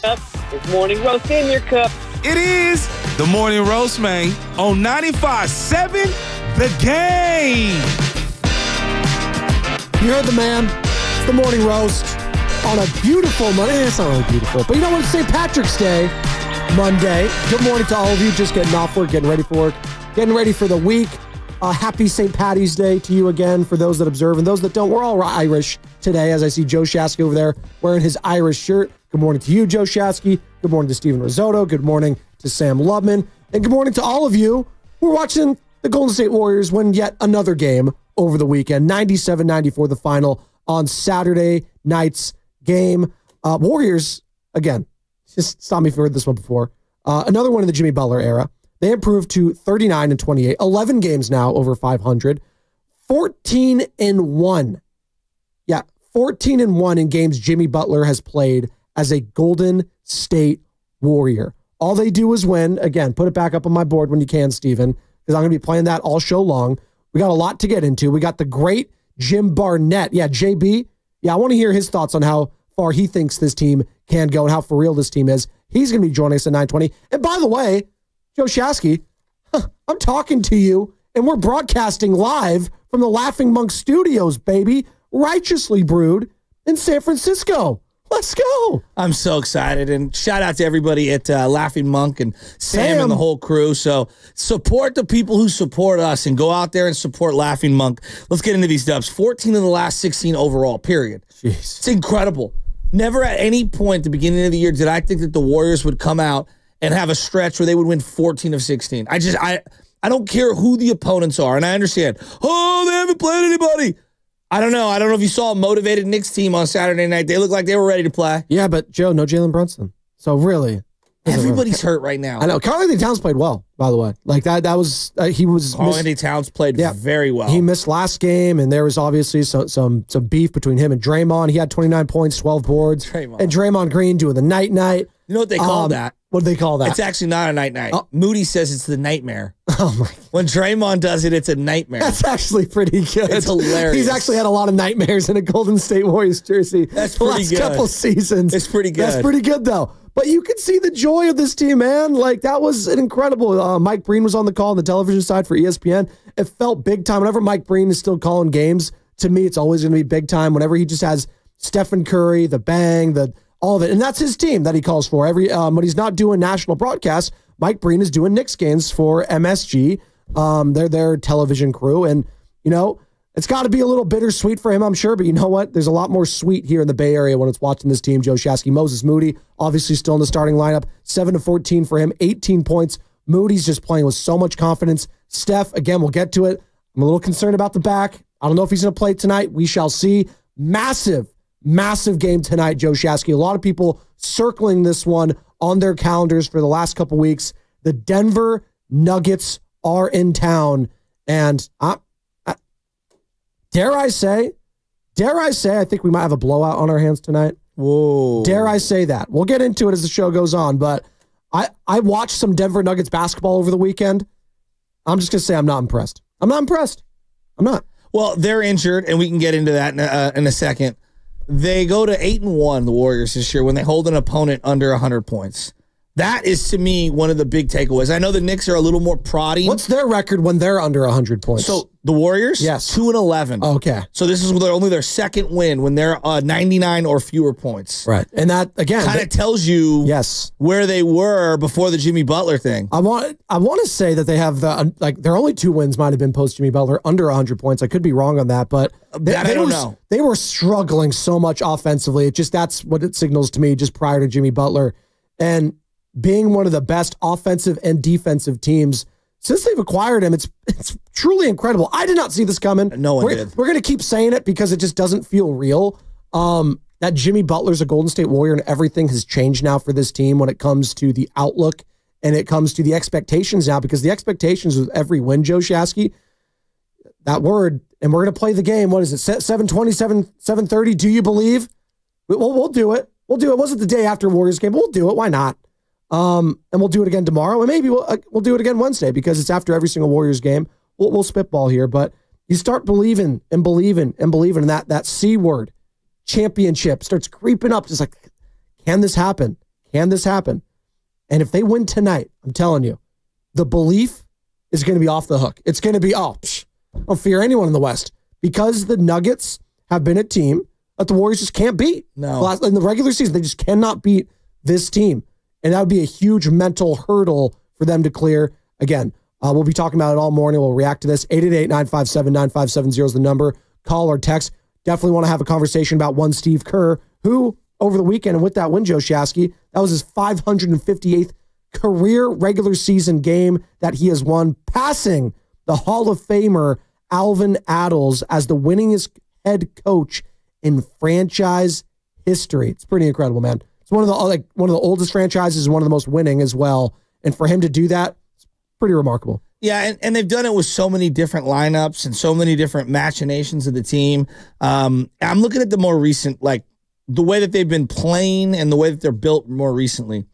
cup. It's morning roast in your cup. It is the morning roast, man, on 95.7 The Game. You heard the man. It's the morning roast on a beautiful Monday. It's not really beautiful, but you know what? It's St. Patrick's Day, Monday. Good morning to all of you just getting off work, getting ready for work, getting ready for the week. Happy St. Patty's Day to you again for those that observe and those that don't. We're all Irish today, as I see Joe Shasky over there wearing his Irish shirt. Good morning to you, Joe Shasky. Good morning to Steven Risotto. Good morning to Sam Lubman. And good morning to all of you who are watching the Golden State Warriors win yet another game over the weekend. 97-94 the final on Saturday night's game. Warriors, again, just stop me if you heard this one before. Another one in the Jimmy Butler era. They improved to 39-28, 11 games now over 500, 14-1. Yeah, 14-1 in games Jimmy Butler has played as a Golden State Warrior. All they do is win. Again, put it back up on my board when you can, Steven, because I'm going to be playing that all show long. We got a lot to get into. We got the great Jim Barnett. Yeah, JB. Yeah, I want to hear his thoughts on how far he thinks this team can go and how for real this team is. He's going to be joining us at 9:20. And by the way, Joe Shasky, I'm talking to you, and we're broadcasting live from the Laughing Monk Studios, baby. Righteously Brewed in San Francisco. Let's go. I'm so excited, and shout out to everybody at Laughing Monk and Sam and the whole crew. So support the people who support us and go out there and support Laughing Monk. Let's get into these dubs. 14 of the last 16 overall, period. Jeez. It's incredible. Never at any point at the beginning of the year did I think that the Warriors would come out and have a stretch where they would win 14 of 16. I don't care who the opponents are, and I understand. Oh, they haven't played anybody. I don't know. I don't know if you saw a motivated Knicks team on Saturday night. They looked like they were ready to play. Yeah, but Joe, no Jalen Brunson. So really, everybody's hurt right now. I know. Karl-Anthony Towns played well, by the way. Like that was he was. Karl-Anthony Towns played very well. He missed last game, and there was obviously some beef between him and Draymond. He had 29 points, 12 boards, and Draymond Green doing the night. You know what they call that? What do they call that? It's actually not a night. Oh. Moody says it's the nightmare. Oh my! When Draymond does it, it's a nightmare. That's actually pretty good. It's hilarious. He's actually had a lot of nightmares in a Golden State Warriors jersey. That's pretty good. Last couple seasons. It's pretty good. That's pretty good though. But you can see the joy of this team, man. Like that was an incredible. Mike Breen was on the call on the television side for ESPN. It felt big time. Whenever Mike Breen is still calling games, to me, it's always going to be big time. Whenever he just has Stephen Curry, the bang, all of it. And that's his team that he calls for. When he's not doing national broadcasts, Mike Breen is doing Knicks games for MSG. They're their television crew. And, you know, it's got to be a little bittersweet for him, I'm sure. But you know what? There's a lot more sweet here in the Bay Area when it's watching this team. Joe Shasky, Moses Moody, obviously still in the starting lineup. 7-14 for him, 18 points. Moody's just playing with so much confidence. Steph, again, we'll get to it. I'm a little concerned about the back. I don't know if he's going to play tonight. We shall see. Massive game tonight, Joe Shasky. A lot of people circling this one on their calendars for the last couple weeks. The Denver Nuggets are in town, and dare I say, I think we might have a blowout on our hands tonight. Whoa. Dare I say that? We'll get into it as the show goes on, but I watched some Denver Nuggets basketball over the weekend. I'm just going to say I'm not impressed. I'm not. Well, they're injured, and we can get into that in a second. They go to 8-1, the Warriors, this year when they hold an opponent under 100 points. That is, to me, one of the big takeaways. I know the Knicks are a little more prodding. What's their record when they're under 100 points? So the Warriors? Yes. 2-11. Okay. So this is only their second win when they're 99 or fewer points. Right. And that, again, kind of tells you where they were before the Jimmy Butler thing. I want to say that they have their only two wins might have been post Jimmy Butler under 100 points. I could be wrong on that, but I don't know. They were struggling so much offensively. That's what it signals to me just prior to Jimmy Butler. And being one of the best offensive and defensive teams since they've acquired him, it's truly incredible. I did not see this coming. No one did. We're going to keep saying it because it just doesn't feel real. That Jimmy Butler's a Golden State Warrior and everything has changed now for this team when it comes to the outlook and it comes to the expectations now, because the expectations with every win, Joe Shasky, that word, and we're going to play the game. What is it? 7:20, 7:30. Do you believe? We'll do it. We'll do it. It wasn't the day after Warriors game. We'll do it. Why not? And we'll do it again tomorrow, and maybe we'll do it again Wednesday because it's after every single Warriors game. We'll spitball here, but you start believing and believing and believing, and that C word, championship, starts creeping up. Just like, can this happen? can this happen? And if they win tonight, I'm telling you, the belief is going to be off the hook. It's going to be, I don't fear anyone in the West, because the Nuggets have been a team that the Warriors just can't beat. No. In the regular season, they just cannot beat this team. And that would be a huge mental hurdle for them to clear. Again, we'll be talking about it all morning. We'll react to this. 888-957-9570 is the number. Call or text. Definitely want to have a conversation about one Steve Kerr, who over the weekend, and with that win, Joe Shasky, that was his 558th career regular season game that he has won, passing the Hall of Famer Alvin Adels as the winningest head coach in franchise history. It's pretty incredible, man. It's one of the oldest franchises, one of the most winning as well. And for him to do that, it's pretty remarkable. Yeah, and they've done it with so many different lineups and so many different machinations of the team. I'm looking at the more recent, like the way that they've been playing and the way that they're built more recently.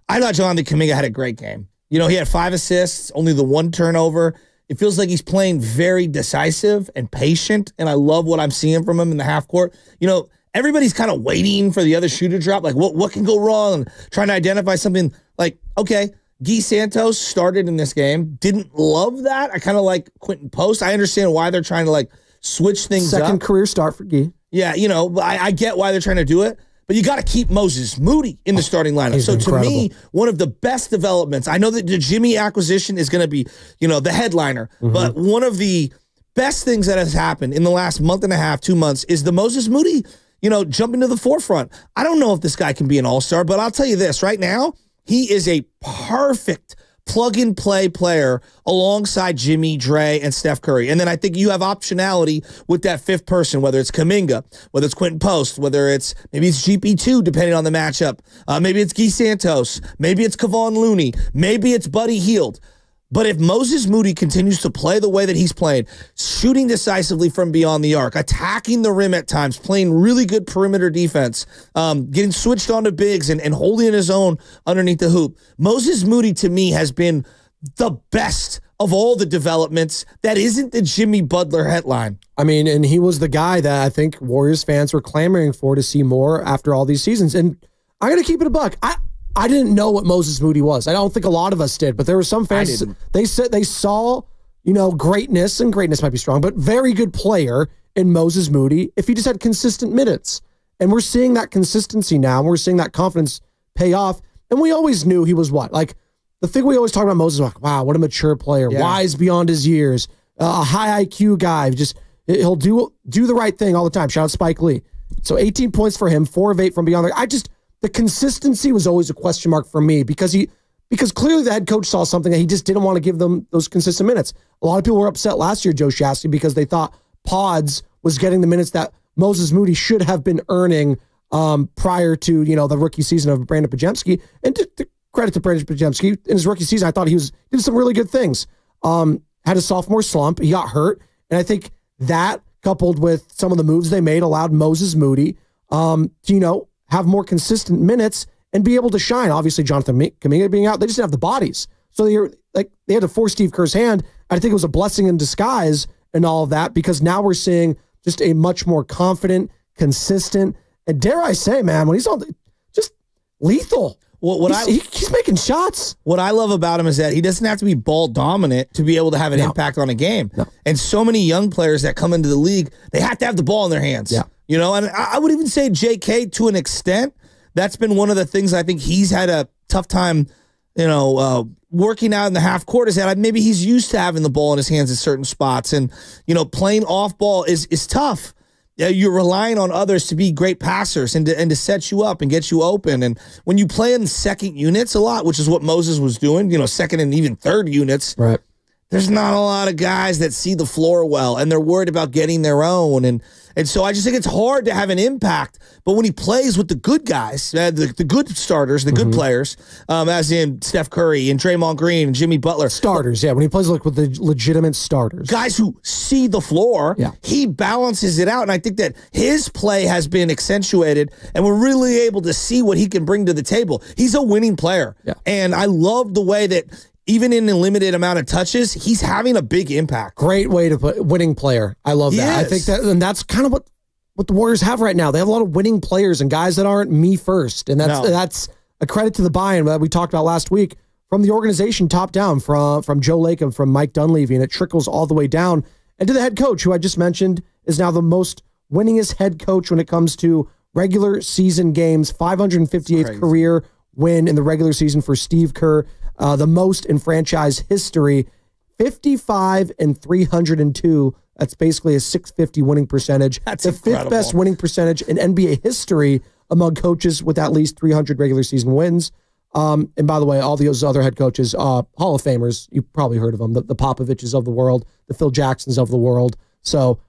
I thought Jonathan Kuminga had a great game. You know, he had 5 assists, only the 1 turnover. It feels like he's playing very decisive and patient, and I love what I'm seeing from him in the half court. You know, everybody's kind of waiting for the other shoe to drop. Like, what can go wrong? And trying to identify something like, okay, Guy Santos started in this game. Didn't love that. I kind of like Quentin Post. I understand why they're trying to, like, switch things up. Second career start for Guy. Yeah, you know, I get why they're trying to do it. But you got to keep Moses Moody in the starting lineup. So to me, one of the best developments, I know that the Jimmy acquisition is going to be, you know, the headliner, but one of the best things that has happened in the last month and a half, 2 months, is the Moses Moody, you know, jumping to the forefront. I don't know if this guy can be an all-star, but I'll tell you this, right now, he is a perfect plug-and-play player alongside Jimmy, Dre, and Steph Curry. And then I think you have optionality with that fifth person, whether it's Kuminga, whether it's Quentin Post, whether it's maybe it's GP2, depending on the matchup. Maybe it's Guy Santos. Maybe it's Kevon Looney. Maybe it's Buddy Hield. But if Moses Moody continues to play the way that he's playing, shooting decisively from beyond the arc, attacking the rim at times, playing really good perimeter defense, getting switched onto bigs and holding his own underneath the hoop, Moses Moody to me has been the best of all the developments that isn't the Jimmy Butler headline. I mean, and he was the guy that I think Warriors fans were clamoring for to see more after all these seasons. And I got to keep it a buck. I didn't know what Moses Moody was. I don't think a lot of us did, but there were some fans. They said they saw, you know, greatness, and greatness might be strong, but very good player in Moses Moody if he just had consistent minutes. And we're seeing that consistency now, and we're seeing that confidence pay off. And we always knew he was what? Like, the thing we always talk about Moses, like, wow, what a mature player, wise beyond his years, a high IQ guy. Just he'll do the right thing all the time. Shout out Spike Lee. So 18 points for him, 4 of 8 from beyond. The consistency was always a question mark for me because clearly the head coach saw something that he just didn't want to give them those consistent minutes. A lot of people were upset last year, Joe Shasky, because they thought Pods was getting the minutes that Moses Moody should have been earning prior to, you know, the rookie season of Brandon Podziemski. And to credit to Brandon Podziemski, in his rookie season, I thought he did some really good things. Had a sophomore slump. He got hurt. And I think that, coupled with some of the moves they made, allowed Moses Moody to, you know, have more consistent minutes and be able to shine. Obviously, Jonathan Kuminga being out, they just didn't have the bodies. So they had to force Steve Kerr's hand. I think it was a blessing in disguise and all of that, because now we're seeing just a much more confident, consistent, and dare I say, man, when he's on, just lethal. He's making shots. What I love about him is that he doesn't have to be ball dominant to be able to have an impact on a game. No. And so many young players that come into the league, they have to have the ball in their hands. Yeah. You know, and I would even say JK to an extent. That's been one of the things I think he's had a tough time, you know, working out in the half court, is that maybe he's used to having the ball in his hands at certain spots. And, you know, playing off ball is tough. You're relying on others to be great passers and to set you up and get you open. And when you play in second units a lot, which is what Moses was doing, you know, second and even third units, right? There's not a lot of guys that see the floor well, and they're worried about getting their own. And so I just think it's hard to have an impact. But when he plays with the good guys, the good starters, the good players, as in Steph Curry and Draymond Green and Jimmy Butler. Starters, yeah. When he plays with the legitimate starters. Guys who see the floor, he balances it out. And I think that his play has been accentuated, and we're really able to see what he can bring to the table. He's a winning player. Yeah. And I love the way that even in a limited amount of touches, he's having a big impact. Great way to put winning player. I love that. I think that, and that's kind of what the Warriors have right now. They have a lot of winning players and guys that aren't me first. And that's a credit to the buy-in that we talked about last week from the organization top down, from Joe Lacob, from Mike Dunleavy, and it trickles all the way down. And to the head coach, who I just mentioned, is now the most winningest head coach when it comes to regular season games. 558th career win in the regular season for Steve Kerr, the most in franchise history. 55 and 302. That's basically a 650 winning percentage. That's the incredible. fifth best winning percentage in NBA history among coaches with at least 300 regular season wins. And by the way, all those other head coaches, Hall of Famers, you probably heard of them, the Popoviches of the world, the Phil Jacksons of the world. So,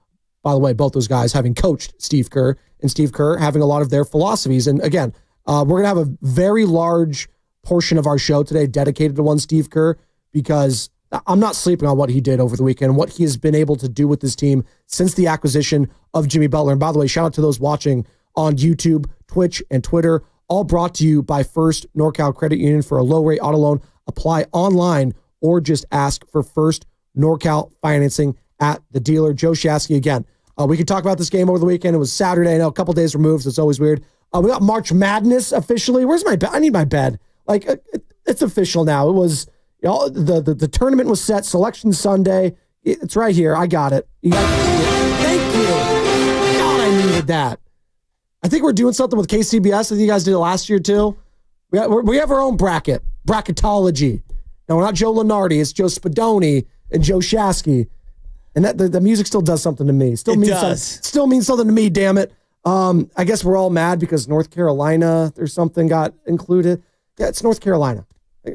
by the way, both those guys having coached Steve Kerr, and Steve Kerr having a lot of their philosophies. And again, we're going to have a very large portion of our show today dedicated to one Steve Kerr, because I'm not sleeping on what he did over the weekend, what he has been able to do with this team since the acquisition of Jimmy Butler. And by the way, shout out to those watching on YouTube, Twitch, and Twitter, all brought to you by First NorCal Credit Union. For a low-rate auto loan, apply online or just ask for First NorCal financing at the dealer. Joe Shasky again. We could talk about this game over the weekend. It was Saturday. I know a couple days removed, so it's always weird. We got March Madness officially. Where's my bed? I need my bed. Like, it's official now. It was, you know, the tournament was set. Selection Sunday. It's right here. I got it. Thank you. God, I needed that. I think we're doing something with KCBS. I think you guys did it last year too. We have our own bracketology. Now, we're not Joe Lunardi. It's Joe Spadoni and Joe Shasky. And that the music still does something to me. Still means something to me, damn it. I guess we're all mad because North Carolina, there's something got included. Yeah, it's North Carolina.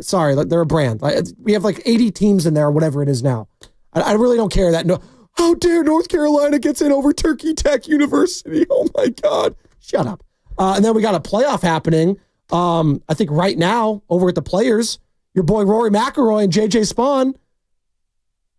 Sorry, they're a brand. We have like 80 teams in there, whatever it is now. I really don't care that. No, how dare North Carolina gets in over Turkey Tech University? Oh my God. Shut up. And then we got a playoff happening. I think right now over at the Players, your boy Rory McIlroy and JJ Spawn.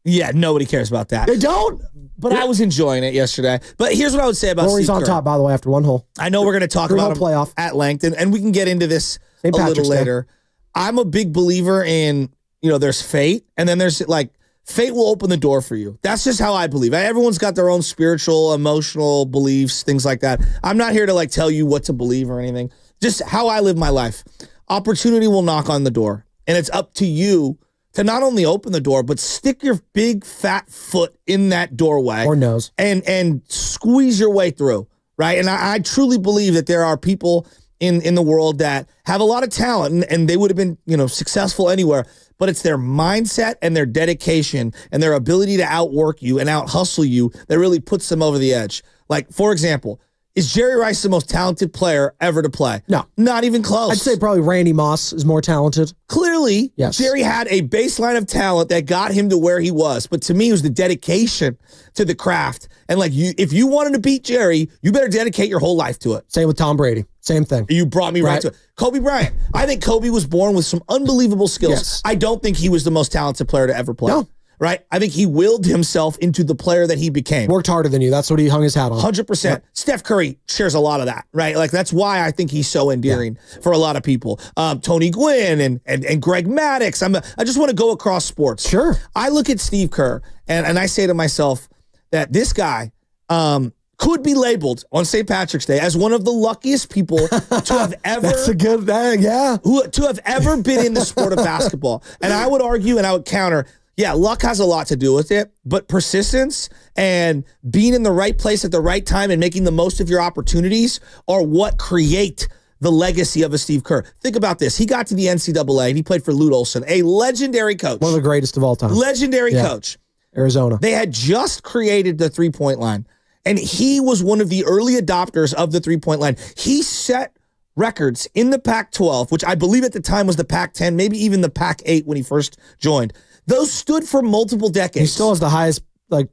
Yeah, nobody cares about that. They don't. But I was enjoying it yesterday. But here's what I would say about Rory's Steve on Kerr. top, by the way, after one hole. I know we're going to talk about him playoff at length, and we can get into this a little later. I'm a big believer in, there's fate, and then there's like, fate will open the door for you. That's just how I believe. Everyone's got their own spiritual, emotional beliefs, things like that. I'm not here to like tell you what to believe or anything. Just how I live my life. Opportunity will knock on the door, and it's up to you to not only open the door, but stick your big fat foot in that doorway. Or nose. And squeeze your way through, right? And I truly believe that there are people in the world that have a lot of talent, and they would have been, successful anywhere, but it's their mindset and their dedication and their ability to outwork you and out-hustle you that really puts them over the edge. Like, for example, is Jerry Rice the most talented player ever to play? No. Not even close. I'd say probably Randy Moss is more talented. Clearly, yes. Jerry had a baseline of talent that got him to where he was. But to me, it was the dedication to the craft. And like, if you wanted to beat Jerry, you better dedicate your whole life to it. Same with Tom Brady. Same thing. You brought me right to it. Kobe Bryant. I think Kobe was born with some unbelievable skills. Yes. I don't think he was the most talented player to ever play. No. Right? I think he willed himself into the player that he became. Worked harder than you. That's what he hung his hat on. 100%. Yep. Steph Curry shares a lot of that, right? Like, that's why I think he's so endearing for a lot of people. Tony Gwynn and Greg Maddox. I just want to go across sports. Sure. I look at Steve Kerr, and I say to myself that this guy could be labeled on St. Patrick's Day as one of the luckiest people to have ever... That's a good thing, yeah. To have ever been in the sport of basketball. And I would argue, and I would counter... Yeah, luck has a lot to do with it, but persistence and being in the right place at the right time and making the most of your opportunities are what create the legacy of a Steve Kerr. Think about this. He got to the NCAA and he played for Lute Olson, a legendary coach. One of the greatest of all time. Legendary coach. Arizona. They had just created the three-point line, and he was one of the early adopters of the three-point line. He set records in the Pac-12, which I believe at the time was the Pac-10, maybe even the Pac-8 when he first joined. Those stood for multiple decades. He still has the highest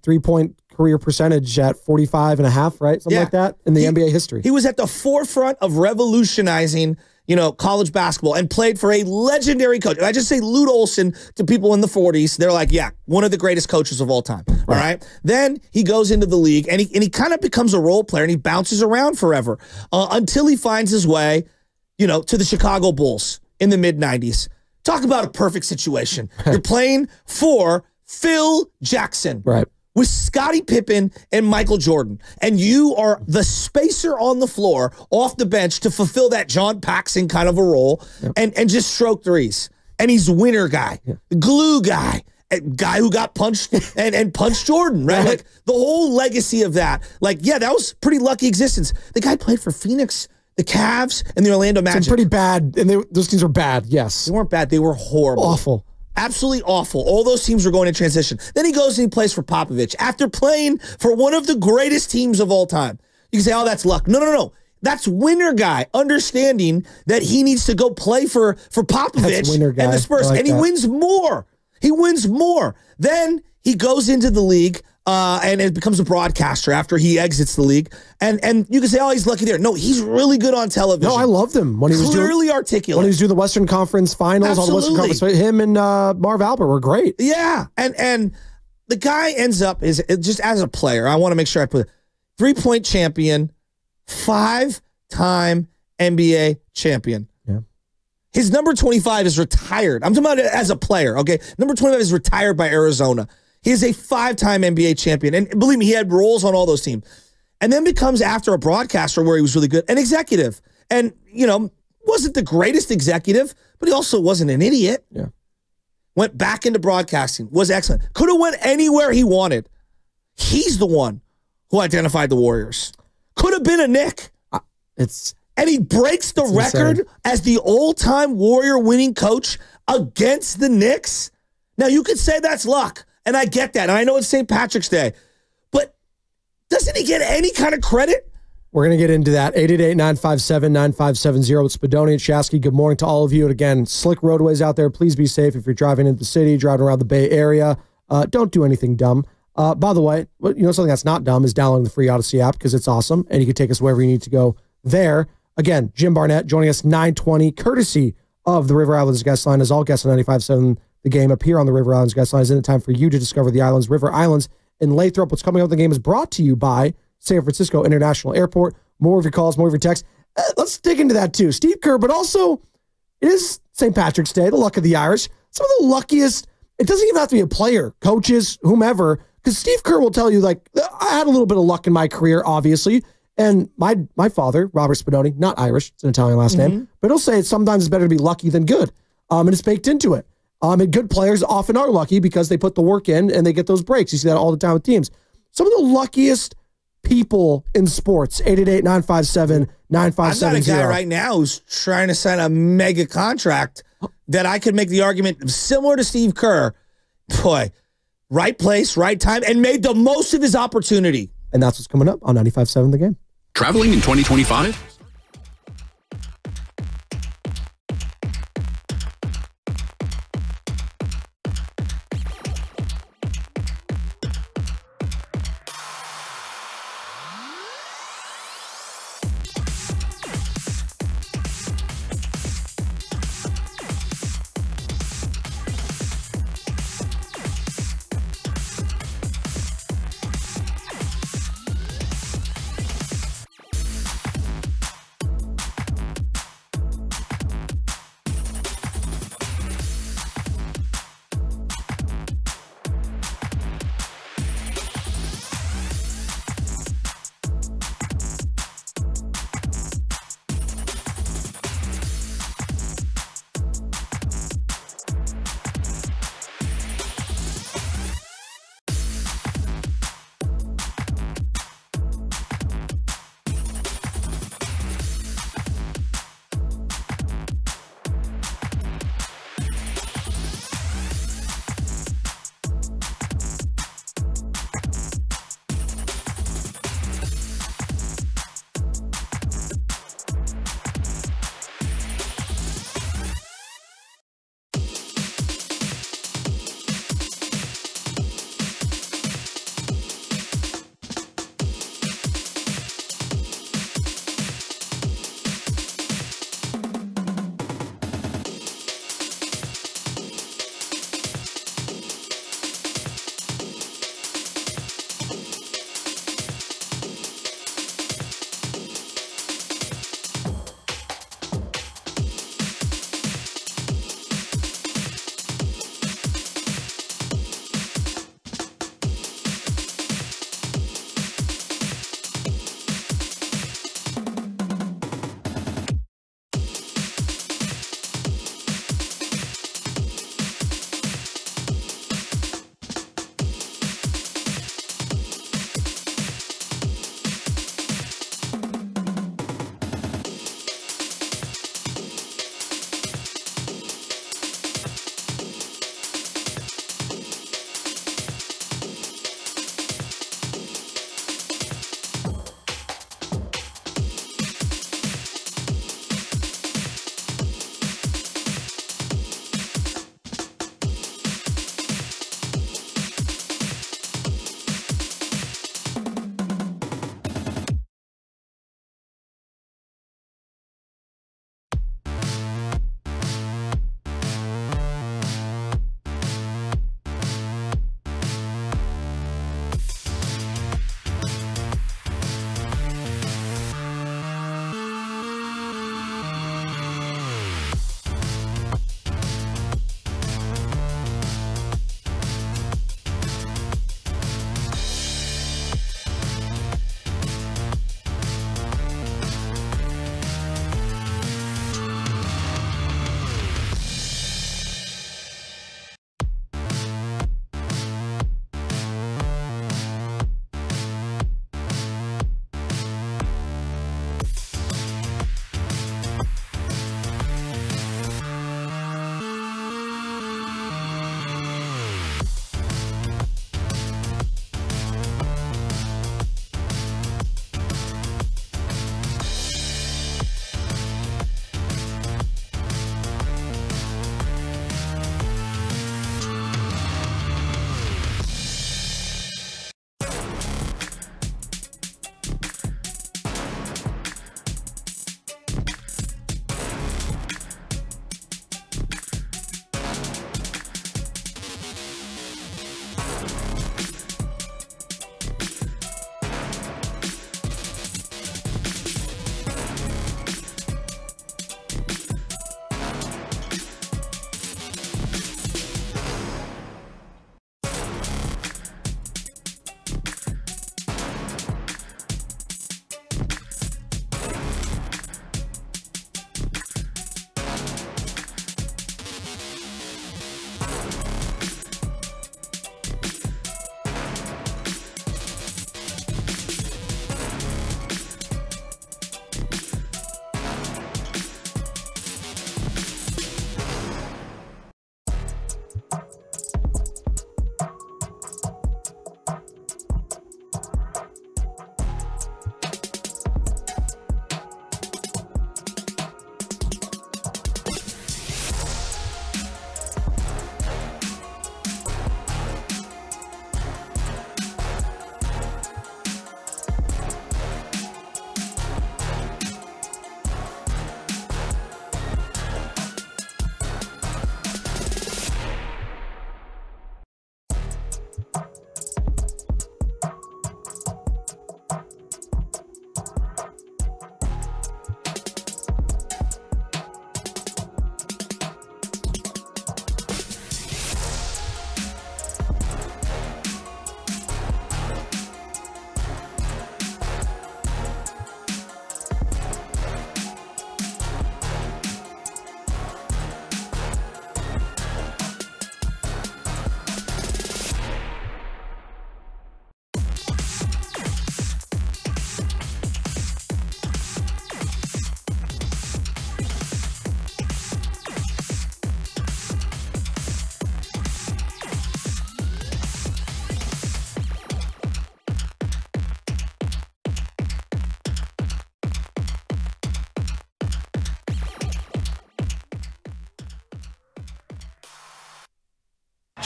three-point career percentage at 45.5, right? Something like that in the NBA history. He was at the forefront of revolutionizing, college basketball and played for a legendary coach. And I just say Lute Olson to people in the 40s. They're like, yeah, one of the greatest coaches of all time. Right. All right. Then he goes into the league and he kind of becomes a role player and he bounces around forever until he finds his way, to the Chicago Bulls in the mid-90s. Talk about a perfect situation. You're playing for Phil Jackson. Right. with Scottie Pippen and Michael Jordan, and you are the spacer on the floor off the bench to fulfill that John Paxson kind of a role and just stroke threes. And he's winner guy, glue guy, a guy who got punched and punched Jordan, right? Like the whole legacy of that. Like, yeah, that was pretty lucky existence. The guy played for Phoenix, the Cavs, and the Orlando Magic. Some pretty bad, and those teams were bad, yes. They weren't bad. They were horrible. Awful. Absolutely awful. All those teams were going in transition. Then he goes and he plays for Popovich after playing for one of the greatest teams of all time. You can say, oh, that's luck. No, no, no. That's winner guy understanding that he needs to go play for Popovich and the Spurs, and he wins more. He wins more. Then he goes into the league and it becomes a broadcaster after he exits the league. And you can say, oh, he's lucky there. No, he's really good on television. No, I loved him when he was clearly articulate. When he was doing the Western Conference Finals, all the Western Conference. Him and Marv Albert were great. Yeah, and the guy ends up just as a player. I want to make sure I put it 3-point champion. 5-time NBA champion. Yeah. His number 25 is retired. I'm talking about it as a player, okay? Number 25 is retired by Arizona. He is a 5-time NBA champion. And believe me, he had roles on all those teams. And then becomes, after a broadcaster where he was really good, an executive. And, you know, wasn't the greatest executive, but he also wasn't an idiot. Yeah. Went back into broadcasting, was excellent. Could have went anywhere he wanted. He's the one who identified the Warriors. Could have been a Knick. And he breaks the record as the all-time Warrior winning coach against the Knicks. Now, you could say that's luck, and I get that, and I know it's St. Patrick's Day, but doesn't he get any kind of credit? We're going to get into that. 888-957-9570 with Spadoni and Shasky. Good morning to all of you. And again, slick roadways out there. Please be safe if you're driving into the city, driving around the Bay Area. Don't do anything dumb. By the way, you know, something that's not dumb is downloading the free Odyssey app because it's awesome, and you can take us wherever you need to go there. Again, Jim Barnett joining us 9:20, courtesy of the River Islands guest line, as all guests on 95.7 The Game up here on the River Islands guest line. Is in the time for you to discover the islands, River Islands, in Lathrop. What's coming up in the game is brought to you by San Francisco International Airport. More of your calls, more of your texts. Let's dig into that too. Steve Kerr, but also it is St. Patrick's Day, the luck of the Irish. Some of the luckiest, it doesn't even have to be a player, coaches, whomever, because Steve Kerr will tell you, like, I had a little bit of luck in my career, obviously. And my father, Robert Spadoni, not Irish, it's an Italian last name, but he'll say sometimes it's better to be lucky than good. And it's baked into it. And good players often are lucky because they put the work in and they get those breaks. You see that all the time with teams. Some of the luckiest people in sports, 888-957-9570. I've got a guy right now who's trying to sign a mega contract that I could make the argument similar to Steve Kerr. Boy, right place, right time, and made the most of his opportunity. And that's what's coming up on 95.7 The Game. Traveling in 2025?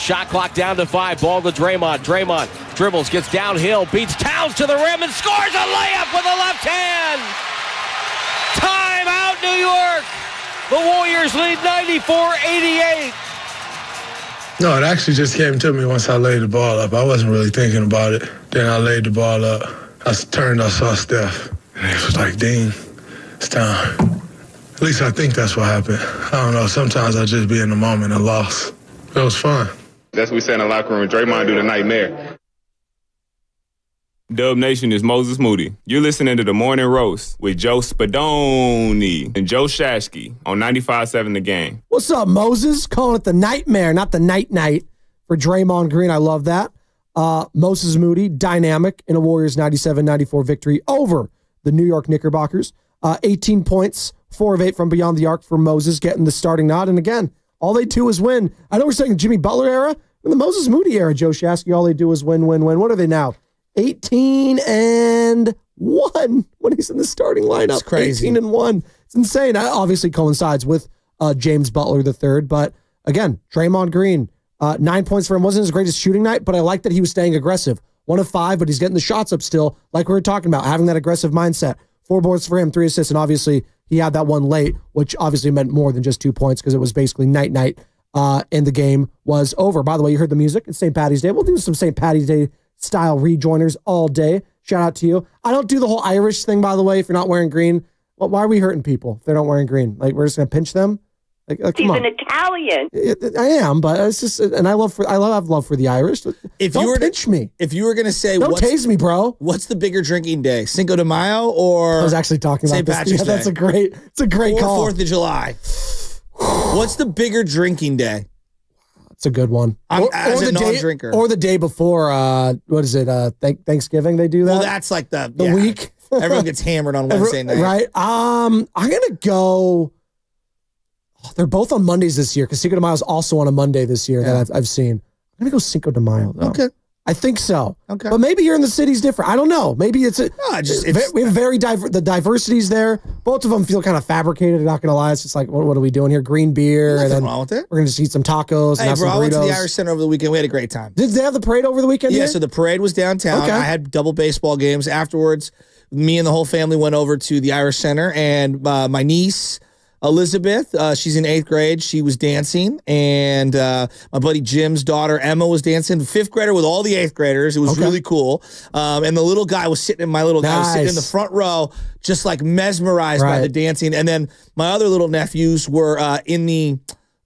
Shot clock down to 5. Ball to Draymond. Draymond dribbles, gets downhill, beats Towns to the rim, and scores a layup with a left hand. Timeout, New York. The Warriors lead 94-88. No, it actually just came to me once I laid the ball up. I wasn't really thinking about it. Then I laid the ball up. I turned, I saw Steph. And it was like, dang, it's time. At least I think that's what happened. I don't know. Sometimes I just be in the moment and lost. It was fun. That's what we said in the locker room. Draymond do the nightmare. Dub Nation is Moses Moody. You're listening to The Morning Roast with Joe Spadoni and Joe Shashky on 95.7 The Game. What's up, Moses? Calling it the nightmare, not the night for Draymond Green. I love that. Moses Moody, dynamic in a Warriors 97-94 victory over the New York Knickerbockers. 18 points, 4 of 8 from beyond the arc for Moses, getting the starting nod. And again, all they do is win. I know we're saying Jimmy Butler era. In the Moses Moody era, Joe Shasky, all they do is win. What are they now? 18-1 when he's in the starting lineup. It's crazy. 18-1. It's insane. That obviously coincides with James Butler III. But again, Draymond Green, 9 points for him. Wasn't his greatest shooting night, but I like that he was staying aggressive. 1 of 5, but he's getting the shots up still, like we were talking about, having that aggressive mindset. 4 boards for him, 3 assists, and obviously he had that one late, which obviously meant more than just 2 points because it was basically night, and the game was over. By the way, you heard the music. It's St. Paddy's Day. We'll do some St. Paddy's Day style rejoiners all day. Shout out to you. I don't do the whole Irish thing, by the way, if you're not wearing green. Well, why are we hurting people if they're not wearing green? Like, we're just going to pinch them? Like, He's an Italian. I am, but it's just, and I have love for the Irish. Don't pinch me. If you were going to say, don't tase me, bro. What's the bigger drinking day, Cinco de Mayo or I was actually talking about St. this. Patrick's Day? That's a great or call. 4th of July. What's the bigger drinking day? It's a good one. As a non-drinker. Or the day before, what is it, Thanksgiving they do that? Well, that's like the week. Everyone gets hammered on Wednesday night. Right. I'm going to go, they're both on Mondays this year because Cinco de Mayo is also on a Monday this year that I've seen. I'm going to go Cinco de Mayo, though. Okay. I think so. Okay. But maybe here in the city's different. I don't know. Maybe it's we have the diversities there. Both of them feel kind of fabricated. Not going to lie. It's just like, what are we doing here? Green beer. Nothing and then wrong with it. We're going to just eat some tacos. Hey, and have bro, some I went to the burritos. Irish Center over the weekend. We had a great time. Did they have the parade over the weekend? Yeah, here? so the parade was downtown. Okay. I had double baseball games. Afterwards, me and the whole family went over to the Irish Center, and my niece, Elizabeth, she's in 8th grade. She was dancing, and my buddy Jim's daughter, Emma, was dancing. 5th grader with all the 8th graders. It was really cool. And the little guy was sitting in I was sitting in the front row, just like mesmerized by the dancing. And then my other little nephews were in the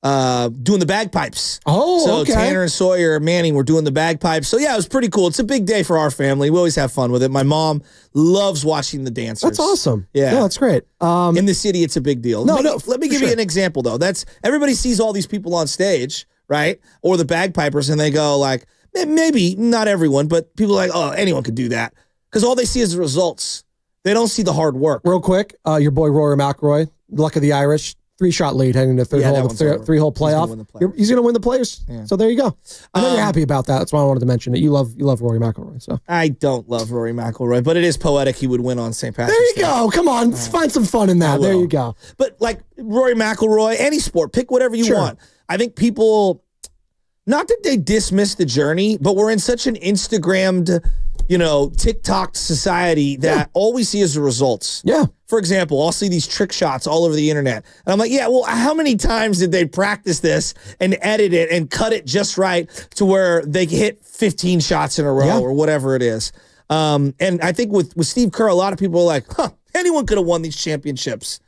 doing the bagpipes. So Tanner and Sawyer and Manning were doing the bagpipes. So yeah, it was pretty cool. It's a big day for our family. We always have fun with it. My mom loves watching the dancers. That's awesome. Yeah, no, that's great. In the city, it's a big deal. Let me give you an example though. That's everybody sees all these people on stage, right? Or the bagpipers, and they go like, maybe not everyone, but people are like, oh, anyone could do that because all they see is the results. They don't see the hard work. Real quick, your boy Rory McIlroy, luck of the Irish. 3-shot lead heading to three-hole playoff. He's going to win the players. Yeah. So there you go. I know you're happy about that. That's why I wanted to mention it. You love Rory McIlroy. So I don't love Rory McIlroy, but it is poetic he would win on St. Patrick's Day. There you go. Come on. Let's find some fun in that. There you go. But like Rory McIlroy, any sport, pick whatever you want. I think people, not that they dismiss the journey, but we're in such an Instagrammed, TikTok society that all we see is the results. Yeah. For example, I'll see these trick shots all over the internet. And I'm like, yeah, well, how many times did they practice this and edit it and cut it just right to where they hit 15 shots in a row or whatever it is? And I think with Steve Kerr, a lot of people are like, anyone could have won these championships.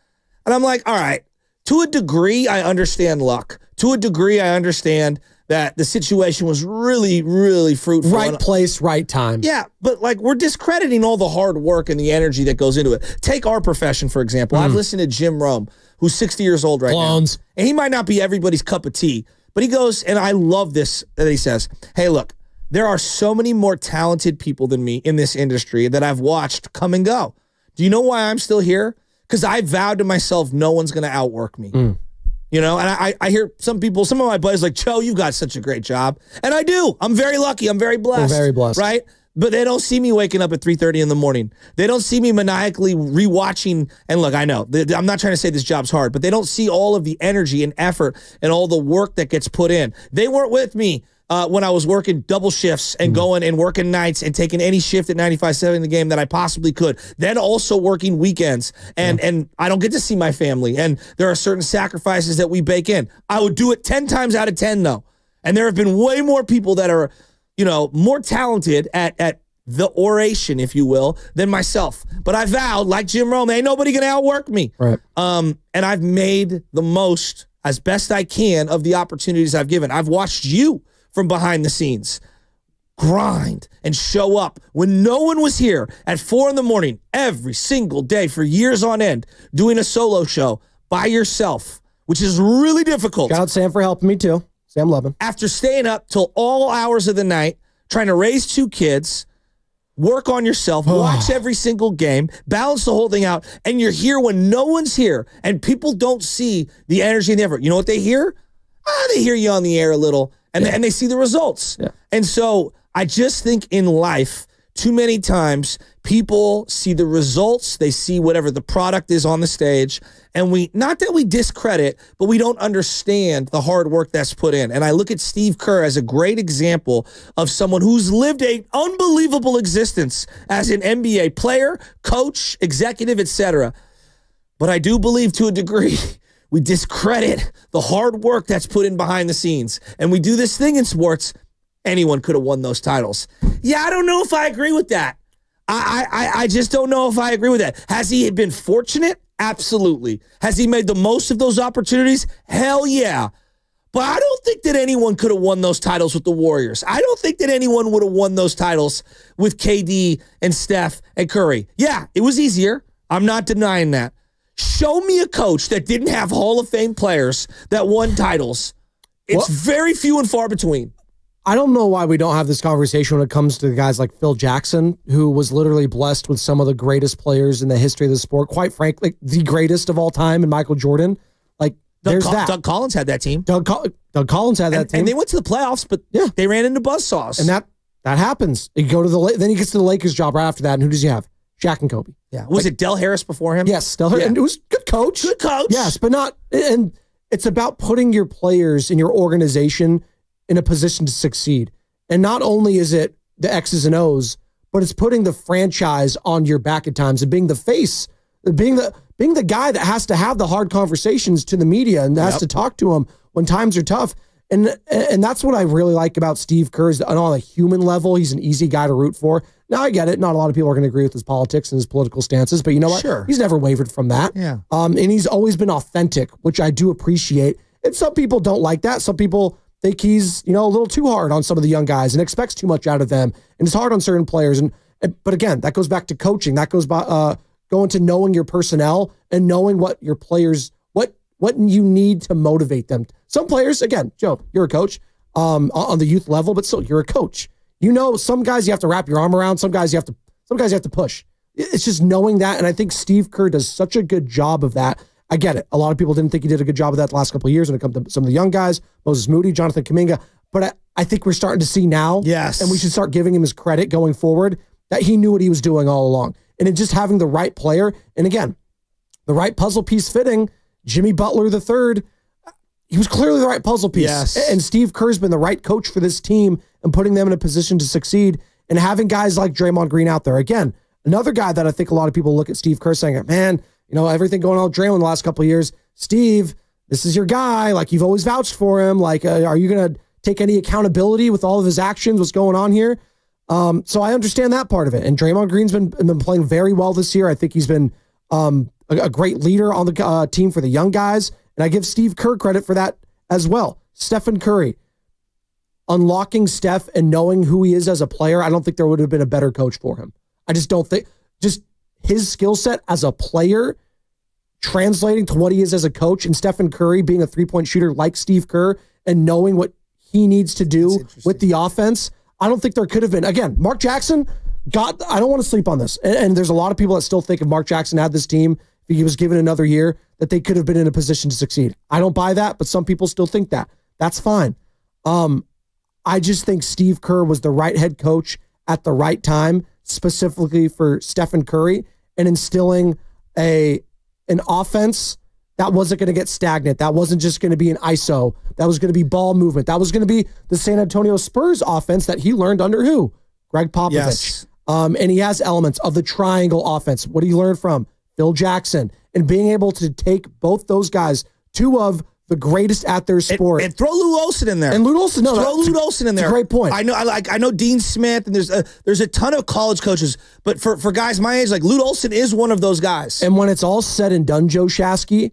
And I'm like, all right, to a degree, I understand luck. To a degree, I understand that the situation was really, really fruitful. Right place, right time. Yeah, but like we're discrediting all the hard work and the energy that goes into it. Take our profession, for example. I've listened to Jim Rome, who's 60 years old right now. And he might not be everybody's cup of tea, but he goes, and I love this, that he says, hey, look, there are so many more talented people than me in this industry that I've watched come and go. Do you know why I'm still here? Because I vowed to myself no one's going to outwork me. And I hear some of my buddies like, Joe, you've got such a great job. And I do. I'm very lucky. I'm very blessed. We're very blessed. Right? But they don't see me waking up at 3:30 in the morning. They don't see me maniacally rewatching. And look, I know, I'm not trying to say this job's hard, but they don't see all of the energy and effort and all the work that gets put in. They weren't with me when I was working double shifts and going and working nights and taking any shift at 95.7 in the game that I possibly could. Then also working weekends. And I don't get to see my family. And there are certain sacrifices that we bake in. I would do it 10 times out of 10, though. And there have been way more people that are, more talented at the oration, if you will, than myself. But I vowed, like Jim Rome, ain't nobody going to outwork me. Right. And I've made the most, as best I can, of the opportunities I've given. I've watched you from behind the scenes grind and show up when no one was here at 4 a.m. every single day for years on end, doing a solo show by yourself, which is really difficult. Shout out Sam for helping me too. Sam Levin. After staying up till all hours of the night, trying to raise 2 kids, work on yourself, watch every single game, balance the whole thing out, and you're here when no one's here, and people don't see the energy and the effort. You know what they hear? They hear you on the air a little, and they see the results. Yeah. And so I just think in life, too many times, people see the results, they see whatever the product is on the stage, and not that we discredit, but we don't understand the hard work that's put in. And I look at Steve Kerr as a great example of someone who's lived an unbelievable existence as an NBA player, coach, executive, etc. But I do believe to a degree, we discredit the hard work that's put in behind the scenes. And we do this thing in sports, anyone could have won those titles. Yeah, I don't know if I agree with that. I just don't know if I agree with that. Has he been fortunate? Absolutely. Has he made the most of those opportunities? Hell yeah. But I don't think that anyone could have won those titles with the Warriors. I don't think that anyone would have won those titles with KD and Steph and Curry. Yeah, it was easier. I'm not denying that. Show me a coach that didn't have Hall of Fame players that won titles. It's very few and far between. I don't know why we don't have this conversation when it comes to guys like Phil Jackson, who was literally blessed with some of the greatest players in the history of the sport. Quite frankly, the greatest of all time, and Michael Jordan. Like, there's that. Doug Collins had that team. Doug Collins had that team. And they went to the playoffs, but they ran into buzzsaws. And that happens. You go to then he gets to the Lakers job right after that, and who does he have? Shaq and Kobe. Yeah. Was it Del Harris before him? Yes, Del Harris. Yeah. And it was good coach. Good coach. Yes, but not. And it's about putting your players in your organization in a position to succeed. And not only is it the X's and O's, but it's putting the franchise on your back at times and being the face, being the guy that has to have the hard conversations to the media and has to talk to them when times are tough. And that's what I really like about Steve Kerr is on a human level, he's an easy guy to root for. Now, I get it. Not a lot of people are going to agree with his politics and his political stances, but you know what? Sure. He's never wavered from that. Yeah. And he's always been authentic, which I do appreciate. And some people don't like that. Some people think he's, a little too hard on some of the young guys and expects too much out of them. And it's hard on certain players. But again, that goes back to coaching. That goes by going to knowing your personnel and knowing what your players, what you need to motivate them. Some players, again, Joe, you're a coach on the youth level, but still, you're a coach. Some guys you have to wrap your arm around. Some guys you have to push. It's just knowing that. And I think Steve Kerr does such a good job of that. I get it. A lot of people didn't think he did a good job of that the last couple of years when it comes to some of the young guys, Moses Moody, Jonathan Kuminga. But I think we're starting to see now, yes, and we should start giving him his credit going forward, that he knew what he was doing all along. And in just having the right player, and again, the right puzzle piece fitting, Jimmy Butler III, he was clearly the right puzzle piece. Yes. And Steve Kerr's been the right coach for this team and putting them in a position to succeed and having guys like Draymond Green out there. Again, another guy that I think a lot of people look at Steve Kerr saying, man, everything going on with Draymond the last couple of years, Steve, this is your guy. Like, you've always vouched for him. Like, are you going to take any accountability with all of his actions? What's going on here? So I understand that part of it. And Draymond Green's been playing very well this year. I think he's been a great leader on the team for the young guys. And I give Steve Kerr credit for that as well. Stephen Curry, unlocking Steph and knowing who he is as a player, I don't think there would have been a better coach for him. I just don't think, just his skill set as a player translating to what he is as a coach, and Stephen Curry being a three-point shooter like Steve Kerr and knowing what he needs to do with the offense, I don't think there could have been. Again, Mark Jackson I don't want to sleep on this. And there's a lot of people that still think if Mark Jackson had this team, if he was given another year, that they could have been in a position to succeed. I don't buy that, but some people still think that. That's fine. I just think Steve Kerr was the right head coach at the right time, specifically for Stephen Curry, and instilling an offense that wasn't going to get stagnant. That wasn't just going to be an ISO. That was going to be ball movement. That was going to be the San Antonio Spurs offense that he learned under who? Greg Popovich. Yes. And he has elements of the triangle offense. What do you learn from Phil Jackson? And being able to take both those guys, two of the greatest at their sport. And throw Lou Olson in there. And Lou Olson, throw Lou Olson in there. Great point. I know Dean Smith, and there's a ton of college coaches, but for guys my age, like Lou Olson is one of those guys. And when it's all said and done, Joe Shasky,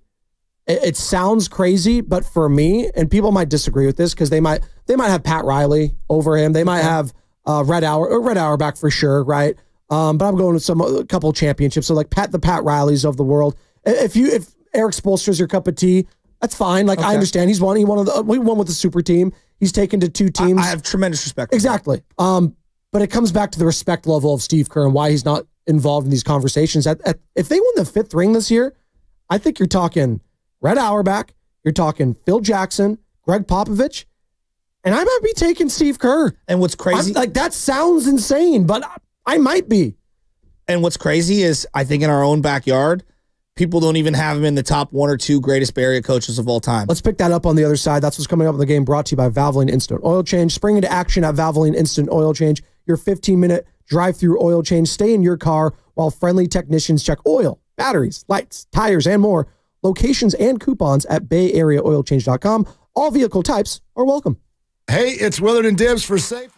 it sounds crazy, but for me, and people might disagree with this because they might have Pat Riley over him. They might have Red Auerbach for sure, right? But I'm going with a couple championships. So like the Pat Rileys of the world. If Eric Spoelstra's your cup of tea, that's fine. Like I understand he won with the super team. He's taken to two teams. I have tremendous respect. Exactly. But it comes back to the respect level of Steve Kerr and why he's not involved in these conversations. If they win the 5th ring this year, I think you're talking Red Auerbach, you're talking Phil Jackson, Greg Popovich, and I might be taking Steve Kerr. And what's crazy, that sounds insane, but I might be. And what's crazy is I think in our own backyard, people don't even have him in the top 1 or 2 greatest Bay Area coaches of all time. Let's pick that up on the other side. That's what's coming up in the game, brought to you by Valvoline Instant Oil Change. Spring into action at Valvoline Instant Oil Change. Your 15-minute drive-through oil change. Stay in your car while friendly technicians check oil, batteries, lights, tires, and more. Locations and coupons at BayAreaOilChange.com. All vehicle types are welcome. Hey, it's Willard and Dibs for Safe.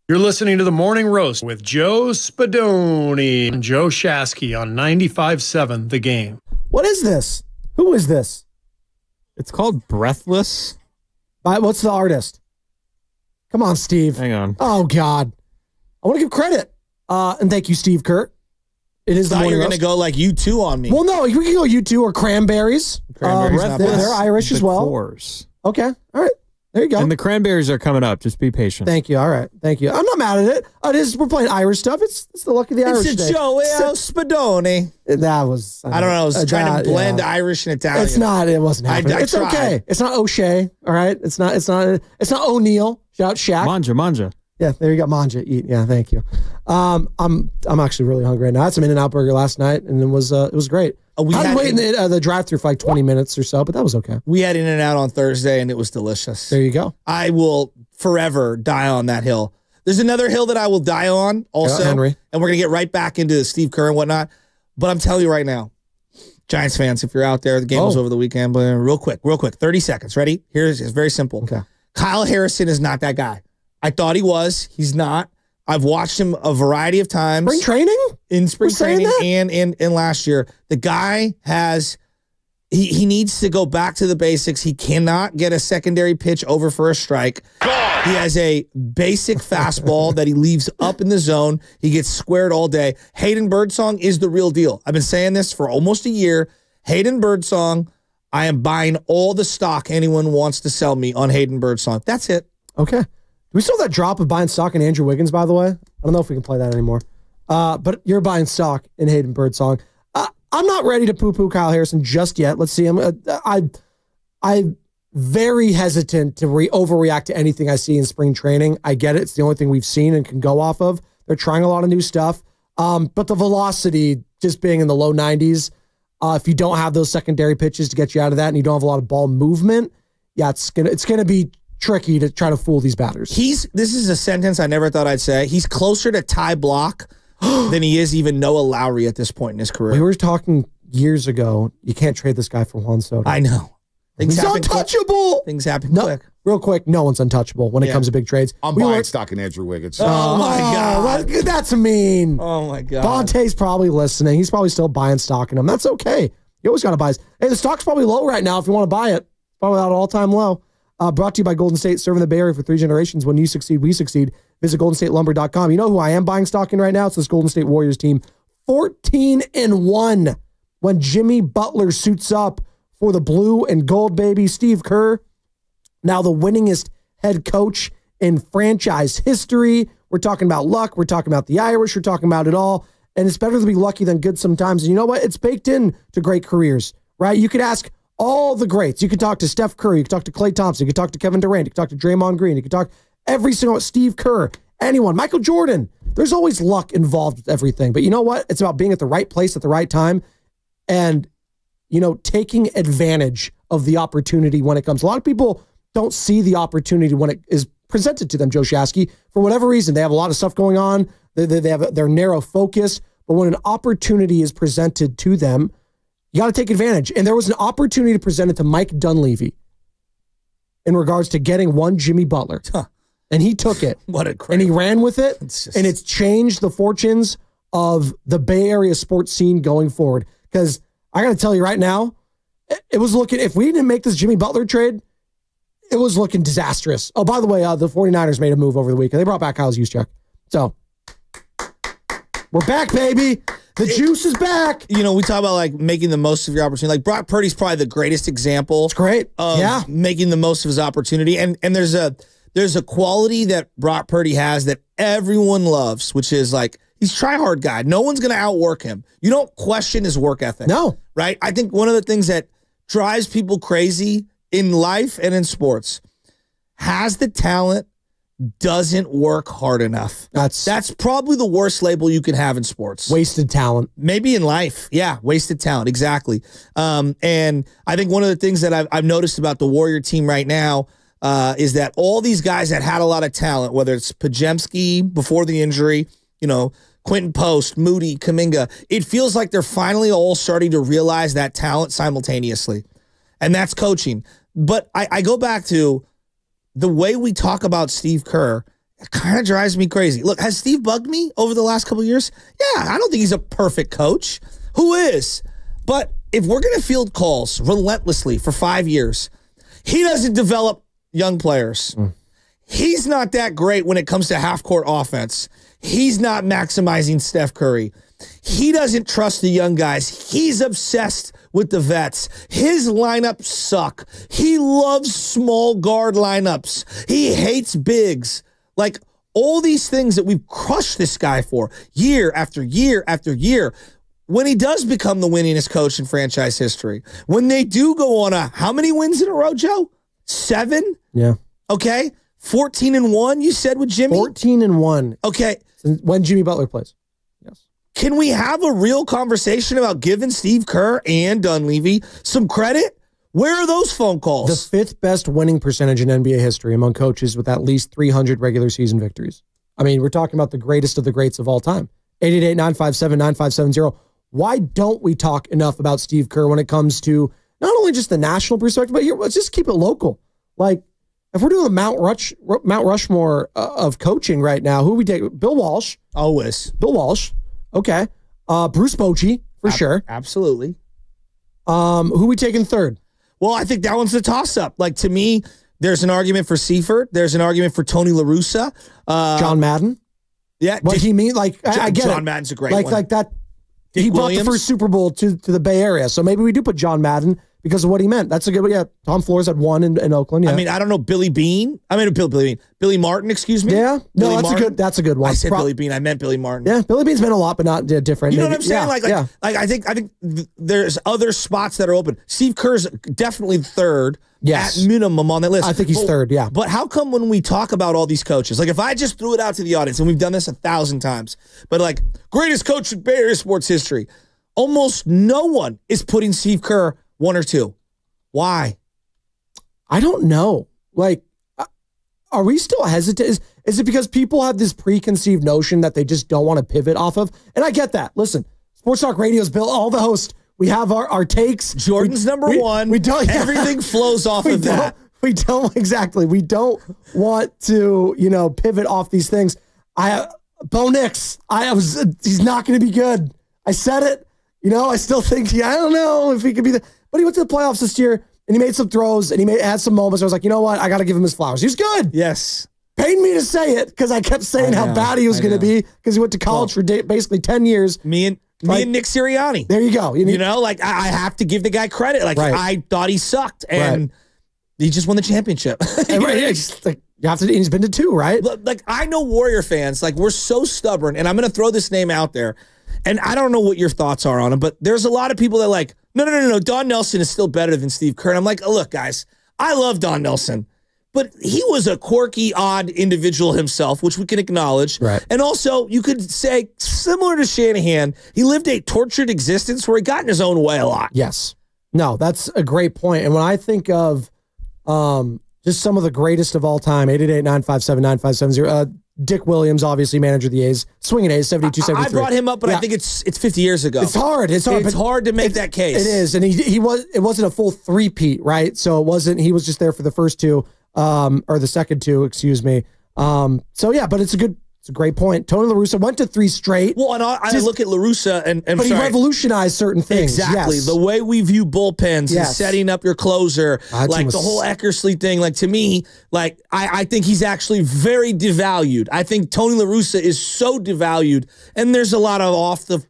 You're listening to The Morning Roast with Joe Spadoni and Joe Shasky on 95.7 The Game. What is this? Who is this? It's called Breathless. What's the artist? Come on, Steve. Hang on. Oh, God. I want to give credit. And thank you, Steve Kerr. It is the thought you morning were going to go like U2 on me. Well, no, we can go U2 or Cranberries. They're Irish as well. Course. Okay. All right. There you go. And the Cranberries are coming up. Just be patient. Thank you. All right. Thank you. I'm not mad at it. We're playing Irish stuff. It's the luck of the Irish. It's a Joe Spadoni. That was. I don't know. I was trying to blend Irish and Italian. It's not. It wasn't happening. It's tried. Okay. It's not O'Shea. All right. It's not O'Neal. Shout Shaq. Manja. Yeah, there you go. Manja. Eat. Yeah, thank you. I'm actually really hungry right now. I had some In-N-Out burger last night, and it was great. I had to wait in the drive-thru for like 20 minutes or so, but that was okay. We had In-N-Out on Thursday, and it was delicious. There you go. I will forever die on that hill. There's another hill that I will die on also, Henry. And we're going to get right back into Steve Kerr and whatnot. But I'm telling you right now, Giants fans, if you're out there, the game was over the weekend, but real quick, 30 seconds. Ready? It's very simple. Okay. Kyle Harrison is not that guy. I thought he was. He's not. I've watched him a variety of times. Spring training? In spring training and in last year. The guy he needs to go back to the basics. He cannot get a secondary pitch over for a strike. He has a basic fastball that he leaves up in the zone. He gets squared all day. Hayden Birdsong is the real deal. I've been saying this for almost a year. Hayden Birdsong, I am buying all the stock anyone wants to sell me on Hayden Birdsong. That's it. Okay. Do we still have that drop of buying stock in Andrew Wiggins, by the way? I don't know if we can play that anymore. But you're buying stock in Hayden Birdsong. I'm not ready to poo-poo Kyle Harrison just yet. Let's see him. I'm very hesitant to overreact to anything I see in spring training. I get it. It's the only thing we've seen and can go off of. They're trying a lot of new stuff. But the velocity just being in the low 90s, if you don't have those secondary pitches to get you out of that and you don't have a lot of ball movement, yeah, it's gonna be tricky to try to fool these batters. This is a sentence I never thought I'd say. He's closer to Ty Block than he is even Noah Lowry at this point in his career. We were talking years ago, you can't trade this guy for Juan Soto. I know. He's untouchable. Quick. Things happen quick. Real quick, no one's untouchable when it comes to big trades. I'm buying stock in Andrew Wiggins. Oh my God. That's mean. Oh my God. Bonte's probably listening. He's probably still buying stock in him. That's okay. You always got to buy. Hey, the stock's probably low right now if you want to buy it. It's probably at an all-time low. Brought to you by Golden State, serving the Bay Area for 3 generations. When you succeed, we succeed. Visit GoldenStateLumber.com. You know who I am buying stock in right now? It's this Golden State Warriors team. 14-1 when Jimmy Butler suits up for the blue and gold, baby. Steve Kerr, now the winningest head coach in franchise history. We're talking about luck. We're talking about the Irish. We're talking about it all. And it's better to be lucky than good sometimes. And you know what? It's baked in to great careers, right? You could ask all the greats. You could talk to Steph Curry. You could talk to Klay Thompson. You could talk to Kevin Durant. You could talk to Draymond Green. You could talk every single Steve Kerr, anyone, Michael Jordan. There's always luck involved with everything. But you know what? It's about being at the right place at the right time and, taking advantage of the opportunity when it comes. A lot of people don't see the opportunity when it is presented to them, Joe Shasky. For whatever reason, they have a lot of stuff going on. They're narrow focused. But when an opportunity is presented to them, you got to take advantage. And there was an opportunity presented to Mike Dunleavy in regards to getting one Jimmy Butler. And he took it. And he ran with it. And it's changed the fortunes of the Bay Area sports scene going forward. Because I got to tell you right now, it was looking, if we didn't make this Jimmy Butler trade, it was looking disastrous. Oh, by the way, the 49ers made a move over the weekend. They brought back Kyle Juszczyk. So we're back, baby. The juice is back. We talk about making the most of your opportunity. Brock Purdy's probably the greatest example. It's great. Of making the most of his opportunity. And there's a quality that Brock Purdy has that everyone loves, which is he's try-hard guy. No one's going to outwork him. You don't question his work ethic. No. Right? I think one of the things that drives people crazy in life and in sports, has the talent, doesn't work hard enough. That's probably the worst label you can have in sports. Wasted talent. Maybe in life. Yeah, wasted talent. Exactly. And I think one of the things that I've noticed about the Warrior team right now is that all these guys that had a lot of talent, whether it's Podziemski before the injury, Quentin Post, Moody, Kuminga, it feels like they're finally all starting to realize that talent simultaneously. And that's coaching. But I go back to the way we talk about Steve Kerr It kind of drives me crazy. Look, has Steve bugged me over the last couple of years? Yeah, I don't think he's a perfect coach. Who is? But if we're going to field calls relentlessly for 5 years, he doesn't develop young players. He's not that great when it comes to half-court offense. He's not maximizing Steph Curry. He doesn't trust the young guys. He's obsessed with the vets. His lineups suck. He loves small guard lineups. He hates bigs. Like, all these things that we've crushed this guy for year after year after year. When he does become the winningest coach in franchise history, when they do go on how many wins in a row, Joe? 7? Yeah. Okay. 14-1, you said, with Jimmy? 14-1. Okay. When Jimmy Butler plays. Yes. Can we have a real conversation about giving Steve Kerr and Dunleavy some credit? Where are those phone calls? The 5th best winning percentage in NBA history among coaches with at least 300 regular season victories. I mean, we're talking about the greatest of the greats of all time. 888-957-9570. Why don't we talk enough about Steve Kerr when it comes to not only just the national perspective, but here, let's just keep it local. Like, if we're doing a Mount Rushmore of coaching right now, who we take? Bill Walsh. Always. Bill Walsh. Okay. Bruce Bochy, for sure. Absolutely. Who we taking third? Well, I think that one's a toss-up. Like, to me, there's an argument for Seifert. There's an argument for Tony La Russa. John Madden. Yeah. What he mean? Like, I get John it. Madden's a great one. Like that. Dick he Williams. brought the first Super Bowl to the Bay Area. So maybe we do put John Madden because of what he meant. That's a good one. Yeah. Tom Flores had one in Oakland. Yeah. I mean, I don't know. Billy Martin, excuse me. Yeah. No, that's a good one. I said Billy Bean. I meant Billy Martin. Yeah. Billy Bean's been a lot, but not different. You know maybe. what I'm saying? Yeah. Like I think there's other spots that are open. Steve Kerr's definitely third. Yes. At minimum on that list. I think he's third, yeah. But how come when we talk about all these coaches, like if I just threw it out to the audience, and we've done this 1,000 times, but like greatest coach in Bay Area sports history, almost no one is putting Steve Kerr 1 or 2. Why? I don't know. Like, are we still hesitant? Is it because people have this preconceived notion that they just don't want to pivot off of? And I get that. Listen, Sports Talk Radio's built all the hosts. We have our takes. Jordan's number one. We don't. Everything flows off of that. We don't exactly. We don't want to, pivot off these things. Bo Nix. He's not going to be good. I said it. I still think. I don't know if he could be but he went to the playoffs this year and he made some throws and he had some moments. I was like, you know what? I got to give him his flowers. He was good. Yes. Pained me to say it because I kept saying how bad he was going to be because he went to college for basically 10 years. Me and Nick Sirianni. There you go. I have to give the guy credit. Like, I thought he sucked, and he just won the championship. He's been to 2, right? Like, I know Warrior fans, like, we're so stubborn, and I'm going to throw this name out there, and I don't know what your thoughts are on him, but there's a lot of people that like, no, Don Nelson is still better than Steve Kerr. And I'm like, look, guys, I love Don Nelson. But he was a quirky, odd individual himself, which we can acknowledge. Right. And also, you could say, similar to Shanahan, he lived a tortured existence where he got in his own way a lot. Yes. No, that's a great point. And when I think of just some of the greatest of all time, 888-957-9570, Dick Williams, obviously manager of the A's, swinging A's, 72-73. I brought him up, but I think it's 50 years ago. It's hard. It's hard to make that case. It is. And it wasn't a full three-peat, right? So he was just there for the first 2. Or the second 2, excuse me. But it's a great point. Tony La Russa went to 3 straight. But I look at La Russa and he revolutionized certain things. Exactly. Yes. The way we view bullpens and setting up your closer, like the whole Eckersley thing, like to me, like I think he's actually very devalued. I think Tony La Russa is so devalued, and there's a lot of off the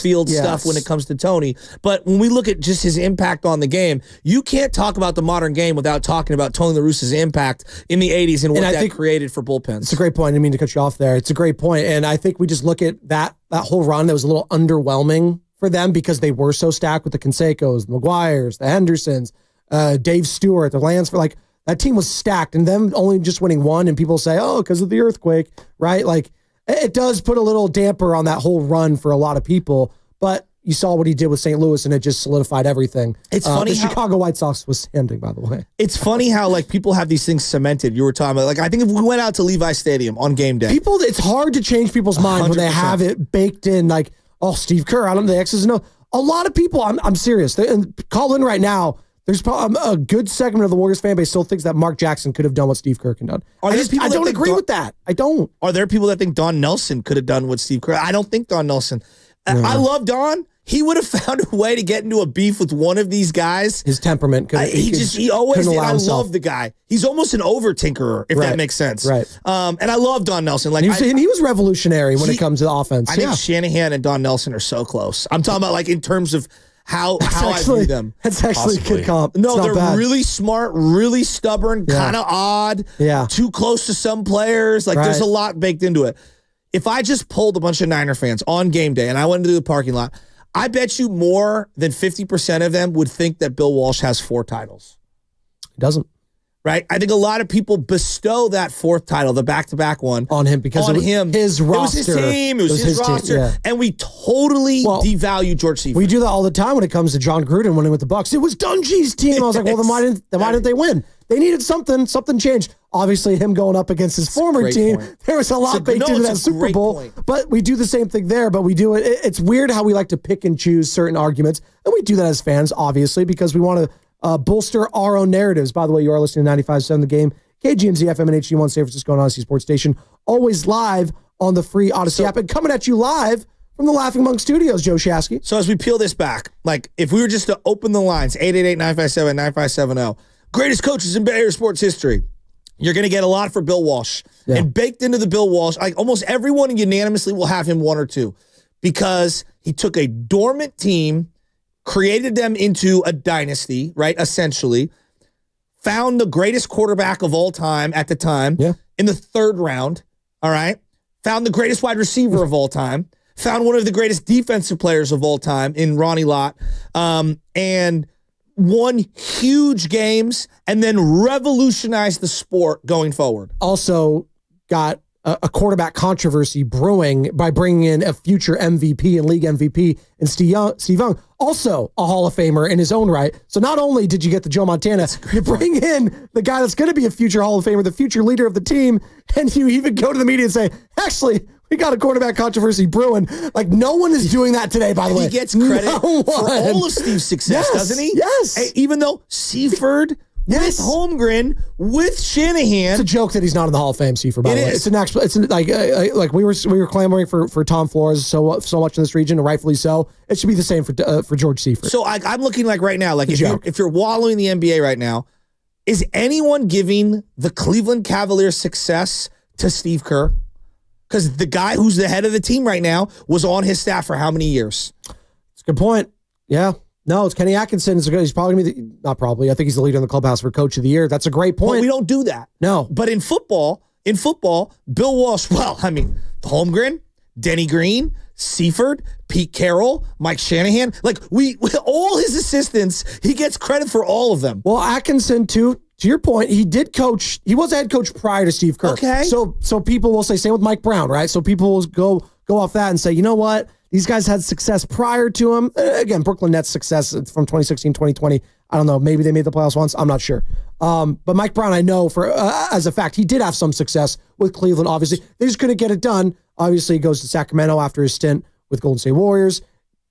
field stuff when it comes to Tony. But when we look at just his impact on the game, you can't talk about the modern game without talking about Tony La Russa's impact in the 80s and what that created for bullpens. It's a great point. I didn't mean to cut you off there. It's a great point. And I think we just look at that whole run that was a little underwhelming for them because they were so stacked with the Cansecos, the McGuires, the Hendersons, Dave Stewart, the Lansford. Like, that team was stacked, and them only just winning 1, and people say, oh, because of the earthquake, right? Like, it does put a little damper on that whole run for a lot of people, but you saw what he did with St. Louis, and it just solidified everything. It's funny. The Chicago White Sox was standing, by the way. It's funny how like people have these things cemented. You were talking about, like, I think if we went out to Levi Stadium on game day, it's hard to change people's mind when they have it baked in. Like, oh, Steve Kerr, I don't know the X's and O's. A lot of people, I'm serious. And call in right now. There's probably a good segment of the Warriors fan base still thinks that Mark Jackson could have done what Steve Kerr can done. I don't agree with that. I don't. Are there people that think Don Nelson could have done what Steve Kerr? I don't think Don Nelson. I love Don. He would have found a way to get into a beef with one of these guys. His temperament. He always did. I love the guy. He's almost an over-tinkerer, if that makes sense. Right. And I love Don Nelson. Like and he was revolutionary when it comes to the offense. I think Shanahan and Don Nelson are so close. I'm talking about like in terms of how I view them. That's actually a good comp. No, they're really smart, really stubborn, kind of odd. Yeah. Too close to some players. Like there's a lot baked into it. If I just pulled a bunch of Niner fans on game day and I went into the parking lot, I bet you more than 50% of them would think that Bill Walsh has 4 titles. He doesn't. Right? I think a lot of people bestow that 4th title, the back-to-back one, on him because his roster. It was his team. It was his roster. Team, and we totally devalue George Seifert. We do that all the time when it comes to John Gruden winning with the Bucs. It was Dungy's team. I was like, well, then why didn't they win? They needed something. Something changed. Obviously, him going up against his former team, there was a lot baked into that Super Bowl. But we do the same thing there, but we do it. It's weird how we like to pick and choose certain arguments. And we do that as fans, obviously, because we want to bolster our own narratives. By the way, you are listening to 95.7 The Game, KGMZ FM and HD1 San Francisco and Odyssey Sports Station. Always live on the free Odyssey app and coming at you live from the Laughing Monk Studios, Joe Shasky. So as we peel this back, like if we were just to open the lines, 888-957-9570, greatest coaches in Bay Area sports history, you're going to get a lot for Bill Walsh. Yeah. And baked into the Bill Walsh, like almost everyone unanimously will have him 1 or 2 because he took a dormant team, created them into a dynasty, right, essentially, found the greatest quarterback of all time at the time in the 3rd round, all right, found the greatest wide receiver of all time, found one of the greatest defensive players of all time in Ronnie Lott, and won huge games and then revolutionized the sport going forward. Also got a quarterback controversy brewing by bringing in a future MVP and league MVP and Steve Young, also a Hall of Famer in his own right. So not only did you get the Joe Montana, you bring in the guy that's going to be a future Hall of Famer, the future leader of the team, and you even go to the media and say, actually, we got a quarterback controversy brewing. Like, no one is doing that today, by the way. He gets credit for all of Steve's success, doesn't he? Yes. Even though Seifert, with Holmgren, with Shanahan. It's a joke that he's not in the Hall of Fame, Seifert, by the way. It's an actual, like we were clamoring for Tom Flores so much in this region, and rightfully so. It should be the same for George Seifert. So I'm looking like right now, like if you're wallowing the NBA right now, is anyone giving the Cleveland Cavaliers success to Steve Kerr? Because the guy who's the head of the team right now was on his staff for how many years? It's a good point. Yeah. No, it's Kenny Atkinson. He's probably going to be not probably. I think he's the leader in the clubhouse for Coach of the Year. That's a great point. But we don't do that. No. But in football, Bill Walsh, Holmgren, Denny Green, Seifert, Pete Carroll, Mike Shanahan, like all his assistants, he gets credit for all of them. Well, Atkinson too. To your point, he did coach. He was a head coach prior to Steve Kerr. Okay. So people will say, same with Mike Brown, right? So people will go off that and say, you know what? These guys had success prior to him. Again, Brooklyn Nets success from 2016, 2020. I don't know. Maybe they made the playoffs once. I'm not sure. But Mike Brown, I know for as a fact, he did have some success with Cleveland, obviously. They just couldn't get it done. Obviously, he goes to Sacramento after his stint with Golden State Warriors.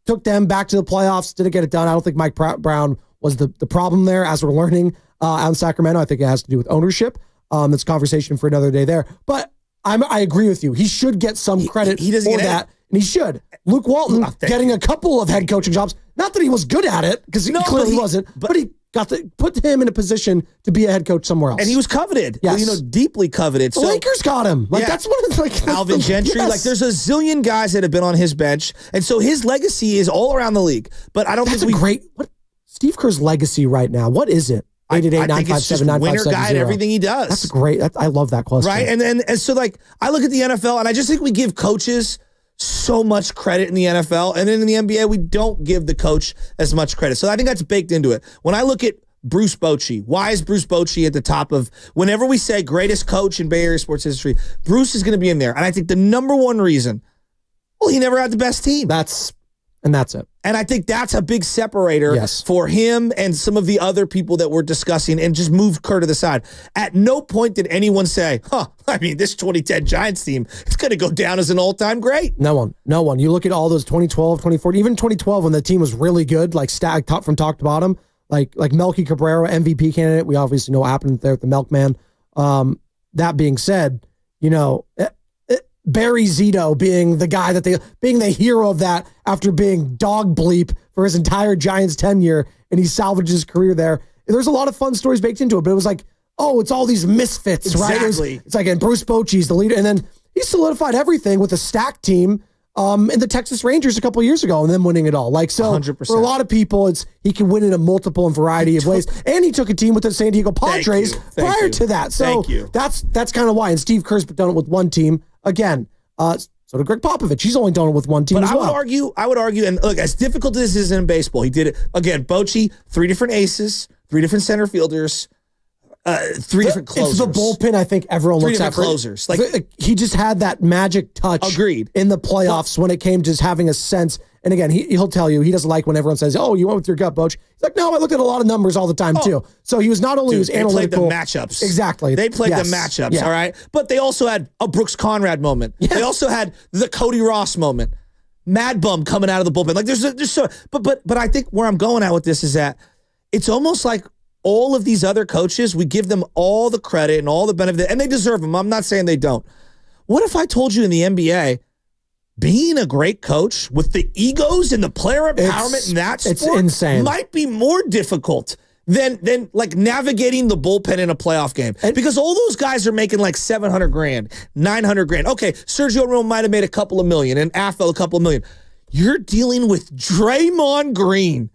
Took them back to the playoffs. Didn't get it done. I don't think Mike Brown was the problem there, as we're learning out in Sacramento. I think it has to do with ownership. That's a conversation for another day there. But I agree with you. He should get some credit for that. And he should. Luke Walton getting a couple of head coaching jobs. Not that he was good at it, because he clearly wasn't, but he put him in a position to be a head coach somewhere else. And he was coveted. Yes. Deeply coveted. The Lakers got him. That's one of the Alvin Gentry. Yes. There's a zillion guys that have been on his bench. And so his legacy is all around the league. But I don't think what Steve Kerr's legacy right now, what is it? 888-957-9570. Winner guy at everything he does. That's great. I love that question. Right? And so I look at the NFL and I just think we give coaches so much credit in the NFL, and then in the NBA, we don't give the coach as much credit. So I think that's baked into it. When I look at Bruce Bochy, why is Bruce Bochy at the top of, whenever we say greatest coach in Bay Area sports history, Bruce is going to be in there. And I think the number one reason, he never had the best team. That's it. And I think that's a big separator for him and some of the other people that we're discussing, and just move Kerr to the side. At no point did anyone say, this 2010 Giants team, it's going to go down as an all-time great. No one. You look at all those 2012, 2014, even 2012 when the team was really good, like stacked top from top to bottom. like Melky Cabrera, MVP candidate. We obviously know what happened there with the Milkman. That being said, you know, Barry Zito being the guy being the hero of that after being dog bleep for his entire Giants tenure, and he salvaged his career there. There's a lot of fun stories baked into it, but it was like, oh, it's all these misfits, exactly. Right? It's like, and Bruce Bochy's the leader, and then he solidified everything with a stacked team in the Texas Rangers a couple of years ago, and then winning it all. Like, so 100%. for a lot of people, he can win in a multiple and variety of ways. And he took a team with the San Diego Padres prior to that. So that's kind of why. And Steve Kerr's done it with one team again. So did Greg Popovich. He's only done it with one team. But I would argue, and look, as difficult as this is in baseball, he did it again. Bochy, 3 different aces, 3 different center fielders. 3 different closers. It's the bullpen. I think everyone looks at closers. Like he just had that magic touch. Agreed. In the playoffs when it came to just having a sense. And again, he'll tell you he doesn't like when everyone says, "Oh, you went with your gut, Boch." He's like, "No, I look at a lot of numbers all the time too." So he was not only was analytical. They played the matchups. Exactly. They played the matchups. All right, but they also had a Brooks Conrad moment. Yeah. They also had the Cody Ross moment. Mad Bum coming out of the bullpen. Like there's so. But I think where I'm going at with this is that it's almost like all of these other coaches, we give them all the credit and all the benefit, and they deserve them. I'm not saying they don't. What if I told you in the NBA, being a great coach with the egos and the player empowerment in that sport, it's insane, might be more difficult than like navigating the bullpen in a playoff game? Because all those guys are making like $700 grand, $900 grand. Okay, Sergio Romo might have made a couple of million and Affel a couple of million. You're dealing with Draymond Green,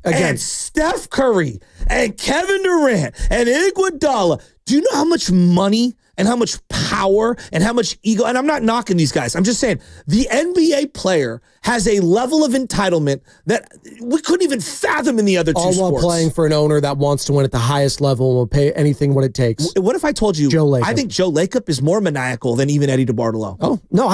and Steph Curry and Kevin Durant and Iguodala. Do you know how much money and how much power and how much ego? And I'm not knocking these guys. I'm just saying the NBA player has a level of entitlement that we couldn't even fathom in the other two sports. All while playing for an owner that wants to win at the highest level and will pay anything what it takes. What if I told you, Joe Lacob. I think Joe Lacob is more maniacal than even Eddie DeBartolo? Oh, no,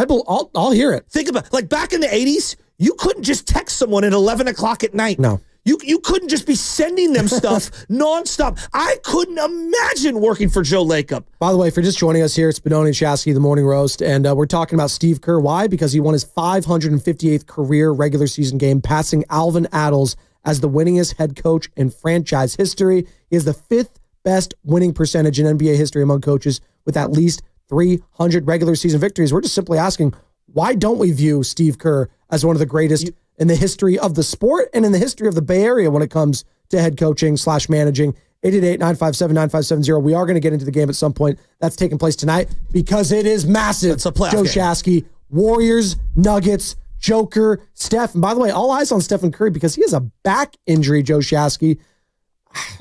I'll hear it. Think about, like back in the 80s, you couldn't just text someone at 11 o'clock at night. No. You couldn't just be sending them stuff nonstop. I couldn't imagine working for Joe Lacob. By the way, for just joining us here, it's Benoni and Shasky, the Morning Roast, and we're talking about Steve Kerr. Why? Because he won his 558th career regular season game, passing Alvin Adels as the winningest head coach in franchise history. He has the 5th best winning percentage in NBA history among coaches with at least 300 regular season victories. We're just simply asking, why don't we view Steve Kerr as one of the greatest in the history of the sport and in the history of the Bay Area when it comes to head coaching / managing? 888-957-9570. We are going to get into the game at some point. That's taking place tonight because it is massive. It's a playoff Joe game. Shasky, Warriors, Nuggets, Joker, Steph. And by the way, all eyes on Stephen Curry because he has a back injury, Joe Shasky.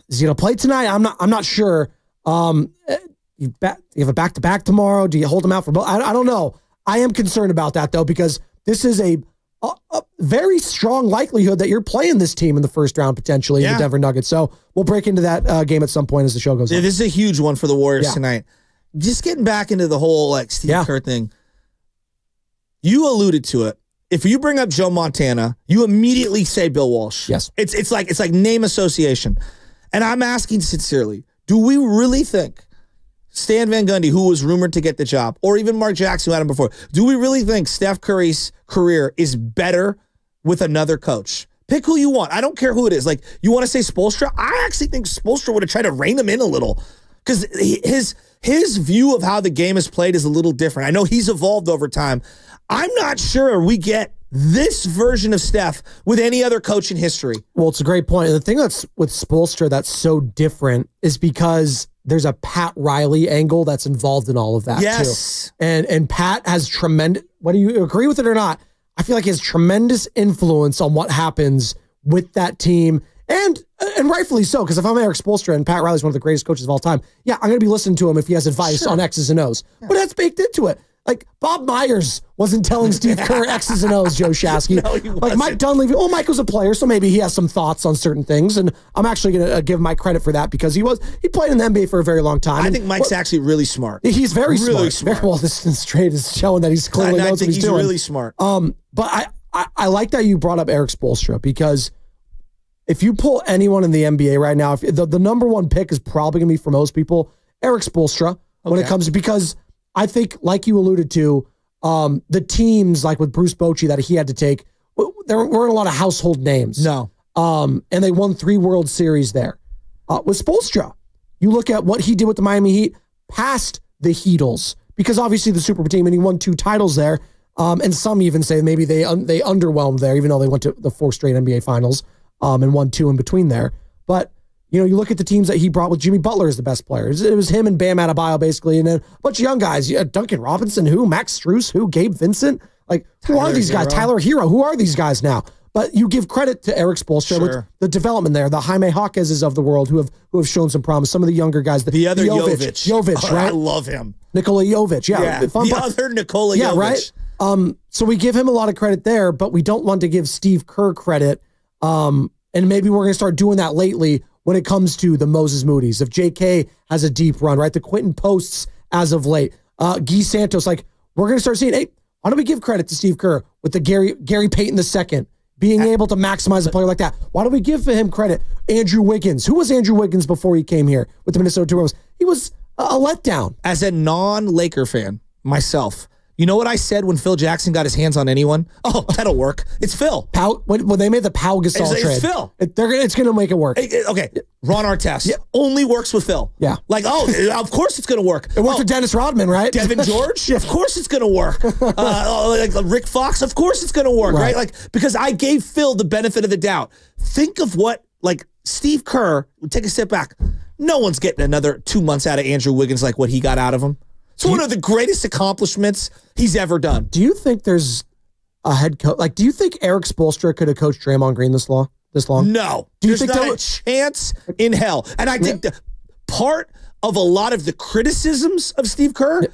Is he going to play tonight? I'm not sure. You have a back-to-back tomorrow. Do you hold him out for both? I don't know. I am concerned about that, though, because this is a very strong likelihood that you're playing this team in the first round, potentially, in the Denver Nuggets. So we'll break into that game at some point as the show goes on. This is a huge one for the Warriors tonight. Just getting back into the whole like Steve Kerr thing. You alluded to it. If you bring up Joe Montana, you immediately say Bill Walsh. Yes. It's like name association. And I'm asking sincerely, do we really think Stan Van Gundy, who was rumored to get the job, or even Mark Jackson, who had him before, do we really think Steph Curry's career is better with another coach? Pick who you want. I don't care who it is. Like, you want to say Spoelstra? I actually think Spoelstra would have tried to rein him in a little because his view of how the game is played is a little different. I know he's evolved over time. I'm not sure we get this version of Steph with any other coach in history. Well, it's a great point. And the thing that's with Spoelstra that's so different is because there's a Pat Riley angle that's involved in all of that too. And Pat has tremendous, whether you agree with it or not, I feel like he has tremendous influence on what happens with that team. And rightfully so, because if I'm Eric Spoelstra and Pat Riley's one of the greatest coaches of all time, I'm going to be listening to him if he has advice on X's and O's. But that's baked into it. Like, Bob Myers wasn't telling Steve Kerr X's and O's, Joe Shasky. No, he like, wasn't. Mike Dunleavy, Mike was a player, so maybe he has some thoughts on certain things, and I'm actually going to give Mike credit for that because he played in the NBA for a very long time. I think Mike's actually really smart. He's very really smart. Very well, this trade is showing that he's clearly knows what he's doing. Really smart. But I like that you brought up Eric Spoelstra because if you pull anyone in the NBA right now, if the number one pick is probably going to be for most people, Eric Spoelstra when it comes to, because I think, like you alluded to, the teams like with Bruce Bochy that he had to take, there weren't a lot of household names. No. and they won 3 World Series there. With Spoelstra, you look at what he did with the Miami Heat past the Heatles, because obviously the super team, and he won 2 titles there. And some even say maybe they underwhelmed there, even though they went to the 4 straight NBA Finals and won 2 in between there. But you look at the teams that he brought with Jimmy Butler as the best player. It was him and Bam Adebayo basically, and then a bunch of young guys. Duncan Robinson, Max Strus, Gabe Vincent. Like, who are these guys? Tyler Hero. Who are these guys now? But you give credit to Eric Spoelstra with the development there, the Jaime Jaquez's of the world who have shown some promise. Some of the younger guys, the other Jovic, right? I love him. Nikola Jovic, other Nikola Jovic, right? So we give him a lot of credit there, but we don't want to give Steve Kerr credit. And maybe we're going to start doing that lately when it comes to the Moses Moody's. If JK has a deep run, right? The Quentin Posts as of late. Guy Santos, like, we're going to start seeing, hey, why don't we give credit to Steve Kerr with the Gary Payton II being able to maximize a player like that? Why don't we give him credit? Andrew Wiggins. Who was Andrew Wiggins before he came here with the Minnesota Timberwolves? He was a letdown. As a non-Laker fan myself, you know what I said when Phil Jackson got his hands on anyone? Oh, that'll work. It's Phil. When they made the Pau Gasol trade. It's Phil. It's going to make it work. Okay. Ron Artest only works with Phil. Yeah. Like, of course it's going to work. It worked with Dennis Rodman, right? Devin George? Of course it's going to work. Like Rick Fox? Of course it's going to work, right? Like, because I gave Phil the benefit of the doubt. Think of what, like, Steve Kerr, take a step back. No one's getting another 2 months out of Andrew Wiggins like what he got out of him. It's one of the greatest accomplishments he's ever done. Do you think there's a head coach? Like, do you think Eric Spoelstra could have coached Draymond Green this long? No. There's not a chance in hell. And I think the part of a lot of the criticisms of Steve Kerr,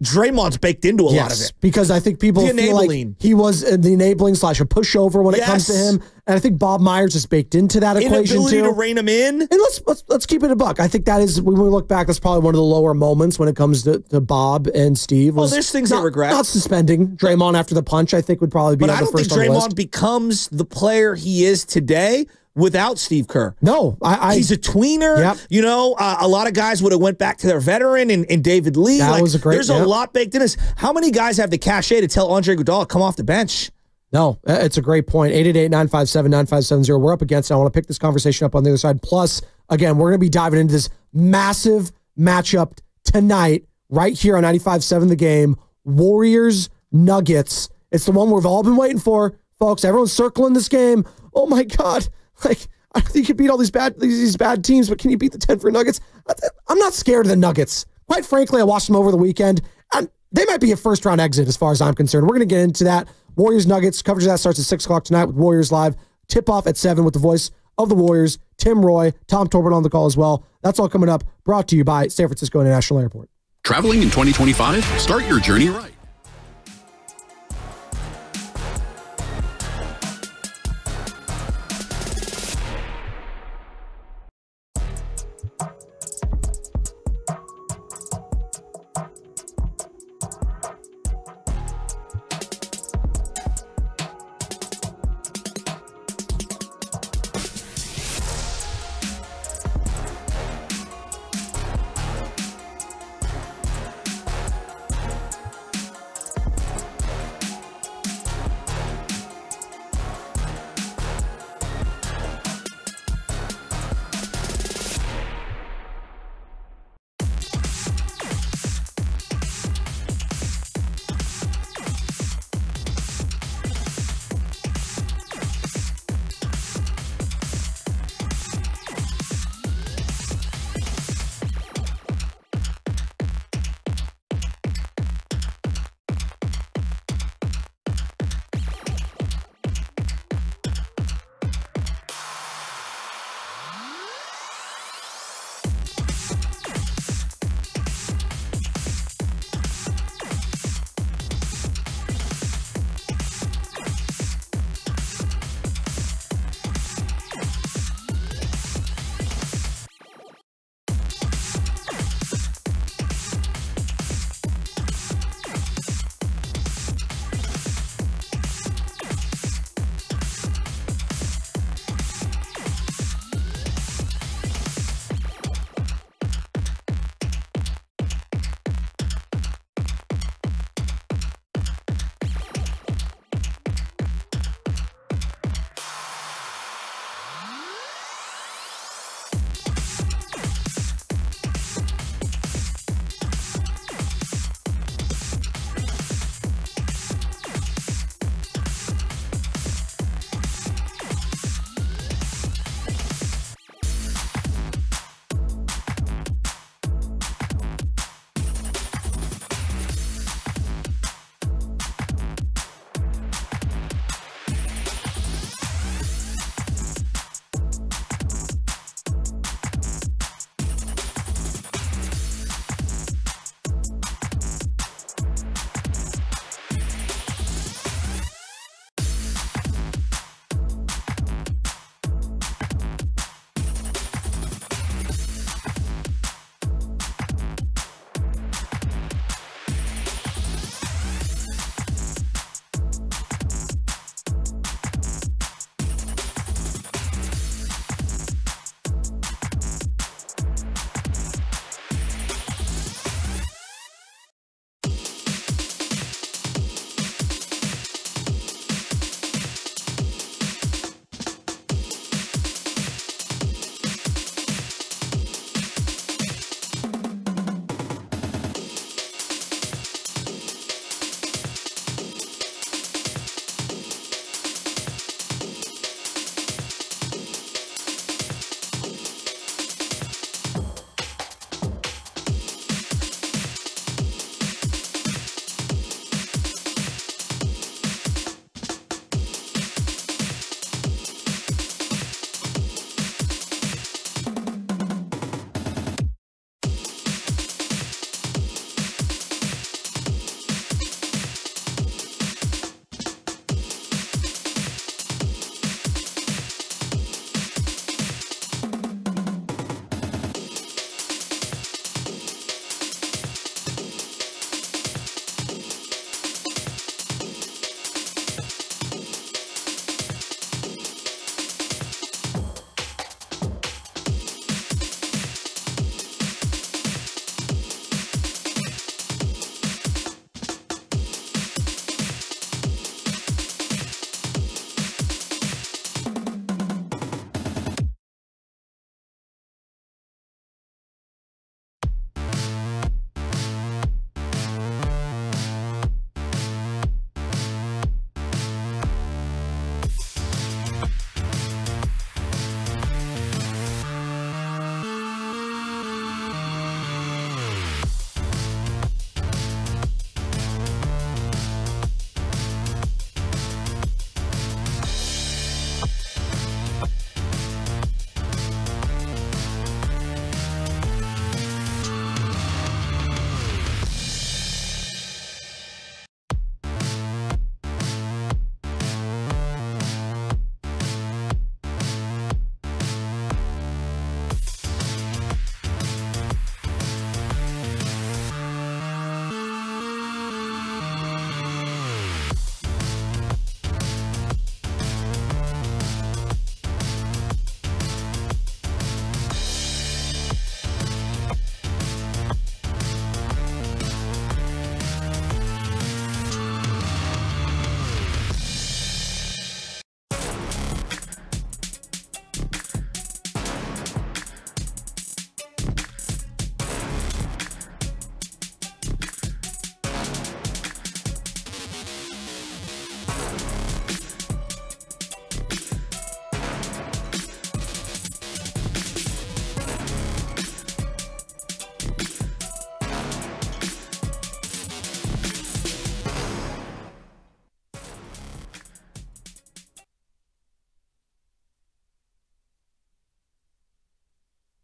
Draymond's baked into a lot of it. Because I think people feel like he was the enabling / a pushover when it comes to him. And I think Bob Myers is baked into that equation Inability too. to rein him in. And let's keep it a buck. I think that is, when we look back, that's probably one of the lower moments when it comes to Bob and Steve. There's things I regret. Not suspending Draymond after the punch, I think would probably be on the first on the list. But I don't think Draymond becomes the player he is today without Steve Kerr. No, he's a tweener. Yep. A lot of guys would have went back to their veteran in David Lee. That was a great. There's a lot baked in us. How many guys have the cachet to tell Andre Iguodala come off the bench? No, it's a great point. 888-957-9570. We're up against it. I want to pick this conversation up on the other side. Plus, again, we're going to be diving into this massive matchup tonight right here on 95.7 The Game. Warriors Nuggets. It's the one we've all been waiting for, folks. Everyone's circling this game. Oh my God. Like, I think you can beat all these bad teams, but can you beat the Denver Nuggets? I'm not scared of the Nuggets. Quite frankly, I watched them over the weekend, and they might be a first-round exit as far as I'm concerned. We're going to get into that. Warriors Nuggets coverage of that starts at 6 o'clock tonight with Warriors Live. Tip off at 7 with the voice of the Warriors, Tim Roy, Tom Torbert on the call as well. That's all coming up. Brought to you by San Francisco International Airport. Traveling in 2025? Start your journey right.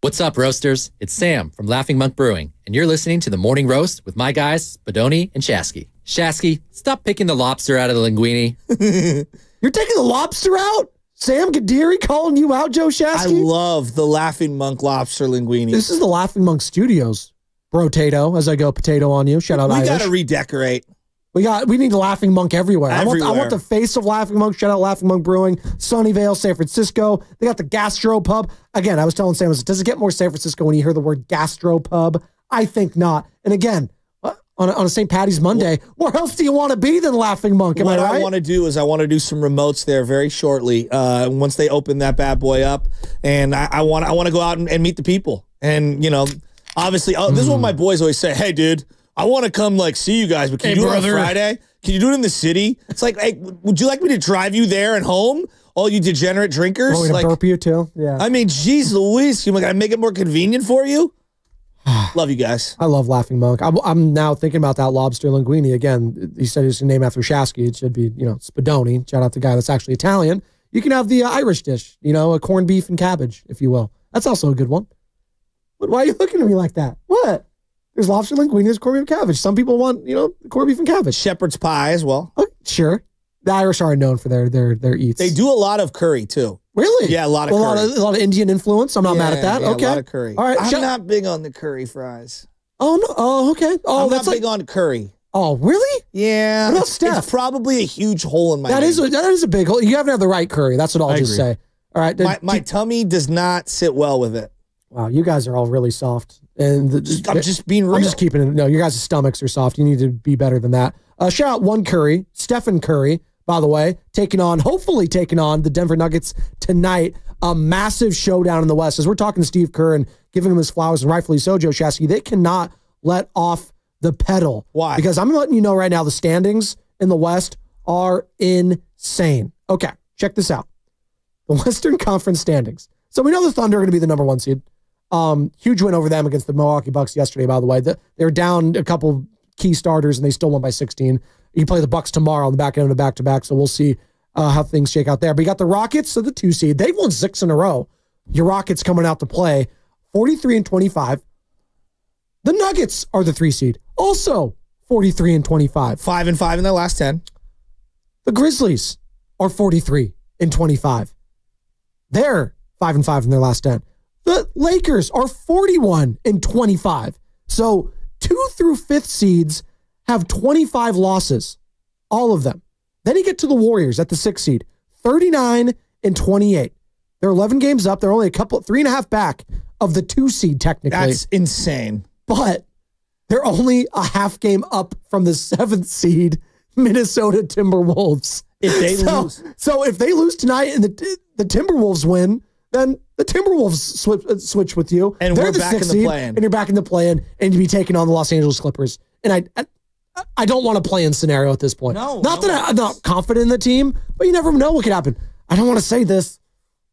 What's up, roasters? It's Sam from Laughing Monk Brewing, and you're listening to The Morning Roast with my guys, Spadoni and Shasky. Shasky, stop picking the lobster out of the linguine. You're taking the lobster out? Sam Gadiri calling you out, Joe Shasky? I love the Laughing Monk lobster linguine. This is the Laughing Monk Studios. Brotato, as I go potato on you. Shout out Irish. We got to redecorate. We need Laughing Monk everywhere. I want the face of Laughing Monk. Shout out Laughing Monk Brewing, Sunnyvale, San Francisco. They got the Gastro Pub. Again, I was telling Sam, does it get more San Francisco when you hear the word Gastro Pub? I think not. And again, on a St. Patty's Monday, where else do you want to be than Laughing Monk? Am I right? What I want to do is I want to do some remotes there very shortly. Once they open that bad boy up, and I want to go out and meet the people. And obviously, this is what my boys always say. Hey, dude, I want to come see you guys, but can you do it on Friday? Can you do it in the city? It's like, hey, would you like me to drive you there and home? All you degenerate drinkers. Oh, to burp you too? Yeah. I mean, geez Louise, you gotta make it more convenient for you. Love you guys. I love Laughing Monk. I'm now thinking about that lobster linguine again. He said he's named after Shasky. It should be, Spadoni. Shout out to the guy that's actually Italian. You can have the Irish dish, a corned beef and cabbage, if you will. That's also a good one. Why are you looking at me like that? What? There's lobster linguine, there's corned beef and cabbage. Some people want, corned beef and cabbage. Shepherd's pie as well. Oh, sure. The Irish are known for their eats. They do a lot of curry too. Really? Yeah, a lot of curry. A lot of Indian influence. I'm not mad at that. Okay. A lot of curry. All right. I'm not big on the curry fries. Oh, no. Oh, okay. Oh, I'm not big on curry. Oh, really? Yeah. What about Steph? It's probably a huge hole in my That is a big hole. You haven't had the right curry. That's what I'll just say. All right. My tummy does not sit well with it. Wow, you guys are all really soft. And I'm just being real. I'm just keeping it. No, your guys' stomachs are soft. You need to be better than that. Shout out One Curry, Stephen Curry, by the way, hopefully taking on the Denver Nuggets tonight. A massive showdown in the West. As we're talking to Steve Kerr and giving him his flowers, and rightfully so, Joe Shasky, they cannot let off the pedal. Why? Because I'm letting you know right now, the standings in the West are insane. Okay, check this out. The Western Conference standings. So we know the Thunder are going to be the number 1 seed. Huge win over them against the Milwaukee Bucks yesterday, by the way. They're down a couple key starters, and they still won by 16. You play the Bucks tomorrow on the back end of the back-to-back, so we'll see how things shake out there. But you got the Rockets, so the 2 seed. They've won 6 in a row. Your Rockets coming out to play, 43-25. The Nuggets are the 3 seed, also 43-25. 5-5 in their last 10. The Grizzlies are 43-25. They're 5-5 in their last 10. The Lakers are 41-25. So 2 through 5th seeds have 25 losses, all of them. Then you get to the Warriors at the 6th seed, 39-28. They're 11 games up. They're only 3.5 back of the 2 seed technically. That's insane. But they're only a half game up from the 7th seed, Minnesota Timberwolves. If they lose. So if they lose tonight and the Timberwolves win, then the Timberwolves switch with you. And they're we're back in the play-in. And you're back in the play-in, and you be taking on the Los Angeles Clippers. And I don't want a play-in scenario at this point. Not that I'm not confident in the team, but you never know what could happen. I don't want to say this.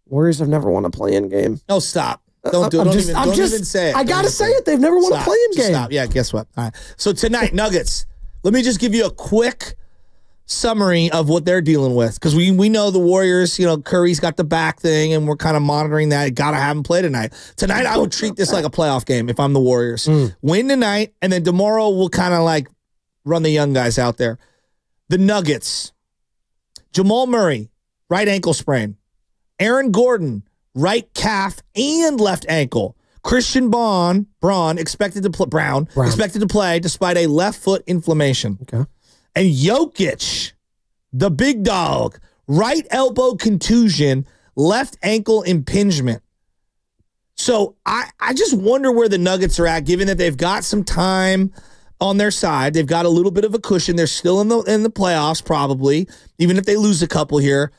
Warriors have never won a play-in game. No, stop. Don't even say it. I got to say it. They've never won a play-in game. Stop. Yeah, guess what? All right. So tonight, Nuggets. Let me just give you a quick summary of what they're dealing with, because we know the Warriors, Curry's got the back thing, and we're kind of monitoring that. Got to have him play tonight. Tonight, I would treat this like a playoff game if I'm the Warriors. Win tonight, and then tomorrow we'll kind of run the young guys out there. The Nuggets. Jamal Murray, right ankle sprain. Aaron Gordon, right calf and left ankle. Christian Braun expected to play despite a left foot inflammation. Okay. And Jokic, the big dog, right elbow contusion, left ankle impingement. So I just wonder where the Nuggets are at, given that they've got some time on their side. They've got a little bit of a cushion. They're still in the playoffs, probably, even if they lose a couple here.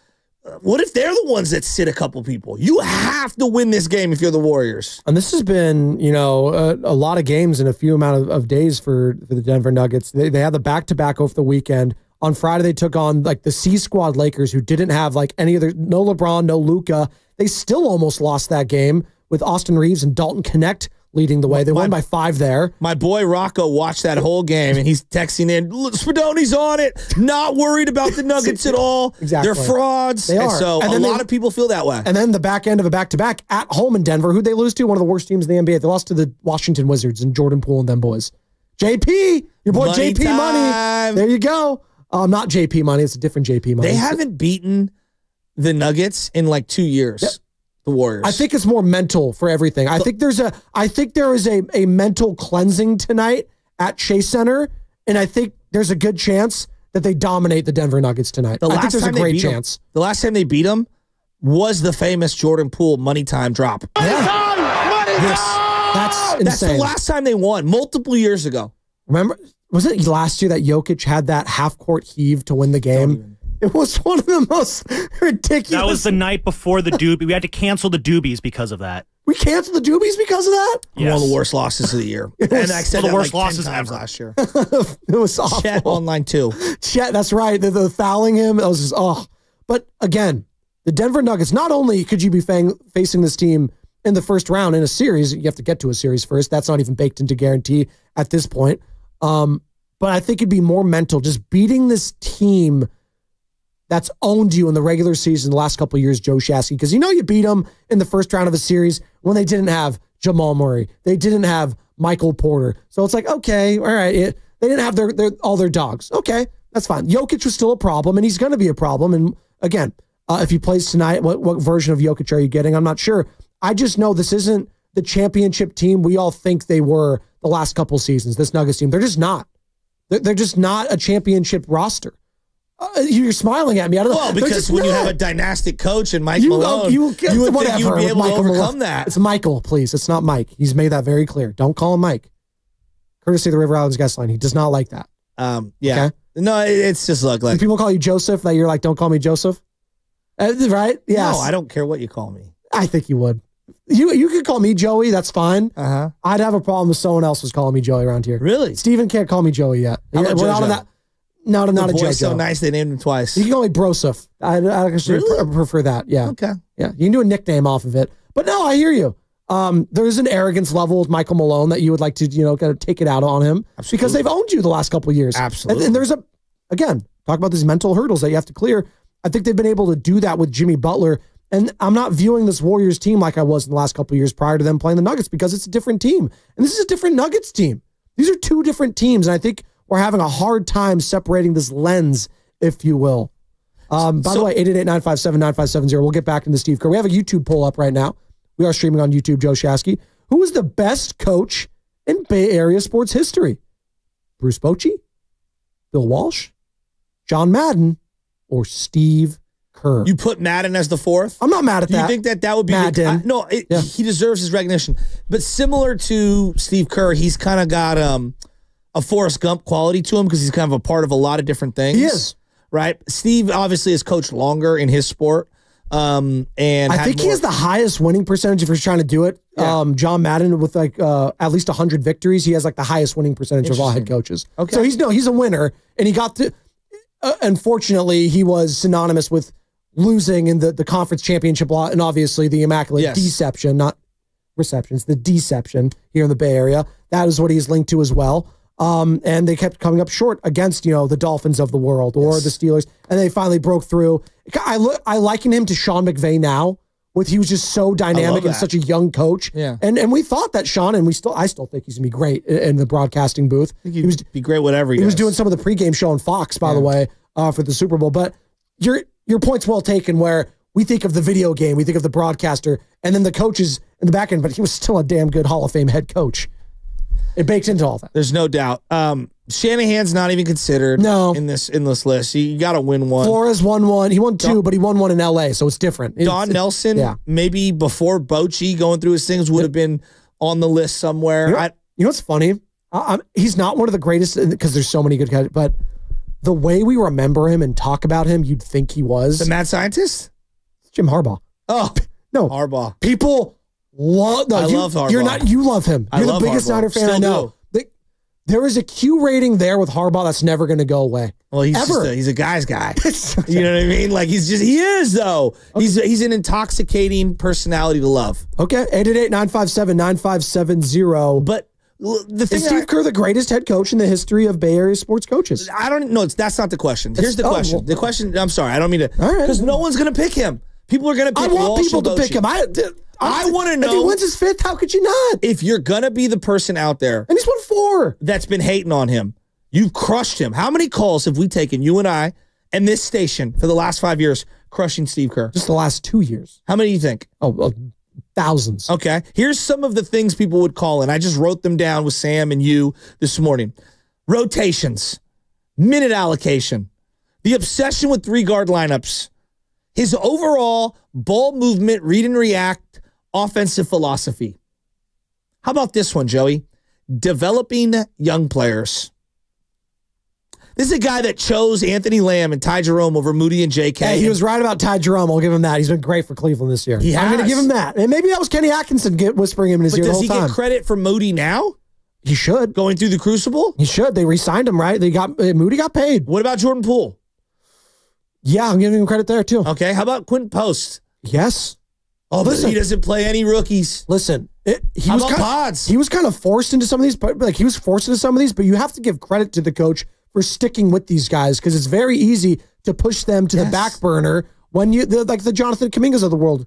What if they're the ones that sit a couple people? You have to win this game if you're the Warriors. And this has been, a lot of games in a few amount of days for the Denver Nuggets. They had the back-to-back over the weekend. On Friday, they took on the C Squad Lakers, who didn't have any other, no LeBron, no Luka. They still almost lost that game with Austin Reeves and Dalton Connect leading the way. They won by 5 there. My boy Rocco watched that whole game, and he's texting in, "Look, Spadoni's on it. Not worried about the Nuggets at all. Exactly. They're frauds." They are. And so a lot of people feel that way. And then the back end of a back-to-back at home in Denver. Who'd they lose to? One of the worst teams in the NBA. They lost to the Washington Wizards and Jordan Poole and them boys. JP, your boy Money JP time. Money. There you go. Not JP Money. It's a different JP Money. They haven't beaten the Nuggets in like 2 years. Yep. The Warriors. I think it's more mental for everything. I think there is a mental cleansing tonight at Chase Center, and I think there's a good chance that they dominate the Denver Nuggets tonight. I think there's a great chance. The last time they beat them was the famous Jordan Poole money time drop. That's insane. That's the last time they won, multiple years ago. Remember, was it last year that Jokic had that half-court heave to win the game? It was one of the most ridiculous. That was the night before the Doobie. We had to cancel the Doobies because of that. We canceled the Doobies because of that? Yes. One of the worst losses of the year. And I said the that worst like 10 losses times ever. last year. It was awful. Chet online too. Chet, that's right. The fouling him. That was just, But again, the Denver Nuggets, not only could you be facing this team in the first round in a series, you have to get to a series first. That's not even baked into guarantee at this point. But I think it'd be more mental. Just beating this team that's owned you in the regular season the last couple of years, Joe Shasky, because you beat them in the first round of a series when they didn't have Jamal Murray. They didn't have Michael Porter. So it's like, okay, all right. They didn't have all their dogs. Okay, that's fine. Jokic was still a problem, and he's going to be a problem. And again, if he plays tonight, what version of Jokic are you getting? I'm not sure. I just know this isn't the championship team we all think they were the last couple seasons, this Nuggets team. They're just not. They're just not a championship roster. You're smiling at me. I don't know. Well, because when you have a dynastic coach and Mike Malone, you would think you would be able to overcome that. It's Michael, please. It's not Mike. He's made that very clear. Don't call him Mike. Courtesy of the River Islands guest line. He does not like that. Yeah. Okay? No, it's just like when people call you Joseph, that you're like, don't call me Joseph. Right? Yes. No, I don't care what you call me. I think you would. You could call me Joey. That's fine. I'd have a problem if someone else was calling me Joey around here. Really? Steven can't call me Joey yet. We're not on that. Not a JoJo. So nice they named him twice. You can call me Broseph. I actually prefer that. Yeah. Okay. Yeah. You can do a nickname off of it. But no, I hear you. There's an arrogance level with Michael Malone that you would like to, kind of take it out on him. Absolutely. Because they've owned you the last couple of years. Absolutely. And there's again, talk about these mental hurdles that you have to clear. I think they've been able to do that with Jimmy Butler. And I'm not viewing this Warriors team like I was in the last couple of years prior to them playing the Nuggets because it's a different team. And this is a different Nuggets team. These are two different teams. And I think we're having a hard time separating this lens, if you will. By the way, 888-957-9570. We'll get back into Steve Kerr. We have a YouTube poll up right now. We are streaming on YouTube, Joe Shasky. Who is the best coach in Bay Area sports history? Bruce Bochy, Bill Walsh, John Madden, or Steve Kerr? You put Madden as the fourth? I'm not mad at that. Do you think that would be Madden? He deserves his recognition. But similar to Steve Kerr, he's kind of got a Forrest Gump quality to him because he's kind of a part of a lot of different things. He is. Right? Steve obviously has coached longer in his sport. And I think he has the highest winning percentage if he's trying to do it. Yeah. John Madden with at least 100 victories. He has the highest winning percentage of all head coaches. Okay. So he's a winner, and he got to. Unfortunately, he was synonymous with losing in the conference championship law, and obviously the immaculate deception, not receptions, the deception here in the Bay Area. That is what he's linked to as well. And they kept coming up short against, the Dolphins of the world or the Steelers. And they finally broke through. I liken him to Sean McVay now. He was just so dynamic and such a young coach. Yeah. And we thought that Sean, and I still think he's gonna be great in the broadcasting booth. He was be great whatever he was doing some of the pregame show on Fox, by the way, for the Super Bowl. But your point's well taken where we think of the video game, we think of the broadcaster, and then the coaches in the back end, but he was still a damn good Hall of Fame head coach. It baked into all that. There's no doubt. Shanahan's not even considered in this list. You got to win one. Flores won one. He won two, but he won one in L.A., so it's different. Don Nelson, maybe before Bochy going through his things, would have been on the list somewhere. You know what's funny? He's not one of the greatest because there's so many good guys, but the way we remember him and talk about him, you'd think he was. The mad scientist? It's Jim Harbaugh. Oh, no. Harbaugh. People love Harbaugh. You love him. You're the biggest Niner fan I know. There is a Q rating there with Harbaugh that's never going to go away. Well, he's Ever. he's a guy's guy. You know what I mean? Like he is though. Okay. He's an intoxicating personality to love. Okay, 888-957-9570. But the thing is Steve Kerr the greatest head coach in the history of Bay Area sports coaches? I don't know. That's not the question. Here's the question. The question. I'm sorry. I don't mean to. Because no one's going to pick him. People are going to pick. I want people to pick him. I want to know if he wins his 5th. How could you not? If you're going to be the person out there, and he's won 4, that's been hating on him. You've crushed him. How many calls have we taken, you and I, and this station for the last 5 years, crushing Steve Kerr? Just the last 2 years. How many do you think? Thousands. Okay. Here's some of the things people would call in. I just wrote them down with Sam and you this morning. Rotations, minute allocation, the obsession with 3-guard lineups, his overall ball movement, read and react, offensive philosophy. How about this one, Joey? Developing young players. This is a guy that chose Anthony Lamb and Ty Jerome over Moody and J.K. Hey, he was right about Ty Jerome. I'll give him that. He's been great for Cleveland this year. I'm going to give him that. And maybe that was Kenny Atkinson whispering him in his ear the whole time. Does he get credit for Moody now? He should. Going through the crucible? He should. They re-signed him, right? Moody got paid. What about Jordan Poole? Yeah, I'm giving him credit there, too. Okay, how about Quentin Post? Yes. Oh, but he doesn't play any rookies. Listen, he how was about Pods? He was kind of forced into some of these, but he was forced into some of these, but you have to give credit to the coach for sticking with these guys because it's very easy to push them to the back burner when like the Jonathan Kumingas of the world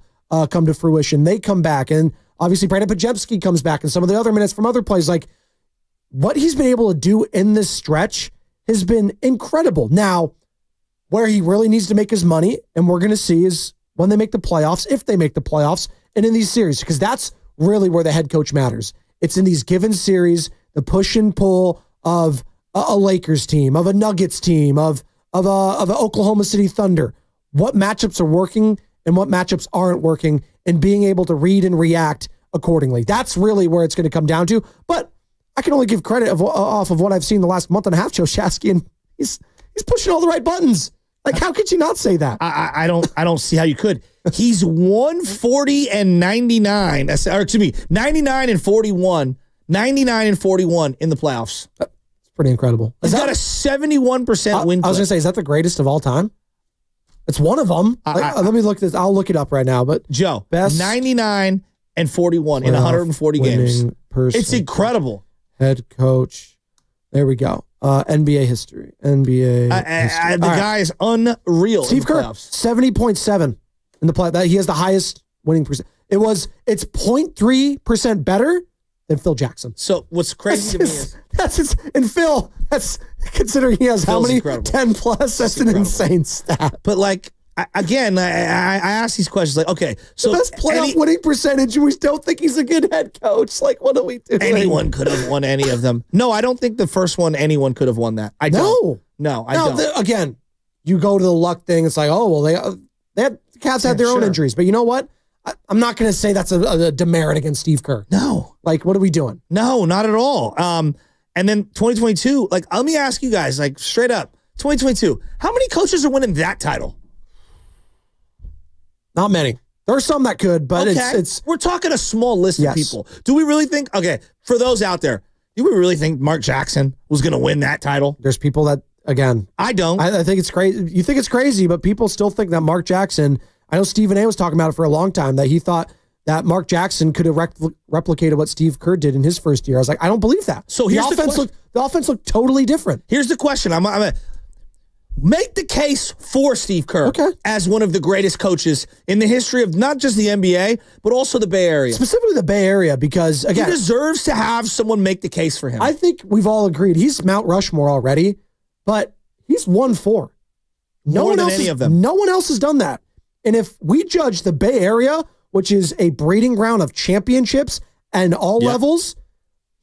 come to fruition. They come back, and obviously Brandon Pajemski comes back, and some of the other minutes from other plays. Like what he's been able to do in this stretch has been incredible. Now, where he really needs to make his money, and we're going to see, is when they make the playoffs, if they make the playoffs, and in these series, because that's really where the head coach matters. It's in these given series, the push and pull of a Lakers team, of a Nuggets team, of an Oklahoma City Thunder. What matchups are working and what matchups aren't working, and being able to read and react accordingly. That's really where it's going to come down to. But I can only give credit off of what I've seen the last month and a half, Joe Shasky, and he's pushing all the right buttons. Like, how could you not say that? I don't see how you could. He's 140 and 99. Or excuse me, 99 and 41. 99 and 41 in the playoffs. That's pretty incredible. He's got a 71% win. I was going to say, is that the greatest of all time? It's one of them. Let me look at this. I'll look it up right now. But Joe, best 99 and 41 in 140 games. It's incredible. Head coach. There we go. NBA history. NBA history. The guy is unreal. Steve Kerr, 70.7 in the play. He has the highest winning percent. It's 0.3% better than Phil Jackson. So what's crazy to me is and Phil, that's considering he has how many? Incredible. 10 plus. That's an insane stat. But like, I ask these questions like, okay, so the best playoff winning percentage, we still think he's a good head coach. Like, what are we doing? Anyone could have won any of them. No, I don't think the first one anyone could have won that. I don't. No, I don't. Again, you go to the luck thing. It's like, oh well, the Cavs had their own injuries, but you know what? I'm not going to say that's a demerit against Steve Kerr. No, like, what are we doing? No, not at all. And then 2022, like, let me ask you guys, like, straight up, 2022, how many coaches are winning that title? Not many. There are some that could, but it's we're talking a small list of people. Do we really think, okay, for those out there, do we really think Mark Jackson was going to win that title? There's people that, again, I don't. I think it's crazy. You think it's crazy, but people still think that Mark Jackson, I know Stephen A was talking about it for a long time, that he thought that Mark Jackson could have replicated what Steve Kerr did in his first year. I was like, I don't believe that. So here's the offense looked totally different. Here's the question. I'm make the case for Steve Kerr as one of the greatest coaches in the history of not just the NBA, but also the Bay Area. Specifically the Bay Area, because, again, he deserves to have someone make the case for him. I think we've all agreed. He's Mount Rushmore already, but he's won 4. No one else has done that. And if we judge the Bay Area, which is a breeding ground of championships and all levels,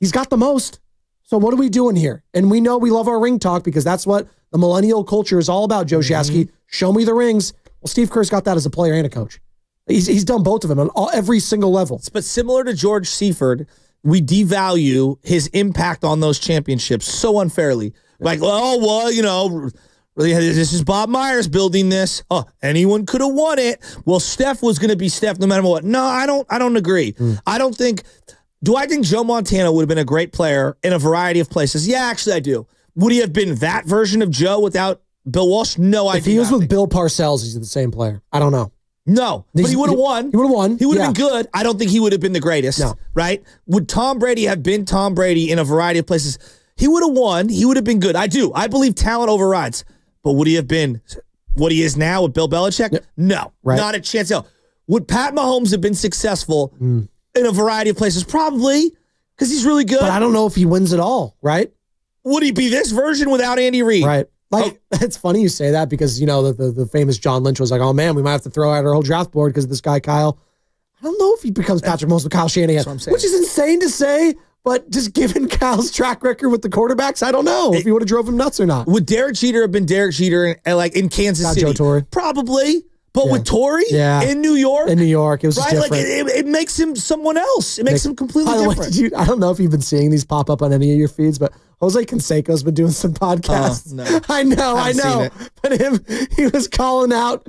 he's got the most. So what are we doing here? And we know we love our ring talk because that's what the millennial culture is all about, Joe Shasky. Show me the rings. Well, Steve Kerr's got that as a player and a coach. He's done both of them on every single level. But similar to George Seifert, we devalue his impact on those championships so unfairly. Like, oh, well, you know, this is Bob Myers building this. Oh, anyone could have won it. Well, Steph was going to be Steph no matter what. No, I don't agree. I don't think. Do I think Joe Montana would have been a great player in a variety of places? Yeah, actually, I do. Would he have been that version of Joe without Bill Walsh? No, If he was with Bill Parcells, he's the same player. I don't know. No, but he would have won. He would have won. He would have been good. I don't think he would have been the greatest. No. Right? Would Tom Brady have been Tom Brady in a variety of places? He would have won. He would have been good. I do. I believe talent overrides. But would he have been what he is now with Bill Belichick? Yep. No. Right. Not a chance. No. Would Pat Mahomes have been successful in a variety of places? Probably, because he's really good. But I don't know if he wins it all, right? Would he be this version without Andy Reid? Right. Like, it's funny you say that because, you know, the famous John Lynch was like, oh, man, we might have to throw out our whole draft board because of this guy, Kyle. I don't know if he becomes Patrick Mahomes with Kyle Shanahan, which is insane to say, but just given Kyle's track record with the quarterbacks, I don't know if he would have drove him nuts or not. Would Derek Jeter have been Derek Jeter in Kansas City? Joe Torre. Probably. But with Torre in New York? In New York, it was right? different. Like it makes him someone else. It makes him completely different. I don't know if you've been seeing these pop up on any of your feeds, but Jose Canseco's been doing some podcasts. No. I know. But he was calling out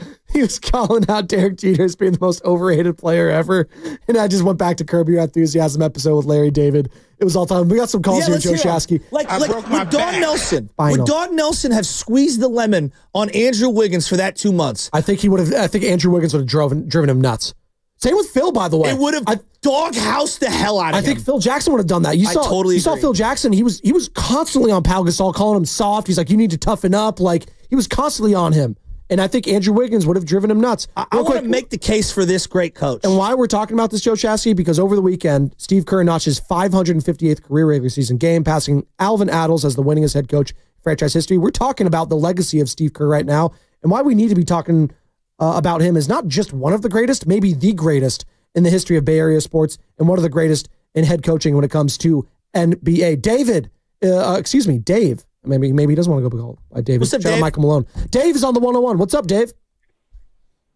Derek Jeter as being the most overrated player ever. And I just went back to Curb Your Enthusiasm episode with Larry David. It was all time. We got some calls here, Joe Shasky. Like would Don Nelson have squeezed the lemon on Andrew Wiggins for that 2 months? I think he would have. I think Andrew Wiggins would have driven him nuts. Same with Phil, by the way. It would have doghoused the hell out of him. I think Phil Jackson would have done that. You saw Phil Jackson. He was constantly on Pau Gasol, calling him soft. He's like, you need to toughen up. Like, he was constantly on him. And I think Andrew Wiggins would have driven him nuts. I want to make the case for this great coach. And why we're talking about this, Joe Shasky, because over the weekend, Steve Kerr notched his 558th career regular season game, passing Alvin Adels as the winningest head coach in franchise history. We're talking about the legacy of Steve Kerr right now, and why we need to be talking about him is not just one of the greatest, maybe the greatest in the history of Bay Area sports, and one of the greatest in head coaching when it comes to NBA. Dave. Maybe he doesn't want to go called by David. What's up, Shout out Dave? Michael Malone. Dave is on the 101. What's up, Dave?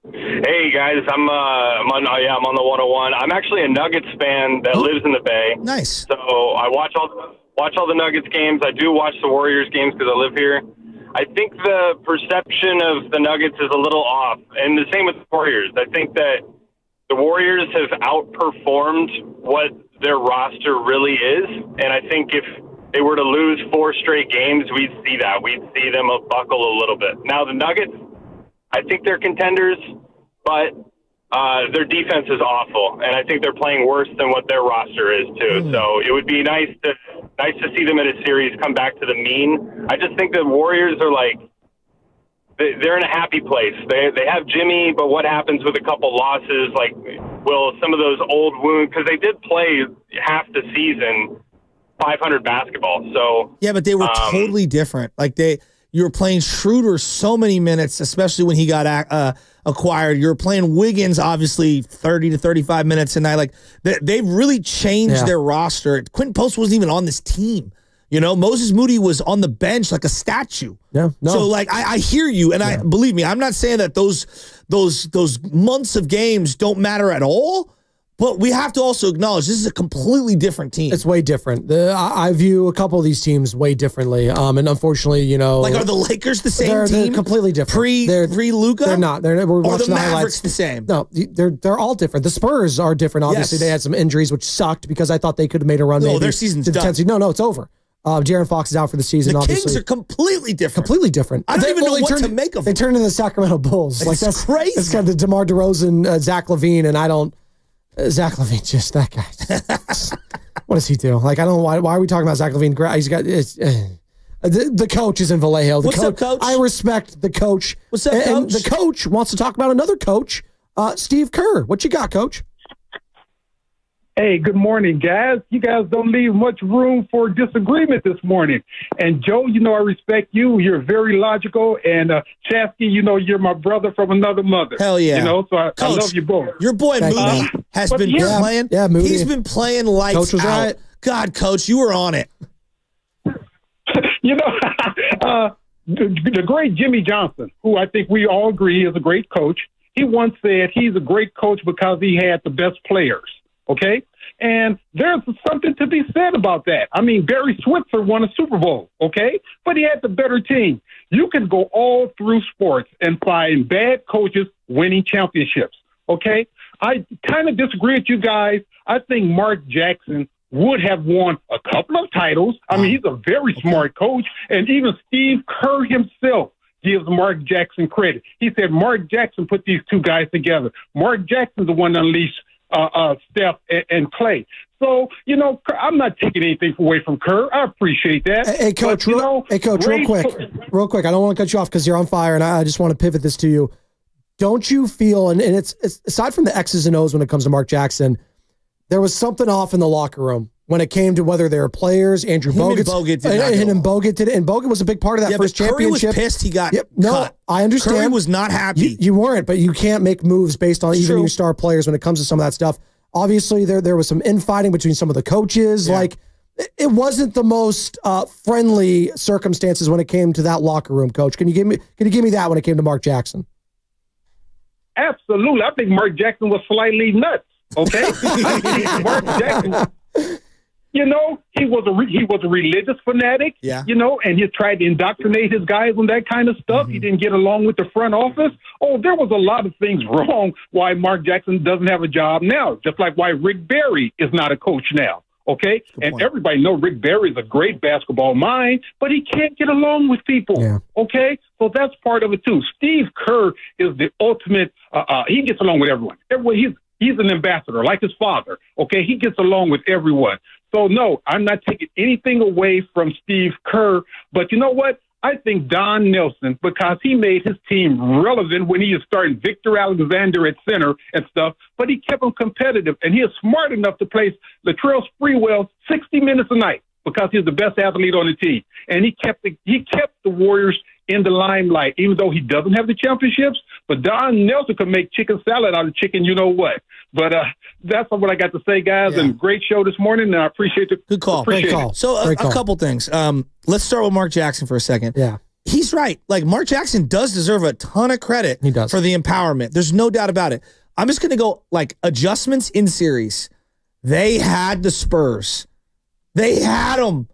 Hey guys, I'm on the 101. I'm actually a Nuggets fan that lives in the Bay. Nice. So I watch all the Nuggets games. I do watch the Warriors games because I live here. I think the perception of the Nuggets is a little off, and the same with the Warriors. I think that the Warriors have outperformed what their roster really is, and I think if they were to lose 4 straight games, we'd see that. We'd see them buckle a little bit. Now, the Nuggets, I think they're contenders, but their defense is awful, and I think they're playing worse than what their roster is, too. So it would be nice to see them in a series come back to the mean. I just think the Warriors are like, they're in a happy place. They have Jimmy, but what happens with a couple losses? Like, will some of those old wounds, because they did play half the season 500 basketball. So yeah, but they were totally different. Like you were playing Schroeder so many minutes, especially when he got acquired. You were playing Wiggins, obviously 30 to 35 minutes a night. Like they've really changed their roster. Quentin Post wasn't even on this team. You know, Moses Moody was on the bench like a statue. Yeah, no. So like I hear you, and I believe me, I'm not saying that those months of games don't matter at all. But we have to also acknowledge this is a completely different team. It's way different. I view a couple of these teams way differently. And unfortunately, you know, like are the Lakers the same team? They're completely different. Pre Luka? They're not. We're watching the Mavericks highlights. The same? No, they're all different. The Spurs are different. Obviously, they had some injuries which sucked because I thought they could have made a run. No, their season's done. No, it's over. De'Aaron Fox is out for the season. The obviously. Kings are completely different. Completely different. I don't even know what to make of them. They turned into the Sacramento Bulls. Like that's crazy. It's kind of the DeMar DeRozan, Zach LaVine, and I don't. Zach LaVine, just that guy. What does he do? Like, I don't know. Why are we talking about Zach LaVine? He's got the coach is in Vallejo. What's up, coach? I respect the coach. What's up, coach? And the coach wants to talk about another coach, Steve Kerr. What you got, coach? Hey, good morning, guys. You guys don't leave much room for disagreement this morning. And Joe, you know I respect you. You're very logical. And Chasky, you know you're my brother from another mother. Hell yeah. You know, so I love you both. Your boy Moody has been playing. Yeah, Moody. He's been playing lights Coach was out. right. God, coach, you were on it. You know, the great Jimmy Johnson, who I think we all agree is a great coach, he once said he's a great coach because he had the best players. Okay? And there's something to be said about that. I mean, Barry Switzer won a Super Bowl, okay? But he had the better team. You can go all through sports and find bad coaches winning championships, okay? I kind of disagree with you guys. I think Mark Jackson would have won a couple of titles. I mean, he's a very smart coach, and even Steve Kerr himself gives Mark Jackson credit. He said Mark Jackson put these two guys together. Mark Jackson's the one that unleashed Steph and Clay. So, you know, I'm not taking anything away from Kerr. I appreciate that. Hey, Coach, real quick. I don't want to cut you off because you're on fire, and I just want to pivot this to you. Don't you feel, and it's aside from the X's and O's when it comes to Mark Jackson, there was something off in the locker room when it came to whether they were players. Andrew Bogut and Bogut did it, and Bogut was a big part of that first championship. Curry was pissed he got cut. I understand. Curry was not happy. You weren't, but you can't make moves based on even your star players when it comes to some of that stuff. Obviously, there was some infighting between some of the coaches. Yeah. Like, it wasn't the most friendly circumstances when it came to that locker room, Coach. Can you give me that when it came to Mark Jackson? Absolutely. I think Mark Jackson was slightly nuts. Okay, Mark Jackson. You know, he was a religious fanatic. Yeah. You know, and he tried to indoctrinate his guys on that kind of stuff. He didn't get along with the front office. Oh, there was a lot of things wrong why Mark Jackson doesn't have a job now, just like why Rick Barry is not a coach now. Okay, and everybody knows Rick Barry is a great basketball mind, but he can't get along with people. Yeah. Okay, so that's part of it too. Steve Kerr is the ultimate. He gets along with everyone. He's an ambassador, like his father. Okay, he gets along with everyone. So no, I'm not taking anything away from Steve Kerr. But you know what? I think Don Nelson, because he made his team relevant when he was starting Victor Alexander at center and stuff, but he kept them competitive, and he is smart enough to place Latrell Sprewell 60 minutes a night because he's the best athlete on the team. And he kept the Warriors in the limelight, even though he doesn't have the championships. But Don Nelson could make chicken salad out of chicken, you know what. But that's what I got to say, guys. Yeah. And great show this morning, and I appreciate the good call. Great call. So a couple things. Let's start with Mark Jackson for a second. Yeah. He's right. Like, Mark Jackson does deserve a ton of credit for the empowerment. There's no doubt about it. I'm just going to go, like, adjustments in series. They had the Spurs. They had them.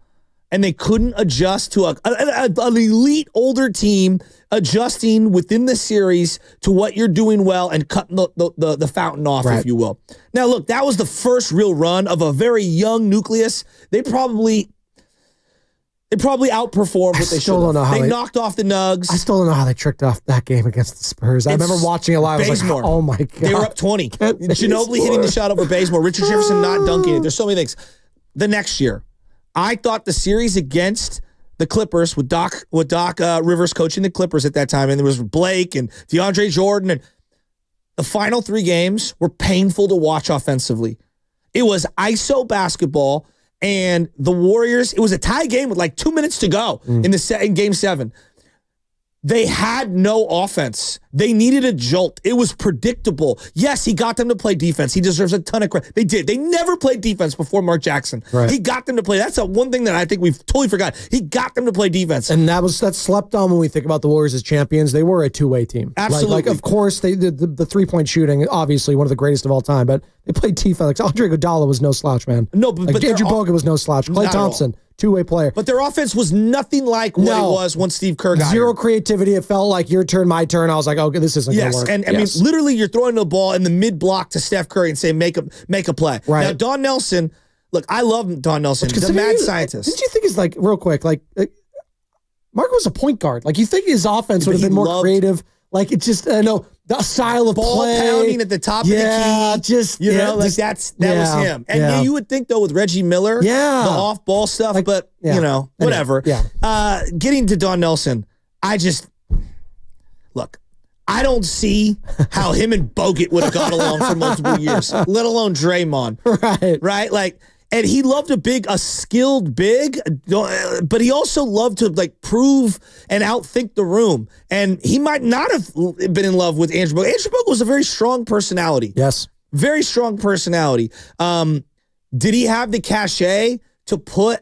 And they couldn't adjust to an elite older team adjusting within the series to what you're doing well and cutting the fountain off, if you will. Now, look, that was the first real run of a very young nucleus. They probably outperformed what they should have. They knocked off the Nugs. I still don't know how they tricked off that game against the Spurs. I remember watching it live. I was like, oh, my God. They were up 20. Ginobili hitting the shot over Bazemore. Richard Jefferson not dunking it. There's so many things. The next year, I thought the series against the Clippers with Doc Rivers coaching the Clippers at that time, and there was Blake and DeAndre Jordan, and the final 3 games were painful to watch offensively. It was ISO basketball, and the Warriors, it was a tie game with like 2 minutes to go in Game 7. They had no offense. They needed a jolt. It was predictable. Yes, he got them to play defense. He deserves a ton of credit. They did. They never played defense before Mark Jackson. Right. He got them to play. That's one thing that I think we've totally forgot. He got them to play defense. And that's slept on when we think about the Warriors as champions. They were a two-way team. Absolutely. Like of course, the three-point shooting, obviously one of the greatest of all time, but they played defense. Like Andre Iguodala was no slouch, man. No, but Andrew Bogut was no slouch. Klay Thompson, two-way player. But their offense was nothing like what it was when Steve Kerr got Zero here. Creativity. It felt like your turn, my turn. I was like, okay, this isn't going to work. And I mean, literally, you're throwing the ball in the mid-block to Steph Curry and say, make a play. Right. Now, Don Nelson, look, I love Don Nelson. He's a mad scientist. Didn't you think he's like, real quick, like Mark was a point guard. Like, you think his offense would have been more creative? Like, it's just, the style of ball play. Pounding at the top of the key. That was him. And you would think, though, with Reggie Miller, the off-ball stuff, but, whatever. Getting to Don Nelson, look, I don't see how him and Bogut would have got along for multiple years, let alone Draymond. Right? Like, and he loved a skilled big, but he also loved to prove and outthink the room. And he might not have been in love with Andrew Bogut. Andrew Bogut was a very strong personality. Yes. Very strong personality. Did he have the cachet to put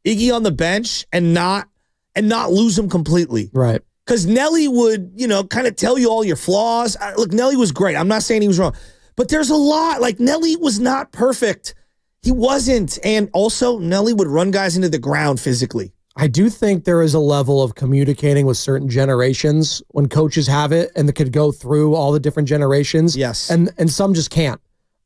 Iggy on the bench and not lose him completely? Right. Because Nelly would, kind of tell you all your flaws. Look, Nelly was great. I'm not saying he was wrong. But there's a lot. Like, Nelly was not perfect. He wasn't. And also, Nelly would run guys into the ground physically. I do think there is a level of communicating with certain generations when coaches have it and they could go through all the different generations. Yes. And some just can't.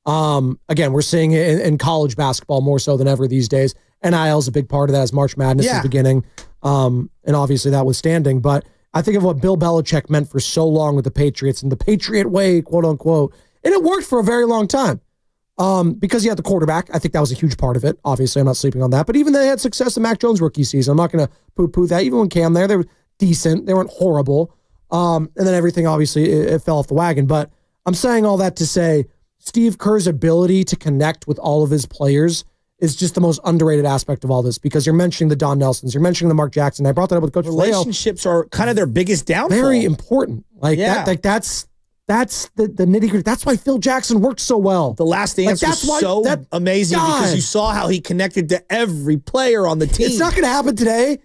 Again, we're seeing it in college basketball more so than ever these days. NIL is a big part of that as March Madness is beginning. And obviously that was standing. But I think of what Bill Belichick meant for so long with the Patriots and the Patriot way, quote unquote. And it worked for a very long time. Because he had the quarterback. I think that was a huge part of it. Obviously, I'm not sleeping on that. But even they had success in Mac Jones' rookie season. I'm not going to poo-poo that. Even when Cam there, they were decent. They weren't horrible. And then everything, obviously, it fell off the wagon. But I'm saying all that to say Steve Kerr's ability to connect with all of his players is just the most underrated aspect of all this, because you're mentioning the Don Nelsons, you're mentioning the Mark Jackson. I brought that up with Coach Relationships are kind of their biggest downfall. Very important. That's the nitty-gritty. That's why Phil Jackson worked so well. The Last Dance was so amazing because you saw how he connected to every player on the team. It's not going to happen today.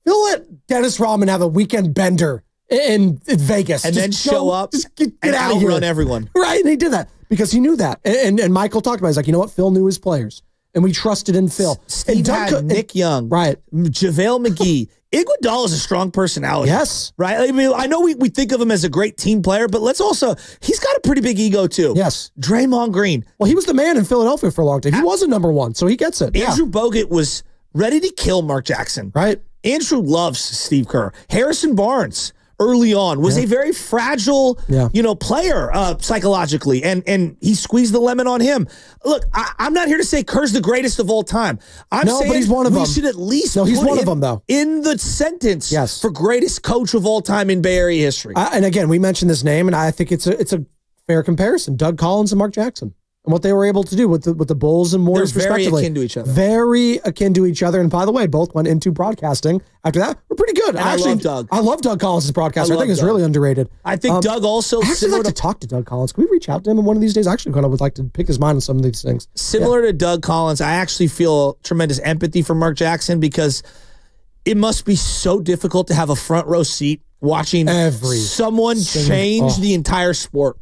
He'll let Dennis Rodman have a weekend bender in Vegas. And then show up get out of here. Outrun everyone. Right, and he did that because he knew that. And Michael talked about it. He's like, you know what? Phil knew his players. And we trusted in Phil. Steve had Nick Young. Right. JaVale McGee. Iguodala is a strong personality. Yes. Right? I mean, I know we think of him as a great team player, but he's got a pretty big ego too. Yes. Draymond Green. Well, he was the man in Philadelphia for a long time. He wasn't number one, so he gets it. Andrew Bogut was ready to kill Mark Jackson. Right. Andrew loves Steve Kerr. Harrison Barnes early on was a very fragile, player psychologically, and he squeezed the lemon on him. Look, I'm not here to say Kerr's the greatest of all time. I'm saying but he's one of them. We should at least he's put one of him them though in the sentence for greatest coach of all time in Bay Area history. And again, we mentioned this name, and I think it's a fair comparison: Doug Collins and Mark Jackson. And what they were able to do with the Bulls and Warriors, they're very respectively. akin to each other. Very akin to each other. And by the way, both went into broadcasting. After that, we're pretty good. And I love Doug. I love Doug Collins' broadcaster. I think it's really underrated. I think Doug also I actually like to talk to Doug Collins. Can we reach out to him in one of these days? I actually kind of would like to pick his mind on some of these things. Similar to Doug Collins, I actually feel tremendous empathy for Mark Jackson because it must be so difficult to have a front row seat watching someone change the entire sport.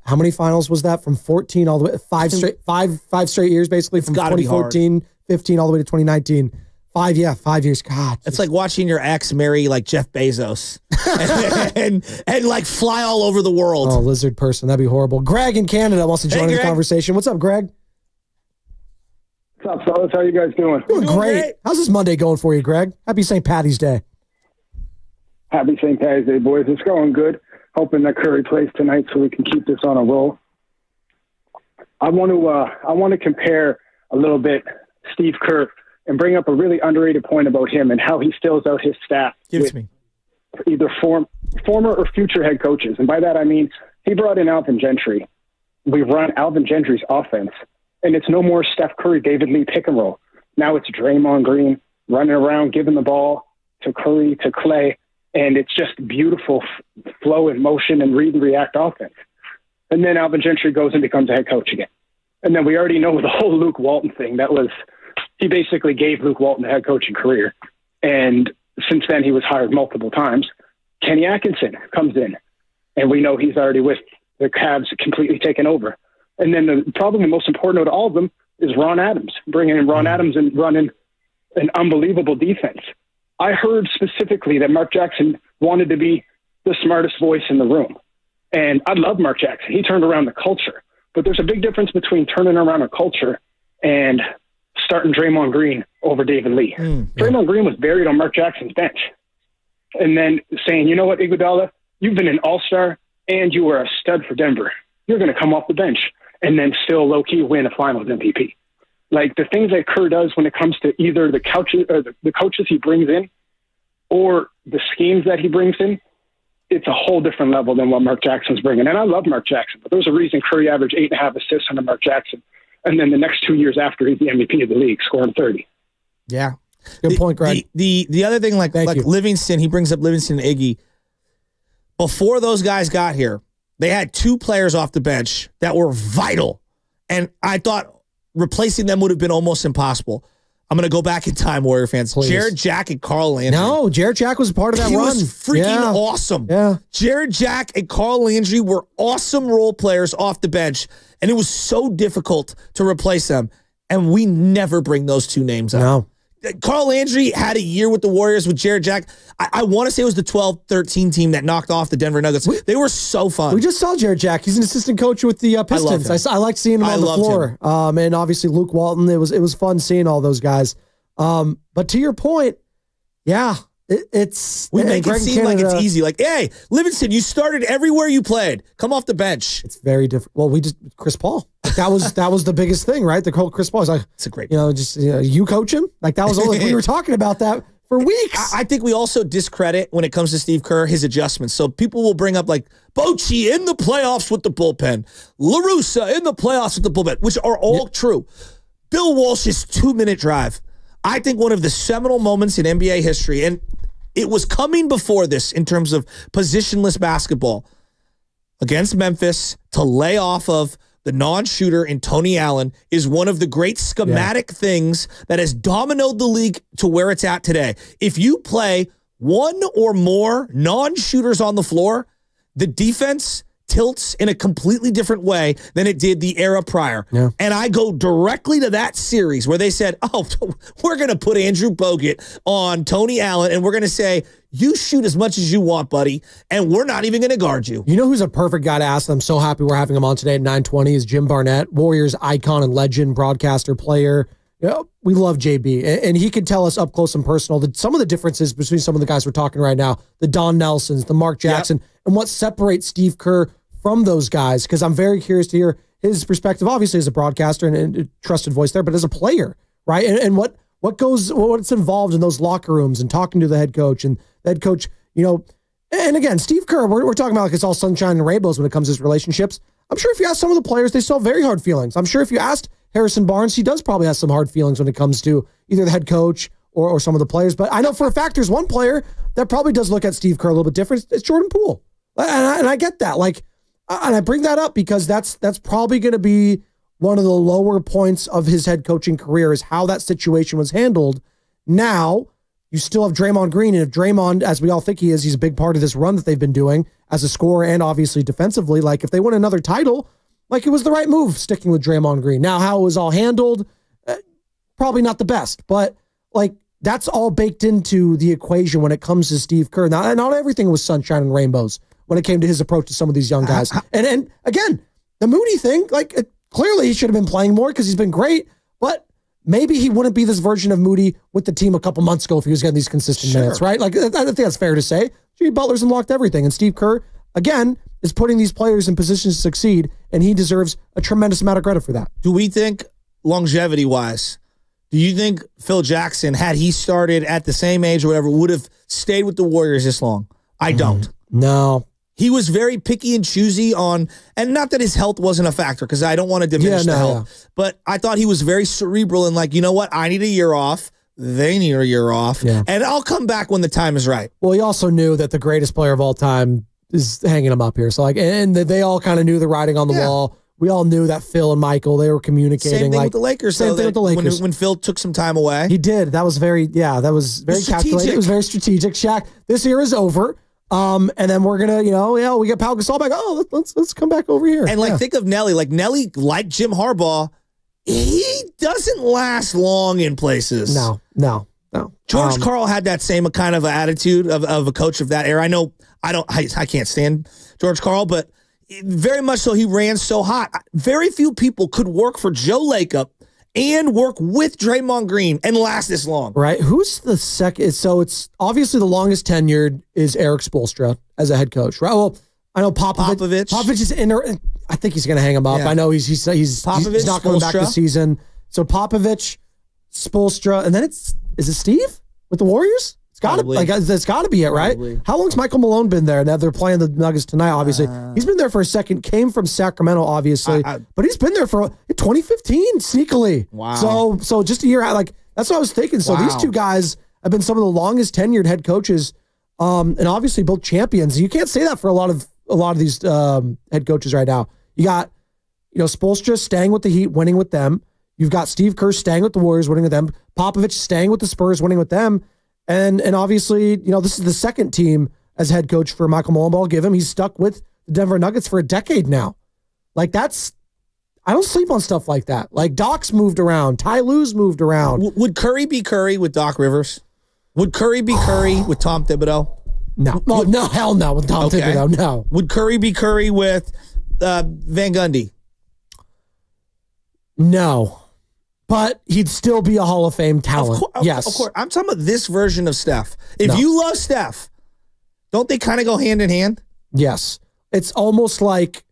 How many finals was that? From 14 all the way, five straight years, basically, from 2014, 15 all the way to 2019. 5 years. God. It's like watching your ex marry like Jeff Bezos and like fly all over the world. Oh, lizard person. That'd be horrible. Greg in Canada wants to join the conversation. What's up, Greg? What's up, fellas? How you guys doing? Doing great. How's this Monday going for you, Greg? Happy St. Patty's Day. Happy St. Patty's Day, boys. It's going good. Hoping that Curry plays tonight so we can keep this on a roll. I want to compare a little bit Steve Kerr and bring up a really underrated point about him and how he stills out his staff. Give it to me. Either former or future head coaches. And by that I mean he brought in Alvin Gentry. We run Alvin Gentry's offense, and it's no more Steph Curry, David Lee pick and roll. Now it's Draymond Green running around, giving the ball to Curry, to Clay. And it's just beautiful flow and motion and read and react offense. And then Alvin Gentry goes and becomes a head coach again. And then we already know the whole Luke Walton thing. He basically gave Luke Walton a head coaching career. And since then, he was hired multiple times. Kenny Atkinson comes in, and we know he's already with the Cavs completely taken over. And then probably the most important of all of them is Ron Adams, bringing in Ron Adams and running an unbelievable defense. I heard specifically that Mark Jackson wanted to be the smartest voice in the room. And I love Mark Jackson. He turned around the culture. But there's a big difference between turning around a culture and starting Draymond Green over David Lee. Draymond Green was buried on Mark Jackson's bench. And then saying, you know what, Iguodala, you've been an all-star and you were a stud for Denver. You're going to come off the bench and then still low-key win a finals MVP. Like the things that Kerr does when it comes to either the coaches he brings in or the schemes that he brings in, it's a whole different level than what Mark Jackson's bringing. And I love Mark Jackson, but there's a reason Curry averaged 8.5 assists under Mark Jackson. And then the next 2 years after, he's the MVP of the league, scoring 30. Yeah. Good point, Greg. The other thing, like Livingston, he brings up Livingston and Iggy. Before those guys got here, they had two players off the bench that were vital. And I thought replacing them would have been almost impossible. I'm going to go back in time, Warrior fans. Please. Jared Jack and Carl Landry. No, Jared Jack was a part of that run. He was freaking awesome. Yeah. Jared Jack and Carl Landry were awesome role players off the bench, and it was so difficult to replace them. And we never bring those two names up. No. Carl Landry had a year with the Warriors with Jared Jack. I want to say it was the 12-13 team that knocked off the Denver Nuggets. They were so fun. We just saw Jared Jack. He's an assistant coach with the Pistons. I liked seeing him on the floor. And obviously Luke Walton. It was fun seeing all those guys. But to your point, yeah, we make it seem like it's easy. Like, hey, Livingston, you started everywhere you played. Come off the bench. It's very different. Well, Chris Paul. Like that was the biggest thing, right? The whole Chris Paul was like, it's a great, you coach him. Like that was we were talking about that for weeks. I think we also discredit when it comes to Steve Kerr his adjustments. So people will bring up like Bochy in the playoffs with the bullpen, La Russa in the playoffs with the bullpen, which are all true. Bill Walsh's 2-minute drive. I think one of the seminal moments in NBA history, and it was coming before this in terms of positionless basketball against Memphis to lay off of the non-shooter in Tony Allen is one of the great schematic things that has dominoed the league to where it's at today. If you play one or more non-shooters on the floor, the defense tilts in a completely different way than it did the era prior. Yeah. And I go directly to that series where they said, oh, we're going to put Andrew Bogut on Tony Allen, and we're going to say, you shoot as much as you want, buddy, and we're not even going to guard you. You know who's a perfect guy to ask? I'm so happy we're having him on today at 9:20 is Jim Barnett, Warriors icon and legend, broadcaster, player. We love JB, and he could tell us up close and personal some of the differences between some of the guys we're talking right now, the Don Nelsons, the Mark Jackson, and what separates Steve Kerr from those guys, because I'm very curious to hear his perspective, obviously as a broadcaster and a trusted voice there, but as a player, right? And what's involved in those locker rooms and talking to the head coach and the head coach, and again, Steve Kerr, we're talking about like it's all sunshine and rainbows when it comes to his relationships. I'm sure if you ask some of the players, they still have very hard feelings. I'm sure if you asked Harrison Barnes, he does probably have some hard feelings when it comes to either the head coach or some of the players. But I know for a fact there's one player that probably does look at Steve Kerr a little bit different. It's Jordan Poole. And I get that. And I bring that up because that's probably going to be one of the lower points of his head coaching career is how that situation was handled. Now, you still have Draymond Green, and if Draymond, as we all think he is, he's a big part of this run that they've been doing as a scorer and obviously defensively. Like, if they win another title, it was the right move sticking with Draymond Green. Now, how it was all handled, probably not the best, but that's all baked into the equation when it comes to Steve Kerr. Now, not everything was sunshine and rainbows when it came to his approach to some of these young guys. And again, the Moody thing, clearly he should have been playing more because he's been great, but maybe he wouldn't be this version of Moody with the team a couple months ago if he was getting these consistent minutes, right? I think that's fair to say. Jimmy Butler's unlocked everything, and Steve Kerr, again, is putting these players in positions to succeed, and he deserves a tremendous amount of credit for that. Do we think, longevity-wise, do you think Phil Jackson, had he started at the same age or whatever, would have stayed with the Warriors this long? I don't. No. He was very picky and choosy on, and not that his health wasn't a factor, because I don't want to diminish the health, but I thought he was very cerebral and you know what? I need a year off. They need a year off, and I'll come back when the time is right. Well, he also knew that the greatest player of all time is hanging him up here. So and they all kind of knew the writing on the wall. We all knew that Phil and Michael, they were communicating. Same thing with the Lakers. Same thing with the Lakers. When Phil took some time away. He did. That was very calculated. It was very strategic. Shaq, this year is over. And then we're gonna, we get Pau Gasol back. Oh, let's come back over here. And think of Nelly. Nelly, like Jim Harbaugh, he doesn't last long in places. No. George Karl had that same kind of attitude of a coach of that era. I can't stand George Karl, but very much so he ran so hot. Very few people could work for Joe Lacob and work with Draymond Green and last this long. Right. Who's the second? So it's obviously the longest tenured is Eric Spoelstra as a head coach, right? Well, I know Popovich. Popovich is I think he's going to hang him up. Yeah. I know he's not coming back this season. So Popovich, Spoelstra, and then is it Steve with the Warriors? It's got to that's got to be it, right? Probably. How long's Michael Malone been there? Now they're playing the Nuggets tonight. Obviously, he's been there for a second. Came from Sacramento, obviously, but he's been there for 2015 sneakily. Wow. So just a year out. That's what I was thinking. So these two guys have been some of the longest tenured head coaches, and obviously both champions. You can't say that for a lot of these head coaches right now. You got Spoelstra staying with the Heat, winning with them. You've got Steve Kerr staying with the Warriors, winning with them. Popovich staying with the Spurs, winning with them. And obviously, this is the second team as head coach for Michael Malone. But I'll give him. He's stuck with the Denver Nuggets for a decade now. I I don't sleep on stuff like that. Like Doc's moved around. Ty Lue's moved around. Would Curry be Curry with Doc Rivers? Would Curry be Curry with Tom Thibodeau? No. No, hell no with Tom Thibodeau, no. Would Curry be Curry with Van Gundy? No. But he'd still be a Hall of Fame talent. Yes. Of course. I'm talking about this version of Steph. If you love Steph, don't they kind of go hand in hand? Yes. It's almost like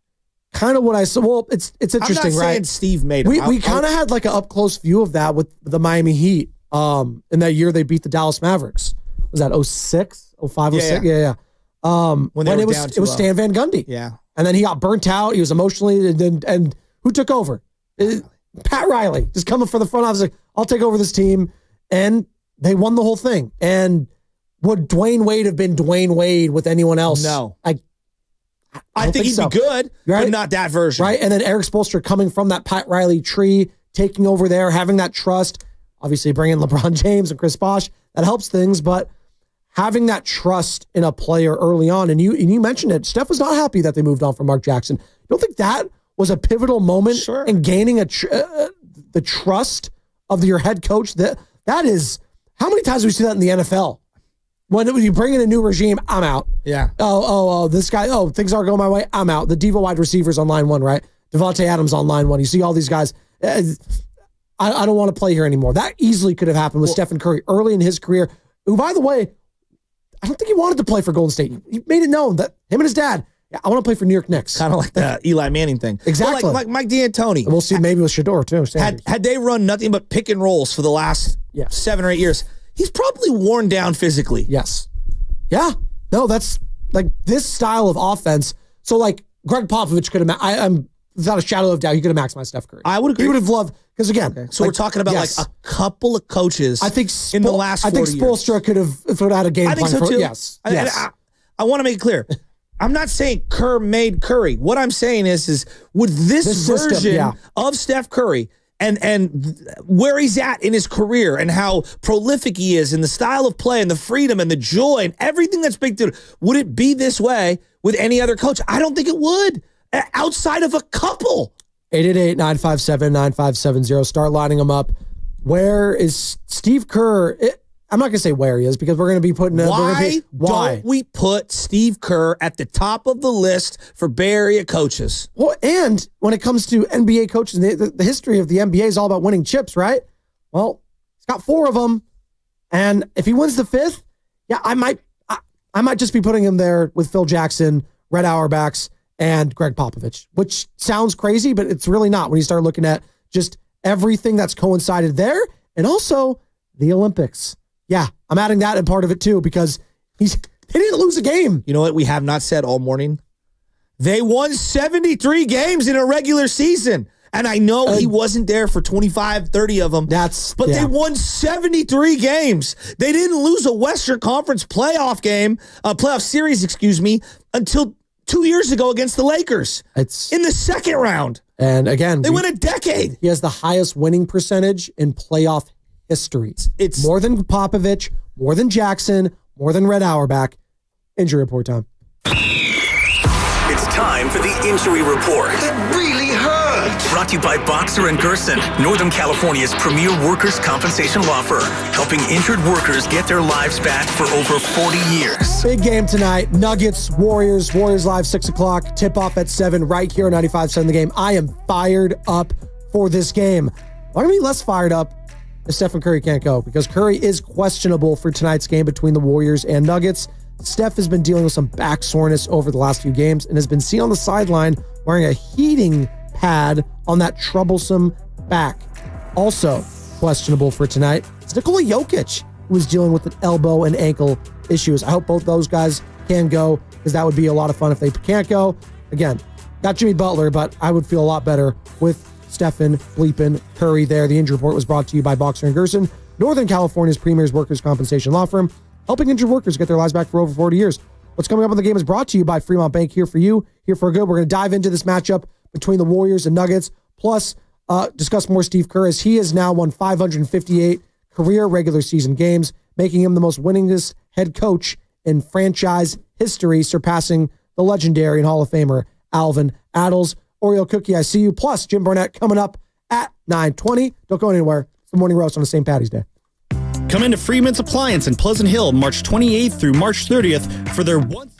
kind of what I saw. Well, it's interesting, I'm not right? saying Steve made him. We kind of had like an up close view of that with the Miami Heat. In that year they beat the Dallas Mavericks. Was that 06? 05, 06? Yeah. When it was Stan Van Gundy. Yeah. And then he got burnt out. He was emotionally, and who took over? Pat Riley, just coming from the front office, like, I'll take over this team. And they won the whole thing. And would Dwayne Wade have been Dwayne Wade with anyone else? No. I think he'd be good, right? But not that version. Right? And then Eric Spoelstra coming from that Pat Riley tree, taking over there, having that trust, obviously bringing LeBron James and Chris Bosh, that helps things, but having that trust in a player early on, and you mentioned it, Steph was not happy that they moved on from Mark Jackson. You don't think that was a pivotal moment in gaining the trust of your head coach? That is, how many times do we see that in the NFL? When you bring in a new regime, I'm out. Yeah. This guy, things aren't going my way, I'm out. The Diva wide receivers on line one, right? Devontae Adams on line one. You see all these guys. I don't want to play here anymore. That easily could have happened with Stephen Curry early in his career, who, by the way, I don't think he wanted to play for Golden State. He made it known that him and his dad, I want to play for New York Knicks. Kind of like the Eli Manning thing. Exactly. Well, like Mike D'Antoni. And we'll see maybe with Shador, too. Had they run nothing but pick and rolls for the last 7 or 8 years, he's probably worn down physically. Yes. Yeah. No, that's like this style of offense. So, like, Greg Popovich could have, I'm without a shadow of doubt, he could have maximized Steph Curry. I would agree. He would have loved, because again. So we're talking about like a couple of coaches I think in the last 40 years. I think Spoelstra could have had a game plan. I think so too. Yes. I want to make it clear. I'm not saying Kerr made Curry. What I'm saying is would this version system, of Steph Curry and where he's at in his career and how prolific he is and the style of play and the freedom and the joy and everything that's baked in, would it be this way with any other coach? I don't think it would, outside of a couple. 888-957-9570. Start lining them up. Where is Steve Kerr? I'm not going to say where he is because we're going to be putting... Why don't we put Steve Kerr at the top of the list for Bay Area coaches? Well, and when it comes to NBA coaches, the history of the NBA is all about winning chips, right? Well, he's got 4 of them. And if he wins the 5th, I might just be putting him there with Phil Jackson, Red Auerbachs, and Greg Popovich, which sounds crazy, but it's really not when you start looking at just everything that's coincided there and also the Olympics. Yeah, I'm adding that in part of it too because they didn't lose a game. You know what we have not said all morning? They won 73 games in a regular season. And I know he wasn't there for 25, 30 of them. But they won 73 games. They didn't lose a Western Conference playoff series, until 2 years ago against the Lakers. It's in the second round. And again, they win a decade. He has the highest winning percentage in playoff history. It's more than Popovich, more than Jackson, more than Red Auerbach. Injury report time. It's time for the injury report. It really hurts. Brought to you by Boxer & Gerson, Northern California's premier workers' compensation law firm, helping injured workers get their lives back for over 40 years. Big game tonight. Nuggets, Warriors. Warriors live 6 o'clock. Tip off at 7 right here on 95.7 The Game. I am fired up for this game. I'm going to be less fired up if Stephen Curry can't go because Curry is questionable for tonight's game between the Warriors and Nuggets. Steph has been dealing with some back soreness over the last few games and has been seen on the sideline wearing a heating pad on that troublesome back. Also questionable for tonight is Nikola Jokic, who is dealing with an elbow and ankle issues. I hope both those guys can go because that would be a lot of fun if they can't go. Again, got Jimmy Butler, but I would feel a lot better with Stephen bleepin' Curry there. The injury report was brought to you by Boxer & Gerson, Northern California's premier workers' compensation law firm, helping injured workers get their lives back for over 40 years. What's coming up in the game is brought to you by Fremont Bank, here for you, here for good. We're going to dive into this matchup between the Warriors and Nuggets, plus discuss more Steve Kerr, as he has now won 558 career regular season games, making him the most winningest head coach in franchise history, surpassing the legendary and Hall of Famer Alvin Adels. Oreo cookie, I see you. Plus, Jim Barnett coming up at 9:20. Don't go anywhere. It's the Morning Roast on the St. Patty's Day. Come into Freeman's Appliance in Pleasant Hill March 28th through March 30th for their once.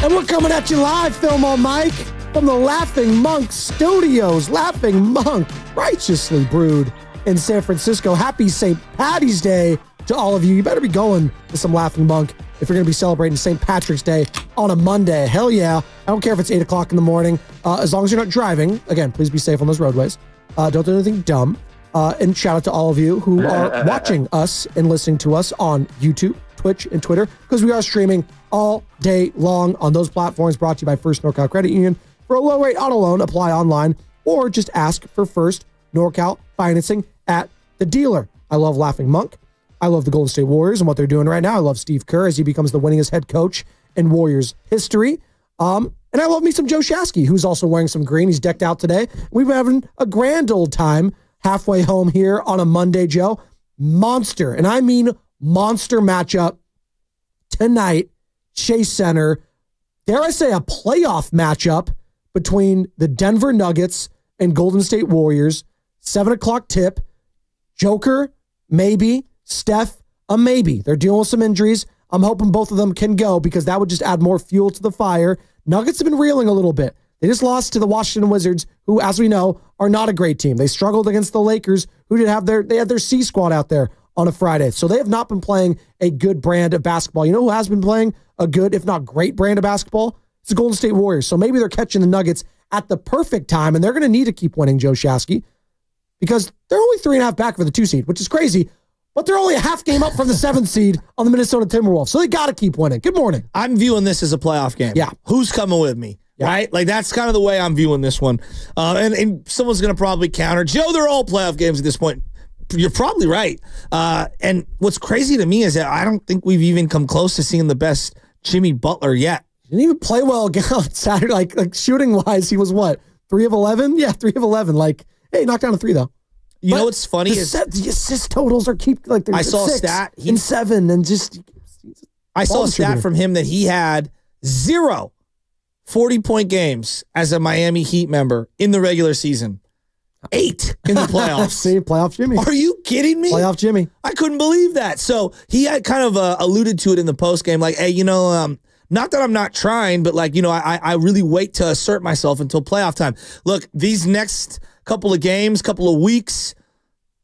And we're coming at you live, Film on Mike, from the Laughing Monk Studios. Laughing Monk, righteously brewed in San Francisco. Happy St. Patty's Day to all of you. You better be going to some Laughing Monk if you're going to be celebrating St. Patrick's Day on a Monday. Hell yeah. I don't care if it's 8 o'clock in the morning. As long as you're not driving. Again, please be safe on those roadways. Don't do anything dumb. And shout out to all of you who are watching us and listening to us on YouTube, Twitch, and Twitter, because we are streaming all day long on those platforms, brought to you by First NorCal Credit Union. For a low rate auto loan, apply online or just ask for First NorCal financing at the dealer. I love Laughing Monk. I love the Golden State Warriors and what they're doing right now. I love Steve Kerr as he becomes the winningest head coach in Warriors history. And I love me some Joe Shasky, who's also wearing some green. He's decked out today. We've been having a grand old time halfway home here on a Monday, Joe. Monster, and I mean monster matchup tonight, Chase Center. Dare I say a playoff matchup between the Denver Nuggets and Golden State Warriors. 7 o'clock tip. Joker, maybe. Steph, a maybe. They're dealing with some injuries. I'm hoping both of them can go because that would just add more fuel to the fire. Nuggets have been reeling a little bit. They just lost to the Washington Wizards, who, as we know, are not a great team. They struggled against the Lakers, who had their C squad out there on a Friday. So they have not been playing a good brand of basketball. You know who has been playing a good, if not great, brand of basketball? It's the Golden State Warriors. So maybe they're catching the Nuggets at the perfect time, and they're going to need to keep winning, Joe Shasky, because they're only 3.5 back for the 2 seed, which is crazy. But they're only a half game up from the 7th seed on the Minnesota Timberwolves. So they got to keep winning. Good morning. I'm viewing this as a playoff game. Yeah. Who's coming with me? Yeah. Right? Like, that's kind of the way I'm viewing this one. And someone's going to probably counter, Joe, they're all playoff games at this point. You're probably right. And what's crazy to me is that I don't think we've even come close to seeing the best Jimmy Butler yet. Didn't even play well again on Saturday. Like shooting-wise, he was what? 3 of 11? Yeah, 3 of 11. Like, hey, knocked down a 3, though. You know what's funny is the assist totals are I saw 6 a stat and 7 and just I saw a stat from him that he had 0 40-point games as a Miami Heat member in the regular season. 8 in the playoffs. See, playoff Jimmy. Are you kidding me? Playoff Jimmy. I couldn't believe that. So he had kind of alluded to it in the post game, like, hey, not that I'm not trying, but like, I really wait to assert myself until playoff time. Look, these next couple of games, couple of weeks,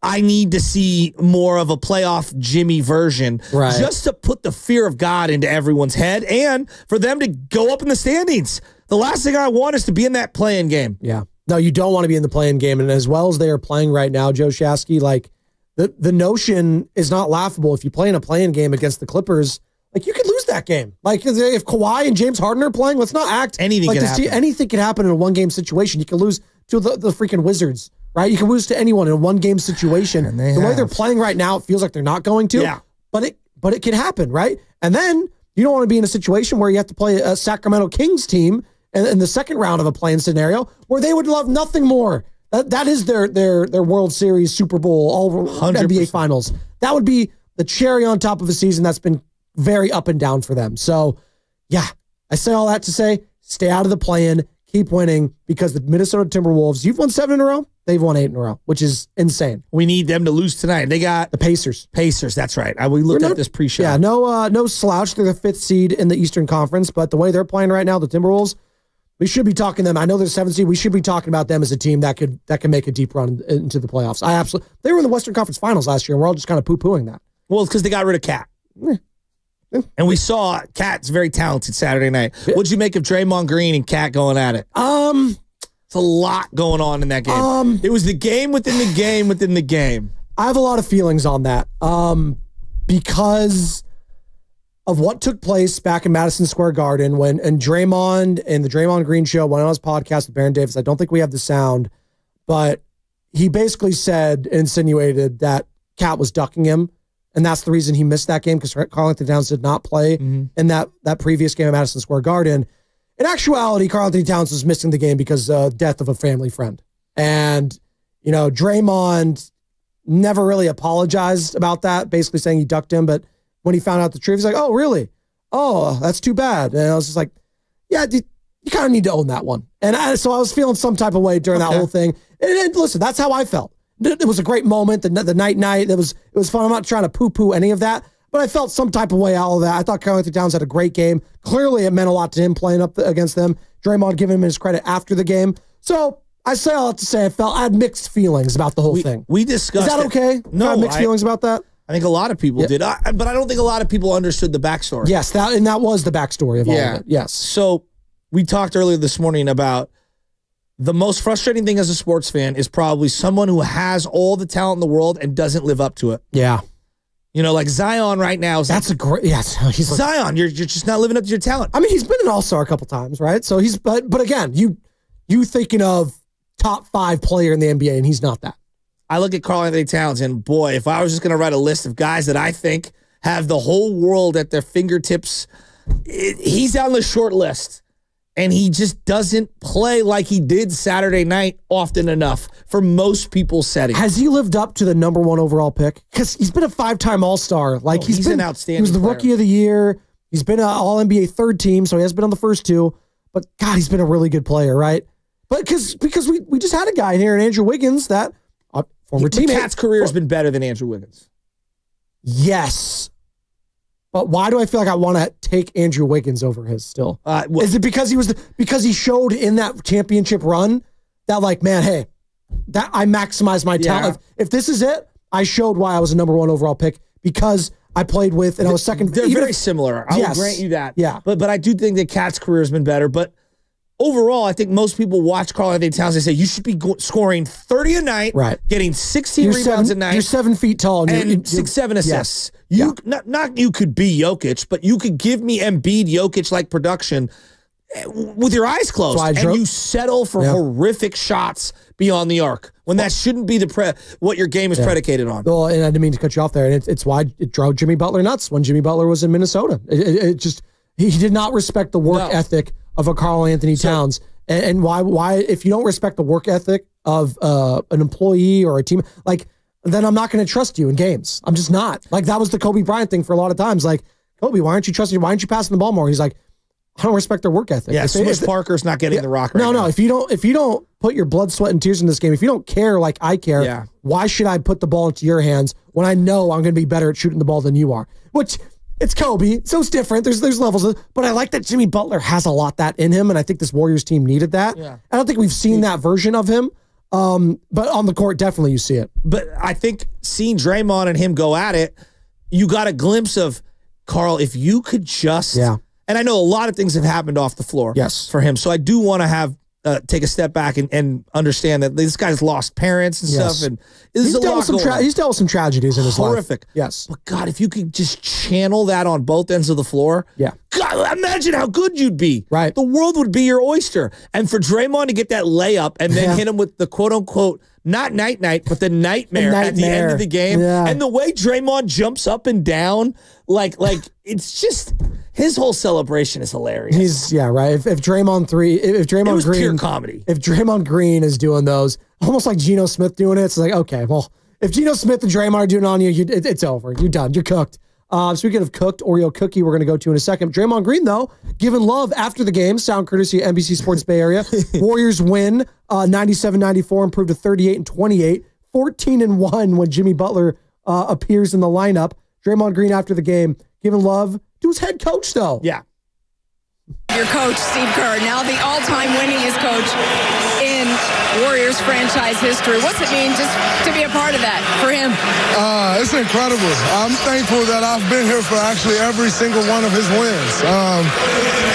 I need to see more of a playoff Jimmy version, right, just to put the fear of God into everyone's head and for them to go up in the standings. The last thing I want is to be in that play-in game. Yeah. No, you don't want to be in the play-in game. And as well as they are playing right now, Joe Shasky, like the notion is not laughable. If you play in a play-in game against the Clippers, like you could lose that game. Like if Kawhi and James Harden are playing, let's not act anything like can happen. Anything can happen in a one-game situation. You can lose to the freaking Wizards, right? You can lose to anyone in a one-game situation. The way they're playing right now, it feels like they're not going to. Yeah. But it can happen, right? And then you don't want to be in a situation where you have to play a Sacramento Kings team in the second round of a play-in scenario where they would love nothing more. That is their World Series, Super Bowl, all 100%. NBA Finals. That would be the cherry on top of a season that's been very up and down for them. So, yeah, I say all that to say, stay out of the play-in, keep winning, because the Minnesota Timberwolves, you've won 7 in a row, they've won 8 in a row, which is insane. We need them to lose tonight. They got the Pacers. Pacers, that's right. We looked at this pre-show. Yeah, no slouch. They're the 5th seed in the Eastern Conference, but the way they're playing right now, the Timberwolves, we should be talking them. I know they're 7th seed. We should be talking about them as a team that can make a deep run into the playoffs. They were in the Western Conference Finals last year, and we're all just kind of poo-pooing that. Well, it's because they got rid of Cat. And we saw Cat's very talented Saturday night. What'd you make of Draymond Green and Cat going at it? It's a lot going on in that game. It was the game within the game within the game. I have a lot of feelings on that because of what took place back in Madison Square Garden when Draymond and the Draymond Green Show went on his podcast with Baron Davis. I don't think we have the sound, but he basically insinuated that Cat was ducking him. And that's the reason he missed that game, because Karl-Anthony Towns did not play in that previous game at Madison Square Garden. In actuality, Karl-Anthony Towns was missing the game because of death of a family friend. And, Draymond never really apologized about that, basically saying he ducked him. But when he found out the truth, he's like, oh, really? Oh, that's too bad. And I was just like, yeah, you kind of need to own that one. And so I was feeling some type of way during that whole thing. And listen, that's how I felt. It was a great moment. The night. It was fun. I'm not trying to poo-poo any of that. But I felt some type of way out of that. I thought Karl-Anthony Towns had a great game. Clearly, it meant a lot to him playing up against them. Draymond giving him his credit after the game. So I say all that to say I had mixed feelings about the whole thing. We discussed. Is that okay? No, I had mixed feelings about that. I think a lot of people did, but I don't think a lot of people understood the backstory. Yes, that was the backstory of all of it. Yes. So we talked earlier this morning about the most frustrating thing as a sports fan is probably someone who has all the talent in the world and doesn't live up to it. Yeah. You know, like Zion right now. That's a great, yes. He's Zion, you're just not living up to your talent. I mean, he's been an all-star a couple times, right? So but again, you thinking of top 5 player in the NBA, and he's not that. I look at Karl-Anthony Towns, and boy, if I was just going to write a list of guys that I think have the whole world at their fingertips, he's on the short list. And he just doesn't play like he did Saturday night often enough for most people's setting. Has he lived up to the #1 overall pick? Because he's been a 5-time All-Star. Like he's been an outstanding He was the player. Rookie of the Year. He's been an All-NBA third team, so he has been on the first 2. But God, he's been a really good player, right? But because we just had a guy here in Andrew Wiggins that former teammate. Cat's career has been better than Andrew Wiggins. Yes. But why do I feel like I want to take Andrew Wiggins over his still? Is it because because he showed in that championship run that like, man, hey, that I maximized my talent. If this is it, I showed why I was a #1 overall pick because I played with and I was second. They're very similar. I will grant you that. Yeah. But I do think that Cat's career has been better. But overall, I think most people watch Karl-Anthony Towns. They say you should be scoring 30 a night, right? Getting 16 rebounds a night. You're 7 feet tall and 6-7 assists. You not you could be Jokic, but you could give me Embiid Jokic like production with your eyes closed, and you settle for horrific shots beyond the arc when that shouldn't be what your game is predicated on. Well, and I didn't mean to cut you off there, and it's why it drove Jimmy Butler nuts when Jimmy Butler was in Minnesota. It just he did not respect the work ethic of a Karl-Anthony Towns, and why if you don't respect the work ethic of an employee or a team, like then I'm not going to trust you in games. I'm just not. Like that was the Kobe Bryant thing for a lot of times. Like Kobe, why aren't you trusting? Why aren't you passing the ball more? He's like, I don't respect their work ethic. Yeah, Swiss Parker's not getting the rock right now. If you don't put your blood, sweat, and tears in this game, if you don't care like I care, why should I put the ball into your hands when I know I'm going to be better at shooting the ball than you are? Which it's Kobe, so it's different. There's levels, but I like that Jimmy Butler has a lot that in him, and I think this Warriors team needed that. Yeah. I don't think we've seen that version of him, but on the court, definitely you see it. But I think seeing Draymond and him go at it, you got a glimpse of Karl. If you could just, and I know a lot of things have happened off the floor, for him. So I do want to have take a step back and understand that this guy's lost parents and stuff, and he's dealt with some tragedies in his life. Horrific. Yes, but God, if you could just channel that on both ends of the floor, God, imagine how good you'd be. Right, the world would be your oyster. And for Draymond to get that layup and then hit him with the quote unquote not night, but the nightmare at the end of the game, and the way Draymond jumps up and down, like it's just. His whole celebration is hilarious. He's right. If Draymond Green, pure comedy. If Draymond Green is doing those, almost like Geno Smith doing it, it's like okay, well, if Geno Smith and Draymond are doing it on you, it's over. You're done. You're cooked. Speaking of cooked, Oreo cookie, we're going to go to in a second. Draymond Green though, giving love after the game. Sound courtesy of NBC Sports Bay Area. Warriors win 97-94, improved to 38-28, 14-1 when Jimmy Butler appears in the lineup. Draymond Green after the game, giving love to his head coach, though. Yeah. Your coach, Steve Kerr, now the all-time winningest coach in Warriors franchise history. What's it mean just to be a part of that for him? It's incredible. I'm thankful that I've been here for actually every single one of his wins.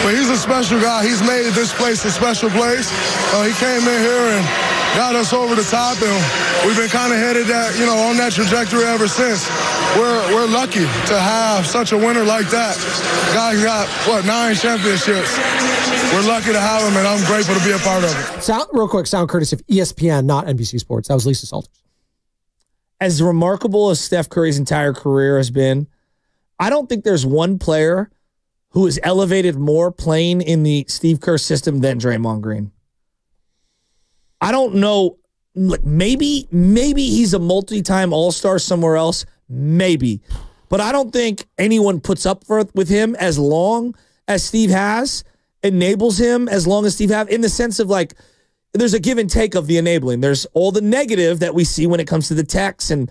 But he's a special guy. He's made this place a special place. He came in here and got us over the top, and we've been kind of headed on that trajectory ever since. We're lucky to have such a winner like that. Guy's got 9 championships. We're lucky to have him, and I'm grateful to be a part of it. Real quick, sound courtesy of ESPN, not NBC Sports. That was Lisa Salters. As remarkable as Steph Curry's entire career has been, I don't think there's one player who has elevated more playing in the Steve Kerr system than Draymond Green. I don't know. Maybe he's a multi-time All-Star somewhere else. Maybe. But I don't think anyone puts up with him as long as Steve has, enables him as long as Steve have, in the sense of like, there's a give and take of the enabling. There's all the negative that we see when it comes to the techs and,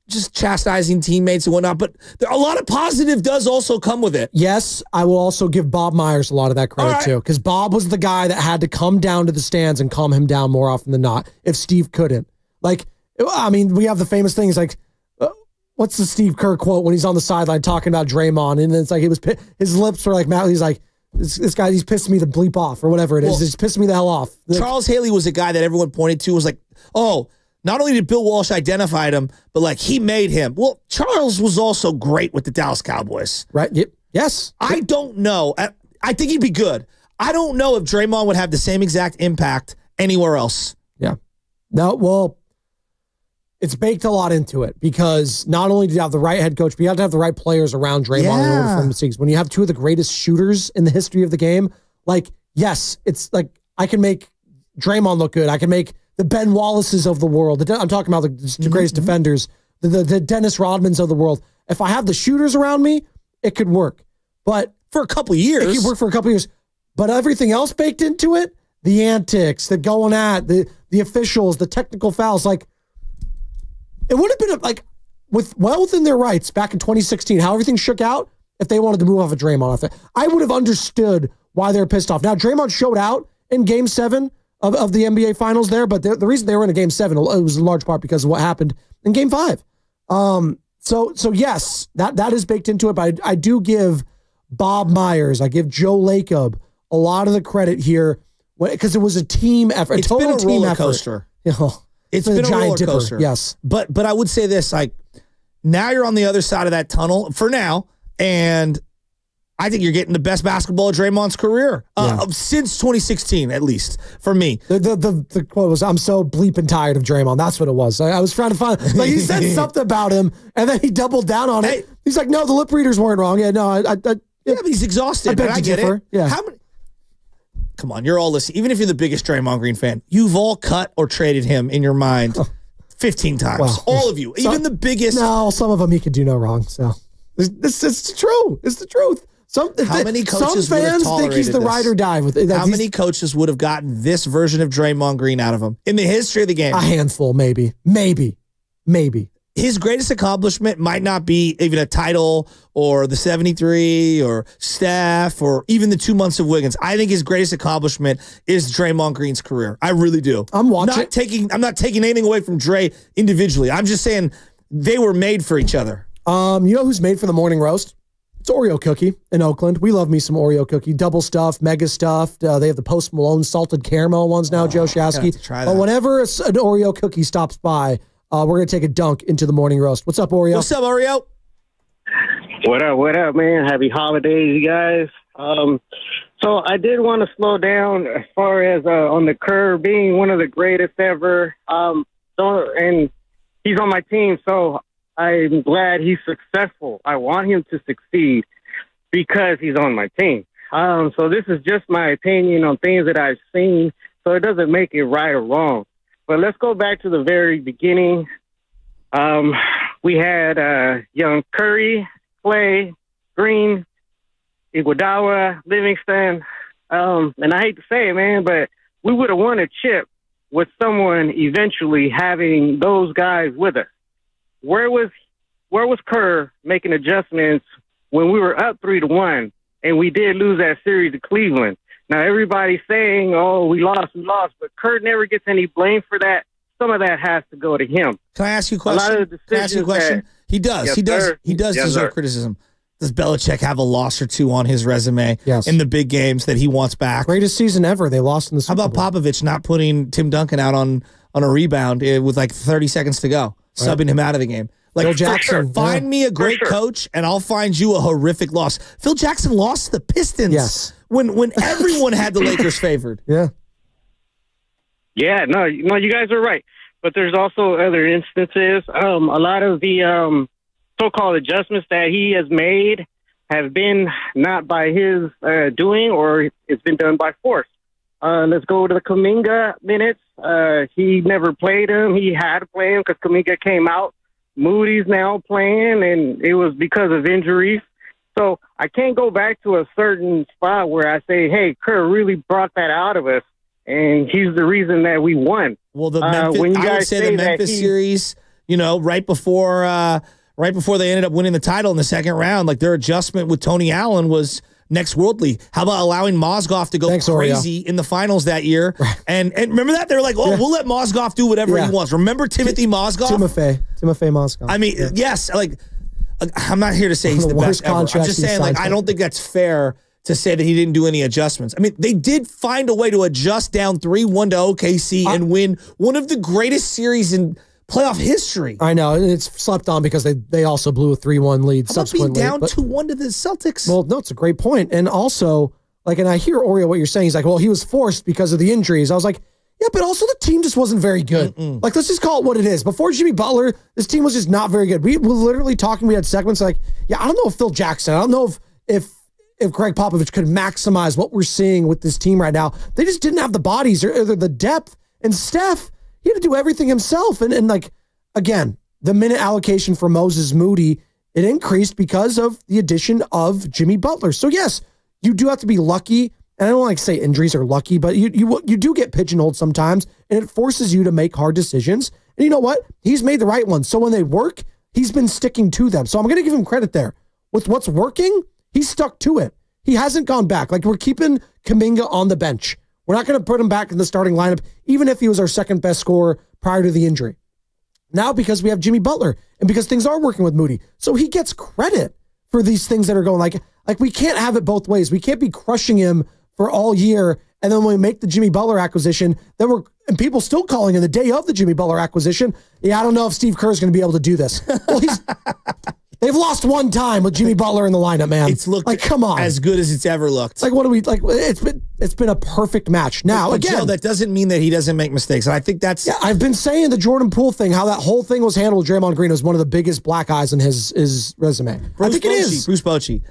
just chastising teammates and whatnot, but a lot of positive does also come with it. Yes, I will also give Bob Myers a lot of that credit too, because Bob was the guy that had to come down to the stands and calm him down more often than not if Steve couldn't. Like, I mean, we have the famous things like, what's the Steve Kerr quote when he's on the sideline talking about Draymond, and then it's like his lips were like, he's like, this guy, he's pissing me the bleep off or whatever it is. He's pissing me the hell off. Charles Haley was a guy that everyone pointed to, was like, oh, not only did Bill Walsh identify him, but like he made him. Well, Charles was also great with the Dallas Cowboys. Right. Yes. I don't know. I think he'd be good. I don't know if Draymond would have the same exact impact anywhere else. Yeah. No, well, it's baked a lot into it because not only do you have the right head coach, but you have to have the right players around Draymond in order for him to succeed. When you have two of the greatest shooters in the history of the game, like, yes, it's like I can make Draymond look good. I can make the Ben Wallaces of the world. I'm talking about the greatest defenders, the Dennis Rodmans of the world. If I have the shooters around me, it could work. But for a couple of years. It could work for a couple of years. But everything else baked into it, the antics, the going at, the officials, the technical fouls, like, it would have been like well within their rights back in 2016, how everything shook out, if they wanted to move off of Draymond. I would have understood why they're pissed off. Now, Draymond showed out in Game 7 of the NBA Finals there, but the reason they were in a Game 7, it was in large part because of what happened in Game 5. So yes, that is baked into it, but I do give Bob Myers, I give Joe Lacob a lot of the credit here because it was a team effort, It's been a roller coaster. It's been a roller coaster. Dipper, yes. But I would say this, like, now you're on the other side of that tunnel for now, and I think you're getting the best basketball of Draymond's career since 2016, at least, for me. The quote was, "I'm so bleeping tired of Draymond." That's what it was. I was trying to find, like, he said something about him, and then he doubled down on it. He's like, "No, the lip readers weren't wrong." Yeah, no, but he's exhausted. I get it. Yeah. How many? Come on, you're all listening. Even if you're the biggest Draymond Green fan, you've all cut or traded him in your mind 15 times. Well, all of you. Even the biggest. No, some of them he could do no wrong. So it's true. It's the truth. How many coaches some fans think he's the this? ride or die with it. How many coaches would have gotten this version of Draymond Green out of him in the history of the game? A handful, maybe. His greatest accomplishment might not be even a title or the 73 or Steph or even the 2 months of Wiggins. I think his greatest accomplishment is Draymond Green's career. I really do. I'm watching. I'm not taking anything away from Dre individually. I'm just saying they were made for each other. You know who's made for the morning roast? It's Oreo cookie in Oakland. We love me some Oreo cookie. Double stuffed, mega stuffed. They have the Post Malone salted caramel ones now, Joe Shasky. But whenever an Oreo cookie stops by, we're going to take a dunk into the morning roast. What's up, Oreo? What's up, Oreo? What up, man? Happy holidays, you guys. So I did want to slow down as far as on the curve being one of the greatest ever. And he's on my team, so I'm glad he's successful. I want him to succeed because he's on my team. So this is just my opinion on things that I've seen, so it doesn't make it right or wrong. But let's go back to the very beginning. We had young Curry, Clay, Green, Iguodala, Livingston. And I hate to say it, man, but we would have won a chip with someone eventually having those guys with us. Where was Kerr making adjustments when we were up 3-1 and we did lose that series to Cleveland? Now, everybody's saying, oh, we lost, but Kerr never gets any blame for that. Some of that has to go to him. Can I ask you a question? He does. Yes, he does. sir. He does Yes, deserve sir. criticism. Does Belichick have a loss or two on his resume in the big games that he wants back? Greatest season ever. They lost in the Super Bowl. How about Popovich not putting Tim Duncan out on a rebound with like 30 seconds to go, subbing him out of the game? Like, Phil Jackson. Find me a great coach, and I'll find you a horrific loss. Phil Jackson lost to the Pistons when everyone had the Lakers favored. Yeah. Yeah, no, you guys are right. But there's also other instances. A lot of the so-called adjustments that he has made have been not by his doing, or it's been done by force. Let's go to the Kuminga minutes. He never played him. He had to play him because Kuminga came out. Moody's now playing, and it was because of injuries. So I can't go back to a certain spot where I say, hey, Kerr really brought that out of us, and he's the reason that we won. Well, the Memphis, when you I would guys say the that Memphis series, right before they ended up winning the title in the second round. Like their adjustment with Tony Allen was next worldly. How about allowing Mozgov to go crazy in the finals that year? And remember that? They were like, we'll let Mozgov do whatever he wants. Remember Timothy Mozgov? Timofey Mozgov. I mean, yes, like I'm not here to say he's the best ever. I'm just saying, like, I don't think that's fair to say that he didn't do any adjustments. I mean, they did find a way to adjust down 3-1 to OKC and win one of the greatest series in playoff history. I know. It's slept on because they also blew a 3-1 lead subsequently. Down 2-1 to the Celtics. Well, no, it's a great point. And also, like, and I hear, Oreo, what you're saying. He's like, well, he was forced because of the injuries. I was like, yeah, but also the team just wasn't very good. Like, let's just call it what it is. Before Jimmy Butler, this team was just not very good. We were literally talking. We had segments like, I don't know if Phil Jackson, I don't know if Greg Popovich could maximize what we're seeing with this team right now. They just didn't have the bodies or the depth. And Steph, he had to do everything himself. And like, again, the minute allocation for Moses Moody, it increased because of the addition of Jimmy Butler. So yes, you do have to be lucky. And I don't like to say injuries are lucky, but you do get pigeonholed sometimes, and it forces you to make hard decisions. And you know what? He's made the right ones. So when they work, he's been sticking to them. So I'm going to give him credit there. With what's working, he's stuck to it. He hasn't gone back. Like, we're keeping Kuminga on the bench. We're not going to put him back in the starting lineup, even if he was our second best scorer prior to the injury. Now, because we have Jimmy Butler and because things are working with Moody. So he gets credit for these things that are going like we can't have it both ways. We can't be crushing him for all year. And then when we make the Jimmy Butler acquisition, and people still calling in the day of the Jimmy Butler acquisition. Yeah, I don't know if Steve Kerr is going to be able to do this. Well, they've lost one time with Jimmy Butler in the lineup, man. It's looked like, come on, as good as it's ever looked. Like, what do we like? It's been a perfect match. Now, but again, Joe, that doesn't mean that he doesn't make mistakes. And I think that's I've been saying the Jordan Poole thing, how that whole thing was handled. Draymond Green was one of the biggest black eyes in his resume. I think it is. Bruce Bochy.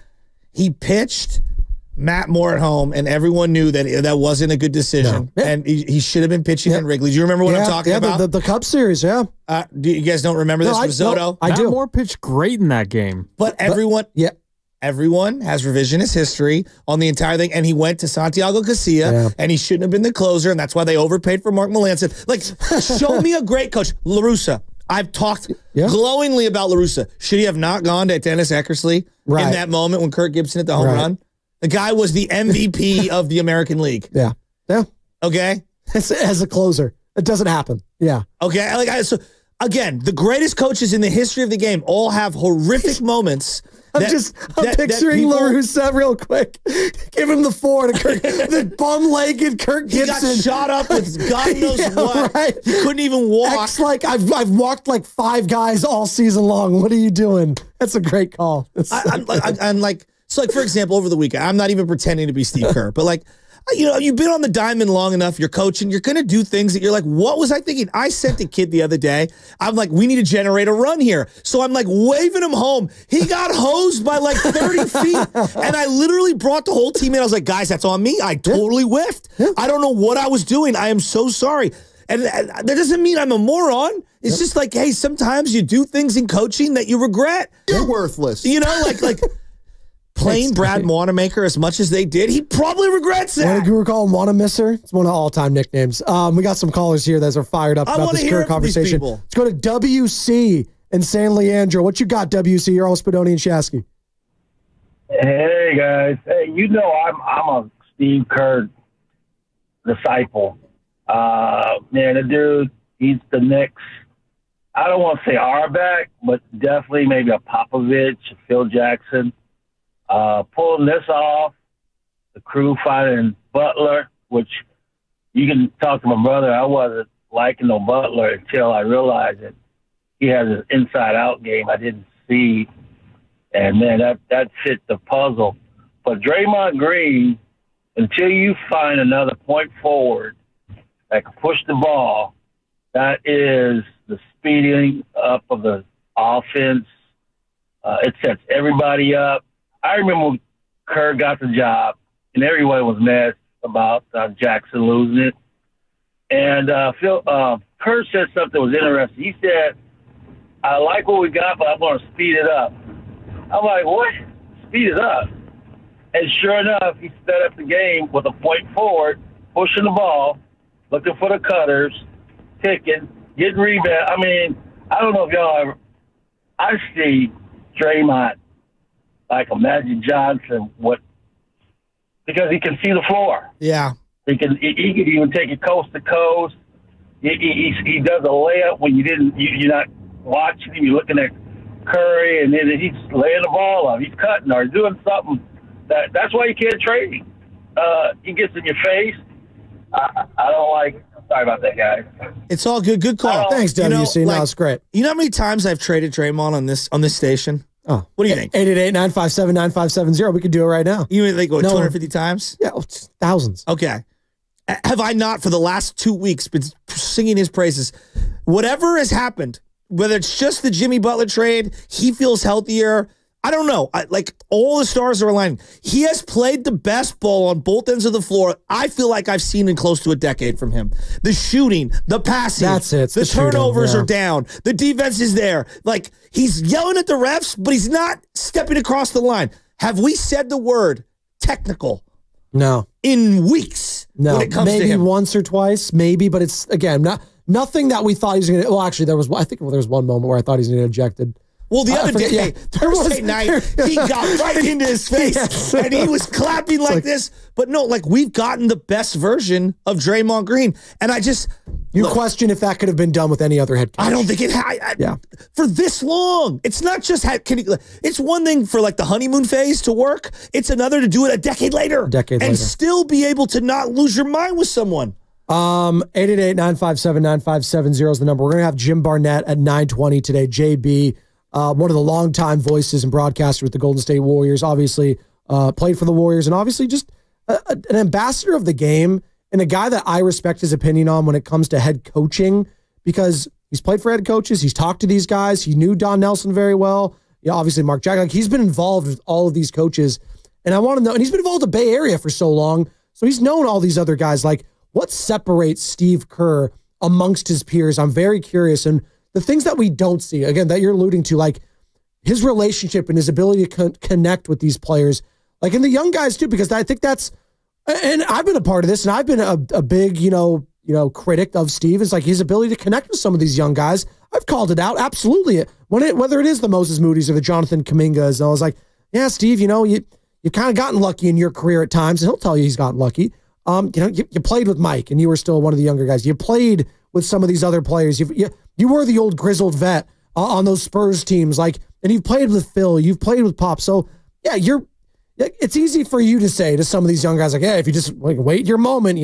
He pitched Matt Moore at home, and everyone knew that wasn't a good decision, and he should have been pitching in Wrigley. Do you remember what I'm talking about? The Cubs series, Do you guys don't remember this with Soto? I do. Matt Moore pitched great in that game. But everyone has revisionist history on the entire thing, and he went to Santiago Casilla, and he shouldn't have been the closer, and that's why they overpaid for Mark Melancon. Like, show me a great coach. La Russa. I've talked glowingly about La Russa. Should he have not gone to Dennis Eckersley in that moment when Kirk Gibson hit the home run? The guy was the MVP of the American League. Yeah. Okay? As a closer. It doesn't happen. Yeah. Okay? So, again, the greatest coaches in the history of the game all have horrific moments. I'm picturing La Russa real quick. Give him the 4 to Kirk. The bum-legged Kirk Gibson. He got shot up with God knows what. Right. He couldn't even walk. X, like, I've walked like 5 guys all season long. What are you doing? That's a great call. I'm like, so, like, for example, over the weekend, I'm not even pretending to be Steve Kerr, but, like, you've been on the diamond long enough, you're coaching, you're going to do things that you're like, what was I thinking? I sent a kid the other day. I'm like, we need to generate a run here. So I'm like waving him home. He got hosed by like 30 feet. And I literally brought the whole team in. I was like, guys, that's on me. I totally whiffed. I don't know what I was doing. I am so sorry. And that doesn't mean I'm a moron. It's just like, hey, sometimes you do things in coaching that you regret. You're worthless. Like playing Brad Wanamaker as much as they did, he probably regrets that. What did Guru call him? Wanamisser? It's one of all-time nicknames. We got some callers here that are fired up about this current conversation. Let's go to WC in San Leandro. What you got, WC? You're all Spadoni and Shasky. Hey, guys. Hey, I'm a Steve Kerr disciple. Man, the dude, he's the Knicks. I don't want to say our back, but definitely maybe a Popovich, Phil Jackson. Pulling this off, the crew finding Butler, which you can talk to my brother. I wasn't liking no Butler until I realized that he has an inside-out game I didn't see. And, man, that fit the puzzle. But Draymond Green, until you find another point forward that can push the ball, that is the speeding up of the offense. It sets everybody up. I remember when Kerr got the job, and everyone was mad about Jackson losing it. And Kerr said something that was interesting. He said, I like what we got, but I'm going to speed it up. I'm like, what? Speed it up? And sure enough, he sped up the game with a point forward, pushing the ball, looking for the cutters, picking, getting rebound. I mean, I don't know if y'all ever. I see Draymond like a Magic Johnson, because he can see the floor. Yeah. He can even take it coast to coast. He does a layup when you're not watching him. You're looking at Curry, and then he's laying the ball up. He's cutting or doing something. That's why you can't trade him. He gets in your face. I don't like it. Sorry about that, guys. It's all good. Good call. Thanks, WC. No, it's great. You know how many times I've traded Draymond on this station? Oh, what do you think? 888-957-9570. We could do it right now. You mean like 250 times? Yeah, thousands. Okay. Have I not for the last 2 weeks been singing his praises? Whatever has happened, whether it's just the Jimmy Butler trade, he feels healthier. I don't know. Like all the stars are aligning. He has played the best ball on both ends of the floor. I feel like I've seen in close to a decade from him. The shooting, the passing, that's it. The turnovers are down. The defense is there. Like he's yelling at the refs, but he's not stepping across the line. Have we said the word technical? No. In weeks. No. When it comes maybe to him. Once or twice, maybe, but it's again nothing that we thought he was going to. Well, actually, there was one moment where I thought he was going to get ejected. Well, the other day, Thursday night, he got right into his face, and he was clapping like this. But no, like we've gotten the best version of Draymond Green, and you question if that could have been done with any other head coach. I don't think it had. For this long, it's not just it's one thing for like the honeymoon phase to work. It's another to do it a decade later, and still be able to not lose your mind with someone. 888-957-9570 is the number. We're gonna have Jim Barnett at 9:20 today. JB. One of the longtime voices and broadcaster with the Golden State Warriors, obviously played for the Warriors, and obviously just an ambassador of the game and a guy that I respect his opinion on when it comes to head coaching, because he's played for head coaches. He's talked to these guys. He knew Don Nelson very well. Obviously Mark Jackson. Like, he's been involved with all of these coaches, and I want to know, and he's been involved in the Bay Area for so long, so he's known all these other guys. Like, what separates Steve Kerr amongst his peers? I'm very curious, and the things that we don't see, again, that you're alluding to, like his relationship and his ability to connect with these players, like in the young guys too, because I think that's, and I've been a part of this, and I've been a big, critic of Steve, is like his ability to connect with some of these young guys. I've called it out, absolutely. Whether it is the Moses Moody's or the Jonathan Kumingas, I was like, yeah, Steve, you've kind of gotten lucky in your career at times, and he'll tell you he's gotten lucky. You played with Mike, and you were still one of the younger guys. You played with some of these other players. You were the old grizzled vet on those Spurs teams, and you've played with Phil, you've played with Pop. So yeah, it's easy for you to say to some of these young guys, like, hey, if you just wait your moment,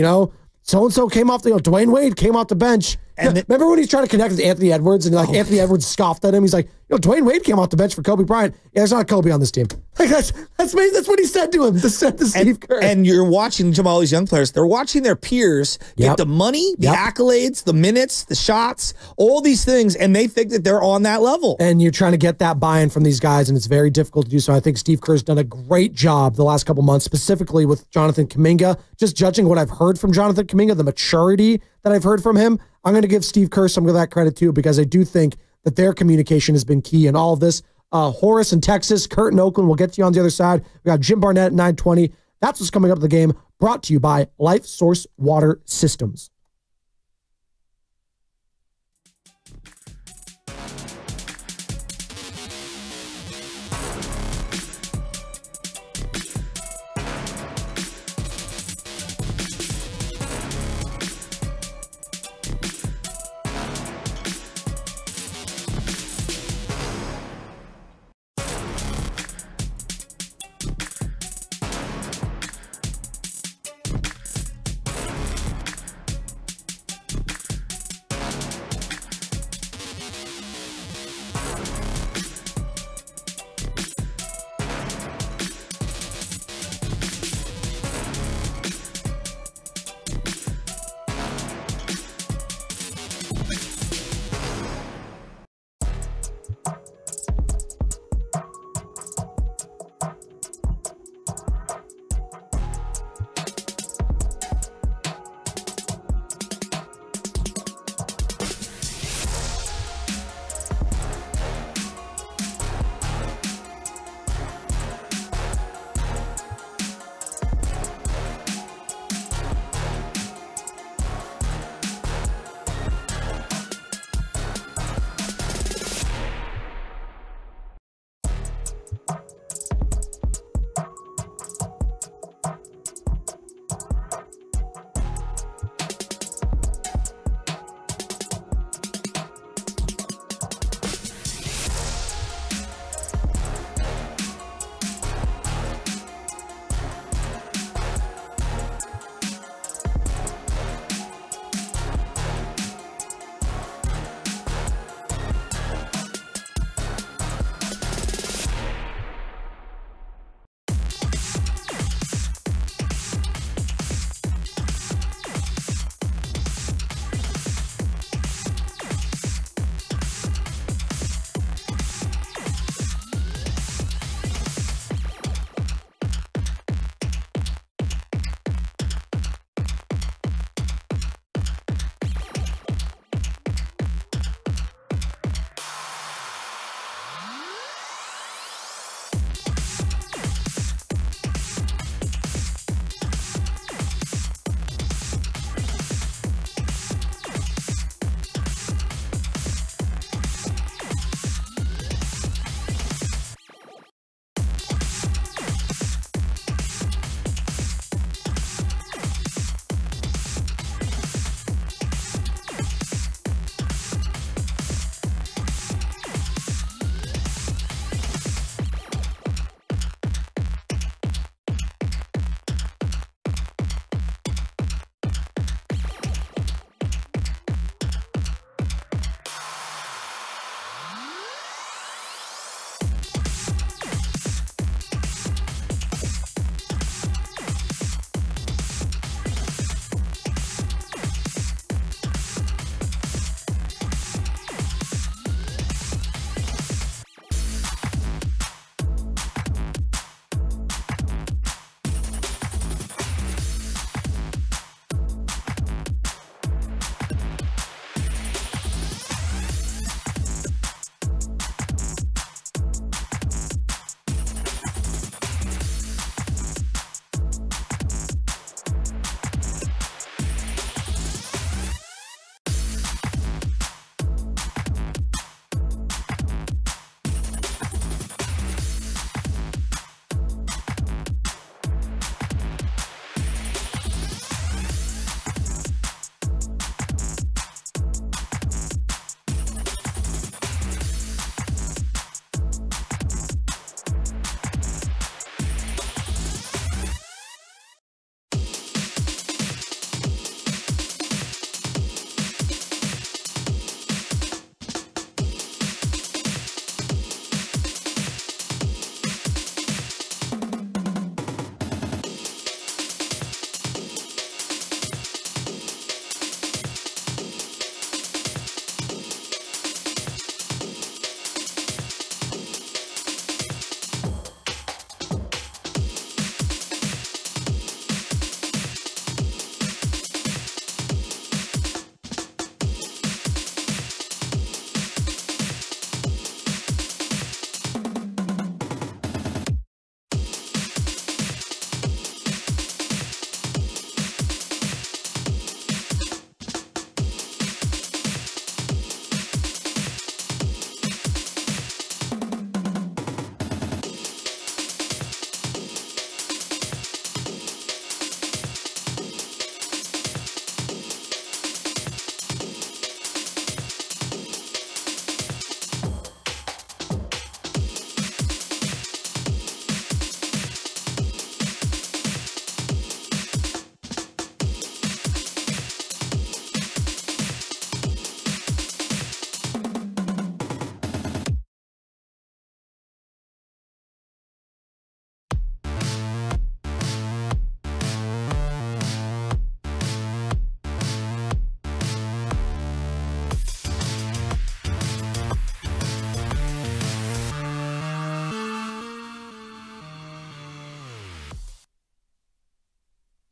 so-and-so came off Dwayne Wade came off the bench. And remember when he's trying to connect with Anthony Edwards, and Anthony Edwards scoffed at him? He's like, Dwayne Wade came off the bench for Kobe Bryant. Yeah, there's not Kobe on this team. Like that's what he said to him, to Steve Kerr. And you're watching all these young players. They're watching their peers get the money, the accolades, the minutes, the shots, all these things, and they think that they're on that level. And you're trying to get that buy-in from these guys, and it's very difficult to do so. I think Steve Kerr's done a great job the last couple months, specifically with Jonathan Kuminga. Just judging what I've heard from Jonathan Kuminga, the maturity that I've heard from him, I'm going to give Steve Kerr some of that credit too, because I do think that their communication has been key in all of this. Horace in Texas, Kurt in Oakland. We'll get to you on the other side. We got Jim Barnett at 9:20. That's what's coming up in the game, brought to you by Life Source Water Systems.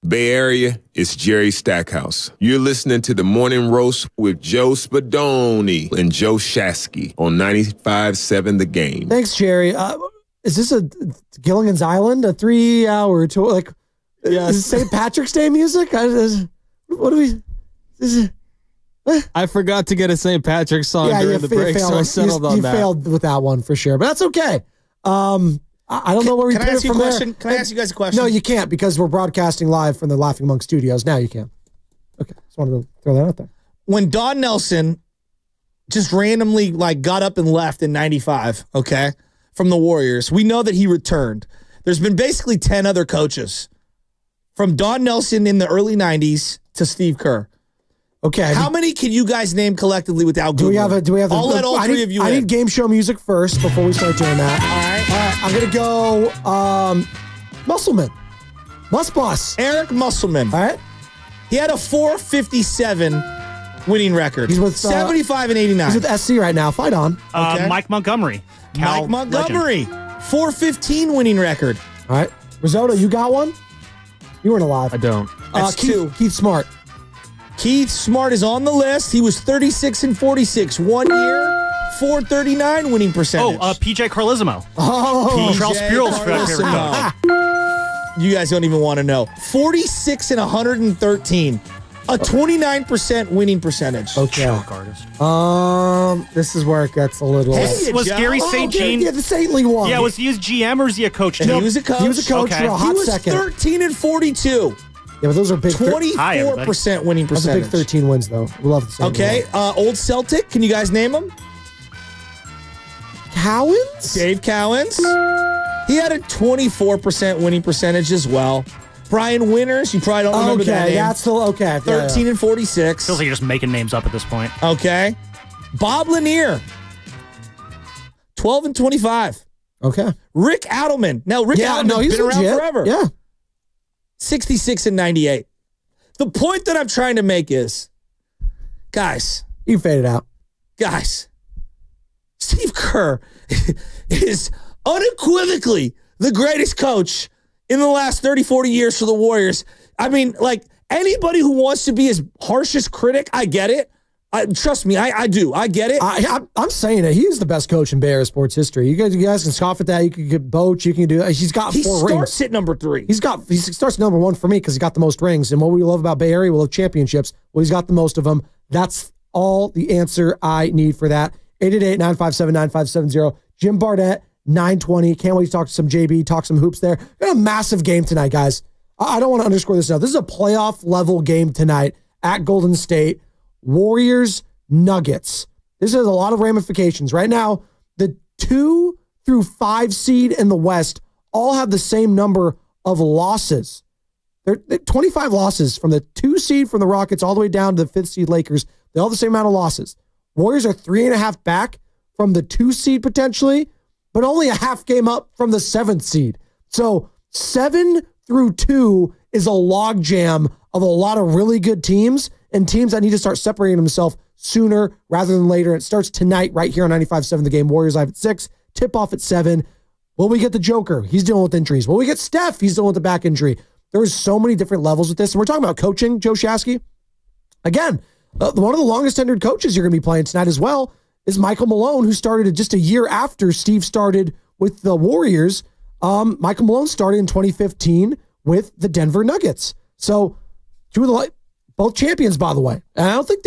Bay Area, it's Jerry Stackhouse. You're listening to The Morning Roast with Joe Spadoni and Joe Shasky on 95.7 The Game. Thanks, Jerry. Is this a Gilligan's Island? A 3-hour tour? Like, is it St. Patrick's Day music? What do we... I forgot to get a St. Patrick's song during the break, so I settled on that. You failed with that one for sure, but that's okay. I don't know where we can I ask you a question? Can I ask you guys a question? No, you can't because we're broadcasting live from the Laughing Monk studios. Now you can. Okay, just wanted to throw that out there. When Don Nelson just randomly got up and left in 95, okay, from the Warriors, we know that he returned. There's been basically 10 other coaches from Don Nelson in the early 90s to Steve Kerr. Okay. How many can you guys name collectively without Googling? Do we have? I'll let all three of you I in. need game show music first before we start doing that. All right. I'm gonna go Musselman. Musboss. Eric Musselman. All right. He had a 457 winning record. He's with 75 and 89. He's with SC right now. Fight on. Okay. Mike Montgomery. Mike Montgomery. 415 winning record. All right. Risotto, you got one? You weren't alive. I don't. That's two. Keith Smart. Keith Smart is on the list. He was 36 and 46. 1 year, 439 winning percentage. PJ Carlizimo. Oh, Charles Spurl's favorite coach. You guys don't even want to know. 46 and 113. A 29% winning percentage. Okay. This is where it gets a little. Was Gary St. Jean? Yeah, the saintly one. Yeah, was he his GM or is he a coach? He was a coach. He was a coach for a hot He was second. 13 and 42. Yeah, but those are big. 24% winning That's a percentage. big 13 wins, though. We love the same. Okay, old Celtic. Can you guys name him? Cowens? Dave Cowens. He had a 24% winning percentage as well. Brian Winters. You probably don't remember that name. That's still okay. 13 and 46. Feels like you're just making names up at this point. Okay. Bob Lanier. 12 and 25. Okay. Rick Adelman. Now, Rick Adelman's he's been around legit. forever. Yeah. 66 and 98. The point that I'm trying to make is, guys. You faded out. Guys. Steve Kerr is unequivocally the greatest coach in the last 30, 40 years for the Warriors. I mean, anybody who wants to be his harshest critic, I get it. Trust me, I do. I get it. I'm saying it. He's the best coach in Bay Area sports history. You guys can scoff at that. You can get Boach. You can do that. He's got 4 rings. He starts at number 3. He starts number 1 for me because he got the most rings. And what we love about Bay Area, we love championships. Well, he's got the most of them. That's all the answer I need for that. 888-957-9570. Jim Barnett, 920. Can't wait to talk to some JB, talk some hoops there. Got a massive game tonight, guys. I don't want to underscore this enough. This is a playoff level game tonight at Golden State. Warriors, Nuggets. This has a lot of ramifications. Right now, the 2 through 5 seed in the West all have the same number of losses. They're 25 losses from the 2 seed from the Rockets all the way down to the 5th seed Lakers. They all have the same amount of losses. Warriors are 3.5 back from the 2 seed potentially, but only a half game up from the 7th seed. So 7 through 2 is a logjam of a lot of really good teams and teams that need to start separating themselves sooner rather than later. It starts tonight right here on 95.7 The Game. Warriors live at 6, tip-off at 7. Will we get the Joker? He's dealing with injuries. Will we get Steph? He's dealing with the back injury. There's so many different levels with this. And we're talking about coaching, Joe Shasky. Again, one of the longest tenured coaches you're going to be playing tonight as well is Michael Malone, who started just a year after Steve started with the Warriors. Michael Malone started in 2015 with the Denver Nuggets. So both champions, by the way. And I don't think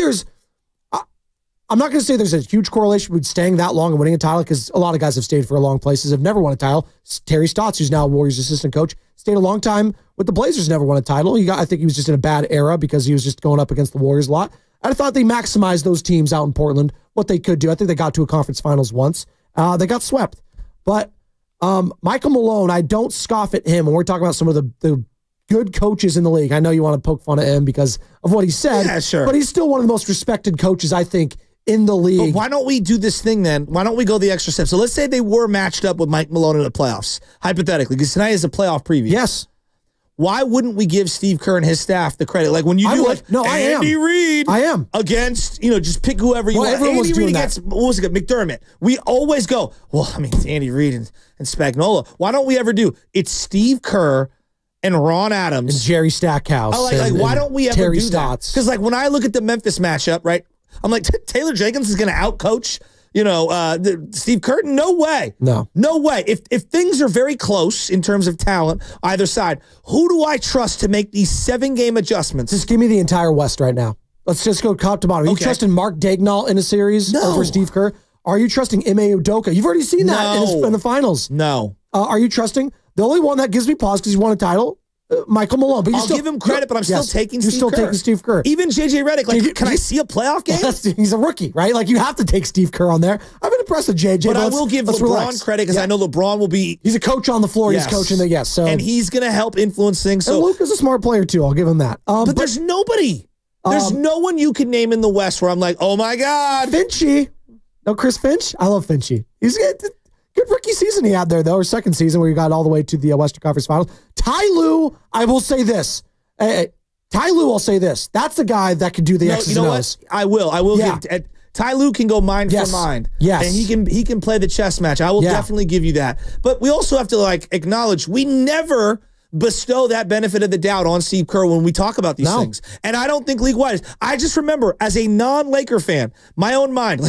I'm not going to say there's a huge correlation with staying that long and winning a title because a lot of guys have stayed for a long places, have never won a title. Terry Stotts, who's now a Warriors assistant coach, stayed a long time with the Blazers, never won a title. I think he was just in a bad era because he was just going up against the Warriors a lot. And I thought they maximized those teams out in Portland, what they could do. I think they got to a conference finals once. They got swept. But Michael Malone, I don't scoff at him when we're talking about some of the good coaches in the league. I know you want to poke fun at him because of what he said. Yeah, sure. But he's still one of the most respected coaches, I think, in the league. But why don't we do this thing then? Why don't we go the extra step? So let's say they were matched up with Mike Malone in the playoffs, hypothetically, because tonight is a playoff preview. Yes. Why wouldn't we give Steve Kerr and his staff the credit? Like when you do Andy Reid against, just pick whoever you want. Everyone was doing against, what was it, McDermott. We always go, well, I mean, it's Andy Reid and Spagnuolo. Why don't we ever do, it's Steve Kerr and Ron Adams. And Jerry Stackhouse. Why don't we ever Terry do that? Stotts. Because when I look at the Memphis matchup, right, I'm like, Taylor Jenkins is going to outcoach, Steve Kerr? No way. No way. If things are very close in terms of talent, either side, who do I trust to make these 7-game adjustments? Just give me the entire West right now. Let's just go top to bottom. Are you trusting Mark Daigneault in a series over Steve Kerr? Are you trusting Ime Udoka? You've already seen that in the finals. No. Are you trusting? The only one that gives me pause because he won a title, Michael Malone. But I'll give him credit, but I'm still taking Steve Kerr. You're still taking Steve Kerr. Even JJ Redick. Can I see a playoff game? He's a rookie, right? Like, you have to take Steve Kerr on there. I've been impressed with JJ. But I will give LeBron credit because I know LeBron will be... He's a coach on the floor. Yes. He's coaching the... Yes. So, and he's going to help influence things. And Luke is a smart player, too. I'll give him that. But there's nobody. There's no one you can name in the West where I'm like, oh, my God. Finchy. No, Chris Finch? I love Finchy. He's good rookie season he had there, though, or second season where he got all the way to the Western Conference Finals. Ty Lue, I will say this. Ty Lue, I'll say this. That's the guy that could do the X's and O's. I will. Yeah. Ty Lue can go mind for mind. Yes. And he can play the chess match. I will definitely give you that. But we also have to acknowledge we never bestow that benefit of the doubt on Steve Kerr when we talk about these things. And I don't think league-wide is. I just remember, as a non-Laker fan, my own mind,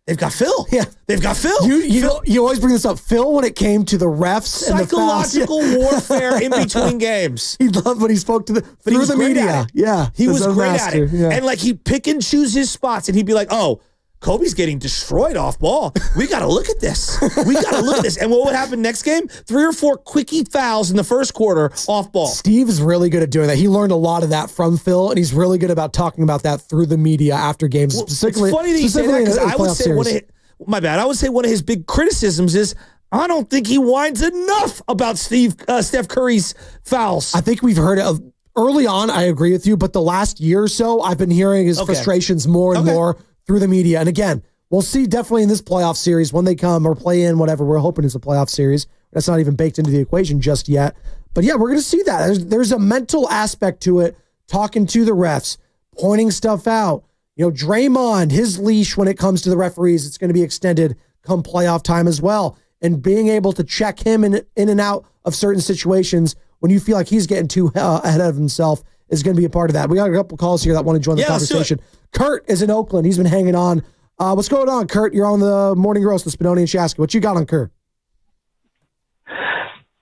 they've got Phil. Yeah. They've got Phil. You always bring this up. Phil, when it came to the refs psychological and the warfare in between games. He loved when he spoke through the media. Yeah. He was great at it. Yeah. And he'd pick and choose his spots, and he'd be like, oh, Kobe's getting destroyed off ball. We got to look at this. And what would happen next game? 3 or 4 quickie fouls in the first quarter off ball. Steve is really good at doing that. He learned a lot of that from Phil, and he's really good about talking about that through the media after games. Specifically, it's funny that you say that because I would say one of his big criticisms is I don't think he whines enough about Steph Curry's fouls. I think we've heard it early on. I agree with you, but the last year or so, I've been hearing his frustrations more and more through the media. And again, we'll see definitely in this playoff series when they come or play in, whatever. We're hoping it's a playoff series. That's not even baked into the equation just yet. But yeah, we're going to see that. There's a mental aspect to it, talking to the refs, pointing stuff out. Draymond, his leash when it comes to the referees, it's going to be extended come playoff time as well. And being able to check him in and out of certain situations when you feel like he's getting too ahead of himself is going to be a part of that. We got a couple calls here that want to join the conversation. Kurt is in Oakland. He's been hanging on. What's going on, Kurt? You're on the Morning Roast with Spadoni and Shasky. What you got on Kurt?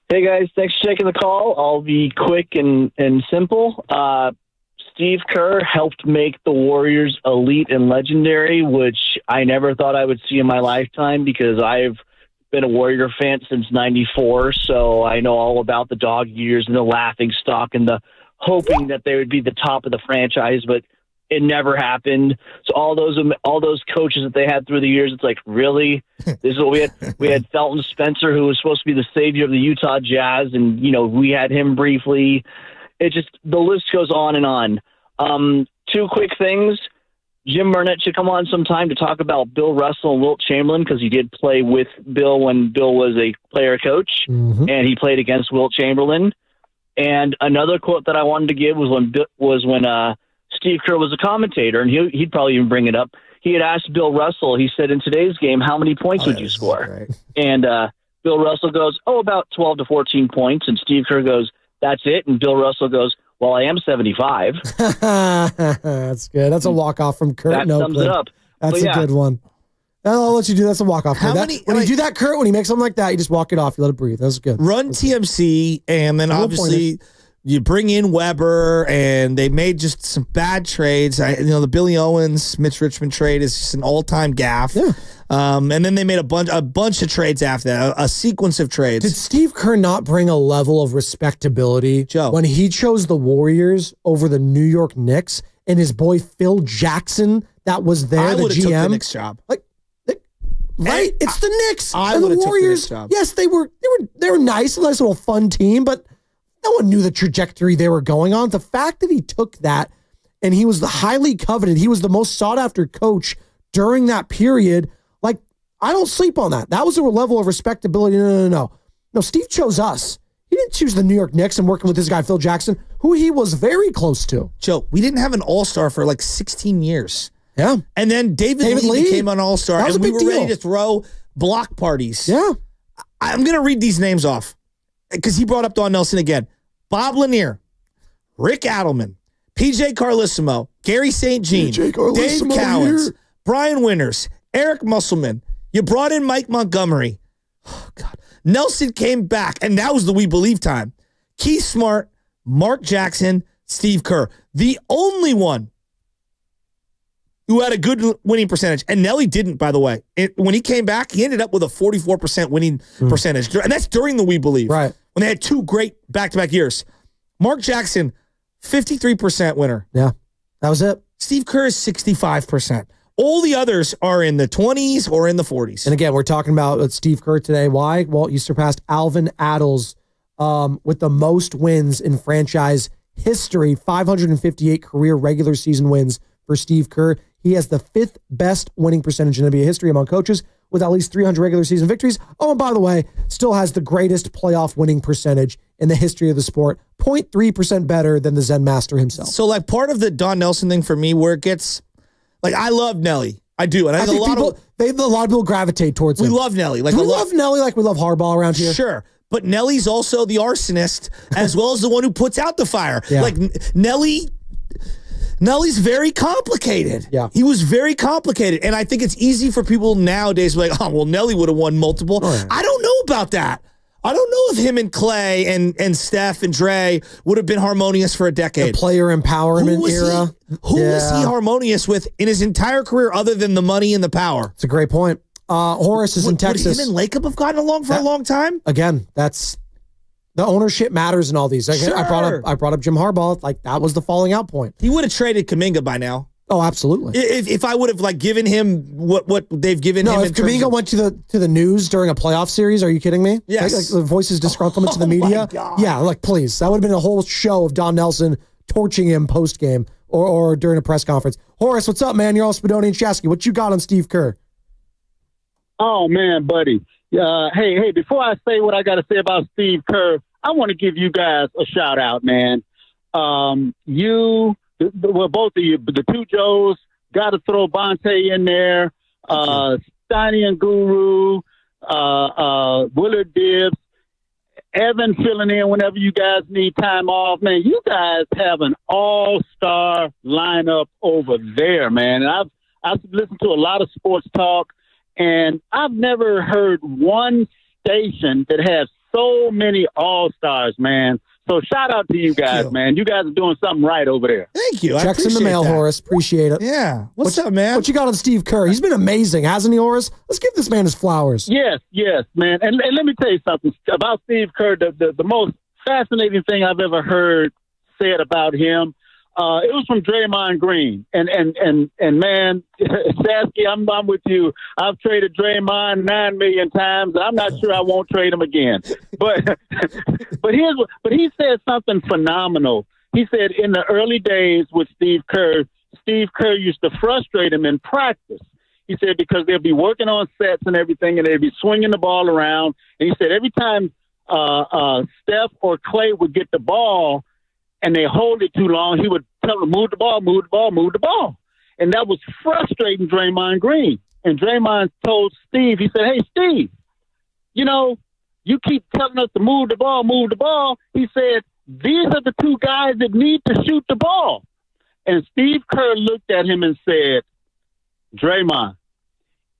Hey, guys. Thanks for taking the call. I'll be quick and simple. Steve Kerr helped make the Warriors elite and legendary, which I never thought I would see in my lifetime because I've been a Warrior fan since '94, so I know all about the dog years and the laughing stock and the hoping that they would be the top of the franchise, but it never happened. So all those coaches that they had through the years, it's like, really? This is what we had. We had Felton Spencer, who was supposed to be the savior of the Utah Jazz, and we had him briefly. The list goes on and on. 2 quick things. Jim Burnett should come on sometime to talk about Bill Russell and Wilt Chamberlain because he did play with Bill when Bill was a player coach, and he played against Wilt Chamberlain. And another quote that I wanted to give was when Steve Kerr was a commentator, and he'd probably even bring it up. He had asked Bill Russell, he said, in today's game, how many points would you score? Right. And Bill Russell goes, about 12 to 14 points. And Steve Kerr goes, that's it. And Bill Russell goes, well, I am 75. That's good. That's a walk-off from Kurt. That sums it up. That's a good one. I'll let you do. That's a walk-off. When you do that, Kurt, when he makes something like that, you just walk it off. You let it breathe. That's good. Run TMC, and then obviously you bring in Weber, and they made just some bad trades. The Billy Owens, Mitch Richmond trade is just an all-time gaffe. Yeah. And then they made a bunch of trades after that, a sequence of trades. Did Steve Kerr not bring a level of respectability when he chose the Warriors over the New York Knicks and his boy Phil Jackson that was there, I the GM? Took the Knicks job. Right? It's the Knicks. I and would the have Warriors. Took the Knicks job. Yes, they were nice, a nice little fun team, but no one knew the trajectory they were going on. The fact that he took that and he was the highly coveted, he was the most sought after coach during that period. I don't sleep on that. That was a level of respectability. No. Steve chose us. He didn't choose the New York Knicks and working with this guy, Phil Jackson, who he was very close to. Joe, we didn't have an all-star for 16 years. Yeah. And then David Lee became an all-star, and we were ready to throw block parties. Yeah. I'm going to read these names off because he brought up Don Nelson again. Bob Lanier, Rick Adelman, PJ Carlissimo, Gary St. Jean, Dave Cowens, Brian Winters, Eric Musselman. You brought in Mike Montgomery. Oh, God. Nelson came back, and that was the We Believe time. Keith Smart, Mark Jackson, Steve Kerr. The only one who had a good winning percentage, and Nelly didn't, by the way. When he came back, he ended up with a 44% winning percentage. And that's during the We Believe. Right. When they had 2 great back-to-back years. Mark Jackson, 53% winner. Yeah, that was it. Steve Kerr is 65%. All the others are in the 20s or in the 40s. And again, we're talking about Steve Kerr today. Why? Well, you surpassed Alvin Adels with the most wins in franchise history, 558 career regular season wins for Steve Kerr. He has the 5th best winning percentage in NBA history among coaches with at least 300 regular season victories. Oh, and by the way, still has the greatest playoff winning percentage in the history of the sport, 0.3% better than the Zen Master himself. So, like, part of the Don Nelson thing for me where it gets, like, I love Nelly. I do. And I think a lot of people gravitate towards him. We love Nelly. Like, we love Nelly like we love Harbaugh around here. Sure. But Nelly's also the arsonist as well as the one who puts out the fire. Yeah. Like, Nelly's very complicated. Yeah. He was very complicated. And I think it's easy for people nowadays to be like, oh, well, Nelly would have won multiple. Oh, yeah. I don't know about that. I don't know if him and Clay and Steph and Dre would have been harmonious for a decade. The player empowerment era. Who was he harmonious with in his entire career other than the money and the power? It's a great point. Horace is in Texas. Would him and Lacob have gotten along for a long time? Again, that's the ownership matters in all these. Sure. I brought up Jim Harbaugh. Like, that was the falling out point. He would have traded Kuminga by now. Oh, absolutely. If I would have like given him what they've given him. No, if Kuminga went to the news during a playoff series, are you kidding me? Yes. Like the voices disgruntlement to the media. Yeah, like please. That would have been a whole show of Don Nelson torching him post game or during a press conference. Horace, what's up, man? You're all Spadoni and Chasky. What you got on Steve Kerr? Oh man, buddy. Hey, before I say what I got to say about Steve Kerr, I want to give you guys a shout out, man. Both of you, the two Joes, got to throw Bonte in there. Steiny and Guru, Willard Dibbs, Evan filling in whenever you guys need time off. Man, you guys have an all-star lineup over there, man. And I've listened to a lot of sports talk, and I've never heard one station that has so many all-stars, man. So shout out to you guys, man. You guys are doing something right over there. Thank you. Checks in the mail, Horace. Appreciate it. Yeah. What's up, man? What you got on Steve Kerr? He's been amazing, hasn't he, Horace? Let's give this man his flowers. Yes, man. And let me tell you something about Steve Kerr. The most fascinating thing I've ever heard said about him, it was from Draymond Green. And man, Sasky, I'm with you. I've traded Draymond 9 million times, and I'm not sure I won't trade him again. But he said something phenomenal. He said in the early days with Steve Kerr used to frustrate him in practice. He said because they'll be working on sets and everything, and they'd be swinging the ball around. And he said every time Steph or Clay would get the ball and they hold it too long, he would tell them, move the ball. And that was frustrating Draymond Green. And Draymond told Steve, he said, hey, Steve, you keep telling us to move the ball. He said, these are the two guys that need to shoot the ball. And Steve Kerr looked at him and said, Draymond,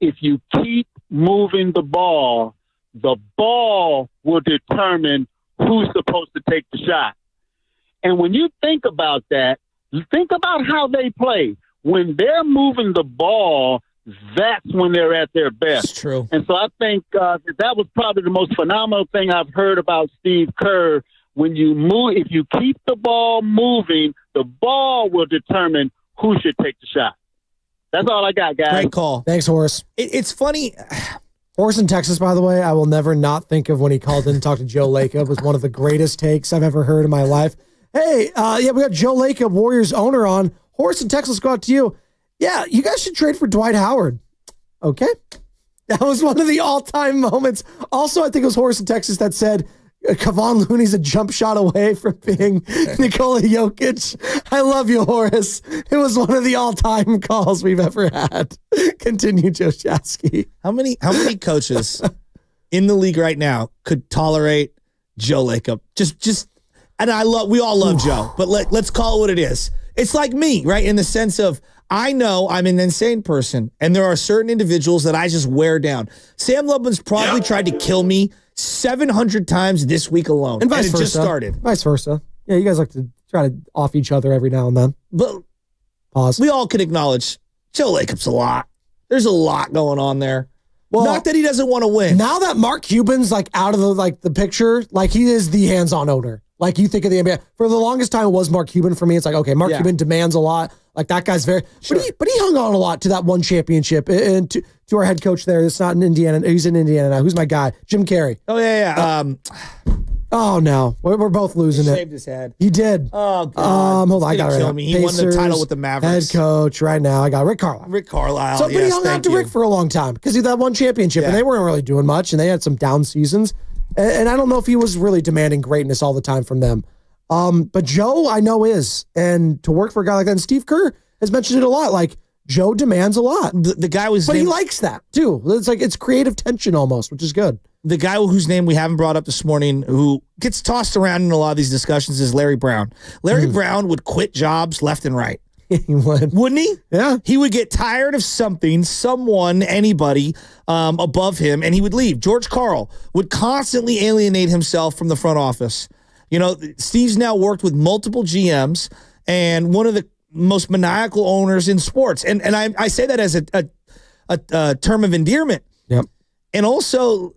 if you keep moving the ball will determine who's supposed to take the shot. And when you think about that, think about how they play. When they're moving the ball, that's when they're at their best. That's true. And so I think that was probably the most phenomenal thing I've heard about Steve Kerr. When you move, if you keep the ball moving, the ball will determine who should take the shot. That's all I got, guys. Great call. Thanks, Horace. It's funny. Horace in Texas, by the way, I will never not think of when he called in and talked to Joe Lacob. It was one of the greatest takes I've ever heard in my life. Hey, we got Joe Lacob, Warriors owner, on. Horace in Texas, go out to you. Yeah, you guys should trade for Dwight Howard. Okay. That was one of the all-time moments. Also, I think it was Horace in Texas that said Kevon Looney's a jump shot away from being Nikola Jokic. I love you, Horace. It was one of the all-time calls we've ever had. Continue, Joe Shasky. How many coaches in the league right now could tolerate Joe Lacob? Just we all love Joe, but let's call it what it is. It's like me, right? In the sense of, I know I'm an insane person, and there are certain individuals that I just wear down. Sam Lubman's probably tried to kill me 700 times this week alone. And vice versa. It just started. Vice versa. Yeah, you guys like to try to off each other every now and then. But pause. We all can acknowledge Joe Lacob's a lot. There's a lot going on there. Well, not that he doesn't want to win. Now that Mark Cuban's like out of the picture, like he is the hands-on owner. Like you think of the NBA. For the longest time, it was Mark Cuban for me. It's like, okay, Mark Cuban demands a lot. Like that guy's very, but he hung on a lot to that one championship and to our head coach there. It's not in Indiana. He's in Indiana now. Who's my guy? Jim Carrey. Oh yeah. Oh no, we're both losing it. Shaved his head. He did. Oh God. Hold on, I got it. Kill me. He won the title with the Mavericks. Head coach right now. I got Rick Carlisle. Rick Carlisle. So, but he hung on to Rick for a long time because he had that one championship, and they weren't really doing much, and they had some down seasons. And I don't know if he was really demanding greatness all the time from them. But Joe, I know is, and to work for a guy like that, and Steve Kerr has mentioned it a lot. Like Joe demands a lot. The guy was, but he likes that too. It's like it's creative tension almost, which is good. The guy whose name we haven't brought up this morning, who gets tossed around in a lot of these discussions, is Larry Brown. Larry Brown would quit jobs left and right. He would. Wouldn't he? Yeah. He would get tired of something, someone, anybody above him, and he would leave. George Karl would constantly alienate himself from the front office. You know, Steve's now worked with multiple GMs and one of the most maniacal owners in sports. And I say that as a term of endearment. Yep. And also,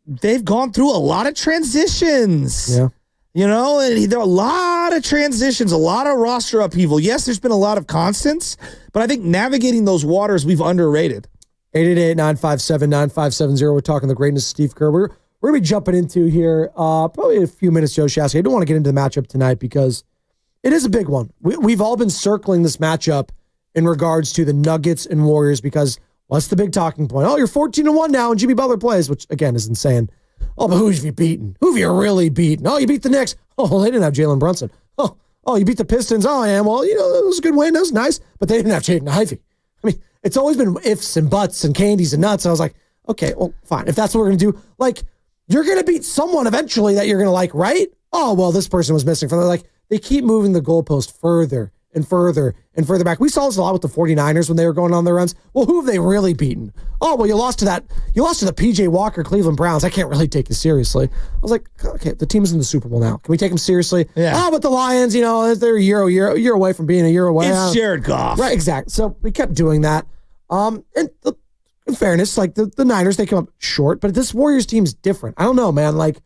they've gone through a lot of transitions. Yeah. You know, and there are a lot of transitions, a lot of roster upheaval. Yes, there's been a lot of constants, but I think navigating those waters we've underrated. 888-957-9570. We're talking the greatness of Steve Kerr. We're going to be jumping into here probably in a few minutes, Joe Shasky. I don't want to get into the matchup tonight because it is a big one. We've all been circling this matchup in regards to the Nuggets and Warriors because what's the big talking point? Oh, you're 14-1 now and Jimmy Butler plays, which again is insane. Oh, but who have you beaten? Who have you really beaten? Oh, you beat the Knicks. Oh, they didn't have Jalen Brunson. Oh, you beat the Pistons. Oh, yeah, well, you know, it was a good win. That was nice. But they didn't have Jaden Ivey. I mean, it's always been ifs and buts and candies and nuts. I was like, okay, well, fine. If that's what we're going to do, like, you're going to beat someone eventually that you're going to like, right? Oh, well, this person was missing from there. Like, they keep moving the goalpost further and further and further back. We saw this a lot with the 49ers when they were going on their runs. Well, who have they really beaten? Oh, well, you lost to the P.J. Walker Cleveland Browns. I can't really take you seriously. I was like, okay, the team's in the Super Bowl now. Can we take them seriously? Yeah. Oh, but the Lions, you know, they're a year away from being a year away. It's Jared Goff. Right, exactly. So we kept doing that. And in fairness, like the Niners, they come up short, but this Warriors team's different. I don't know, man. Like,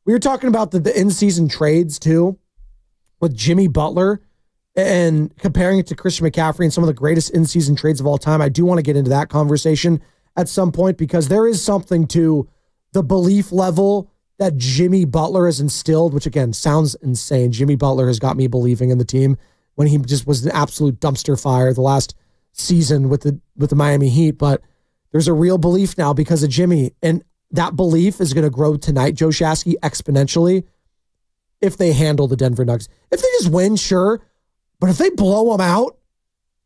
we were talking about the in-season trades, too, with Jimmy Butler and comparing it to Christian McCaffrey and some of the greatest in-season trades of all time. I do want to get into that conversation at some point because there is something to the belief level that Jimmy Butler has instilled, which, again, sounds insane. Jimmy Butler has got me believing in the team when he just was an absolute dumpster fire the last season with the Miami Heat. But there's a real belief now because of Jimmy, and that belief is going to grow tonight, Joe Shasky, exponentially if they handle the Denver Nuggets. If they just win, sure. But if they blow them out,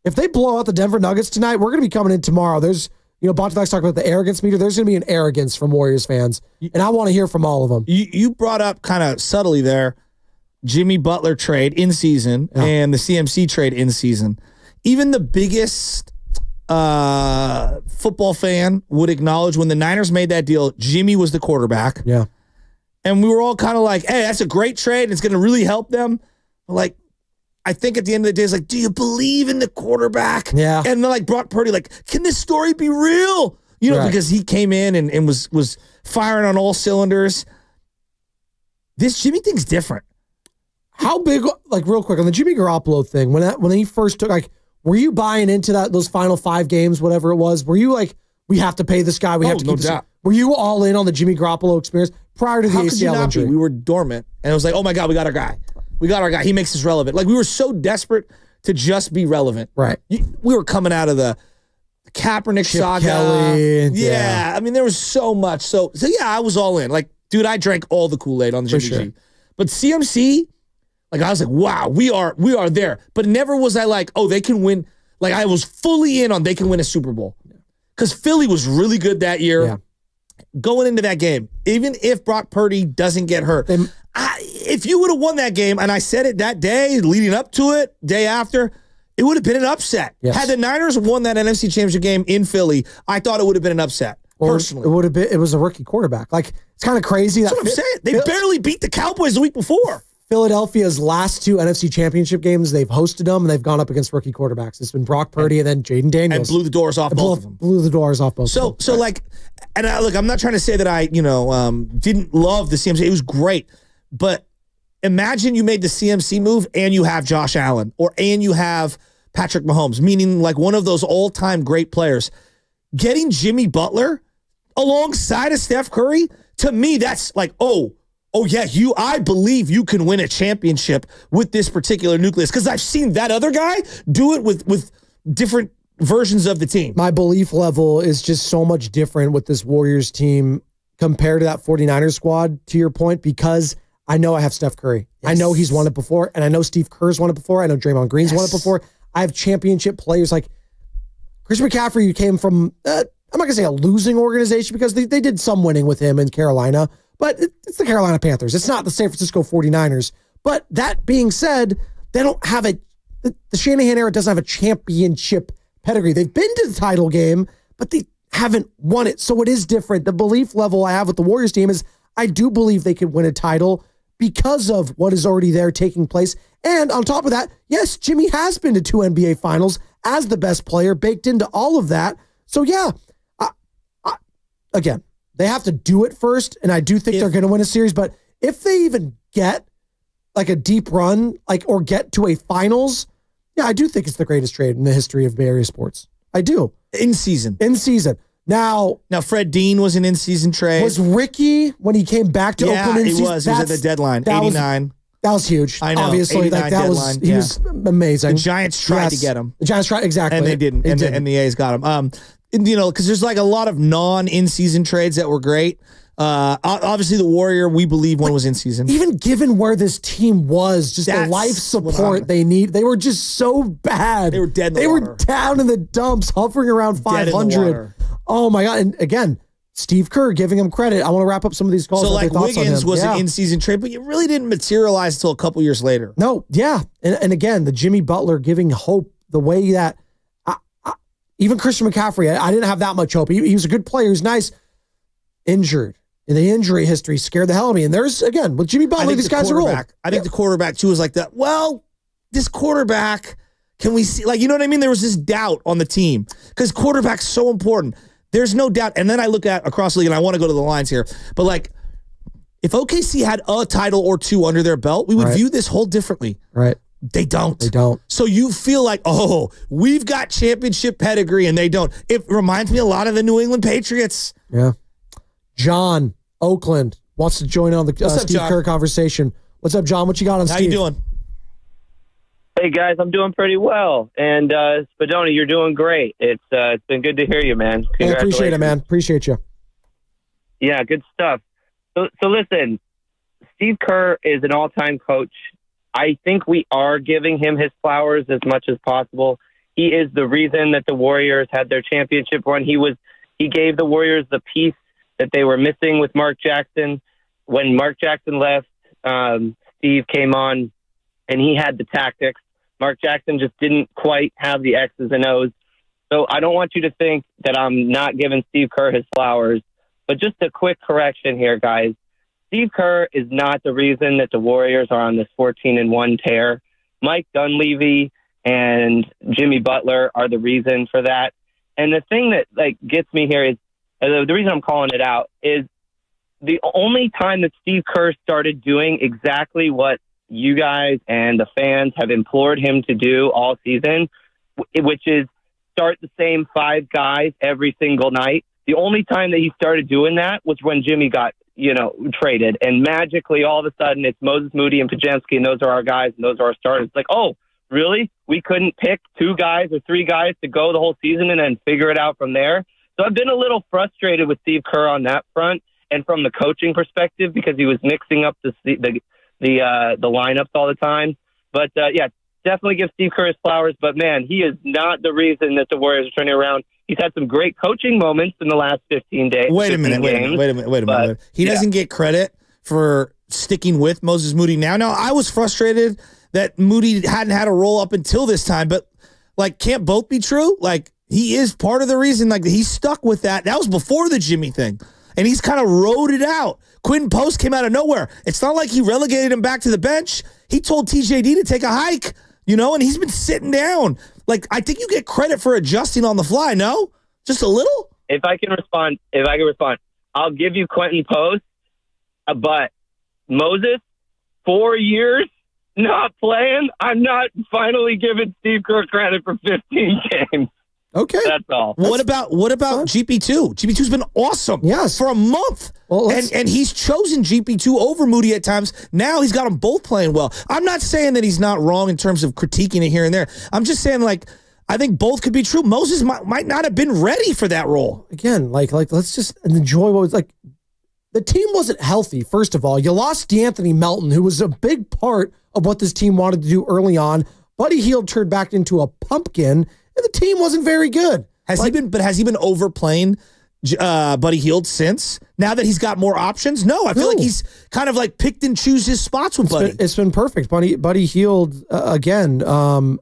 if they blow out the Denver Nuggets tonight, we're going to be coming in tomorrow. There's, you know, Bontelak's talking about the arrogance meter. There's going to be an arrogance from Warriors fans, and I want to hear from all of them. You brought up kind of subtly there Jimmy Butler trade in season and the CMC trade in season. Even the biggest football fan would acknowledge when the Niners made that deal, Jimmy was the quarterback. Yeah. And we were all kind of like, hey, that's a great trade. And it's going to really help them. Like, I think at the end of the day, it's like, do you believe in the quarterback? Yeah. And then like Brock Purdy, like, can this story be real? You know, Right. because he came in and was firing on all cylinders. This Jimmy thing's different. How big, like real quick, on the Jimmy Garoppolo thing, when he first took, like, were you buying into those final 5 games, whatever it was? Were you like, we have to pay this guy, we have to keep this? doubt. Were you all in on the Jimmy Garoppolo experience prior to the How could you ACL not injury? be? We were dormant. And it was like, oh my God, we got our guy. We got our guy. He makes us relevant. Like, we were so desperate to just be relevant. Right. We were coming out of the Kaepernick Chip saga. Kelly, yeah. I mean, there was so much. So yeah, I was all in. Like, dude, I drank all the Kool-Aid on the Jimmy sure. G. But CMC, like, I was like, wow, we are there. But never was I like, oh, they can win. Like, I was fully in on they can win a Super Bowl. Because Philly was really good that year. Yeah. Going into that game, even if Brock Purdy doesn't get hurt, it if you would have won that game, and I said it that day, leading up to it, day after, it would have been an upset. Yes. Had the Niners won that NFC Championship game in Philly, I thought it would have been an upset. Personally, it would have been. It was a rookie quarterback. Like, it's kind of crazy. That's what I'm saying. They barely beat the Cowboys the week before. Philadelphia's last 2 NFC Championship games, they've hosted them, and they've gone up against rookie quarterbacks. It's been Brock Purdy and then Jaden Daniels. And blew the doors off both of them. Blew the doors off both of them. So like, and look, I'm not trying to say that I, didn't love the CMC. It was great. But imagine you made the CMC move and you have Josh Allen and you have Patrick Mahomes, meaning like one of those all-time great players. Getting Jimmy Butler alongside of Steph Curry, to me, that's like, oh yeah, I believe you can win a championship with this particular nucleus, because I've seen that other guy do it with different versions of the team. My belief level is just so much different with this Warriors team compared to that 49ers squad, to your point, because I know I have Steph Curry. Yes. I know he's won it before, and I know Steve Kerr's won it before. I know Draymond Green's won it before. I have championship players like Christian McCaffrey, who came from, I'm not going to say a losing organization, because they did some winning with him in Carolina, but it's the Carolina Panthers. It's not the San Francisco 49ers. But that being said, they don't have the Shanahan era doesn't have a championship pedigree. They've been to the title game, but they haven't won it. So it is different. The belief level I have with the Warriors team is I do believe they could win a title because of what is already there taking place. And on top of that, yes, Jimmy has been to 2 NBA finals as the best player, baked into all of that. So yeah, again, they have to do it first, and I do think they're going to win a series. But if they even get like a deep run, or get to a finals, yeah, I do think it's the greatest trade in the history of Bay Area sports. I do. In season. Now, Fred Dean was an in-season trade. Was Ricky, when he came back to Oakland in season? He was at the deadline, 89. That was huge. I know. Obviously, he was amazing. The Giants tried to get him. The Giants tried, exactly. And they didn't. And the A's got him. Because there's like a lot of non-in-season trades that were great. Obviously, the Warrior, we believe one was in season. Even given where this team was, just the life support they need, they were just so bad. They were dead in the water. water. They were down in the dumps, hovering around 500. Oh my God. And again, Steve Kerr giving him credit. I want to wrap up some of these calls. So like Wiggins was an in-season trade, but it really didn't materialize until a couple years later. No, yeah. And again, the Jimmy Butler giving hope the way that even Christian McCaffrey, I didn't have that much hope. He was a good player. He was nice. Injured. And the injury history scared the hell out of me. And there's, again, with Jimmy Butler, these guys are old. I think the quarterback, too, was like that. Well, this quarterback, can we see? Like, you know what I mean? There was this doubt on the team because quarterback's so important. There's no doubt. And then I look at across the league, and I want to go to the lines here. But, like, if OKC had a title or 2 under their belt, we would view this whole differently. Right. They don't. They don't. So you feel like, oh, we've got championship pedigree, and they don't. It reminds me a lot of the New England Patriots. Yeah. John, Oakland, wants to join on the Steve Kerr conversation. What's up, John? What you got on Steve? How you doing? Hey, guys, I'm doing pretty well. And Spadoni, you're doing great. It's been good to hear you, man. I appreciate it, man. Appreciate you. Yeah, good stuff. So listen, Steve Kerr is an all-time coach. I think we are giving him his flowers as much as possible. He is the reason that the Warriors had their championship run. He gave the Warriors the piece that they were missing with Mark Jackson. When Mark Jackson left, Steve came on, and he had the tactics. Mark Jackson just didn't quite have the X's and O's. So I don't want you to think that I'm not giving Steve Kerr his flowers. But just a quick correction here, guys. Steve Kerr is not the reason that the Warriors are on this 14-1 tear. Mike Dunleavy and Jimmy Butler are the reason for that. And the thing that gets me here is the reason I'm calling it out is the only time that Steve Kerr started doing exactly what you guys and the fans have implored him to do all season, which is start the same 5 guys every single night. The only time that he started doing that was when Jimmy got traded, and magically all of a sudden it's Moses Moody and Pajemski, and those are our guys, and those are our starters. It's like, oh, really? We couldn't pick 2 guys or 3 guys to go the whole season and then figure it out from there? So I've been a little frustrated with Steve Kerr on that front, and from the coaching perspective, because he was mixing up the lineups all the time. But yeah, definitely give Steve Kerr his flowers. But man, he is not the reason that the Warriors are turning around. He's had some great coaching moments in the last 15 days. Wait a minute. He doesn't get credit for sticking with Moses Moody now. Now, I was frustrated that Moody hadn't had a role up until this time, but like, can't both be true? Like, he is part of the reason, like, he's stuck with that. That was before the Jimmy thing, and he's kind of rode it out. Quentin Post came out of nowhere. It's not like he relegated him back to the bench. He told TJD to take a hike, you know, and he's been sitting down. Like, I think you get credit for adjusting on the fly, no? Just a little? If I can respond, I'll give you Quentin Post, but Moses, 4 years not playing, I'm not finally giving Steve Kerr credit for 15 games. Okay. That's all. What about GP2? GP2's been awesome. Yes. For a month. Well, and he's chosen GP2 over Moody at times. Now he's got them both playing well. I'm not saying that he's not wrong in terms of critiquing it here and there. I'm just saying, like, I think both could be true. Moses might not have been ready for that role. Again, like let's just enjoy what was like. The team wasn't healthy, first of all. You lost DeAnthony Melton, who was a big part of what this team wanted to do early on. Buddy Hield turned back into a pumpkin, and the team wasn't very good. Has he been overplaying Buddy Hield since? Now that he's got more options? No, I feel like he's kind of like picked and choose his spots with Buddy. It's been perfect. Buddy Hield, again,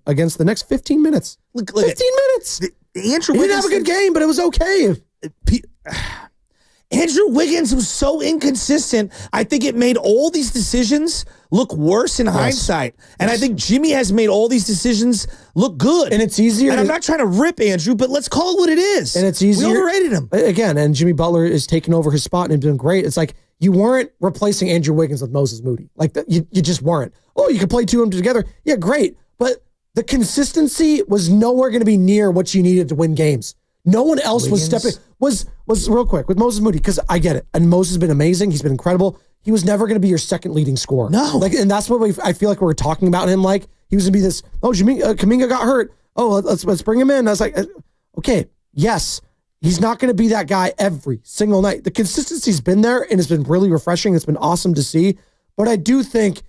against the next 15 minutes. Look 15 minutes. Andrew He didn't have a good game, but it was okay. Andrew Wiggins was so inconsistent. I think it made all these decisions look worse in hindsight. And I think Jimmy has made all these decisions look good. And it's easier. And I'm not trying to rip Andrew, but let's call it what it is. And it's easier. We overrated him. Again, and Jimmy Butler is taking over his spot and he's doing great. It's like you weren't replacing Andrew Wiggins with Moses Moody. Like you just weren't. Oh, you could play two of them together. Yeah, great. But the consistency was nowhere going to be near what you needed to win games. No one else was stepping. Was real quick with Moses Moody, because I get it. And Moses has been amazing. He's been incredible. He was never going to be your second leading scorer. No. Like, and that's what I feel like we were talking about him. Like, he was going to be this, Kuminga got hurt. Oh, let's bring him in. I was like, okay, yes, he's not going to be that guy every single night. The consistency's been there, and it's been really refreshing. It's been awesome to see. But I do think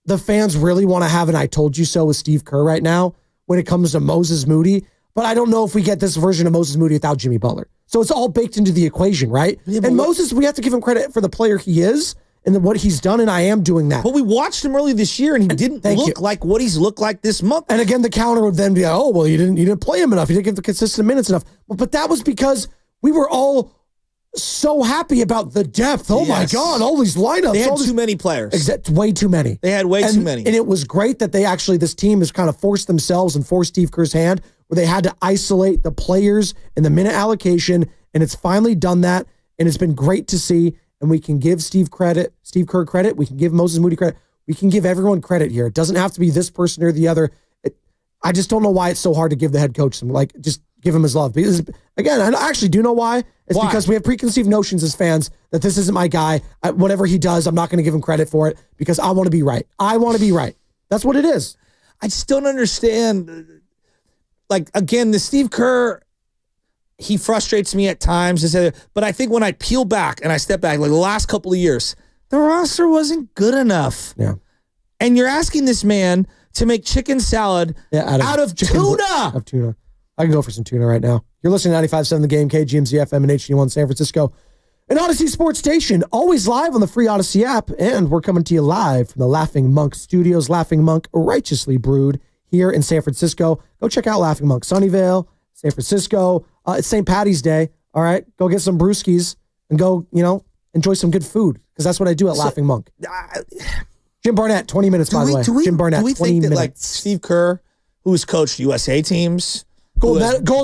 the fans really want to have an I told you so with Steve Kerr right now when it comes to Moses Moody. But I don't know if we get this version of Moses Moody without Jimmy Butler. So it's all baked into the equation, right? Yeah, and Moses, we have to give him credit for the player he is and what he's done, and I am doing that. But we watched him early this year, and he didn't look like what he's looked like this month. And again, the counter would then be, oh, well, you didn't play him enough. You didn't give the consistent minutes enough. But that was because we were all so happy about the depth. Oh, my God, all these lineups. They had too many players. Way too many. They had way too many. And it was great that this team has kind of forced themselves and forced Steve Kerr's hand where they had to isolate the players and the minute allocation, and it's finally done that, and it's been great to see, and we can give Steve Kerr credit, we can give Moses Moody credit, we can give everyone credit here. It doesn't have to be this person or the other. I just don't know why it's so hard to give the head coach some, like, just give him his love. Because, again, I actually do know why. It's because we have preconceived notions as fans that this isn't my guy. Whatever he does, I'm not going to give him credit for it because I want to be right. I want to be right. That's what it is. I just don't understand. Like, again, the Steve Kerr, he frustrates me at times. But I think when I peel back and I step back, like the last couple of years, the roster wasn't good enough. Yeah. And you're asking this man to make chicken salad out of tuna. Of tuna. I can go for some tuna right now. You're listening to 95.7 The Game, KGMZ FM and HD1 San Francisco. An Odyssey Sports Station, always live on the free Odyssey app. And we're coming to you live from the Laughing Monk Studios. Laughing Monk, righteously brewed here in San Francisco. Go check out Laughing Monk, Sunnyvale, San Francisco. It's St. Patty's Day. All right. Go get some brewskis and go, enjoy some good food because that's what I do at Laughing Monk. Jim Barnett, 20 minutes, by the way. Jim Barnett, do we 20 think that, minutes. like, Steve Kerr, who has coached USA teams, gold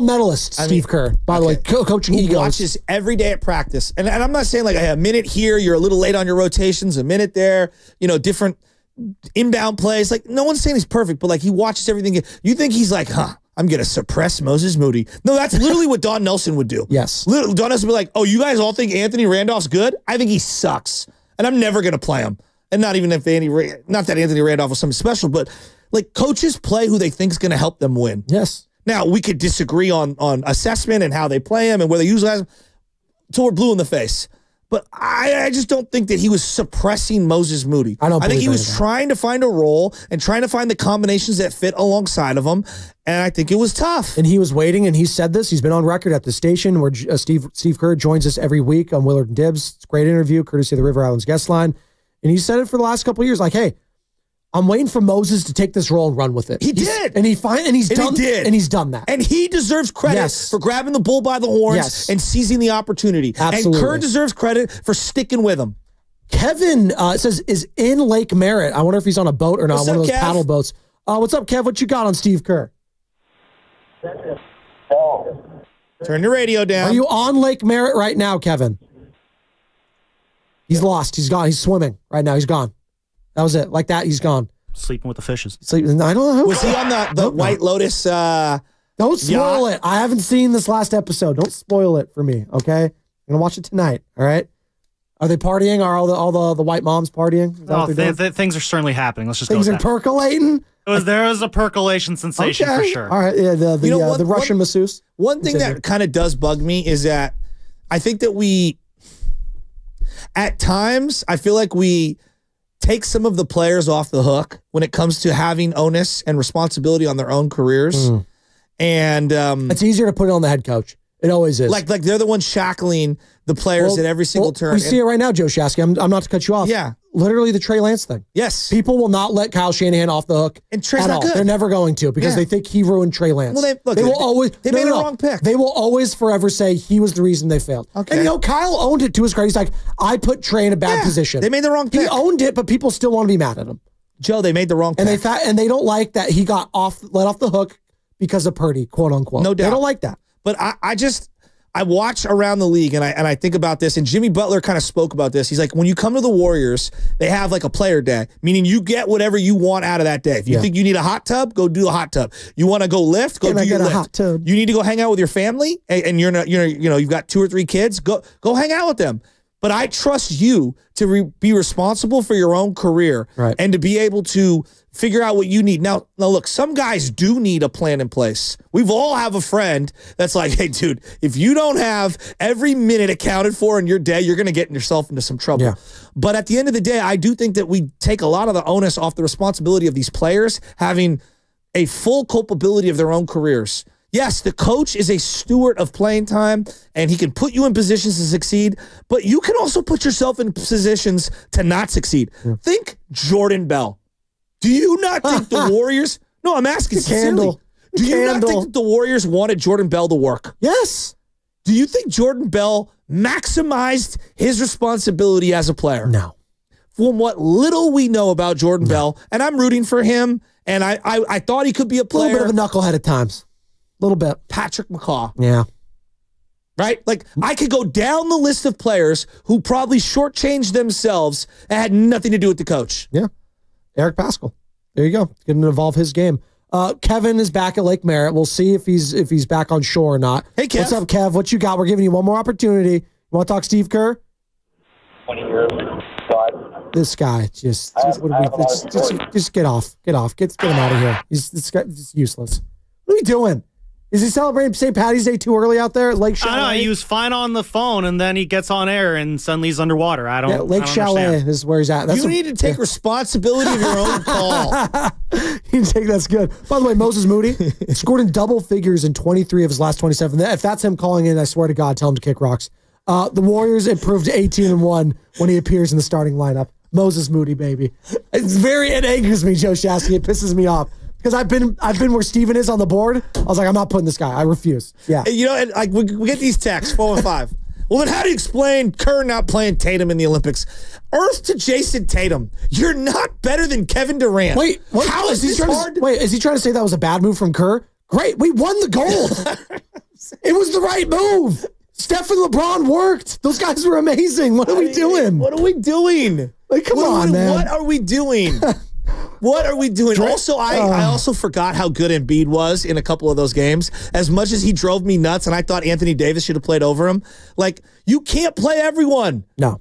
medalist, Steve Kerr, by the way, coaching he egos. watches every day at practice. And I'm not saying like a minute here, you're a little late on your rotations, a minute there, different inbound plays. Like, no one's saying he's perfect, but like he watches everything. You think he's like, I'm going to suppress Moses Moody. No, that's literally what Don Nelson would do. Yes. Don Nelson would be like, oh, you guys all think Anthony Randolph's good? I think he sucks. And I'm never going to play him. And not even if not that Anthony Randolph was something special, but like coaches play who they think is going to help them win. Yes. Now, we could disagree on assessment and how they play him and where they use them until we're blue in the face. But I just don't think that he was suppressing Moses Moody. I think he was trying to find a role and trying to find the combinations that fit alongside of him, and I think it was tough. And he was waiting, and he said this. He's been on record at the station where Steve Kerr joins us every week on Willard and Dibs. It's a great interview, courtesy of the River Islands guest line. And he said it for the last couple of years, like, hey, I'm waiting for Moses to take this role and run with it. He did. And he's done that. And he deserves credit for grabbing the bull by the horns and seizing the opportunity. Absolutely. And Kerr deserves credit for sticking with him. Kevin says, is in Lake Merritt. I wonder if he's on a boat or not, one of those paddle boats. What's up, Kev? What you got on Steve Kerr? Turn your radio down. Are you on Lake Merritt right now, Kevin? He's lost. He's gone. He's swimming right now. He's gone. That was it. Like that, he's gone. Sleeping with the fishes. I don't know. Was he on the White Lotus? Don't spoil it. I haven't seen this last episode. Don't spoil it for me, okay? I'm going to watch it tonight, all right? Are they partying? Are all the white moms partying? Things are certainly happening. Let's just go with that. Things are percolating? There was a percolation sensation for sure. All right, yeah, the Russian masseuse. One thing that kind of does bug me is that I think that at times, I feel like we take some of the players off the hook when it comes to having onus and responsibility on their own careers. And it's easier to put it on the head coach. It always is. Like they're the ones shackling the players at every single turn. We see it right now, Joe Shasky. I'm not to cut you off. Yeah. Literally the Trey Lance thing. Yes. People will not let Kyle Shanahan off the hook and Trey's at not all. good. They're never going to because they think he ruined Trey Lance. Well, they will always. They made a wrong pick. They will always forever say he was the reason they failed. Okay. And Kyle owned it to his credit. He's like, I put Trey in a bad position. They made the wrong pick. He owned it, but people still want to be mad at him. Joe, they made the wrong pick. And they don't like that he got let off the hook because of Purdy, quote unquote. No doubt. They don't like that. But I watch around the league and I think about this, and Jimmy Butler kind of spoke about this. He's like, when you come to the Warriors, they have like a player day, meaning you get whatever you want out of that day. If you think you need a hot tub, go do a hot tub. You want to go lift, go do your lift. Hot tub? You need to go hang out with your family, and you've got 2 or 3 kids. Go hang out with them. But I trust you to be responsible for your own career and to be able to figure out what you need. Now, look, some guys do need a plan in place. We've all have a friend that's like, hey, dude, if you don't have every minute accounted for in your day, you're going to get yourself into some trouble. Yeah. But at the end of the day, I do think that we take a lot of the onus off the responsibility of these players having a full culpability of their own careers. Yes, the coach is a steward of playing time, and he can put you in positions to succeed, but you can also put yourself in positions to not succeed. Think Jordan Bell. Do you not think the Warriors... No, I'm asking sincerely. Do you not think that the Warriors wanted Jordan Bell to work? Yes. Do you think Jordan Bell maximized his responsibility as a player? No. From what little we know about Jordan Bell, and I'm rooting for him, and I thought he could be a player. A little bit of a knucklehead at times. A little bit. Patrick McCaw. Yeah. Right? Like, I could go down the list of players who probably shortchanged themselves and had nothing to do with the coach. Yeah. Eric Paschal. There you go. Going to evolve his game. Kevin is back at Lake Merritt. We'll see if he's back on shore or not. Hey, Kev. What's up, Kev? What you got? We're giving you one more opportunity. You want to talk Steve Kerr? 20 years. This guy just get off. Get him out of here. This guy's useless. What are we doing? Is he celebrating St. Patty's Day too early out there at Lake Chalet? I don't know. He was fine on the phone, and then he gets on air, and suddenly he's underwater. Lake Chalet is where he's at. You need to take responsibility of your own call. That's good. By the way, Moses Moody scored in double figures in 23 of his last 27. If that's him calling in, I swear to God, tell him to kick rocks. The Warriors improved to 18-1 when he appears in the starting lineup. Moses Moody, baby. It angers me, Joe Shasky. It pisses me off. Because I've been where Steven is on the board. I was like, I'm not putting this guy. I refuse. Yeah. You know, and like we get these texts, 4 and 5. Well, then how do you explain Kerr not playing Tatum in the Olympics? Earth to Jason Tatum. You're not better than Kevin Durant. Wait, how is this hard? Is he trying to say that was a bad move from Kerr? Great. We won the gold. It was the right move. Steph and LeBron worked. Those guys were amazing. What are we doing? What are we doing? Like, come on, man. What are we doing? What are we doing? Also, I also forgot how good Embiid was in a couple of those games. As much as he drove me nuts and I thought Anthony Davis should have played over him, like, you can't play everyone. No.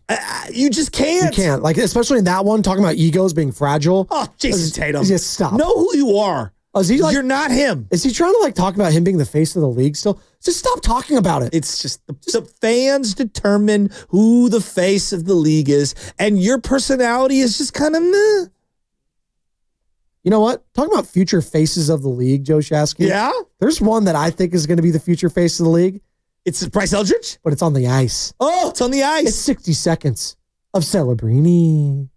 You just can't. You can't. Like, especially in that one, talking about egos being fragile. Oh, Jason Tatum. Just stop. Know who you are. Is he like, you're not him. Is he trying to like talk about him being the face of the league still? Just stop talking about it. It's just the fans determine who the face of the league is, and your personality is just kind of meh. You know what? Talking about future faces of the league, Joe Shasky. Yeah? There's one that I think is going to be the future face of the league. It's Bryce Eldridge? But it's on the ice. Oh, it's on the ice. It's 60 seconds of Celebrini.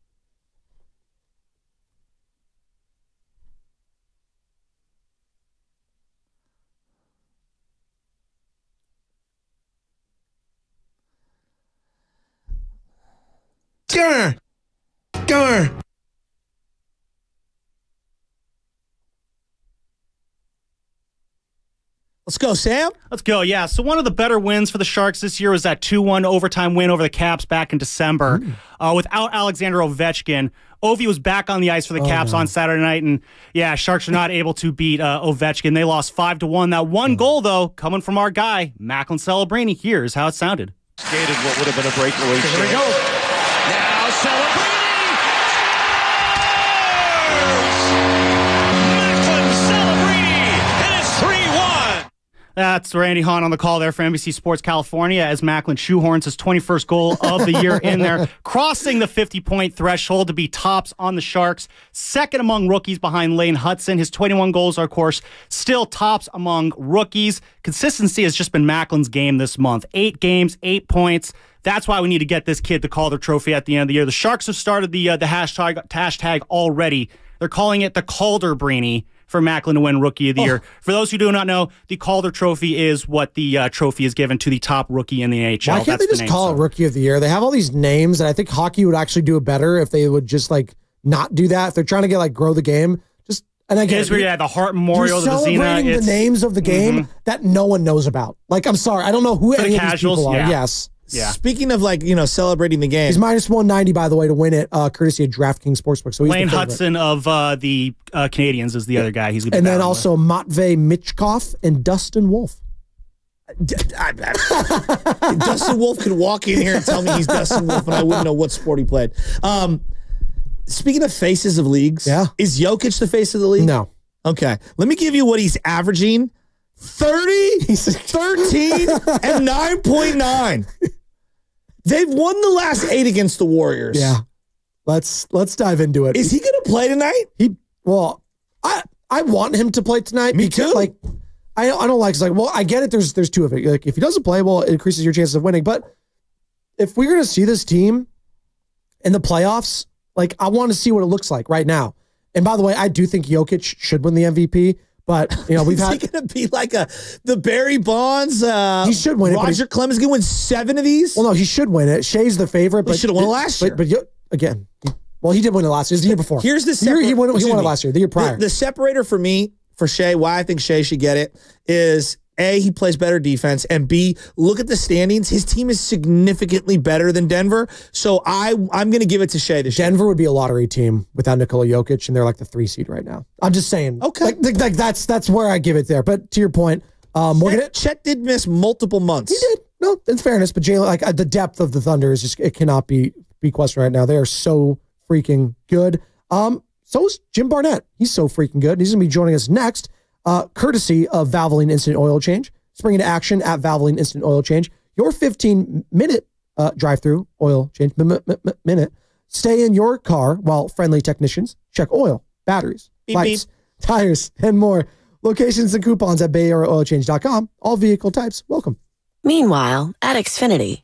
Go. Let's go, Sam. Let's go, yeah. So one of the better wins for the Sharks this year was that 2-1 overtime win over the Caps back in December. Without Alexander Ovechkin, Ovi was back on the ice for the Caps on Saturday night, and yeah, Sharks are not able to beat Ovechkin. They lost 5-1. That one goal, though, coming from our guy, Macklin Celebrini. Here's how it sounded. Skated what would have been a breakaway. Here we go. Now Celebrini! Macklin Celebrini! And it's 3-1! That's Randy Hahn on the call there for NBC Sports California as Macklin shoehorns his 21st goal of the year in there, crossing the 50-point threshold to be tops on the Sharks, second among rookies behind Lane Hudson. His 21 goals are, of course, still tops among rookies. Consistency has just been Macklin's game this month. 8 games, 8 points. That's why we need to get this kid the Calder Trophy at the end of the year. The Sharks have started the hashtag already. They're calling it the Calder-Brini for Macklin to win Rookie of the Year. For those who do not know, the Calder Trophy is what the trophy is given to the top rookie in the NHL. Why can't they just call it Rookie of the Year? They have all these names, and I think hockey would actually do it better if they would just like not do that. If they're trying to get like grow the game, just and I guess the Hart Memorial, you're celebrating the names of the game that no one knows about. Like, I'm sorry, I don't know who any of these people are. Yes. Yeah. Speaking of like, celebrating the game. He's minus 190, by the way, to win it, courtesy of DraftKings Sportsbook. So he's Lane Hudson of the Canadians is the other guy. He's and then also Matvey Michkov and Dustin Wolf. Dustin Wolf could walk in here and tell me he's Dustin Wolf, and I wouldn't know what sport he played. Speaking of faces of leagues, is Jokic the face of the league? No. Okay. Let me give you what he's averaging. 30, 13, and 9.9. They've won the last 8 against the Warriors. Yeah. Let's dive into it. Is he going to play tonight? I want him to play tonight. Me too. Like, I don't like. It's like, well, I get it. There's 2 of it. Like, if he doesn't play, well, it increases your chances of winning. But if we're going to see this team in the playoffs, like, I want to see what it looks like right now. And by the way, I do think Jokic should win the MVP. But we've had. Is he going to be like the Barry Bonds? He should win it. Roger Clemens going to win 7 of these. Well, no, he should win it. Shea's the favorite, but he should have won it last year. But again, he did win it last year. The year before. Here's the he won it last year. The year prior. The separator for me for Shea, why I think Shea should get it is A, he plays better defense, and B, look at the standings. His team is significantly better than Denver. So I'm going to give it to Shea this year. Denver would be a lottery team without Nikola Jokic, and they're like the 3 seed right now. I'm just saying. Okay. Like that's where I give it there. But to your point, Chet did miss multiple months. He did. No, in fairness, but Jalen, like the depth of the Thunder is just, it cannot be questioned right now. They are so freaking good. So is Jim Barnett. He's so freaking good. He's going to be joining us next, courtesy of Valvoline Instant Oil Change. Spring into action at Valvoline Instant Oil Change. Your 15-minute drive-through oil change minute. Stay in your car while friendly technicians check oil, batteries, lights, tires, and more. Locations and coupons at BayAreaOilChange.com. All vehicle types welcome. Meanwhile, at Xfinity.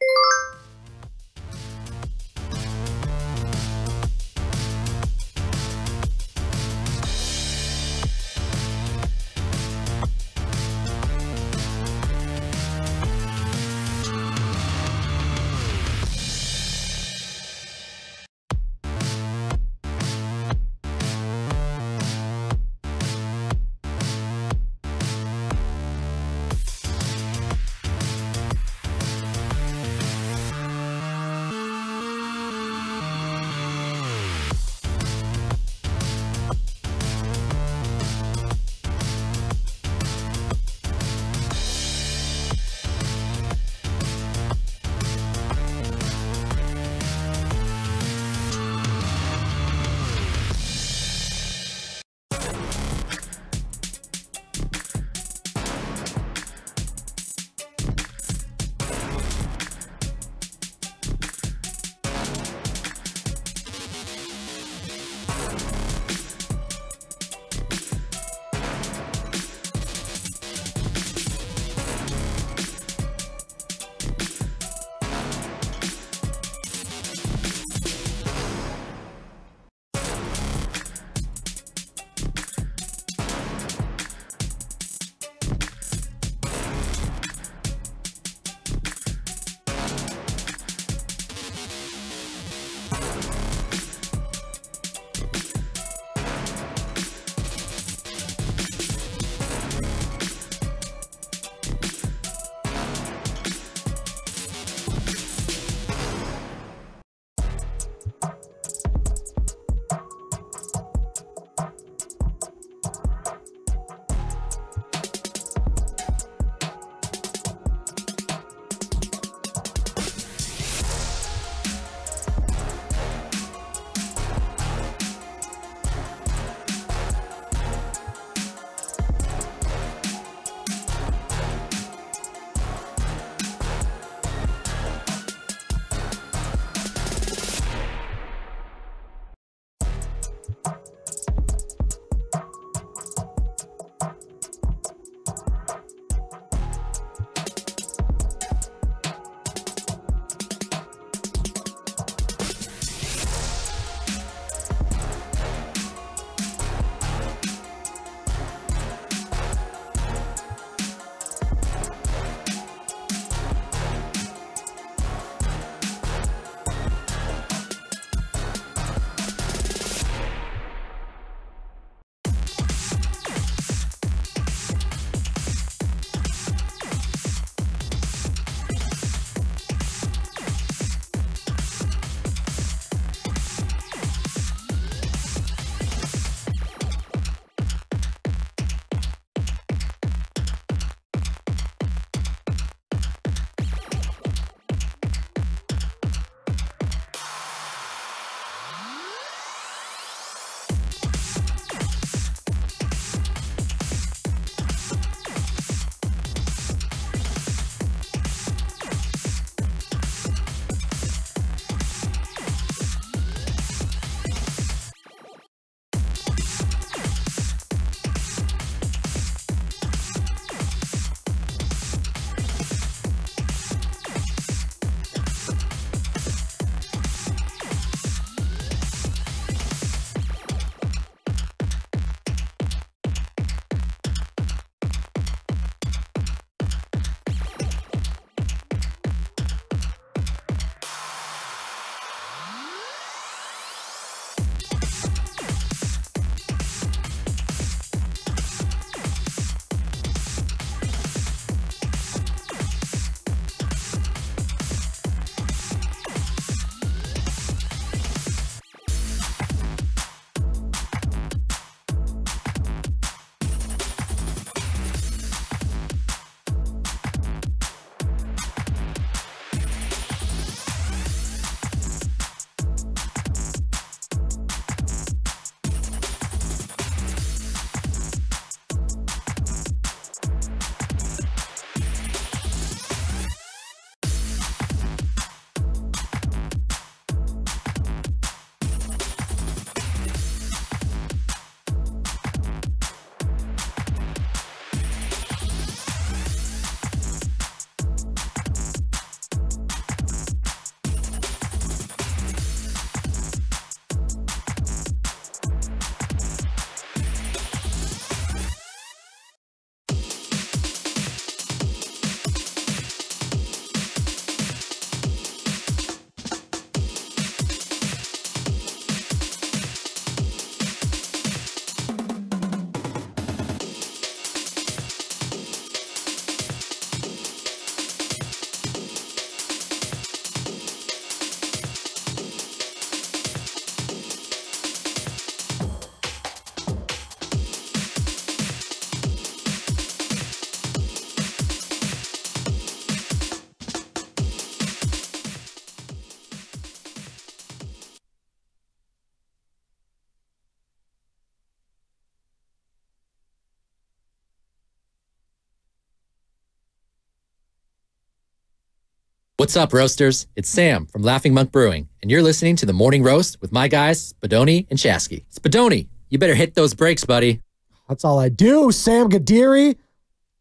What's up, roasters? It's Sam from Laughing Monk Brewing, and you're listening to The Morning Roast with my guys, Spadoni and Shasky. Spadoni, you better hit those brakes, buddy. That's all I do. Sam Gadiri,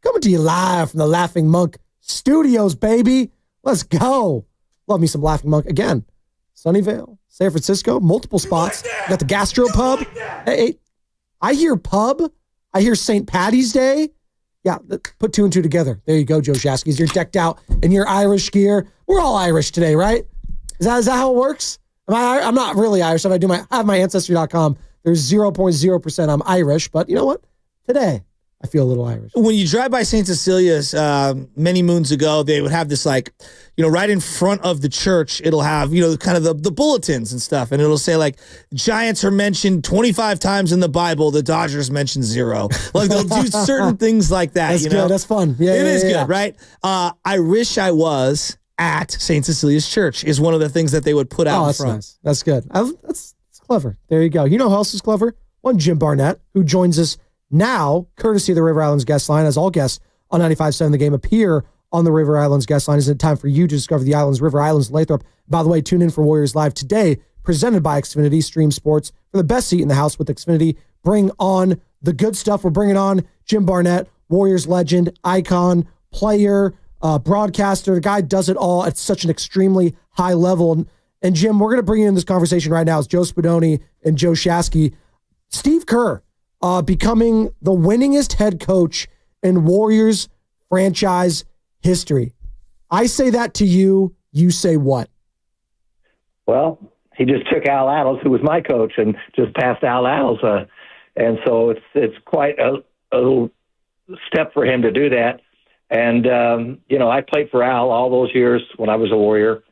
coming to you live from the Laughing Monk Studios, baby. Let's go. Love me some Laughing Monk. Again, Sunnyvale, San Francisco, multiple spots. Got the Gastro Pub. Hey, I hear pub. I hear St. Paddy's Day. Yeah, put two and two together. There you go, Joe Shasky. You're decked out in your Irish gear. We're all Irish today, right? Is that how it works? I'm not really Irish. If I have my Ancestry.com, there's 0.0% I'm Irish. But you know what? Today, I feel a little Irish. When you drive by St. Cecilia's many moons ago, they would have this right in front of the church, it'll have, kind of the bulletins and stuff. And it'll say Giants are mentioned 25 times in the Bible. The Dodgers mentioned 0. They'll do certain things like that. That's good. That's fun. Yeah, it is good, right? I wish I was at St. Cecilia's Church is one of the things that they would put out in front. Nice. That's good. That's clever. There you go. You know who else is clever? One Jim Barnett, who joins us now, courtesy of the River Islands guest line, as all guests on 95.7 The Game appear on the River Islands guest line. Is it time for you to discover the islands, River Islands, Lathrop? By the way, tune in for Warriors Live today, presented by Xfinity. Stream sports for the best seat in the house with Xfinity. Bring on the good stuff. We're bringing on Jim Barnett, Warriors legend, icon, player, broadcaster. The guy does it all at such an extremely high level. And Jim, we're going to bring you in this conversation right now. It's Joe Spadoni and Joe Shasky. Steve Kerr becoming the winningest head coach in Warriors franchise history. I say that to you. You say what? Well, he just took Al Attles, who was my coach, and just passed Al Attles. And so it's quite a little step for him to do that. And, I played for Al all those years when I was a Warrior.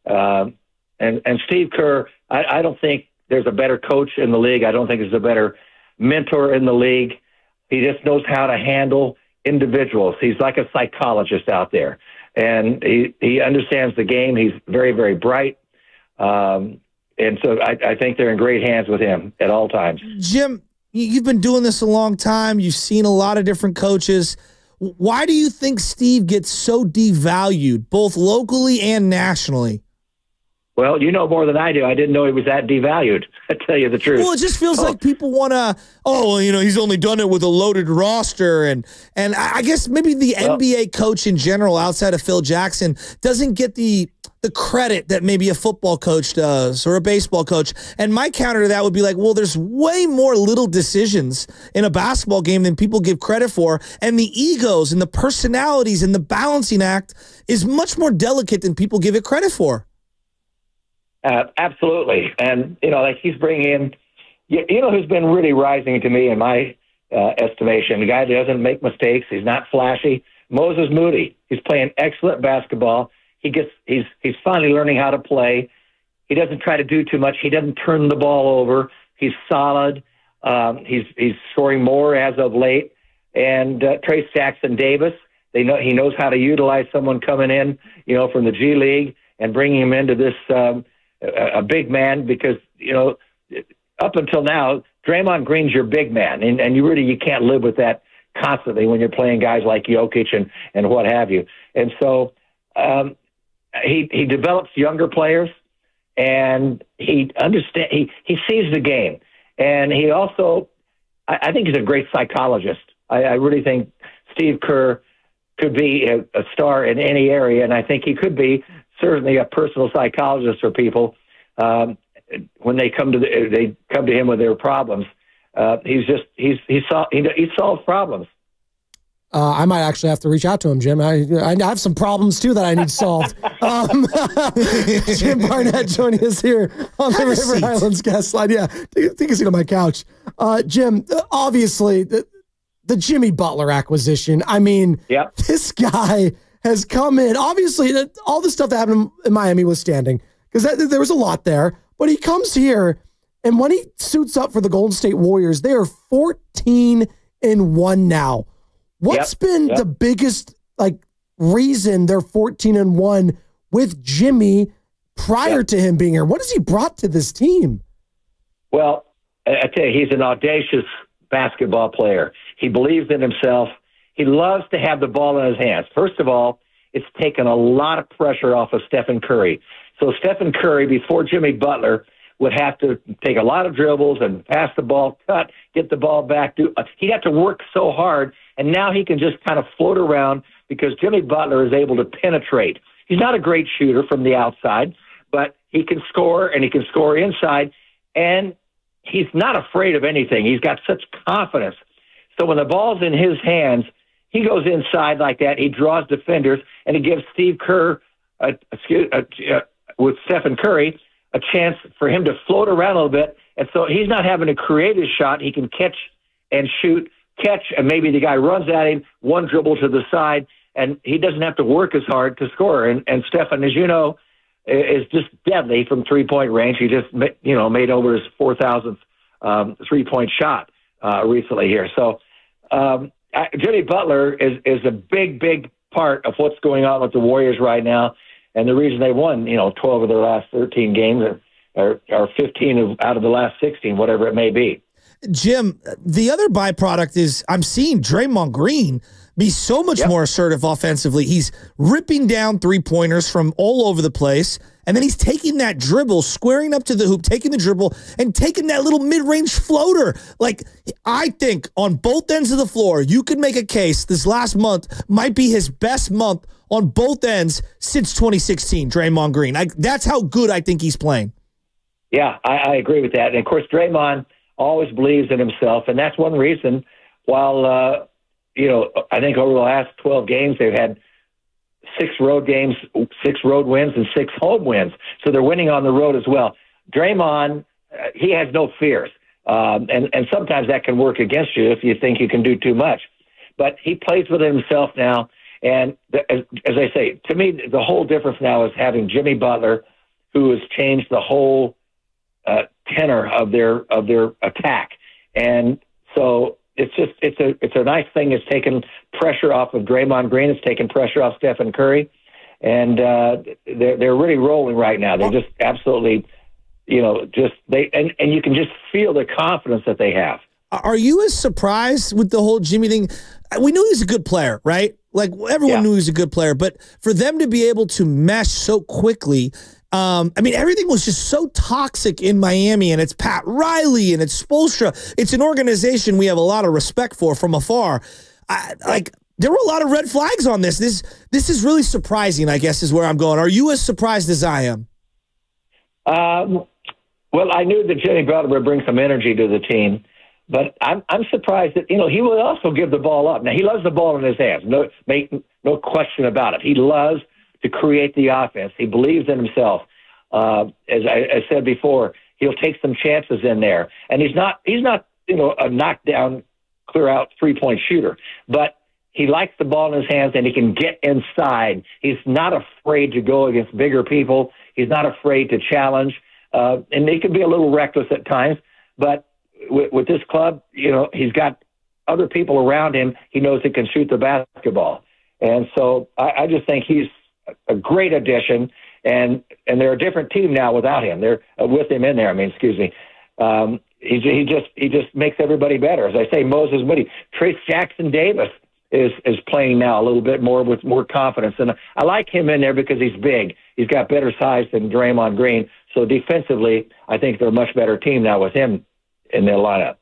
And Steve Kerr, I don't think there's a better coach in the league. I don't think there's a better mentor in the league. He just knows how to handle individuals. He's like a psychologist out there, and he understands the game. He's very, very bright. And so I think they're in great hands with him at all times. Jim, you've been doing this a long time. You've seen a lot of different coaches. Why do you think Steve gets so devalued, both locally and nationally? Well, you know more than I do. I didn't know he was that devalued, I tell you the truth. Well, it just feels like people want to, he's only done it with a loaded roster. And I guess maybe the NBA coach in general, outside of Phil Jackson, doesn't get the credit that maybe a football coach does or a baseball coach. And my counter to that would be there's way more little decisions in a basketball game than people give credit for. And the egos and the personalities and the balancing act is much more delicate than people give it credit for. Absolutely. And, he's bringing in, who's been really rising to me in my estimation, the guy that doesn't make mistakes. He's not flashy. Moses Moody. He's playing excellent basketball. He's finally learning how to play. He doesn't try to do too much. He doesn't turn the ball over. He's solid. He's scoring more as of late. And Trace Jackson Davis, he knows how to utilize someone coming in, from the G League and bringing him into this a big man, because up until now, Draymond Green's your big man, and you can't live with that constantly when you're playing guys like Jokic and what have you. And so he develops younger players, and he sees the game, and he also I think he's a great psychologist. I really think Steve Kerr could be a star in any area, and I think he could be certainly a personal psychologist for people when they come to him with their problems. He solves problems. I might actually have to reach out to him, Jim. I have some problems too that I need solved. Jim Barnett joining us here on the River Islands guest line. Yeah, take a seat on my couch. Jim, obviously the Jimmy Butler acquisition. I mean, This guy has come in. Obviously, all the stuff that happened in Miami was standing, because there was a lot there. But he comes here, and when he suits up for the Golden State Warriors, they are 14-1 now. What's been the biggest reason they're 14-1 with Jimmy prior to him being here? What has he brought to this team? Well, I tell you, he's an audacious basketball player. He believes in himself. He loves to have the ball in his hands. First of all, it's taken a lot of pressure off of Stephen Curry. So Stephen Curry, before Jimmy Butler, would have to take a lot of dribbles and pass the ball, cut, get the ball back. He'd have to work so hard, and now he can just kind of float around because Jimmy Butler is able to penetrate. He's not a great shooter from the outside, but he can score, and he can score inside, and he's not afraid of anything. He's got such confidence. So when the ball's in his hands, he goes inside like that. He draws defenders, and he gives Steve Kerr, with Stephen Curry, a chance for him to float around a little bit. And so he's not having to create his shot. He can catch and shoot, and maybe the guy runs at him, one dribble to the side, and he doesn't have to work as hard to score. And Stephen, as you know, is just deadly from three-point range. He just, made over his 4,000th three-point shot recently here. So Jimmy Butler is a big, big part of what's going on with the Warriors right now. And the reason they won, 12 of their last 13 games or 15 out of the last 16, whatever it may be. Jim, the other byproduct is I'm seeing Draymond Green be so much more assertive offensively. He's ripping down three-pointers from all over the place, and then he's taking that dribble, squaring up to the hoop, taking the dribble, and taking that little mid-range floater. Like, I think on both ends of the floor, you could make a case this last month might be his best month on both ends since 2016, Draymond Green. That's how good I think he's playing. Yeah, I agree with that. And, of course, Draymond always believes in himself, and that's one reason while, I think over the last 12 games they've had 6 road games, 6 road wins, and 6 home wins. So they're winning on the road as well. Draymond, he has no fears, and sometimes that can work against you if you think you can do too much. But he plays with himself now. And as I say, to me, the whole difference now is having Jimmy Butler, who has changed the whole tenor of their attack. And so it's a nice thing. It's taken pressure off of Draymond Green. It's taken pressure off Stephen Curry, and they're really rolling right now. They just absolutely, and you can just feel the confidence that they have. Are you as surprised with the whole Jimmy thing? We knew he was a good player, right? Like everyone knew he was a good player, but for them to be able to mesh so quickly, everything was just so toxic in Miami, and it's Pat Riley and it's Spoelstra. It's an organization we have a lot of respect for from afar. There were a lot of red flags on this. This is really surprising, I guess, is where I'm going. Are you as surprised as I am? Well, I knew that Jimmy Butler would bring some energy to the team. But I'm surprised that, he will also give the ball up. Now, he loves the ball in his hands. No question about it. He loves to create the offense. He believes in himself. As I said before, he'll take some chances in there. And he's not a knockdown, clear-out three-point shooter. But he likes the ball in his hands, and he can get inside. He's not afraid to go against bigger people. He's not afraid to challenge. And he can be a little reckless at times. But with this club, he's got other people around him. He knows he can shoot the basketball. And so I just think he's a great addition, and they're a different team now without him. They're with him in there. He just makes everybody better. As I say, Moses Moody, Trace Jackson Davis is playing now a little bit more with more confidence. And I like him in there because he's big. He's got better size than Draymond Green. So defensively, I think they're a much better team now with him in their lineup.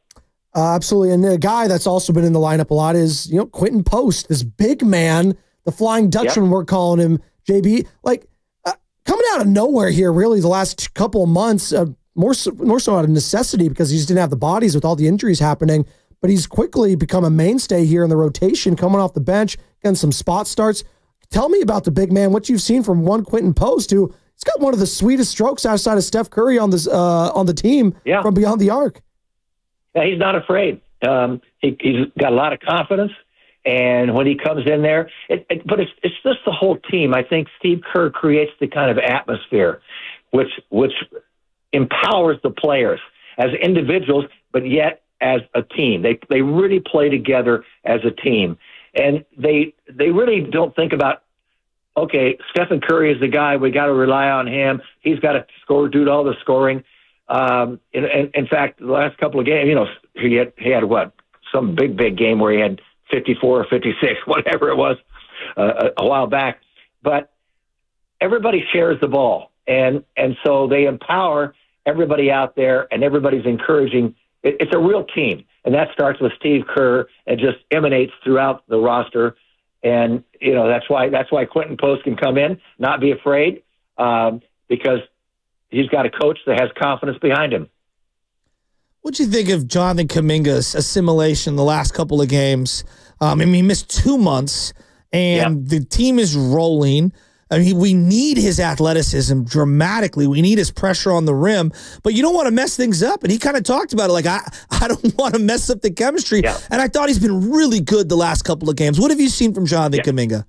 Absolutely. And a guy that's also been in the lineup a lot is, Quentin Post, this big man, the Flying Dutchman, we're calling him, JB. Coming out of nowhere here, really, the last couple of months, more so out of necessity because he just didn't have the bodies with all the injuries happening. But he's quickly become a mainstay here in the rotation, coming off the bench, getting some spot starts. Tell me about the big man, what you've seen from one Quentin Post, who he's got one of the sweetest strokes outside of Steph Curry on the team from beyond the arc. Yeah, he's not afraid. He's got a lot of confidence, and when he comes in there, but it's just the whole team. I think Steve Kerr creates the kind of atmosphere which empowers the players as individuals, but yet as a team. They really play together as a team, and they really don't think about, okay, Stephen Curry is the guy. We got to rely on him. He's got to do all the scoring. In fact, the last couple of games, he had what, some big game where he had 54 or 56, whatever it was, a while back. but everybody shares the ball, and so they empower everybody out there, and everybody's encouraging. It's a real team, and that starts with Steve Kerr and just emanates throughout the roster. And that's why Quentin Post can come in, not be afraid, because he's got a coach that has confidence behind him. What'd you think of Jonathan Kuminga's assimilation the last couple of games? He missed 2 months, and the team is rolling. We need his athleticism dramatically. We need his pressure on the rim, but you don't want to mess things up. And he kind of talked about it like, I don't want to mess up the chemistry. Yeah. And I thought he's been really good the last couple of games. What have you seen from Jonathan Kuminga?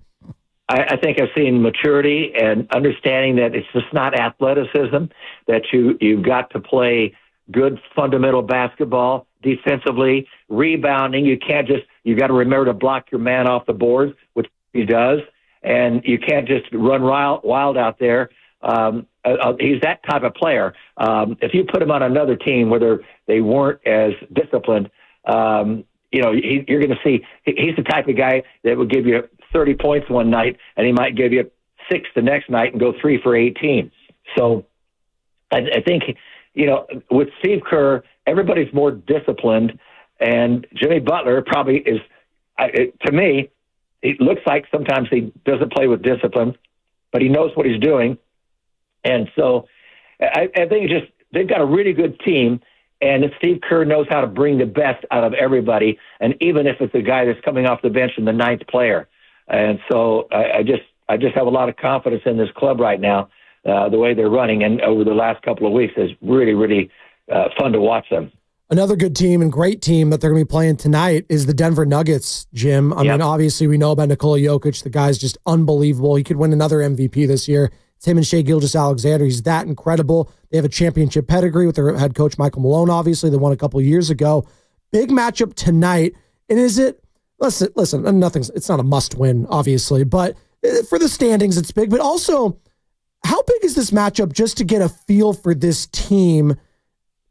I think I've seen maturity and understanding that it's just not athleticism, that you've got to play good fundamental basketball defensively, rebounding. You got to remember to block your man off the boards, which he does. And you can't just run wild out there. He's that type of player. If you put him on another team where they weren't as disciplined, you're going to see he's the type of guy that will give you 30 points one night, and he might give you 6 the next night and go 3 for 18. So I think, with Steve Kerr, everybody's more disciplined, and Jimmy Butler probably is, to me, it looks like sometimes he doesn't play with discipline, but he knows what he's doing. And so I think they've got a really good team, and Steve Kerr knows how to bring the best out of everybody, and even if it's a guy that's coming off the bench and the 9th player. And so I just have a lot of confidence in this club right now, the way they're running, and over the last couple of weeks is really, really fun to watch them. Another good team and great team that they're going to be playing tonight is the Denver Nuggets, Jim. I mean, obviously we know about Nikola Jokic. The guy's just unbelievable. He could win another MVP this year. It's him and Shai Gilgeous-Alexander. He's that incredible. They have a championship pedigree with their head coach, Michael Malone, obviously. They won a couple years ago. Big matchup tonight. And is it, listen, it's not a must win, obviously, but for the standings, it's big. But also, how big is this matchup just to get a feel for this team?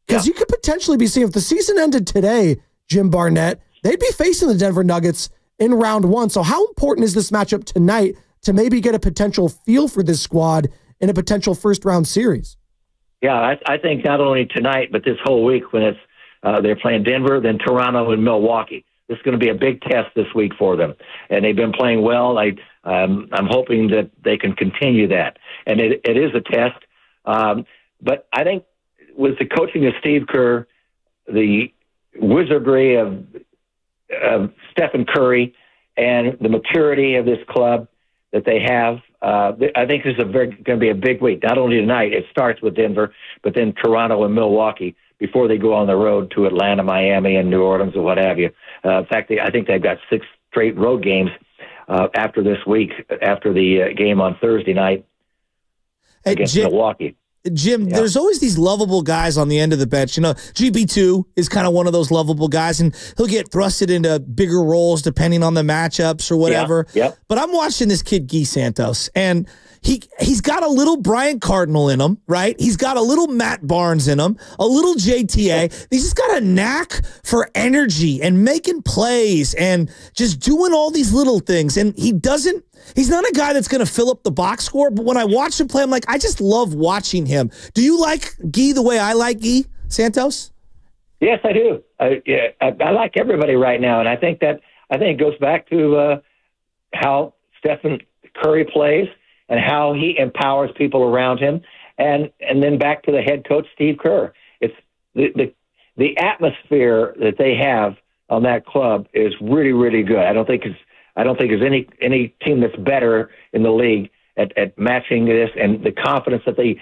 Because you could potentially be seeing, if the season ended today, Jim Barnett, they'd be facing the Denver Nuggets in round 1. So how important is this matchup tonight to maybe get a potential feel for this squad in a potential first-round series? Yeah, I think not only tonight, but this whole week when they're playing Denver, then Toronto and Milwaukee. This is going to be a big test this week for them. And they've been playing well. I'm hoping that they can continue that. And it is a test. But I think with the coaching of Steve Kerr, the wizardry of Stephen Curry, and the maturity of this club that they have, I think this is going to be a big week. Not only tonight, it starts with Denver, but then Toronto and Milwaukee before they go on the road to Atlanta, Miami, and New Orleans, or what have you. In fact, I think they've got 6 straight road games after this week, after the game on Thursday night against Milwaukee. Jim, there's always these lovable guys on the end of the bench. GB2 is kind of one of those lovable guys, and he'll get thrusted into bigger roles depending on the matchups or whatever. But I'm watching this kid, Guy Santos, and he's got a little Brian Cardinal in him, right? He's got a little Matt Barnes in him, a little JTA. He's just got a knack for energy and making plays and just doing all these little things. And he's not a guy that's going to fill up the box score, but when I watch him play, I'm like, I just love watching him. Do you like Guy the way I like Guy Santos? Yes, I do. I like everybody right now, and I think it goes back to how Stephen Curry plays and how he empowers people around him, and then back to the head coach Steve Kerr. It's the atmosphere that they have on that club is really, really good. I don't think there's any team that's better in the league at matching this, and the confidence that they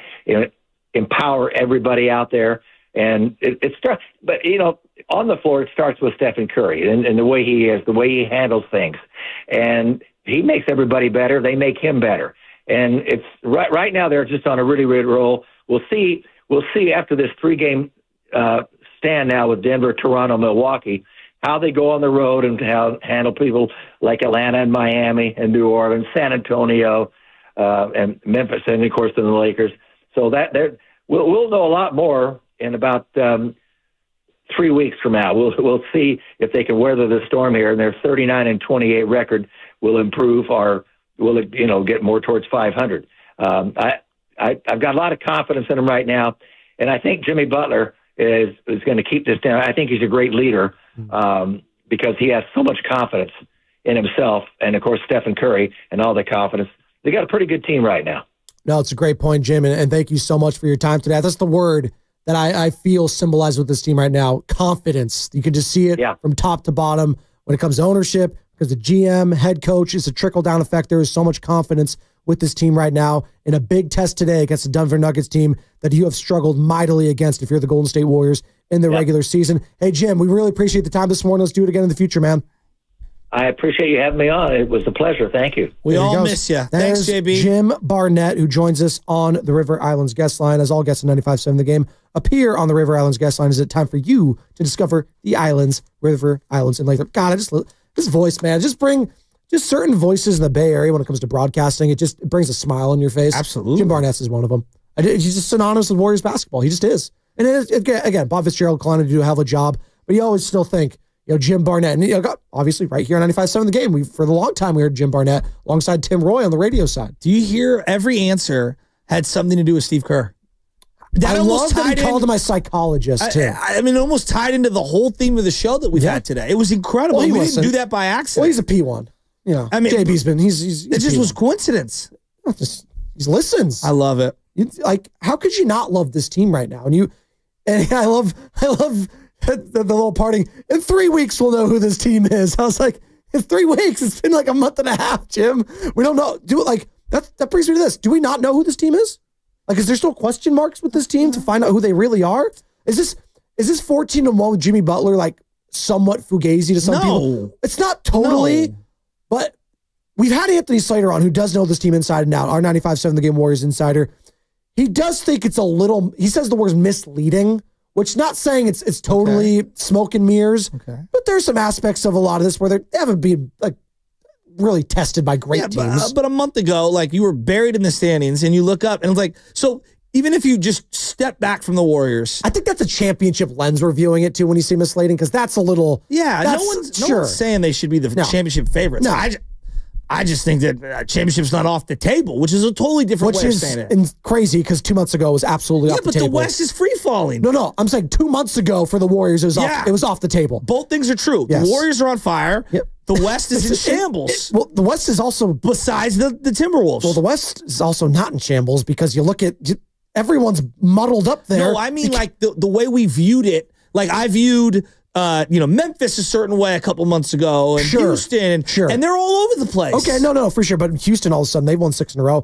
empower everybody out there. And it starts, but on the floor it starts with Stephen Curry and the way he is, the way he handles things, and he makes everybody better. They make him better. And it's right now they're just on a really, really roll. We'll see after this 3-game stand now with Denver, Toronto, Milwaukee, how they go on the road and how handle people like Atlanta and Miami and New Orleans, San Antonio, and Memphis, and of course the Lakers. So we'll know a lot more in about 3 weeks from now. We'll see if they can weather the storm here, and their 39-28 record will improve our will it, get more towards 500? I've got a lot of confidence in him right now, and I think Jimmy Butler is going to keep this down. I think he's a great leader because he has so much confidence in himself, and of course Stephen Curry and all the confidence. They got a pretty good team right now. No, it's a great point, Jim, and thank you so much for your time today. That's the word that I feel symbolized with this team right now, confidence. You can just see it from top to bottom when it comes to ownership, because the GM, head coach, is a trickle-down effect. There is so much confidence with this team right now in a big test today against the Denver Nuggets team that you have struggled mightily against if you're the Golden State Warriors in the regular season. Hey, Jim, we really appreciate the time this morning. Let's do it again in the future, man. I appreciate you having me on. It was a pleasure. Thank you. We all miss you. Thanks, JB. Jim Barnett, who joins us on the River Islands guest line. As all guests in 95.7 The Game appear on the River Islands guest line, is it time for you to discover the islands, River Islands, and Lathrop? God, this voice, man, just certain voices in the Bay Area when it comes to broadcasting. It brings a smile on your face. Absolutely. Jim Barnett is one of them. He's just synonymous with Warriors basketball. He just is. And again, Bob Fitzgerald climbed to do a hell of a job, but you always still think, Jim Barnett, and obviously right here on 95.7 The Game, for the long time we heard Jim Barnett alongside Tim Roy on the radio side. Do you hear every answer had something to do with Steve Kerr? I love that he called him my psychologist, too. I mean, it almost tied into the whole theme of the show that we've had today. It was incredible. Well, we didn't do that by accident. Well, he's a P1. I mean, JB's been, he's it just was coincidence. He listens. I love it. How could you not love this team right now? And I love the little parting. In 3 weeks, we'll know who this team is. I was like, in 3 weeks, it's been like a month and a half, Jim. We don't know. That brings me to this. Do we not know who this team is? Is there still question marks with this team to find out who they really are? Is this 14-1 with Jimmy Butler somewhat fugazi to some people? It's not totally, but we've had Anthony Slater on, who does know this team inside and out, our 95.7 The Game Warriors insider. He does think it's he says the word's misleading, which not saying it's totally smoke and mirrors, but there's some aspects of a lot of this where they haven't been really tested by great teams. But a month ago, you were buried in the standings and you look up and it's so even if you just step back from the Warriors. I think that's a championship lens we're viewing it to when you say misleading, because that's a little. Yeah, no one's saying they should be the championship favorites. No. I just think that championship's not off the table, which is a totally different way of saying it. And crazy, because 2 months ago was absolutely off the table. Yeah, but the West is free falling. No, I'm saying 2 months ago for the Warriors, it was off the table. Both things are true. Yes. The Warriors are on fire. Yep. The West is in shambles. Well, the West is also... Besides the Timberwolves. Well, the West is also not in shambles, because you look at... Everyone's muddled up there. No, I mean the way we viewed it. I viewed... Memphis a certain way a couple months ago, and Houston, and they're all over the place. Okay, no, for sure. But Houston, all of a sudden, they've won 6 in a row.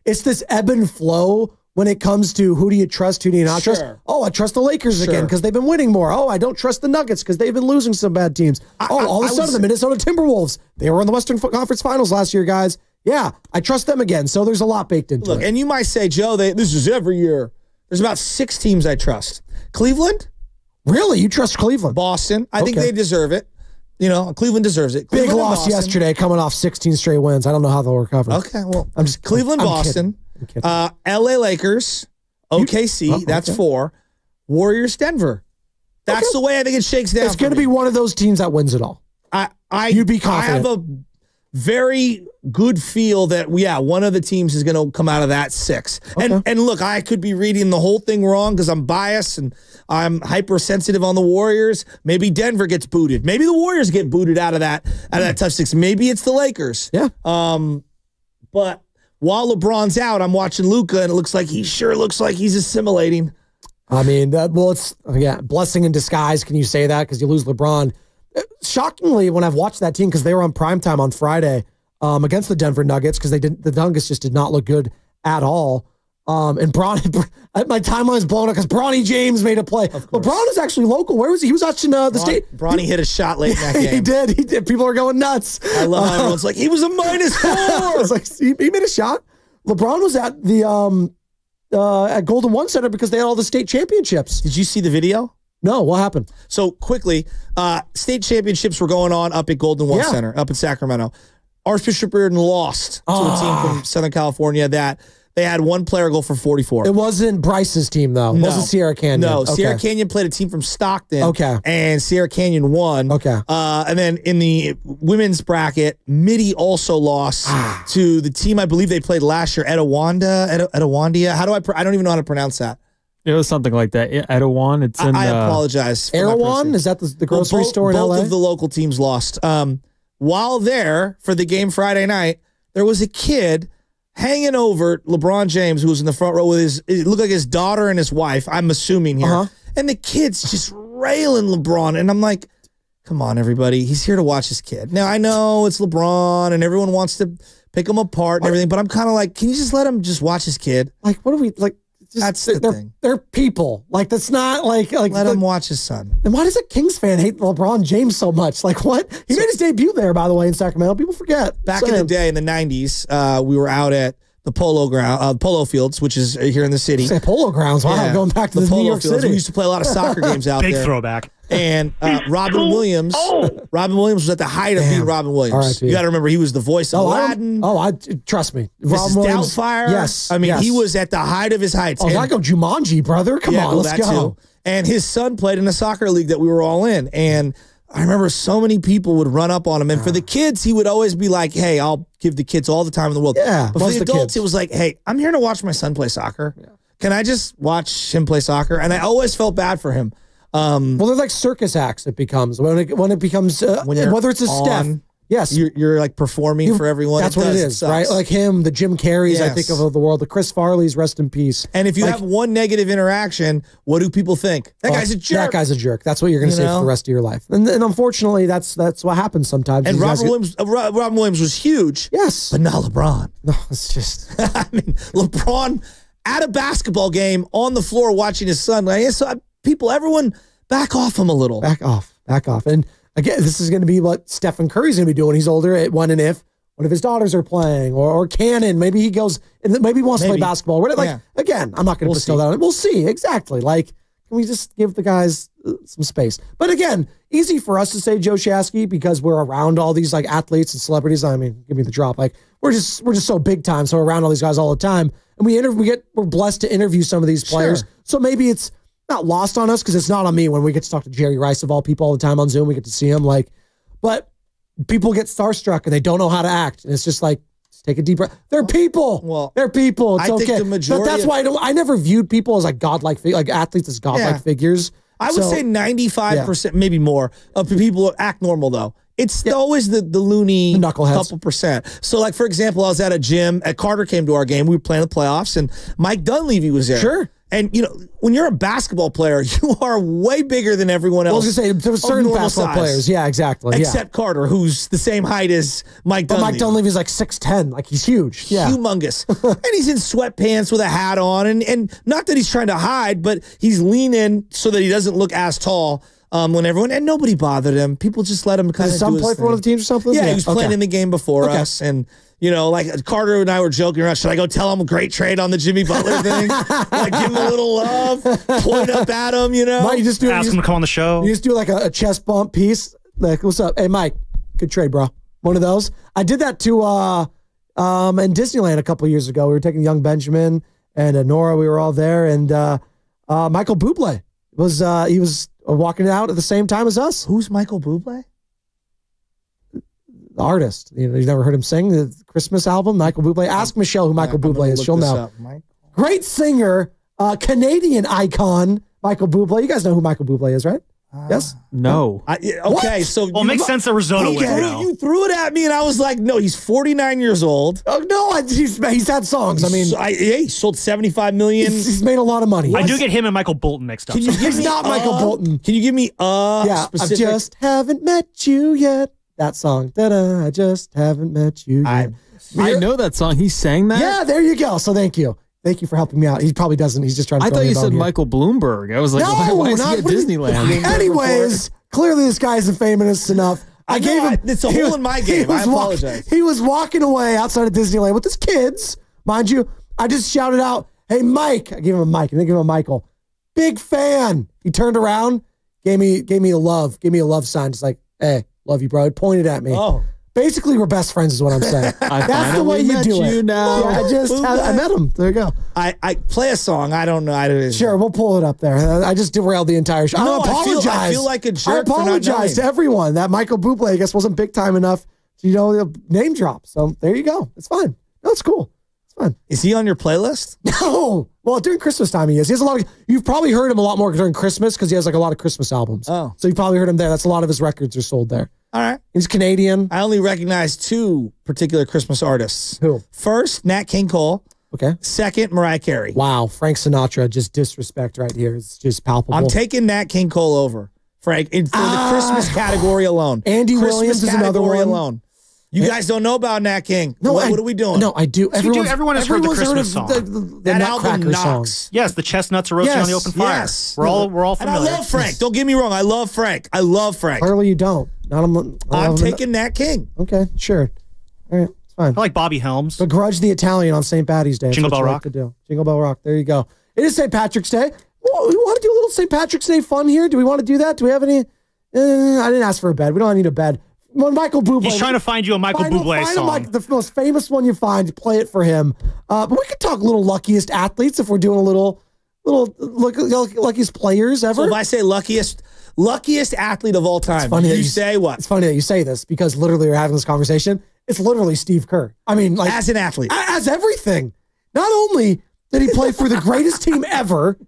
It's this ebb and flow when it comes to who do you trust, who do you not trust. Oh, I trust the Lakers again because they've been winning more. Oh, I don't trust the Nuggets because they've been losing some bad teams. All of a sudden, the Minnesota Timberwolves, they were in the Western Conference Finals last year, guys. Yeah, I trust them again. So there's a lot baked into it. And you might say, Joe, this is every year. There's about 6 teams I trust. Cleveland? Really? You trust Cleveland? Boston. I think they deserve it. Cleveland deserves it. Big loss yesterday, coming off 16 straight wins. I don't know how they'll recover. Okay, well, Cleveland, Boston, LA Lakers, OKC, that's 4. Warriors, Denver. That's the way I think it shakes down. It's going to be one of those teams that wins it all. You'd be confident. I have a very good feel that, one of the teams is going to come out of that 6. Okay. And look, I could be reading the whole thing wrong because I'm biased and I'm hypersensitive on the Warriors. Maybe Denver gets booted. Maybe the Warriors get booted out of that tough 6. Maybe it's the Lakers. Yeah. But while LeBron's out, I'm watching Luka, and it looks like he's assimilating. I mean, it's blessing in disguise. Can you say that? Because you lose LeBron. Shockingly, when I've watched that team, because they were on primetime on Friday against the Denver Nuggets, because the Nuggets just did not look good at all. And my timeline's blown up because Bronny James made a play. LeBron is actually local. Where was he? He was watching the state. Bronny hit a shot late in that game. He did. People are going nuts. I love how everyone's like, he was a -4. I was like, he made a shot. LeBron was at the at Golden One Center because they had all the state championships. Did you see the video? No, what happened? So quickly, state championships were going on up at Golden One Center, up in Sacramento. Archbishop Reardon lost to a team from Southern California that They had one player go for 44. It wasn't Bryce's team, though. It wasn't Sierra Canyon. No, Okay. Sierra Canyon played a team from Stockton. Okay. And Sierra Canyon won. Okay. And then in the women's bracket, Midi also lost to the team I believe they played last year, Etawandia. How do I don't even know how to pronounce that. It was something like that. Erewhon. It's in. I apologize. Erewhon? Is that the grocery store in LA? Both of the local teams lost. While there for the game Friday night, there was a kid hanging over LeBron James, who was in the front row with it looked like his daughter and his wife, I'm assuming here. And the kid's just railing LeBron. And I'm like, come on, everybody. He's here to watch his kid. Now, I know it's LeBron and everyone wants to pick him apart and everything, but I'm kind of like, can you just let him just watch his kid? Like, what do we, like, that's the thing. They're people. Like, that's not like let him watch his son. And why does a Kings fan hate LeBron James so much? Like, what? He made his debut there, by the way, in Sacramento. People forget. Back in the day, in the 90s, we were out at the polo fields, which is here in the city. Say Polo Grounds. Wow, going back to the polo New York fields. City. We used to play a lot of soccer games out there. Big throwback. And Robin Williams was at the height of being Robin Williams. You got to remember, he was the voice of Aladdin. Trust me. Mrs. Doubtfire. Yes. I mean, he was at the height of his heights. Oh, I go Jumanji, brother. Come on, let's go. Too. And his son played in a soccer league that we were all in. And I remember so many people would run up on him. And for the kids, he would always be like, hey, I'll give the kids all the time in the world. Yeah, but for the adults, it was like, hey, I'm here to watch my son play soccer. Yeah. Can I just watch him play soccer? And I always felt bad for him. Well, they're like circus acts. It becomes when it becomes whether it's a Steph. Yes, you're like performing for everyone. That's what it is, right? Like him, the Jim Carreys, I think of the world, the Chris Farleys, rest in peace. And if you have one negative interaction, what do people think? That guy's a jerk. That guy's a jerk. That's what you're going to say for the rest of your life. And unfortunately, that's what happens sometimes. And Robin Williams was huge. Yes, but not LeBron. No, it's just. I mean, LeBron at a basketball game on the floor watching his son. Like, so everyone, back off him a little. Back off. And again, this is going to be what Stephen Curry's going to be doing. He's older at one if one of his daughters are playing or Cannon. Maybe he goes and maybe he wants to play basketball. Again, I'm not going to bestow that on him. We'll see. Exactly. Like, can we just give the guys some space? But again, easy for us to say Joe Shasky because we're around all these like athletes and celebrities. I mean, give me the drop. Like we're just so big time. So we're around all these guys all the time. And we're blessed to interview some of these players. Sure. So maybe it's not lost on us because it's not on me when we get to talk to Jerry Rice of all people all the time on Zoom. We get to see him. But people get starstruck and they don't know how to act. And it's just like, just take a deep breath. They're people. Well, they're people. It's okay. Think the majority but that's why I never viewed people as like godlike, like athletes as godlike figures. I would say 95%, maybe more, of people act normal though. It's always the loony knuckleheads. Couple percent. So, like, for example, I was at a gym. Carter came to our game. We were playing the playoffs, and Mike Dunleavy was there. Sure. And, you know, when you're a basketball player, you are way bigger than everyone else. I was going to say, there's certain basketball players. Yeah, exactly. Except Carter, who's the same height as Mike Dunleavy. But Mike Dunleavy's like 6'10". Like, he's huge. Yeah. Humongous. And he's in sweatpants with a hat on. And not that he's trying to hide, but he's leaning so that he doesn't look as tall. When everyone, and nobody bothered him. People just let him kind of do his thing. Did some play for one of the teams or something? Yeah, he was playing in the game before us. And, you know, like Carter and I were joking around. Should I go tell him a great trade on the Jimmy Butler thing? Like, give him a little love, point up at him, you know? Mike, ask him to come on the show. You just do like a chest bump piece. Like, what's up? Hey, Mike, good trade, bro. One of those. I did that to in Disneyland a couple years ago. We were taking young Benjamin and Nora. We were all there. And Michael Bublé he was walking out at the same time as us. Who's Michael Bublé? The artist. You know, you've never heard him sing the Christmas album, Michael Bublé. Ask Michelle who Michael Bublé is. She'll know. Great singer, Canadian icon, Michael Bublé. You guys know who Michael Bublé is, right? Yes? No. Okay, so it makes sense that Arizona would know. You threw it at me, and I was like, no, he's 49 years old. Oh, no, he's had songs. I mean, he sold 75 million. He's made a lot of money. I do get him and Michael Bolton mixed up. He's not Michael Bolton. Can you give me specific? I just haven't met you yet. That song. Da-da, I just haven't met you yet. I know that song. He sang that? Yeah, there you go. So thank you. Thank you for helping me out. He probably doesn't. He's just trying to I thought you said Michael Bloomberg. I was like, why is he at Disneyland? Anyways, clearly this guy isn't famous enough. I gave him. It's a hole in my game. I apologize. He was walking away outside of Disneyland with his kids. Mind you, I just shouted out, hey, Mike. I gave him a Mike. And then gave him a Michael. Big fan. He turned around, gave me a love sign. Just like, hey, love you, bro. He pointed at me. Basically, we're best friends, is what I'm saying. That's the way you do it. Now. Yeah, I met him. There you go. I play a song. I don't know. Sure, we'll pull it up there. I just derailed the entire show. No, I apologize. I feel like a jerk. I apologize to everyone. That Michael Bublé, I guess, wasn't big time enough to name drop. So there you go. It's fine. No, it's cool. It's fine. Is he on your playlist? No. Well, during Christmas time he is. He has a lot of. You've probably heard him a lot more during Christmas because he has like a lot of Christmas albums. Oh, so you probably heard him there. That's a lot of his records are sold there. All right. He's Canadian. I only recognize 2 particular Christmas artists. Who? First, Nat King Cole. Okay. Second, Mariah Carey. Wow, Frank Sinatra, just disrespect right here. It's just palpable. I'm taking Nat King Cole over Frank for the Christmas category alone. Andy Christmas Williams is another one. Alone. You guys don't know about Nat King. No, what are we doing? No, I do. Everyone has heard the Christmas song. That album knocks. Yes, the chestnuts are roasting on the open fire. Yes. We're all familiar. And I love Frank. Don't get me wrong. I love Frank. Clearly you don't. I'm taking Nat King. Okay, sure. All right, it's fine. I like Bobby Helms. Begrudge the Italian on St. Patty's Day. Jingle Bell Rock. Jingle Bell Rock. There you go. It is St. Patrick's Day. Well, we want to do a little St. Patrick's Day fun here. Do we want to do that? Do we have any? I didn't ask for a bed. We don't need a bed. When Michael Bublé. He's trying to find you a Michael Bublé song. The most famous one you find, play it for him. But we could talk little luckiest athletes if we're doing a little luckiest players ever. So if I say luckiest athlete of all time, it's funny you say what? It's funny that you say this because literally we're having this conversation. It's literally Steve Kerr. I mean, like as an athlete, as everything. Not only did he play for the greatest team ever,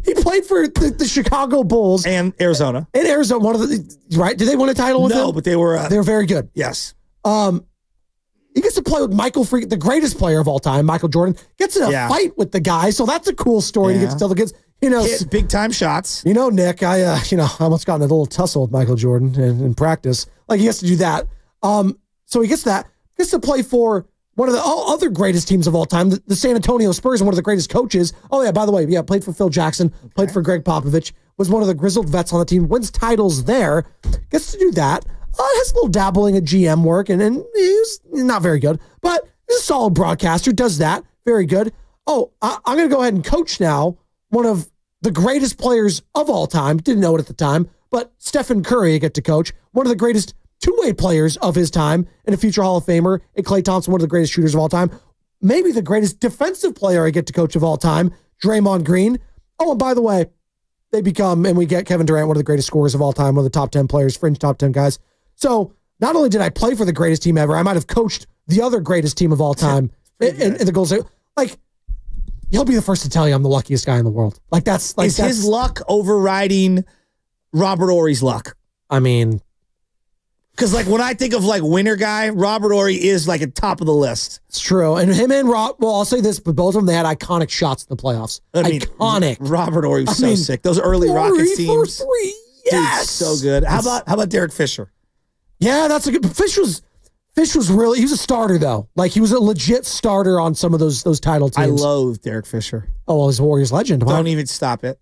he played for the Chicago Bulls and Arizona. In Arizona, one of the right? Did they win a title with him? No, but they were very good. Yes. He gets to play with Michael Freak, the greatest player of all time, Michael Jordan. Gets in a fight with the guy, so that's a cool story to get to tell the kids. Hit big time shots. Nick, I almost got in a little tussle with Michael Jordan in practice. Like he has to do that. So he gets to play for one of the other greatest teams of all time, the San Antonio Spurs, and one of the greatest coaches. Oh yeah, by the way, played for Phil Jackson, played for Greg Popovich, was one of the grizzled vets on the team, wins titles there, gets to do that. Has a little dabbling at GM work, and he's not very good, but he's a solid broadcaster, does that, very good. Oh, I'm going to go ahead and coach now one of the greatest players of all time, didn't know it at the time, but Stephen Curry I get to coach, one of the greatest two-way players of his time, and a future Hall of Famer, and Klay Thompson, one of the greatest shooters of all time, maybe the greatest defensive player I get to coach of all time, Draymond Green. Oh, and by the way, we get Kevin Durant, one of the greatest scorers of all time, one of the top 10 players, fringe top 10 guys. So not only did I play for the greatest team ever, I might have coached the other greatest team of all time in the goals. Like, he'll be the first to tell you I'm the luckiest guy in the world. Like that's his luck overriding Robert Ory's luck. I mean, because like when I think of like winner guy, Robert Ory is like at top of the list. It's true, and him and Rob. Well, I'll say this, but both of them they had iconic shots in the playoffs. Iconic. Robert Ory was so sick. Those early Rockets teams. For three, yes, dude, so good. How about Derek Fisher? Yeah, that's a good. Fish was really. He was a starter though. Like he was a legit starter on some of those title teams. I loathe Derek Fisher. Oh, well, he's a Warriors legend. Don't even stop it.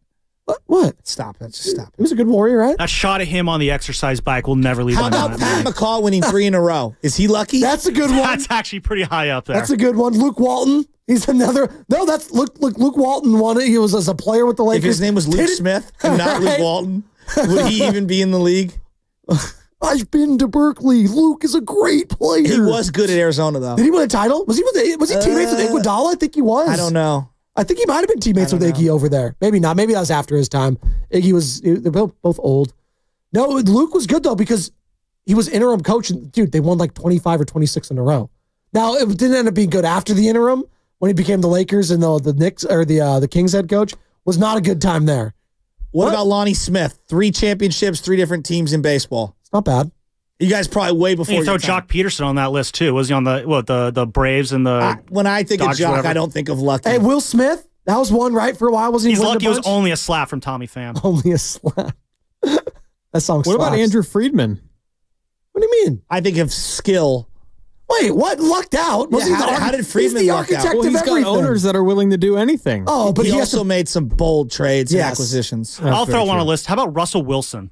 What? Stop it. Just stop it. He was a good Warrior, right? That shot at him on the exercise bike will never leave. How about Pat McCall winning 3 in a row? Is he lucky? That's a good one. That's actually pretty high up there. That's a good one. Luke Walton. He's another. No, that's Luke Walton won it. He was as a player with the Lakers. If his name was Luke Smith and not Luke Walton, would he even be in the league? I've been to Berkeley. Luke is a great player. He was good at Arizona, though. Did he win a title? Was he teammates with Iguodala? I think he was. I don't know. I think he might have been teammates with Iggy over there. Maybe not. Maybe that was after his time. They're both old. No, Luke was good, though, because he was interim coach. And, dude, they won like 25 or 26 in a row. Now, it didn't end up being good after the interim when he became the Lakers and the Knicks or the Kings head coach. Was not a good time there. What about Lonnie Smith? 3 championships, 3 different teams in baseball. It's not bad. You guys probably way before. You throw Jock Peterson on that list too. Was he on the Braves and the? When I think Dodgers, of Jock, whatever. I don't think of lucky. Hey, Will Smith, that was one right for a while. Wasn't he? He's lucky. It was only a slap from Tommy Pham. Only a slap. That song. What about Andrew Friedman? What do you mean? I think of skill. Wait, what? Lucked out? How did Friedman luck out? Well, he's got owners that are willing to do anything. Oh, but he also made some bold trades and Yes. acquisitions. I'll throw one on a list. How about Russell Wilson?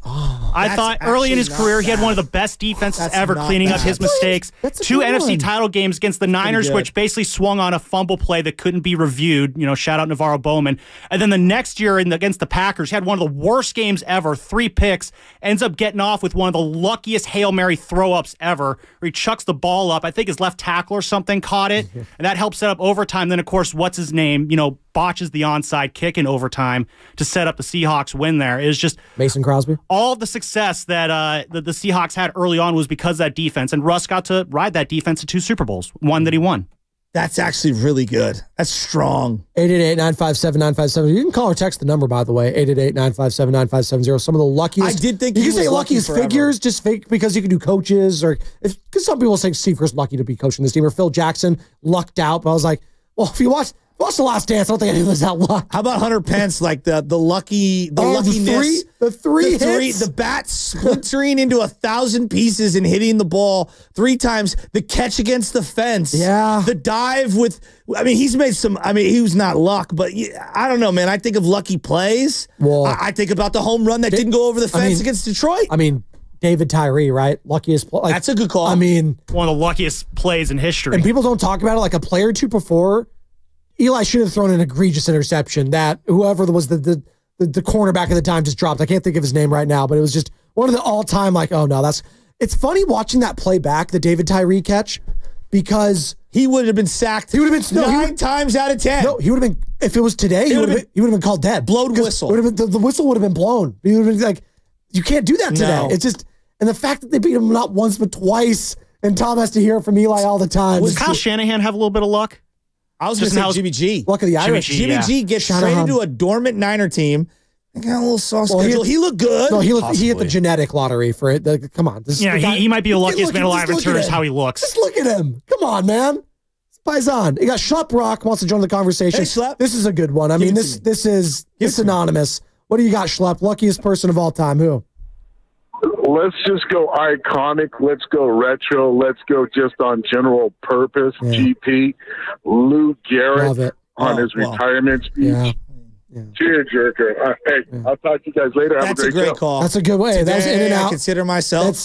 Oh, I thought early in his career, he had one of the best defenses ever cleaning up his mistakes. Two NFC title games against the Niners, which basically swung on a fumble play that couldn't be reviewed. Shout out Navarro Bowman. And then the next year against the Packers, he had one of the worst games ever, 3 picks, ends up getting off with one of the luckiest Hail Mary throw-ups ever, where he chucks the ball up. I think his left tackle or something caught it, and that helped set up overtime. Then, of course, what's his name, botches the onside kick in overtime to set up the Seahawks win there. It was just Mason Crosby. All of the success that the Seahawks had early on was because of that defense, and Russ got to ride that defense to 2 Super Bowls, one that he won. That's actually really good. That's strong. 888-957-9570. You can call or text the number, by the way, 888-957-9570. Some of the luckiest. I did think you he can was say lucky luckiest forever. figures, just fake because you can do coaches, or because some people say Steve Kerr's lucky to be coaching this team, or Phil Jackson lucked out. But I was like, well, if you watch The Last Dance, I don't think anyone was that lucky. How about Hunter Pence, like the luckiness, the three hits, the bat splintering into 1,000 pieces and hitting the ball 3 times, the catch against the fence, the dive with. I mean, he's made some. I mean, he was not luck, but I don't know, man. I think of lucky plays. Well, I think about the home run that didn't go over the fence against Detroit. I mean, David Tyree, right? Luckiest play. That's a good call. I mean, one of the luckiest plays in history. And people don't talk about it. Like a play or two before, Eli should have thrown an egregious interception that whoever was the cornerback at the time just dropped. I can't think of his name right now, but it was just one of the all-time, like, oh no, it's funny watching that play back, the David Tyree catch, because he would have been sacked. He would have been 9 times out of 10. No, he would have been, if it was today, he would have been called dead. Blowed whistle. The whistle would have been blown. He would have been like, you can't do that today. No. It's just, and the fact that they beat him not once but twice, and Tom has to hear it from Eli all the time. Does Kyle Shanahan have a little bit of luck? I was going to say Jimmy G. Luck of the Irish. Jimmy G gets traded to a dormant Niner team. They got a little soft schedule. He looked good. No, he hit the genetic lottery for it. Come on. He might be the luckiest man alive in terms of how he looks. Just look at him. Come on, man. Paisan. You got Schlepp Rock wants to join the conversation. Hey, Schlepp. This is a good one. I mean, this is anonymous. What do you got, Schlepp? Luckiest person of all time. Who? Let's just go iconic. Let's go retro. Let's go just on general purpose. GP. Lou Garrett on his retirement speech. Yeah. Tearjerker. Hey, I'll talk to you guys later. That's a great call. That's a good way. Today, that was in and out. I consider myself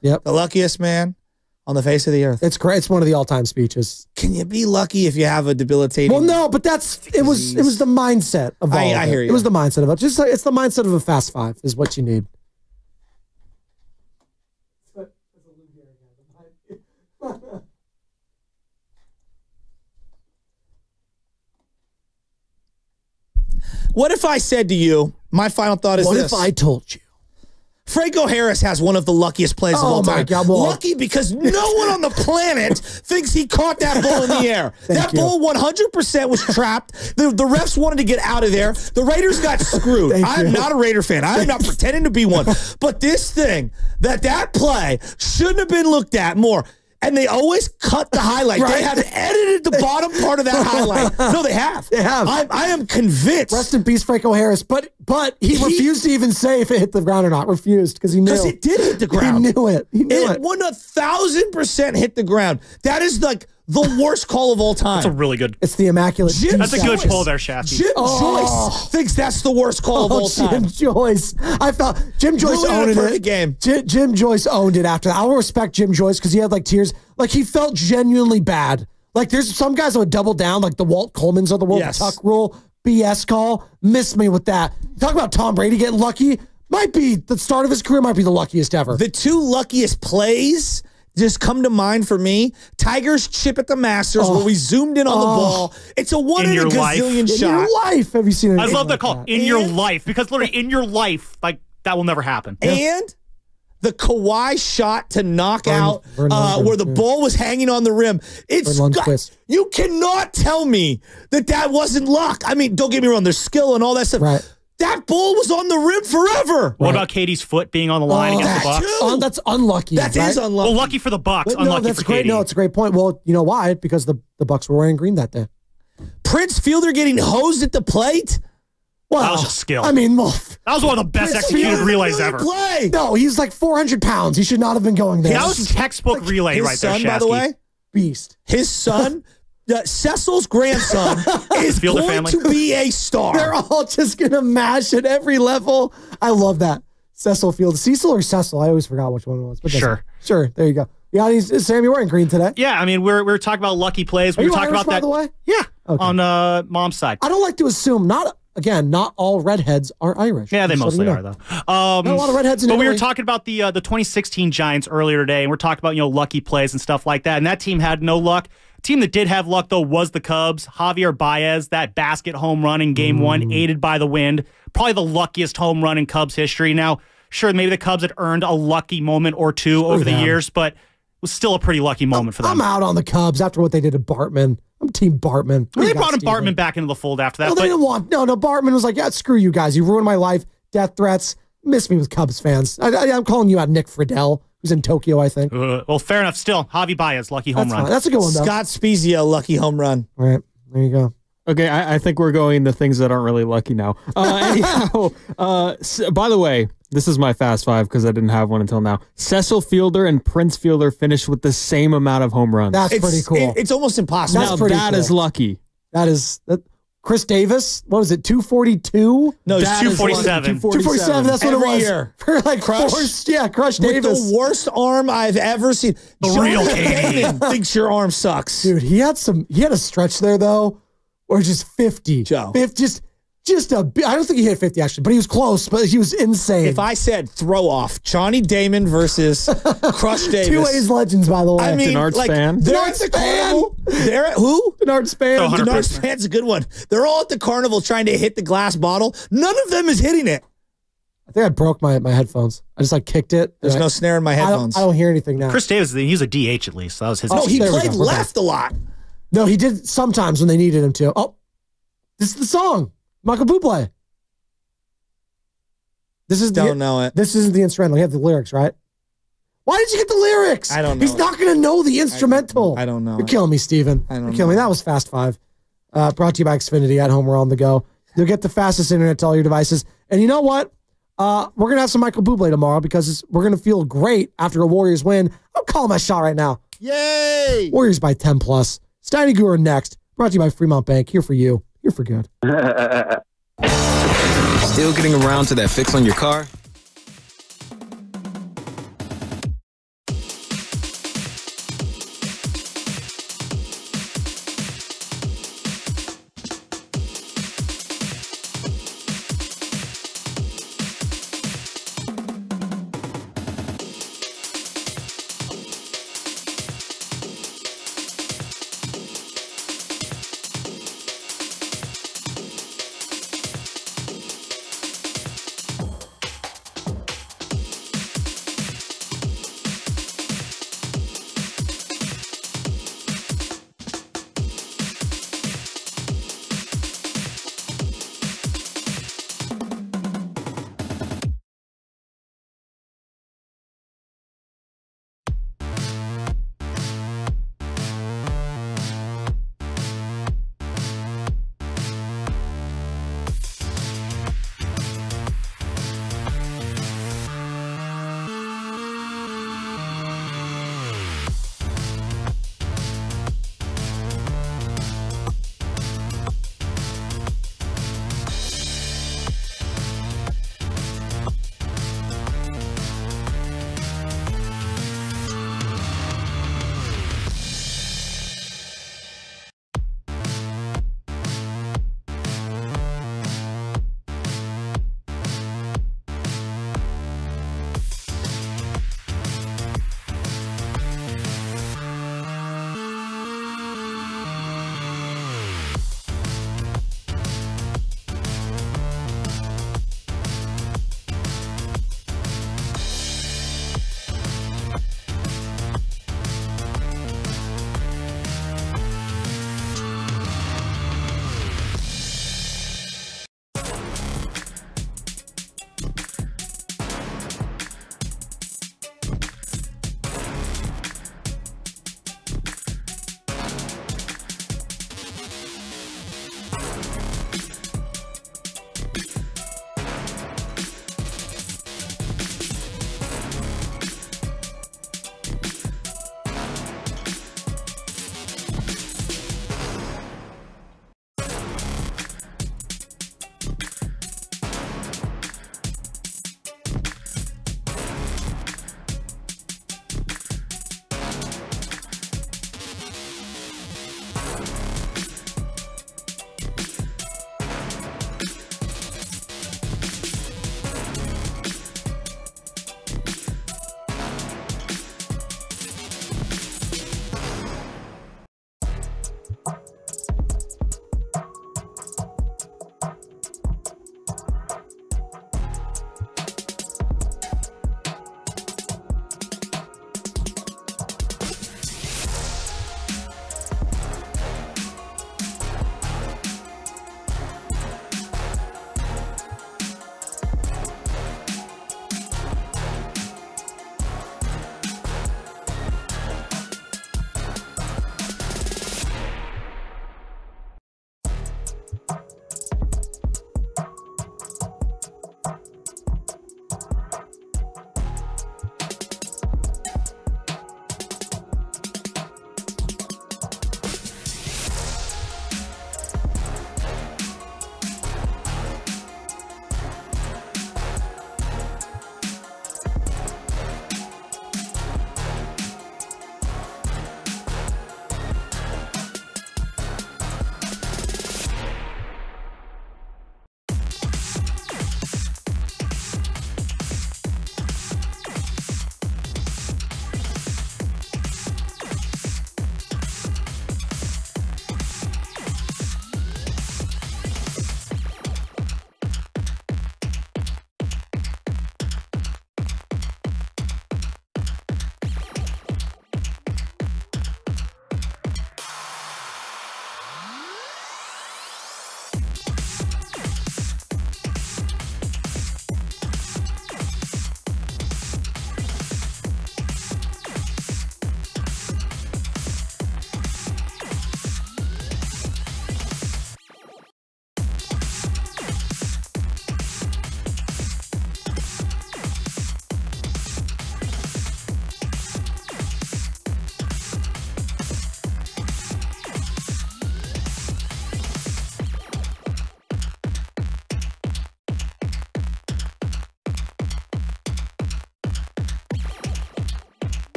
Yep. the luckiest man on the face of the earth. It's great. It's one of the all-time speeches. Can you be lucky if you have a debilitating? Well, no, but it was the mindset of all. I hear you. It was the mindset of it. Just like, it's the mindset of a Fast Five is what you need. What if I said to you, my final thought is this. What if I told you? Franco Harris has one of the luckiest plays of all time. My God, well, lucky because no one on the planet thinks he caught that ball in the air. That ball 100% was trapped. The refs wanted to get out of there. The Raiders got screwed. I'm not a Raider fan. I'm not pretending to be one. But this thing, that play shouldn't have been looked at more. And they always cut the highlight. Right. They have edited the bottom part of that highlight. No, they have. They have. I am convinced. Rest in peace, Franco Harris. But he refused to even say if it hit the ground or not. Refused because he knew. Because it did hit the ground. He knew it. He knew it. 1,000% hit the ground. That is like the worst call of all time. That's a really good. It's the immaculate. That's a good pull there, Shafty. Jim Joyce thinks that's the worst call of all time. Jim Joyce. I thought Jim Joyce owned it. Game. Jim Joyce owned it after that. I will respect Jim Joyce because he had like tears. Like he felt genuinely bad. Like there's some guys that would double down, like the Walt Coleman's of the world, Tuck rule, BS call. Miss me with that. Talk about Tom Brady getting lucky. Might be the start of his career. Might be the luckiest ever. The 2 luckiest plays just come to mind for me. Tiger's chip at the Masters where we zoomed in on the ball. It's a 1 in a gazillion shot. In your life, have you seen it? I love that call. In your life, because literally in your life, like that will never happen. And the Kawhi shot to knock out where the ball was hanging on the rim. You cannot tell me that wasn't luck. I mean, don't get me wrong. There's skill and all that stuff. Right. That ball was on the rim forever. What about Katie's foot being on the line against the Bucks? That's unlucky. That is unlucky. Well, lucky for the Bucks, but unlucky that's for great. Katie. No, it's a great point. Well, you know why? Because the Bucks were wearing green that day. Prince Fielder getting hosed at the plate? Well, that was just skill. I mean, that was one of the best executed relays ever. Play. No, he's like 400 pounds. He should not have been going there. That was textbook relay right there, His son, by the way? Beast. His son... Cecil's grandson is going to be a star. They're all just going to mash at every level. I love that. Cecil Field. Cecil or Cecil? I always forgot which one it was. But Sure. Sure. There you go. Yeah, Sam, you're wearing green today. Yeah, I mean, we're talking about lucky plays. Are We you were talking Irish, about that. by the way? Yeah, Okay. on mom's side. I don't like to assume, not all redheads are Irish. Yeah, they Just mostly letting you are, know. though. Not a lot of redheads in But we were Italy. talking about the 2016 Giants earlier today, and we're talking about, lucky plays and stuff like that, and that team had no luck. Team that did have luck, though, was the Cubs. Javier Baez, that basket home run in Game 1, aided by the wind. Probably the luckiest home run in Cubs history. Now, sure, maybe the Cubs had earned a lucky moment or two over the years, but it was still a pretty lucky moment for them. I'm out on the Cubs after what they did to Bartman. I'm Team Bartman. They brought Bartman back into the fold after that. No, they didn't want. No, Bartman was like, yeah, screw you guys. You ruined my life. Death threats. Miss me with Cubs fans. I'm calling you out, Nick Friedel, who's in Tokyo, I think. Well, fair enough. Still, Javi Baez, lucky home run. Fine. That's a good one, though. Scott Spezia, lucky home run. All right, there you go. Okay, I think we're going to things that aren't really lucky now. Anyhow, by the way, this is my fast five because I didn't have one until now. Cecil Fielder and Prince Fielder finished with the same amount of home runs. That's pretty cool. It's almost impossible. That's now, pretty that cool. is lucky. That is Chris Davis. What was it? 242. No, it's That is 247. 247. That's what Every it was. year. For like Crush. Crush With Davis. the worst arm I've ever seen. The John real Katie. Cannon thinks your arm sucks. Dude, he had a stretch there though, or just 50. Joe. Just I don't think he hit 50 actually, but he was close, but he was insane. If I said throw off Johnny Damon versus Crush Davis. Two A's legends, by the way. I mean, Denard like, Span. they're Denard at the Span. carnival. They're at who? Denard Span. Oh, 100%. Denard Span's a good one. They're all at the carnival trying to hit the glass bottle. None of them is hitting it. I think I broke my headphones. I just kicked it. There's no snare in my headphones. I don't hear anything now. Chris Davis, he was a DH at least. So that was his. No, he there we played go. We're left a lot. No, he did sometimes when they needed him to. Oh, this is the song. Michael Bublé. Don't know it. This isn't the instrumental. You have the lyrics, right? Why did you get the lyrics? I don't know. He's not going to know the instrumental. I don't know. You're killing me, Steven. You're killing me. That was Fast Five. Brought to you by Xfinity. At home, we're on the go. You'll get the fastest internet to all your devices. And you know what? We're going to have some Michael Bublé tomorrow because we're going to feel great after a Warriors win. I'm calling my shot right now. Yay! Warriors by 10 plus. Steiny Guru next. Brought to you by Fremont Bank. Here for you. Here for good. Still getting around to that fix on your car?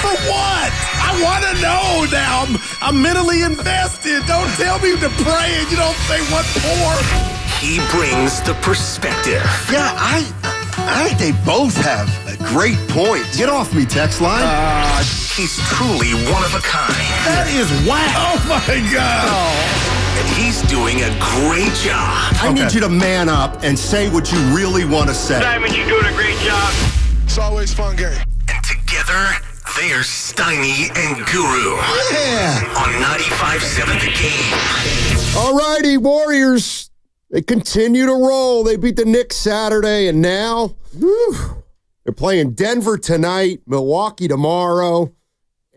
For what? I want to know now. I'm mentally invested. Don't tell me to pray and you don't say what for. He brings the perspective. Yeah, I think they both have a great point. Get off me, text line. He's truly one of a kind. That is whack. Oh, my God. And he's doing a great job. I need you to man up and say what you really want to say. Simon, you're doing a great job. It's always fun game. And together, they're Steiny and Guru. Yeah. On 95.7 The Game. All righty, Warriors. They continue to roll. They beat the Knicks Saturday, and now they're playing Denver tonight, Milwaukee tomorrow.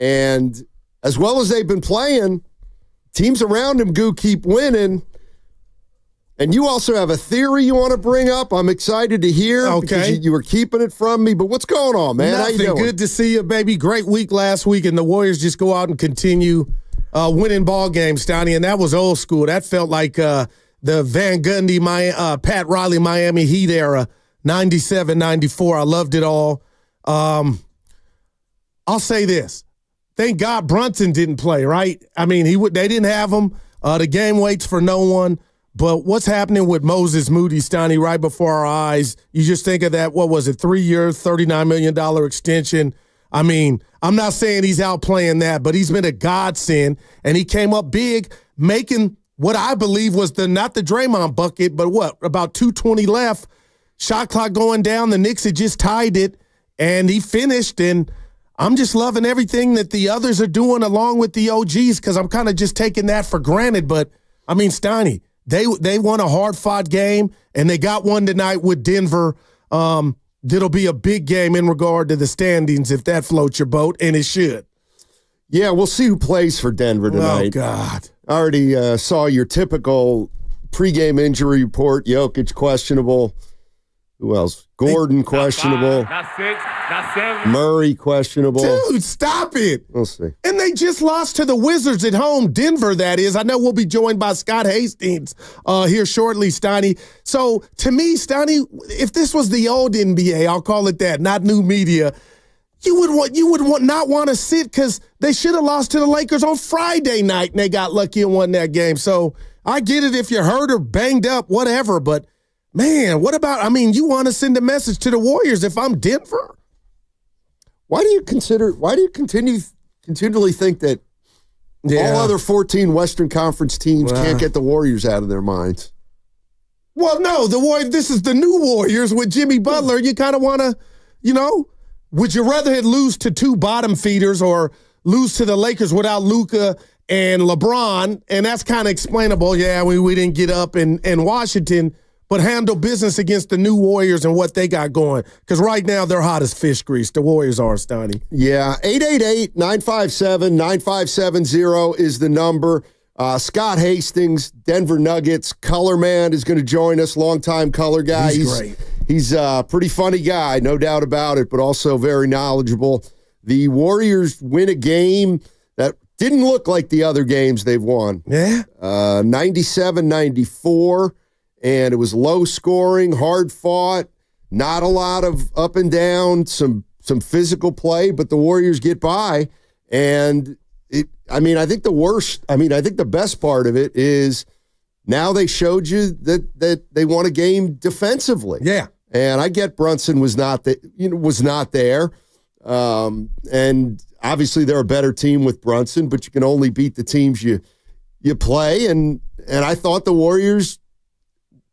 And as well as they've been playing, teams around them, keep winning. And you also have a theory you want to bring up. I'm excited to hear. Okay. You were keeping it from me. But what's going on, man? Nothing. How you doing? Good to see you, baby. Great week last week, and the Warriors just go out and continue winning ball games, Donnie. And that was old school. That felt like the Van Gundy, Pat Riley, Miami Heat era, 97, 94. I loved it all. I'll say this. Thank God Brunson didn't play, right? I mean, they didn't have him. The game waits for no one. But what's happening with Moses Moody, Steiny, right before our eyes? You just think of that, 3 years, $39 million extension. I mean, I'm not saying he's outplaying that, but he's been a godsend, and he came up big, making what I believe was not the Draymond bucket, but about 2:20 left, shot clock going down. The Knicks had just tied it, and he finished, and I'm just loving everything that the others are doing along with the OGs because I'm kind of just taking that for granted. But, I mean, Steiny, they won a hard-fought game, and they got one tonight with Denver. That'll be a big game in regard to the standings if that floats your boat, and it should. Yeah, we'll see who plays for Denver tonight. Oh, God. I already saw your typical pregame injury report. Jokic questionable. Who else? Gordon questionable. Not 6, not 7. Murray questionable. Dude, stop it. We'll see. And they just lost to the Wizards at home, Denver, that is. I know we'll be joined by Scott Hastings here shortly, Steiny. So, to me, Steiny, if this was the old NBA, I'll call it that, not new media, you would not want to sit because they should have lost to the Lakers on Friday night and they got lucky and won that game. So, I get it if you're hurt or banged up, whatever, but man, what about, you want to send a message to the Warriors if I'm Denver? Why do you continually think that all other 14 Western Conference teams can't get the Warriors out of their minds? Well, no, this is the new Warriors with Jimmy Butler. You kind of want to, would you rather lose to two bottom feeders or lose to the Lakers without Luka and LeBron? And that's kind of explainable. Yeah, we didn't get up in Washington, but handle business against the new Warriors and what they got going. Because right now, they're hot as fish grease. The Warriors are, Steiny. Yeah, 888-957-9570 is the number. Scott Hastings, Denver Nuggets, color man, is going to join us, longtime color guy. He's great. He's a pretty funny guy, no doubt about it, but also very knowledgeable. The Warriors win a game that didn't look like the other games they've won. Yeah. 97-94. And it was low scoring, hard fought, not a lot of up and down, some physical play, but the Warriors get by. And I think the best part of it is now they showed you that they won a game defensively. Yeah. And I get Brunson was not there. And obviously they're a better team with Brunson, but you can only beat the teams you play. And I thought the Warriors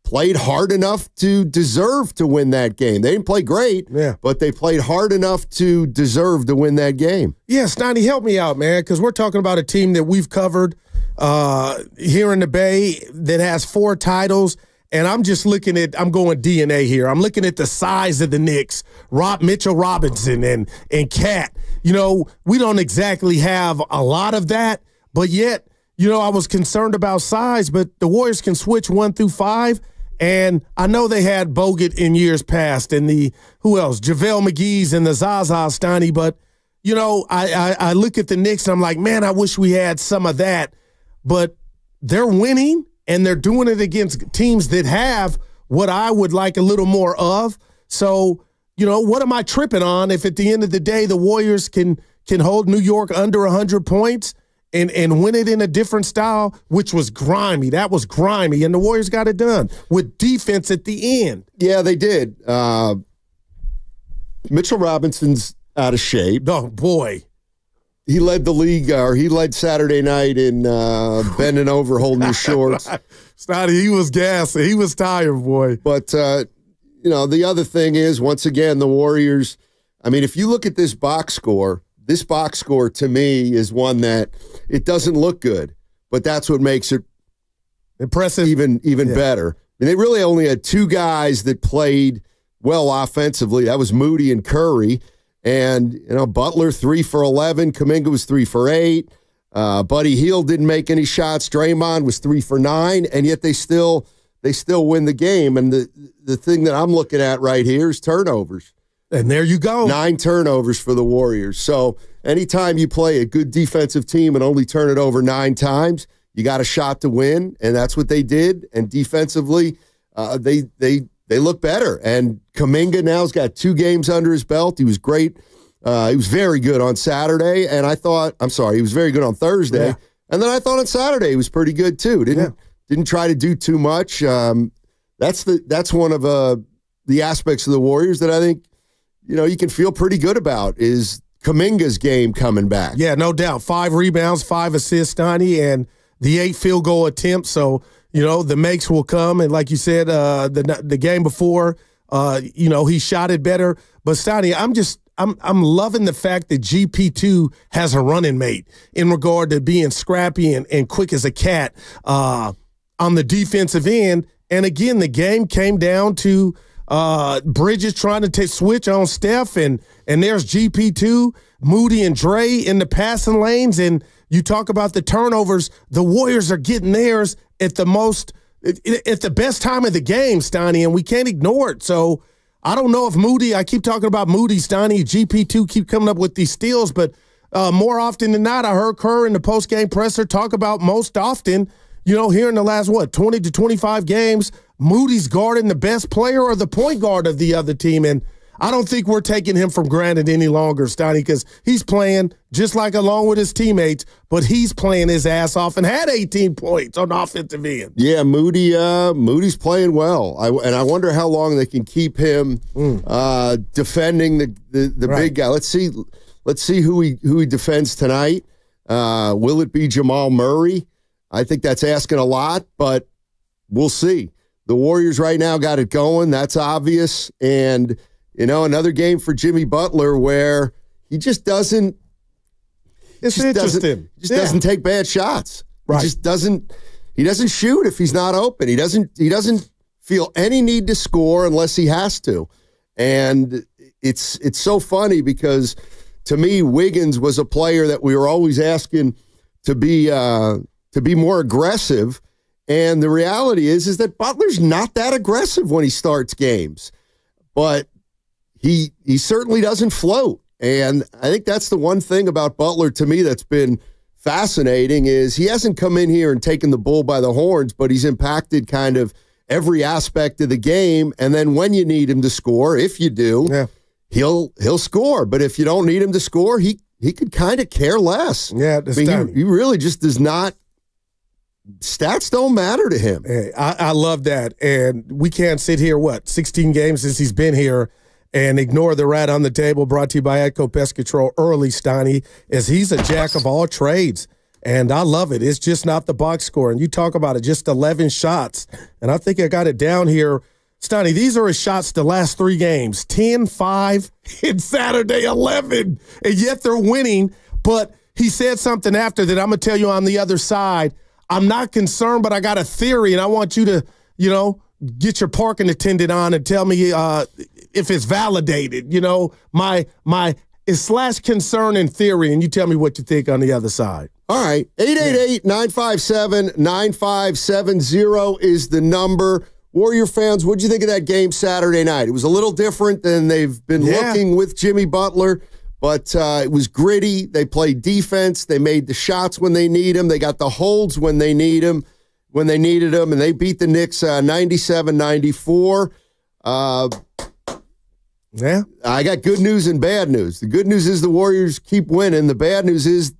played hard enough to deserve to win that game. They didn't play great, but they played hard enough to deserve to win that game. Yeah, Steiny, help me out, man, because we're talking about a team that we've covered here in the Bay that has 4 titles, and I'm just looking at, I'm going DNA here. I'm looking at the size of the Knicks, Mitchell Robinson and Cat. We don't exactly have a lot of that, but yet, I was concerned about size, but the Warriors can switch 1 through 5. And I know they had Bogut in years past and who else? JaVale McGee's and the Zaza Steiny. But, I look at the Knicks and I'm like, man, I wish we had some of that. But they're winning and they're doing it against teams that have what I would like a little more of. So, what am I tripping on if at the end of the day the Warriors can can hold New York under 100 points and win it in a different style, which was grimy. That was grimy, and the Warriors got it done with defense at the end. Yeah, they did. Mitchell Robinson's out of shape. Oh, boy. He led the league, or he led Saturday night in bending over, holding his shorts. Snotty, he was gassing. He was tired, boy. But, the other thing is, once again, the Warriors, I mean, if you look at this box score to me is one that it doesn't look good, but that's what makes it impressive, even better. I mean, they really only had two guys that played well offensively. That was Moody and Curry. And, Butler 3 for 11. Kuminga was 3 for 8. Buddy Hield didn't make any shots. Draymond was 3 for 9. And yet they still win the game. And the thing that I'm looking at right here is turnovers. And there you go. 9 turnovers for the Warriors. So anytime you play a good defensive team and only turn it over 9 times, you got a shot to win. And that's what they did. And defensively, they look better. And Kuminga now's got 2 games under his belt. He was great. He was very good on Saturday. And he was very good on Thursday. Yeah. And then I thought on Saturday he was pretty good too. Didn't try to do too much. That's one of the aspects of the Warriors that I think, you can feel pretty good about is Kuminga's game coming back. Yeah, no doubt. 5 rebounds, 5 assists, Donnie, and the 8 field goal attempts. So, the makes will come. And like you said, the game before, he shot it better. But Stoney, I'm loving the fact that GP2 has a running mate in regard to being scrappy and quick as a cat on the defensive end. And again, the game came down to Bridges trying to switch on Steph, and there's GP2, Moody and Dre in the passing lanes. And you talk about the turnovers, the Warriors are getting theirs at the best time of the game, Stoney, and we can't ignore it. So I don't know if Moody, I keep talking about Moody, Stoney, GP2 keep coming up with these steals, but more often than not, I heard Kerr in the post-game presser talk about most often, here in the last, 20 to 25 games, Moody's guarding the best player or the point guard of the other team. And I don't think we're taking him for granted any longer, Stoney, because he's playing just like along with his teammates, but he's playing his ass off and had 18 points on offensive end. Yeah, Moody's playing well. I wonder how long they can keep him defending the big guy. Let's see who he defends tonight. Will it be Jamal Murray? I think that's asking a lot, but we'll see. The Warriors right now got it going. That's obvious. And, another game for Jimmy Butler where he just doesn't doesn't take bad shots. Right. He doesn't shoot if he's not open. He doesn't feel any need to score unless he has to. And it's so funny because to me, Wiggins was a player that we were always asking to be more aggressive. And the reality is that Butler's not that aggressive when he starts games, but he certainly doesn't float. And I think that's the one thing about Butler to me that's been fascinating is he hasn't come in here and taken the bull by the horns, but he's impacted kind of every aspect of the game. And then when you need him to score, if you do, he'll score. But if you don't need him to score, he could kind of care less. Yeah, he really just does not. Stats don't matter to him. Hey, I love that. And we can't sit here, 16 games since he's been here and ignore the rat on the table, brought to you by Atco Pest Control early, Stoney, as he's a jack of all trades. And I love it. It's just not the box score. And you talk about it, just 11 shots. And I think I got it down here. Stoney, these are his shots the last 3 games. 10, 5, and Saturday 11. And yet they're winning. But he said something after that I'm going to tell you on the other side. I'm not concerned, but I got a theory, and I want you to, get your parking attendant on and tell me if it's validated. My /concern and theory, and you tell me what you think on the other side. All right. 888-957-9570 is the number. Warrior fans, what'd you think of that game Saturday night? It was a little different than they've been looking with Jimmy Butler. But it was gritty. They played defense. They made the shots when they need them. They got the holds when they needed them, and they beat the Knicks 97-94. Yeah. I got good news and bad news. The good news is the Warriors keep winning. The bad news is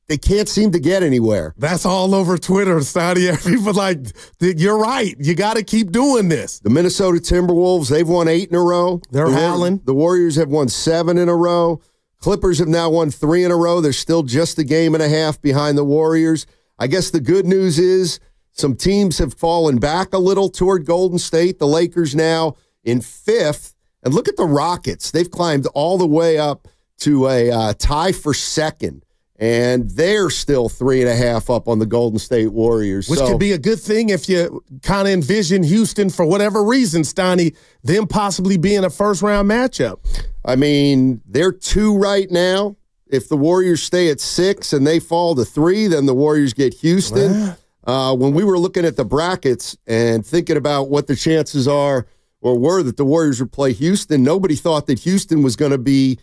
they can't seem to get anywhere. That's all over Twitter, Stani. People like, you're right. You got to keep doing this. The Minnesota Timberwolves, they've won 8 in a row. They're howling. The Warriors have won 7 in a row. Clippers have now won 3 in a row. They're still just a game and a half behind the Warriors. I guess the good news is some teams have fallen back a little toward Golden State. The Lakers now in 5th. And look at the Rockets. They've climbed all the way up to a tie for 2nd. And they're still 3.5 up on the Golden State Warriors. Which could be a good thing if you kind of envision Houston, for whatever reason, Stani, them possibly being a first-round matchup. I mean, they're 2 right now. If the Warriors stay at 6 and they fall to 3, then the Warriors get Houston. When we were looking at the brackets and thinking about what the chances are or were that the Warriors would play Houston, nobody thought that Houston was going to be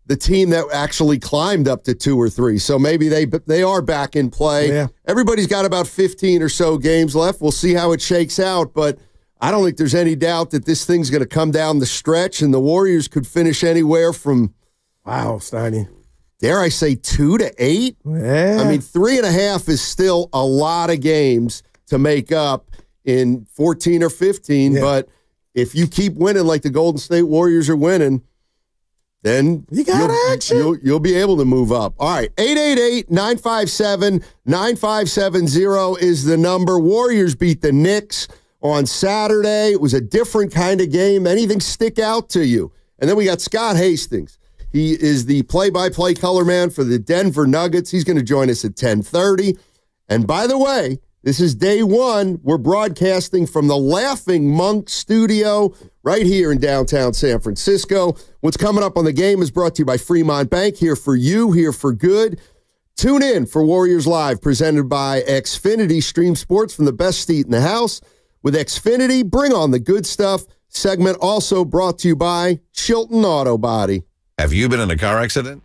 the team that actually climbed up to 2 or 3. So maybe they are back in play. Yeah. Everybody's got about 15 or so games left. We'll see how it shakes out, but I don't think there's any doubt that this thing's going to come down the stretch, and the Warriors could finish anywhere from, wow, Steiny, dare I say 2 to 8? Yeah. I mean, 3.5 is still a lot of games to make up in 14 or 15, but if you keep winning like the Golden State Warriors are winning, then you'll be able to move up. All right, 888-957-9570 is the number. Warriors beat the Knicks on Saturday. It was a different kind of game. Anything stick out to you? And then we got Scott Hastings. He is the play-by-play color man for the Denver Nuggets. He's going to join us at 10:30. And by the way, this is day 1. We're broadcasting from the Laughing Monk studio right here in downtown San Francisco. What's coming up on the game is brought to you by Fremont Bank. Here for you, here for good. Tune in for Warriors Live, presented by Xfinity. Stream sports from the best seat in the house. With Xfinity, bring on the good stuff. Segment also brought to you by Chilton Auto Body. Have you been in a car accident?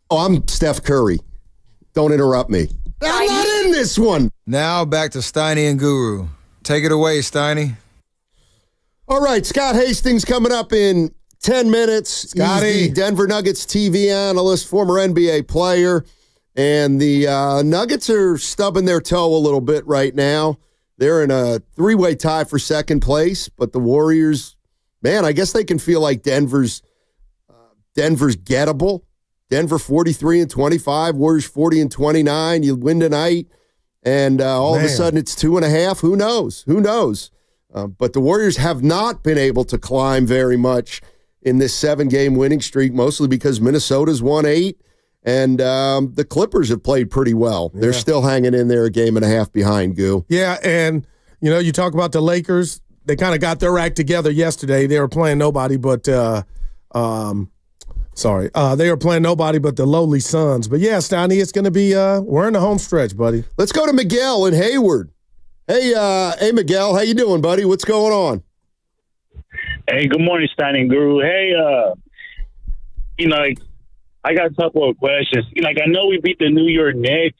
Oh, I'm Steph Curry. Don't interrupt me. I'm not in this one. Now back to Steiny and Guru. Take it away, Steiny. All right, Scott Hastings coming up in 10 minutes. Scotty. He's the Denver Nuggets TV analyst, former NBA player. And the Nuggets are stubbing their toe a little bit right now. They're in a three-way tie for second place, but the Warriors, man, I guess they can feel like Denver's gettable. Denver 43-25, Warriors 40-29. You win tonight, and all of a sudden it's 2.5. Who knows? Who knows? But the Warriors have not been able to climb very much in this 7-game winning streak, mostly because Minnesota's won 8, and the Clippers have played pretty well. They're still hanging in there a game and a half behind, Goo. Yeah, and, you talk about the Lakers. They kind of got their act together yesterday. They were playing nobody but they were playing nobody but the lowly Suns. But, yeah, Steiny, it's going to be we're in the home stretch, buddy. Let's go to Miguel in Hayward. Hey, Miguel, how you doing, buddy? What's going on? Hey, good morning, Steiny and Guru. Hey, I got a couple of questions. I know we beat the New York Knicks,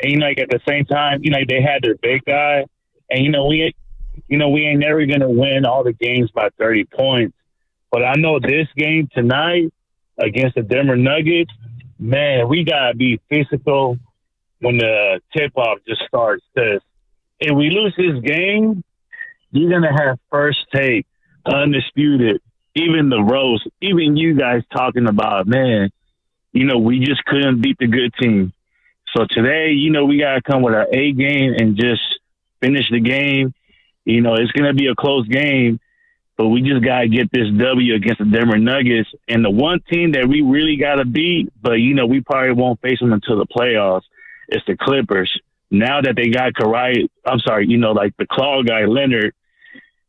and at the same time, they had their big guy, and we ain't never gonna win all the games by 30 points. But I know this game tonight against the Denver Nuggets, man, we gotta be physical when the tip-off just starts. Because if we lose this game, you're gonna have first take, undisputed. Even the roast, even you guys talking about, man, we just couldn't beat the good team. So today, we got to come with our A game and just finish the game. It's going to be a close game, but we just got to get this W against the Denver Nuggets. And the one team that we really got to beat, but, we probably won't face them until the playoffs, is the Clippers. Now that they got the claw guy, Leonard,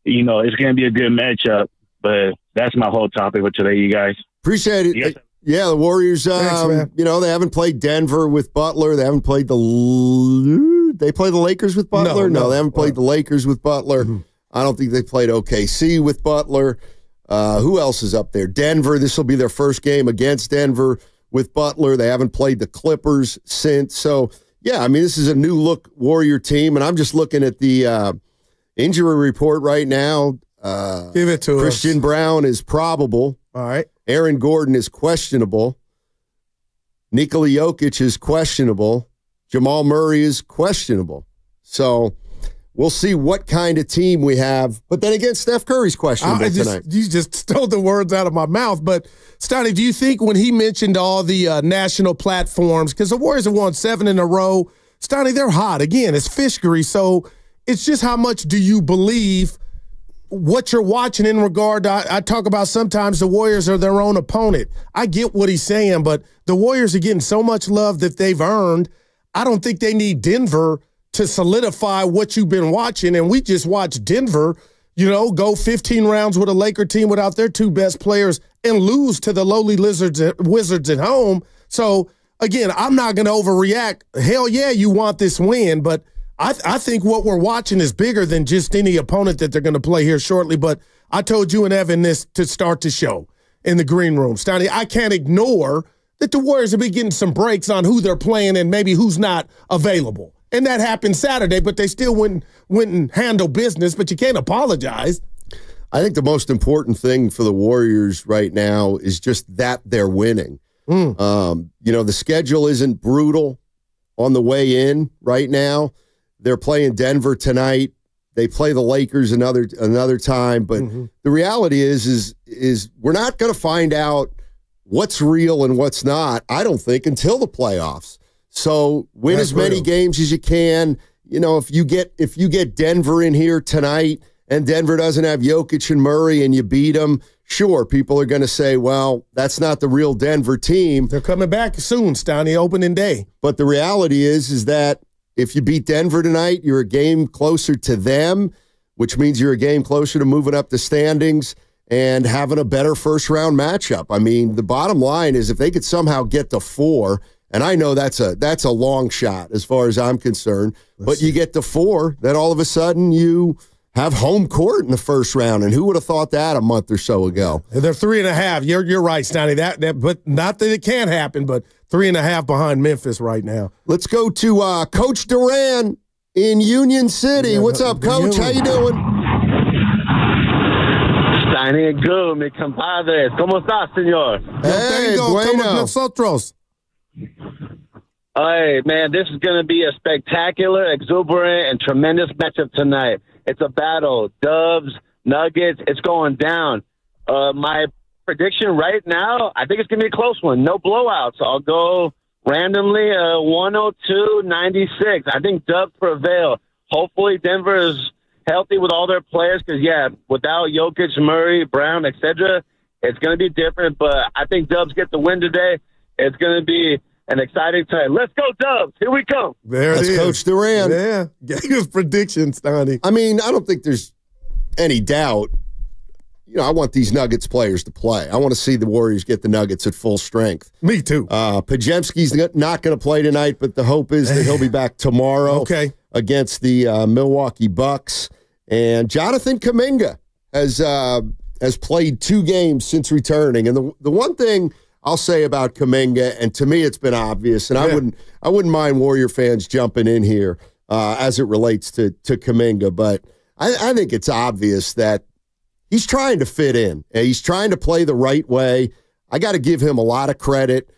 it's going to be a good matchup. But that's my whole topic for today, you guys. Appreciate it. Yes. Yeah, the Warriors, Thanks, they haven't played Denver with Butler. They haven't played they play the Lakers with Butler? No, they haven't played the Lakers with Butler. Mm-hmm. I don't think they played OKC with Butler. Who else is up there? Denver. This will be their first game against Denver with Butler. They haven't played the Clippers since. So, yeah, this is a new look Warrior team, and I'm just looking at the injury report right now. Give it to Christian Brown is probable. All right. Aaron Gordon is questionable. Nikola Jokic is questionable. Jamal Murray is questionable. So we'll see what kind of team we have. But then again, Steph Curry's questionable tonight. You just stole the words out of my mouth. But, Steiny, do you think when he mentioned all the national platforms, because the Warriors have won 7 in a row, Steiny, they're hot. Again, it's fish grease. So it's just how much do you believe what you're watching in regard to, I talk about sometimes the Warriors are their own opponent. I get what he's saying, but the Warriors are getting so much love that they've earned. I don't think they need Denver to solidify what you've been watching. And we just watched Denver, go 15 rounds with a Laker team without their 2 best players and lose to the lowly Wizards at home. So, again, I'm not going to overreact. Hell yeah, you want this win, but I think what we're watching is bigger than just any opponent that they're going to play here shortly. But I told you and Evan this to start the show in the green room. Steiny, I can't ignore that the Warriors will be getting some breaks on who they're playing and maybe who's not available. And that happened Saturday, but they still went and handled business, but you can't apologize. I think the most important thing for the Warriors right now is just that they're winning. The schedule isn't brutal on the way in right now. They're playing Denver tonight. They play the Lakers another time. But the reality is we're not going to find out what's real and what's not, I don't think, until the playoffs. So win as many games as you can. If you get Denver in here tonight and Denver doesn't have Jokic and Murray and you beat them, sure, people are going to say, well, that's not the real Denver team. They're coming back soon, Steiny, opening day. But the reality is that if you beat Denver tonight, you're a game closer to them, which means you're a game closer to moving up the standings and having a better first-round matchup. The bottom line is if they could somehow get to 4, and I know that's a long shot as far as I'm concerned, but you get to 4, then all of a sudden you have home court in the first round, and who would have thought that a month or so ago? They're 3.5. You're right, Stoney. That, but not that it can't happen, but 3.5 behind Memphis right now. Let's go to Coach Duran in Union City. What's up, Coach? How you doing? Steiny, good, mi compadres. ¿Cómo estás, señor? Hey, bueno. Nosotros. Hey, man, this is going to be a spectacular, exuberant, and tremendous matchup tonight. It's a battle. Dubs, Nuggets, it's going down. My prediction right now, I think it's going to be a close one. No blowouts. I'll go randomly 102-96. I think Dubs prevail. Hopefully Denver is healthy with all their players because, yeah, without Jokic, Murray, Brown, etc., it's going to be different. But I think Dubs get the win today. It's going to be an exciting time. Let's go, Dubs. Here we come. That's Coach Duran. Yeah. Gave his predictions, Donnie. I mean, I don't think there's any doubt. You know, I want these Nuggets players to play. I want to see the Warriors get the Nuggets at full strength. Me too. Pajemski's not going to play tonight, but the hope is that he'll be back tomorrow against the Milwaukee Bucks. And Jonathan Kuminga has played 2 games since returning. And the one thing I'll say about Kuminga, and to me it's been obvious, and I wouldn't mind Warrior fans jumping in here as it relates to Kuminga, but I think it's obvious that he's trying to fit in. He's trying to play the right way. I got to give him a lot of credit.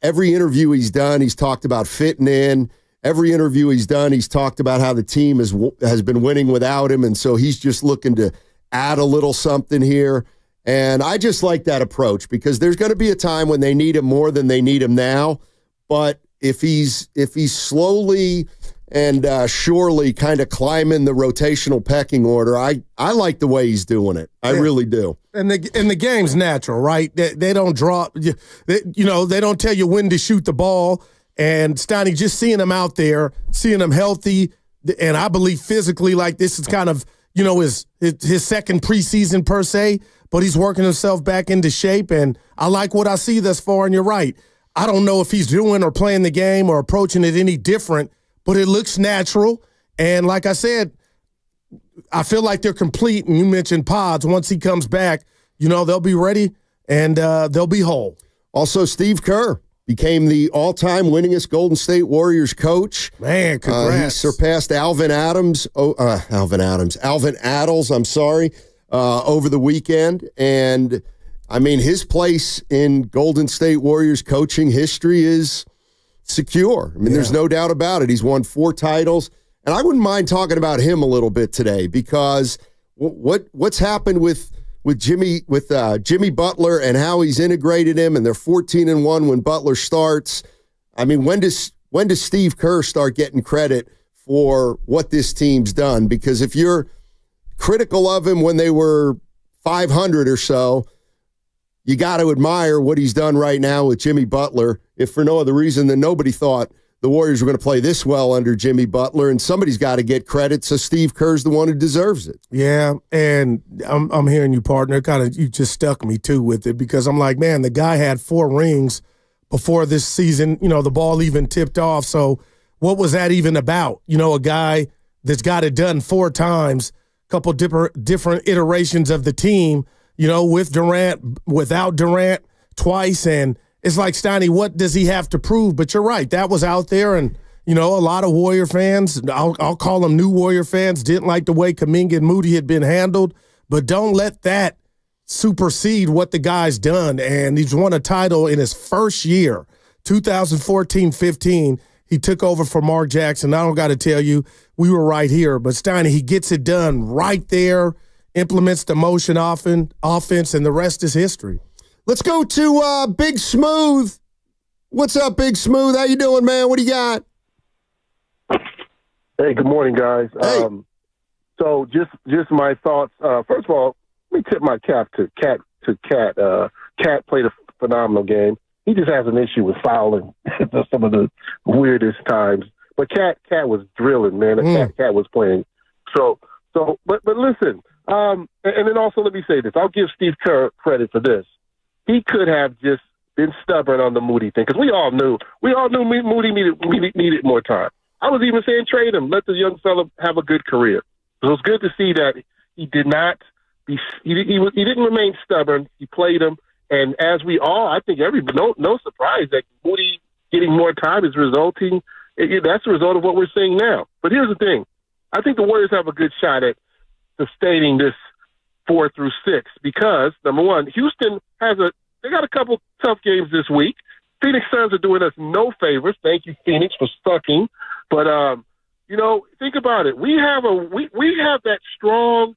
Every interview he's done, he's talked about fitting in. Every interview he's done, he's talked about how the team has been winning without him, and so he's just looking to add a little something here. And I just like that approach because there's going to be a time when they need him more than they need him now. But if he's slowly and surely kind of climbing the rotational pecking order, I like the way he's doing it. I really do. And the game's natural, right? They don't drop, they don't tell you when to shoot the ball. And Stoney, just seeing him out there, seeing him healthy, and I believe physically, like this is kind of his second preseason per se. But he's working himself back into shape, and I like what I see thus far, and you're right. I don't know if he's doing or playing the game or approaching it any different, but it looks natural. And like I said, I feel like they're complete, and you mentioned Pods. Once he comes back, they'll be ready, and they'll be whole. Also, Steve Kerr became the all-time winningest Golden State Warriors coach. Man, congrats. He surpassed Alvin Adams, I'm sorry, over the weekend. And, I mean, his place in Golden State Warriors coaching history is secure. I mean, there's no doubt about it. He's won 4 titles. And I wouldn't mind talking about him a little bit today because what's happened with Jimmy Butler and how he's integrated him, and they're 14-1 when Butler starts. I mean, when does Steve Kerr start getting credit for what this team's done? Because if you're critical of him when they were 500 or so, you got to admire what he's done right now with Jimmy Butler, if for no other reason than nobody thought the Warriors were going to play this well under Jimmy Butler, and somebody's got to get credit, so Steve Kerr's the one who deserves it. Yeah, and I'm hearing you, partner. You just stuck me, too, with it, because I'm like, man, the guy had 4 rings before this season, the ball even tipped off, so what was that even about? A guy that's got it done 4 times, a couple different iterations of the team, with Durant, without Durant, twice, and it's like, Steiny, what does he have to prove? But you're right. That was out there, and, a lot of Warrior fans, I'll call them new Warrior fans, didn't like the way Kuminga and Moody had been handled. But don't let that supersede what the guy's done. And he's won a title in his first year, 2014-15. He took over for Mark Jackson. I don't got to tell you, we were right here. But Steiny, he gets it done right there, implements the motion offense, and the rest is history. Let's go to Big Smooth. What's up, Big Smooth? How you doing, man? What do you got? Hey, good morning, guys. Hey. So just my thoughts. First of all, let me tip my cap to Cat. Cat played a phenomenal game. He just has an issue with fouling at some of the weirdest times. But Cat was drilling, man. Cat was playing. But listen. And then also let me say this. I'll give Steve Kerr credit for this. He could have just been stubborn on the Moody thing because we all knew Moody needed more time. I was even saying trade him, let the young fella have a good career. It was good to see that he did not be he didn't remain stubborn. He played him, and as we all, I think no surprise that Moody getting more time is resulting. That's the result of what we're seeing now. But here's the thing: I think the Warriors have a good shot at sustaining this 4 through 6 because number one, Houston they got a couple tough games this week. Phoenix Suns are doing us no favors. Thank you, Phoenix, for sucking. But think about it. We have that strong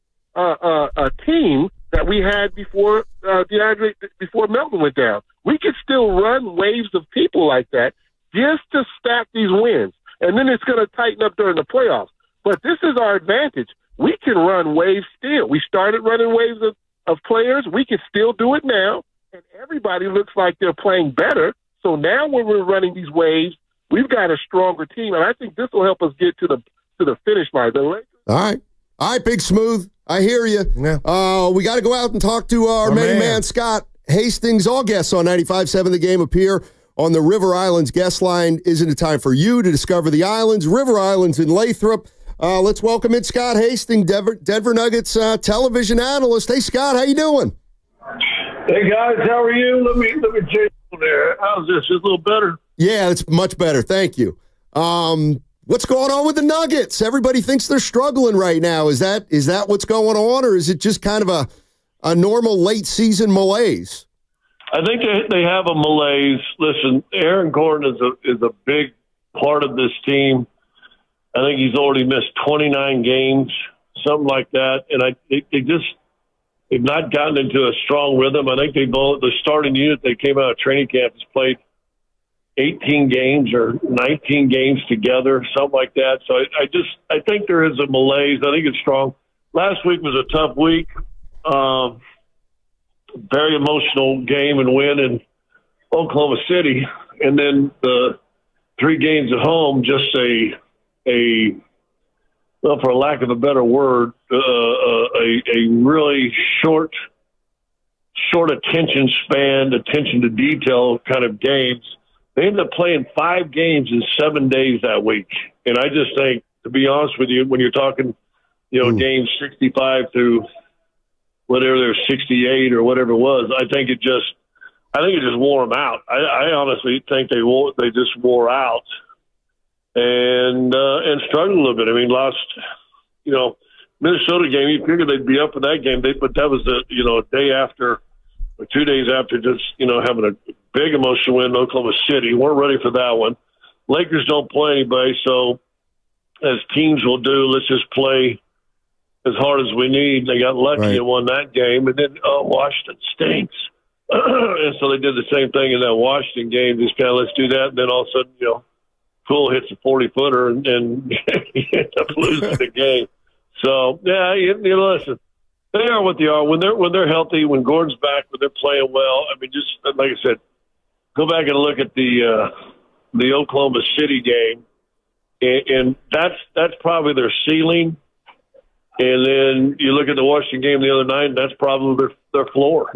team that we had before before Melton went down. We could still run waves of people like that just to stack these wins, and then it's going to tighten up during the playoffs. But this is our advantage. We can run waves still. We started running waves of players. We can still do it now, and everybody looks like they're playing better. So now when we're running these waves, we've got a stronger team, and I think this will help us get to the finish line. All right, Big Smooth. I hear you. Yeah. We got to go out and talk to our main man, Scott Hastings. All guests on 95.7 The Game appear on the River Islands guest line. Isn't it time for you to discover the islands? River Islands in Lathrop. Let's welcome in Scott Hastings, Denver Nuggets television analyst. Hey, Scott, how you doing? Hey, guys, how are you? Let me change there. How's this? Is it a little better? Yeah, it's much better. Thank you. What's going on with the Nuggets? Everybody thinks they're struggling right now. Is that what's going on, or is it just kind of a normal late season malaise? I think they have a malaise. Listen, Aaron Gordon is a big part of this team. I think he's already missed 29 games, something like that, and they've not gotten into a strong rhythm. I think the starting unit they came out of training camp has played 18 games or 19 games together, something like that. So I think there is a malaise. I think it's strong. Last week was a tough week. Very emotional game and win in Oklahoma City. And then the 3 games at home, just well, for lack of a better word, a really short attention span, attention to detail kind of games. They ended up playing 5 games in 7 days that week. And I just think, to be honest with you, when you're talking, games 65 through whatever they're 68 or whatever it was, I think it just wore them out. I honestly think they just wore out and struggled a little bit. I mean, lost, Minnesota game, you figured they'd be up for that game, but that was a day after or 2 days after just, having a big emotional win in Oklahoma City. Weren't ready for that one. Lakers don't play anybody, so as teams will do, let's just play as hard as we need. They got lucky and won that game. And then Washington stinks. And so they did the same thing in that Washington game, just kind of let's do that. And then all of a sudden, Poole hits a 40-footer and he ends up losing the game. So, yeah, listen. They are what they are. When they're healthy, when Gordon's back, when they're playing well, I mean, just like I said, go back and look at the Oklahoma City game, and that's probably their ceiling. And then you look at the Washington game the other night, and that's probably their floor.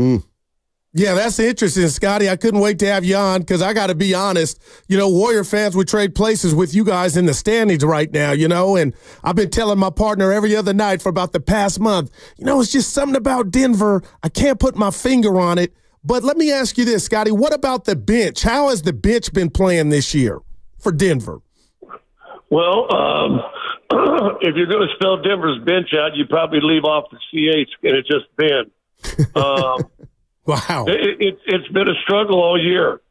Yeah, that's interesting, Scotty. I couldn't wait to have you on because I got to be honest. Warrior fans would trade places with you guys in the standings right now, and I've been telling my partner every other night for about the past month, it's just something about Denver. I can't put my finger on it. But let me ask you this, Scotty. What about the bench? How has the bench been playing this year for Denver? Well, if you're going to spell Denver's bench out, you probably leave off the CH, and it's just Ben. Wow. It's been a struggle all year.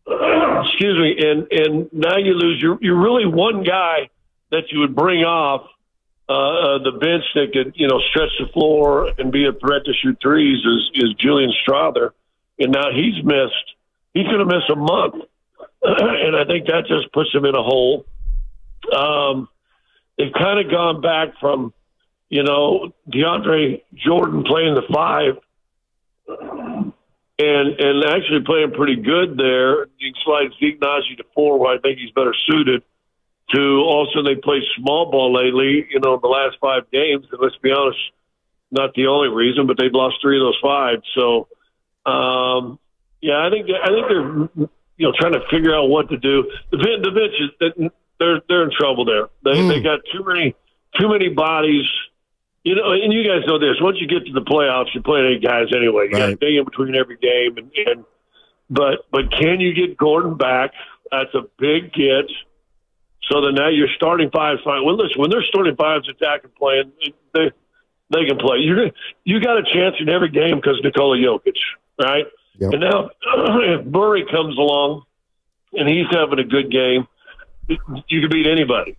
Excuse me. And now you lose. You're really one guy that you would bring off the bench that could, stretch the floor and be a threat to shoot threes is Julian Strother. And now he's going to miss a month. And I think that just puts him in a hole. They've kind of gone back from, DeAndre Jordan playing the 5 and actually playing pretty good there. You can slide Zeke Naji to 4, where I think he's better suited, to also they play small ball lately, the last 5 games. And let's be honest, not the only reason, but they've lost 3 of those 5. So, I think they're, trying to figure out what to do. The bench is, they're in trouble there. They got too many bodies You know, and you guys know this. Once you get to the playoffs, you're playing 8 guys anyway. You got a day in between every game, but can you get Gordon back? That's a big get. So that now you're starting 5. Well, listen, when they're starting 5s attacking playing, they can play. You got a chance in every game because Nikola Jokic, right? Yep. And now if Murray comes along and he's having a good game, you can beat anybody.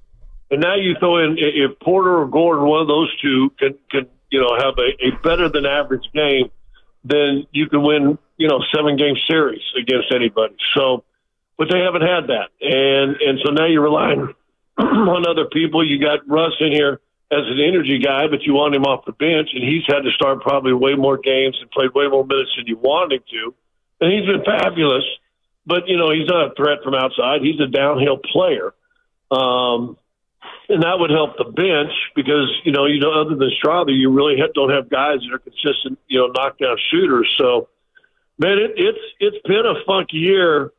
And now you throw in if Porter or Gordon, one of those two, can have a better than average game, then you can win 7-game series against anybody. So, but they haven't had that, and so now you're relying on other people. You got Russ in here as an energy guy, but you want him off the bench, and he's had to start probably way more games and played way more minutes than you wanted him to, and he's been fabulous. But he's not a threat from outside. He's a downhill player. And that would help the bench because, other than Strother, you really don't have guys that are consistent, knockdown shooters. So, man, it's been a funky year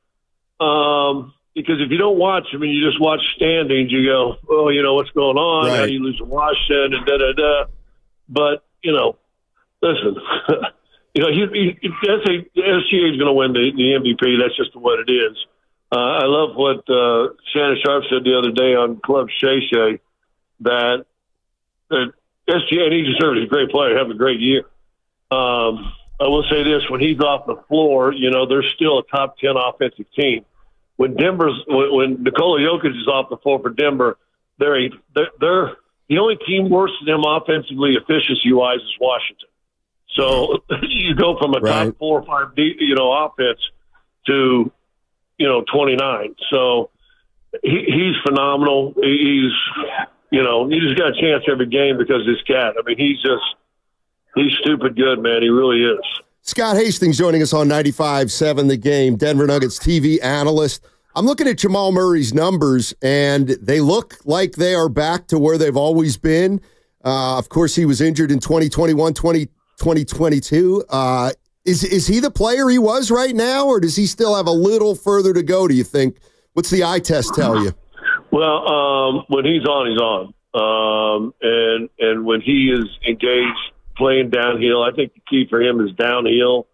because if you don't watch, you just watch standings, you go, oh, what's going on? Right. How do you lose to Washington and da-da-da. But, listen, SGA is going to win the MVP. That's just what it is. I love what Shannon Sharp said the other day on Club Shay Shay that SGA, and he deserves a great player, having a great year. I will say this, when he's off the floor, they're still a top 10 offensive team. When Nikola Jokic is off the floor for Denver, they're the only team worse than them offensively efficiency-wise is Washington. So you go from a top 4 or 5 offense to 29. So he's phenomenal. He's, you just got a chance every game because of this cat. He's stupid good, man. He really is. Scott Hastings joining us on 95.7 The Game, Denver Nuggets TV analyst. I'm looking at Jamal Murray's numbers, and they look like they are back to where they've always been. Of course, he was injured in 2021, 2022. Is he the player he was right now, or does he still have a little further to go, do you think? What's the eye test tell you? Well, when he's on, he's on. And when he is engaged playing downhill, I think the key for him is downhill.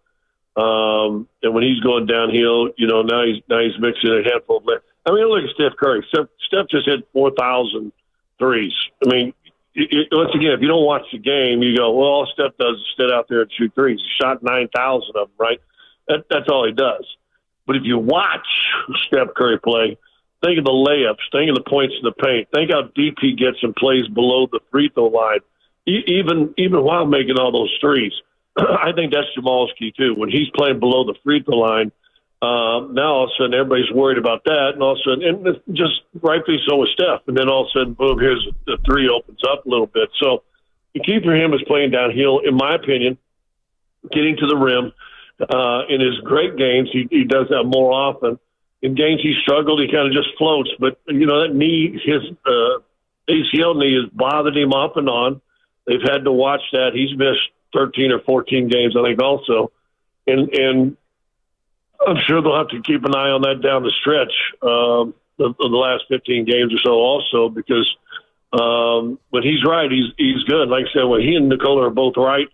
And when he's going downhill, now he's mixing a handful of – look at Steph Curry. Steph just hit 4,000 threes. Once again, if you don't watch the game, you go, well, all Steph does is sit out there and shoot threes. He shot 9,000 of them, right? That's all he does. But if you watch Steph Curry play, think of the layups, think of the points in the paint, think how deep he gets and plays below the free throw line, even while making all those threes. I think that's Jamal's key, too. When he's playing below the free throw line, now all of a sudden everybody's worried about that, and all of a sudden, and just rightfully so with Steph, and then all of a sudden, boom, here's the three opens up a little bit. So the key for him is playing downhill, in my opinion, getting to the rim. In his great games, he does that more often. In games he struggled, he kind of just floats. But, that knee, his ACL knee has bothered him off and on. They've had to watch that. He's missed 13 or 14 games, I think, also. And I'm sure they'll have to keep an eye on that down the stretch the last 15 games or so also because when he's right, he's good. Like I said, when he and Nikola are both right,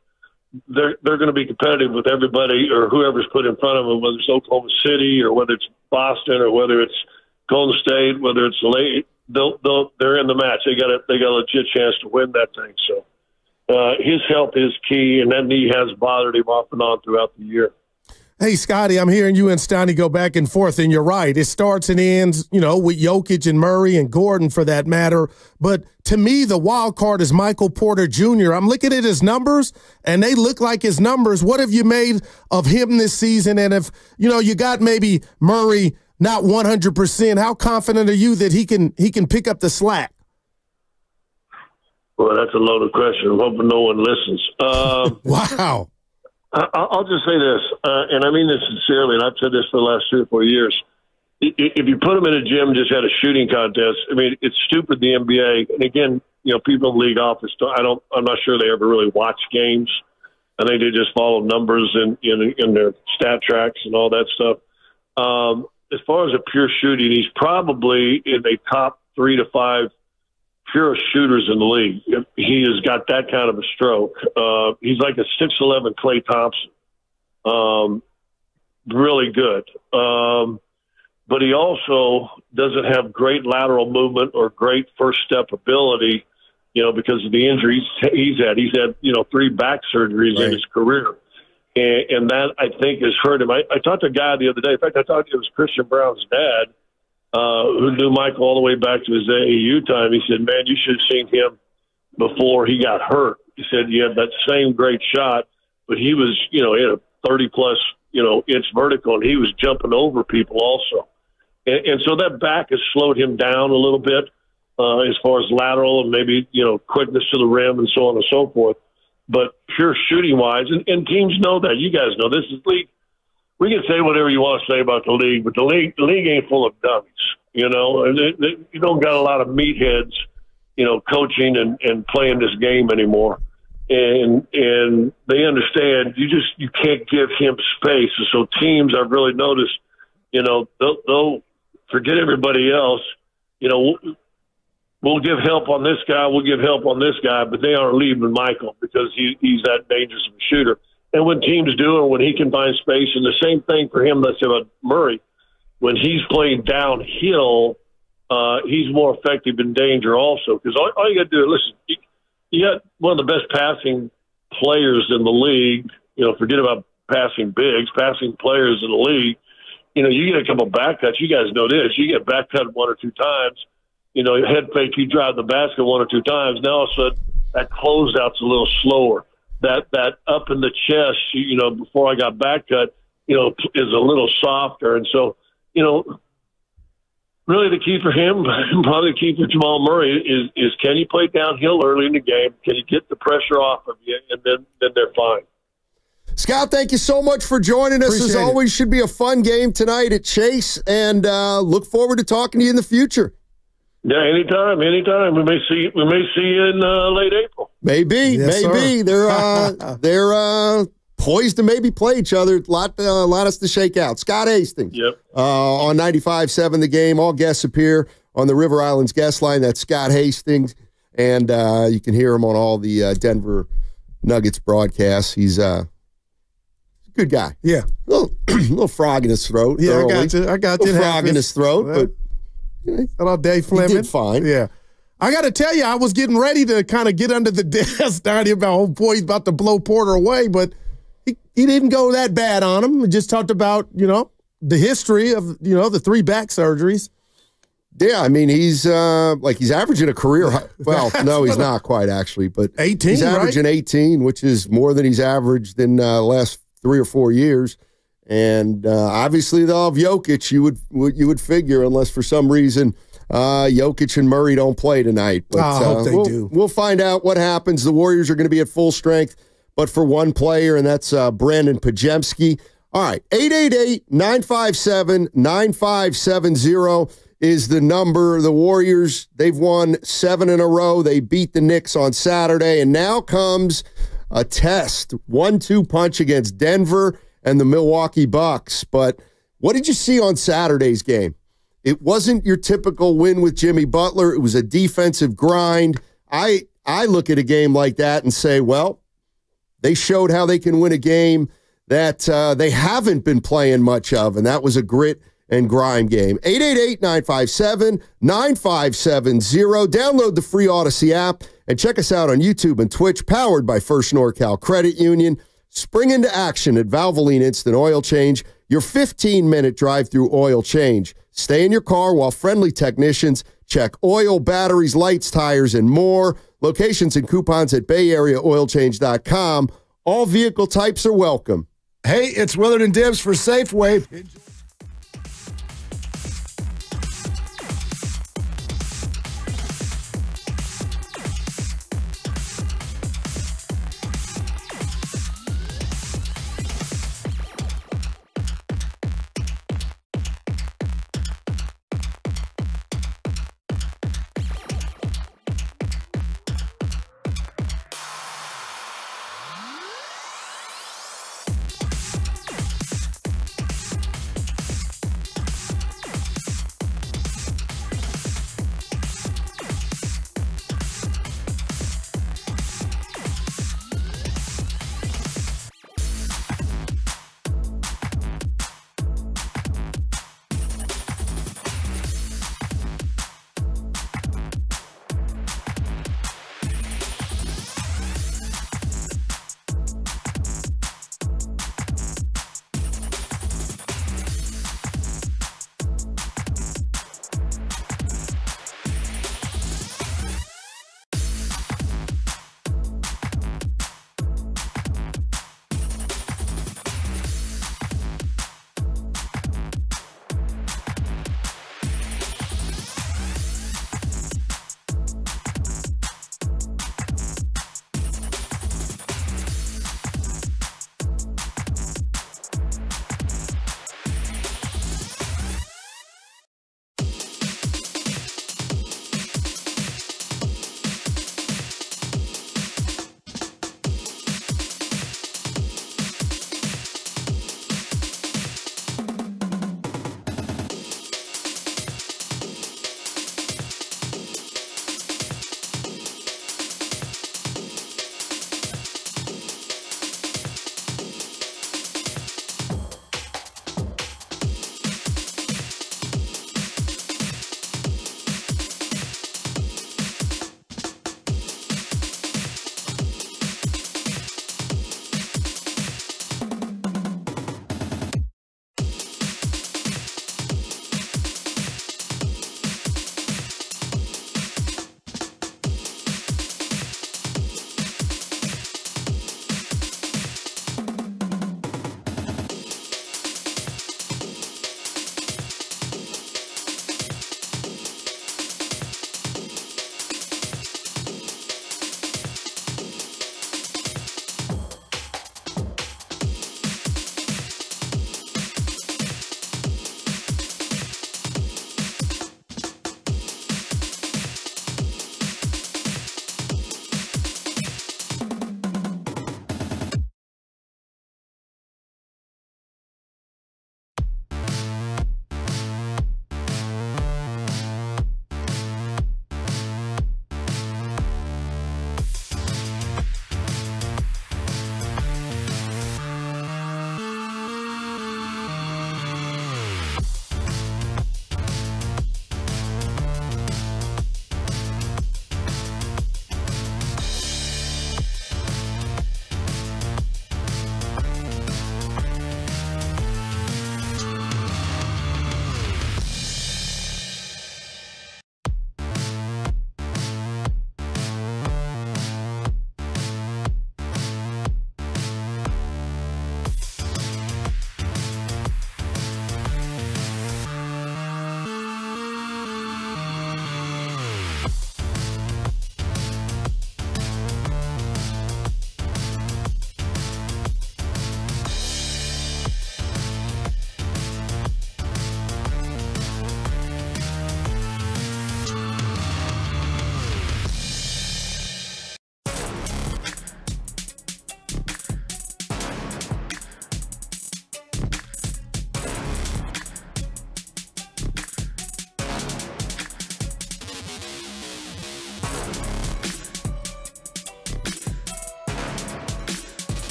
they're going to be competitive with everybody or whoever's put in front of them, whether it's Oklahoma City or whether it's Boston or whether it's Golden State, whether it's late. They're in the match. They got a legit chance to win that thing. So his health is key, and that knee has bothered him off and on throughout the year. Hey, Scotty, I'm hearing you and Stoney go back and forth, and you're right. It starts and ends, with Jokic and Murray and Gordon for that matter. But to me, the wild card is Michael Porter Jr. I'm looking at his numbers, and they look like his numbers. What have you made of him this season? And if, you got maybe Murray not 100%, how confident are you that he can pick up the slack? Well, that's a loaded question. I'm hoping no one listens. Wow. I'll just say this, and I mean this sincerely, and I've said this for the last 3 or 4 years. If you put them in a gym and just had a shooting contest, it's stupid, the NBA. And again, people in the league office, I'm not sure they ever really watch games. I think they just follow numbers in their stat tracks and all that stuff. As far as a pure shooting, he's probably in a top 3 to 5 pure shooters in the league. He has got that kind of a stroke. He's like a 6'11" Klay Thompson. Really good. But he also doesn't have great lateral movement or great first step ability, because of the injuries he's had. He's had, 3 back surgeries in his career. And that, I think, has hurt him. I talked to a guy the other day. In fact, I talked to his Christian Brown's dad, who knew Michael all the way back to his AAU time. He said, man, you should have seen him before he got hurt. He said he had that same great shot, but he was, he had a 30-plus, inch vertical, and he was jumping over people also. And so that back has slowed him down a little bit as far as lateral and maybe, quickness to the rim and so on and so forth. But pure shooting-wise, and teams know that. You guys know this is league. We can say whatever you want to say about the league, but the league ain't full of dummies, You don't got a lot of meatheads, coaching and playing this game anymore. And they understand you can't give him space. And so teams, I've really noticed, they'll forget everybody else. We'll give help on this guy, we'll give help on this guy, but they aren't leaving Michael because he's that dangerous of a shooter. And when teams do, or when he can find space, and the same thing for him, let's say about Murray, when he's playing downhill, he's more effective in danger also. Because all you got to do is, listen, you got one of the best passing players in the league. Forget about passing bigs, passing players in the league. You get a couple back cuts. You guys know this. You get back cut 1 or 2 times. Head fake, you drive the basket 1 or 2 times. Now all of a sudden, that closeout's a little slower. That up in the chest, before I got back cut, is a little softer. And so, really the key for him, probably the key for Jamal Murray is can you play downhill early in the game? Can you get the pressure off of you? And then they're fine. Scott, thank you so much for joining us. Appreciate As always, should be a fun game tonight at Chase, and look forward to talking to you in the future. Yeah, anytime. We may see you in late April. Maybe. They're poised to maybe play each other. A lot us to shake out. Scott Hastings. Yep. On 95.7 The Game. All guests appear on the River Islands guest line. That's Scott Hastings, and you can hear him on all the Denver Nuggets broadcasts. He's a good guy. Yeah. Little frog in his throat. Yeah, early. I got you. Little frog in his throat, but. Hello, Dave Fleming. He did fine. Yeah. I got to tell you, I was getting ready to kind of get under the desk down here about, oh, boy, he's about to blow Porter away, but he didn't go that bad on him. We just talked about, the history of, the 3 back surgeries. Yeah, I mean, he's averaging a career high. Well, no, he's not quite, actually, but 18, he's averaging 18, which is more than he's averaged in the last 3 or 4 years. And obviously they'll have Jokic, you would figure, unless for some reason Jokic and Murray don't play tonight. But I hope they do. We'll find out what happens. The Warriors are going to be at full strength, but for one player, and that's Brandon Pajemski. All right, 888-957-9570 is the number. The Warriors, they've won 7 in a row. They beat the Knicks on Saturday, and now comes a test. 1-2 punch against Denver and the Milwaukee Bucks. But what did you see on Saturday's game? It wasn't your typical win with Jimmy Butler. It was a defensive grind. I look at a game like that and say, well, they showed how they can win a game that they haven't been playing much of, and that was a grit and grind game. 888-957-9570. Download the free Odyssey app and check us out on YouTube and Twitch, powered by First NorCal Credit Union. Spring into action at Valvoline Instant Oil Change, your 15-minute drive-through oil change. Stay in your car while friendly technicians check oil, batteries, lights, tires, and more. Locations and coupons at BayAreaOilChange.com. All vehicle types are welcome. Hey, it's Willard and Dibs for Safeway.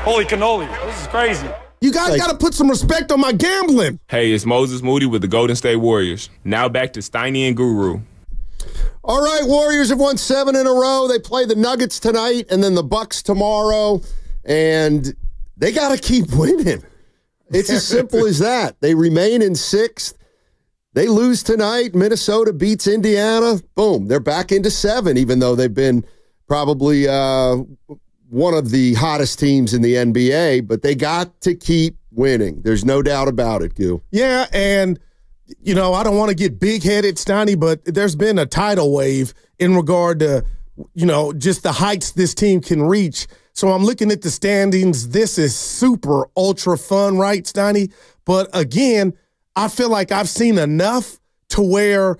Holy cannoli. This is crazy. You guys got to put some respect on my gambling. Hey, it's Moses Moody with the Golden State Warriors. Now back to Steiny and Guru. All right, Warriors have won 7 in a row. They play the Nuggets tonight and then the Bucks tomorrow, and they got to keep winning. It's as simple as that. They remain in 6th. They lose tonight. Minnesota beats Indiana. Boom, they're back into 7, even though they've been probably one of the hottest teams in the NBA, but they got to keep winning. There's no doubt about it, Goo. Yeah, and you know, I don't want to get big-headed, Steiny, but there's been a tidal wave in regard to, you know, just the heights this team can reach. So I'm looking at the standings. This is super ultra fun, right, Steiny? But again, I feel like I've seen enough to where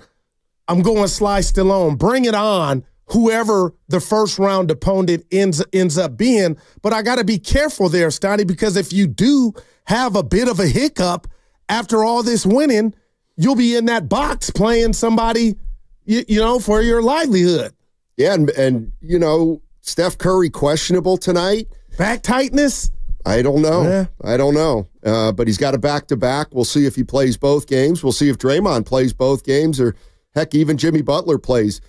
I'm going Sly Stallone. Bring it on, whoever the first round opponent ends up being. But I got to be careful there, Steiny, because if you do have a bit of a hiccup after all this winning, you'll be in that box playing somebody, you know, for your livelihood. Yeah, and you know, Steph Curry questionable tonight. Back tightness? I don't know. Yeah. I don't know. But he's got a back-to-back. We'll see if he plays both games. We'll see if Draymond plays both games, or heck, even Jimmy Butler plays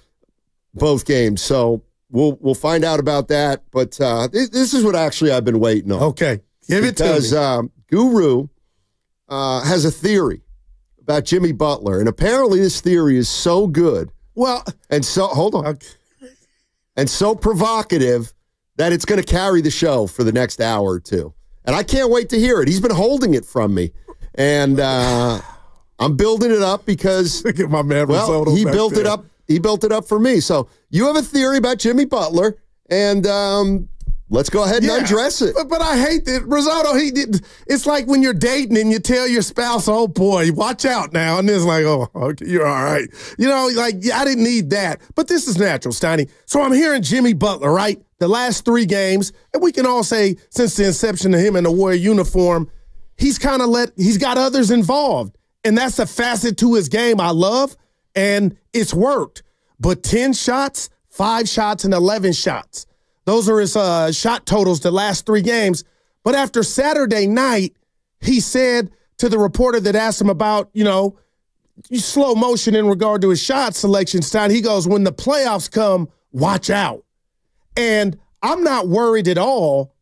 both games. So we'll find out about that. But this is what actually I've been waiting on. Okay, give it to me. Because Guru has a theory about Jimmy Butler, and apparently this theory is so good. Well, and so hold on, okay, and so provocative that it's going to carry the show for the next hour or two. And I can't wait to hear it. He's been holding it from me, and I'm building it up because look at my man. Well, he built it up. He built it up for me. So you have a theory about Jimmy Butler, and let's go ahead and undress it. But I hate that Risotto. He did. It's like when you're dating and you tell your spouse, "Oh boy, watch out now," and it's like, "Oh, okay, you're all right." You know, like I didn't need that. But this is natural, Steiny. So I'm hearing Jimmy Butler, right? The last 3 games, and we can all say since the inception of him in the Warrior uniform, he's got others involved, and that's a facet to his game I love, and it's worked. But 10 shots, 5 shots, and 11 shots. Those are his shot totals the last 3 games. But after Saturday night, he said to the reporter that asked him about, you know, slow motion in regard to his shot selection, Stein, he goes, when the playoffs come, watch out. And I'm not worried at all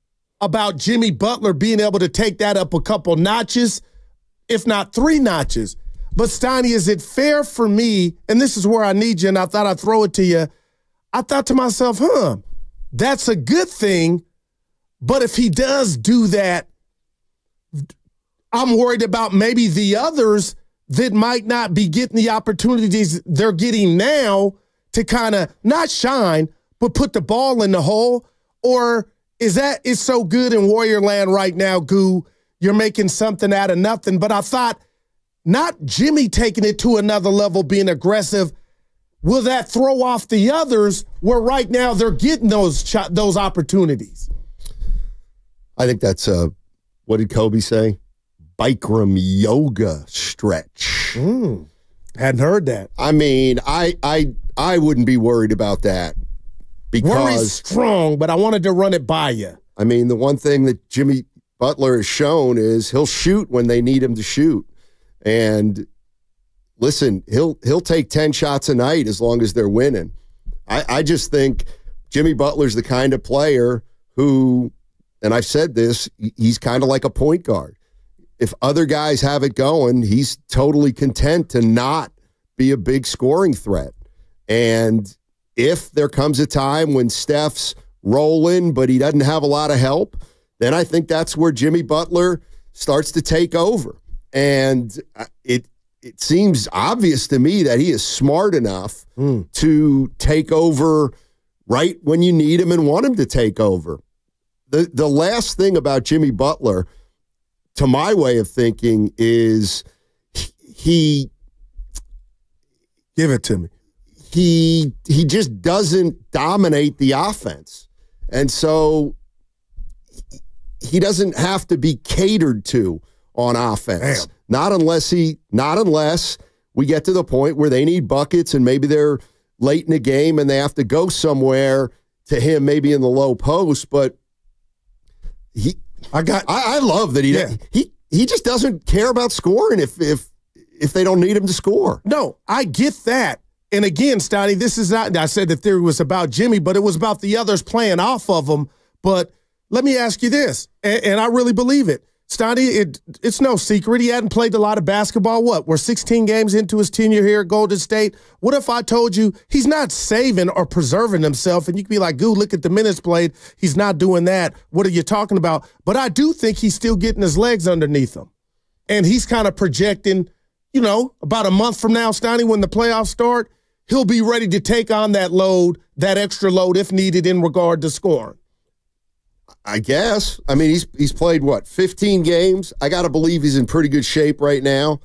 about Jimmy Butler being able to take that up a couple notches, if not 3 notches. But Steiny, is it fair for me, and this is where I need you, and I thought I'd throw it to you. I thought to myself, that's a good thing, but if he does do that, I'm worried about maybe the others that might not be getting the opportunities they're getting now to kind of not shine, but put the ball in the hole. Or is so good in Warrior Land right now, Goo, you're making something out of nothing. But I thought not Jimmy taking it to another level, being aggressive. Will that throw off the others where right now they're getting those opportunities? I think that's what did Kobe say? Bikram yoga stretch. Hadn't heard that. I mean, I wouldn't be worried about that because worry's strong, but I wanted to run it by you. I mean, the one thing that Jimmy Butler has shown is he'll shoot when they need him to shoot, and listen, he'll take 10 shots a night as long as they're winning. I just think Jimmy Butler's the kind of player who, and I've said this, he's kind of like a point guard. If other guys have it going, he's totally content to not be a big scoring threat. And if there comes a time when Steph's rolling, but he doesn't have a lot of help, then I think that's where Jimmy Butler starts to take over. And it seems obvious to me that he is smart enough to take over right when you need him and want him to take over. The last thing about Jimmy Butler, to my way of thinking, is he... Give it to me. He just doesn't dominate the offense. And so he doesn't have to be catered to on offense. Damn. Not unless we get to the point where they need buckets and maybe they're late in the game and they have to go somewhere to him, maybe in the low post. But I love that he just doesn't care about scoring if they don't need him to score. No, I get that. And again, Stoney, this is not, I said the theory was about Jimmy, but it was about the others playing off of him. But let me ask you this, and I really believe it. Stoney, it's no secret. He hadn't played a lot of basketball. We're 16 games into his tenure here at Golden State. What if I told you he's not saving or preserving himself? And you could be like, "Goo, look at the minutes played. He's not doing that. What are you talking about?" But I do think he's still getting his legs underneath him. And he's kind of projecting, about a month from now, Stoney, when the playoffs start, he'll be ready to take on that load, that extra load if needed in regard to scoring. I guess. I mean, he's played, 15 games? I got to believe he's in pretty good shape right now.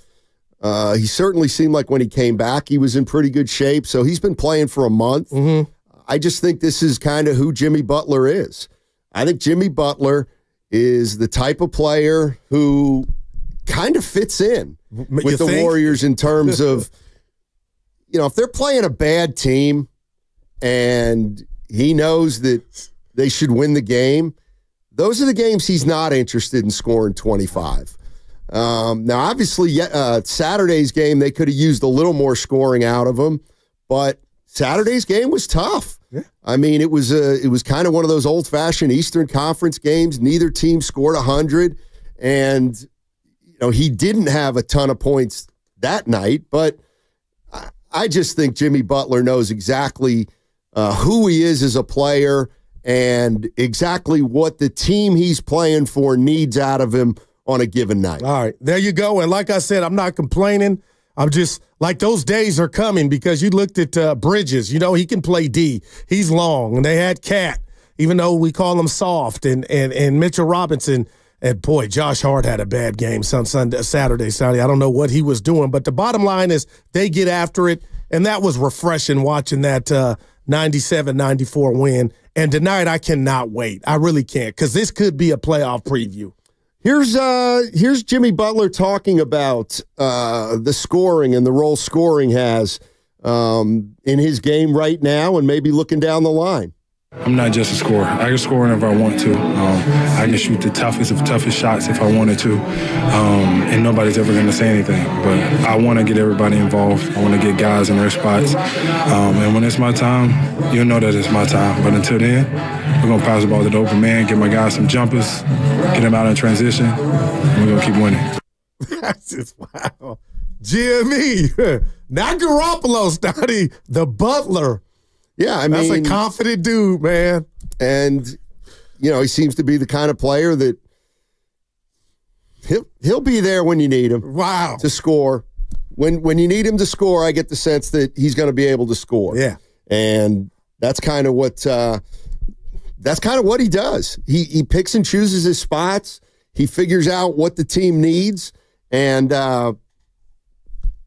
He certainly seemed like when he came back, he was in pretty good shape. So he's been playing for a month. Mm-hmm. I just think this is kind of who Jimmy Butler is. I think Jimmy Butler is the type of player who kind of fits in with the Warriors in terms of, if they're playing a bad team and he knows that they should win the game, those are the games he's not interested in scoring 25. Now, obviously, Saturday's game, they could have used a little more scoring out of him, but Saturday's game was tough. Yeah. I mean, it was kind of one of those old-fashioned Eastern Conference games. Neither team scored 100, and he didn't have a ton of points that night, but I just think Jimmy Butler knows exactly who he is as a player and exactly what the team he's playing for needs out of him on a given night. All right, there you go. And like I said, I'm not complaining. I'm just like those days are coming because you looked at Bridges. He can play D. He's long. And they had Cat, even though we call him soft, and Mitchell Robinson. And, boy, Josh Hart had a bad game Saturday. I don't know what he was doing. But the bottom line is they get after it, and that was refreshing watching that 97-94 win. And tonight I cannot wait. I really can't because this could be a playoff preview. Here's Jimmy Butler talking about the scoring and the role scoring has in his game right now and maybe looking down the line. I'm not just a scorer. I can score whenever I want to. I can shoot the toughest shots if I wanted to, and nobody's ever going to say anything. But I want to get everybody involved. I want to get guys in their spots. And when it's my time, you'll know that it's my time. But until then, we're going to pass the ball to the open man, get my guys some jumpers, get them out in transition, and we're going to keep winning. That's just wow. Jimmy, not Garoppolo, Stoney, the Butler. Yeah, I mean, that's a confident dude, man. And, he seems to be the kind of player that he'll be there when you need him. Wow. To score. When you need him to score, I get the sense that he's going to be able to score. Yeah. And that's kind of what he does. He picks and chooses his spots. He figures out what the team needs and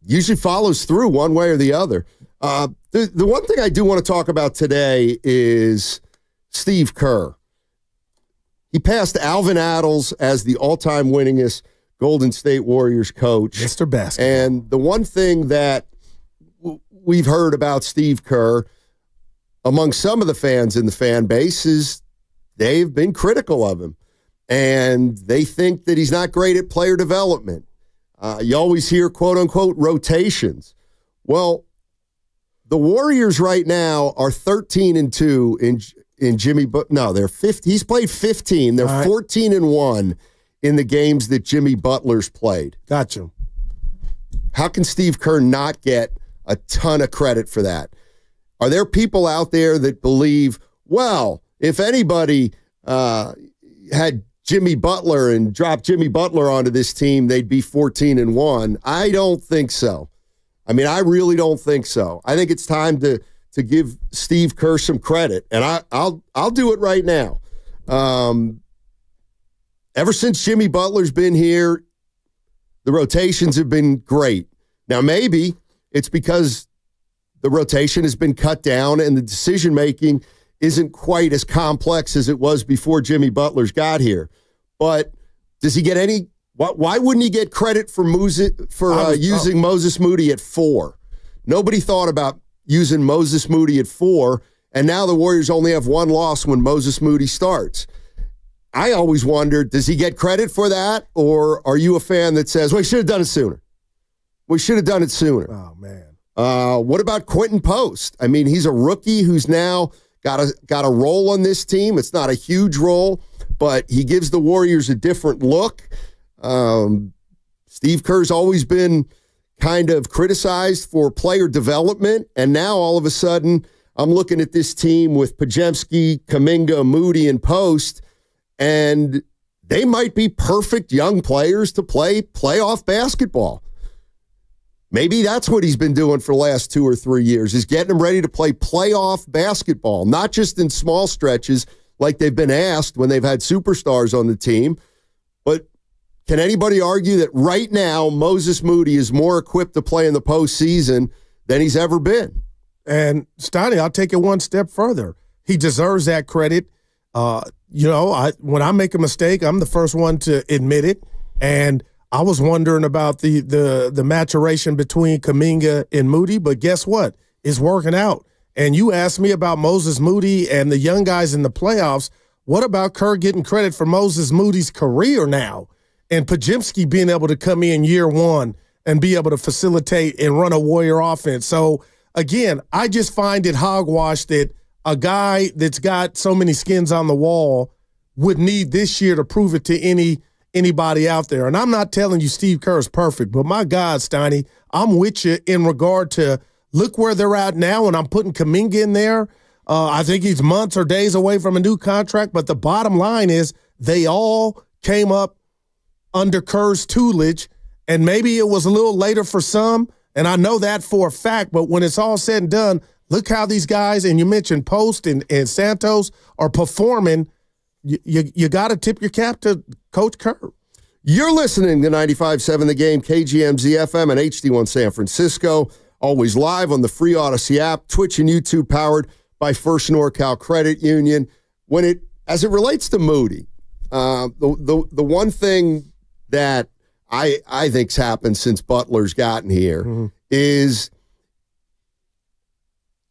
usually follows through one way or the other. The one thing I do want to talk about today is Steve Kerr. He passed Alvin Adels as the all-time winningest Golden State Warriors coach. Mr. Basketball. And the one thing that we've heard about Steve Kerr among some of the fans in the fan base is they've been critical of him. And they think that he's not great at player development. You always hear, quote-unquote, rotations. Well, the Warriors right now are 13-2 in Jimmy Butler. No, they're 50. He's played 15. They're 14-1 in the games that Jimmy Butler's played. Gotcha. How can Steve Kerr not get a ton of credit for that? Are there people out there that believe, well, if anybody had Jimmy Butler and dropped Jimmy Butler onto this team, they'd be 14-1? I don't think so. I mean, I really don't think so. I think it's time to give Steve Kerr some credit, and I'll do it right now. Ever since Jimmy Butler's been here, the rotations have been great. Now, maybe it's because the rotation has been cut down and the decision-making isn't quite as complex as it was before Jimmy Butler's got here. But does he get any... Why wouldn't he get credit for using Moses Moody at 4? Nobody thought about using Moses Moody at 4, and now the Warriors only have one loss when Moses Moody starts. I always wondered, does he get credit for that? Or are you a fan that says, well, we should have done it sooner? We should have done it sooner. Oh, man. What about Quentin Post? I mean, he's a rookie who's now got a role on this team. It's not a huge role, but he gives the Warriors a different look. Steve Kerr's always been kind of criticized for player development, and now all of a sudden I'm looking at this team with Podziemski, Kuminga, Moody, and Post, and they might be perfect young players to play playoff basketball. Maybe that's what he's been doing for the last 2 or 3 years, is getting them ready to play playoff basketball, not just in small stretches like they've been asked when they've had superstars on the team. But can anybody argue that right now Moses Moody is more equipped to play in the postseason than he's ever been? And Steiny, I'll take it one step further. He deserves that credit. When I make a mistake, I'm the first one to admit it. And I was wondering about the maturation between Kuminga and Moody, but guess what? It's working out. And you asked me about Moses Moody and the young guys in the playoffs. What about Kerr getting credit for Moses Moody's career now? And Podziemski being able to come in year one and be able to facilitate and run a Warrior offense. So, again, I just find it hogwash that a guy that's got so many skins on the wall would need this year to prove it to anybody out there. And I'm not telling you Steve Kerr is perfect, but my God, Steiny, I'm with you in regard to look where they're at now, and I'm putting Kuminga in there. I think he's months or days away from a new contract, but the bottom line is they all came up under Kerr's tutelage, and maybe it was a little later for some, and I know that for a fact, but when it's all said and done, look how these guys, and you mentioned Post and Santos, are performing. You got to tip your cap to Coach Kerr. You're listening to 95.7 The Game, KGMZ FM and HD1 San Francisco, always live on the free Odyssey app, Twitch and YouTube, powered by First NorCal Credit Union. As it relates to Moody, the one thing that I think's happened since Butler's gotten here is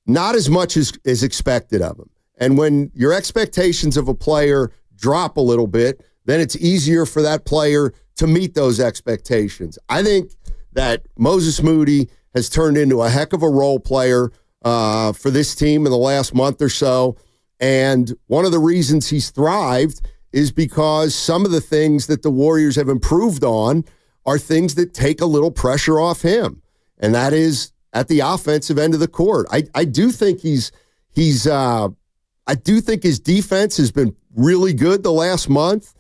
not as much as expected of him. And when your expectations of a player drop a little bit, then it's easier for that player to meet those expectations. I think that Moses Moody has turned into a heck of a role player for this team in the last month or so. And one of the reasons he's thrived is because some of the things that the Warriors have improved on are things that take a little pressure off him. And that is at the offensive end of the court. I do think I do think his defense has been really good the last month,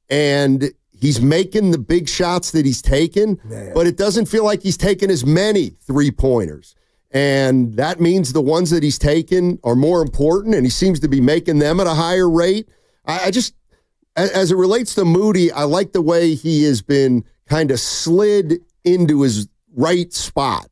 and he's making the big shots that he's taken, but it doesn't feel like he's taken as many three-pointers. And that means the ones that he's taken are more important, and he seems to be making them at a higher rate. I just, as it relates to Moody, I like the way he has been kind of slid into his right spot.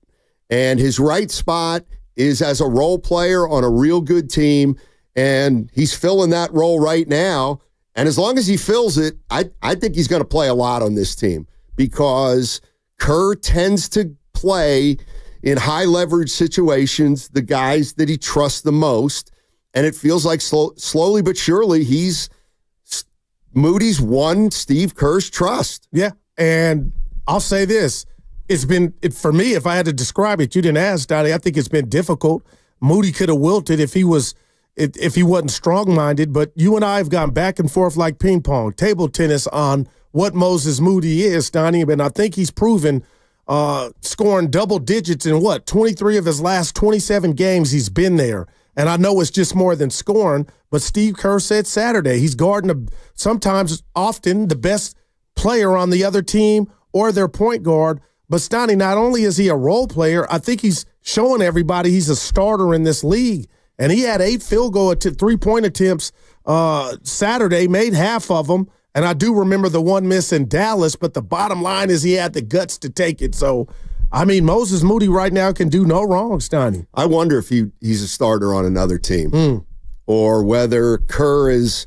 And his right spot is as a role player on a real good team, and he's filling that role right now. And as long as he fills it, I think he's going to play a lot on this team, because Kerr tends to play in high-leverage situations the guys that he trusts the most, and it feels like slowly but surely Moody's won Steve Kerr's trust. Yeah, and I'll say this. For me, if I had to describe it, you didn't ask, Donnie, I think it's been difficult. Moody could have wilted if he wasn't strong-minded, but you and I have gone back and forth like ping pong, table tennis on what Moses Moody is, Donnie, and I think he's proven scoring double digits in 23 of his last 27 games he's been there. And I know it's just more than scoring, but Steve Kerr said Saturday he's guarding often the best player on the other team or their point guard. But Stoney, not only is he a role player, I think he's showing everybody he's a starter in this league. And he had 8 field goal three-point attempts Saturday, made half of them. And I do remember the one miss in Dallas, but the bottom line is he had the guts to take it. So, I mean, Moses Moody right now can do no wrong, Stoney. I wonder if he's a starter on another team or whether Kerr is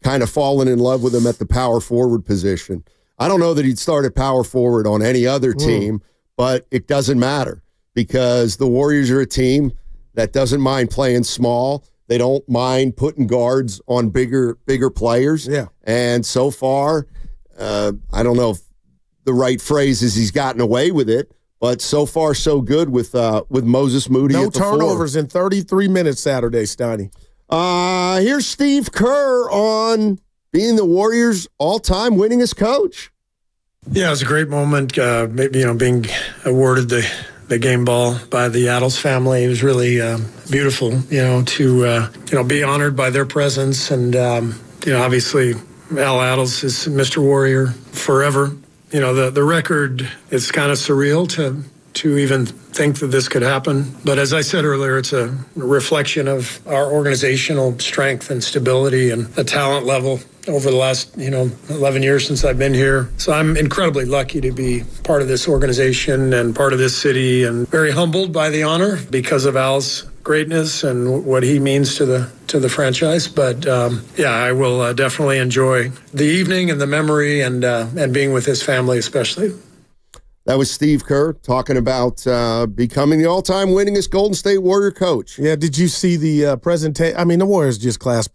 kind of fallen in love with him at the power forward position. I don't know that he'd start at power forward on any other team, but it doesn't matter because the Warriors are a team that doesn't mind playing small. They don't mind putting guards on bigger players. Yeah. And so far, I don't know if the right phrase is he's gotten away with it, but so far so good with Moses Moody. No at the turnovers in 33 minutes Saturday, Steiny. Here's Steve Kerr on being the Warriors' all-time winningest coach. Yeah, it was a great moment. Being awarded the game ball by the Adels family. It was really beautiful, to be honored by their presence. And, obviously Al Adels is Mr. Warrior forever. The record, it's kind of surreal to even think that this could happen. But as I said earlier, it's a reflection of our organizational strength and stability and the talent level over the last, 11 years since I've been here. So I'm incredibly lucky to be part of this organization and part of this city, and very humbled by the honor because of Al's greatness and what he means to the franchise. But I will definitely enjoy the evening and the memory and being with his family especially. That was Steve Kerr talking about becoming the all-time winningest Golden State Warrior coach. Yeah, did you see the presentation? I mean, the Warriors just class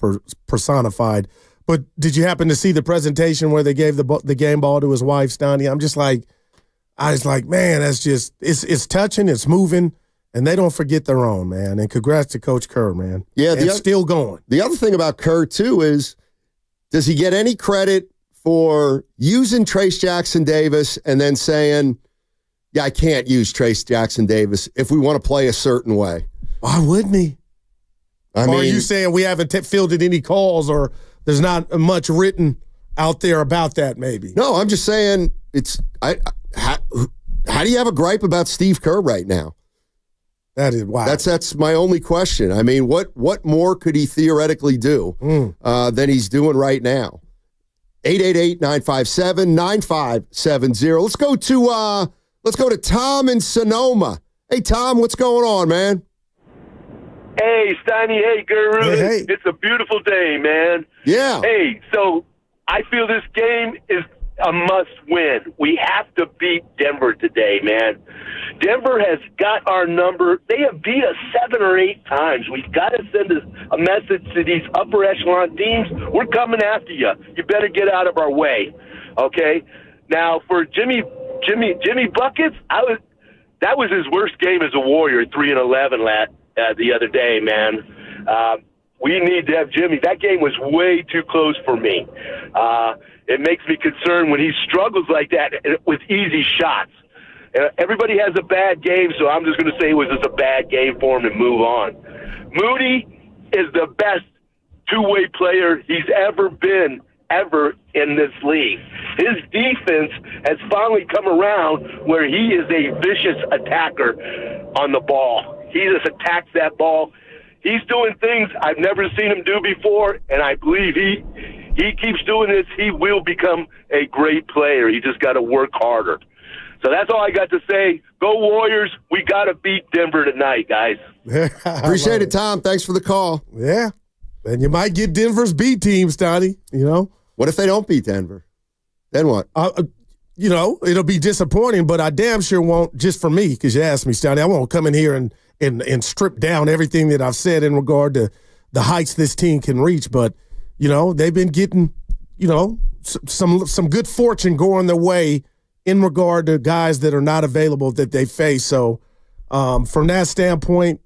personified. But did you happen to see the presentation where they gave the game ball to his wife, Stoney? I was like, man, that's just it's touching, it's moving, and they don't forget their own, man. And congrats to Coach Kerr, man. Yeah, it's still going. The other thing about Kerr too is, does he get any credit for using Trace Jackson Davis and then saying, yeah, I can't use Trace Jackson Davis if we want to play a certain way? Why wouldn't he? Or are you saying we haven't fielded any calls, or there's not much written out there about that maybe? No, I'm just saying how do you have a gripe about Steve Kerr right now? That is wow. That's my only question. I mean, what more could he theoretically do than he's doing right now? 888-957-9570. Let's go to Tom in Sonoma. Hey, Tom, what's going on, man? Hey, Steiny. Hey, Guru. Hey. It's a beautiful day, man. Yeah. Hey, so I feel this game is a must-win. We have to beat Denver today, man. Denver has got our number. They have beat us 7 or 8 times. We've got to send a message to these upper echelon teams. We're coming after you. You better get out of our way, okay? Now, for Jimmy Buckets, that was his worst game as a Warrior, 3-11 the other day, man. We need to have Jimmy. That game was way too close for me. It makes me concerned when he struggles like that with easy shots. Everybody has a bad game, so I'm just going to say it was just a bad game for him and move on. Moody is the best two-way player he's ever been in this league. His defense has finally come around where he is a vicious attacker on the ball. He just attacks that ball. He's doing things I've never seen him do before, and I believe he keeps doing this, he will become a great player. He just got to work harder. So that's all I got to say. Go Warriors. We got to beat Denver tonight, guys. Appreciate it, Tom. Thanks for the call. Yeah. And you might get Denver's B team, Stoney, What if they don't beat Denver? Then what? It'll be disappointing, but I damn sure won't, just for me, because you asked me, Stoney, I won't come in here and strip down everything that I've said in regard to the heights this team can reach. But, they've been getting, some good fortune going their way in regard to guys that are not available that they face. So from that standpoint,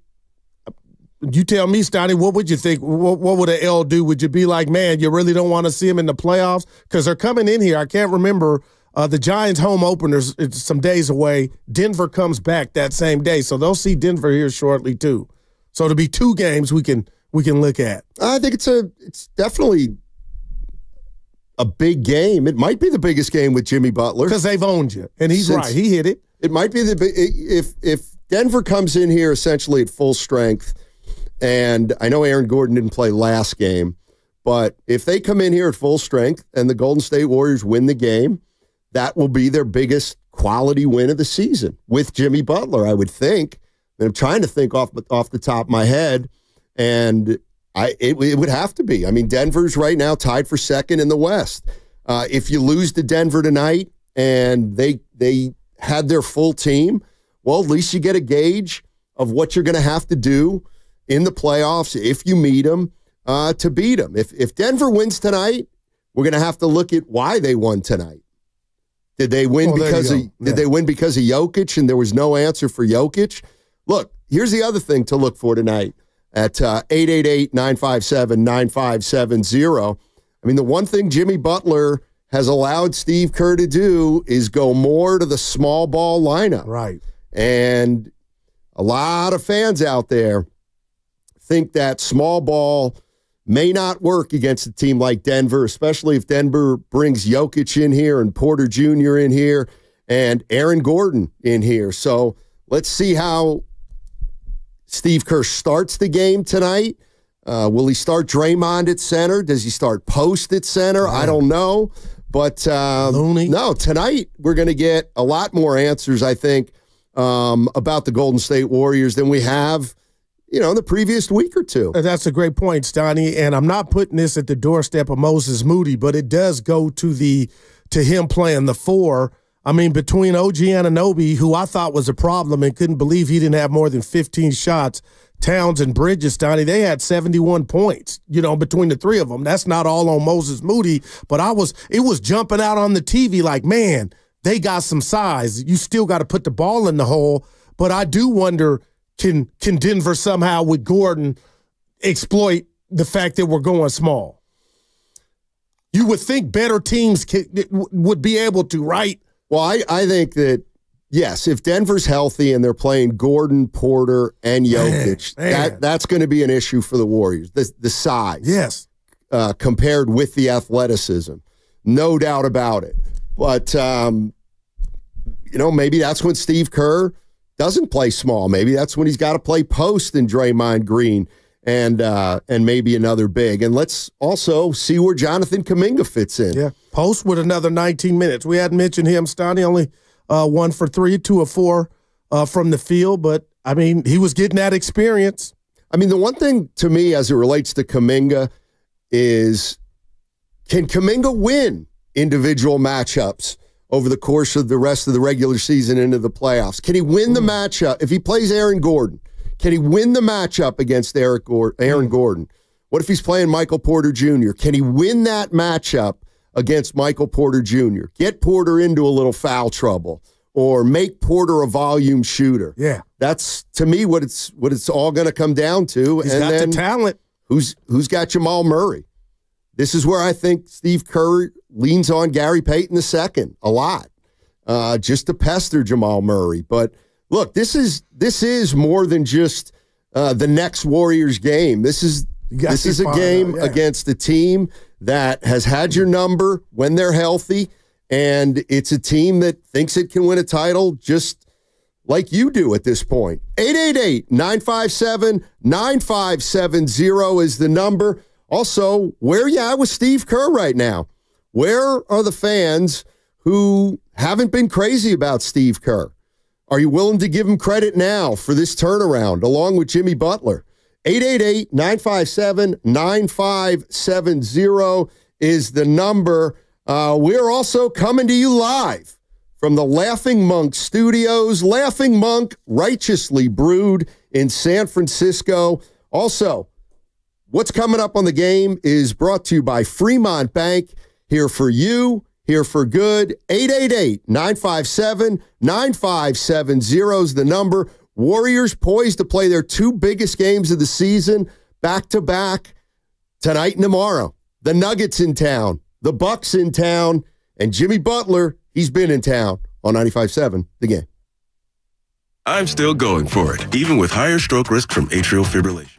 you tell me, Stoney, what would you think? What would an L do? Would you be like, man, you really don't want to see him in the playoffs? Because they're coming in here. I can't remember the Giants' home openers. It's some days away. Denver comes back that same day, so they'll see Denver here shortly too. So it'll be 2 games we can look at. I think it's definitely a big game. It might be the biggest game with Jimmy Butler because they've owned you, and he's right. He hit it. It might be if Denver comes in here essentially at full strength. And I know Aaron Gordon didn't play last game, but if they come in here at full strength and the Golden State Warriors win the game, that will be their biggest quality win of the season with Jimmy Butler, I would think. And I'm trying to think off the top of my head, and it would have to be. I mean, Denver's right now tied for second in the West. If you lose to Denver tonight and they had their full team, well, at least you get a gauge of what you're going to have to do in the playoffs if you meet them to beat them. If Denver wins tonight, we're going to have to look at why they won tonight. Did they win because of Jokic and there was no answer for Jokic? Look, here's the other thing to look for tonight at 888-957-9570. I mean, the one thing Jimmy Butler has allowed Steve Kerr to do is go more to the small ball lineup. Right. And a lot of fans out there think that small ball may not work against a team like Denver, especially if Denver brings Jokic in here and Porter Jr. in here and Aaron Gordon in here. So let's see how Steve Kerr starts the game tonight. Will he start Draymond at center? Does he start Post at center? I don't know. But no, tonight we're going to get a lot more answers, I think, about the Golden State Warriors than we have in the previous week or two. That's a great point, Stoney. And I'm not putting this at the doorstep of Moses Moody, but it does go to him playing the 4. I mean, between OG Anunoby, who I thought was a problem and couldn't believe he didn't have more than 15 shots, Towns and Bridges, Stoney, they had 71 points, between the three of them. That's not all on Moses Moody, but it was jumping out on the TV like, man, they got some size. You still got to put the ball in the hole, but I do wonder, can Denver somehow with Gordon exploit the fact that we're going small? You would think better teams would be able to, right? Well, I think that, yes, if Denver's healthy and they're playing Gordon, Porter, and Jokic, that's going to be an issue for the Warriors. The size. Yes. Compared with the athleticism. No doubt about it. But, maybe that's when Steve Kerr doesn't play small. Maybe that's when he's got to play post in Draymond Green and maybe another big. And let's also see where Jonathan Kuminga fits in. Yeah, post with another 19 minutes. We hadn't mentioned him, Stoney, only 1 for 3, 2 of 4 from the field. But, I mean, he was getting that experience. I mean, the one thing to me as it relates to Kuminga is, can Kuminga win individual matchups over the course of the rest of the regular season into the playoffs? Can he win the matchup? If he plays Aaron Gordon, can he win the matchup against Aaron Gordon? What if he's playing Michael Porter Jr.? Can he win that matchup against Michael Porter Jr.? Get Porter into a little foul trouble or make Porter a volume shooter. Yeah. That's, to me, what it's all going to come down to. He's got the talent. Who's got Jamal Murray? This is where I think Steve Kerr leans on Gary Payton II a lot, just to pester Jamal Murray. But look, this is more than just the next Warriors game. This is a game against a team that has had your number when they're healthy, and it's a team that thinks it can win a title just like you do at this point. 888-957-9570 is the number. Also, where are you at with Steve Kerr right now? Where are the fans who haven't been crazy about Steve Kerr? Are you willing to give him credit now for this turnaround, along with Jimmy Butler? 888-957-9570 is the number. We're also coming to you live from the Laughing Monk Studios. Laughing Monk, righteously brewed in San Francisco. Also, what's coming up on the game is brought to you by Fremont Bank. Here for you, here for good. 888-957-9570 is the number. Warriors poised to play their 2 biggest games of the season back-to-back tonight and tomorrow. The Nuggets in town, the Bucks in town, and Jimmy Butler, he's been in town on 95.7 The Game. I'm still going for it, even with higher stroke risk from atrial fibrillation.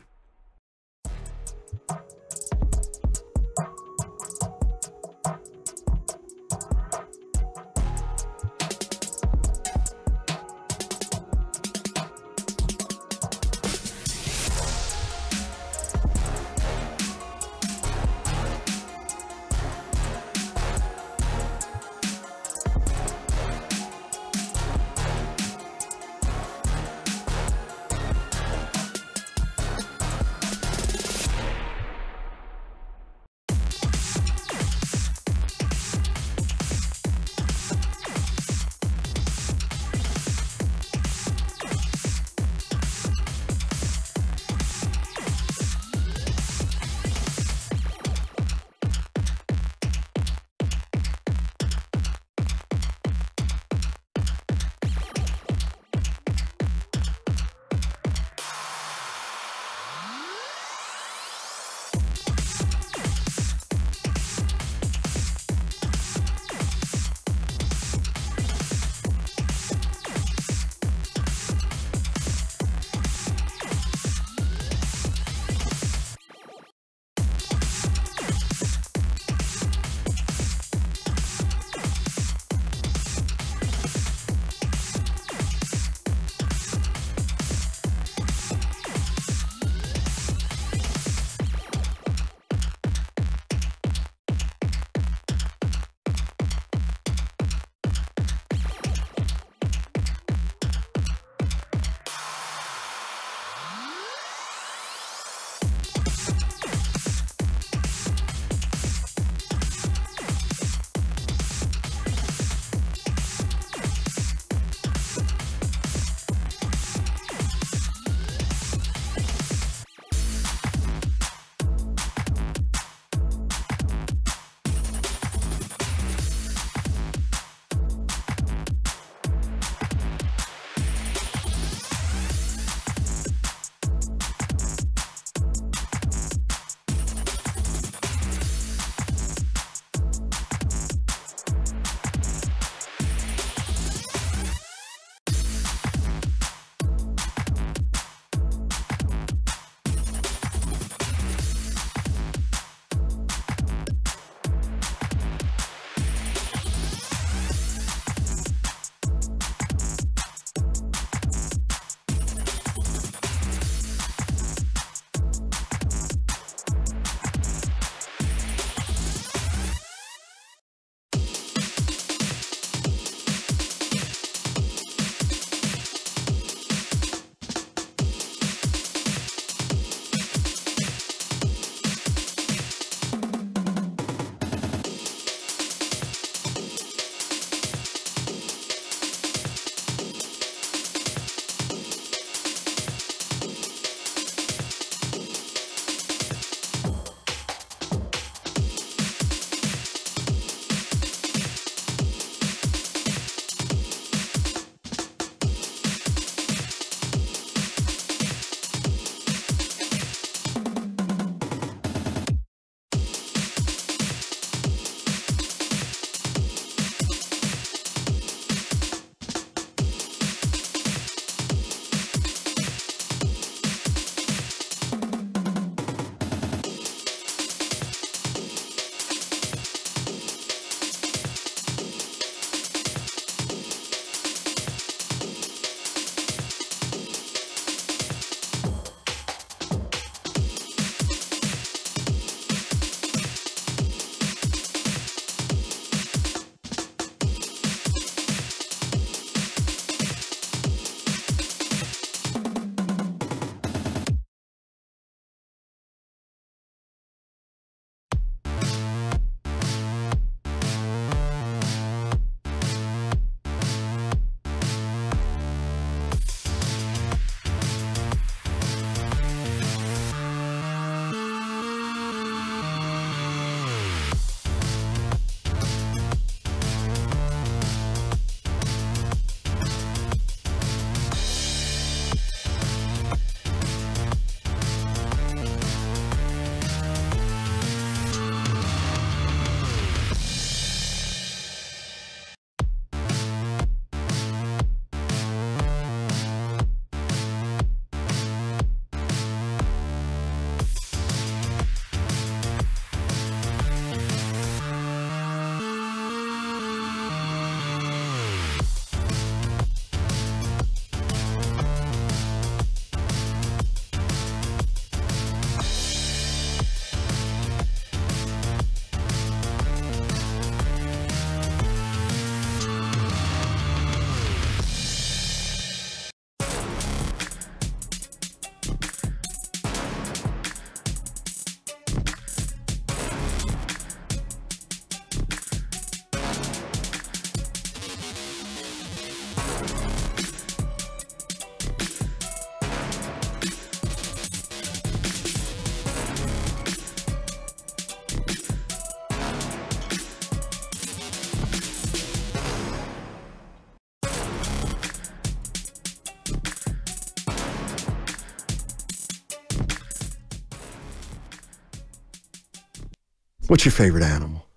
What's your favorite animal?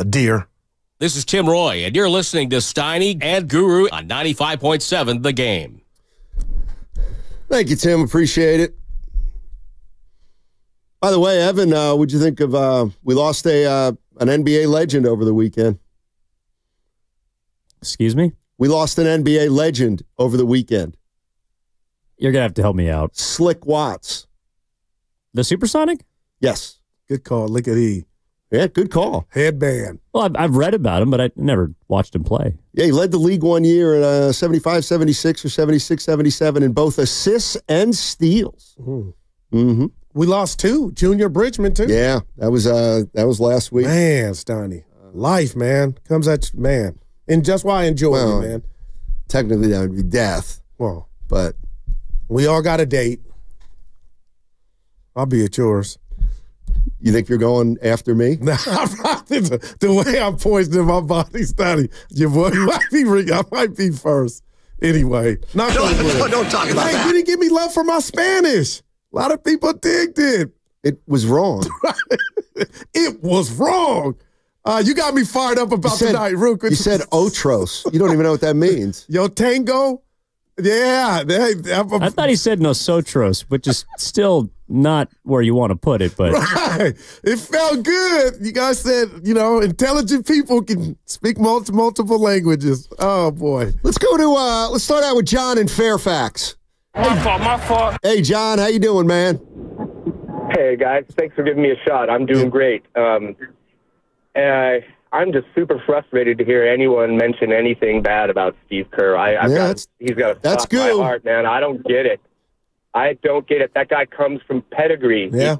Deer. This is Tim Roy, and you're listening to Steiny and Guru on 95.7 The Game. Thank you, Tim. Appreciate it. By the way, Evan, what'd you think of we lost an NBA legend over the weekend? Excuse me? We lost an NBA legend over the weekend. You're going to have to help me out. Slick Watts. The Supersonic? Yes. Good call. Look at E. Yeah, good call. Headband. Well, I've read about him, but I never watched him play. Yeah, he led the league one year at 75, 76, or 76, 77 in both assists and steals. Mm-hmm. We lost 2. Junior Bridgman, too. Yeah, that was last week. Man, Steiny. Life, man. Comes at you, man. And just why I enjoy it, man. Technically, that would be death. Well, but we all got a date. I'll be at yours. You think you're going after me? The way I'm poised in my body, Steiny, your boy I might be first. Anyway. Don't talk about that. You didn't give me love for my Spanish. A lot of people digged it. It was wrong. It was wrong. You got me fired up about tonight, Rook. You said otros. You don't even know what that means. Yo tango? Yeah. I thought he said nosotros, which is still not where you want to put it, but right. It felt good. You guys said, intelligent people can speak multiple languages. Oh boy. Let's go to let's start out with John in Fairfax. My fault. Hey John, how you doing, man? Hey guys, thanks for giving me a shot. I'm doing great. I'm just super frustrated to hear anyone mention anything bad about Steve Kerr. He's got a spot in my heart, man. I don't get it. That guy comes from pedigree. Yeah.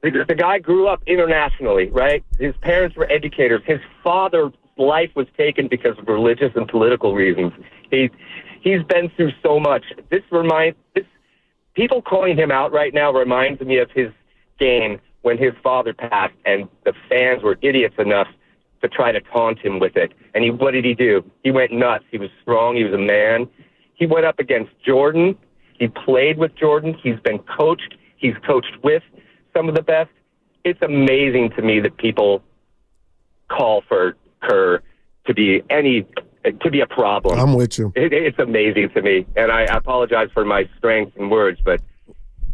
The guy grew up internationally, right? His parents were educators. His father's life was taken because of religious and political reasons. He's been through so much. People calling him out right now reminds me of his game when his father passed, and the fans were idiots enough to try to taunt him with it. And what did he do? He went nuts. He was strong. He was a man. He went up against Jordan. He played with Jordan. He's been coached. He's coached with some of the best. It's amazing to me that people call for Kerr to be a problem. I'm with you. It's amazing to me. And I apologize for my strength in words, but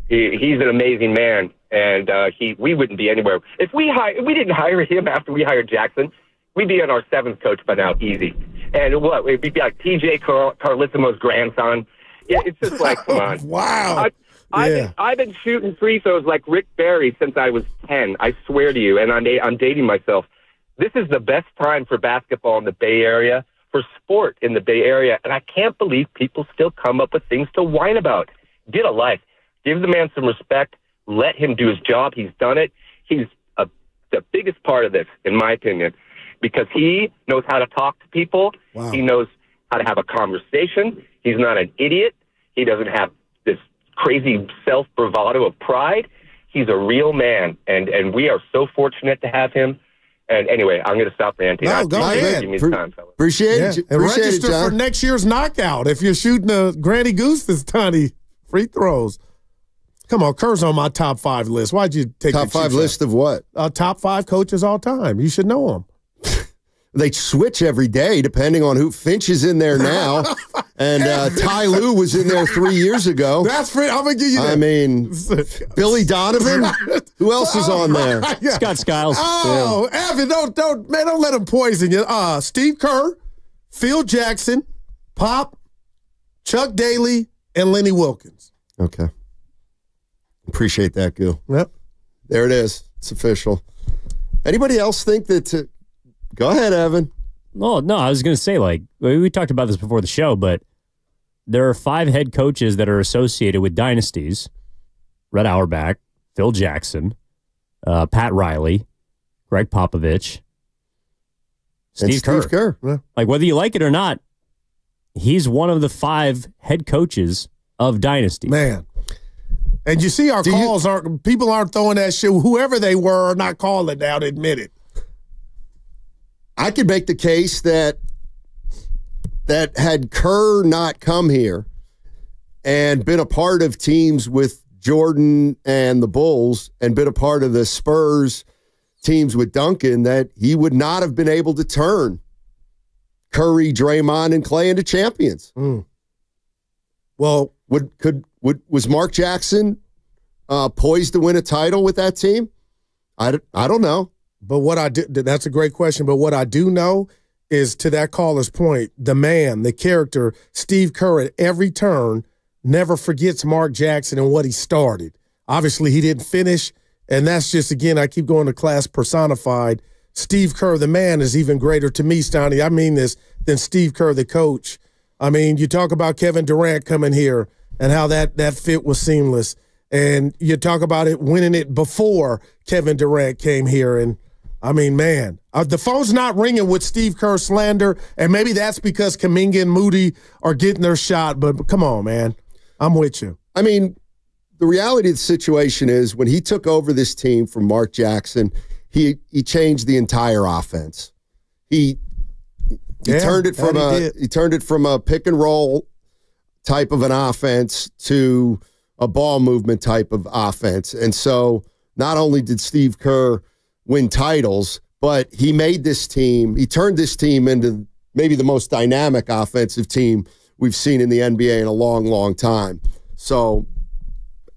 he's an amazing man. And we wouldn't be anywhere. If we didn't hire him after we hired Jackson, we'd be on our 7th coach by now, easy. And we'd be like TJ Carlissimo's grandson. Yeah, it's just like, come on. Wow. I've been shooting free throws like Rick Barry since I was 10. I swear to you, and I'm dating myself. This is the best time for basketball in the Bay Area, for sport in the Bay Area, and I can't believe people still come up with things to whine about. Get a life. Give the man some respect. Let him do his job. He's done it. He's the biggest part of this, in my opinion, because he knows how to talk to people. Wow. He knows how to have a conversation. He's not an idiot. He doesn't have this crazy self-bravado of pride. He's a real man, and we are so fortunate to have him. And anyway, I'm going to stop ranting. No, go ahead. Give me the time, fellas. Appreciate it. And Appreciate register it, John. for next year's knockout if you're shooting a Granny Goose this tiny free throws. Come on, Kerr's on my top 5 list. Why'd you take top 5 list of what? Top 5 coaches all time. You should know them. They switch every day depending on who. Finch is in there now, and Ty Lue was in there 3 years ago. That's free. I'm gonna give you that. I mean, Billy Donovan. Who else is on there? Yeah. Scott Skiles. Oh, yeah. Evan, don't let him poison you. Steve Kerr, Phil Jackson, Pop, Chuck Daly, and Lenny Wilkins. Okay. Appreciate that, Gil. Yep. There it is. It's official. Anybody else think that... Go ahead, Evan. Oh, no, I was going to say, we talked about this before the show, but there are 5 head coaches that are associated with dynasties. Red Auerbach, Phil Jackson, Pat Riley, Greg Popovich, Steve Kerr. Yeah. Whether you like it or not, he's one of the 5 head coaches of dynasties. Man. And you see people aren't throwing that shit. Whoever they were are not calling now to admit it. I could make the case that had Kerr not come here and been a part of teams with Jordan and the Bulls and been a part of the Spurs teams with Duncan that he would not have been able to turn Curry, Draymond, and Clay into champions. Well, was Mark Jackson poised to win a title with that team? I don't know. But that's a great question. But what I do know is, to that caller's point, the man, the character, Steve Kerr at every turn never forgets Mark Jackson and what he started. Obviously, he didn't finish, and that's just, again, I keep going to class personified. Steve Kerr, the man, is even greater to me, Stoney. I mean this, than Steve Kerr, the coach. I mean, you talk about Kevin Durant coming here and how that fit was seamless. And you talk about it winning it before Kevin Durant came here. And, I mean, man, the phone's not ringing with Steve Kerr slander, and maybe that's because Kuminga and Moody are getting their shot. But come on, man. I'm with you. I mean, the reality of the situation is when he took over this team from Mark Jackson, he changed the entire offense. He turned it from a pick and roll type of an offense to a ball movement type of offense. And so not only did Steve Kerr win titles, but he turned this team into maybe the most dynamic offensive team we've seen in the NBA in a long, long time. So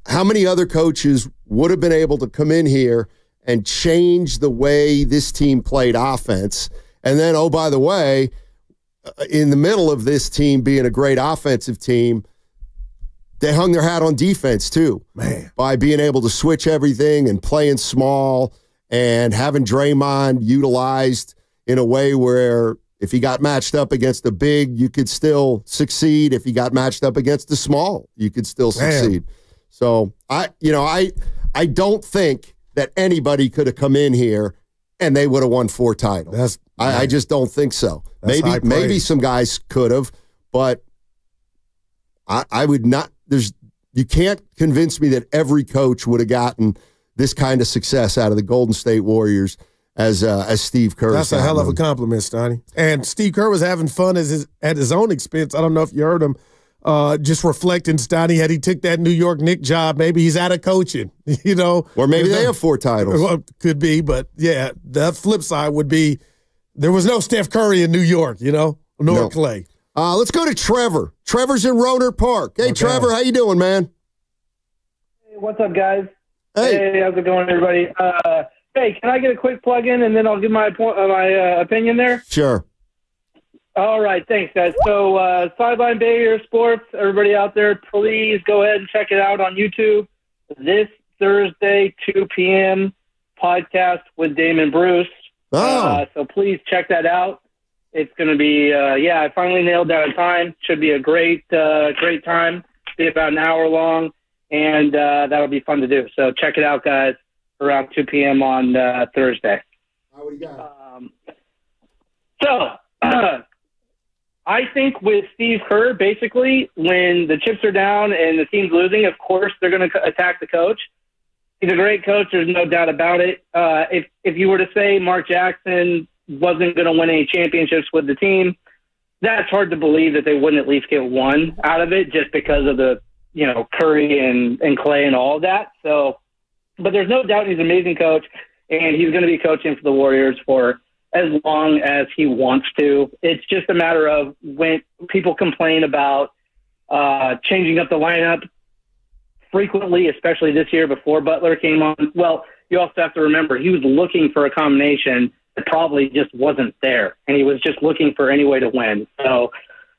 how many other coaches would have been able to come in here and change the way this team played offense? And then, oh, by the way, in the middle of this team being a great offensive team, they hung their hat on defense too, man, by being able to switch everything and playing small and having Draymond utilized in a way where if he got matched up against a big, you could still succeed. If he got matched up against a small, you could still succeed. So I don't think that anybody could have come in here and they would have won 4 titles. I just don't think so. Maybe some guys could have, but I would not. You can't convince me that every coach would have gotten this kind of success out of the Golden State Warriors as Steve Kerr. That's a hell of a compliment, Stoney. And Steve Kerr was having fun at his own expense. I don't know if you heard him just reflecting, Stoney, had he took that New York Knicks job, maybe he's out of coaching, Or maybe they have 4 titles. Well, could be, but yeah, the flip side would be there was no Steph Curry in New York, nor Clay. Let's go to Trevor. Trevor's in Rohnert Park. Hey, okay. Trevor, how you doing, man? Hey, what's up, guys? Hey, how's it going, everybody? Hey, can I get a quick plug-in, and then I'll give my opinion there? Sure. All right, thanks, guys. So, Sideline Bay Area Sports, everybody out there, please go ahead and check it out on YouTube. This Thursday, 2 p.m., podcast with Damon Bruce. Oh. So please check that out. It's going to be, I finally nailed down a time. Should be a great time. Be about an hour long, and that'll be fun to do. So check it out, guys, around 2 p.m. on Thursday. What do you got? I think with Steve Kerr, basically, when the chips are down and the team's losing, of course they're going to attack the coach. He's a great coach. There's no doubt about it. If you were to say Mark Jackson wasn't going to win any championships with the team, that's hard to believe that they wouldn't at least get one out of it just because of the, Curry and Clay and all of that. So, but there's no doubt he's an amazing coach, and he's going to be coaching for the Warriors for as long as he wants to. It's just a matter of when people complain about changing up the lineup frequently, especially this year before Butler came on. Well, you also have to remember he was looking for a combination that probably just wasn't there, and he was just looking for any way to win. So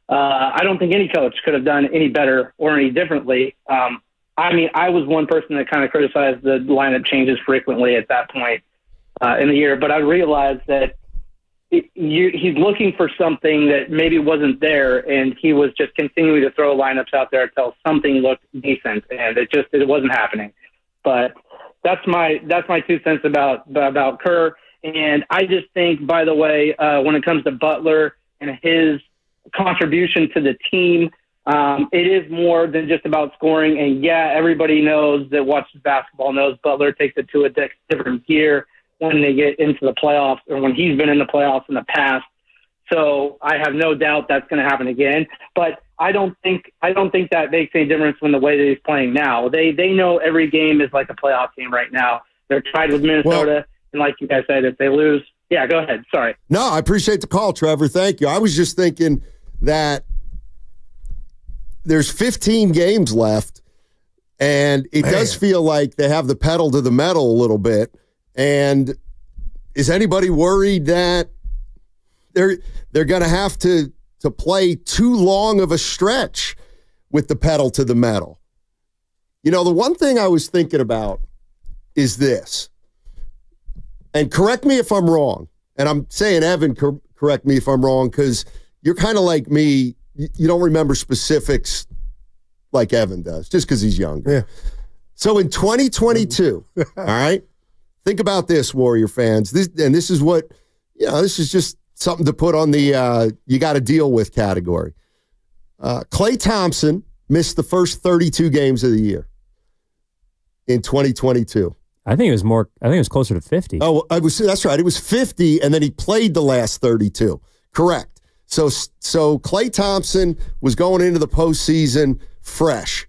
I don't think any coach could have done any better or any differently. I was one person that kind of criticized the lineup changes frequently at that point in the year, but I realized that he's looking for something that maybe wasn't there, and he was just continuing to throw lineups out there until something looked decent, and it wasn't happening. But that's my 2 cents about Kerr. And I just think, by the way, when it comes to Butler and his contribution to the team, it is more than just about scoring. And yeah, everybody knows that watches basketball knows Butler takes it to a different gear when they get into the playoffs, or when he's been in the playoffs in the past. So I have no doubt that's going to happen again. But I don't think that makes any difference in the way that he's playing now. They know every game is like a playoff game right now. They're tied with Minnesota. And like you guys said, if they lose, yeah, go ahead. Sorry. No, I appreciate the call, Trevor. Thank you. I was just thinking that there's 15 games left, and it does feel like they have the pedal to the metal a little bit. And is anybody worried that they're going to have to play too long of a stretch with the pedal to the metal? You know, the one thing I was thinking about is this, and correct me if I'm wrong, and I'm saying, Evan, correct me if I'm wrong, because you're kind of like me. You don't remember specifics like Evan does, just because he's younger. Yeah. So in 2022, all right, think about this, Warrior fans. This is what, this is just something to put on the you got to deal with category. Klay Thompson missed the first 32 games of the year in 2022. I think it was closer to 50. Oh, that's right. It was 50, and then he played the last 32. Correct. So Klay Thompson was going into the postseason fresh.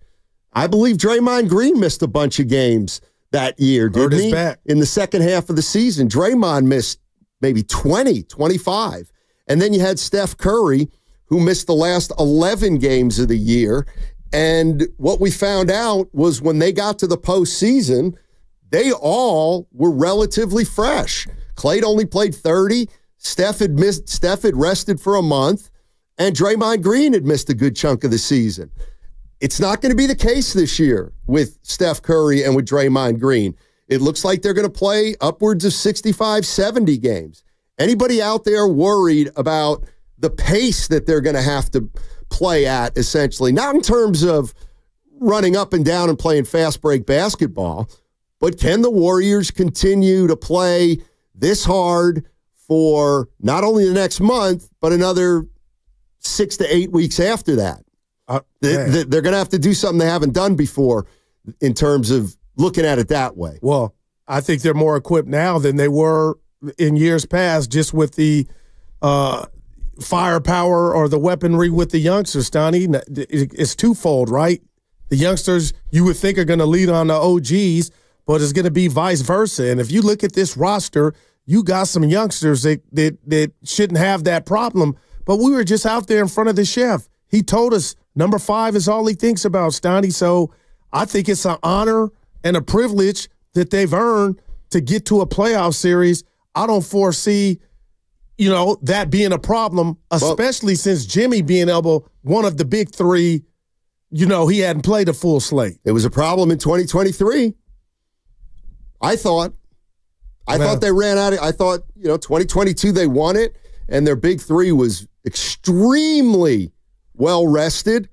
I believe Draymond Green missed a bunch of games that year, didn't he? Back. In the second half of the season, Draymond missed maybe 20, 25. And then you had Steph Curry, who missed the last 11 games of the year. And what we found out was when they got to the postseason, they all were relatively fresh. Klay only played 30. Steph had rested for a month, and Draymond Green had missed a good chunk of the season. It's not going to be the case this year with Steph Curry and with Draymond Green. It looks like they're going to play upwards of 65, 70 games. Anybody out there worried about the pace that they're going to have to play at, essentially? Not in terms of running up and down and playing fast break basketball, but can the Warriors continue to play this hard for not only the next month, but another 6 to 8 weeks after that? They're going to have to do something they haven't done before in terms of looking at it that way. Well, I think they're more equipped now than they were in years past, just with the firepower or the weaponry with the youngsters, Stoney. It's twofold, right? The youngsters you would think are going to lead on the OGs, but it's going to be vice versa. And if you look at this roster, you got some youngsters that shouldn't have that problem. But we were just out there in front of the chef. He told us number 5 is all he thinks about, Stoney. So I think it's an honor and a privilege that they've earned to get to a playoff series. I don't foresee, that being a problem, especially since Jimmy being one of the big 3, he hadn't played a full slate. It was a problem in 2023. I thought they ran out of, 2022 they won it, and their big 3 was extremely well rested.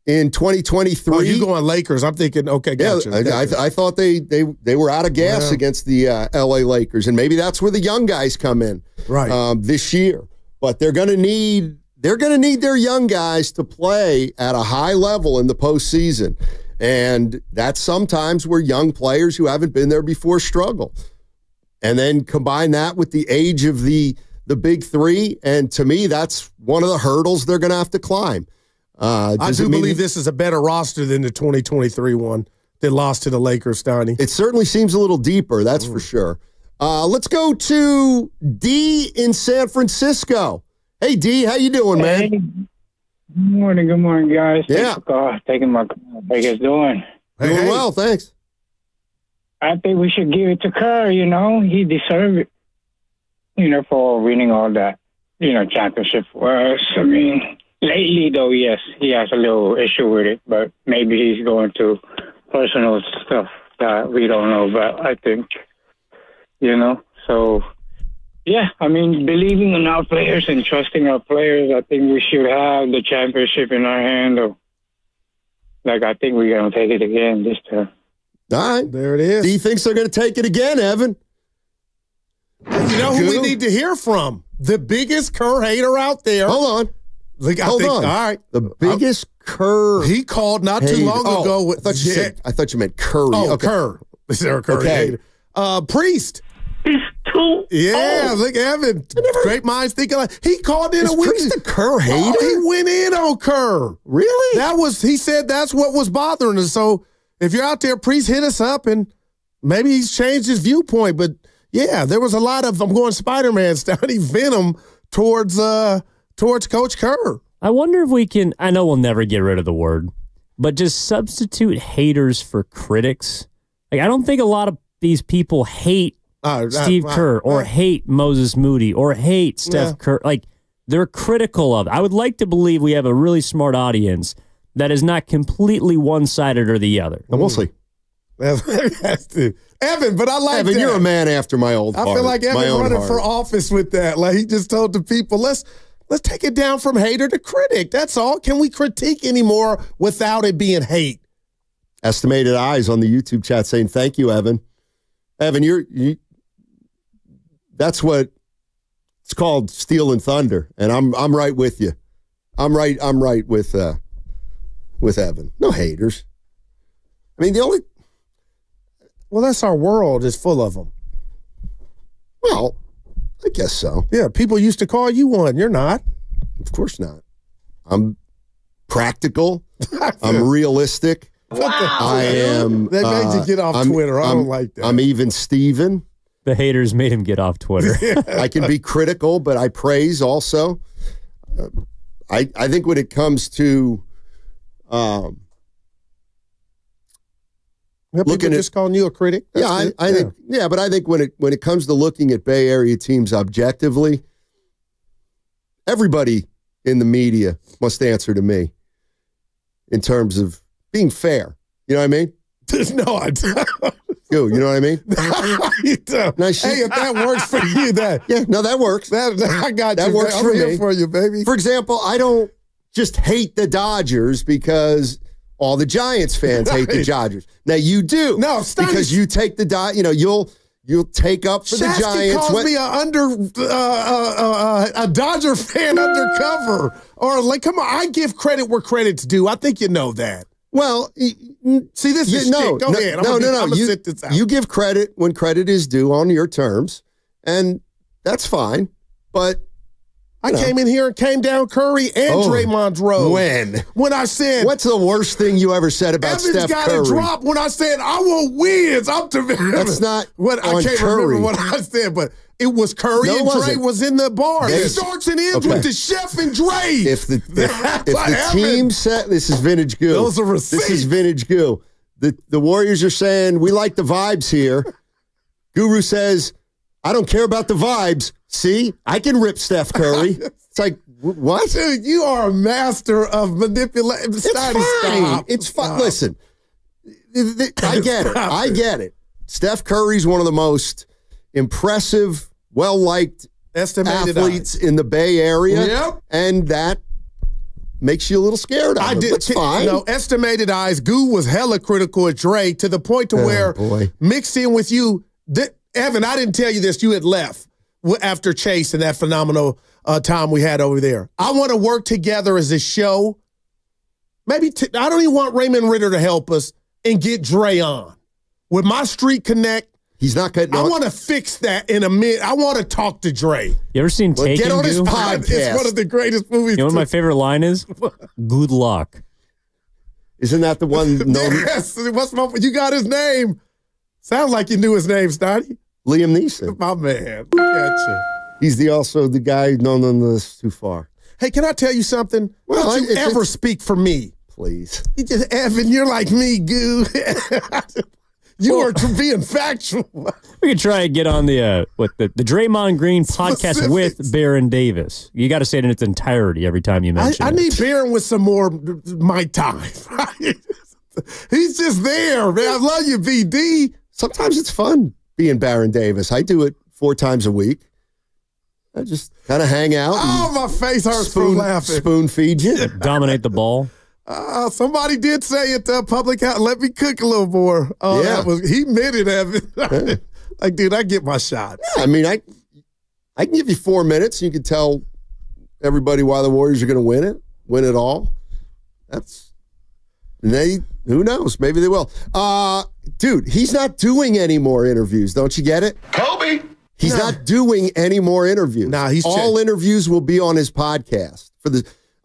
In 2023, you going Lakers? I'm thinking, okay, gotcha. Yeah, I thought they were out of gas against the LA Lakers, and maybe that's where the young guys come in this year. But they're going to need their young guys to play at a high level in the postseason, and that's sometimes where young players who haven't been there before struggle. And then combine that with the age of the big 3, and to me, that's one of the hurdles they're going to have to climb. I do believe this is a better roster than the 2023 one that lost to the Lakers, Stoney. It certainly seems a little deeper, that's for sure. Let's go to D in San Francisco. Hey, D, how you doing, man? Hey. Good morning, guys. Yeah. Thanks for taking my call. How you guys doing? Doing well, thanks. I think we should give it to Kerr, He deserved it, for winning all that, championship for us. I mean, lately, though, yes, he has a little issue with it, but maybe he's going to personal stuff that we don't know about, I think, So, yeah, I mean, believing in our players and trusting our players, I think we should have the championship in our hand. I think we're going to take it again this time. All right. There it is. D thinks they're going to take it again, Evan. You know who we need to hear from? The biggest Kerr hater out there. Hold on. Hold on. All right. The biggest Kerr. He called not too long ago. I thought you meant Curry. Oh, okay. Kerr. Is there a Curry hater? Priest. He's too old. Look, Evan. Great minds think alike. He called in a week. Priest a Kerr hater? He went in on Kerr. Really? He said that's what was bothering us. So if you're out there, Priest, hit us up, and maybe he's changed his viewpoint. But, Yeah, there was a lot of, I'm going Spider-Man style, venom towards Coach Kerr. I wonder if we can, I know we'll never get rid of the word, but just substitute haters for critics. Like, I don't think a lot of these people hate Steve Kerr or hate Moses Moody or hate Steph Curry. Like, they're critical of it. I would like to believe we have a really smart audience that is not completely one-sided or the other. And we'll see. Evan, but I like Evan, that. you're a man after my old heart. I feel like Evan running for office with that. Like, he just told the people, let's take it down from hater to critic. That's all. Can we critique anymore without it being hate? Estimated eyes on the YouTube chat saying, thank you, Evan. Evan, that's what it's called, Steel and Thunder. And I'm right with you. I'm right with Evan. No haters. I mean, well, that's our world is full of them. Well, I guess so. Yeah, people used to call you one. You're not. Of course not. I'm practical. I'm realistic. I am. They made you get off Twitter. I don't like that. I'm even Steven. The haters made him get off Twitter. I can be critical, but I praise also. I think when it comes to looking at just calling you a critic. I think. Yeah, but I think when it comes to looking at Bay Area teams objectively, everybody in the media must answer to me in terms of being fair. You know what I mean? There's no idea. You know what I mean? You don't. Nice. Hey, if that works for you, that works. I got that you. Works I'm here for you, baby. For example, I don't just hate the Dodgers because all the Giants fans hate the Dodgers. Now you do, because you take the you'll take up for the Giants. Calls me a Dodger fan undercover, or like, come on, I give credit where credit's due. I think you know that. Well, see, this is shit. Go ahead. I'm gonna sit this out. You give credit when credit is due on your terms, and that's fine. But I came in here and came down Curry and Draymond's road. When I said, what's the worst thing you ever said about Steph Curry? Evans got a drop when I said, I want wins. That's not what I can't remember what I said, but it was Curry and Dre was in the bar. It starts and ends with the chef and Dre. If the team set, this is vintage goo. Those are receipts. This is vintage goo. The Warriors are saying, we like the vibes here. Guru says, I don't care about the vibes. See, I can rip Steph Curry. It's like, what? Dude, you are a master of manipulation. It's fine. It's fine. Listen, I get it. I get it. Steph Curry's one of the most impressive, well-liked athletes in the Bay Area. Yep. And that makes you a little scared of him. It's fine. Estimated eyes, Goo was hella critical of Dre to the point to where mixed in with you, Evan, I didn't tell you this. You had left after Chase and that phenomenal time we had over there. I want to work together as a show. Maybe I don't even want Raymond Ritter to help us and get Dre on. With my Street Connect, he's not cutting. I want to fix that in a minute. I want to talk to Dre. You ever seen Taken? Get on his podcast. It's one of the greatest movies. You know what my favorite line is? Good luck. Isn't that the one? Yes. You got his name. Sounds like you knew his name, Stoney. Liam Neeson. My man. Look at you. He's also the guy, no, that's too far. Hey, can I tell you something? Well, don't you ever speak for me. Please. Evan, you're like me, Goo. You are being factual. We could try and get on the Draymond Green podcast with Baron Davis. You got to say it in its entirety every time you mention it. I need Baron with some more mic time. He's just there, man. I love you, BD. Sometimes it's fun being Baron Davis. I do it 4 times a week. I just kind of hang out. Oh, my face hurts from laughing. Spoon feed you. Dominate the ball. Somebody did say at the public house, let me cook a little more. Oh, yeah. He meant it, Evan. Like, dude, I get my shots. Yeah, I mean, I can give you 4 minutes. And you can tell everybody why the Warriors are going to win it all. Who knows? Maybe they will. Dude, he's not doing any more interviews. Don't you get it? Kobe. He's not doing any more interviews. Nah, all interviews will be on his podcast.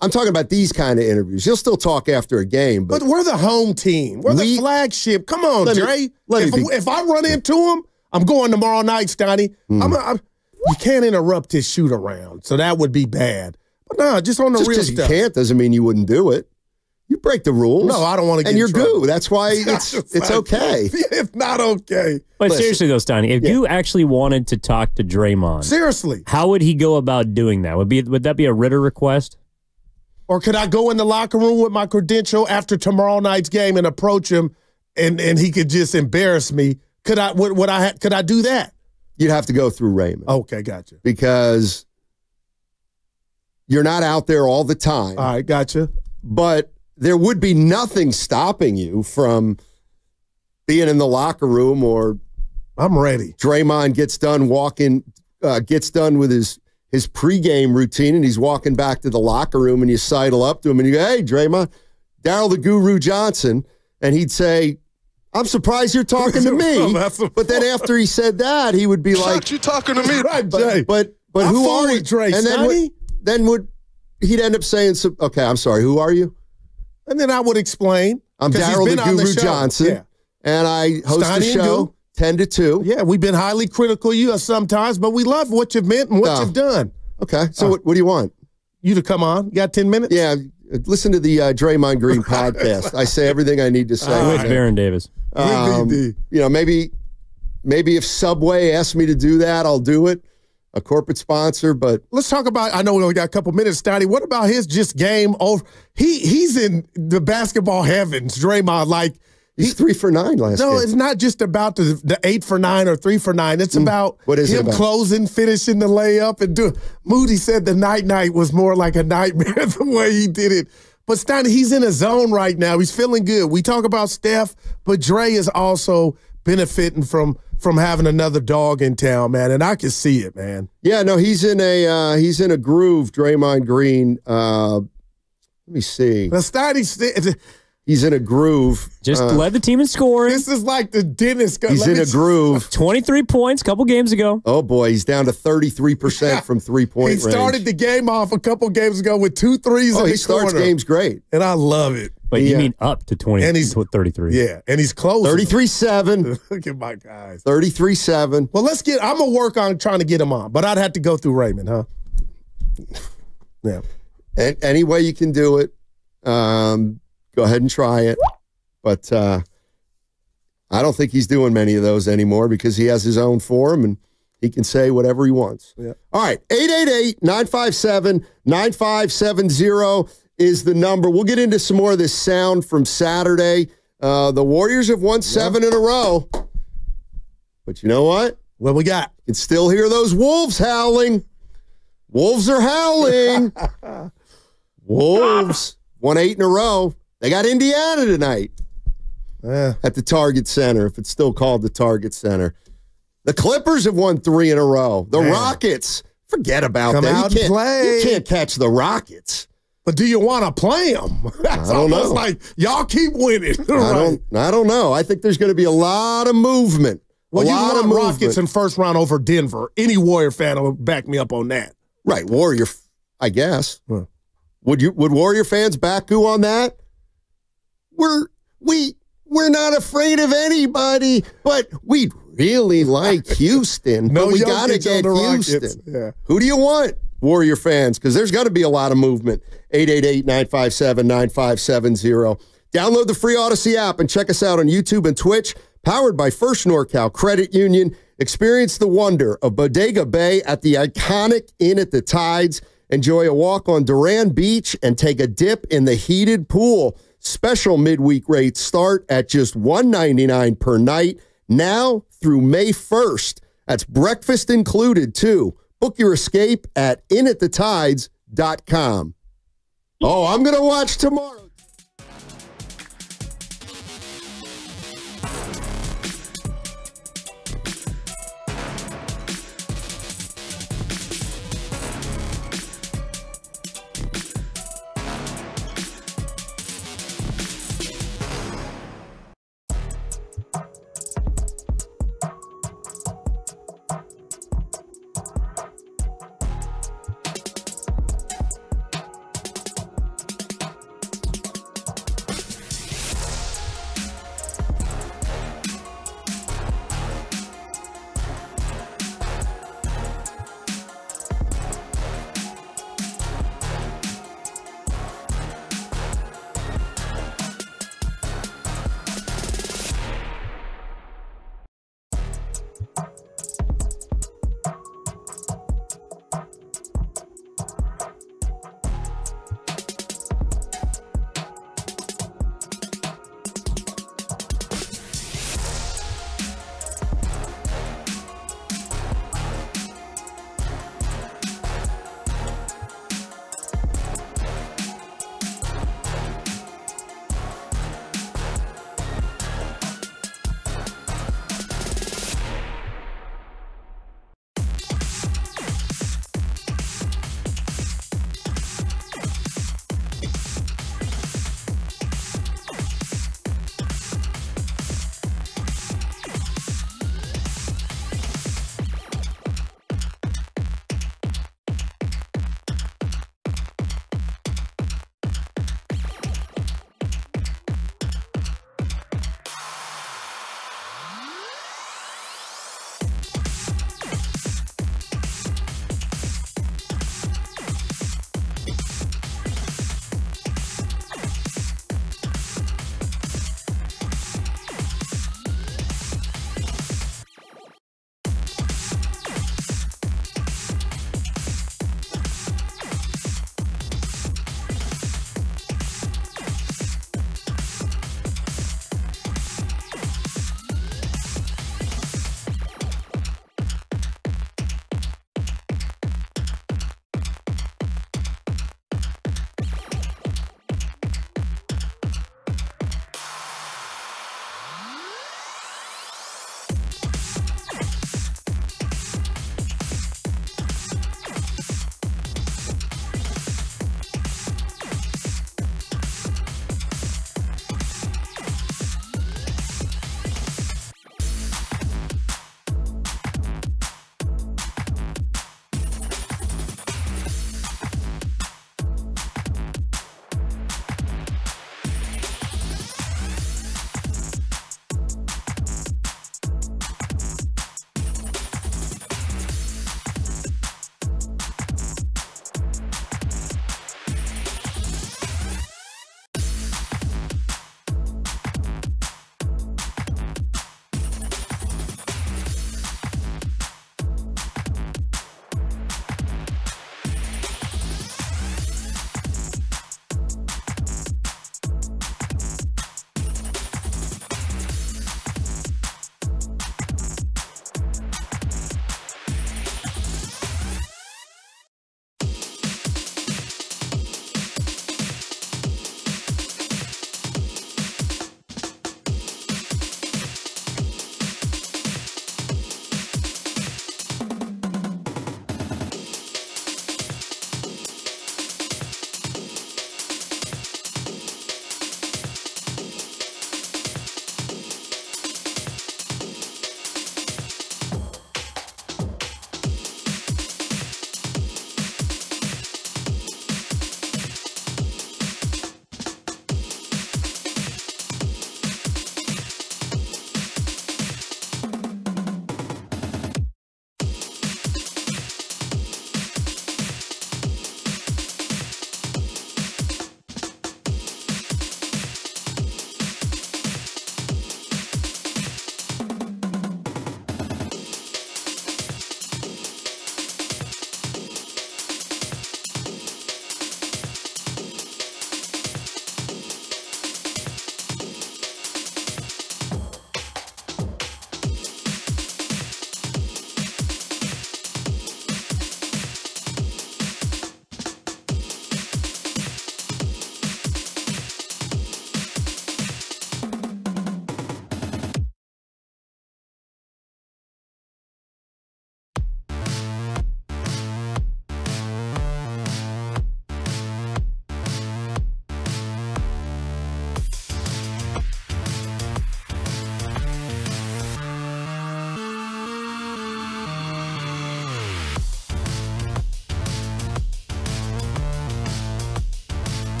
I'm talking about these kind of interviews. He'll still talk after a game. But we're the home team. We're the flagship. Come on, Dre. If I run into him, I'm going tomorrow night, Stoney. You can't interrupt his shoot around, so that would be bad. But no, just on the real Just stuff. you can't doesn't mean you wouldn't do it. You break the rules. No, I don't want to get and you're in trouble. goo. That's why it's okay. It's not okay. But seriously, though, Steiny, if you actually wanted to talk to Draymond, seriously, how would he go about doing that? Would that be a Ritter request? Or could I go in the locker room with my credential after tomorrow night's game and approach him, and he could just embarrass me? Could I do that? You'd have to go through Raymond. Okay, gotcha. Because you're not out there all the time. All right, gotcha. But there would be nothing stopping you from being in the locker room, or I'm ready. Draymond gets done with his pregame routine, and he's walking back to the locker room, and you sidle up to him, and you go, "Hey, Draymond, Daryl the Guru Johnson," and he'd say, "I'm surprised you're talking to me." But then after he said that, he would be like, "You talking to me, right, Jay? But who are you?" Dre, And then he'd end up saying, "Okay, I'm sorry. Who are you?" And then I would explain. I'm Daryl the Guru Johnson, and I host the show 10 to 2. Yeah, we've been highly critical of you sometimes, but we love what you've meant and what you've done. Okay, so what do you want? You to come on? You got 10 minutes? Yeah, listen to the Draymond Green podcast. I say everything I need to say. With Baron Davis. Maybe if Subway asked me to do that, I'll do it. A corporate sponsor, but let's talk about. I know we only got a couple minutes, Stoney. What about his just game over? He's in the basketball heavens, Draymond. Like he's 3 for 9 last. No, game. it's not just about the 8 for 9 or 3 for 9. It's about what is him closing, finishing the layup, and doing. Moody said the night was more like a nightmare the way he did it. But Stoney, he's in a zone right now. He's feeling good. We talk about Steph, but Dre is also benefiting from having another dog in town, man, and I can see it, man. Yeah, no, he's in a groove, Draymond Green. Let me see. He's in a groove. Just led the team in scoring. This is like the dentist. He's in a groove. 23 points a couple games ago. Oh, boy, he's down to 33% from three-point range. He started the game off a couple games ago with 2 threes in the he starts corner. games great. And I love it. But you mean up to 20, and he's 33. Yeah, and he's closing. 33-7. Look at my guys. 33-7. Well, I'm going to work on trying to get him on, but I'd have to go through Raymond, huh? Yeah. Any way you can do it, go ahead and try it. But I don't think he's doing many of those anymore because he has his own forum and he can say whatever he wants. Yeah. All right, 888-957-9570 is the number. We'll get into some more of this sound from Saturday. The Warriors have won 7 in a row. But you know what? What we got? You can still hear those wolves howling. Wolves are howling. Wolves won 8 in a row. They got Indiana tonight at the Target Center, if it's still called the Target Center. The Clippers have won 3 in a row. The Rockets, forget about Come that. out and play. You can't catch the Rockets. But do you want to play them? That's I don't almost know. like y'all keep winning. I don't know. I think there's going to be a lot of movement. Well, you want Rockets in first round over Denver. Any Warrior fan will back me up on that. Right, Warrior, I guess. Huh. Would Warrior fans back you on that? We're not afraid of anybody, but we'd really like Houston. No, but we got to get Houston. Yeah. Who do you want, Warrior fans? Because there's got to be a lot of movement. 888-957-9570. Download the free Odyssey app and check us out on YouTube and Twitch. Powered by First NorCal Credit Union. Experience the wonder of Bodega Bay at the iconic Inn at the Tides. Enjoy a walk on Duran Beach and take a dip in the heated pool. Special midweek rates start at just $199 per night now through May 1st. That's breakfast included, too. Book your escape at inatthethides.com. Oh, I'm going to watch tomorrow.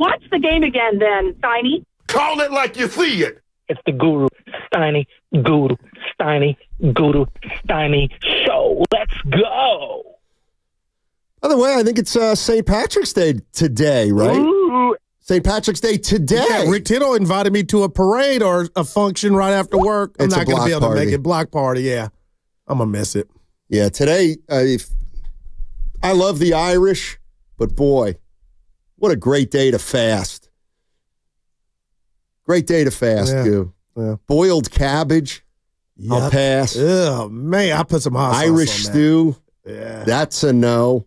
Watch the game again then, Steiny. Call it like you see it. It's the Guru, Steiny, Guru, Steiny, Guru, Steiny show. Let's go. By the way, I think it's St. Patrick's Day today, right? Ooh. St. Patrick's Day today. Yeah, Rick Tittle invited me to a parade or a function right after work. I'm It's not a going to be able block to make party. it. Block party, yeah. I'm going to miss it. Yeah, today, I love the Irish, but boy, what a great day to fast. Great day to fast, Yeah. too. Yeah. Boiled cabbage, I'll pass. Oh, man, I put some hot sauce Irish on that. stew, Yeah. that's a no.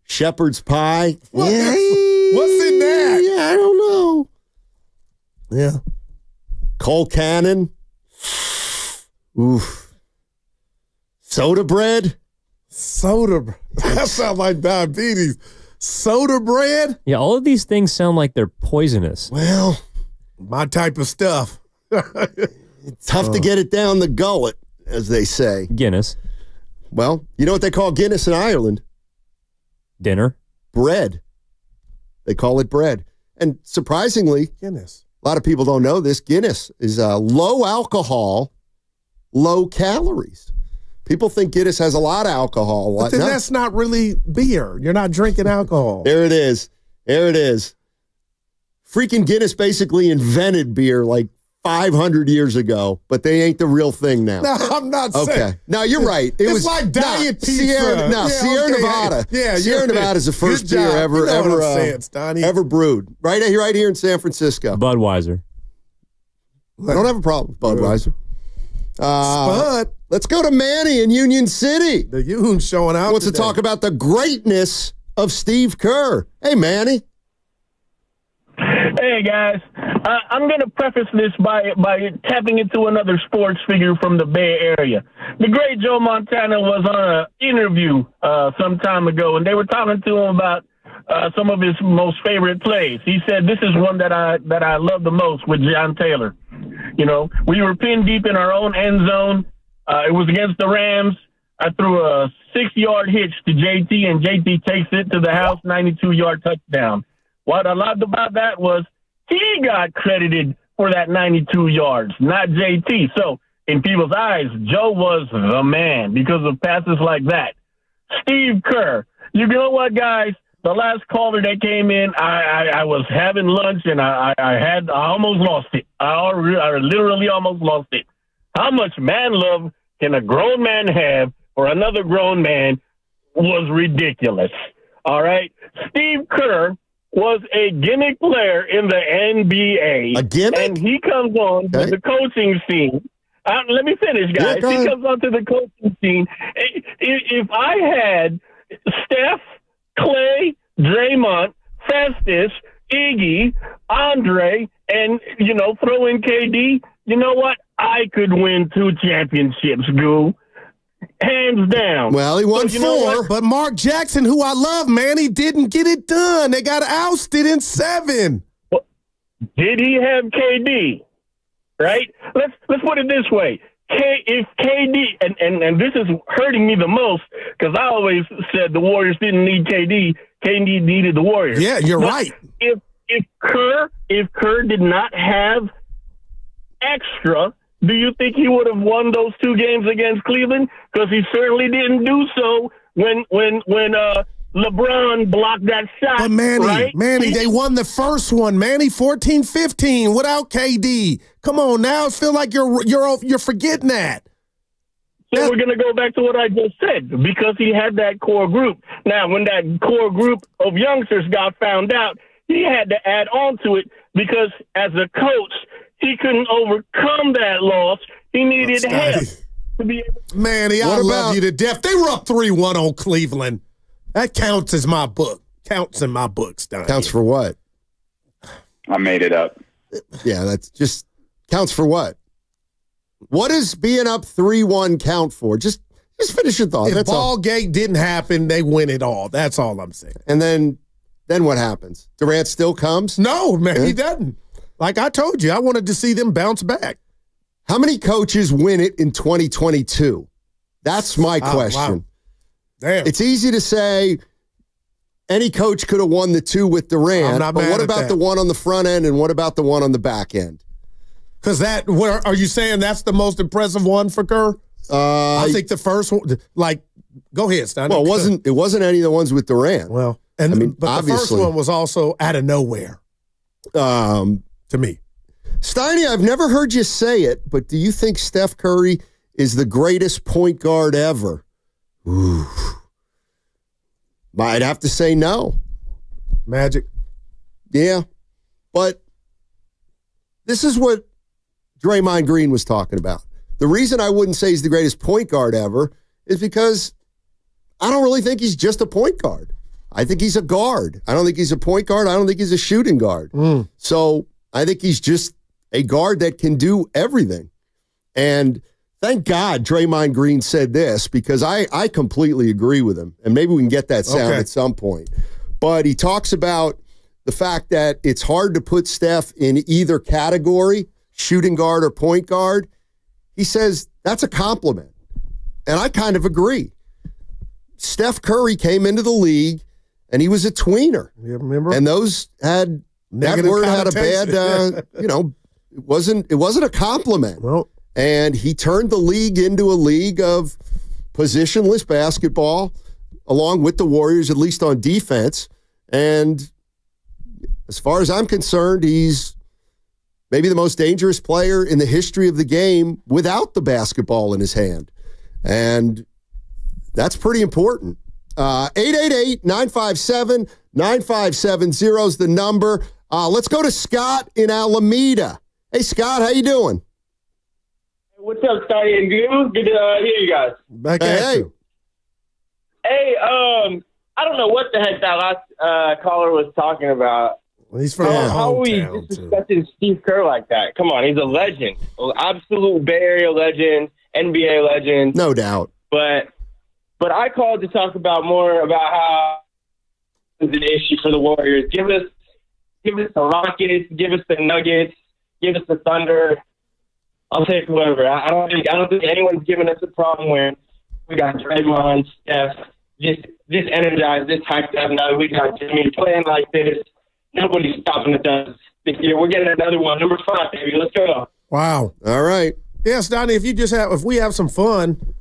Shepherd's pie, What? yeah. What's in that? Yeah, I don't know. Yeah. Cole Cannon, oof. Soda bread, Soda. That sounds like diabetes. Soda bread? Yeah, all of these things sound like they're poisonous. well, My type of stuff. tough to get it down the gullet, as they say. Guinness. Well, you know what they call Guinness in Ireland? Dinner. Bread. They call it bread. And surprisingly, Guinness. a lot of people don't know this. Guinness is low alcohol, low calories. People think Guinness has a lot of alcohol. But then No. that's not really beer. You're not drinking alcohol. There it is. There it is. Freaking Guinness basically invented beer like 500 years ago, but they ain't the real thing now. No, I'm not saying. Okay. No, you're right. It It's was like diet pizza. Sierra, Yeah, Sierra okay. Nevada. Yeah, Sierra you're- Nevada is the first good beer job. ever You know what I'm saying, Stoney. ever brewed. Right here in San Francisco. Budweiser. I don't have a problem with Budweiser. Spud. Let's go to Manny in Union City. The Yoon showing out. Wants to today. talk about the greatness of Steve Kerr. Hey, Manny. Hey guys, I'm going to preface this by tapping into another sports figure from the Bay Area. The great Joe Montana was on an interview some time ago, and they were talking to him about some of his most favorite plays. He said, "This is one that I love the most with John Taylor. You know, we were pinned deep in our own end zone. It was against the Rams. I threw a 6-yard hitch to JT, and JT takes it to the house, 92-yard touchdown. What I loved about that was he got credited for that 92 yards, not JT. So in people's eyes, Joe was the man because of passes like that. Steve Kerr, you know what, guys? The last caller that came in, I was having lunch and I almost lost it. I literally almost lost it. How much man love can a grown man have for another grown man was ridiculous. All right. Steve Kerr was a gimmick player in the NBA. A gimmick? And he comes on with the coaching scene. Let me finish, guys. Yeah, he comes onto the coaching scene. If I had Steph, Clay, Draymond, Festus, Iggy, Andre, and, throw in KD, you know what? I could win 2 championships, Goo. Hands down. Well, he won 4. But Mark Jackson, who I love, man, he didn't get it done. They got ousted in 7. Did he have KD? Right? Let's put it this way. If KD, and this is hurting me the most because I always said the Warriors didn't need KD. KD needed the Warriors. Yeah, you're right. If Kerr did not have extra, do you think he would have won those 2 games against Cleveland? Because he certainly didn't do so when LeBron blocked that shot. But Manny, right? they won the first one. Manny, 14-15 without KD. Come on now, I feel like you're forgetting that. So we're going to go back to what I just said, because he had that core group. Now, when that core group of youngsters got found out, he had to add on to it because as a coach, he couldn't overcome that loss. He needed help to be able to. Manny, I love you to death. They were up 3-1 on Cleveland. That counts as my book. Counts in my book, Stein. Counts for what? I made it up. Yeah, that's just counts for what? What does being up 3-1 count for? Just finish your thought. If That's all. Ballgate didn't happen, they win it all. That's all I'm saying. And then what happens? Durant still comes? No, man, he doesn't. Like I told you, I wanted to see them bounce back. How many coaches win it in 2022? That's my question. Wow. Damn. It's easy to say any coach could have won the 2 with Durant. But what about the one on the front end and what about the one on the back end? Because are you saying that's the most impressive one for Kerr? I think the first one, go ahead, Stein. Well, it wasn't any of the ones with Durant. Well, but the first one was also out of nowhere. To me. Steiny, I've never heard you say it, but do you think Steph Curry is the greatest point guard ever? Ooh. I'd have to say no. Magic. Yeah. But this is what Draymond Green was talking about. The reason I wouldn't say he's the greatest point guard ever is because I don't really think he's just a point guard. I think he's a guard. I don't think he's a point guard. I don't think he's a shooting guard. So I think he's just a guard that can do everything. And thank God Draymond Green said this, because I completely agree with him. And maybe we can get that sound at some point. But he talks about the fact that it's hard to put Steph in either category, shooting guard or point guard. He says that's a compliment. And I kind of agree. Steph Curry came into the league and he was a tweener. You remember? And those had negative that word had a bad it wasn't a compliment. Well, and he turned the league into a league of positionless basketball, along with the Warriors, at least on defense. And as far as I'm concerned, he's maybe the most dangerous player in the history of the game without the basketball in his hand. And that's pretty important. 888-957-9570 is the number. Let's go to Scott in Alameda. Hey, Scott, how you doing? What's up, Scotty and Goo? Good to hear you guys. Back at you. Hey, I don't know what the heck that last caller was talking about. Well, he's from how are we disrespecting Steve Kerr like that? Come on, he's a legend. Absolute Bay Area legend, NBA legend. No doubt. But I called to talk about more about how it's an issue for the Warriors. Give us the Rockets, give us the Nuggets, give us the Thunder. I'll take whoever. I don't think anyone's giving us a problem when we got Draymond, Steph, just energized, just hyped up. Now we got Jimmy playing like this. Nobody's stopping us this year. We're getting another one. Number 5, baby. Let's go. Wow. All right. Yes, Donnie, if we have some fun,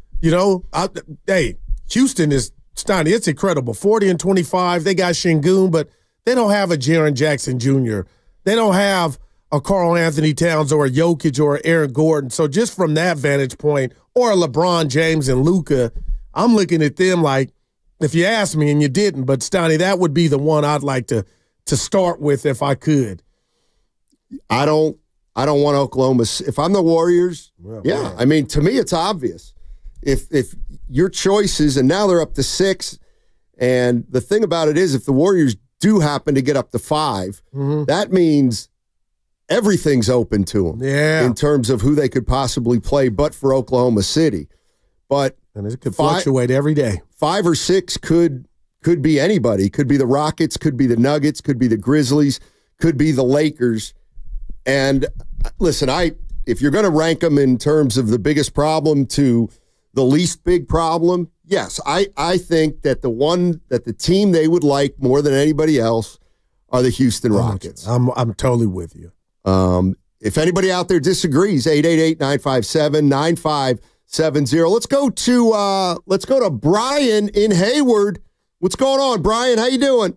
hey, Houston is, Donnie, it's incredible. 40-25. They got Şengün, but they don't have a Jaren Jackson Jr. They don't have a Karl Anthony Towns or a Jokic or Aaron Gordon. So just from that vantage point, or LeBron James and Luka, I'm looking at them like, if you asked me and you didn't, but Stoney, that would be the one I'd like to start with if I could. I don't want Oklahoma. If I'm the Warriors, I mean, to me, it's obvious. If your choices, and now they're up to 6, and the thing about it is, if the Warriors do happen to get up to 5, that means everything's open to them in terms of who they could possibly play, but for Oklahoma City. But and it could fluctuate every day. 5 or 6 could be anybody. Could be the Rockets, could be the Nuggets, could be the Grizzlies, could be the Lakers. And listen, if you're going to rank them in terms of the biggest problem to the least big problem, yes, I think that the team they would like more than anybody else are the Houston Rockets. I'm totally with you. If anybody out there disagrees, 888-957-9570. Let's go to Brian in Hayward. What's going on, Brian? How you doing?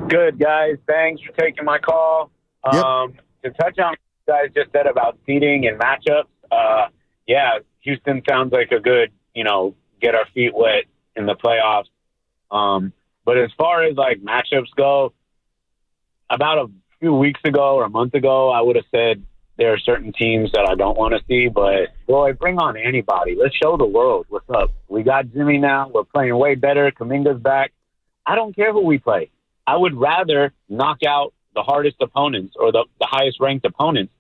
Good, guys. Thanks for taking my call. To touch on what you guys just said about seeding and matchups, Houston sounds like a good, get our feet wet in the playoffs. But as far as like matchups go, about a few weeks ago or a month ago, I would have said there are certain teams that I don't want to see, but boy, bring on anybody. Let's show the world what's up. We got Jimmy now. We're playing way better. Kuminga's back. I don't care who we play. I would rather knock out the hardest opponents or the highest ranked opponents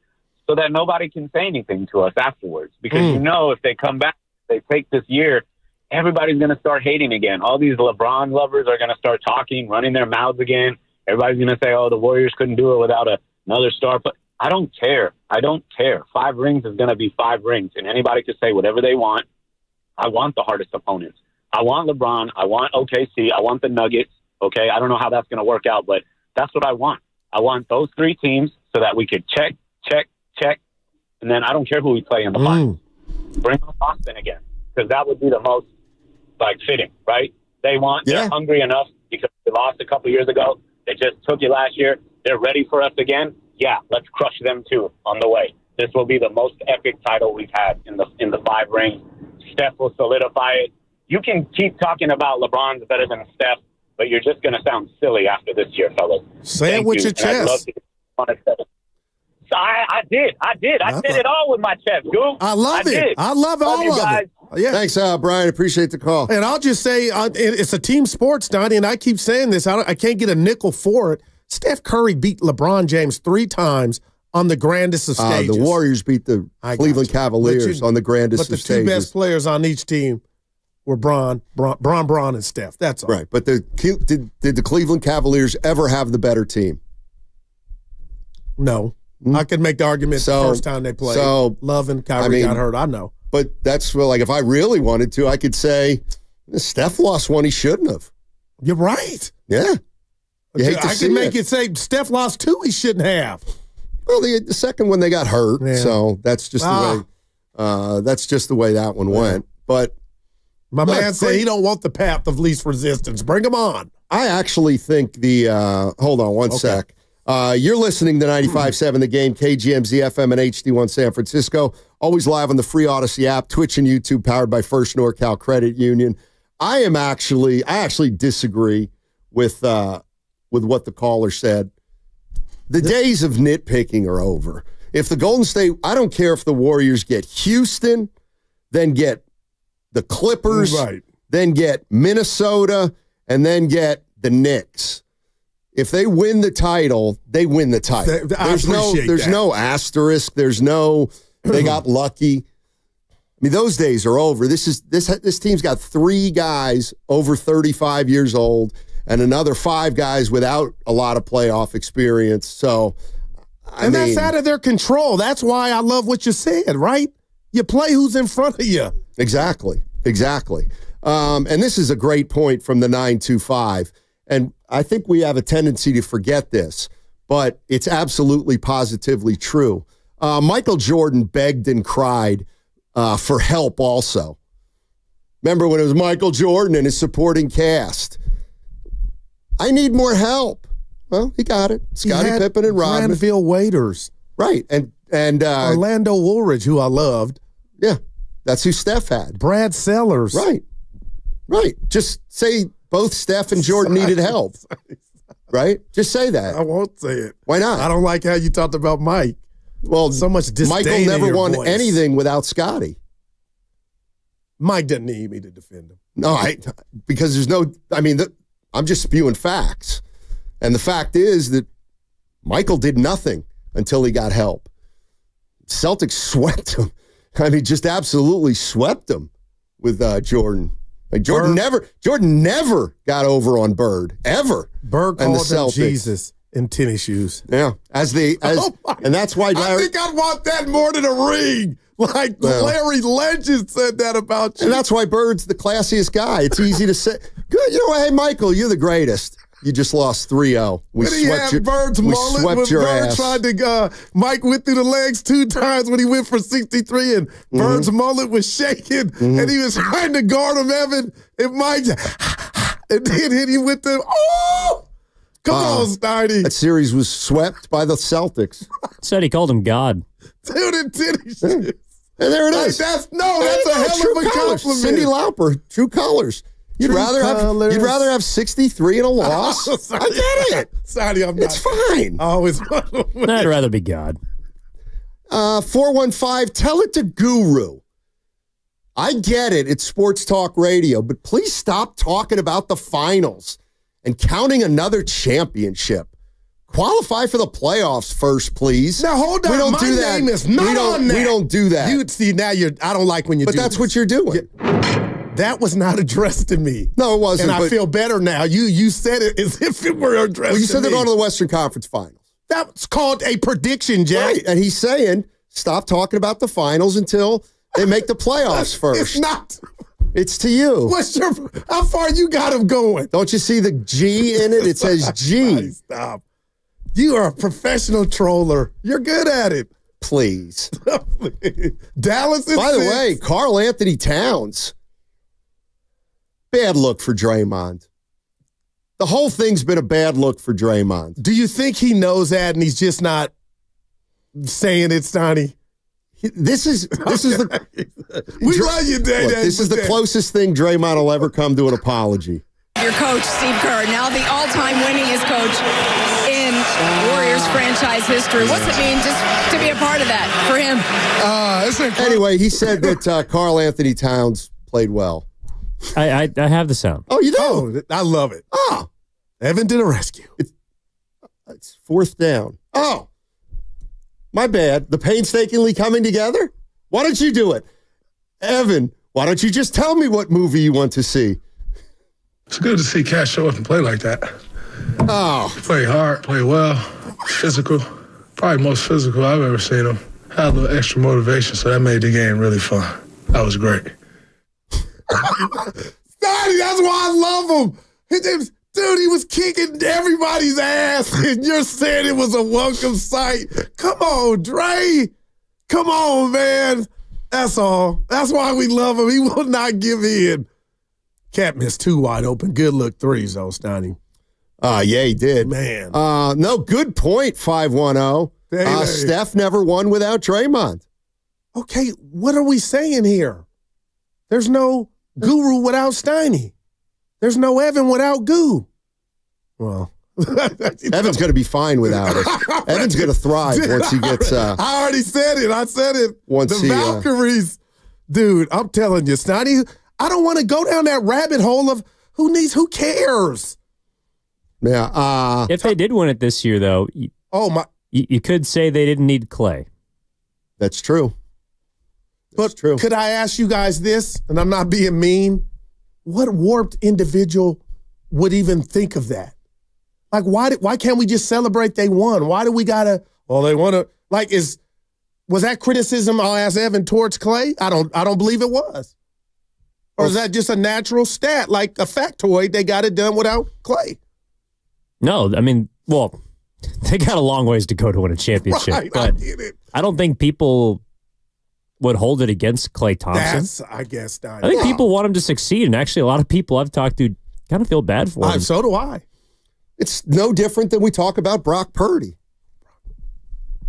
so that nobody can say anything to us afterwards. Because if they come back, they take this year, everybody's going to start hating again. All these LeBron lovers are going to start talking, running their mouths again. Everybody's going to say, the Warriors couldn't do it without another star. But I don't care. 5 rings is going to be 5 rings, and anybody can say whatever they want. I want the hardest opponents. I want LeBron. I want OKC. I want the Nuggets. Okay, I don't know how that's going to work out, but that's what I want. I want those 3 teams so that we could check, and then I don't care who we play in the finals. Bring on Boston again, because that would be the most fitting, right? They're hungry enough because they lost a couple years ago. They just took it last year. They're ready for us again. Yeah, let's crush them too on the way. This will be the most epic title we've had in the 5 rings. Steph will solidify it. You can keep talking about LeBron's better than Steph, but you're just going to sound silly after this year, fellas. Say it with your chest. I did. I said it all with my chest, Goof. I love it. I love all of it. Yeah. Thanks, Brian. Appreciate the call. And I'll just say, it's a team sport, Donnie, and I keep saying this. I can't get a nickel for it. Steph Curry beat LeBron James 3 times on the grandest of stages. The Warriors beat the Cleveland Cavaliers on the grandest of stages. But the 2 best players on each team were Bron, and Steph. That's all. Right. But did the Cleveland Cavaliers ever have the better team? No. I could make the argument the first time they played. So, Love and Kyrie got hurt. I know. But that's if I really wanted to, I could say Steph lost one he shouldn't have. You're right. Yeah. I can make it say Steph lost 2 he shouldn't have. Well, the second one they got hurt, so that's just the way. That's just the way that one went. But my man said he don't want the path of least resistance. Bring him on. I actually think hold on one sec. You're listening to 95.7 The Game, KGMZ FM and HD1 San Francisco. Always live on the free Odyssey app, Twitch and YouTube, powered by First NorCal Credit Union. I actually disagree with what the caller said. The days of nitpicking are over. If the Golden State, I don't care if the Warriors get Houston, then get the Clippers, then get Minnesota, and then get the Knicks. If they win the title, they win the title. There's no asterisk. There's no they got lucky. I mean, those days are over. This team's got 3 guys over 35 years old and another 5 guys without a lot of playoff experience. So, that's out of their control. That's why I love what you said, right? You play who's in front of you. Exactly. And this is a great point from the 925. And I think we have a tendency to forget this, but it's absolutely positively true. Michael Jordan begged and cried for help also. Remember when it was Michael Jordan and his supporting cast? I need more help. Well, he got it. Scottie Pippen and Rodman. Granville Waiters. Right. And Orlando Woolridge, who I loved. Yeah. That's who Steph had. Brad Sellers. Right. Just say both Steph and Jordan needed help. Right? Just say that. I won't say it. Why not? I don't like how you talked about Mike. Well, so much disdain. Michael never in your won voice. anything without Scottie. Mike didn't need me to defend him. No, because there's no, I'm just spewing facts. And the fact is that Michael did nothing until he got help. Celtics swept him. Just absolutely swept him with Jordan. Jordan never got over on Bird, ever. Bird called him Jesus in tennis shoes. Yeah. And that's why I think I'd want that more than a ring. Larry Legend said that about you. And that's why Bird's the classiest guy. It's easy to say. Good, hey, Michael, you're the greatest. You just lost 3-0. We swept your ass. Mike went through the legs 2 times when he went for 63, and Bird's mullet was shaking, and he was trying to guard him, Evan, and Mike, and then hit him with the, come on, Steiny. That series was swept by the Celtics. Said he called him God. Dude, in tennis shoes. And there it is. That's a hell of a compliment. Cindy Lauper, true colors. You'd rather have 63 and a loss? I get it. Sorry, I'm not. It's fine. I'd rather be God. 415, tell it to Guru. I get it. It's sports talk radio, but please stop talking about the finals and counting another championship. Qualify for the playoffs first, please. Now, hold on. We don't do that. Name is not on that. We don't do that. I don't like when you do But that's what you're doing. That was not addressed to me. No, it wasn't. And I feel better now. You said it as if it were addressed to me. Well, you said they're going to the Western Conference Finals. That's called a prediction, Jack. Right. And he's saying, stop talking about the finals until they make the playoffs first. It's not. It's to you. How far you got him going? Don't you see the G in it? It says G. Stop. You are a professional troller. You're good at it. Please. Dallas is By the way, Karl Anthony Towns. Bad look for Draymond. The whole thing's been a bad look for Draymond. Do you think he knows that and he's just not saying it, Stoney? This is the we love you, Day. Look, this is the closest thing Draymond will ever come to an apology. Your coach, Steve Kerr, now the all-time winningest coach in Warriors franchise history. What's it mean just to be a part of that for him? Anyway, he said that Karl Anthony Towns played well. I have the sound. Oh, you do? Oh, I love it. Oh. Evan did a rescue. It's fourth down. Oh. My bad. The painstakingly coming together? Why don't you do it? Evan, why don't you just tell me what movie you want to see? It's good to see Cat show up and play like that. Oh. Play hard, play well, physical. Probably most physical I've ever seen him. Had a little extra motivation, so that made the game really fun. That was great. Stoney, that's why I love him. Dude, he was kicking everybody's ass, and you're saying it was a welcome sight. Come on, Dre. Come on, man. That's all. That's why we love him. He will not give in. Cat missed 2 wide open. Good look threes, though, Stoney. Yeah, he did. Man. No, good point, 510. Steph never won without Draymond. Okay, what are we saying here? There's no Guru without Stoney. There's no Evan without Goo. Well, Evan's going to be fine without us. Evan's going to thrive once he gets. I already said it. I said it. Once the Valkyries, dude. I'm telling you, Stoney. I don't want to go down that rabbit hole of who cares. Yeah. If they did win it this year, though, you could say they didn't need Clay. That's true. But could I ask you guys this, and I'm not being mean, what warped individual would even think of that? Like, why can't we just celebrate they won? Why do we gotta, they want to, was that criticism, I'll ask Evan, towards Clay? I don't believe it was. Or is that just a natural stat, like a factoid, they got it done without Clay? No, I mean, they got a long ways to go to win a championship. Right, but I get it. I don't think people would hold it against Klay Thompson. I guess. I think people want him to succeed, and actually a lot of people I've talked to kind of feel bad for him. So do I. It's no different than we talk about Brock Purdy.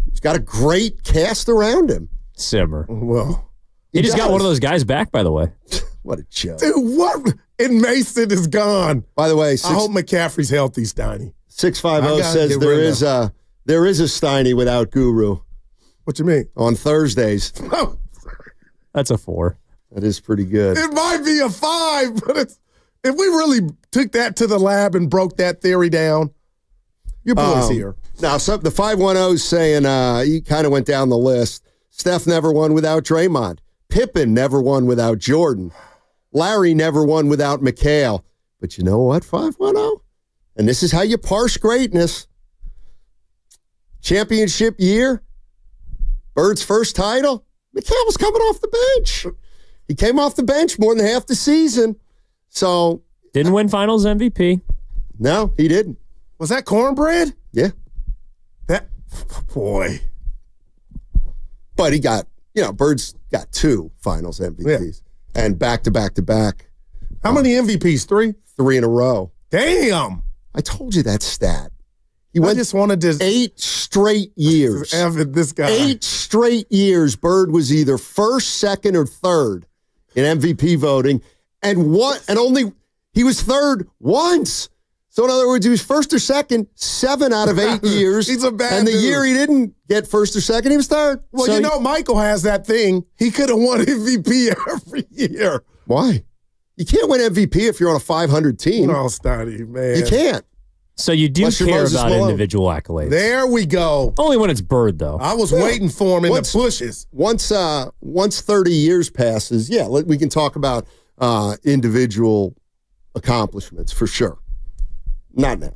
He's got a great cast around him. Simmer. Well, he just got one of those guys back, by the way. What a joke. Dude, what? And Mason is gone. By the way, I hope McCaffrey's healthy, Steiny. 650 says there is a Steiny without Guru. What you mean? On Thursdays. That's a 4. That is pretty good. It might be a 5, but if we really took that to the lab and broke that theory down, your boy's here. Now, the 510 is saying he kind of went down the list. Steph never won without Draymond. Pippen never won without Jordan. Larry never won without McHale. But you know what, 510? And this is how you parse greatness. Championship year, Bird's first title, McHale was coming off the bench. He came off the bench more than half the season. So didn't win finals MVP. No, he didn't. Was that cornbread? Yeah. Boy. But he got, Bird's got 2 finals MVPs. And back to back to back. How many MVPs? 3? 3 in a row. Damn. I told you that stat. I just wanted to 8 straight years. Evan, this guy. 8 straight years, Bird was either first, second, or third in MVP voting, and he was third once. So in other words, he was first or second 7 out of 8 years. He's a bad And the dude. year he didn't get first or second, he was third. Well, So Michael has that thing. He could have won MVP every year. Why? You can't win MVP if you're on a 500 team. No, Stotty, man. You can't. So you do Unless you're care Moses about Malone. individual accolades. There we go. Only when it's Bird, though. I was waiting for him in the bushes. Once 30 years passes, we can talk about individual accomplishments for sure. Not now.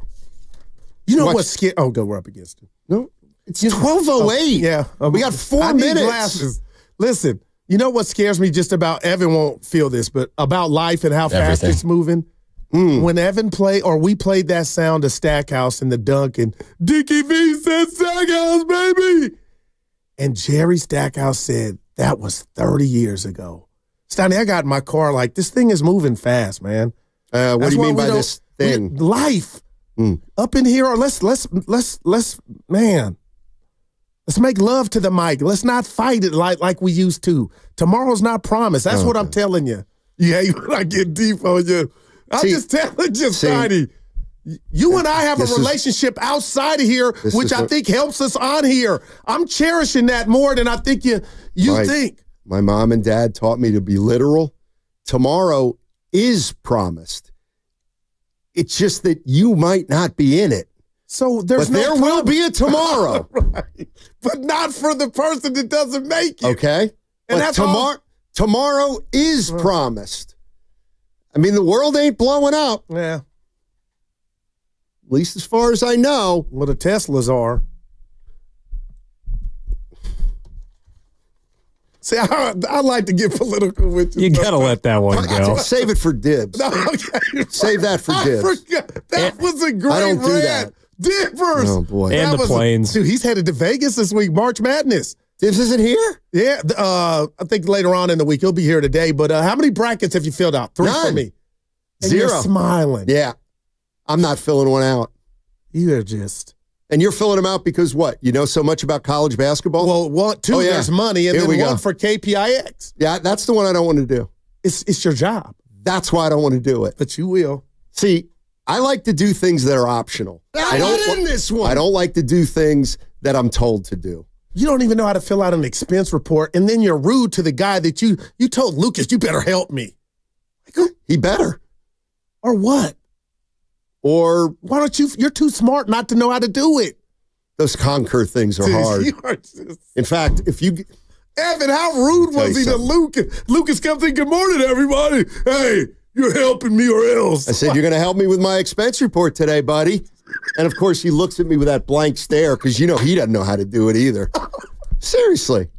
You know what's scary? Oh, go. We're up against it. No, it's 12:08. Yeah, we got 4 I need minutes. glasses. Listen, You know what scares me just about, Evan won't feel this, but about life and how fast it's moving? When Evan played, or we played that sound of Stackhouse in the dunk, and Dickie V said Stackhouse, baby. And Jerry Stackhouse said, that was 30 years ago. Steiny, I got in my car like, this thing is moving fast, man. What do you mean by this thing? Life. Up in here, or let's make love to the mic. Let's not fight it like we used to. Tomorrow's not promised. That's what I'm telling you. Yeah, I get deep on you. I'm just telling you, Steiny. You and I have a relationship outside of here, which I think helps us on here. I'm cherishing that more than I think you think. My mom and dad taught me to be literal. Tomorrow is promised. It's just that you might not be in it. So there will be a tomorrow. Right. But not for the person that doesn't make it. Okay. And but tomorrow is promised. I mean, the world ain't blowing up. Yeah. At least as far as I know. Well, the Teslas are. See, I like to get political with you. You got to let that one go. Save it for dibs. Save that for dibs. I forgot. That was a great I don't do that. Dippers. Oh, boy. And the planes. Dude, he's headed to Vegas this week, March Madness. Dibs isn't here? Yeah. I think later on in the week. He'll be here today. But how many brackets have you filled out? 3 for me. And 0. You're smiling. Yeah. I'm not filling one out. You're just. And you're filling them out because what? You know so much about college basketball? Well, 2, there's money, and here then 1 for KPIX. Yeah, that's the one I don't want to do. It's your job. That's why I don't want to do it. But you will. See, I like to do things that are optional. I don't in this one. I don't like to do things that I'm told to do. You don't even know how to fill out an expense report, and then you're rude to the guy that you told Lucas, you better help me. He better. Or what? Or why don't you're too smart not to know how to do it. Those Concur things are hard. You are just... In fact, if you... Evan, how rude was he to Lucas? Lucas comes in, good morning, everybody. Hey, you're helping me or else. I said, you're going to help me with my expense report today, buddy. And, of course, he looks at me with that blank stare because, he doesn't know how to do it either. Seriously.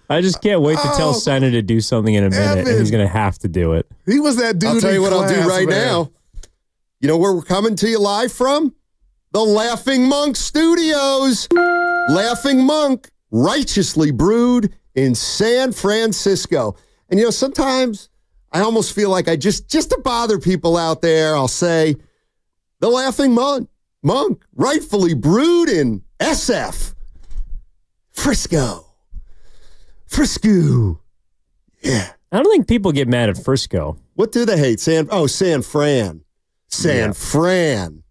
I just can't wait to tell Senna to do something in a minute, Evan. and he's going to have to do it. He was that dude. I'll tell you what I'll do right man. now. You know where we're coming to you live from? The Laughing Monk Studios. Laughing Monk, righteously brewed in San Francisco. And, sometimes I almost feel like I just to bother people out there, I'll say, the Laughing Monk, rightfully brewed in SF. Frisco. Yeah. I don't think people get mad at Frisco. What do they hate? San Fran. San Fran.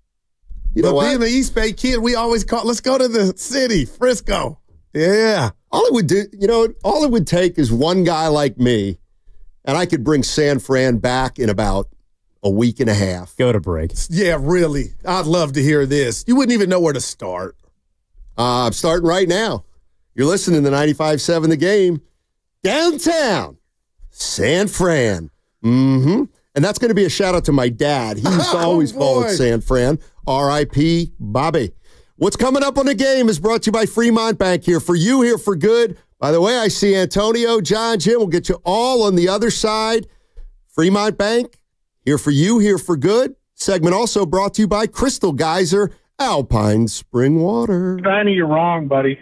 You know what? Being the East Bay kid, we always call, let's go to the city, Frisco. Yeah. All it would take is one guy like me, and I could bring San Fran back in about a week and a half. Go to break. Yeah, really. I'd love to hear this. You wouldn't even know where to start. I'm starting right now. You're listening to 95.7 The Game. Downtown San Fran. And that's going to be a shout out to my dad. He used to always call it San Fran. R.I.P. Bobby. What's coming up on The Game is brought to you by Fremont Bank. Here for you, here for good. By the way, I see Antonio, John, Jim. We'll get you all on the other side. Fremont Bank, here for you, here for good. Segment also brought to you by Crystal Geyser, Alpine Spring Water. Danny, you're wrong, buddy.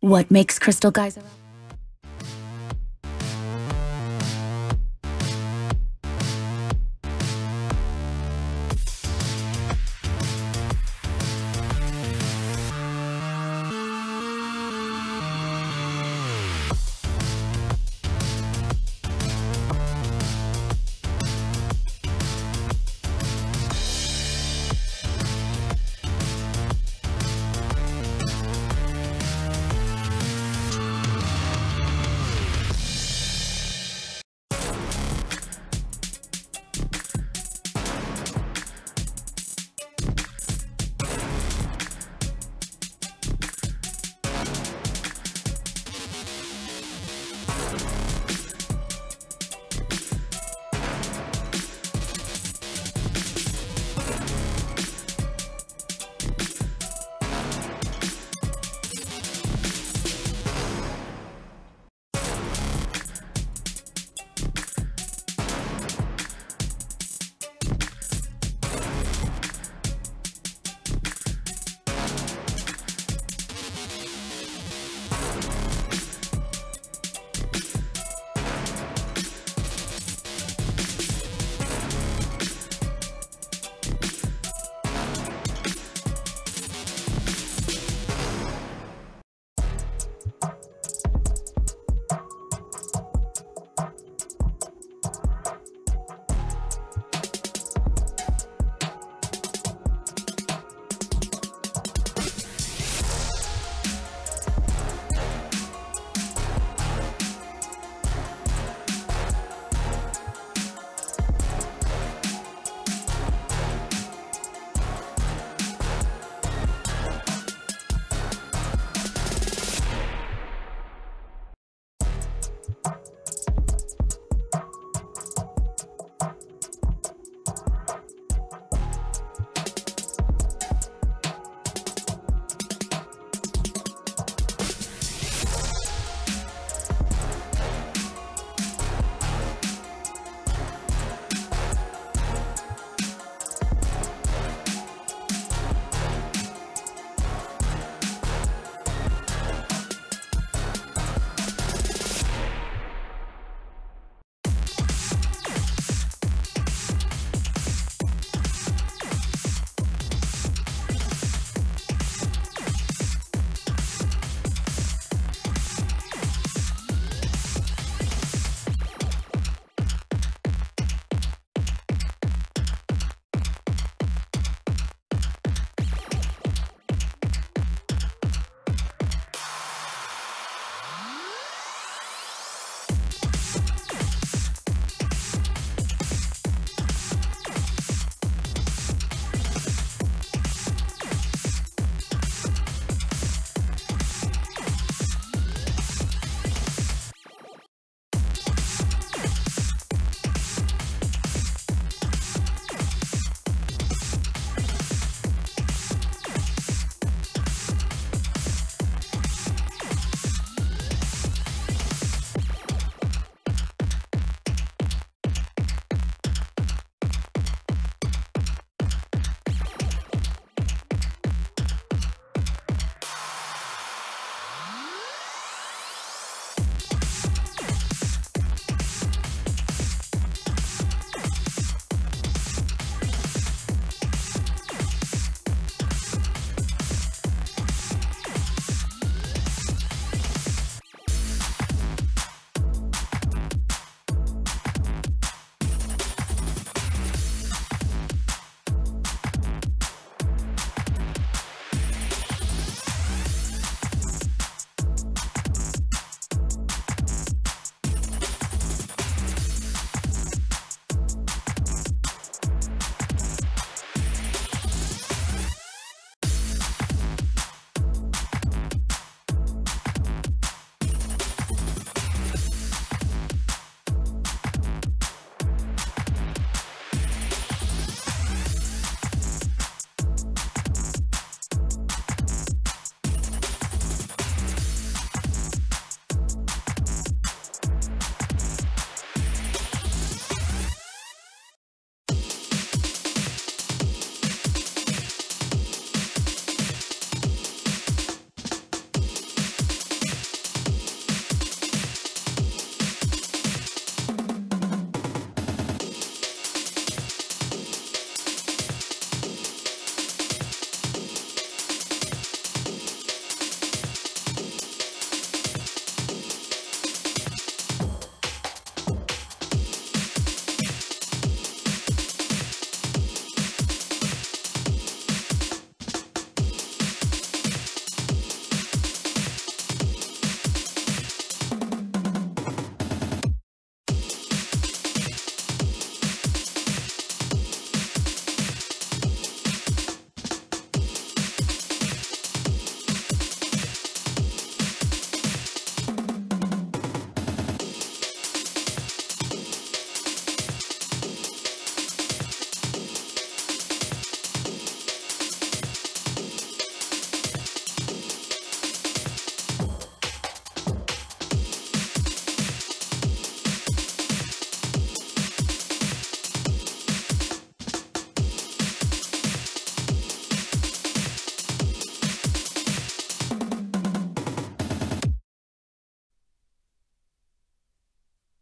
What makes Crystal Geyser?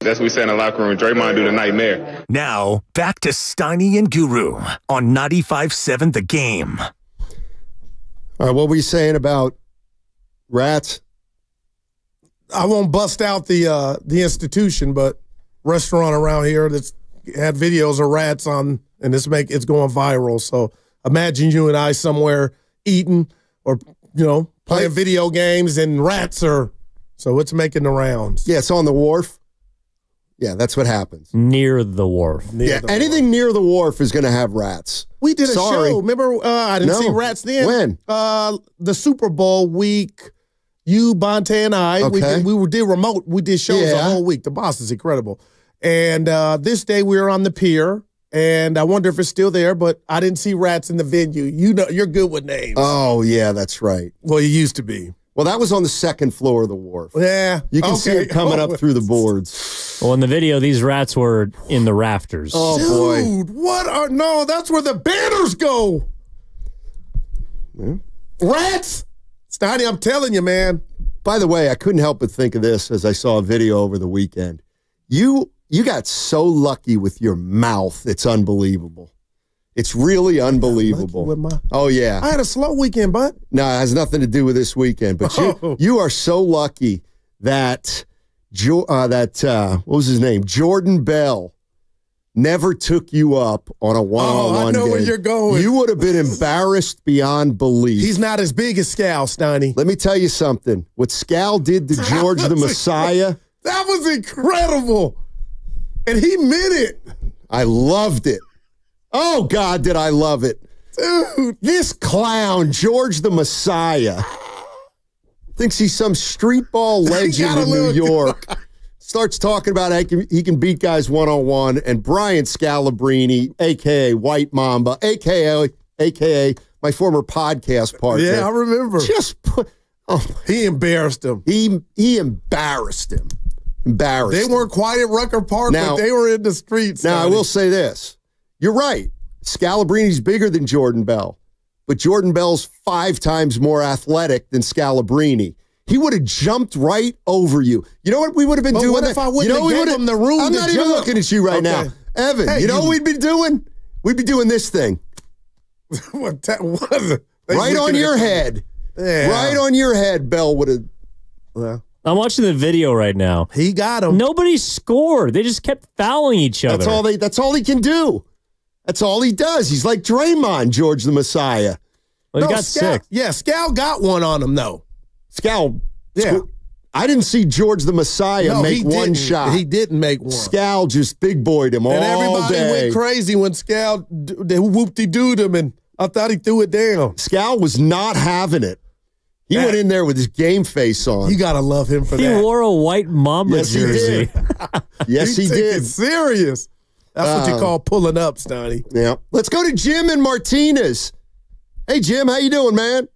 That's what we said in the locker room. Draymond do the nightmare. Now, back to Steiny and Guru on 95.7 The Game. All right, what were you saying about rats? I won't bust out the institution, but restaurant around here that's had videos of rats on, and it's going viral. So imagine you and I somewhere eating or playing video games, and rats are. So it's making the rounds. Yeah, it's on the wharf. Yeah, that's what happens. Near the wharf. Anything near the wharf is going to have rats. We did a show. Remember, I didn't see rats then. When? The Super Bowl week. You, Bonte, and I, Okay. we did remote. We did shows the whole week. The boss is incredible. And this day we were on the pier, and I wonder if it's still there, but I didn't see rats in the venue. You're good with names. Oh, yeah, that's right. Well, you used to be. Well, that was on the second floor of the wharf. Yeah. You can see it coming up through the boards. Well, in the video, these rats were in the rafters. Oh, Dude, boy. No, that's where the banners go. Yeah. Rats? Steiny, I'm telling you, man. By the way, I couldn't help but think of this as I saw a video over the weekend. You got so lucky with your mouth. It's unbelievable. It's really unbelievable. Oh, yeah. I had a slow weekend, bud. No, it has nothing to do with this weekend. But you are so lucky that, what was his name? Jordan Bell never took you up on a one-on-one game. I know where you're going. You would have been embarrassed beyond belief. He's not as big as Scal, Steiny. Let me tell you something. What Scal did to George the Messiah. That was incredible. And he meant it. I loved it. Oh, God, did I love it. Dude. This clown, George the Messiah, thinks he's some street ball legend in New York. Starts talking about how he can beat guys one-on-one, and Brian Scalabrine, a.k.a. White Mamba, a.k.a. my former podcast partner. Yeah, I remember. He embarrassed him. He embarrassed him. They weren't quite at Rucker Park, but they were in the streets. Now, I will say this. You're right. Scalabrine's bigger than Jordan Bell, but Jordan Bell's 5 times more athletic than Scalabrine. He would have jumped right over you. You know what we would have been doing? What if I wouldn't have given him the room I'm to not even jump? looking at you right now. Evan, Hey, you know what we'd be doing? We'd be doing this thing. What was it? Right on your head. Yeah. Right on your head, Bell would have. Well, I'm watching the video right now. He got him. Nobody scored. They just kept fouling each other. That's all he can do. That's all he does. He's like Draymond, George the Messiah. Well, he got 6. Yeah, Scal got one on him, though. Scal. Yeah. I didn't see George the Messiah make one shot. He didn't make one. Scal just big boyed him all day. And everybody went crazy when Scal whoop-de-dooed him, and I thought he threw it down. Scal was not having it. He went in there with his game face on. You got to love him for that. He wore a white Mamba jersey. Yes, he took did. it serious. That's what you call pulling up, Steiny. Yeah. Let's go to Jim and Martinez. Hey, Jim, how you doing, man?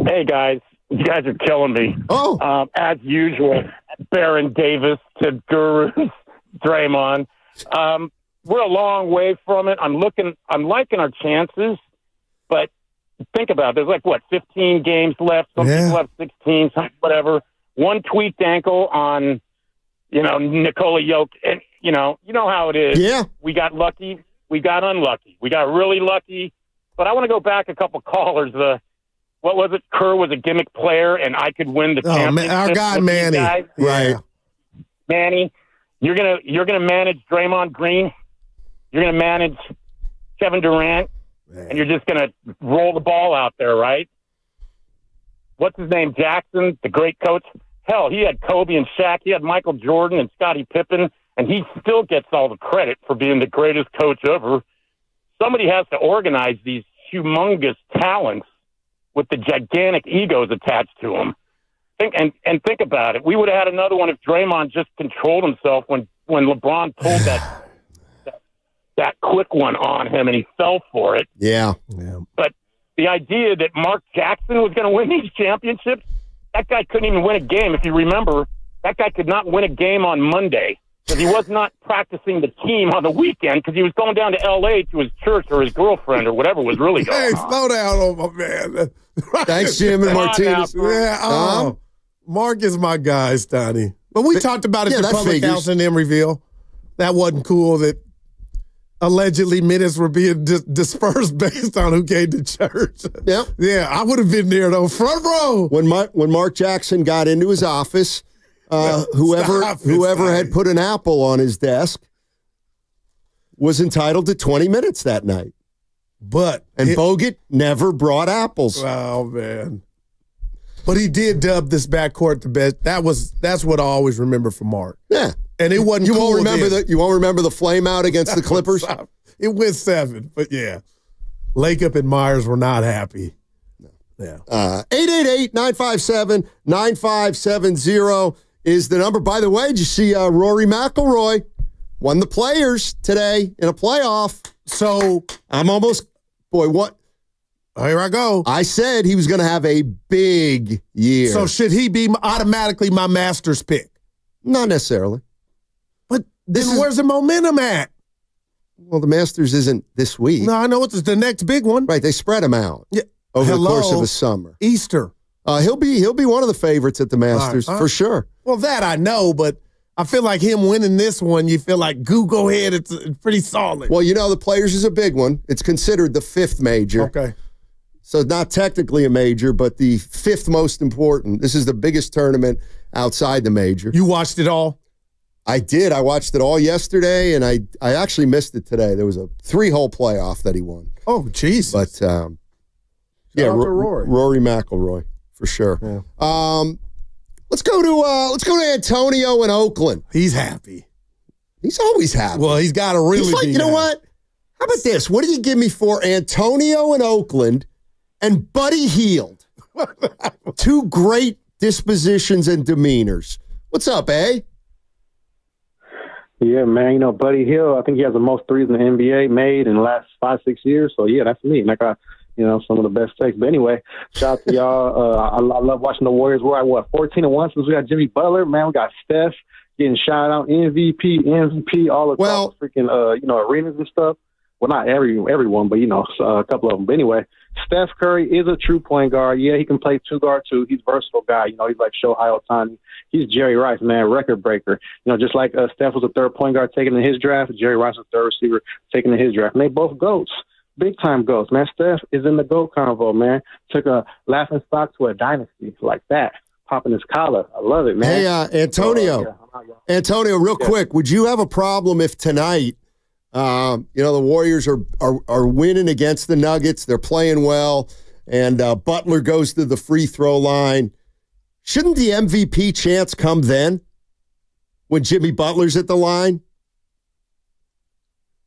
Hey, guys. You guys are killing me. Oh. As usual, Baron Davis to Guru Draymond. We're a long way from it. I'm liking our chances, but think about it. There's 15 games left. Some people have 16, whatever. One tweaked ankle on, Nikola Jokic. And, you know how it is. Yeah. We got lucky. We got unlucky. We got really lucky. But I want to go back a couple callers. What was it? Kerr was a gimmick player, and I could win the championship. Our guy Manny, right? Manny, you're gonna manage Draymond Green. You're gonna manage Kevin Durant, and you're just gonna roll the ball out there, right? What's his name? Jackson, the great coach. Hell, he had Kobe and Shaq. He had Michael Jordan and Scottie Pippen, and he still gets all the credit for being the greatest coach ever. Somebody has to organize these humongous talents with the gigantic egos attached to them. Think about it. We would have had another one if Draymond just controlled himself when LeBron pulled that quick one on him and he fell for it. Yeah. But the idea that Mark Jackson was going to win these championships, that guy couldn't even win a game. If you remember, that guy could not win a game on Monday because he was not practicing the team on the weekend because he was going down to L.A. to his church or his girlfriend or whatever was really going on. Hey, slow down on my man. Thanks, Jim and Martinez. Mark is my guy, Stoney. But we talked about it at the public house in Emeryville. That wasn't cool that allegedly minutes were being dispersed based on who came to church. Yeah. Yeah, I would have been there, though. Front row. When Mark Jackson got into his office, whoever had put an apple on his desk was entitled to 20 minutes that night. And Bogut never brought apples. Oh, man. But he did dub this backcourt the best. That's what I always remember from Mark. Yeah. And it wasn't you cool won't remember you won't remember the flame out against the Clippers? It went 7, but yeah. Lakeup and Myers were not happy. Yeah. 888-957-9570 is the number. By the way, did you see Rory McIlroy won the Players today in a playoff? So I'm almost, what? Here I go. I said he was going to have a big year. So should he be automatically my Masters pick? Not necessarily. But then where's the momentum at? Well, the Masters isn't this week. No, I know it's the next big one. Right, they spread them out over the course of a summer. Easter. He'll be one of the favorites at the Masters for sure. Well, that I know, but I feel like him winning this one, you feel like, go ahead, it's pretty solid. Well, the Players is a big one. It's considered the 5th major. Okay. So not technically a major, but the 5th most important. This is the biggest tournament outside the major. You watched it all? I did. I watched it all yesterday, and I actually missed it today. There was a 3-hole playoff that he won. Oh, jeez. But, Rory McIlroy, for sure. Yeah. Let's go to Antonio in Oakland. He's happy. He's always happy. Well, he's got to really He's like, be you know happy. what? How about this? What do you give me for Antonio in Oakland and Buddy Hield? 2 great dispositions and demeanors. What's up, eh? Yeah, man. Buddy Hield, I think he has the most threes in the NBA made in the last 5-6 years. So, yeah, that's me. And I got, some of the best takes. But anyway, shout out to y'all. I love watching the Warriors. We're at, 14-1 since we got Jimmy Butler. Man, we got Steph getting shout out, MVP, all across the freaking, arenas and stuff. Well, not everyone, but, a couple of them. But anyway, Steph Curry is a true point guard. Yeah, he can play 2-guard too. He's a versatile guy. He's like Shohei Ohtani. He's Jerry Rice, man, record breaker. Just like Steph was a 3rd point guard taken in his draft, Jerry Rice was a 3rd receiver taken in his draft. And they both GOATs, big-time GOATs. Man, Steph is in the GOAT convo, man. Took a laughing stock to a dynasty like that, popping his collar. I love it, man. Hey, Antonio. Antonio, real quick, would you have a problem if tonight the Warriors are winning against the Nuggets. They're playing well, and Butler goes to the free throw line. Shouldn't the MVP chance come then when Jimmy Butler's at the line?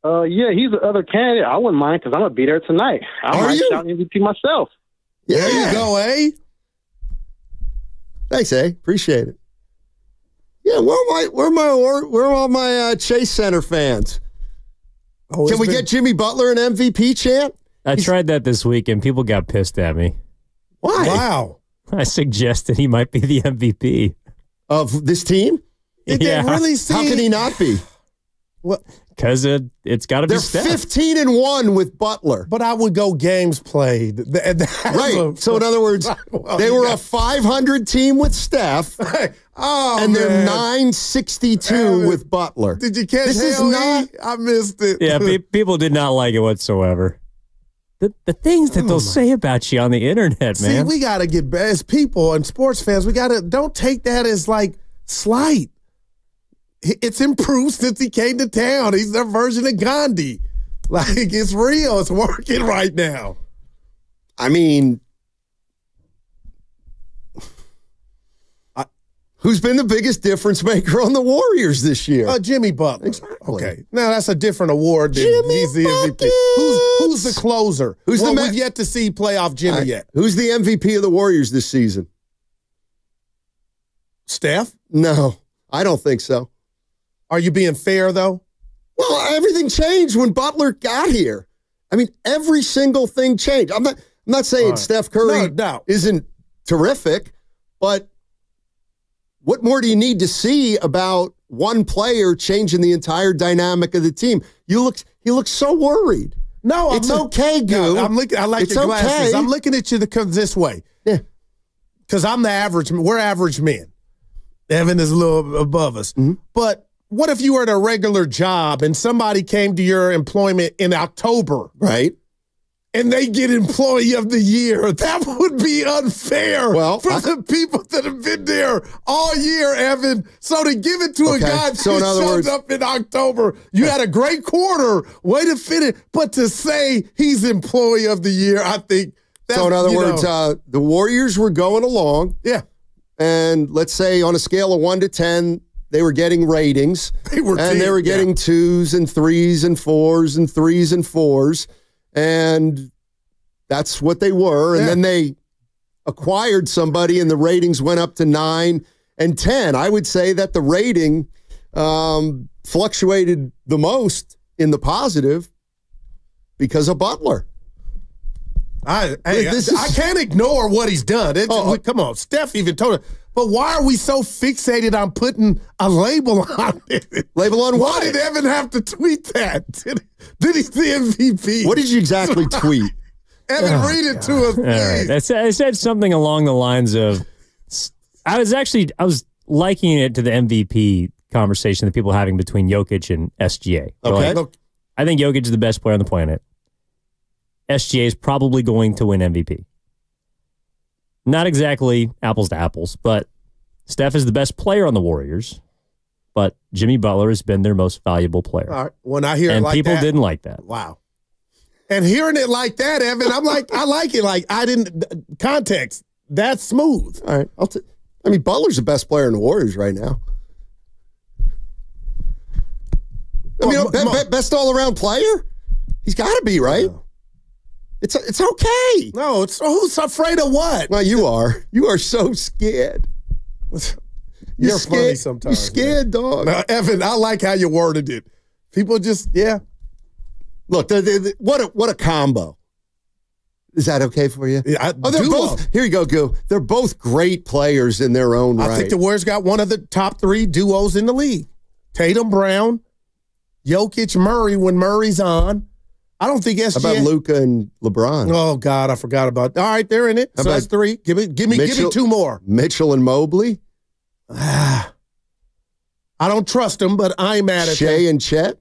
Yeah, he's the other candidate. I wouldn't mind because I'm going to be there tonight. I might shout MVP myself. Yeah. There you go, eh? Thanks, eh? Appreciate it. Yeah, where are all my Chase Center fans? Can we get Jimmy Butler an MVP chant? I tried that this week, and people got pissed at me. Why? Wow. I suggested he might be the MVP. Of this team? Did they really see? How can he not be? What? Because it's got to be Steph. They're 15-1 with Butler. But I would go games played. Right. So, in other words, they were a 500 team with Steph, and they're 962 with Butler. Did you catch this? Is not. I missed it. Yeah, people did not like it whatsoever. The things that they'll say about you on the internet, man. See, we got to get as people and sports fans, we got to don't take that as like slight. It's improved since he came to town. He's their version of Gandhi. Like, it's real. It's working right now. I mean, who's been the biggest difference maker on the Warriors this year? Jimmy Butler. Exactly. Okay. Now, that's a different award than he's the MVP. Who's the closer? We've yet to see playoff Jimmy yet. Who's the MVP of the Warriors this season? Steph? No, I don't think so. Are you being fair, though? Well, everything changed when Butler got here. I mean, every single thing changed. I'm not saying Steph Curry isn't terrific, but what more do you need to see about one player changing the entire dynamic of the team? He looks so worried. No, it's okay, Goo. I like your glasses. Okay. I'm looking at you this way. Yeah. Because I'm the average. We're average men. Evan is a little above us. But what if you were at a regular job and somebody came to your employment in October? Right. And they get Employee of the Year. That would be unfair for the people that have been there all year, Evan. So to give it to a guy that showed up in October, you had a great quarter, way to fit it. But to say he's Employee of the Year, I think that's, so in other words, the Warriors were going along. Yeah. And let's say on a scale of 1 to 10, they were getting ratings. They were getting 2s and 3s and 4s and 3s and 4s. And that's what they were. And then they acquired somebody and the ratings went up to 9 and 10. I would say that the rating fluctuated the most in the positive because of Butler. I can't ignore what he's done. Come on, Steph even told it. But why are we so fixated on putting a label on it? Label on what? Why did Evan have to tweet that? Did he see MVP? What did you exactly tweet? Evan, read it to us, please. Right. I said something along the lines of, I was likening it to the MVP conversation that people are having between Jokic and SGA. Okay. Like, I think Jokic is the best player on the planet. SGA is probably going to win MVP. Not exactly apples to apples, but Steph is the best player on the Warriors, but Jimmy Butler has been their most valuable player. All right. When I hear it like people that, didn't like that. Wow. And hearing it like that, Evan, I'm like, I like it. Like, I didn't, context, that's smooth. All right. Butler's the best player in the Warriors right now. Best all-around player? He's got to be, right? It's okay. No, who's afraid of what? Well, you are. You are so scared. You're funny sometimes. You're scared, dog. No, Evan, I like how you worded it. People just, Look, what a combo. Is that okay for you? Yeah, they're both. Here you go, Goo. They're both great players in their own right. I think the Warriors got one of the top 3 duos in the league. Tatum, Brown, Jokic, Murray when Murray's on. I don't think SGA. How about Luka and LeBron? Oh God, I forgot about. All right, they're in it. So that's 3. Give me 2 more. Mitchell and Mobley. I don't trust them, but I'm mad at Shea and Chet.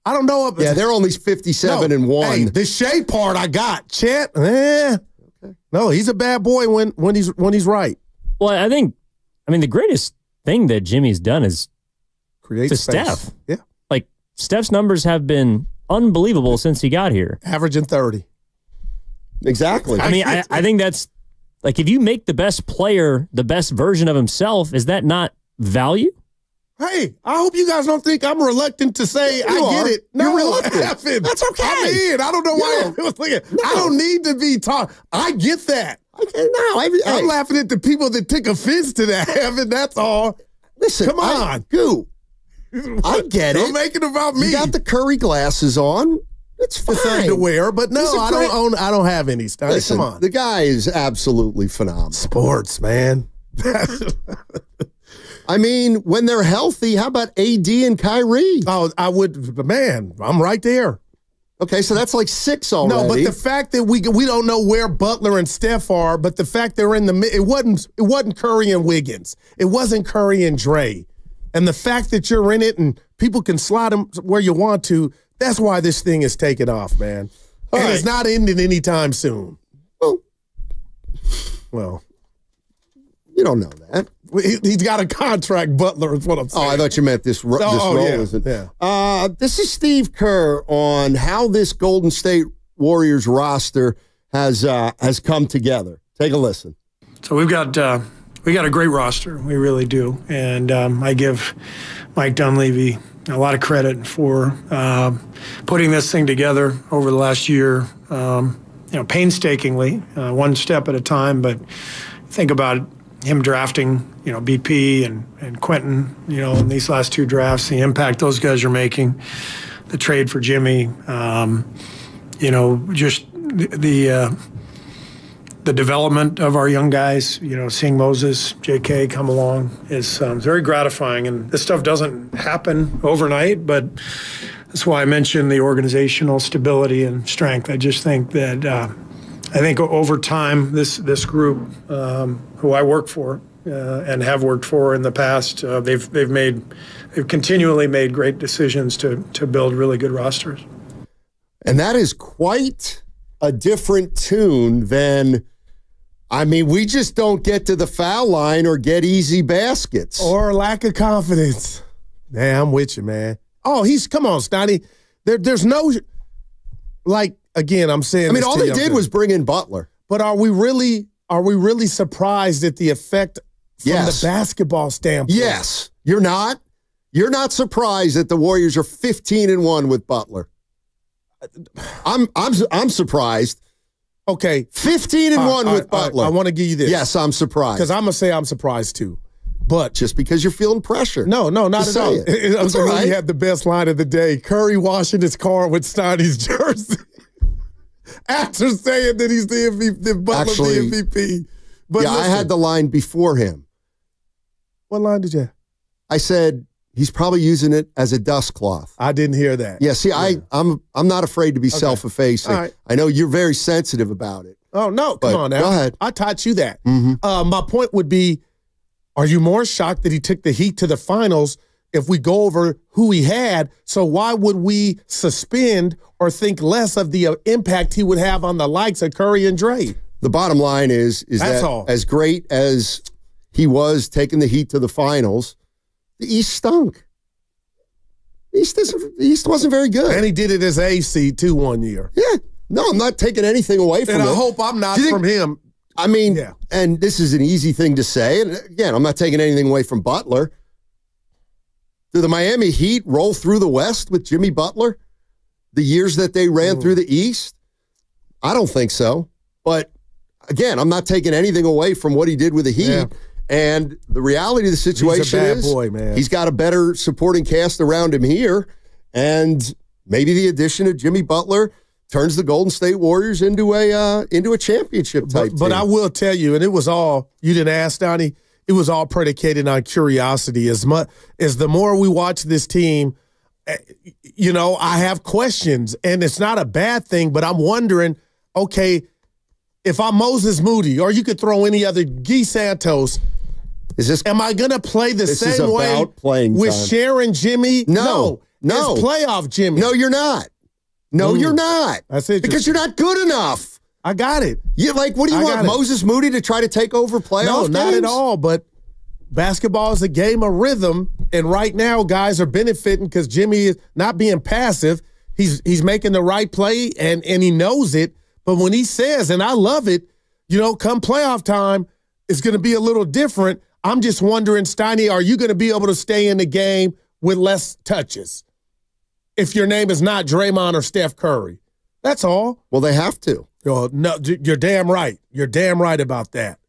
I don't know. Yeah, they're only 57 and 1. Hey, the Shea part I got. Chet, okay. No, he's a bad boy when he's right. Well, I mean, the greatest thing that Jimmy's done is create to space. Steph. Yeah, like Steph's numbers have been unbelievable since he got here. Averaging 30. Exactly. I mean, I think that's like if you make the best player the best version of himself, is that not value? Hey, I hope you guys don't think I'm reluctant to say get it. No, you're reluctant. That's okay. I'm in. I don't know why I was thinking. No. I don't need to be taught. I get that. Okay, no, I'm laughing at the people that take offense to that, Evan. That's all. Listen, come on, Goo. I get it. Don't make it about me. You got the Curry glasses on. It's fine. It's underwear, but no, I don't have any. Listen, come on. The guy is absolutely phenomenal. Sports, man. I mean, when they're healthy, how about AD and Kyrie? Oh, I would, man, I'm right there. Okay, so that's like 6 already. No, but the fact that we don't know where Butler and Steph are, but the fact they're in it wasn't Curry and Wiggins. It wasn't Curry and Dre. And the fact that you're in it and people can slide them where you want to, that's why this thing is taking off, man. And it's not ending anytime soon. Well, you don't know that. He's got a contract, Butler, is what I'm saying. Oh, I thought you meant this role. Yeah. This is Steve Kerr on how this Golden State Warriors roster has come together. Take a listen. So we got a great roster. We really do. And I give Mike Dunleavy a lot of credit for putting this thing together over the last year, painstakingly, one step at a time. But think about him drafting, BP and Quentin, in these last 2 drafts, the impact those guys are making, the trade for Jimmy, just the development of our young guys, seeing Moses, JK come along is very gratifying. And this stuff doesn't happen overnight, but that's why I mentioned the organizational stability and strength. I just think that over time, this group, who I work for, and have worked for in the past. They've continually made great decisions to build really good rosters. And that is quite a different tune than, I mean, we just don't get to the foul line or get easy baskets. Or lack of confidence. Man, I'm with you, man. Oh, come on, Stoney. There's no, like, again, I'm saying, I mean, all they did was bring in Butler. But are we really surprised at the effect from the basketball standpoint? Yes. You're not? You're not surprised that the Warriors are 15-1 with Butler. I'm surprised. Okay. 15-1 with Butler. I want to give you this. Yes, I'm surprised. Because I'm going to say I'm surprised too. But just because you're feeling pressure. No, not at all. That's all right. He had the best line of the day. Curry washing his car with Stoney's jersey. After saying that he's the MVP, that Butler's the MVP. But yeah, listen, I had the line before him. What line did you have? I said he's probably using it as a dust cloth. I didn't hear that. Yeah, see, I'm not afraid to be self-effacing. Right. I know you're very sensitive about it. Oh, no, come on now. Go ahead. I taught you that. Mm-hmm. My point would be, are you more shocked that he took the Heat to the finals if we go over who he had? So why would we suspend or think less of the impact he would have on the likes of Curry and Dre? The bottom line is that all. As great as he was taking the Heat to the finals, the East stunk. The East wasn't very good. And he did it as AC too 1 year. Yeah. No, I'm not taking anything away from him. And I hope I'm not from him. I mean, and this is an easy thing to say. And again, I'm not taking anything away from Butler. Do the Miami Heat roll through the West with Jimmy Butler the years that they ran through the East? I don't think so. But again, I'm not taking anything away from what he did with the Heat. Yeah. And the reality of the situation he's got a better supporting cast around him here. And maybe the addition of Jimmy Butler turns the Golden State Warriors into a championship type team. But I will tell you, and it was all, you didn't ask, Donnie, it was all predicated on curiosity. As much as the more we watch this team, you know, I have questions, and it's not a bad thing, but I'm wondering, okay, if I'm Moses Moody, or you could throw any other Guy Santos, am I going to play the same way with Sharon Jimmy? No. It's playoff Jimmy. No, you're not. No, you're not. That's it. Because you're not good enough. I got it. You what do you want, Moses Moody to try to take over playoff games? No, not at all, but basketball is a game of rhythm, and right now guys are benefiting because Jimmy is not being passive. He's making the right play, and he knows it. But when he says, and I love it, you know, come playoff time, it's going to be a little different. I'm just wondering, Steiny, are you going to be able to stay in the game with less touches if your name is not Draymond or Steph Curry? That's all. Well, they have to. No, you're damn right. You're damn right about that.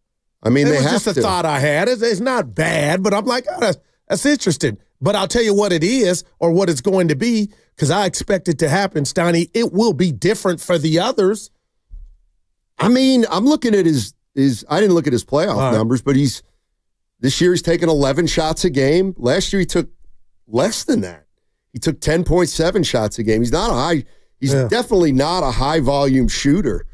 I mean, it was just a thought I had. It's not bad, but I'm like, oh, that's interesting. But I'll tell you what it is, or what it's going to be, because I expect it to happen, Steiny. It will be different for the others. I mean, I'm looking at his I didn't look at his playoff numbers, but this year he's taken 11 shots a game. Last year he took less than that. He took 10.7 shots a game. He's definitely not a high volume shooter.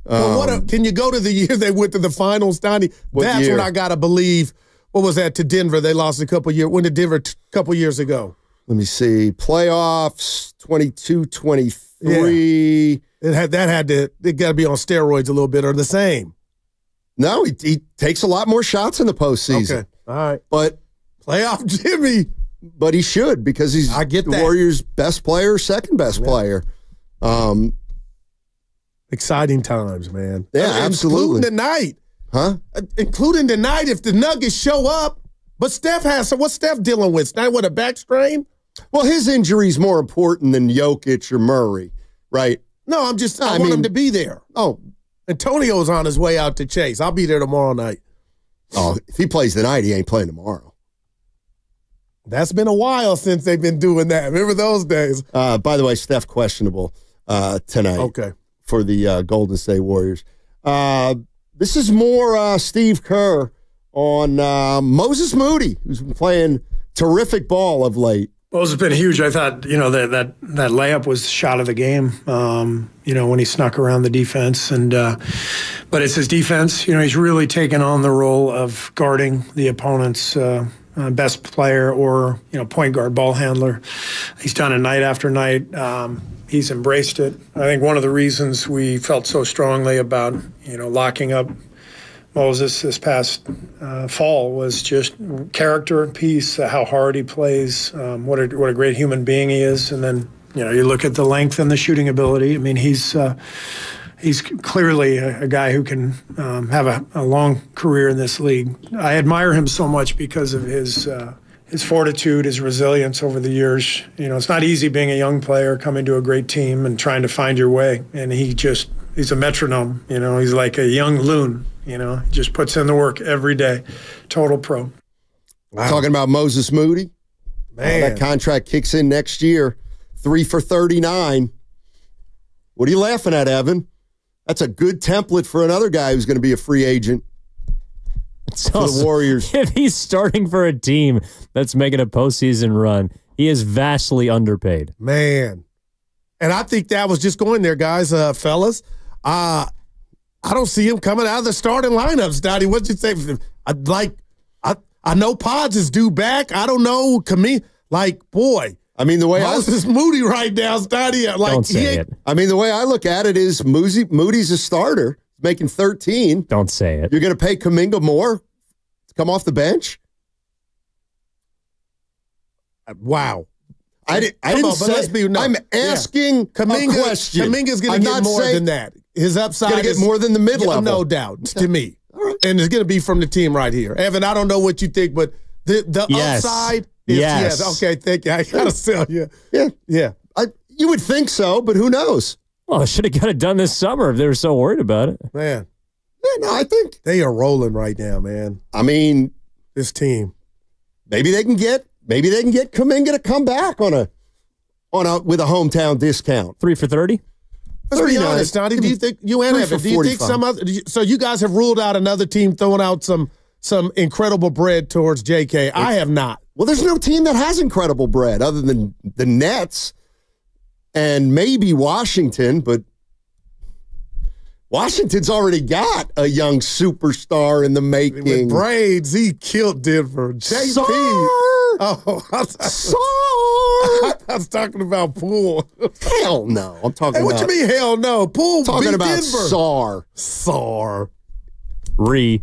Well, can you go to the year they went to the finals, Donnie? That's when I gotta believe. What was that to Denver? They lost a couple years. When did Denver a couple years ago? Let me see. Playoffs 22-23. Yeah. It got to be on steroids a little bit, or the same. No, he takes a lot more shots in the postseason. Okay, all right. But playoff Jimmy. But he should, because he's the Warriors' best player, second best player. Exciting times, man. Yeah, absolutely. Including tonight. Huh? Including tonight if the Nuggets show up. But Steph what's Steph dealing with? Not with a back strain? Well, his injury's more important than Jokic or Murray, right? No, I want him to be there. Oh. Antonio's on his way out to Chase. I'll be there tomorrow night. Oh, if he plays tonight, he ain't playing tomorrow. That's been a while since they've been doing that. Remember those days? By the way, Steph questionable tonight. Okay. For the Golden State Warriors. This is more Steve Kerr on Moses Moody, who's been playing terrific ball of late. Well, it's been huge. I thought, that layup was the shot of the game, when he snuck around the defense. But it's his defense. He's really taken on the role of guarding the opponent's best player or, point guard, ball handler. He's done it night after night. He's embraced it. I think one of the reasons we felt so strongly about, locking up Moses this past fall was just character and peace, how hard he plays, what a great human being he is. And then, you look at the length and the shooting ability. I mean, he's clearly a guy who can have a long career in this league. I admire him so much because of his fortitude, his resilience over the years. It's not easy being a young player coming to a great team and trying to find your way. And he's a metronome. He's like a young loon. He just puts in the work every day. Total pro. Wow. Talking about Moses Moody. Man. That contract kicks in next year. 3 for 39. What are you laughing at, Evan? That's a good template for another guy who's going to be a free agent for the Warriors. If he's starting for a team that's making a postseason run, he is vastly underpaid. Man. And I think that was just going there, guys, fellas. I don't see him coming out of the starting lineups, Dottie. What'd you say? I know Pods is due back. I don't know. Boy. I mean, the way Moses Moody right now, Dottie. Don't say it. I mean, the way I look at it is Moody's a starter, making 13. Don't say it. You're going to pay Kuminga more to come off the bench? Wow. I didn't say. I'm asking a question. Kuminga's going to get more than that. His upside going to get more than the mid-level. No doubt, to me. All right. And it's going to be from the team right here. Evan, I don't know what you think, but the upside is yes. Okay, thank you. I got to sell you. Yeah. You would think so, but who knows? Well, I should have got it done this summer if they were so worried about it. Man. Yeah, no, I think they are rolling right now, man. I mean, this team. Maybe they can get Kuminga to come back with a hometown discount. 3 for 30. Let's be honest, Donnie. Do you think you and Evan? Do you think some other? So you guys have ruled out another team throwing out some incredible bread towards JK. I have not. Well, there's no team that has incredible bread other than the Nets and maybe Washington, but Washington's already got a young superstar in the making. With braids, he killed Denver. JP. Oh, I was talking about Poole. Hell no. I'm talking about. What you mean, hell no? Poole talking beat about Denver. Sar. Please.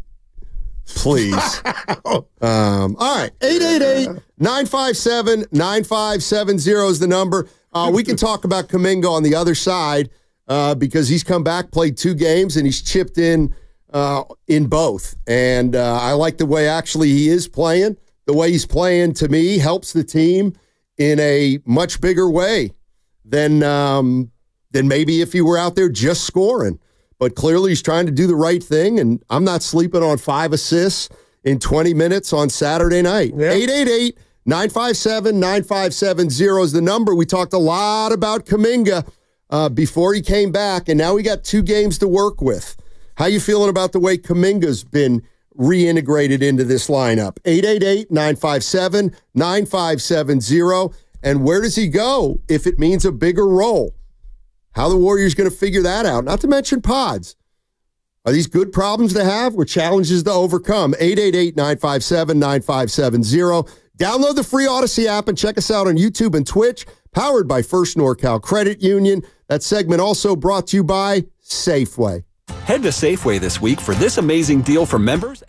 All right. 888-957-9570 is the number. We can talk about Kuminga on the other side because he's come back, played 2 games, and he's chipped in both. And I like the way actually he is playing. The way he's playing, to me, helps the team in a much bigger way than maybe if he were out there just scoring. But clearly he's trying to do the right thing, and I'm not sleeping on 5 assists in 20 minutes on Saturday night. 888-957-9570 is the number. We talked a lot about Kuminga before he came back, and now we got 2 games to work with. How you feeling about the way Kuminga's been reintegrated into this lineup? 888-957-9570. And where does he go if it means a bigger role? How the Warriors going to figure that out? Not to mention Pods. Are these good problems to have or challenges to overcome? 888-957-9570. Download the free Odyssey app and check us out on YouTube and Twitch. Powered by First NorCal Credit Union. That segment also brought to you by Safeway. Head to Safeway this week for this amazing deal for members.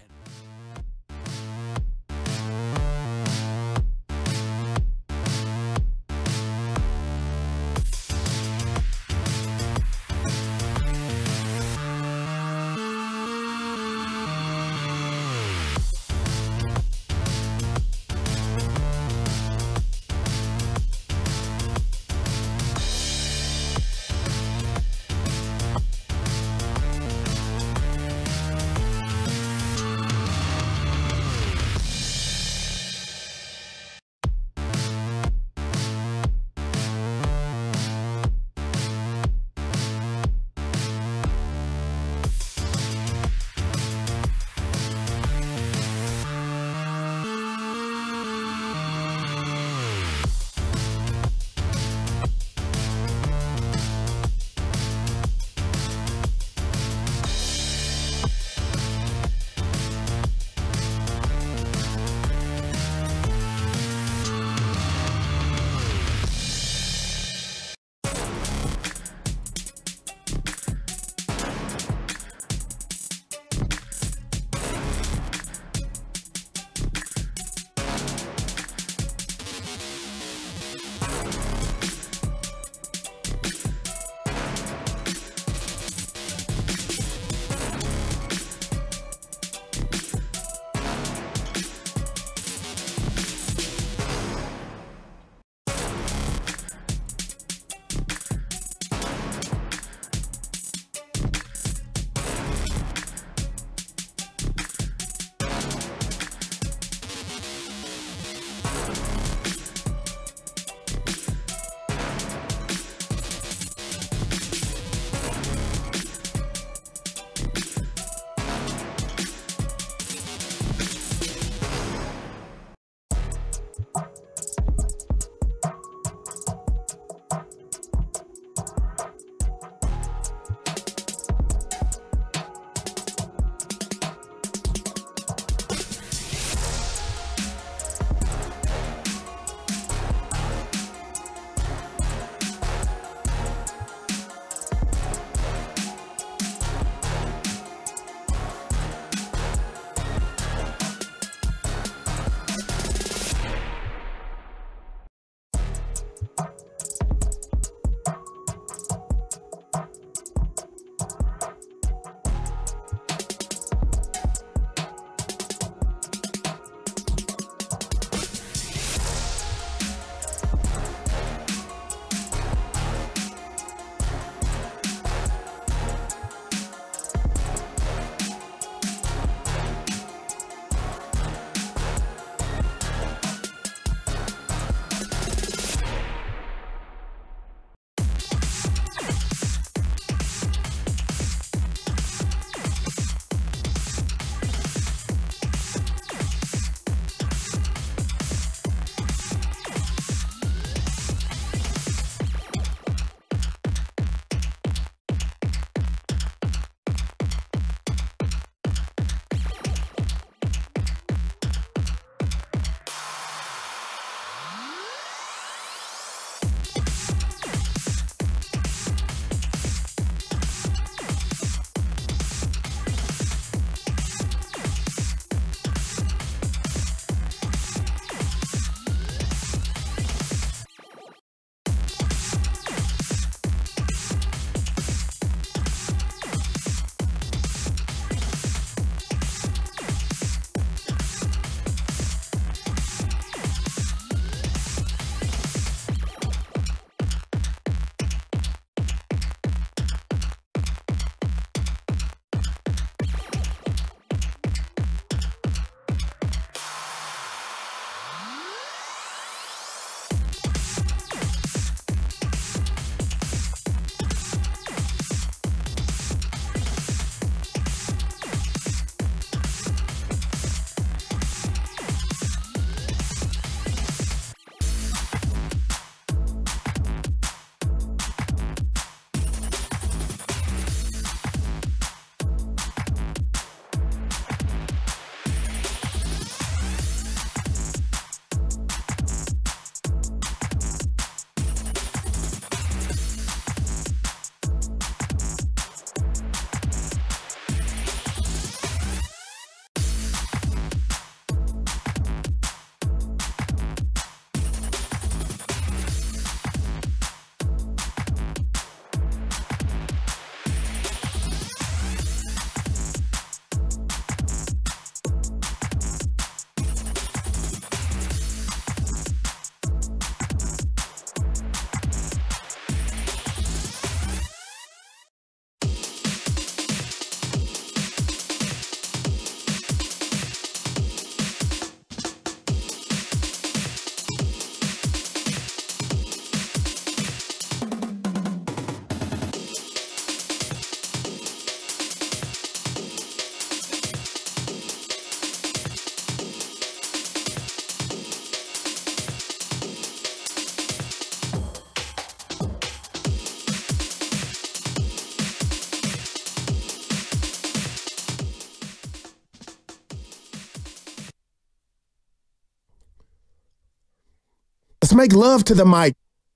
Let's make love to the mic.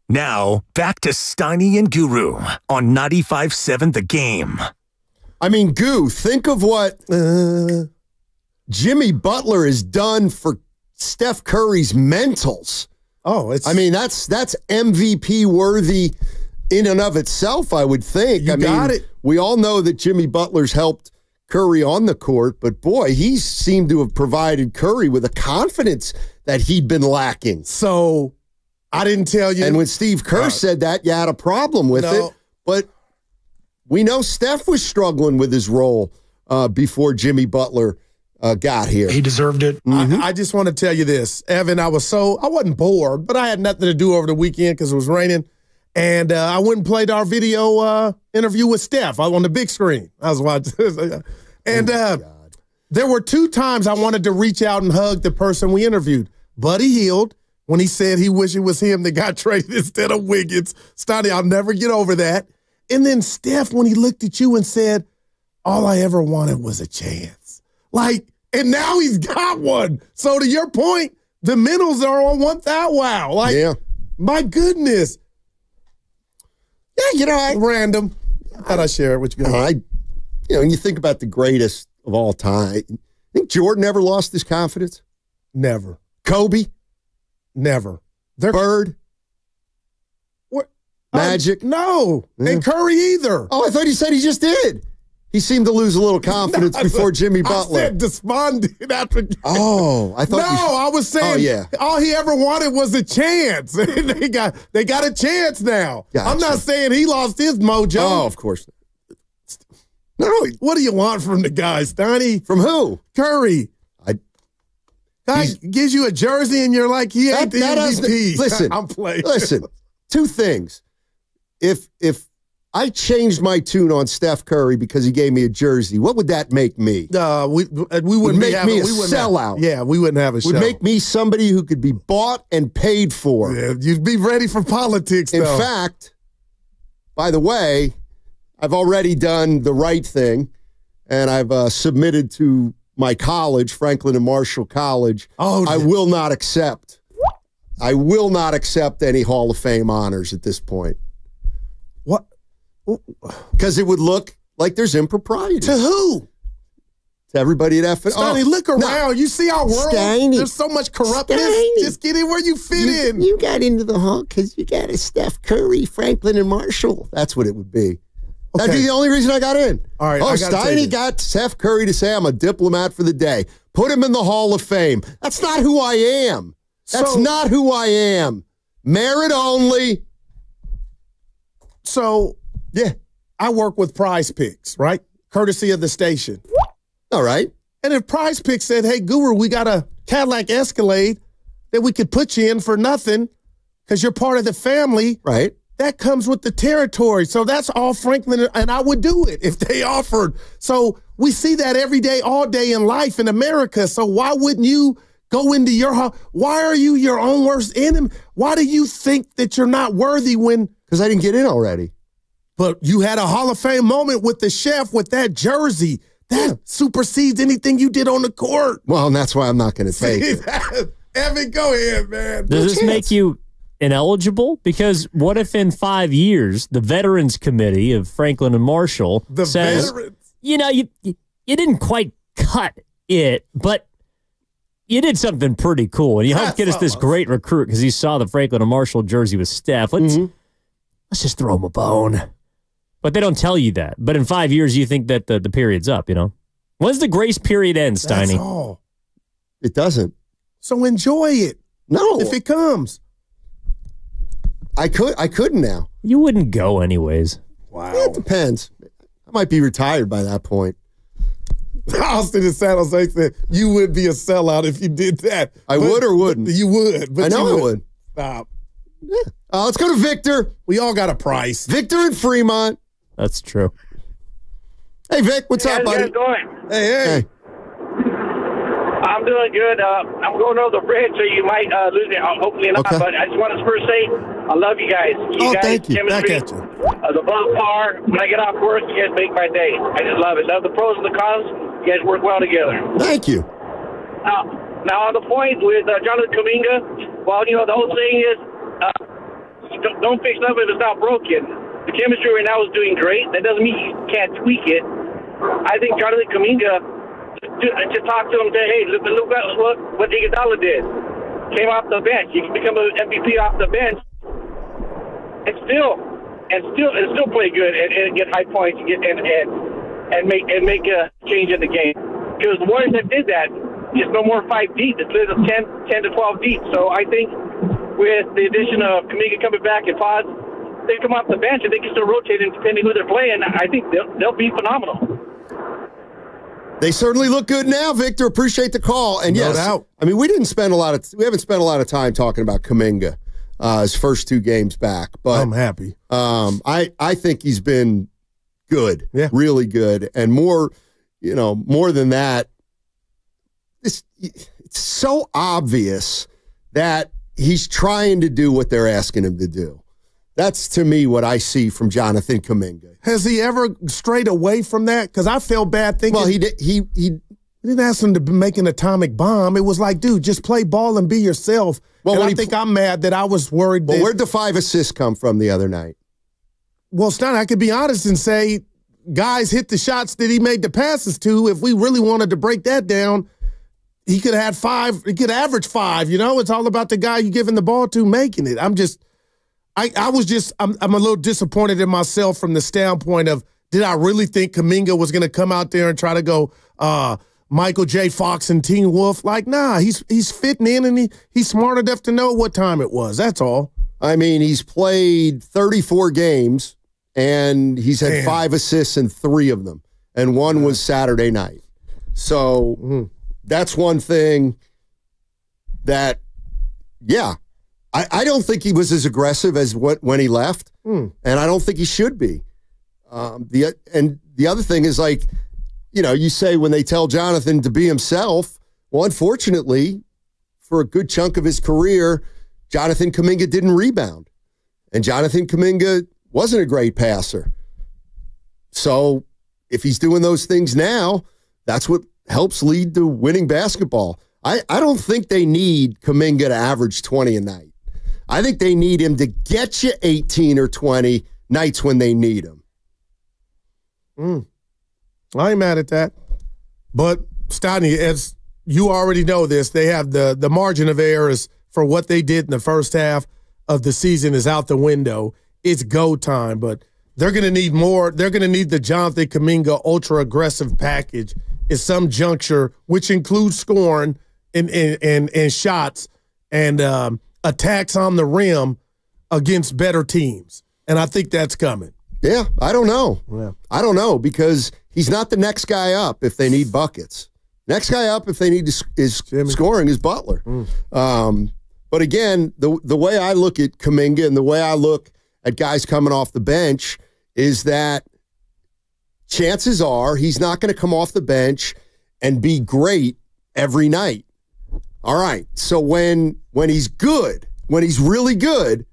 Now, back to Steiny and Guru on 95.7 The Game. I mean, Goo, think of what Jimmy Butler has done for Steph Curry's mentals. Oh, it's. I mean, that's MVP worthy in and of itself, I would think. You got it. We all know that Jimmy Butler's helped Curry on the court, but boy, he seemed to have provided Curry with a confidence that he'd been lacking. So, I didn't tell you. And when Steve Kerr said that, you had a problem with it. But we know Steph was struggling with his role before Jimmy Butler got here. He deserved it. I just want to tell you this, Evan. I wasn't bored, but I had nothing to do over the weekend because it was raining. And I went and played our video interview with Steph on the big screen. I was watching. And there were 2 times I wanted to reach out and hug the person we interviewed. Buddy Hield, when he said he wished it was him that got traded instead of Wiggins. Stoney, I'll never get over that. And then Steph, when he looked at you and said, all I ever wanted was a chance. And now he's got one. So to your point, the mentals are on 1,000. Wow. My goodness. Yeah, random. I thought I'd share it with you guys. When you think about the greatest of all time, think Jordan ever lost his confidence? Never. Kobe? Never. Bird? What? Magic? No. Yeah. And Curry either. Oh, I thought he said he just did. He seemed to lose a little confidence before Jimmy Butler. I said despondent after. Oh, I thought. No, I was saying. All he ever wanted was a chance. they got a chance now. Gotcha. I'm not saying he lost his mojo. Oh, of course. No. What do you want from the guy, Stoney? From who? Curry. Guy gives you a jersey and you're like, he ain't the MVP. Listen, I'm playing. Listen, 2 things. If I changed my tune on Steph Curry because he gave me a jersey, what would that make me? We wouldn't make me a sellout. We wouldn't have a show. Would make me somebody who could be bought and paid for. Yeah, you'd be ready for politics, though. In fact, by the way, I've already done the right thing, and I've submitted to my college, Franklin and Marshall College. I will not accept any Hall of Fame honors at this point. What? Because it would look like there's impropriety. To who? To everybody at FNU. Stoney, look around. No. You see our world? Stoney. There's so much corruptness. Just get in where you fit in. You got into the Hall because you got a Steph Curry, Franklin, and Marshall. That's what it would be. Okay. That'd be the only reason I got in. All right. Stoney got Steph Curry to say I'm a diplomat for the day. Put him in the Hall of Fame. That's not who I am. That's not who I am. Merit only. So, yeah, I work with Prize Picks, right? Courtesy of the station. All right. And if Prize Picks said, hey, Guru, we got a Cadillac Escalade that we could put you in for nothing because you're part of the family. Right. That comes with the territory. So that's all Franklin, and I would do it if they offered. So we see that every day, all day in life in America. So why wouldn't you go into your house? Why are you your own worst enemy? Why do you think that you're not worthy when? Because I didn't get in already. But you had a Hall of Fame moment with the chef with that jersey. That supersedes anything you did on the court. Well, and that's why I'm not going to take it. Evan, go ahead, man. Does this make you ineligible? Because what if in 5 years the Veterans Committee of Franklin and Marshall says, you didn't quite cut it, but you did something pretty cool, and you helped get us this great recruit because he saw the Franklin and Marshall jersey with Steph. Let's just throw him a bone. But they don't tell you that. But in 5 years, you think that the period's up, When's the grace period end, Steiny? That's all. It doesn't. So enjoy it. No. If it comes. I couldn't now. You wouldn't go anyways. Wow. Yeah, it depends. I might be retired by that point. Austin in San Jose said you would be a sellout if you did that. I would or wouldn't? You would. But I know I would. Stop. Yeah. Let's go to Victor. We all got a price. Victor in Fremont. That's true. Hey, Vic, what's up, buddy? How's it going? Hey. I'm doing good. I'm going over the bridge, so you might lose me. Hopefully not. Okay. But I just want to first say I love you guys. You guys, thank you. Chemistry, Back at you. The above par. When I get off work, you guys make my day. I just love it. Love the pros and the cons. You guys work well together. Thank you. Now on the point with Jonathan Kuminga, well, the whole saying is don't fix nothing if it's not broken. The chemistry right now is doing great. That doesn't mean you can't tweak it. I think Jonathan Kuminga, just talk to him and say, hey, look what Iguodala did. Came off the bench. You can become an MVP off the bench and still play good and get high points and make a change in the game. Because the Warriors that did that, it's no more 5 deep. It's 10 to 12 deep. So I think with the addition of Kuminga coming back and Pods, they come off the bench and they can still rotate, and depending who they're playing, I think they'll be phenomenal. They certainly look good now, Victor. Appreciate the call. And yes, no doubt. I mean, we haven't spent a lot of time talking about Kuminga his first 2 games back, but I'm happy. I think he's been good, really good, and more than that. It's so obvious that he's trying to do what they're asking him to do. That's, to me, what I see from Jonathan Kuminga. Has he ever strayed away from that? Because I felt bad thinking. Well, he didn't ask him to make an atomic bomb. It was like, dude, just play ball and be yourself. Well, and I think I'm mad that I was worried. Well, where'd the 5 assists come from the other night? Well, Stein, I could be honest and say guys hit the shots that he made the passes to. If we really wanted to break that down, he could have had 5. He could average 5. It's all about the guy you giving the ball to making it. I'm a little disappointed in myself from the standpoint of, did I really think Kuminga was going to come out there and try to go Michael J. Fox and Teen Wolf? Like, nah, he's fitting in, and he's smart enough to know what time it was. That's all. I mean, he's played 34 games, and he's had 5 assists in 3 of them, and 1 was Saturday night. So that's one thing that, I don't think he was as aggressive as when he left, and I don't think he should be. The other thing is, like, you say when they tell Jonathan to be himself. Well, unfortunately, for a good chunk of his career, Jonathan Kuminga didn't rebound, and Jonathan Kuminga wasn't a great passer. So if he's doing those things now, that's what helps lead to winning basketball. I don't think they need Kuminga to average 20 a night. I think they need him to get you 18 or 20 nights when they need him. I ain't mad at that. But, Stani, as you already know this, they have the margin of errors for what they did in the first half of the season is out the window. It's go time, but they're going to need more. They're going to need the Jonathan Kuminga ultra-aggressive package at some juncture, which includes scoring and shots and attacks on the rim against better teams. And I think that's coming. Yeah, I don't know. Yeah. I don't know, because he's not the next guy up if they need buckets. Next guy up if they need scoring is Butler. But again, the way I look at Kuminga and the way I look at guys coming off the bench is that chances are he's not going to come off the bench and be great every night. All right, so when he's good, when he's really good,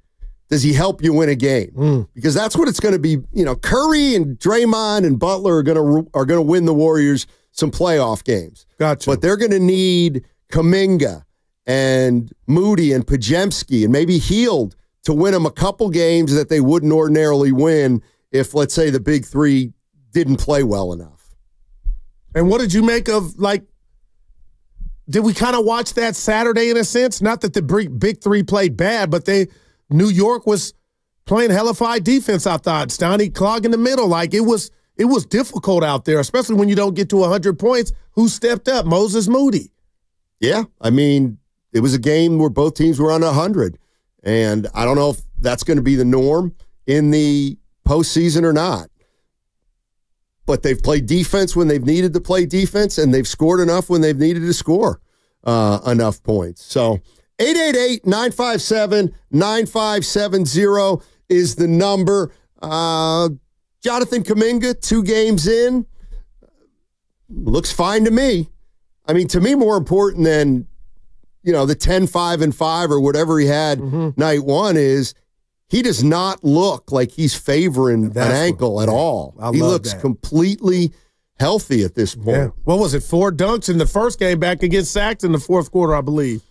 does he help you win a game? Because that's what it's going to be. Curry and Draymond and Butler are going to win the Warriors some playoff games. Gotcha. But they're going to need Kuminga and Moody and Podziemski and maybe Hield to win them a couple games that they wouldn't ordinarily win if, let's say, the big 3 didn't play well enough. And what did you make of, did we kind of watch that Saturday in a sense? Not that the big 3 played bad, but New York was playing hellified defense, I thought. Stoney clogging the middle. It was difficult out there, especially when you don't get to 100 points. Who stepped up? Moses Moody. Yeah, I mean, it was a game where both teams were on 100. And I don't know if that's going to be the norm in the postseason or not. But they've played defense when they've needed to play defense, and they've scored enough when they've needed to score enough points. So 888-957-9570 is the number. Jonathan Kuminga, 2 games in, looks fine to me. I mean, to me, more important than, the 10-5-5 or whatever he had night 1 is he does not look like he's favoring an ankle at all. He looks completely healthy at this point. Yeah. What was it, 4 dunks in the first game back against Sacs in the fourth quarter, I believe.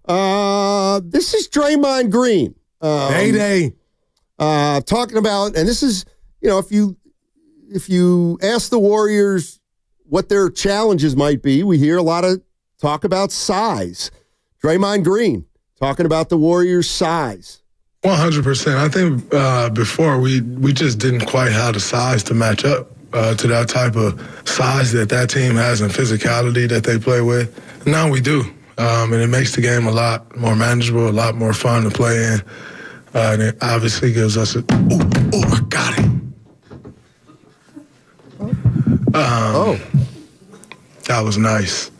This is Draymond Green. Heyday. Talking about, and this is, if you ask the Warriors what their challenges might be, we hear a lot of talk about size. Draymond Green talking about the Warriors' size. 100%. I think before we just didn't quite have the size to match up to that type of size that team has and physicality that they play with. Now we do. And it makes the game a lot more manageable, a lot more fun to play in. And it obviously gives us I got it. That was nice.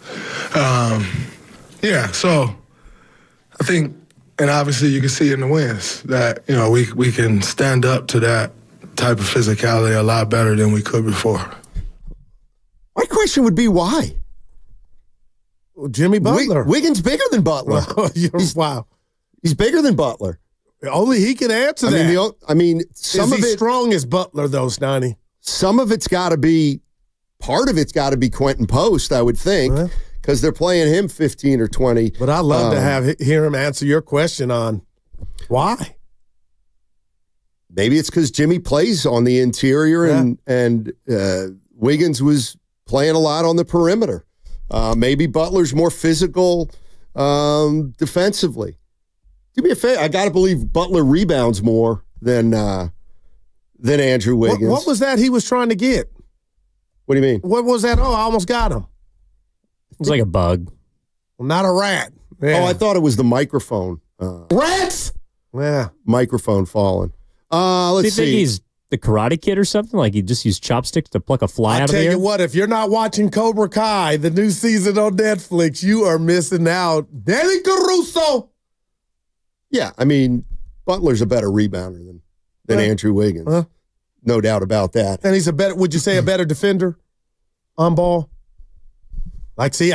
Yeah, so I think, and obviously you can see in the wins that, you know, we can stand up to that type of physicality a lot better than we could before. My question would be why? Well, Jimmy Butler. Wiggins bigger than Butler. Wow. He's bigger than Butler. Only he can answer that. Some of it it strong as Butler, though, Stoney? Some of it's got to be, part of it's got to be Quentin Post, I would think, because they're playing him 15 or 20. But I love to hear him answer your question on why. Maybe it's because Jimmy plays on the interior and Wiggins was playing a lot on the perimeter. Maybe Butler's more physical defensively. Do me a favor. I got to believe Butler rebounds more than Andrew Wiggins. What was that he was trying to get? What do you mean? What was that? Oh, I almost got him. It was like a bug. Well, not a rat. Yeah. Oh, I thought it was the microphone. Rats? Yeah. Microphone falling. Let's see. Do you think he's the Karate Kid or something? Like he just used chopsticks to pluck a fly out of the air? I tell you what, if you're not watching Cobra Kai, the new season on Netflix, you are missing out. Danny Caruso. Yeah, I mean, Butler's a better rebounder than Andrew Wiggins. No doubt about that. And he's would you say a better defender on ball? Like, see,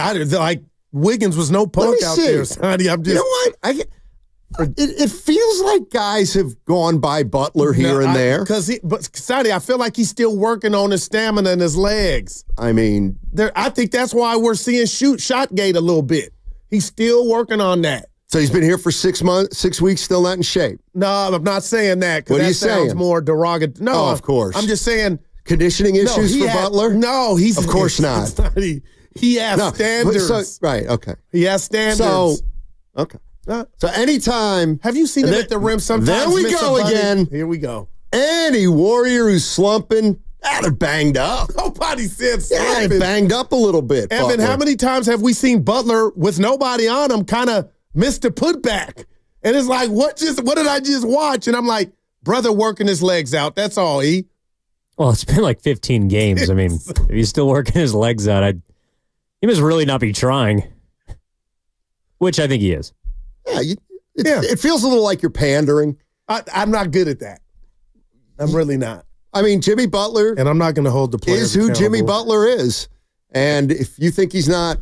Wiggins was no punk out there, Sonny. I'm just. You know what? It feels like guys have gone by Butler here and there. But Sonny, I feel like he's still working on his stamina and his legs. I mean, I think that's why we're seeing Shotgate a little bit. He's still working on that. So he's been here for 6 weeks, still not in shape. No, I'm not saying that. What are you sounds saying? More derogatory. No, of course. I'm just saying conditioning issues for Butler. No, he's of course not. He has standards. Right. Okay. He has standards. So okay. So anytime. Have you seen him at the rim sometimes? There we go again. Here we go. Any Warrior who's slumping, they're banged up. Nobody said slumping. Yeah, banged up a little bit. Evan, Butler. how many times have we seen Butler with nobody on him kind of missed a putback? And it's like, what did I just watch? And I'm like, brother working his legs out. That's all, E. Well, it's been like 15 games. I mean, if he's still working his legs out, he must really not be trying. Which I think he is. Yeah, it feels a little like you're pandering. I'm not good at that. I'm really not. I mean, Jimmy Butler. And I'm not going to hold the players is who accountable. Jimmy Butler is. And if you think he's not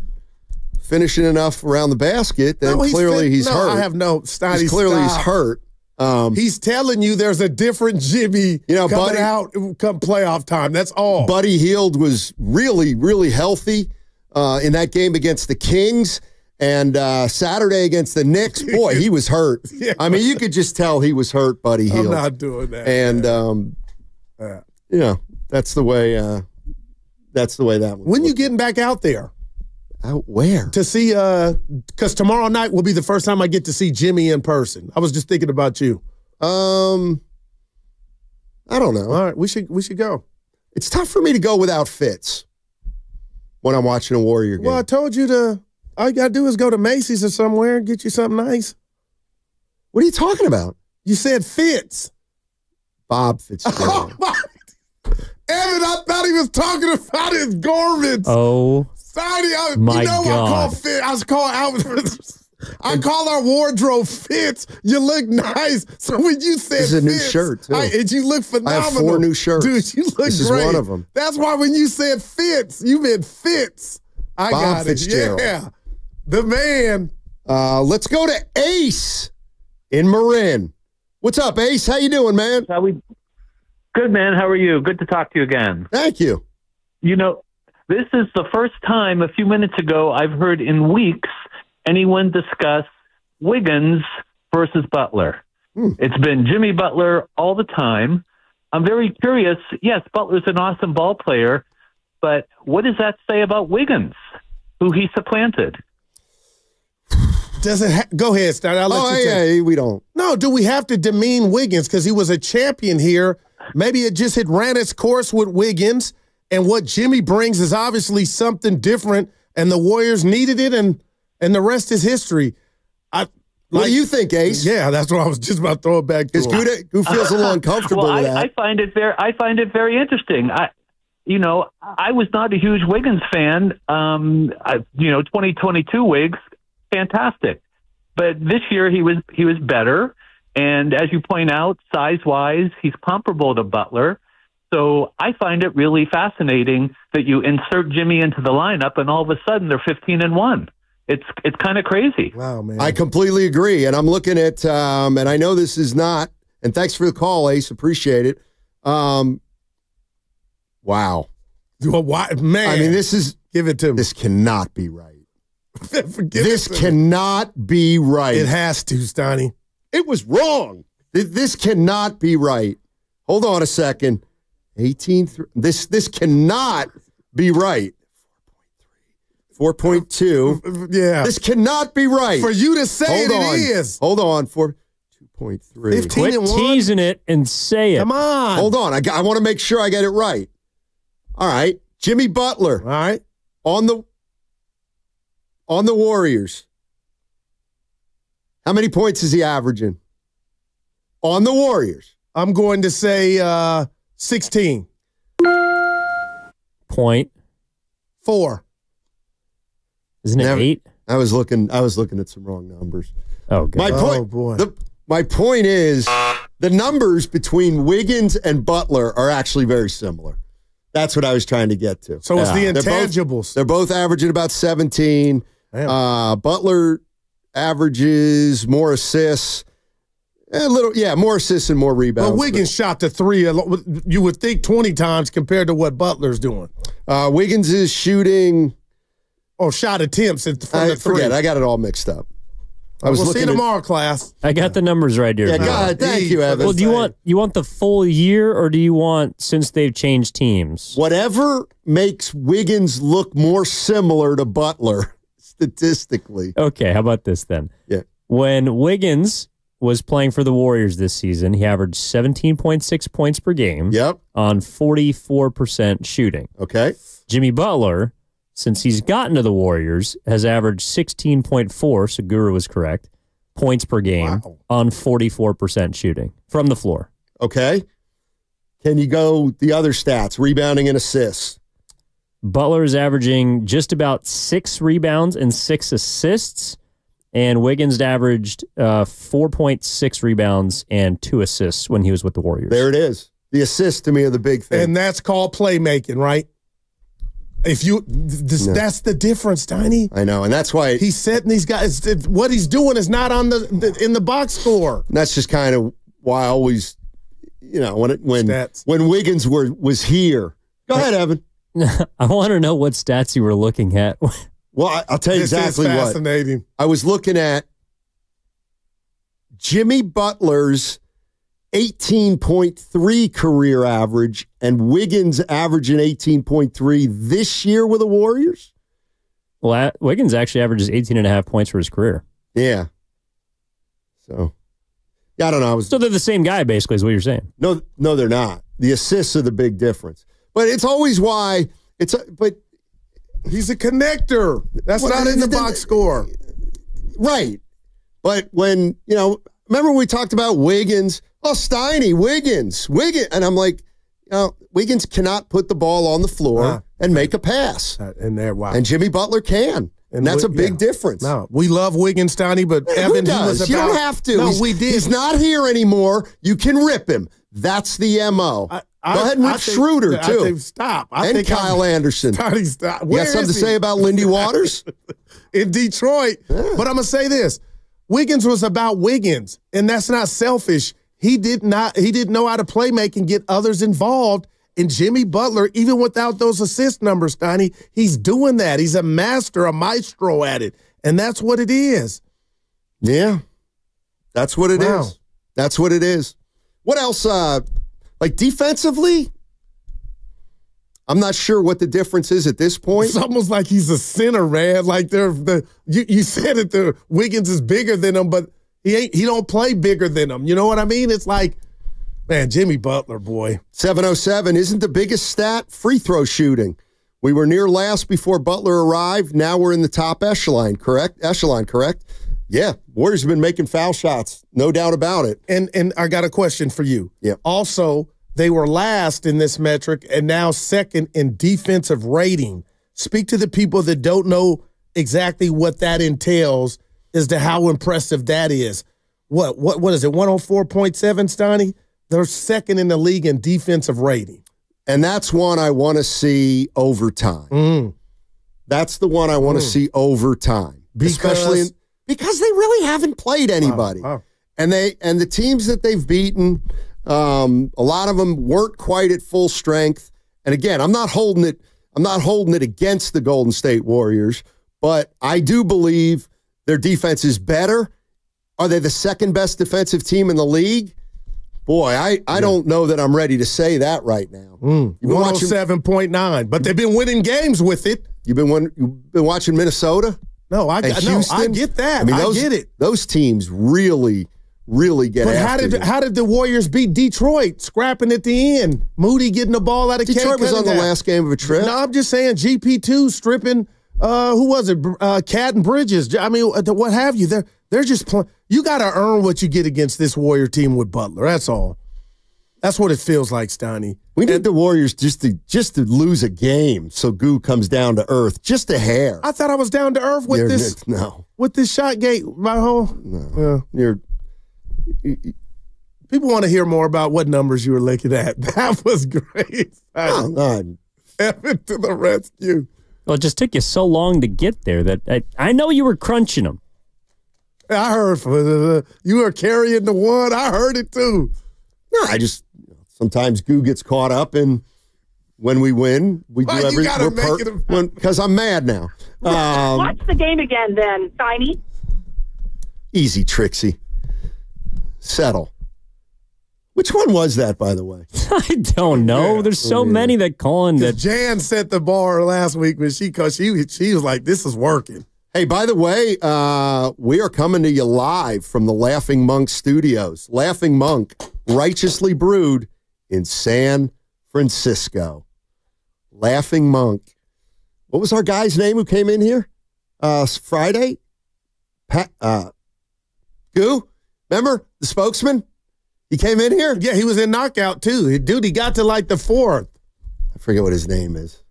finishing enough around the basket, then clearly he's hurt. I have no. Stop. He's hurt. He's telling you there's a different Jimmy coming out come playoff time. That's all. Buddy Hield was really, really healthy in that game against the Kings. And Saturday against the Knicks, boy, he was hurt. Yeah. I mean, you could just tell he was hurt, Buddy Hield. I'm not doing that. And that's the way. That's the way that was. When you getting back out there? Out where? To see, because tomorrow night will be the first time I get to see Jimmy in person. I was just thinking about you. I don't know. All right, we should go. It's tough for me to go without Fitz when I'm watching a Warrior game. Well, I told you all you got to do is go to Macy's or somewhere and get you something nice. What are you talking about? You said Fitz. Bob Fitzgerald. Evan, I thought he was talking about his garments. Oh, Sorry, my God. I call our wardrobe Fitz. You look nice. So when you said this is a new Fitz, shirt, too. And you look phenomenal. I have 4 new shirts. Dude, you look this great. Is one of them. That's why when you said Fitz, you meant Fitz. I Bob got Fitzgerald. it. Yeah. The man. Let's go to Ace in Marin. What's up, Ace? How you doing, man? Good, man. How are you? Good to talk to you again. Thank you. You know, this is the first time a few minutes ago I've heard in weeks anyone discuss Wiggins versus Butler. It's been Jimmy Butler all the time. I'm very curious. Yes, Butler's an awesome ball player, but what does that say about Wiggins, who he supplanted? Go ahead, Stein. I'll let you yeah, we don't. No, do we have to demean Wiggins because he was a champion here? Maybe it just had ran its course with Wiggins, and what Jimmy brings is obviously something different, and the Warriors needed it, and the rest is history. What do you think, Ace? Yeah, that's what I was just about to throw it back to. Because who feels a little uncomfortable with that? I find it very interesting. I was not a huge Wiggins fan. 2022 Wiggs, fantastic. But this year he was better. And as you point out, size-wise, he's comparable to Butler. So I find it really fascinating that you insert Jimmy into the lineup and all of a sudden they're 15-1. It's kind of crazy. Wow, man. I completely agree. And I'm looking at, and I know this is not, and thanks for the call, Ace. Appreciate it. Wow. Why, man. I mean, give it to me. This cannot be right. This cannot be right. It has to, Stoney. It was wrong. This cannot be right. Hold on a second. 18. This cannot be right. 4.2. Yeah. This cannot be right. For you to say it is. Hold on. 2.3. 15-1. Quit teasing it and say it. Come on. Hold on. I want to make sure I get it right. All right. Jimmy Butler. All right. On the Warriors. How many points is he averaging? On the Warriors. I'm going to say 16. 0.4. Isn't it 8? I was looking at some wrong numbers. Oh, God. My point is the numbers between Wiggins and Butler are actually very similar. That's what I was trying to get to. So it's the intangibles. They're both averaging about 17. Butler averages more assists. More assists and more rebounds. But Wiggins shot the three, you would think 20 times compared to what Butler's doing. Wiggins is shooting. Shot attempts from the three. Forget it. I got it all mixed up. We'll see you tomorrow, class. I got the numbers right here. Yeah, God, thank you, Evan. Well, do you want the full year, or do you want since they've changed teams? Whatever makes Wiggins look more similar to Butler statistically. Okay, how about this then? Yeah. When Wiggins was playing for the Warriors this season, he averaged 17.6 points per game. Yep. On 44% shooting. Okay. Jimmy Butler, since he's gotten to the Warriors, has averaged 16.4, so Guru was correct, points per game on 44% shooting from the floor. Okay. Can you go the other stats, rebounding and assists? Butler is averaging just about 6 rebounds and 6 assists, and Wiggins averaged 4.6 rebounds and 2 assists when he was with the Warriors. There it is. The assists to me are the big thing. And that's called playmaking, right? That's the difference, Tiny. I know, and that's why he's setting these guys. What he's doing is not on in the box score. And that's just kind of why I always, when Wiggins was here. Go ahead, Evan. I want to know what stats you were looking at. Well, I'll tell you exactly what. Fascinating. I was looking at Jimmy Butler's 18.3 career average and Wiggins averaging 18.3 this year with the Warriors. Well, Wiggins actually averages 18.5 points for his career. Yeah. So, I don't know. So they're the same guy, basically, is what you're saying. No, they're not. The assists are the big difference. But it's always why but he's a connector. That's not in the box score. Right. But when, remember we talked about Wiggins? Oh, Steiny, Wiggins. And I'm like, Wiggins cannot put the ball on the floor and make a pass. And Jimmy Butler can. And that's a big difference. No, we love Wiggins, Steiny, but Evan, who does? You don't have to. No, we did. He's not here anymore. You can rip him. That's the MO. Go ahead and rip Schroeder, too. Stop. And Kyle Anderson. Stop. You got something to say about Lindy Waters? In Detroit. Yeah. But I'm going to say this. Wiggins was about Wiggins, and that's not selfish. He didn't know how to play make and get others involved. And Jimmy Butler, even without those assist numbers, Donnie, he's doing that. He's a master, a maestro at it. And that's what it is. Yeah. That's what it is. That's what it is. What else? Like defensively? I'm not sure what the difference is at this point. It's almost like he's a center, man. Like you said it, the Wiggins is bigger than him, but he don't play bigger than him. You know what I mean? It's like, man, Jimmy Butler, boy. 707 isn't the biggest stat free throw shooting. We were near last before Butler arrived. Now we're in the top echelon, correct? Yeah, Warriors have been making foul shots, no doubt about it. And I got a question for you. Yeah. Also, They were last in this metric and now second in defensive rating. Speak to the people that don't know exactly what that entails as to how impressive that is. What is it, 104.7, Stoney? They're second in the league in defensive rating. And that's one I want to see over time. That's the one I want to see over time. Especially because they really haven't played anybody. And the teams that they've beaten, a lot of them weren't quite at full strength. And again, I'm not holding it against the Golden State Warriors, but I do believe their defense is better. Are they the second best defensive team in the league? Boy, I don't know that I'm ready to say that right now. 107.9, but they've been winning games with it. You've been watching Minnesota? No, I get that. I mean, I get it. Those teams really get but after you. How did the Warriors beat Detroit, scrapping at the end? Moody getting the ball out of Detroit was on the last game of a trip. No, I'm just saying GP2 stripping, who was it? Cat and Bridges. I mean, what have you. They're just playing. You got to earn what you get against this Warrior team with Butler. That's all. That's what it feels like, Stoney. We need the Warriors just to lose a game so Goo comes down to earth. Just a hair. I thought I was down to earth with this. No. With this shot gate. No. People want to hear more about what numbers you were looking at. That was great. No. Evan to the rescue. Well, it just took you so long to get there that I know you were crunching them. I heard you were carrying the one. I heard it too. No, sometimes Goo gets caught up in when we win. We do because I'm mad now. Watch the game again, then, Tiny. Easy, Trixie. Settle. Which one was that, by the way? I don't know. There's so many that calling that. Jan set the bar last week when she was like, "This is working." Hey, by the way, we are coming to you live from the Laughing Monk Studios. Laughing Monk, righteously brewed in San Francisco. Laughing Monk. What was our guy's name who came in here Friday? Goo? Remember the spokesman? He came in here? Yeah, he was in knockout too. Dude, he got to like the fourth. I forget what his name is.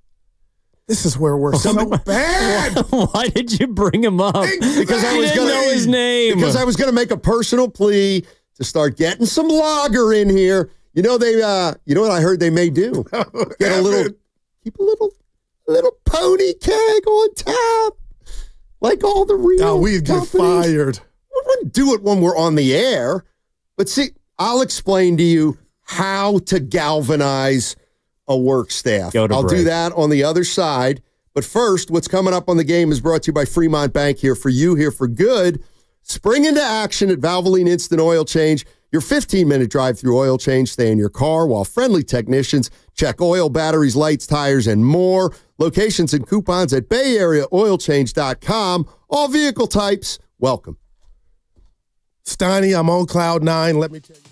This is where we're so bad. Why did you bring him up? Exactly. Because I was going to know his name. Because I was going to make a personal plea to start getting some lager in here. You know what I heard they may do? Keep a little pony keg on tap, like all the real. Oh, we'd get fired. We wouldn't do it when we're on the air, but see, I'll explain to you how to galvanize a work staff. I'll do that on the other side. But first, what's coming up on the game is brought to you by Fremont Bank, here for you, here for good. Spring into action at Valvoline Instant Oil Change. Your 15-minute drive-through oil change. Stay in your car while friendly technicians check oil, batteries, lights, tires, and more. Locations and coupons at BayAreaOilChange.com. All vehicle types, welcome. Steiny, I'm on cloud nine. Let me tell you.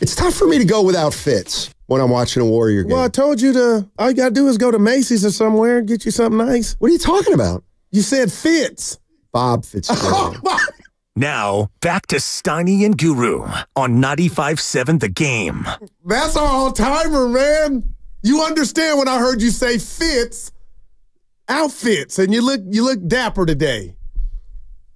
It's tough for me to go without Fitz when I'm watching a Warrior game. Well, I told you all you got to do is go to Macy's or somewhere and get you something nice. What are you talking about? You said Fitz. Bob Fitzgerald. Now, back to Steiny and Guru on 95.7 The Game. That's our all-timer, man. You understand when I heard you say Fitz, outfits, and you look dapper today.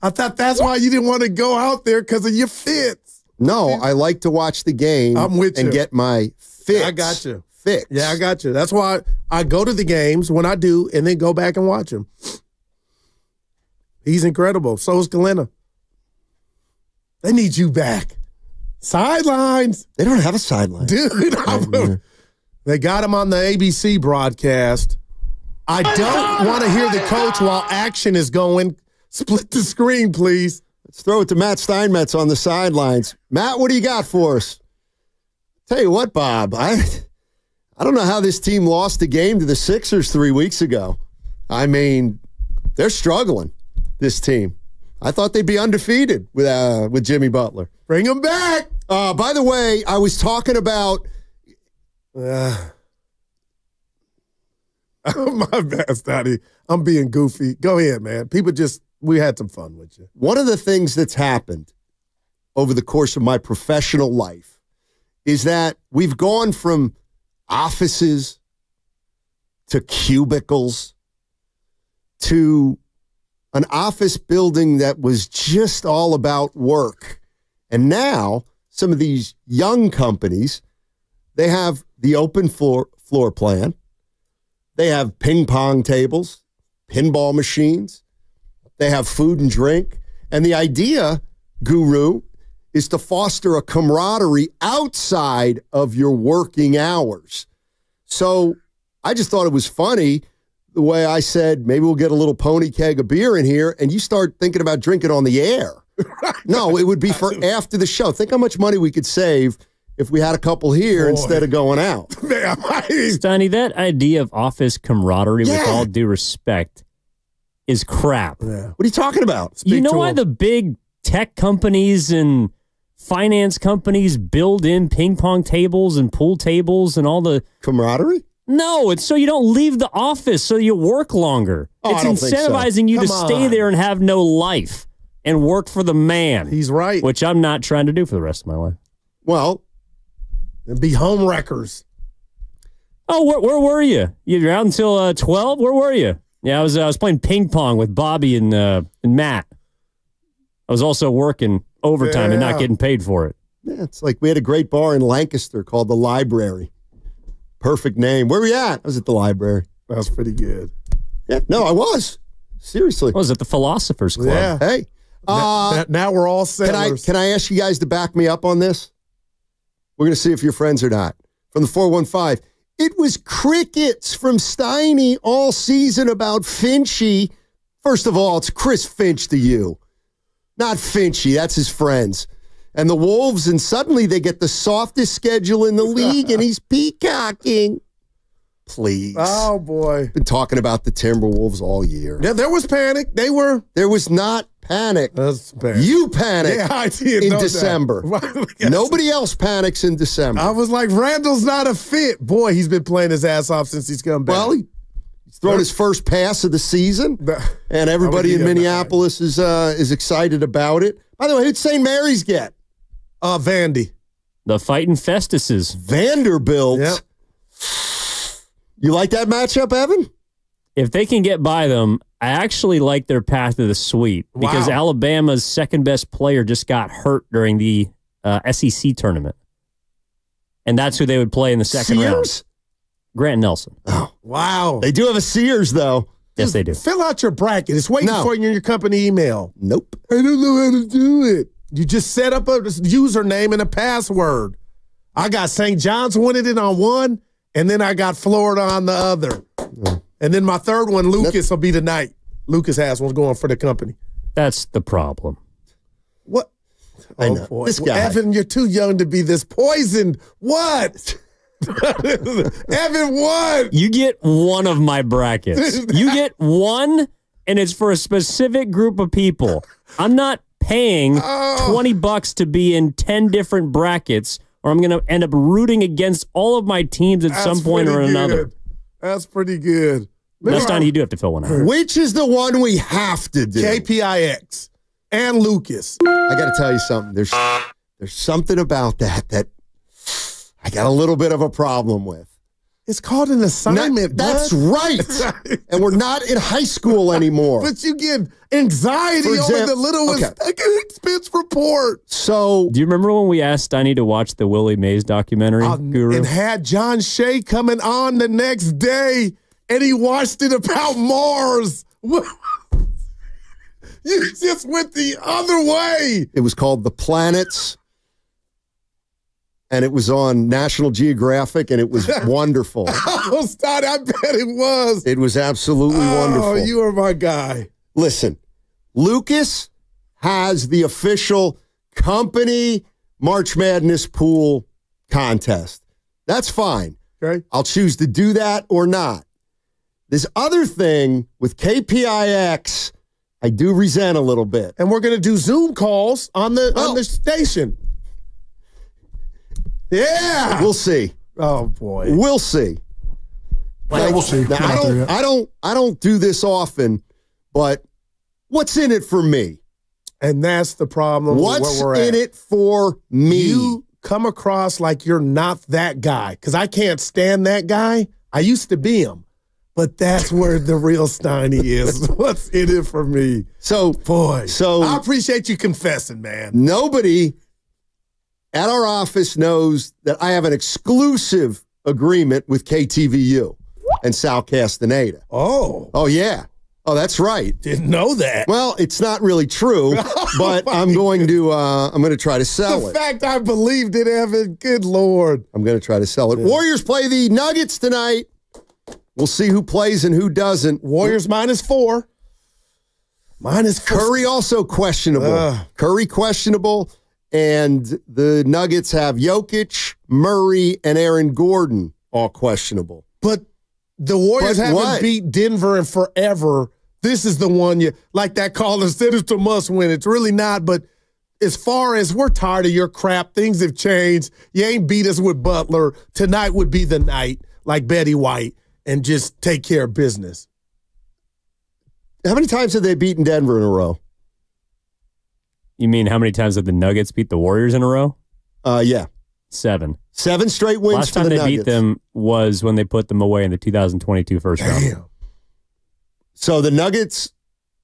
I thought that's why you didn't want to go out there because of your fits. No, I like to watch the game and get my fix. I got you. Fix. Yeah, I got you. That's why I go to the games when I do and then go back and watch them. He's incredible. So is Galena. They need you back. Sidelines. They don't have a sideline. Dude, they got him on the ABC broadcast. I don't want to hear the coach while action is going. Split the screen, please. Let's throw it to Matt Steinmetz on the sidelines. Matt, what do you got for us? Tell you what, Bob, I don't know how this team lost the game to the Sixers 3 weeks ago. I mean, they're struggling, this team. I thought they'd be undefeated with Jimmy Butler. Bring him back. By the way, I was talking about... my bad, Scotty. I'm being goofy. Go ahead, man. We had some fun with you. One of the things that's happened over the course of my professional life is that we've gone from offices to cubicles to an office building that was just all about work. And now some of these young companies, they have the open floor plan. They have ping pong tables, pinball machines. They have food and drink. And the idea, Guru, is to foster a camaraderie outside of your working hours. So I just thought it was funny the way I said, maybe we'll get a little pony keg of beer in here, and you start thinking about drinking on the air. No, it would be for after the show. Think how much money we could save if we had a couple here instead of going out. Steiny, that idea of office camaraderie, with all due respect, is crap. Yeah. What are you talking about? You know why the big tech companies and finance companies build in ping pong tables and pool tables and all the... Camaraderie? No, it's so you don't leave the office so you work longer. It's incentivizing you to stay there and have no life and work for the man. He's right. Which I'm not trying to do for the rest of my life. Well... And be home wreckers. Oh, where were you? You're out until 12? Where were you? Yeah, I was playing ping pong with Bobby and Matt. I was also working overtime and not getting paid for it. Yeah, it's like we had a great bar in Lancaster called the Library. Perfect name. Where were you at? I was at the library. That was pretty good. Yeah, no, I was. Seriously. I was at the Philosophers Club. Yeah. Hey. Now we're all sailors. Can I ask you guys to back me up on this? We're going to see if you're friends or not. From the 415, it was crickets from Steiny all season about Finchy. First of all, it's Chris Finch to you. Not Finchy. That's his friends. And the Wolves, and suddenly they get the softest schedule in the league, and he's peacocking. Please. Oh, boy. Been talking about the Timberwolves all year. Yeah, there was panic. There was not panic. That's bad. You panicked I did in December. Nobody else panics in December. I was like, Randall's not a fit. Boy, he's been playing his ass off since he's come back. Well, he's thrown his first pass of the season, and everybody in Minneapolis is excited about it. By the way, who'd St. Mary's get? Vandy. The Fighting Festuses. Vanderbilt. Yep. You like that matchup, Evan? If they can get by them, I actually like their path to the sweep because Alabama's second best player just got hurt during the SEC tournament. And that's who they would play in the second round. Grant Nelson. Oh, wow. They do have a Sears, though. Yes, they do. Fill out your bracket. It's waiting for you in your company email. Nope. I don't know how to do it. You just set up a username and a password. I got St. John's winning it on one, and then I got Florida on the other. And then my third one, Lucas, will be tonight. Lucas has one's going for the company. That's the problem. What? I know. Boy. This guy. Evan, you're too young to be this poisoned. What? Evan, what? You get one of my brackets. You get one, and it's for a specific group of people. I'm not paying $20 to be in 10 different brackets or I'm going to end up rooting against all of my teams at some point or another. That's pretty good. That's time you do have to fill one out. Which is the one we have to do? KPIX and Lucas. I got to tell you something. There's something about that I got a little bit of a problem with. It's called an assignment. That's right. And we're not in high school anymore. But you get anxiety over the littlest expense report. So, do you remember when we asked Steiny to watch the Willie Mays documentary, Guru? And had John Shea coming on the next day, and he watched it about Mars. You just went the other way. It was called The Planets. And it was on National Geographic, and it was wonderful. Oh, Stott, I bet it was. It was absolutely wonderful. Oh, you are my guy. Listen, Lucas has the official company March Madness pool contest. That's fine. Okay. I'll choose to do that or not. This other thing with KPIX, I do resent a little bit. And we're going to do Zoom calls on the station. Yeah. We'll see. Oh boy. We'll see. Yeah, we'll see. I don't do this often, but what's in it for me? And that's the problem. What's in it for me? You come across like you're not that guy, because I can't stand that guy. I used to be him, but that's where the real Steiny is. What's in it for me? So, boy. I appreciate you confessing, man. Nobody at our office knows that I have an exclusive agreement with KTVU and Sal Castaneda. Oh, yeah. Oh, that's right. Didn't know that. Well, it's not really true, but I'm going to try to sell it. The fact I believed it, Evan. Good Lord. I'm going to try to sell it. Yeah. Warriors play the Nuggets tonight. We'll see who plays and who doesn't. Warriors -4. -4. Curry also questionable. Curry questionable. And the Nuggets have Jokic, Murray, and Aaron Gordon all questionable. But the Warriors haven't beat Denver in forever. This is the one like that caller said, it's a must win. It's really not, but as far as we're tired of your crap, things have changed. You ain't beat us with Butler. Tonight would be the night, like Betty White, and just take care of business. How many times have they beaten Denver in a row? You mean how many times have the Nuggets beat the Warriors in a row? Yeah. 7. 7 straight wins Last for the time they Nuggets. beat them was when they put them away in the 2022 first round. So the Nuggets,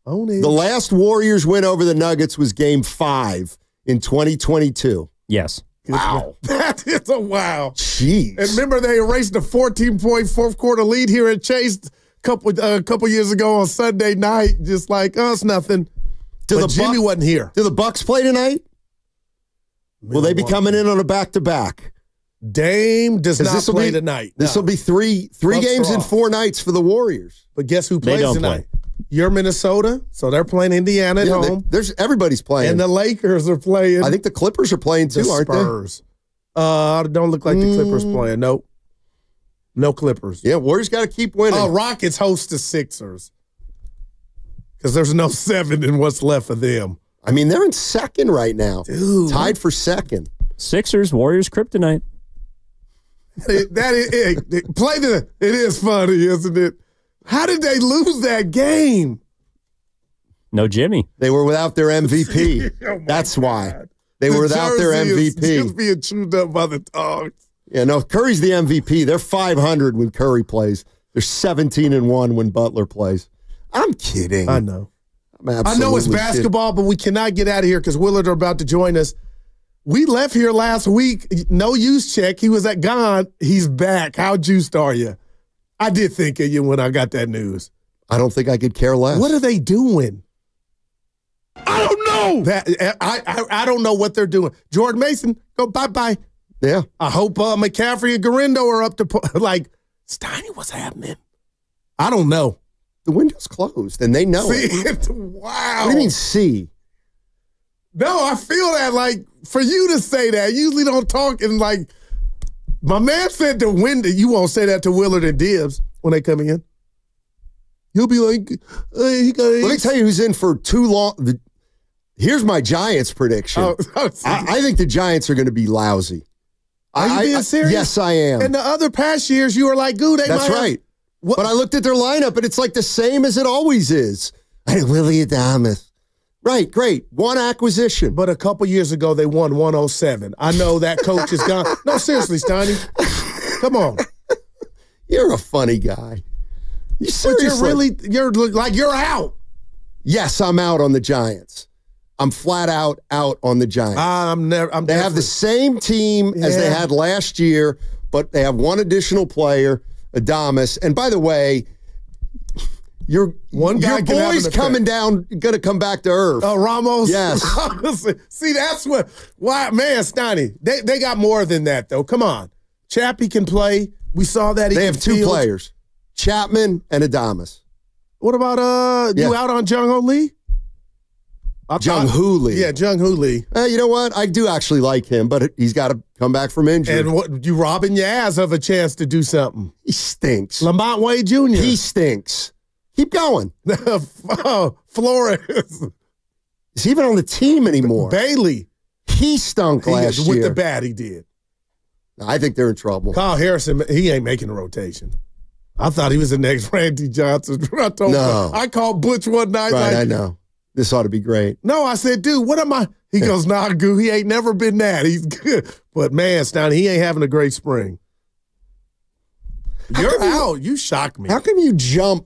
the last Warriors win over the Nuggets was Game 5 in 2022. Yes. Wow. That is a wow. Jeez. And remember they erased a 14-point fourth quarter lead here at Chase a couple years ago on Sunday night, just like, it's nothing. But Jimmy wasn't here. Do the Bucks play tonight? Will they be coming in on a back-to-back? Dame does not play tonight. This will be three games in 4 nights for the Warriors. But guess who plays tonight? You're Minnesota, so they're playing Indiana at home. Everybody's playing. And the Lakers are playing. I think the Clippers are playing too, aren't Spurs. Don't look like the Clippers playing. Nope. No Clippers. Yeah, Warriors got to keep winning. Rockets host the Sixers. Because there's no 7 in what's left of them. I mean, they're in second right now. Dude. Tied for second. Sixers, Warriors, kryptonite. It is funny, isn't it? How did they lose that game? No Jimmy. They were without their MVP. That's why. They were without their MVP. Is just being chewed up by the dogs. Yeah, no, Curry's the MVP. They're 500 when Curry plays. They're 17-1 when Butler plays. I'm kidding. I know. I know it's basketball, but we cannot get out of here because Willard are about to join us. We left here last week. No use check. He was gone. He's back. How juiced are you? I did think of you when I got that news. I don't think I could care less. What are they doing? I don't know. I don't know what they're doing. Jordan Mason, go bye-bye. Yeah. I hope McCaffrey and Garendo are up to Steiny, what's happening? I don't know. The window's closed, and they know it. Wow. What do you mean, see? No, I feel that, for you to say that, usually don't talk and, my man said the window, you won't say that to Willard and Dibbs when they come in. You'll be like, let me tell you who's in for too long. Here's my Giants prediction. I think the Giants are going to be lousy. Are you being serious? Yes, I am. And the other past years, you were like, "Good." That's right. But I looked at their lineup, and it's like the same as it always is. Willie Adames. Right, great. One acquisition. But a couple years ago, they won 107. I know that coach is gone. No, seriously, Steiny. Come on. You're a funny guy. You seriously? But you're out. Yes, I'm out on the Giants. I'm flat out on the Giants. They have the same team as they had last year, but they have one additional player, Adames. And by the way, your boy's coming down, going to come back to earth. Oh, Ramos? Yes. See, that's why, man, Steiny, they got more than that, though. Come on. Chappie can play. We saw that. They have two players, Chapman and Adames. What about you out on Jung-Ho Lee? Jung-Ho Lee. Yeah, Jung-Ho Lee. You know what? I do actually like him, but he's got to come back from injury. And you robbing Yaz of a chance to do something. He stinks. Lamont Wade Jr. He stinks. Keep going. Flores. Is he even on the team anymore? Bailey. He stunk last year. With the bat, he did. I think they're in trouble. Kyle Harrison, he ain't making a rotation. I thought he was the next Randy Johnson. I called Butch one night. Right, I know. This ought to be great. No, I said, dude, what am I? He goes, nah, Goo, he ain't never been that. He's good. But, man, Stein, he ain't having a great spring. You're out. You shock me. How come you jump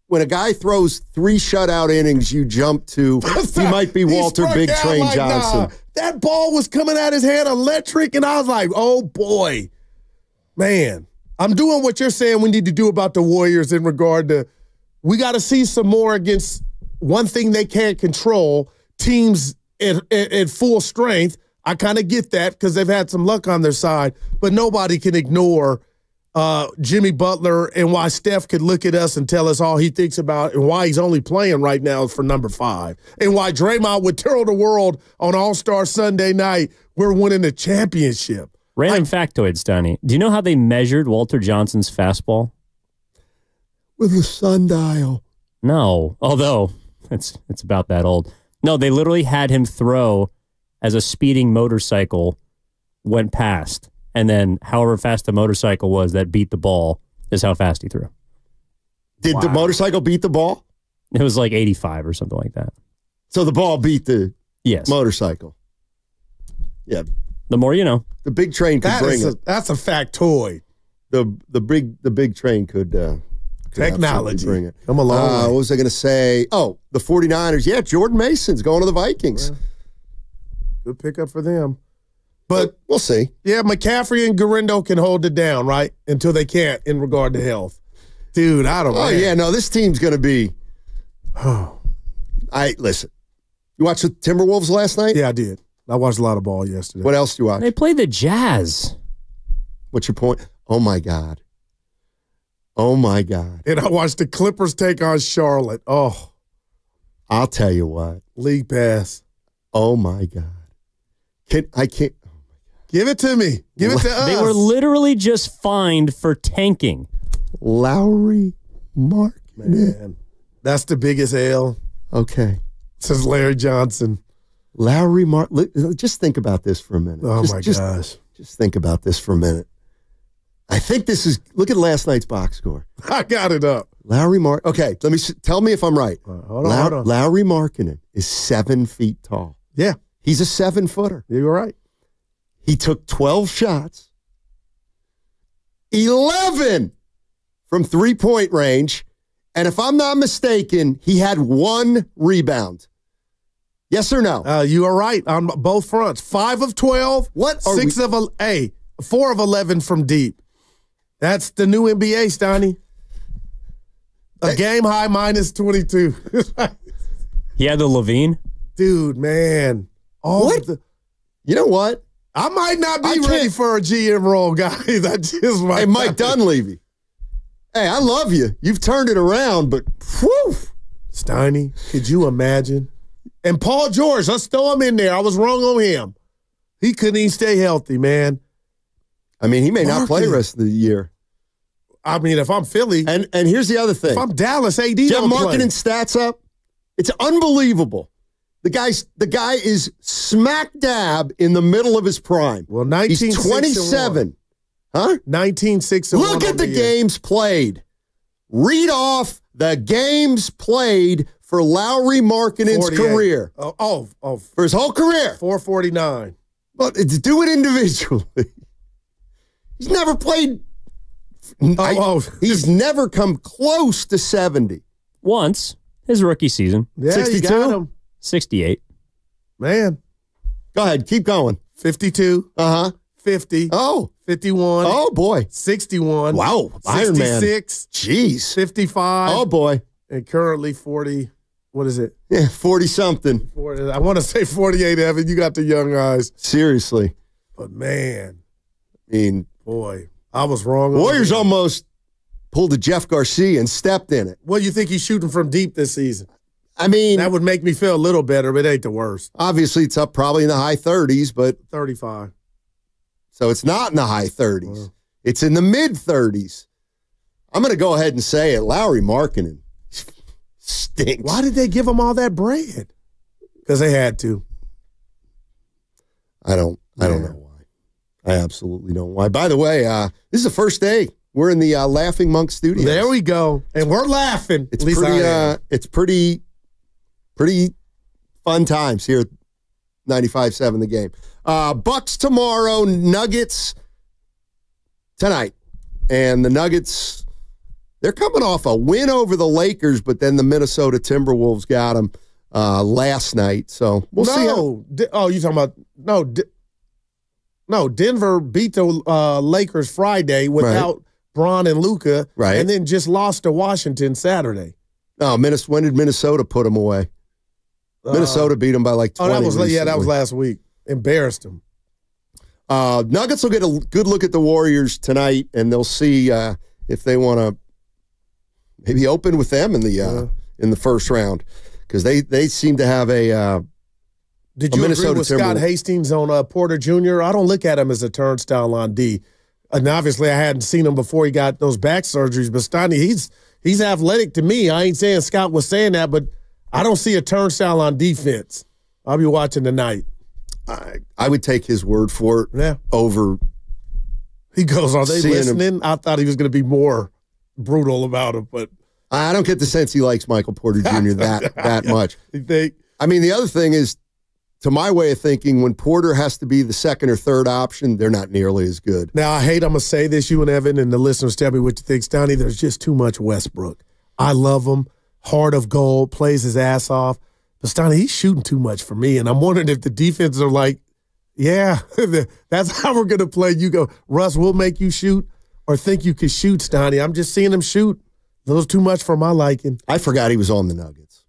when a guy throws 3 shutout innings, you jump to he might be Walter Big Train Johnson? Nah. That ball was coming out his head electric, and I was like, oh, boy. Man, I'm doing what you're saying we need to do about the Warriors in regard to we got to see some more against one thing they can't control, teams at full strength. I kind of get that because they've had some luck on their side, but nobody can ignore Jimmy Butler and why Steph could look at us and tell us all he thinks about and why he's only playing right now for number 5 and why Draymond would tell the world on All-Star Sunday night we're winning the championship. Random factoid, Stoney. Do you know how they measured Walter Johnson's fastball? With a sundial. No, although it's about that old. No, they literally had him throw as a speeding motorcycle went past. And then however fast the motorcycle was that beat the ball is how fast he threw. Did the motorcycle beat the ball? It was like 85 or something like that. So the ball beat the motorcycle. Yeah. The more you know. The big train could bring it. That's a factoid. The big train could technology bring it. Come along. What was I going to say? Oh, the 49ers. Yeah, Jordan Mason's going to the Vikings. Yeah. Good pickup for them. But we'll see. Yeah, McCaffrey and Garrindo can hold it down, right? Until they can't in regard to health. Dude, I don't know. Oh, yeah, no, this team's going to be. Listen. You watched the Timberwolves last night? Yeah, I did. I watched a lot of ball yesterday. What else do you watch? They played the Jazz. What's your point? Oh, my God. Oh, my God. And I watched the Clippers take on Charlotte. Oh. I'll tell you what. League pass. Oh, my God. I can't. Give it to me. Give it to us. They were literally just fined for tanking. Lowry Mark. Man, that's the biggest L. Okay. Says Larry Johnson. Lowry Mark. Just think about this for a minute. Oh, my gosh. Just think about this for a minute. I think this is, look at last night's box score. I got it up. Lowry Mark. Okay, tell me if I'm right. Hold on. Lowry Markkinen is 7 feet tall. Yeah. He's a 7-footer. You're right. He took 12 shots, 11 from 3-point range, and if I'm not mistaken, he had 1 rebound. Yes or no? You are right on both fronts. 5 of 12. What? 4 of 11 from deep. That's the new NBA, Stoney. A game high minus 22. He had the Levine? Dude, man. What? You know what? I might not be ready for a GM role, guys. I just might. Hey, Mike Dunleavy. Hey, I love you. You've turned it around, but whew. Steiny, could you imagine? And Paul George, let's throw him in there. I was wrong on him. He couldn't even stay healthy, man. I mean, he may not play the rest of the year. I mean, if I'm Philly. And here's the other thing. If I'm Dallas, AD Jeff don't play. Marketing stats up. It's unbelievable. The guy is smack dab in the middle of his prime. Well, he's 27. Huh? 19-6. Look at the games played. Read off the games played for Lowry Markkinen's career. For his whole career. 449. But do it individually. He's never played. He's never come close to 70. Once, his rookie season. Yeah, 62? you got him. 68. Man. Go ahead, keep going. 52. 50. Oh. 51. Oh, boy. 61. Wow. Iron Man. 66. Jeez. 55. Oh, boy. And currently 40. What is it? Yeah, 40-something. I want to say 48, Evan. You got the young eyes. Seriously. But, man. I mean. Boy, I was wrong. Warriors almost pulled a Jeff Garcia and stepped in it. What do you think he's shooting from deep this season? I mean. That would make me feel a little better, but it ain't the worst. Obviously, it's up probably in the high 30s, but. 35. So it's not in the high 30s. It's in the mid 30s. I'm going to go ahead and say it. Lowry Markkinen stinks. Why did they give him all that bread? Because they had to. I don't know why. I absolutely don't know why. By the way, this is the first day we're in the Laughing Monk studio. There we go. And we're laughing. It's pretty fun times here at 95.7 The Game. Bucks tomorrow, Nuggets tonight. And the Nuggets, they're coming off a win over the Lakers, but then the Minnesota Timberwolves got them last night. So we'll see. You talking about Denver beat the Lakers Friday without Bron and Luka, and then just lost to Washington Saturday. No, when did Minnesota put them away? Minnesota beat them by like 20. That was last week. Embarrassed them. Nuggets will get a good look at the Warriors tonight, and they'll see if they want to maybe open with them in the first round, because they seem to have a. Did you agree with Scott Hastings on Porter Jr.? I don't look at him as a turnstile on D. And obviously, I hadn't seen him before he got those back surgeries. But Steiny, he's athletic to me. I ain't saying Scott was saying that, but I don't see a turnstile on defense. I'll be watching tonight. I would take his word for it over. He goes, are they listening? I thought he was going to be more brutal about it, but I don't get the sense he likes Michael Porter Jr. that much. I mean, the other thing is, to my way of thinking, when Porter has to be the second or third option, they're not nearly as good. Now, I'm going to say this, you and Evan, and the listeners tell me what you think. Stoney, there's just too much Westbrook. I love him. Heart of gold, plays his ass off. But Stoney, he's shooting too much for me, and I'm wondering if the defense are like, yeah, that's how we're going to play. You go, Russ, we'll make you shoot, or think you can shoot, Stoney. I'm just seeing him shoot. A little too much for my liking. I forgot he was on the Nuggets.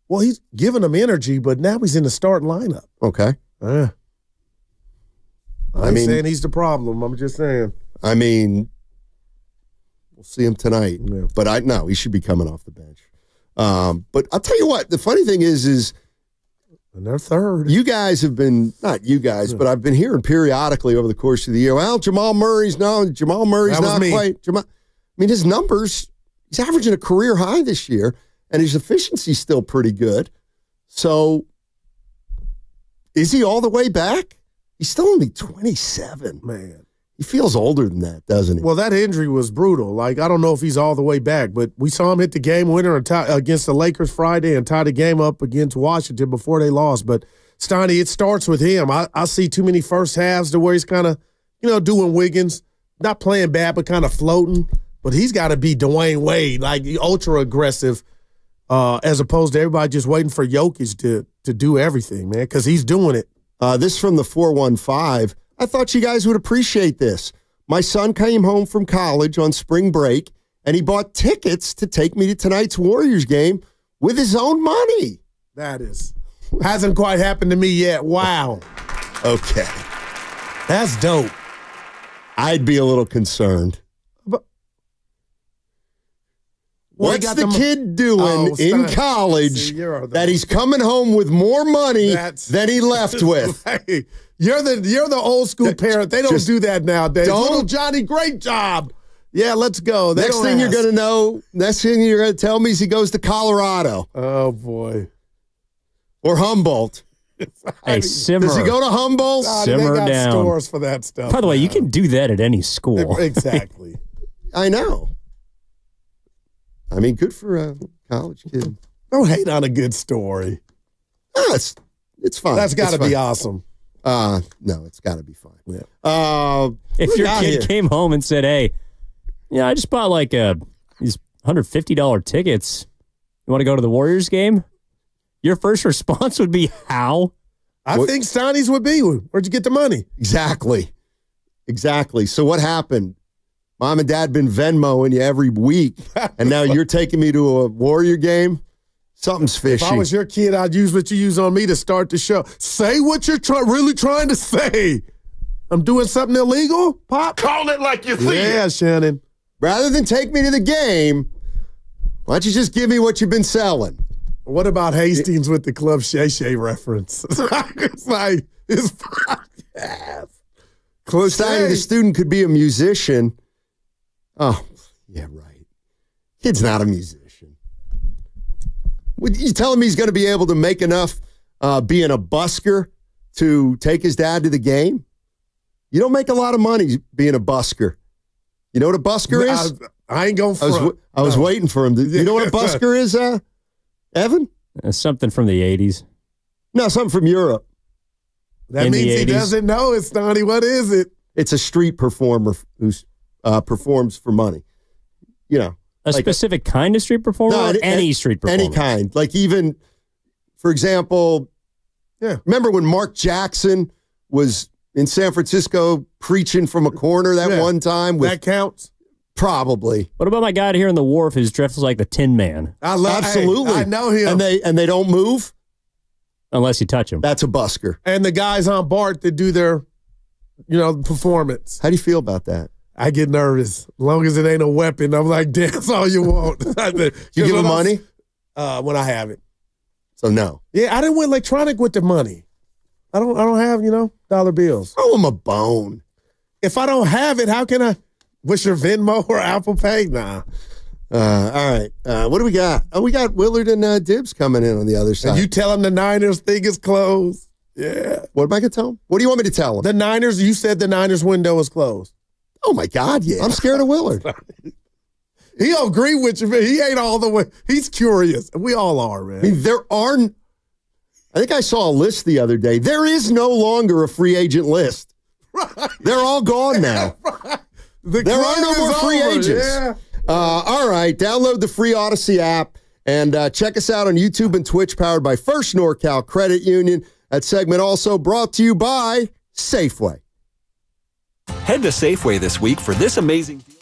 Well, he's giving them energy, but now he's in the starting lineup. Okay. I ain't saying he's the problem. I'm just saying. I mean, we'll see him tonight. Yeah. But he should be coming off the bench. But I'll tell you what, the funny thing is and they're third. You guys have been, not you guys, but I've been hearing periodically over the course of the year, well, Jamal Murray's not quite. I mean, his numbers, he's averaging a career high this year. And his efficiency's still pretty good. So, is he all the way back? He's still only 27. Man. He feels older than that, doesn't he? Well, that injury was brutal. Like, I don't know if he's all the way back, but we saw him hit the game winner against the Lakers Friday and tie the game up against Washington before they lost. But, Steiny, it starts with him. I see too many first halves to where he's kind of, doing Wiggins, not playing bad, but kind of floating. But he's got to be Dwayne Wade, like ultra aggressive. As opposed to everybody just waiting for Jokic to do everything, man, because he's doing it. This from the 415. I thought you guys would appreciate this. My son came home from college on spring break, and he bought tickets to take me to tonight's Warriors game with his own money. That hasn't quite happened to me yet. Wow. Okay. That's dope. I'd be a little concerned. What's the kid doing in college that he's coming home with more money than he left with? Hey, you're the old school parent. They don't do that nowadays. Little Johnny, great job. Yeah, let's go. Next thing you're going to tell me is he goes to Colorado. Oh, boy. or Humboldt. Hey, simmer. Does he go to Humboldt? Simmer they got down. stores for that stuff. By the way, you can do that at any school. Exactly. I know. I mean, good for a college kid. Don't hate on a good story. No, it's fine. That's got to be awesome. No, it's got to be fine. Yeah. If your kid came home and said, "Hey, yeah, I just bought like these $150 tickets. You want to go to the Warriors game?" Your first response would be, "How?" I think Steinies would be. Where'd you get the money? Exactly. So what happened? Mom and Dad been Venmoing you every week, and now you're taking me to a Warrior game? Something's fishy. If I was your kid, I'd use what you use on me to start the show. Say what you're really trying to say. I'm doing something illegal, Pop? Call it like you see it. Yeah, Shannon. Rather than take me to the game, why don't you just give me what you've been selling? What about Hastings with the Club Shay Shay reference? It's like, it's podcast. Steiny, the student could be a musician. Oh, yeah, right. Kid's not a musician. You tell him he's going to be able to make enough being a busker to take his dad to the game? You don't make a lot of money being a busker. You know what a busker is? I ain't going front. I was waiting for him. You know what a busker is, Evan? Something from the 80s. No, something from Europe. That means he doesn't know it, Stoney. What is it? It's a street performer who performs for money. You know. A specific kind of street performer? No, any street performer? Any kind. Like even, for example, remember when Mark Jackson was in San Francisco preaching from a corner that one time? That counts? Probably. What about my guy here in the Wharf who's dressed like the Tin Man? Absolutely. I know him. And they don't move? Unless you touch him. That's a busker. And the guys on BART that do their, performance. How do you feel about that? I get nervous. As long as it ain't a weapon, I'm like, dance all you want. You give him money? When I have it. So no. Yeah, I didn't win electronic with the money. I don't have, dollar bills. Throw him a bone. If I don't have it, how can I? What's your Venmo or Apple Pay? Nah. All right. What do we got? Oh, we got Willard and Dibbs coming in on the other side. And you tell them the Niners thing is closed. Yeah. What am I going to tell them? What do you want me to tell them? The Niners, you said the Niners window is closed. Oh, my God, yeah. I'm scared of Willard. He'll agree with you, man. He ain't all the way. He's curious. We all are, man. I mean, I think I saw a list the other day. There is no longer a free agent list. Right. They're all gone now. Right. There are no more free agents. Yeah. All right. Download the free Odyssey app and check us out on YouTube and Twitch, powered by First NorCal Credit Union. That segment also brought to you by Safeway. Head to Safeway this week for this amazing deal.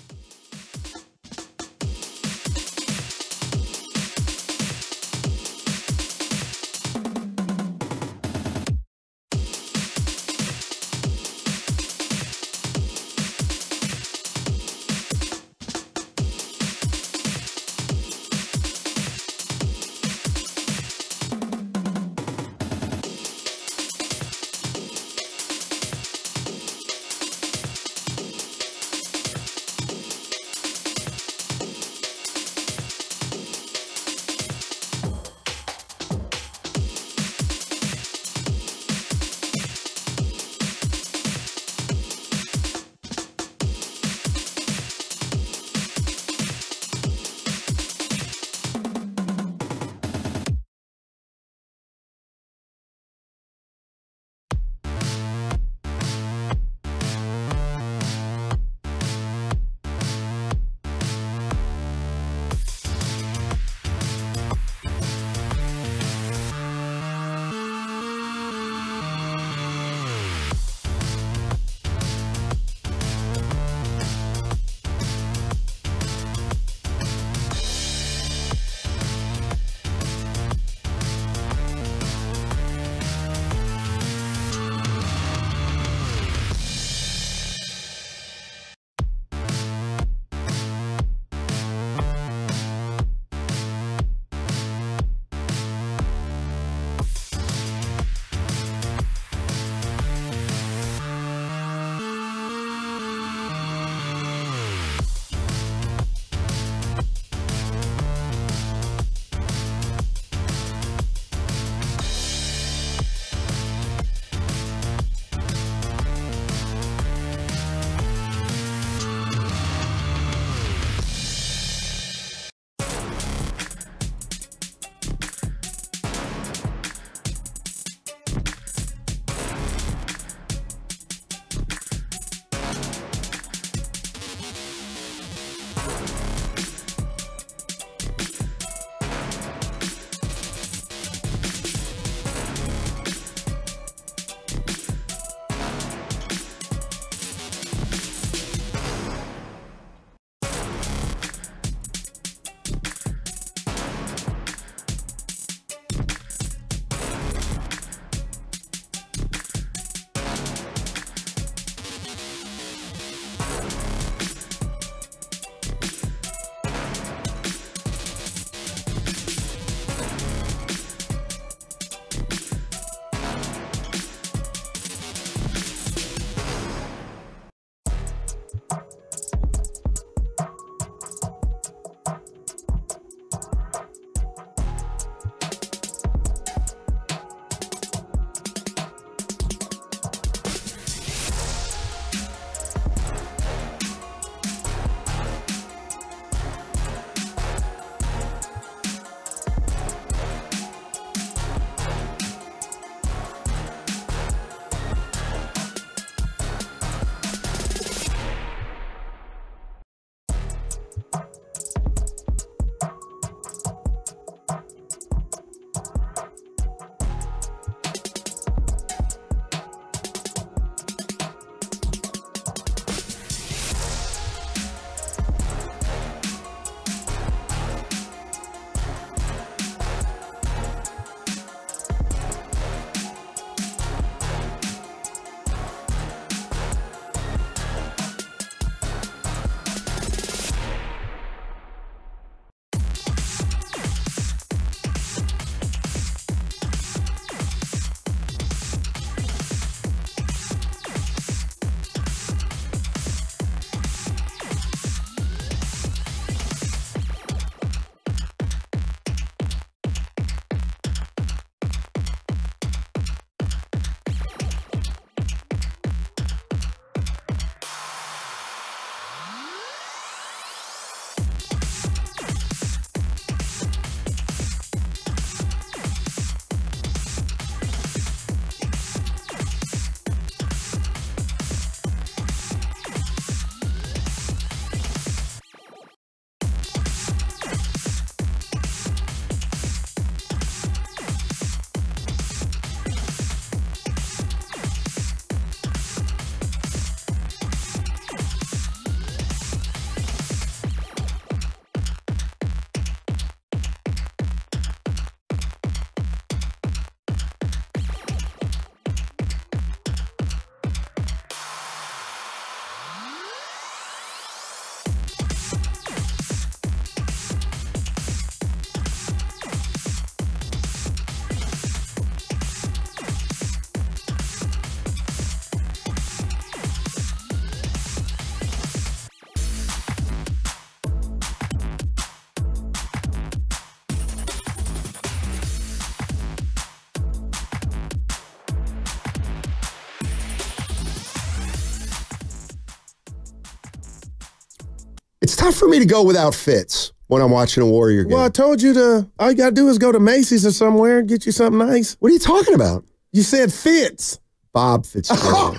It's tough for me to go without Fitz when I'm watching a Warrior game. Well, I told you all you got to do is go to Macy's or somewhere and get you something nice. What are you talking about? You said Fitz. Bob Fitzgerald.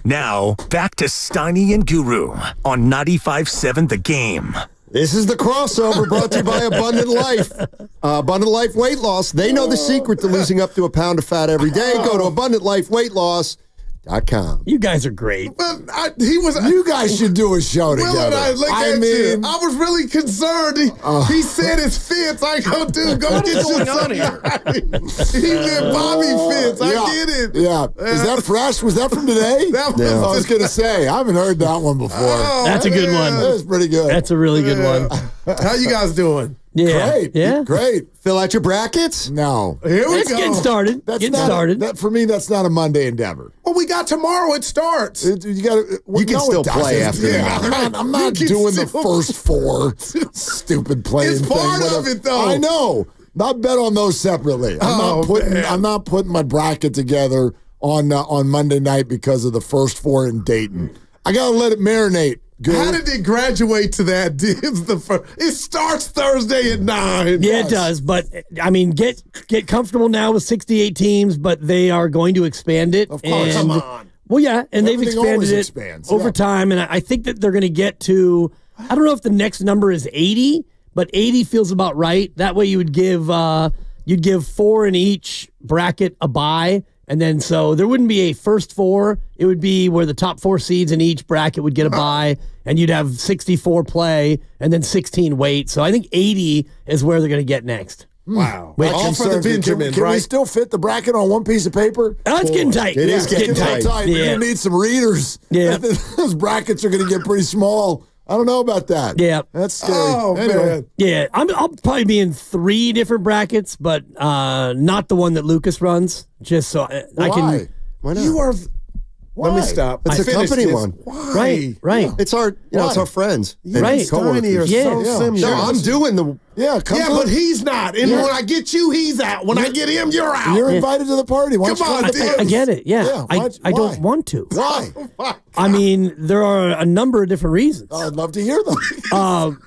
Now, back to Steiny and Guru on 95.7 The Game. This is the crossover brought to you by Abundant Life. Abundant Life Weight Loss. They know the secret to losing up to a pound of fat every day. Go to AbundantLifeWeightLoss.com. You guys are great. But you guys should do a show together. Will and I mean, I was really concerned. He said it's Fitz. I go, dude, go get you something. He meant Bobby Fitz. I get it. Yeah. Is that fresh? Was that from today? That was, I was going to say, I haven't heard that one before. That's a good one. That's pretty good. That's a really good one. How you guys doing? Yeah. Great. Yeah. Great. Fill out your brackets? No. Here we It's go. getting started. That, for me, that's not a Monday endeavor. Well, we got tomorrow. It starts. You can still play after that. I'm not doing the first four stupid playing It's part thing, of it, though. I know. Not bet on those separately. I'm not putting my bracket together on Monday night because of the first four in Dayton. I gotta let it marinate. Good. How did it graduate to that? It starts Thursday at 9. Yeah, it does. But I mean, get comfortable now with 68 teams, but they are going to expand it. Of course, come on. Well, yeah, and Everything they've expanded always it expands, over yeah. time, and I think that they're going to get to I don't know if the next number is 80, but 80 feels about right. That way you'd give 4 in each bracket a bye. And then so there wouldn't be a first 4. It would be where the top 4 seeds in each bracket would get a bye, and you'd have 64 play and then 16 wait. So I think 80 is where they're going to get next. Wow. All for the Benjamins, can right? we still fit the bracket on one piece of paper? Oh, it's getting tight. It is getting tight. We're going to need some readers. Yeah. Those brackets are going to get pretty small. I don't know about that. Yeah. That's scary. Oh, man. Yeah, I'll probably be in 3 different brackets, but not the one that Lucas runs, just so I can. Why not? You are. Let me stop. It's a company one. Right. It's our, it's our friends. and Right. Steiny are coworkers. so similar. No, I'm doing the. Yeah, come Yeah, but he's not. And when I get you, he's out. When I get him, you're out. You're invited to the party. Why don't Come you on, come to the dude. party? I get it. Yeah, I don't want to. Why? I mean, there are a number of different reasons. I'd love to hear them.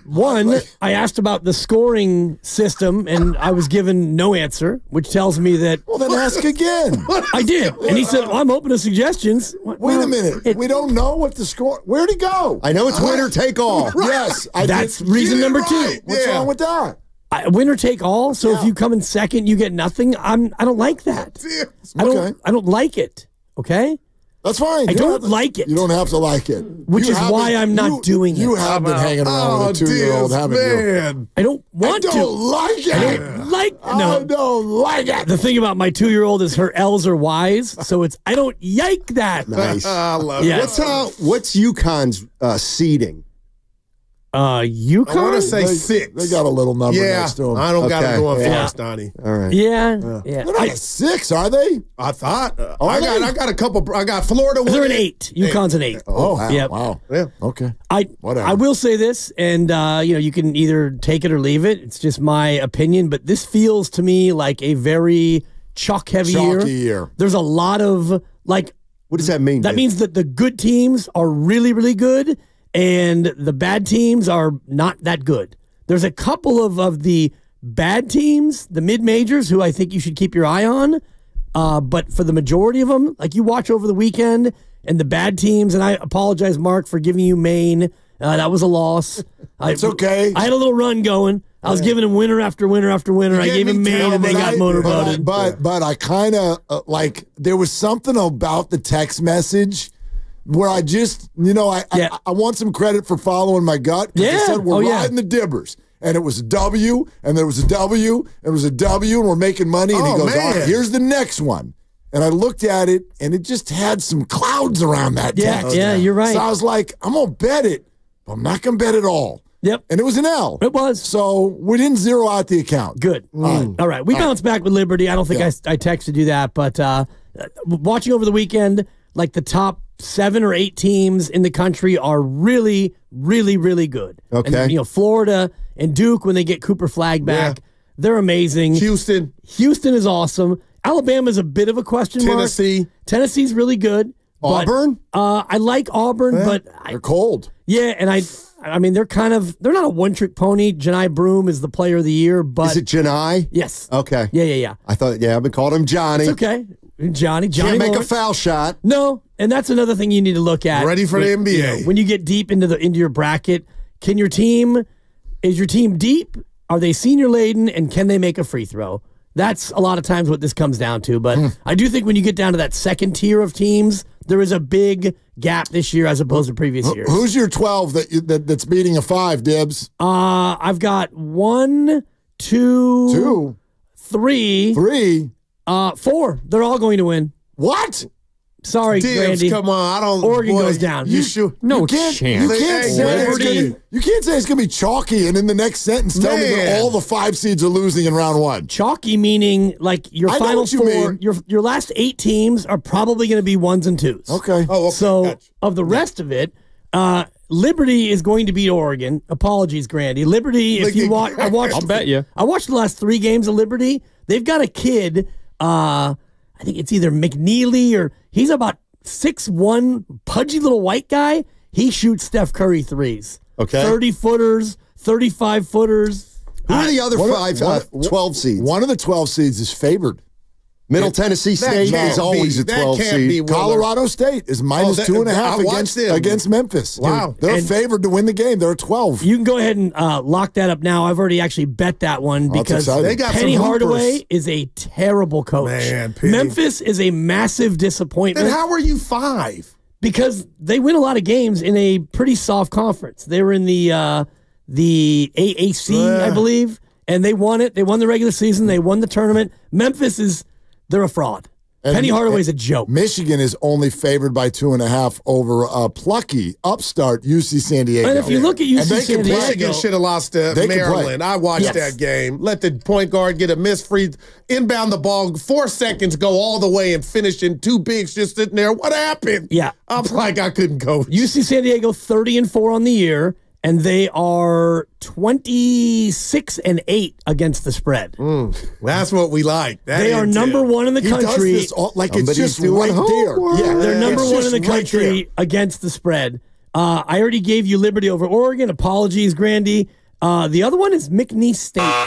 One, I asked about the scoring system, and I was given no answer, which tells me that. Well, then ask again. I did, and he said, "I'm open to suggestions." Wait a minute. We don't know what the score. Where'd he go? I know it's winner take all. Yes, That's reason number 2. What's wrong with that? Winner take all. So if you come in second, you get nothing. I don't like that. I don't like it. Okay. That's fine. I don't like it. You don't have to like it. Which is why I'm not doing it. You have been hanging around with a 2-year-old, haven't you? I don't want to. I don't like it. I don't like I don't like it. The thing about my 2-year-old is her L's are Y's, so it's I don't yike that. Nice. I love Yeah. What's UConn's seeding? UConn? I want to say 6. They got a little number next to them. I don't got it going Yeah. fast, Donnie. All right. Yeah. They're not a 6, are they? I thought. Are they? I got a couple. I got Florida. They're an winning. 8. UConn's an 8. Oh, wow. Yep. Wow. Yeah. Okay. Whatever. I will say this, and you can either take it or leave it. It's just my opinion, but this feels to me like a very chalky year. There's a lot of What does that mean? That means that the good teams are really, really good, and the bad teams are not that good. There's a couple of the bad teams, the mid-majors, who I think you should keep your eye on. But for the majority of them, like you watch over the weekend, and the bad teams, and I apologize, Mark, for giving you Maine. That was a loss. It's okay. I had a little run going. I was giving him winner after winner after winner. I gave him Maine, and they got motorboated. But I kind of like there was something about the text message where I just I want some credit for following my gut. Yeah. They said we're riding the Dibbers. And it was a W, and there was a W, and it was a W, and we're making money. And he goes, here's the next one. And I looked at it, and it just had some clouds around that text. Yeah, you're right. So I was like, I'm going to bet it, but I'm not going to bet it all. Yep. And it was an L. It was. So we didn't zero out the account. Good. All right. We bounced back with Liberty. I don't think I texted you that, but watching over the weekend, like the top 7 or 8 teams in the country are really, really, really good. Okay. And, Florida and Duke, when they get Cooper Flagg back, they're amazing. Houston is awesome. Alabama's a bit of a question mark. Tennessee's really good. Auburn? I like Auburn, but they're cold. Yeah, and I mean, they're not a one-trick pony. Janai Broom is the player of the year, but... Is it Janai? Yes. Okay. Yeah. I thought, I've been calling him Johnny. It's okay. Johnny Can't make Lawrence. a foul shot. No, and that's another thing you need to look at. Ready for the NBA. When you get deep into your bracket, is your team deep? Are they senior laden, and can they make a free throw? That's a lot of times what this comes down to. But I do think when you get down to that second tier of teams, there is a big gap this year as opposed to previous years. Who's your 12 that's beating a 5, Dibs? I've got 1, 2, 3, 4. They're all going to win. What? Sorry, Dibs, Grandy. come on. Oregon goes down. You sure? No You can't say it's going to be chalky and in the next sentence tell me that all the 5 seeds are losing in round 1. Chalky meaning like your I know final what you 4, mean. your last 8 teams are probably going to be 1s and 2s. Okay. Oh, okay. So Gotcha. of the rest of it, Liberty is going to beat Oregon. Apologies, Grandy. Liberty, if you watch, I'll bet you. I watched the last 3 games of Liberty. They've got a kid, I think it's either McNeely or he's about 6'1", pudgy little white guy. He shoots Steph Curry threes. Okay. 30-footers, 35-footers. Who are the other 12 seeds? One of the 12 seeds is favored. Middle Tennessee State is always a 12 seed. Colorado State is minus 2.5 against Memphis. Wow. They're favored to win the game. They're 12. You can go ahead and lock that up now. I've already actually bet that one because they got Penny some Hardaway is a terrible coach. Man, Penny. Memphis is a massive disappointment. Then how are you 5? Because they win a lot of games in a pretty soft conference. They were in the AAC, I believe, and they won it. They won the regular season. They won the tournament. Memphis they're a fraud. Penny Hardaway's a joke. Michigan is only favored by 2.5 over plucky upstart UC San Diego. And if you look at UC San Diego, Michigan should have lost to Maryland. I watched that game. Let the point guard get a miss free, inbound the ball, 4 seconds, go all the way and finish in 2 bigs just sitting there. What happened? Yeah. I'm like, I couldn't coach. UC San Diego 30-4 on the year, and they are 26-8 against the spread. That's what we like. They are number 1 in the country. Does this like it's just right there. Yeah, they're number 1 in the country against the spread. I already gave you Liberty over Oregon. Apologies, Grandy. The other one is McNeese State.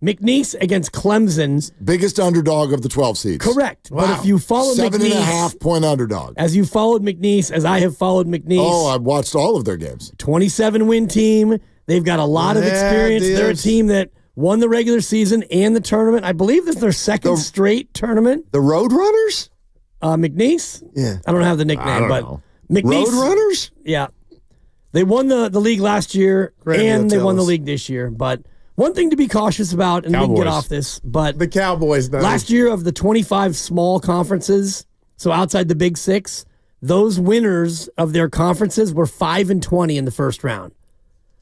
McNeese against Clemson's. Biggest underdog of the 12 seeds. Correct. Wow. But if you follow McNeese. 7.5 point underdog. As you followed McNeese, as I have followed McNeese. Oh, I've watched all of their games. 27-win team. They've got a lot of experience. They're a team that won the regular season and the tournament. I believe this is their second straight tournament. The Roadrunners? McNeese? Yeah. I don't have the nickname, but McNeese. Roadrunners? Yeah. They won the league last year, and they won the league this year. But one thing to be cautious about, and we can get off this, but the Cowboys, last year of the 25 small conferences, so outside the Big Six, those winners of their conferences were 5-20 in the first round.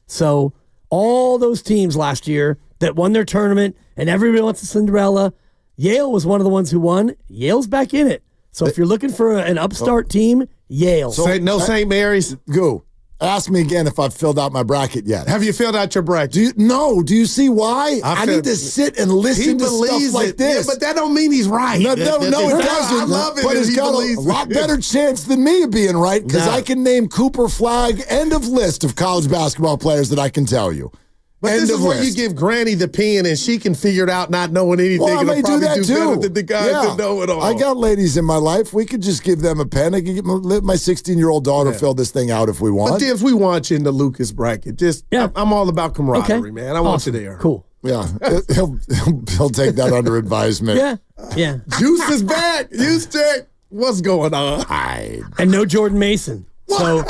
So all those teams last year that won their tournament, and everybody wants a Cinderella, Yale was one of the ones who won. Yale's back in it. So if you're looking for an upstart team, Yale. So no St. Mary's? Go. Ask me again if I've filled out my bracket yet. Have you filled out your bracket? Do you see why? I need to sit and listen to stuff like this. Yeah, but that don't mean he's right. No, it doesn't. I love it. But he's got a lot better chance than me of being right because I can name Cooper Flagg, end of list of college basketball players that I can tell you. But this is where you give Granny the pen and she can figure it out not knowing anything. Well, I may do that too. Better than the guys that know it all. I got ladies in my life. We could just give them a pen. I could let my 16-year-old daughter fill this thing out if we want. But Dibs, we want you in the Lucas bracket. I'm all about camaraderie, man. I want you there. Cool. Yeah, he'll take that under advisement. Yeah. Juice is back. Houston, what's going on? And no Jordan Mason. So,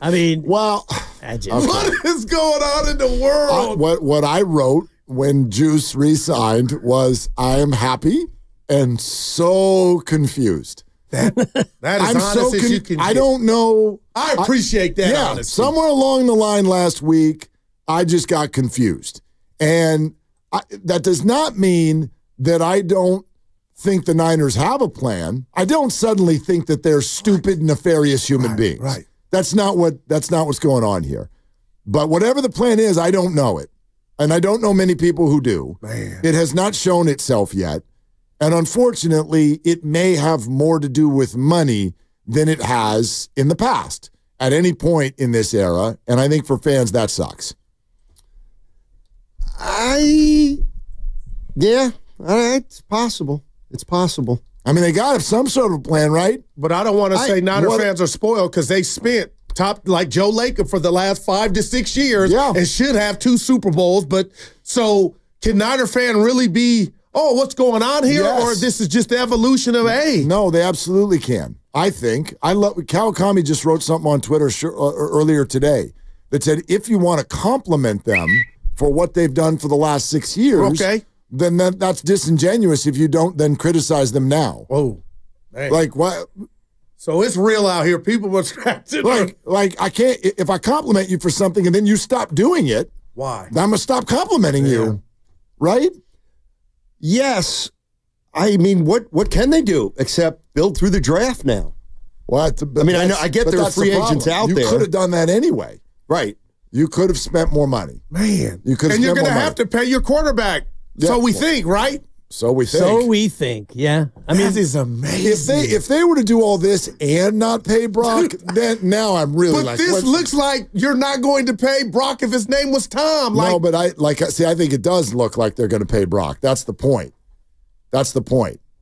I mean, well, what is going on in the world? What I wrote when Juice re-signed was, I am happy and so confused. That is honest as you can I don't know. I appreciate that. Yeah, honesty. somewhere along the line last week, I just got confused. And that does not mean that I don't think the Niners have a plan. I don't suddenly think that they're stupid, nefarious human beings. Right. That's not what's going on here. But whatever the plan is, I don't know it. And I don't know many people who do. Man. It has not shown itself yet. And unfortunately, it may have more to do with money than it has in the past at any point in this era. And I think for fans, that sucks. It's possible. It's possible. I mean, they got to have some sort of plan, right? But I don't want to say Niner fans are spoiled because they spent like Joe Lacob for the last 5 to 6 years and should have 2 Super Bowls. But so can Niner fan really be, what's going on here? Yes. Or this is just the evolution of No, they absolutely can. I think. Kawakami just wrote something on Twitter earlier today that said if you want to compliment them for what they've done for the last 6 years, then that's disingenuous if you don't then criticize them now. Oh, man. Like what? So it's real out here. People were scratching. Like I can't. If I compliment you for something and then you stop doing it, why? I'm gonna stop complimenting you, right? Yes. I mean, what can they do except build through the draft now? What? I get there are free agents out there. You could have done that anyway, right? You could have spent more money, man. You could, and you're gonna have to pay your quarterback. Yeah. So we think, right? So we think. Yeah. I mean, this is amazing. If they were to do all this and not pay Brock, then now I'm really But this looks like you're not going to pay Brock if his name was Tom. No, but I think it does look like they're going to pay Brock. That's the point.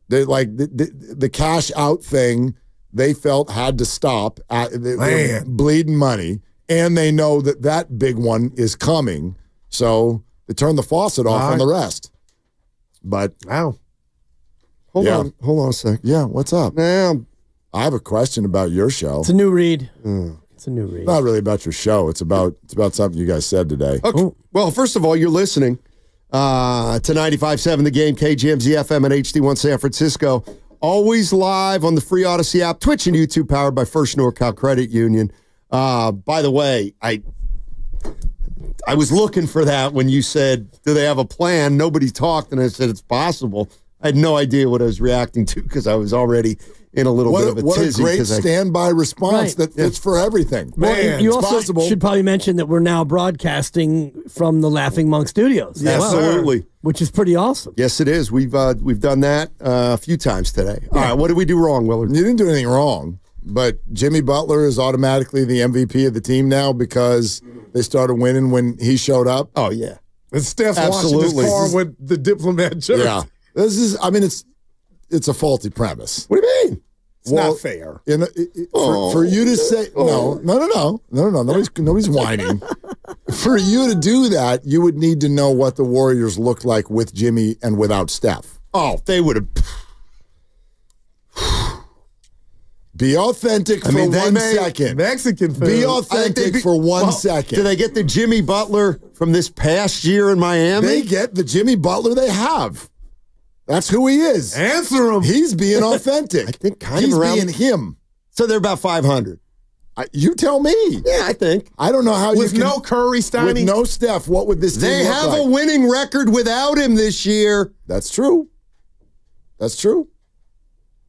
They like the cash out thing. They felt had to stop. They're bleeding money, and they know that big one is coming. So they turn the faucet off on the rest. But wow, hold on a sec. Yeah, what's up? Now, I have a question about your show. It's a new read. It's a new read. Not really about your show. It's about something you guys said today. Okay. Well, first of all, you're listening to 95.7 The Game, KGMZ FM and HD1 San Francisco. Always live on the free Odyssey app, Twitch and YouTube, powered by First NorCal Credit Union. By the way, I was looking for that when you said, do they have a plan? Nobody talked, and I said it's possible. I had no idea what I was reacting to because I was already in a little bit of a tizzy. What a great standby response that fits for everything. Man, you also should probably mention that we're now broadcasting from the Laughing Monk Studios. Yes, absolutely. Which is pretty awesome. Yes, it is. We've done that a few times today. All right, what did we do wrong, Willard? You didn't do anything wrong, but Jimmy Butler is automatically the MVP of the team now because they started winning when he showed up. Oh, yeah. And Steph's washing his car with the diplomat jersey. Yeah. It's a faulty premise. What do you mean? It's not fair. For you to say no. Nobody's whining. For you to do that, you would need to know what the Warriors looked like with Jimmy and without Steph. Oh, they would have. Be authentic for 1 second. Mexican food. Be authentic for 1 second. Do they get the Jimmy Butler from this past year in Miami? They get the Jimmy Butler they have. That's who he is. Answer him. He's being authentic. I think he's being him. So they're about 500. You tell me. Yeah, I think. I don't know how with you can. No Curry, Steiny. With no Steph, what would this team They look have like? a winning record without him this year. That's true. That's true.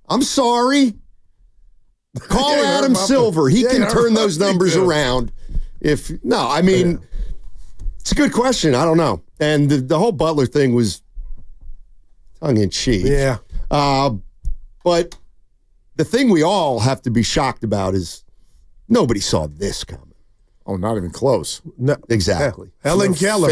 I'm sorry. Call Adam Silver. He can turn those numbers around. It's a good question. I don't know. And the whole Butler thing was tongue-in-cheek. Yeah. But the thing we all have to be shocked about is nobody saw this coming. Oh, not even close. No, exactly. Helen Keller.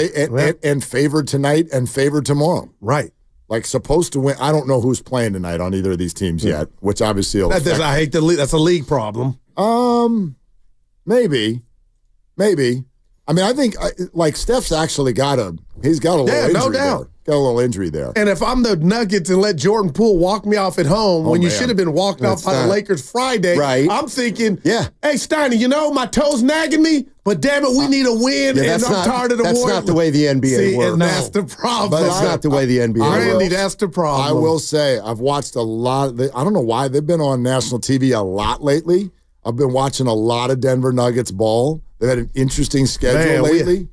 And favored tonight and favored tomorrow. Right. Like supposed to win. I don't know who's playing tonight on either of these teams yet, which obviously will affect. I hate the league. That's a league problem. Maybe. I mean, I think like Steph's actually got a little injury no doubt. there. Got a little injury there. And if I'm the Nuggets and let Jordan Poole walk me off at home when you should have been walked off by the Lakers Friday, right. I'm thinking, hey, Steiny, my toes nagging me, but damn it, we need a win, and I'm tired of the That's Warriors. not the way the NBA works. And that's the problem. That's not the way the NBA works. Randy, that's the problem. I will say, I've watched a lot. I don't know why they've been on national TV a lot lately. I've been watching a lot of Denver Nuggets ball. They've had an interesting schedule lately.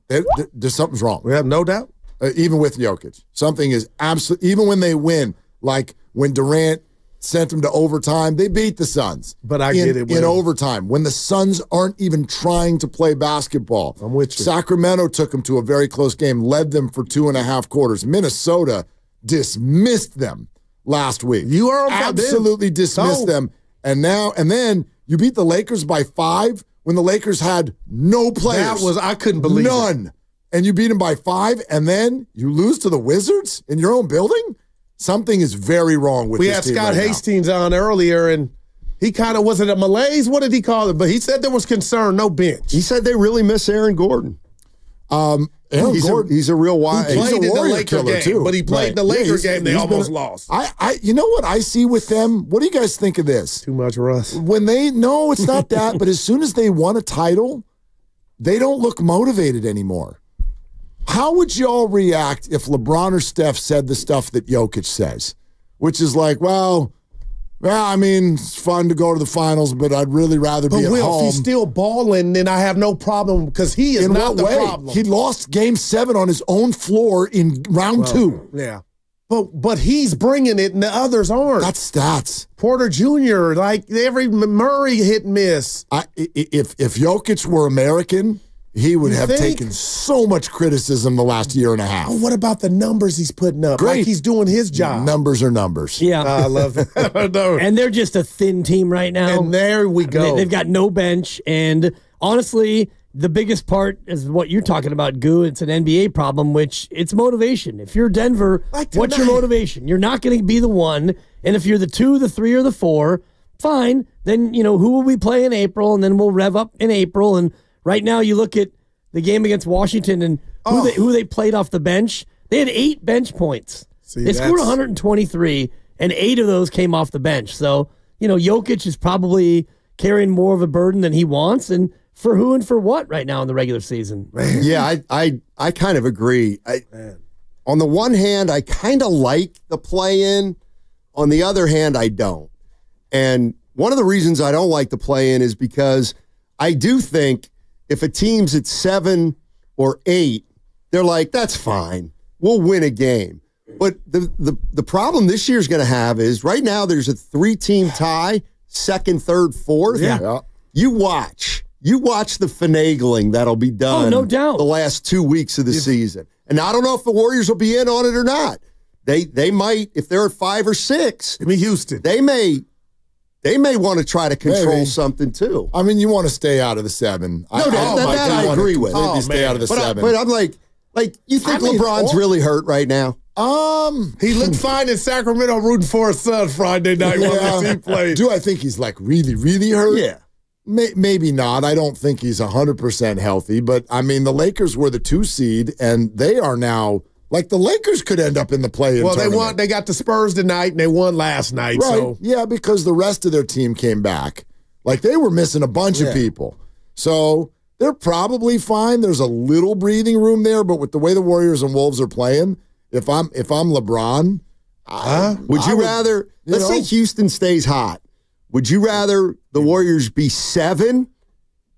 There's something's wrong. We have no doubt. Even with Jokic. Something is absolutely, even when they win, like when Durant sent them to overtime, they beat the Suns. But I get it. In overtime, when the Suns aren't even trying to play basketball. I'm with you. Sacramento took them to a very close game, led them for 2.5 quarters. Minnesota dismissed them last week. You are absolutely dismissed them. And then you beat the Lakers by 5 when the Lakers had no players. I couldn't believe none. And you beat them by 5, and then you lose to the Wizards in your own building? Something is very wrong with this team. We had Scott right Hastings on earlier, and he kind of, was it a malaise? What did he call it? But he said there was concern, no bench. He said they really miss Aaron Gordon. Gordon. He's a real wise. He's a Warrior killer game, too. But he played in the Lakers game. They almost lost. You know what I see with them? What do you guys think of this? Too much rust. No, it's not that. But as soon as they won a title, they don't look motivated anymore. How would y'all react if LeBron or Steph said the stuff that Jokic says? Which is like, I mean, it's fun to go to the finals, but I'd really rather be at home. If he's still balling, then I have no problem because he is not the problem. He lost Game 7 on his own floor in round 2. Yeah. But he's bringing it and the others aren't. That's stats. Porter Jr., like every Murray hit and miss. If Jokic were American, he would have taken so much criticism the last year and a half. Oh, what about the numbers he's putting up? Great. Like he's doing his job. Numbers are numbers. Yeah. I love it. And they're just a thin team right now. And there we go. They've got no bench. And honestly, the biggest part is what you're talking about, Goo. It's an NBA problem, which it's motivation. If you're Denver, what's your motivation? You're not going to be the 1. And if you're the 2, the 3, or the 4, fine. Then, who will we play in April? And then we'll rev up in April. And right now you look at the game against Washington and who they played off the bench. They had 8 bench points. They scored 123, and 8 of those came off the bench. So, Jokic is probably carrying more of a burden than he wants. And for who and for what right now in the regular season? Yeah, I kind of agree. On the one hand, I kind of like the play-in. On the other hand, I don't. And one of the reasons I don't like the play-in is because I do think if a team's at 7 or 8, they're like, that's fine. We'll win a game. But the problem this year's going to have is right now there's a 3-team tie, 2nd, 3rd, 4th. Yeah. You watch the finagling that'll be done. Oh, no doubt. The last 2 weeks of the season. And I don't know if the Warriors will be in on it or not. They might, if they're at 5 or 6. I mean, Houston. They may want to try to control something too. I mean, you want to stay out of the 7. That I agree with. Maybe stay out of the 7. But I'm like, you think LeBron's really hurt right now? He looked fine in Sacramento rooting for his son Friday night when he played. Do I think he's really, really hurt? Yeah. Maybe not. I don't think he's 100% healthy. But, I mean, the Lakers were the 2 seed, and they are now, the Lakers could end up in the play-in tournament. They got the Spurs tonight, and they won last night. Right. So. Yeah, because the rest of their team came back. They were missing a bunch of people. So they're probably fine. There's a little breathing room there, but with the way the Warriors and Wolves are playing, if I'm LeBron, would you rather, let's say Houston stays hot. Would you rather the Warriors be 7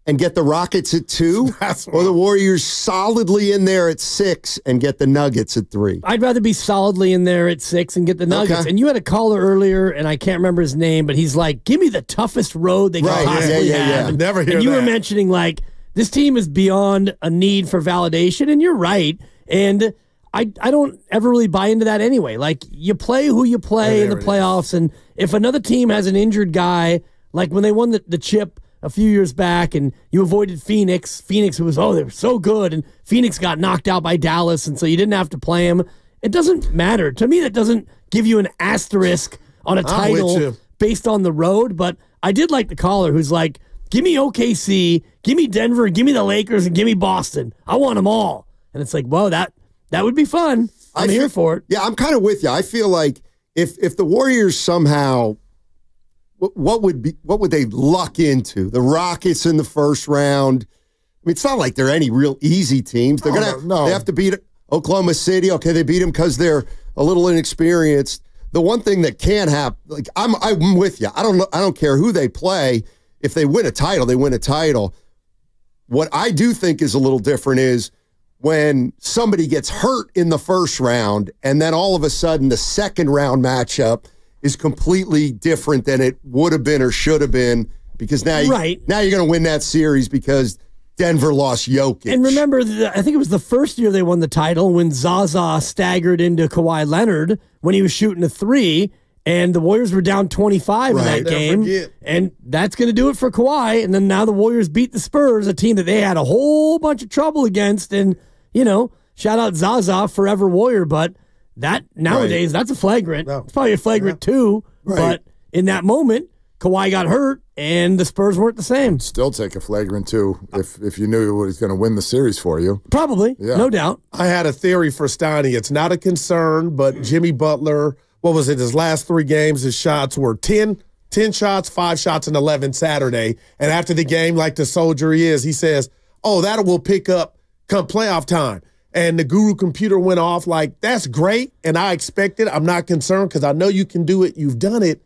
and get the Rockets at 2, or the Warriors solidly in there at 6 and get the Nuggets at 3? I'd rather be solidly in there at 6 and get the Nuggets. Okay. And you had a caller earlier, and I can't remember his name, but he's like, give me the toughest road they could possibly have. And, never hear and you that. were mentioning, this team is beyond a need for validation, and you're right. And I don't ever really buy into that anyway. You play who you play in the playoffs, and if another team has an injured guy, like when they won the chip a few years back and you avoided Phoenix who was, they were so good, and Phoenix got knocked out by Dallas, and so you didn't have to play them. It doesn't matter. To me, that doesn't give you an asterisk on a title based on the road, but I did like the caller who's like, give me OKC, give me Denver, give me the Lakers, and give me Boston. I want them all. And it's like, whoa, that would be fun. I'm here for it. Yeah, I'm kind of with you. I feel like if the Warriors somehow, what would they luck into? The Rockets in the first round. I mean, it's not like they're any real easy teams. They're they have to beat Oklahoma City. Okay, they beat them because they're a little inexperienced. The one thing that can happen, I'm with you. I don't care who they play. If they win a title, they win a title. What I do think is a little different is when somebody gets hurt in the first round and then all of a sudden the second round matchup is completely different than it would have been or should have been, because now you're going to win that series because Denver lost Jokic. And remember, I think it was the first year they won the title when Zaza staggered into Kawhi Leonard when he was shooting a 3, and the Warriors were down 25 in that game. And that's going to do it for Kawhi. And then now the Warriors beat the Spurs, a team that they had a whole bunch of trouble against. And, shout out Zaza, forever Warrior, but that nowadays, that's a flagrant. No. It's probably a flagrant 2, but in that moment, Kawhi got hurt, and the Spurs weren't the same. Still take a flagrant 2 if you knew he was going to win the series for you. Probably, no doubt. I had a theory for Steiny. It's not a concern, but Jimmy Butler, what was it, his last 3 games, his shots were 10 shots, 5 shots, and 11 Saturday. And after the game, like the soldier he is, he says, that will pick up come playoff time. And the Guru computer went off that's great, and I expect it. I'm not concerned because I know you can do it. You've done it.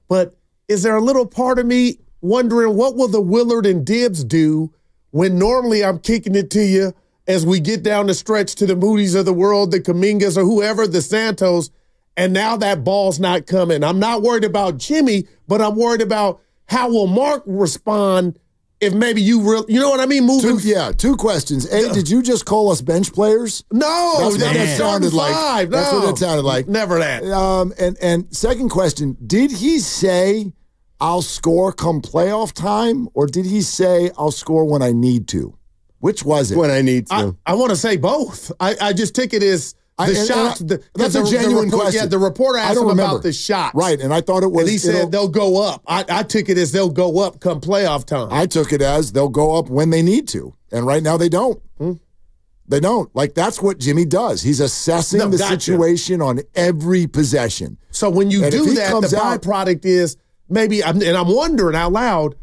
But is there a little part of me wondering what will the Willard and Dibbs do when normally I'm kicking it to you as we get down the stretch to the Moody's of the world, the Kumingas or whoever, the Santos, and now that ball's not coming. I'm not worried about Jimmy, but I'm worried about how will Mark respond if maybe you know what I mean? Moving. 2 questions. A, did you just call us bench players? No, that's what that sounded like. 5. No. That's what it sounded like. Never that. And second question, did he say I'll score come playoff time, or did he say I'll score when I need to? Which was it? When I need to. I want to say both. I just took it as the shot. That's a genuine question. Yeah, the reporter asked him about the shots. Right, and I thought it was. And he said they'll go up. I took it as they'll go up come playoff time. I took it as they'll go up when they need to. And right now they don't. They don't. Like, that's what Jimmy does. He's assessing the situation on every possession. So when you do that, the byproduct is maybe, and I'm wondering out loud,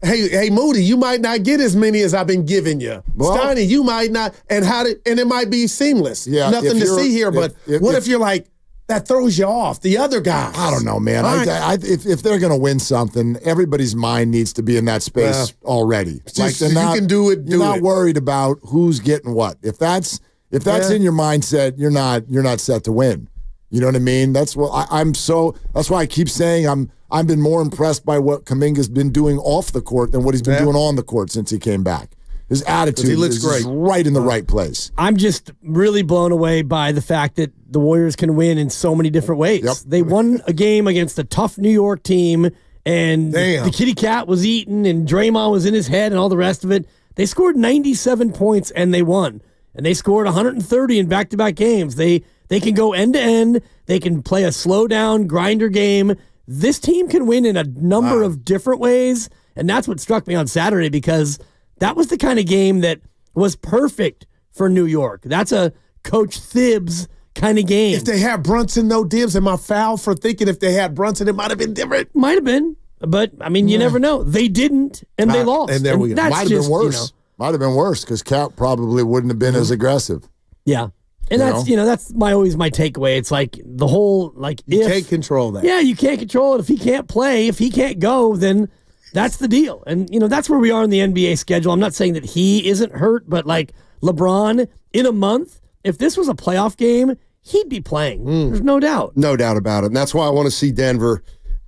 hey, Moody, you might not get as many as I've been giving you. Well, Steiny, you might not, and it might be seamless. Yeah, nothing to see here, but what if you're like, that throws you off, the other guy? I don't know, man. If they're going to win something, everybody's mind needs to be in that space already. Like, you can do it. You're not worried about who's getting what. If that's in your mindset, you're not set to win. You know what I mean? That's what that's why I keep saying I've been more impressed by what Kuminga's been doing off the court than what he's been doing on the court since he came back. His attitude is right in the right place. I'm just really blown away by the fact that the Warriors can win in so many different ways. Yep. They won a game against a tough New York team, and the kitty cat was eaten, and Draymond was in his head and all the rest of it. They scored 97 points, and they won. And they scored 130 in back-to-back games. They can go end-to-end. They can play a slow-down, grinder game. This team can win in a number of different ways, and that's what struck me on Saturday, because that was the kind of game that was perfect for New York. That's a Coach Thibs kind of game. If they had Brunson, no dibs. Am I foul for thinking if they had Brunson, it might have been different? Might have been. But, I mean, you never know. They didn't, and they lost. And there we go. Might have been worse. Might have been worse because Cap probably wouldn't have been as aggressive. Yeah. And that's always my takeaway. It's like the whole, like, you can't control that. Yeah, you can't control it. If he can't play, if he can't go, then that's the deal. And, that's where we are in the NBA schedule. I'm not saying that he isn't hurt, but like LeBron, in a month, if this was a playoff game, he'd be playing. There's no doubt. No doubt about it. And that's why I want to see Denver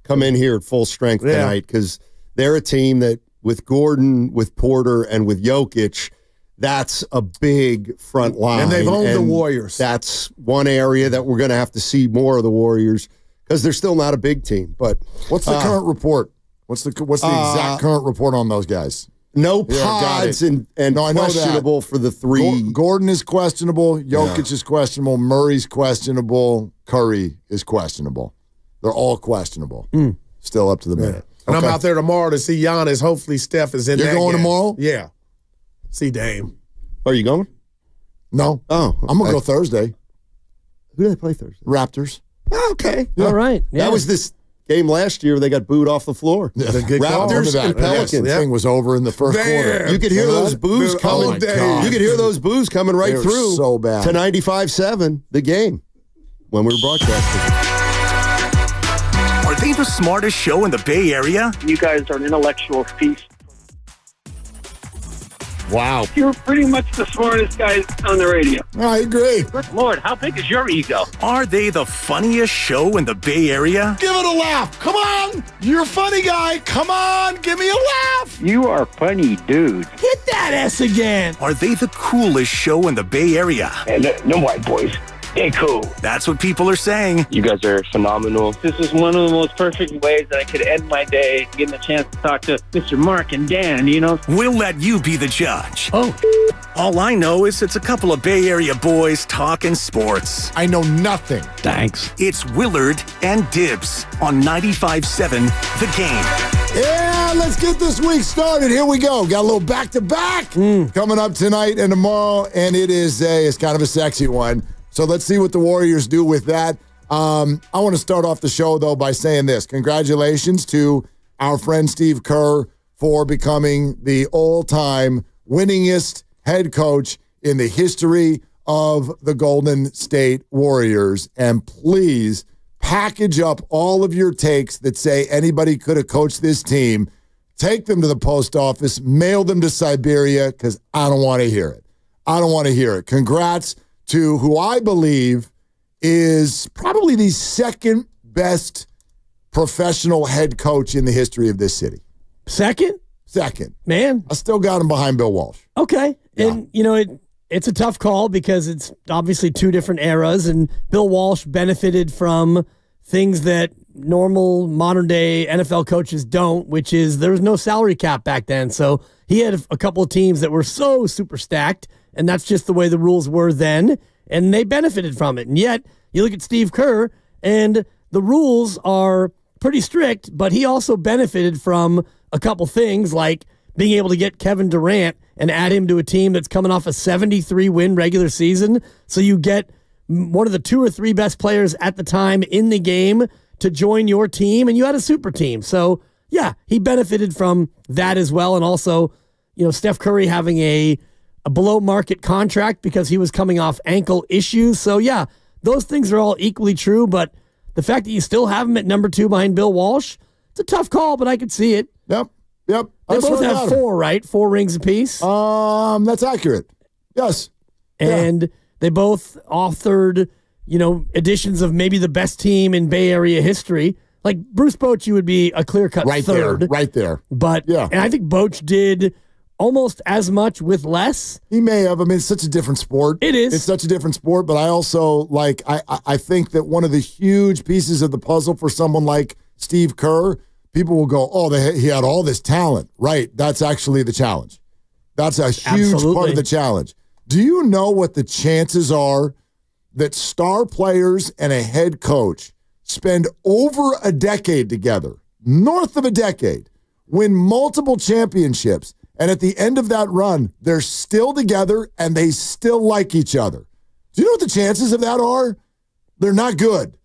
come in here at full strength tonight, because they're a team that, with Gordon, with Porter, and with Jokic, that's a big front line. And they've owned the Warriors. That's one area that we're going to have to see more of the Warriors, because they're still not a big team. But what's the current report? What's the exact current report on those guys? No pods and questionable for the three. Gordon is questionable. Jokic is questionable. Murray's questionable. Curry is questionable. They're all questionable. Still up to the minute. And I'm out there tomorrow to see Giannis. Hopefully Steph is in there. You're going tomorrow? Yeah. See Dame. Are you going? No. Oh. I'm going to go Thursday. Who do they play Thursday? Raptors. Okay. Yeah. All right. Yeah. That was this game last year. They got booed off the floor. Yeah. Raptors and Pelicans. The thing was over in the first quarter. You could hear those boos coming. You could hear those boos coming right through. So bad. To 95.7, the game, when we were broadcasting. Are they the smartest show in the Bay Area? You guys are an intellectual feast. Wow. You're pretty much the smartest guys on the radio. I agree. Good Lord, how big is your ego? Are they the funniest show in the Bay Area? Give it a laugh. Come on. You're a funny guy. Come on. Give me a laugh. You are funny, dude. Hit that S again. Are they the coolest show in the Bay Area? And no white boys. They cool. That's what people are saying. You guys are phenomenal. This is one of the most perfect ways that I could end my day, getting a chance to talk to Mr. Mark and Dan, We'll let you be the judge. Oh. All I know is it's a couple of Bay Area boys talking sports. I know nothing. Thanks. It's Willard and Dibs on 95.7 The Game. Yeah, let's get this week started. Here we go. Got a little back-to-back coming up tonight and tomorrow, and it's kind of a sexy one. So let's see what the Warriors do with that. I want to start off the show, though, by saying this. Congratulations to our friend Steve Kerr for becoming the all-time winningest head coach in the history of the Golden State Warriors. And please package up all of your takes that say anybody could have coached this team. Take them to the post office, mail them to Siberia, because I don't want to hear it. I don't want to hear it. Congrats to who I believe is probably the second best professional head coach in the history of this city. Second? Second. Man. I still got him behind Bill Walsh. Okay. Yeah. And, it's a tough call because it's obviously two different eras, and Bill Walsh benefited from things that normal modern day NFL coaches don't, which is there was no salary cap back then. So he had a couple of teams that were so super stacked, and that's just the way the rules were then, and they benefited from it. And yet, you look at Steve Kerr, and the rules are pretty strict, but he also benefited from a couple things like being able to get Kevin Durant and add him to a team that's coming off a 73-win regular season. So you get one of the 2 or 3 best players at the time in the game to join your team, and you had a super team. So, yeah, he benefited from that as well. And also, Steph Curry having a below-market contract because he was coming off ankle issues. So, yeah, those things are all equally true, but the fact that you still have him at number 2 behind Bill Walsh, it's a tough call, but I could see it. Yep. They both have 4, right? 4 rings apiece. That's accurate. Yes. And they both authored, editions of maybe the best team in Bay Area history. Like Bruce Bochy would be a clear-cut third. Right there. But, and I think Boch did almost as much with less. He may have. I mean, it's such a different sport. It is. It's such a different sport, but I also, I think that one of the huge pieces of the puzzle for someone like Steve Kerr, people will go, he had all this talent. Right. That's actually the challenge. That's a huge part of the challenge. Do you know what the chances are that star players and a head coach spend over a decade together, north of a decade, win multiple championships, and at the end of that run, they're still together and they still like each other? Do you know what the chances of that are? They're not good.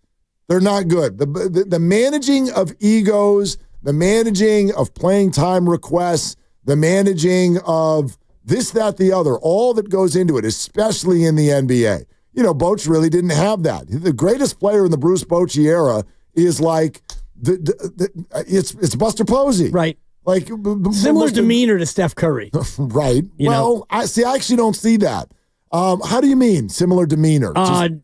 They're not good. The managing of egos, the managing of playing time requests, the managing of this, that, the other, all that goes into it, especially in the NBA. Boch really didn't have that. The greatest player in the Bruce Bochy era is like, it's Buster Posey. Right. Like similar demeanor to Steph Curry. Right. I actually don't see that. How do you mean similar demeanor?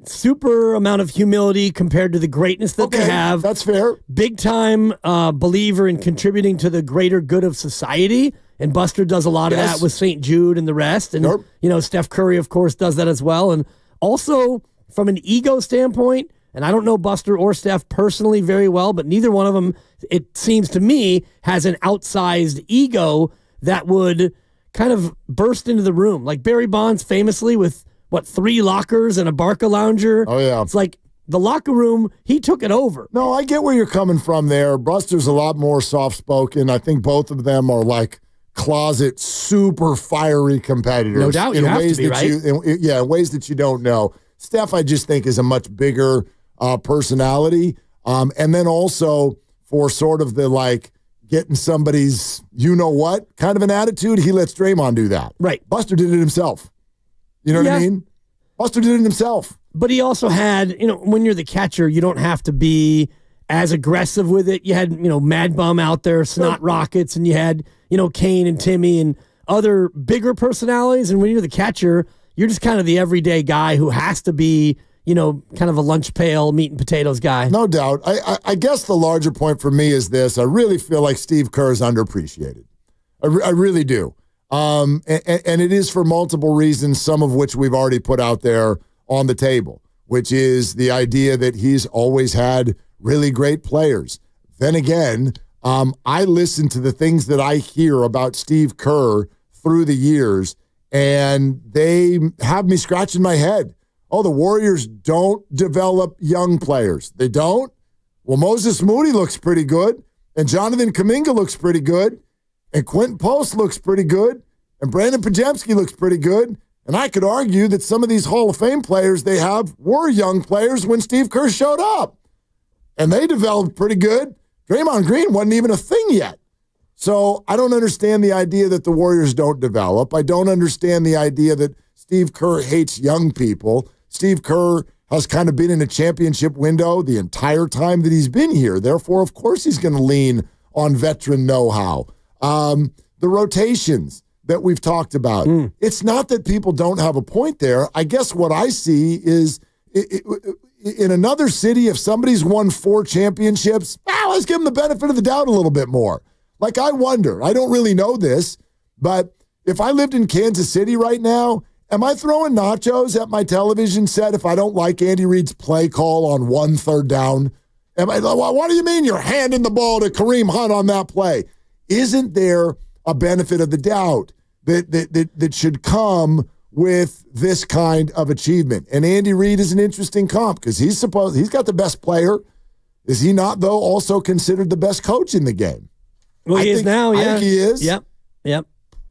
Super amount of humility compared to the greatness that they have. That's fair. Big time believer in contributing to the greater good of society. And Buster does a lot of that with St. Jude and the rest. And, Steph Curry, of course, does that as well. And also, from an ego standpoint, and I don't know Buster or Steph personally very well, but neither one of them, it seems to me, has an outsized ego that would kind of burst into the room. Like Barry Bonds famously with, 3 lockers and a Barca lounger? Oh, yeah. It's like the locker room, he took it over. No, I get where you're coming from there. Buster's a lot more soft-spoken. I think both of them are like closet, super fiery competitors. No doubt, you have to be, right? In ways that you don't know. Steph, I just think, is a much bigger personality. And then also for sort of the getting somebody's you-know-what kind of an attitude, he lets Draymond do that. Right. Buster did it himself. You know what I mean? Buster did it himself. But he also had, when you're the catcher, you don't have to be as aggressive with it. You had, Mad Bum out there, Snot Rockets, and you had, Kane and Timmy and other bigger personalities. And when you're the catcher, you're just kind of the everyday guy who has to be, kind of a lunch pail, meat and potatoes guy. No doubt. I guess the larger point for me is this. I really feel like Steve Kerr is underappreciated. I really do. And it is for multiple reasons, some of which we've already put out there on the table, which is the idea that he's always had really great players. Then again, I listen to the things that I hear about Steve Kerr through the years, and they have me scratching my head. Oh, the Warriors don't develop young players. They don't? Well, Moses Moody looks pretty good, and Jonathan Kuminga looks pretty good, and Quentin Post looks pretty good, and Brandon Pajemski looks pretty good. And I could argue that some of these Hall of Fame players they have were young players when Steve Kerr showed up. And they developed pretty good. Draymond Green wasn't even a thing yet. So I don't understand the idea that the Warriors don't develop. I don't understand the idea that Steve Kerr hates young people. Steve Kerr has kind of been in a championship window the entire time that he's been here. Therefore, of course, he's going to lean on veteran know-how. The rotations that we've talked about. It's not that people don't have a point there. I guess what I see is in another city, if somebody's won 4 championships, let's give them the benefit of the doubt a little bit more. Like, I wonder, I don't really know this, but if I lived in Kansas City right now, am I throwing nachos at my television set if I don't like Andy Reid's play call on 1 3rd down? What do you mean you're handing the ball to Kareem Hunt on that play? Isn't there a benefit of the doubt that should come with this kind of achievement? And Andy Reid is an interesting comp because he's got the best player. Is he not, though, also considered the best coach in the game? Well, he is now, yeah. I think he is. Yep.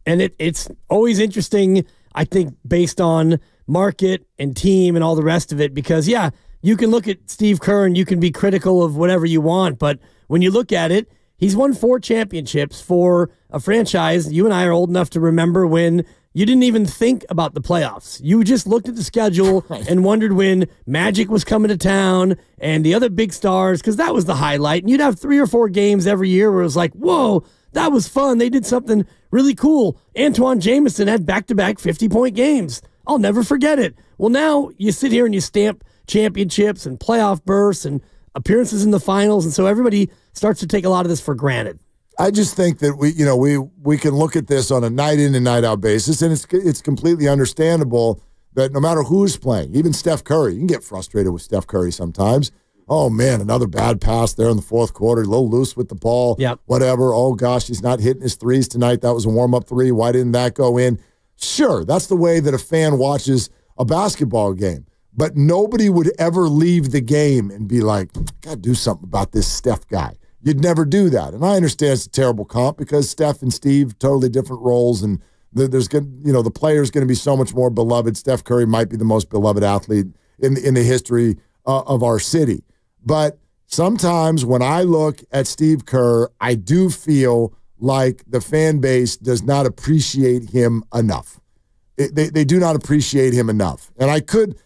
And it's always interesting, I think, based on market and team and all the rest of it, because, yeah, you can look at Steve Kerr and you can be critical of whatever you want, but when you look at it, he's won 4 championships for a franchise. You and I are old enough to remember when you didn't even think about the playoffs. You just looked at the schedule and wondered when Magic was coming to town and the other big stars, because that was the highlight. And you'd have 3 or 4 games every year where it was like, whoa, that was fun. They did something really cool. Antoine Jameson had back-to-back 50-point games. I'll never forget it. Well, now you sit here and you stamp championships and playoff berths and appearances in the finals, and so everybody starts to take a lot of this for granted. I just think that we can look at this on a night in and night out basis, and it's completely understandable that no matter who's playing, even Steph Curry, you can get frustrated with Steph Curry sometimes. Oh man, another bad pass there in the fourth quarter, a little loose with the ball. Yep. Whatever. Oh gosh, he's not hitting his threes tonight. That was a warm-up 3. Why didn't that go in? Sure, that's the way that a fan watches a basketball game. But nobody would ever leave the game and be like, "Got to do something about this Steph guy." You'd never do that. And I understand it's a terrible comp because Steph and Steve, totally different roles, and the player's going to be so much more beloved. Steph Curry might be the most beloved athlete in the history of our city. But sometimes when I look at Steve Kerr, I do feel like the fan base does not appreciate him enough. They do not appreciate him enough. And I could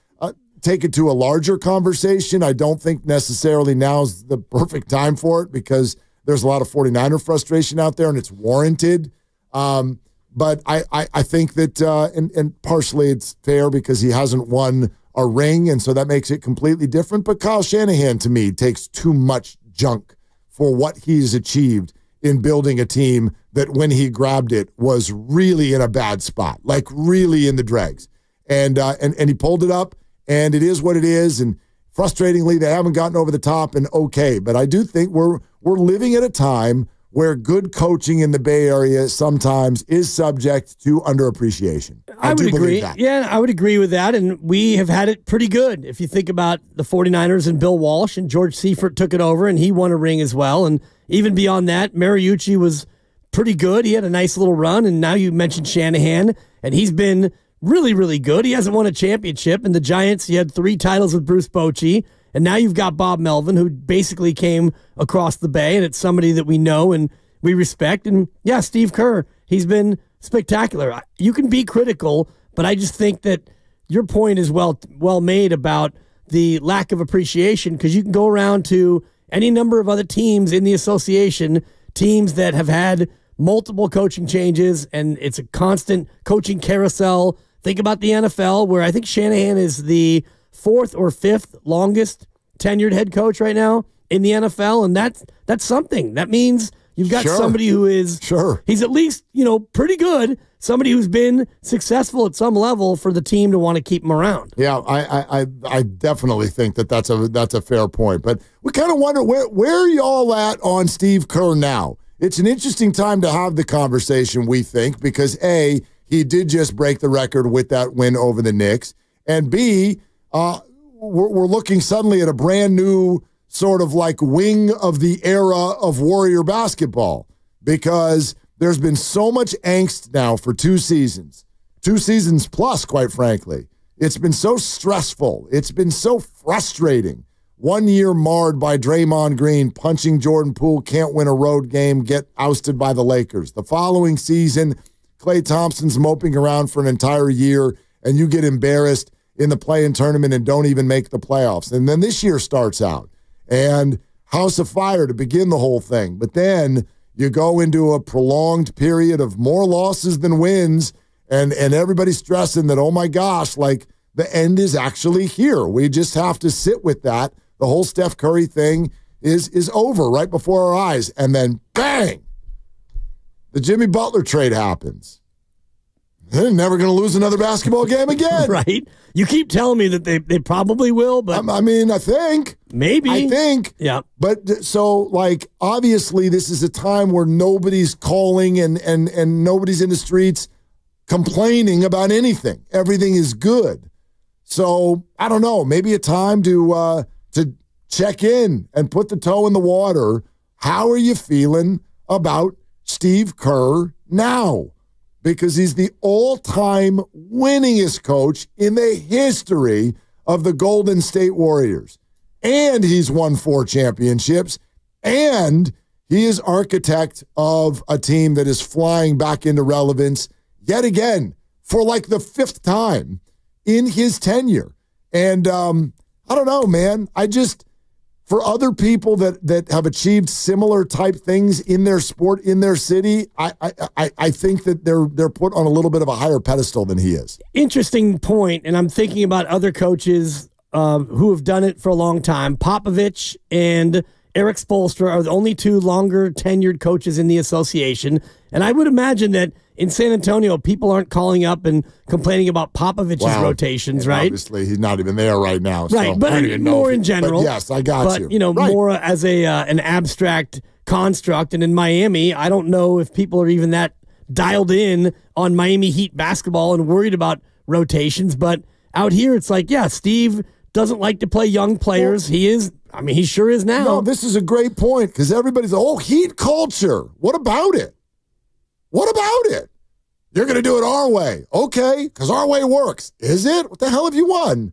take it to a larger conversation. I don't think necessarily now's the perfect time for it because there's a lot of 49er frustration out there and it's warranted. But I think that, and partially it's fair because he hasn't won a ring, and so that makes it completely different. But Kyle Shanahan, to me, takes too much junk for what he's achieved in building a team that when he grabbed it was really in a bad spot, like really in the dregs. And he pulled it up, and it is what it is. And frustratingly, they haven't gotten over the top, and okay. But I do think we're living at a time where good coaching in the Bay Area sometimes is subject to underappreciation. I would agree. Yeah, I would agree with that. And we have had it pretty good. If you think about the 49ers and Bill Walsh, and George Seifert took it over, and he won a ring as well. And even beyond that, Mariucci was pretty good. He had a nice little run. And now you mentioned Shanahan, and he's been really, really good. He hasn't won a championship. And the Giants, he had 3 titles with Bruce Bochy. And now you've got Bob Melvin, who basically came across the Bay, and it's somebody that we know and we respect. And yeah, Steve Kerr, he's been spectacular. You can be critical, but I just think that your point is well made about the lack of appreciation, because you can go around to any number of other teams in the association, teams that have had multiple coaching changes, and it's a constant coaching carousel. Think about the NFL, where I think Shanahan is the 4th or 5th longest tenured head coach right now in the NFL, and that's something. That means you've got somebody who is he's at least, pretty good, somebody who's been successful at some level for the team to want to keep him around. Yeah, I definitely think that's a fair point. But we kind of wonder where are y'all at on Steve Kerr now? It's an interesting time to have the conversation, we think, because A, he did just break the record with that win over the Knicks, and B, we're looking suddenly at a brand new sort of like wing of the era of Warrior basketball, because there's been so much angst now for 2 seasons plus, quite frankly. It's been so stressful. It's been so frustrating. 1 year marred by Draymond Green punching Jordan Poole, can't win a road game, get ousted by the Lakers. The following season, Klay Thompson's moping around for an entire year, and you get embarrassed in the play-in tournament and don't even make the playoffs. And then this year starts out, and House of Fire to begin the whole thing. But then you go into a prolonged period of more losses than wins, and everybody's stressing that, oh my gosh, like the end is actually here. We just have to sit with that. The whole Steph Curry thing is over right before our eyes. And then, bang, the Jimmy Butler trade happens. they're never going to lose another basketball game again. Right? You keep telling me that they probably will, but I mean, I think. Maybe. I think. Yeah. But so, like, obviously, this is a time where nobody's calling and nobody's in the streets complaining about anything. Everything is good. So, I don't know. Maybe a time to check in and put the toe in the water. How are you feeling about Steve Kerr now? Because he's the all-time winningest coach in the history of the Golden State Warriors. And he's won 4 championships. And he is architect of a team that is flying back into relevance yet again for like the 5th time in his tenure. And I don't know, man. For other people that have achieved similar type things in their sport, in their city, I think that they're put on a little bit of a higher pedestal than he is. Interesting point, and I'm thinking about other coaches who have done it for a long time. Popovich and Eric Spoelstra are the only 2 longer tenured coaches in the association, and I would imagine that in San Antonio, people aren't calling up and complaining about Popovich's rotations, right? Obviously, he's not even there right now. Right, so but I don't even know more in general. But yes, I got you. But, you know, right. more as an abstract construct. And in Miami, I don't know if people are even that dialed in on Miami Heat basketball and worried about rotations. But out here, it's like, yeah, Steve doesn't like to play young players. Well, he sure is now. No, this is a great point because everybody's, Heat culture. What about it? What about it? You're going to do it our way. Okay, because our way works. Is it? What the hell have you won?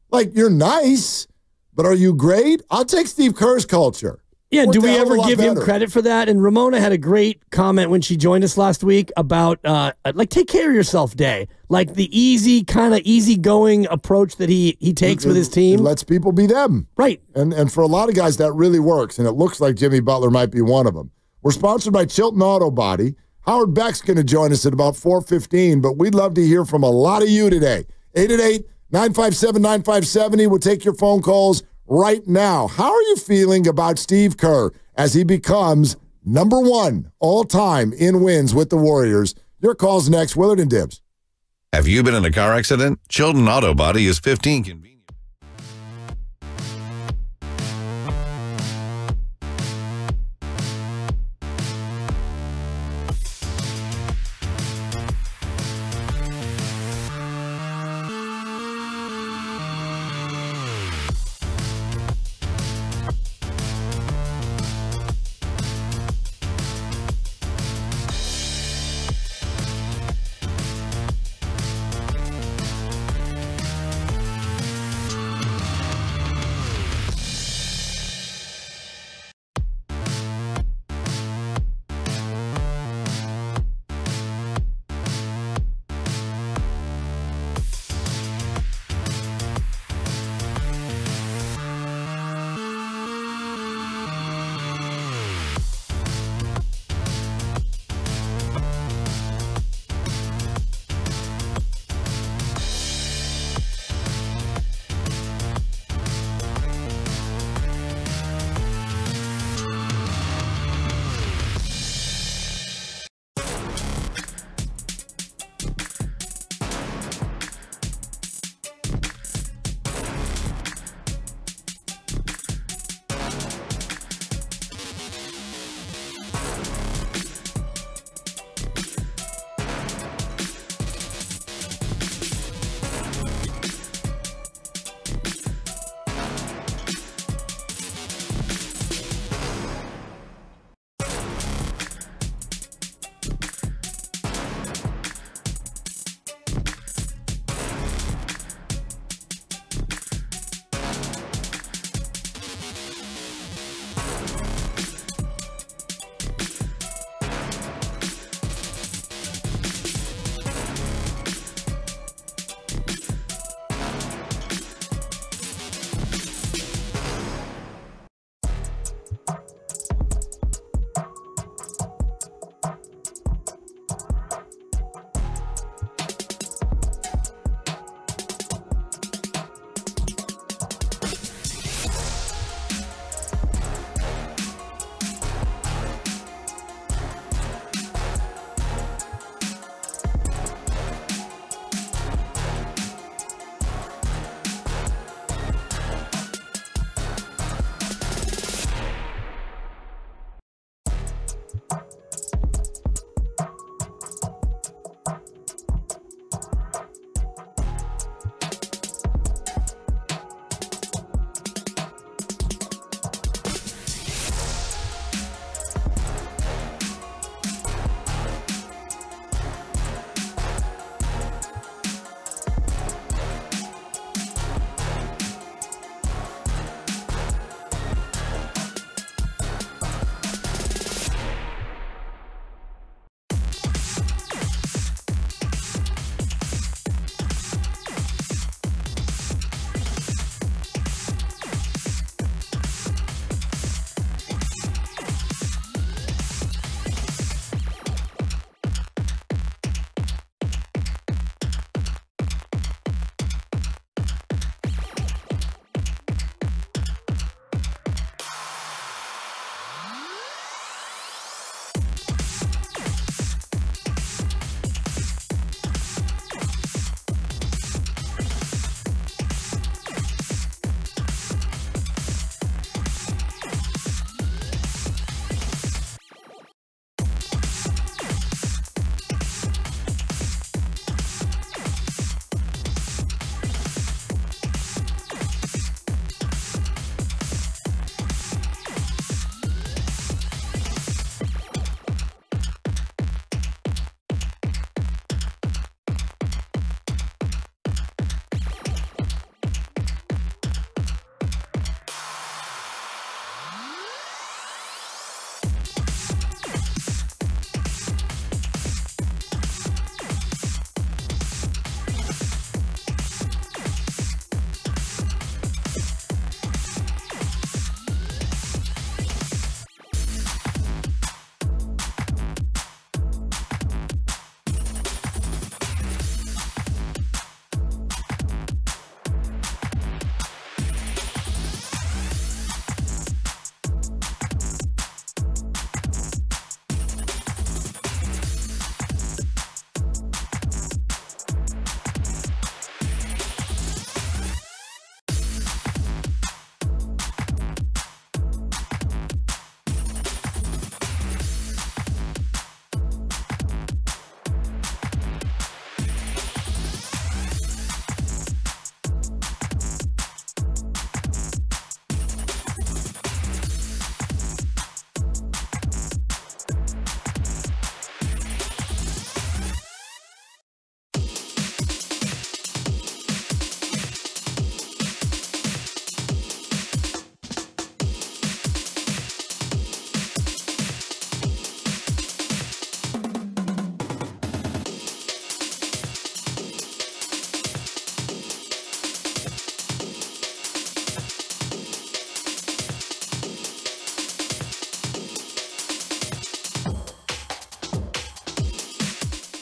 Like, you're nice, but are you great? I'll take Steve Kerr's culture. Yeah, Worked do we a hell of a ever lot give him better. credit for that? And Ramona had a great comment when she joined us last week about, take care of yourself day. Like the easygoing approach that he takes with his team. It lets people be them. Right. And for a lot of guys, that really works. And it looks like Jimmy Butler might be one of them. We're sponsored by Chilton Auto Body. Howard Beck's going to join us at about 4:15, but we'd love to hear from a lot of you today. 888-957-9570. We'll take your phone calls right now. How are you feeling about Steve Kerr as he becomes number 1 all-time in wins with the Warriors? Your call's next. Willard and Dibbs. Have you been in a car accident? Chilton Auto Body is 15 convenient.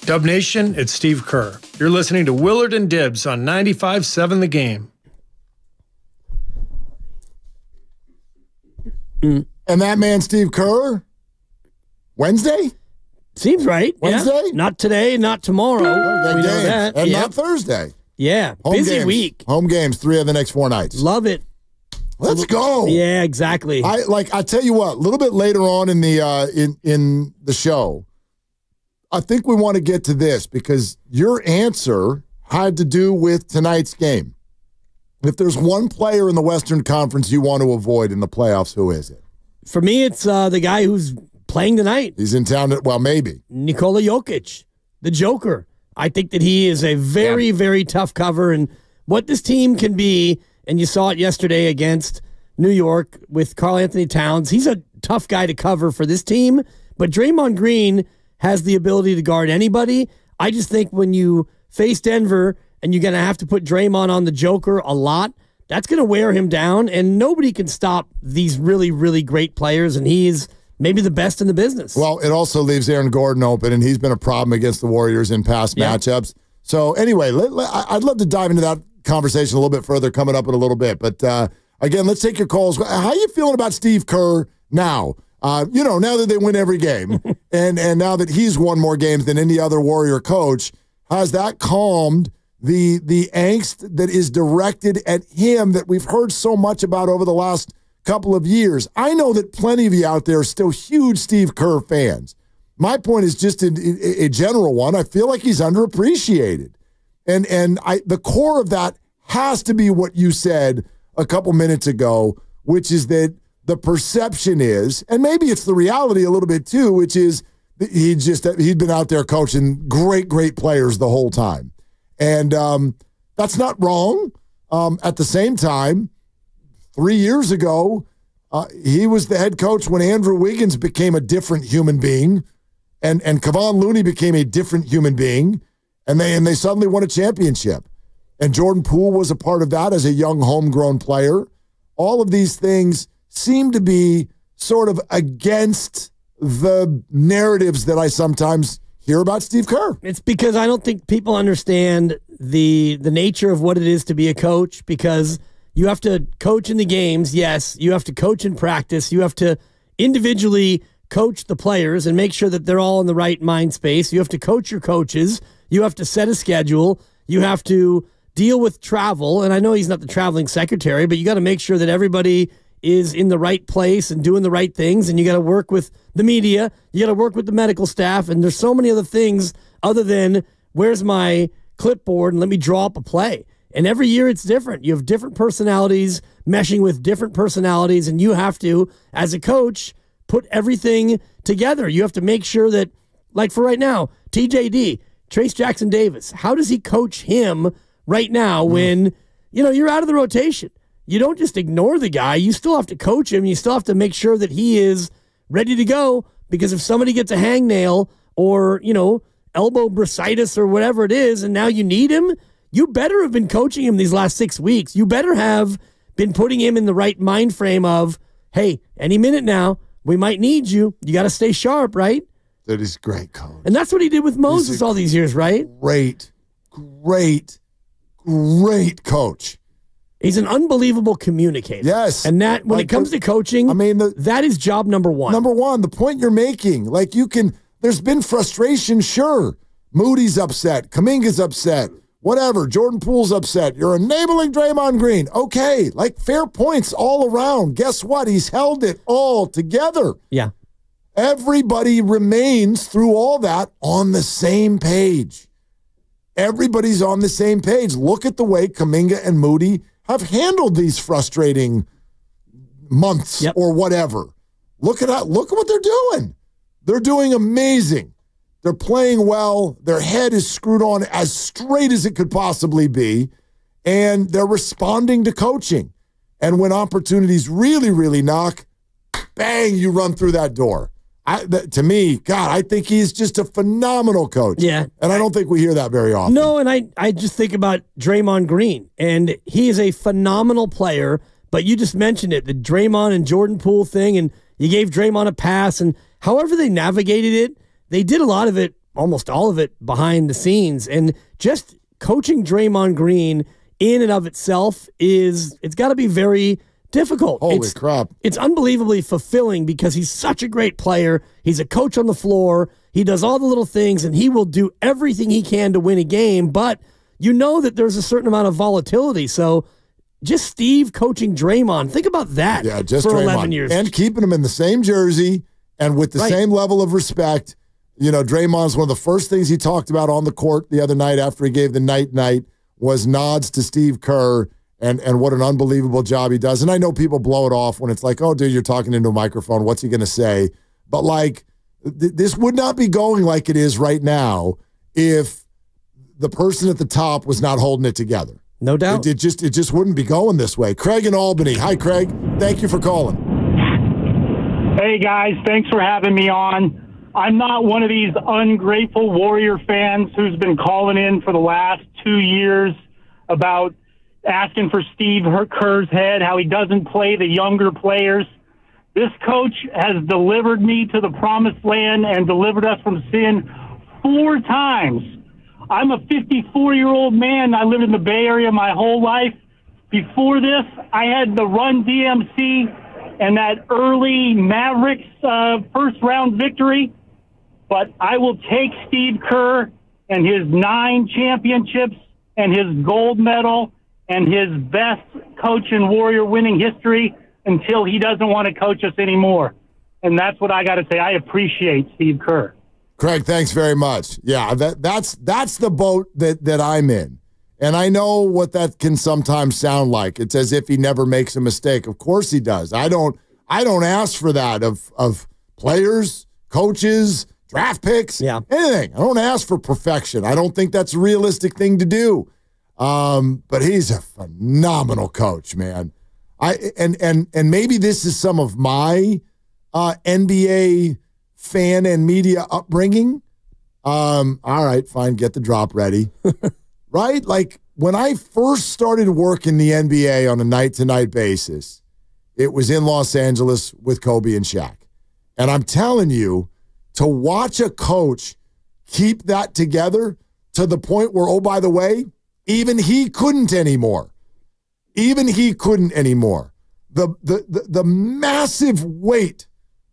Dub Nation, it's Steve Kerr. You're listening to Willard and Dibbs on 95.7 The Game. And that man, Steve Kerr, Wednesday? Seems right. Wednesday? Yeah. Not today, not tomorrow. We know that. And not Thursday. Yeah. Home Busy games. week. Home games, 3 of the next 4 nights. Love it. Let's go. Yeah, exactly. I tell you what, a little bit later on in the show, I think we want to get to this because your answer had to do with tonight's game. If there's one player in the Western Conference you want to avoid in the playoffs, who is it? For me, it's the guy who's playing tonight. He's in town. Well, maybe. Nikola Jokic, the Joker. I think that he is a very, very tough cover. And what this team can be, and you saw it yesterday against New York with Karl Anthony Towns, he's a tough guy to cover for this team. But Draymond Green has the ability to guard anybody. I just think when you face Denver and you're going to have to put Draymond on the Joker a lot, that's going to wear him down, and nobody can stop these really, really great players, and he's maybe the best in the business. Well, it also leaves Aaron Gordon open, and he's been a problem against the Warriors in past matchups. So anyway, I'd love to dive into that conversation a little bit further coming up in a little bit. But again, let's take your calls. How are you feeling about Steve Kerr now? Now that they win every game, and now that he's won more games than any other Warrior coach, has that calmed the angst that is directed at him that we've heard so much about over the last couple of years? I know that plenty of you out there are still huge Steve Kerr fans. My point is just a general one. I feel like he's underappreciated. And the core of that has to be what you said a couple minutes ago, which is that the perception is, and maybe it's the reality a little bit too, which is he'd been out there coaching great players the whole time. And that's not wrong. At the same time, 3 years ago, he was the head coach when Andrew Wiggins became a different human being, and Kevon Looney became a different human being, and they suddenly won a championship. And Jordan Poole was a part of that as a young homegrown player. All of these things seem to be sort of against the narratives that I sometimes hear about Steve Kerr. It's because I don't think people understand the nature of what it is to be a coach, because you have to coach in the games, yes. You have to coach in practice. You have to individually coach the players and make sure that they're all in the right mind space. You have to coach your coaches. You have to set a schedule. You have to deal with travel. And I know he's not the traveling secretary, but you got to make sure that everybody is in the right place and doing the right things, and you got to work with the media, you got to work with the medical staff, and there's so many other things other than where's my clipboard and let me draw up a play. And every year it's different. You have different personalities meshing with different personalities, and you have to, as a coach, put everything together. You have to make sure that, like for right now, TJD, Trace Jackson Davis, how does he coach him right now when, you're out of the rotation? You don't just ignore the guy. You still have to coach him. You still have to make sure that he is ready to go, because if somebody gets a hangnail or, elbow bursitis or whatever it is, and now you need him, you better have been coaching him these last 6 weeks. You better have been putting him in the right mind frame of, hey, any minute now, we might need you. You got to stay sharp, right? That is great coach. And that's what he did with Moses all these years, right? Great coach. He's an unbelievable communicator. Yes. And that, when it comes to coaching, that is job number one. Number one, the point you're making, there's been frustration, sure. Moody's upset. Kuminga's upset. Whatever. Jordan Poole's upset. You're enabling Draymond Green. Okay. Fair points all around. Guess what? He's held it all together. Yeah. Everybody remains through all that on the same page. Everybody's on the same page. Look at the way Kuminga and Moody have handled these frustrating months or whatever. Look at what they're doing. They're doing amazing. They're playing well. Their head is screwed on as straight as it could possibly be, and they're responding to coaching. And when opportunities really, really knock, bang, you run through that door. To me, God, I think he's just a phenomenal coach. Yeah. And I don't think we hear that very often. No, and I just think about Draymond Green, and he is a phenomenal player, but you just mentioned it, the Draymond and Jordan Poole thing, and you gave Draymond a pass, and however they navigated it, they did a lot of it almost all of it behind the scenes. And just coaching Draymond Green in and of itself it's got to be very difficult. Holy crap. It's unbelievably fulfilling because he's such a great player. He's a coach on the floor. He does all the little things, and he will do everything he can to win a game, but you know that there's a certain amount of volatility. So just Steve coaching Draymond, think about that just for Draymond. 11 years. And keeping him in the same jersey and with the same level of respect. You know, Draymond's one of the first things he talked about on the court the other night after he gave the night was nods to Steve Kerr and what an unbelievable job he does. And I know people blow it off when it's like, oh, dude, you're talking into a microphone. What's he going to say? But, like, this would not be going like it is right now if the person at the top was not holding it together. No doubt. It just wouldn't be going this way. Craig in Albany. Hi, Craig. Thank you for calling. Hey, guys. Thanks for having me on. I'm not one of these ungrateful Warrior fans who's been calling in for the last 2 years about asking for Steve Kerr's head, how he doesn't play the younger players. This coach has delivered me to the promised land and delivered us from sin 4 times. I'm a 54-year-old man. I lived in the Bay Area my whole life. Before this, I had the Run DMC and that early Mavericks first-round victory. But I will take Steve Kerr and his 9 championships and his gold medal and his best coach in Warrior winning history until he doesn't want to coach us anymore. And that's what I got to say. I appreciate Steve Kerr. Craig, thanks very much. Yeah, that's the boat that I'm in. And I know what that can sometimes sound like. It's as if he never makes a mistake. Of course he does. I don't ask for that of players, coaches, draft picks, anything. I don't ask for perfection. I don't think that's a realistic thing to do. But he's a phenomenal coach, man. And maybe this is some of my NBA fan and media upbringing. All right, fine, get the drop ready. Right? Like when I first started working the NBA on a night-to-night basis, it was in Los Angeles with Kobe and Shaq. And I'm telling you, to watch a coach keep that together to the point where, oh, by the way, even he couldn't anymore. Even he couldn't anymore. The massive weight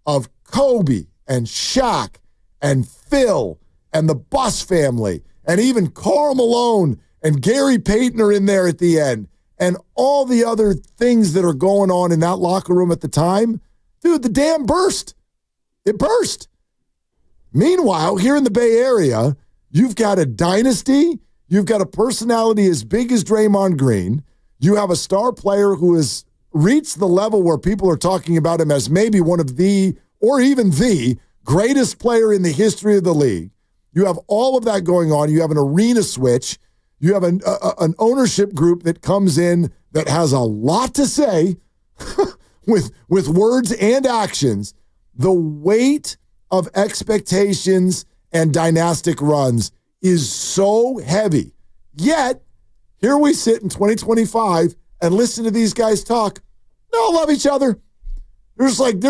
of Kobe and Shaq and Phil and the Buss family and even Karl Malone and Gary Payton are in there at the end and all the other things that are going on in that locker room at the time. Dude, the dam burst. It burst. Meanwhile, here in the Bay Area, you've got a dynasty. You've got a personality as big as Draymond Green. You have a star player who has reached the level where people are talking about him as maybe one of the, or even the, greatest player in the history of the league. You have all of that going on. You have an arena switch. You have an ownership group that comes in that has a lot to say with words and actions. The weight of expectations and dynastic runs is so heavy. Yet, here we sit in 2025 and listen to these guys talk. They all love each other. They're just like,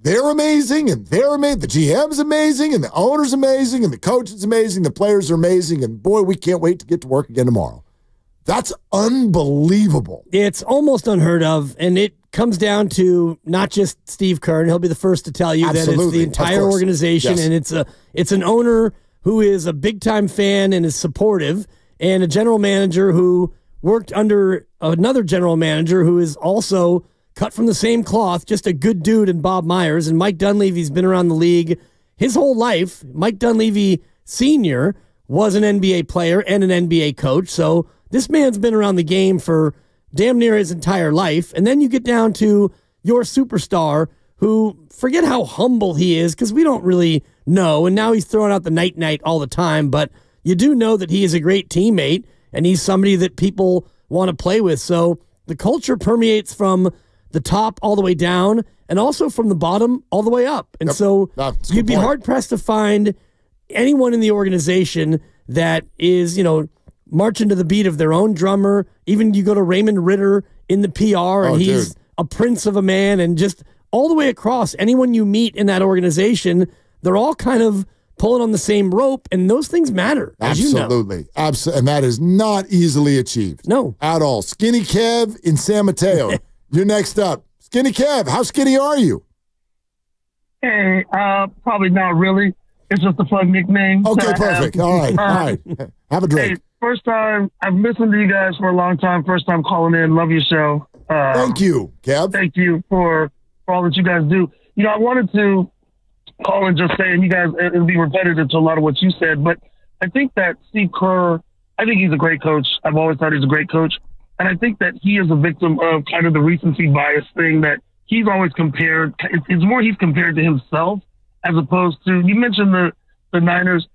they're amazing, and they're amazing. The GM's amazing, and the owner's amazing, and the coach is amazing, the players are amazing, and boy, we can't wait to get to work again tomorrow. That's unbelievable. It's almost unheard of, and it comes down to not just Steve Kerr, and he'll be the first to tell you that it's the entire organization, and it's an owner who is a big-time fan and is supportive, and a general manager who worked under another general manager who is also cut from the same cloth, just a good dude in Bob Myers. And Mike Dunleavy's been around the league his whole life. Mike Dunleavy Sr. was an NBA player and an NBA coach, so this man's been around the game for damn near his entire life. And then you get down to your superstar who, forget how humble he is, because we don't really know, and now he's throwing out the night-night all the time, but you do know that he is a great teammate, and he's somebody that people want to play with. So the culture permeates from the top all the way down, and also from the bottom all the way up. And so you'd be hard-pressed to find anyone in the organization that is, marching to the beat of their own drummer. Even you go to Raymond Ritter in the PR, and he's a prince of a man, and just all the way across, anyone you meet in that organization, they're all kind of pulling on the same rope, and those things matter. Absolutely. Absolutely. And that is not easily achieved. No. At all. Skinny Kev in San Mateo. You're next up. Skinny Kev, how skinny are you? Hey, probably not really. It's just a fun nickname. Okay, perfect. All right. Have a drink. Hey, first time, I've listened to you guys for a long time. First time calling in. Love your show. Thank you, Kev. Thank you for all that you guys do. I wanted to call and just say, and you guys, it'll be repetitive to a lot of what you said, but I think that Steve Kerr, I think he's a great coach. I've always thought he's a great coach. And I think that he is a victim of kind of the recency bias thing that he's always compared. It's more he's compared to himself as opposed to, you mentioned the Niners,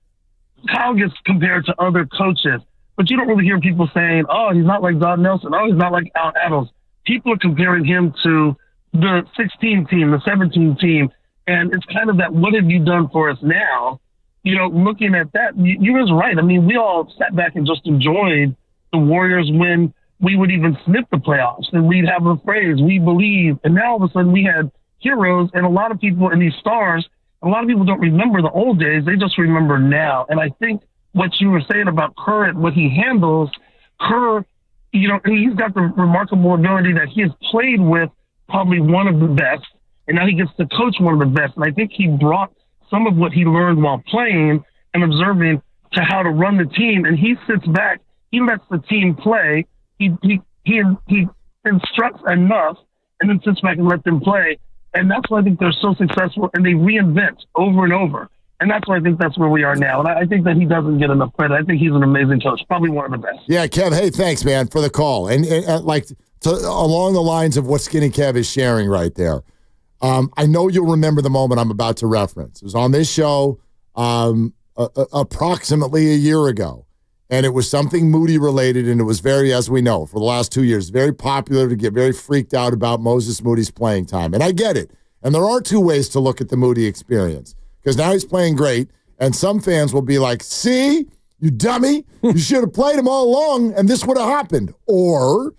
Kyle gets compared to other coaches, but you don't really hear people saying, oh, he's not like Don Nelson. Oh, he's not like Al Adams. People are comparing him to the 16 team, the 17 team. And it's kind of that, what have you done for us now? Looking at that, you was right. I mean, we all sat back and just enjoyed the Warriors when we would even sniff the playoffs. And we'd have a phrase, we believe. And now all of a sudden we had heroes and a lot of people and these stars. A lot of people don't remember the old days. They just remember now. And I think what you were saying about Kerr and what he handles, Kerr, he's got the remarkable ability that he has played with probably one of the best. And now he gets to coach one of the best. And I think he brought some of what he learned while playing and observing to how to run the team. And he sits back. He lets the team play. He instructs enough and then sits back and lets them play. And that's why I think they're so successful. And they reinvent over and over. And that's why I think that's where we are now. And I think that he doesn't get enough credit. I think he's an amazing coach, probably one of the best. Yeah, Kev, hey, thanks, man, for the call. And along the lines of what Skinny Kev is sharing right there. I know you'll remember the moment I'm about to reference. It was on this show approximately a year ago, and it was something Moody related, and it was very, as we know, for the last 2 years, very popular to get very freaked out about Moses Moody's playing time. And I get it. And there are two ways to look at the Moody experience, because now he's playing great, and some fans will be like, see, you dummy, you should have played him all along, and this would have happened. Or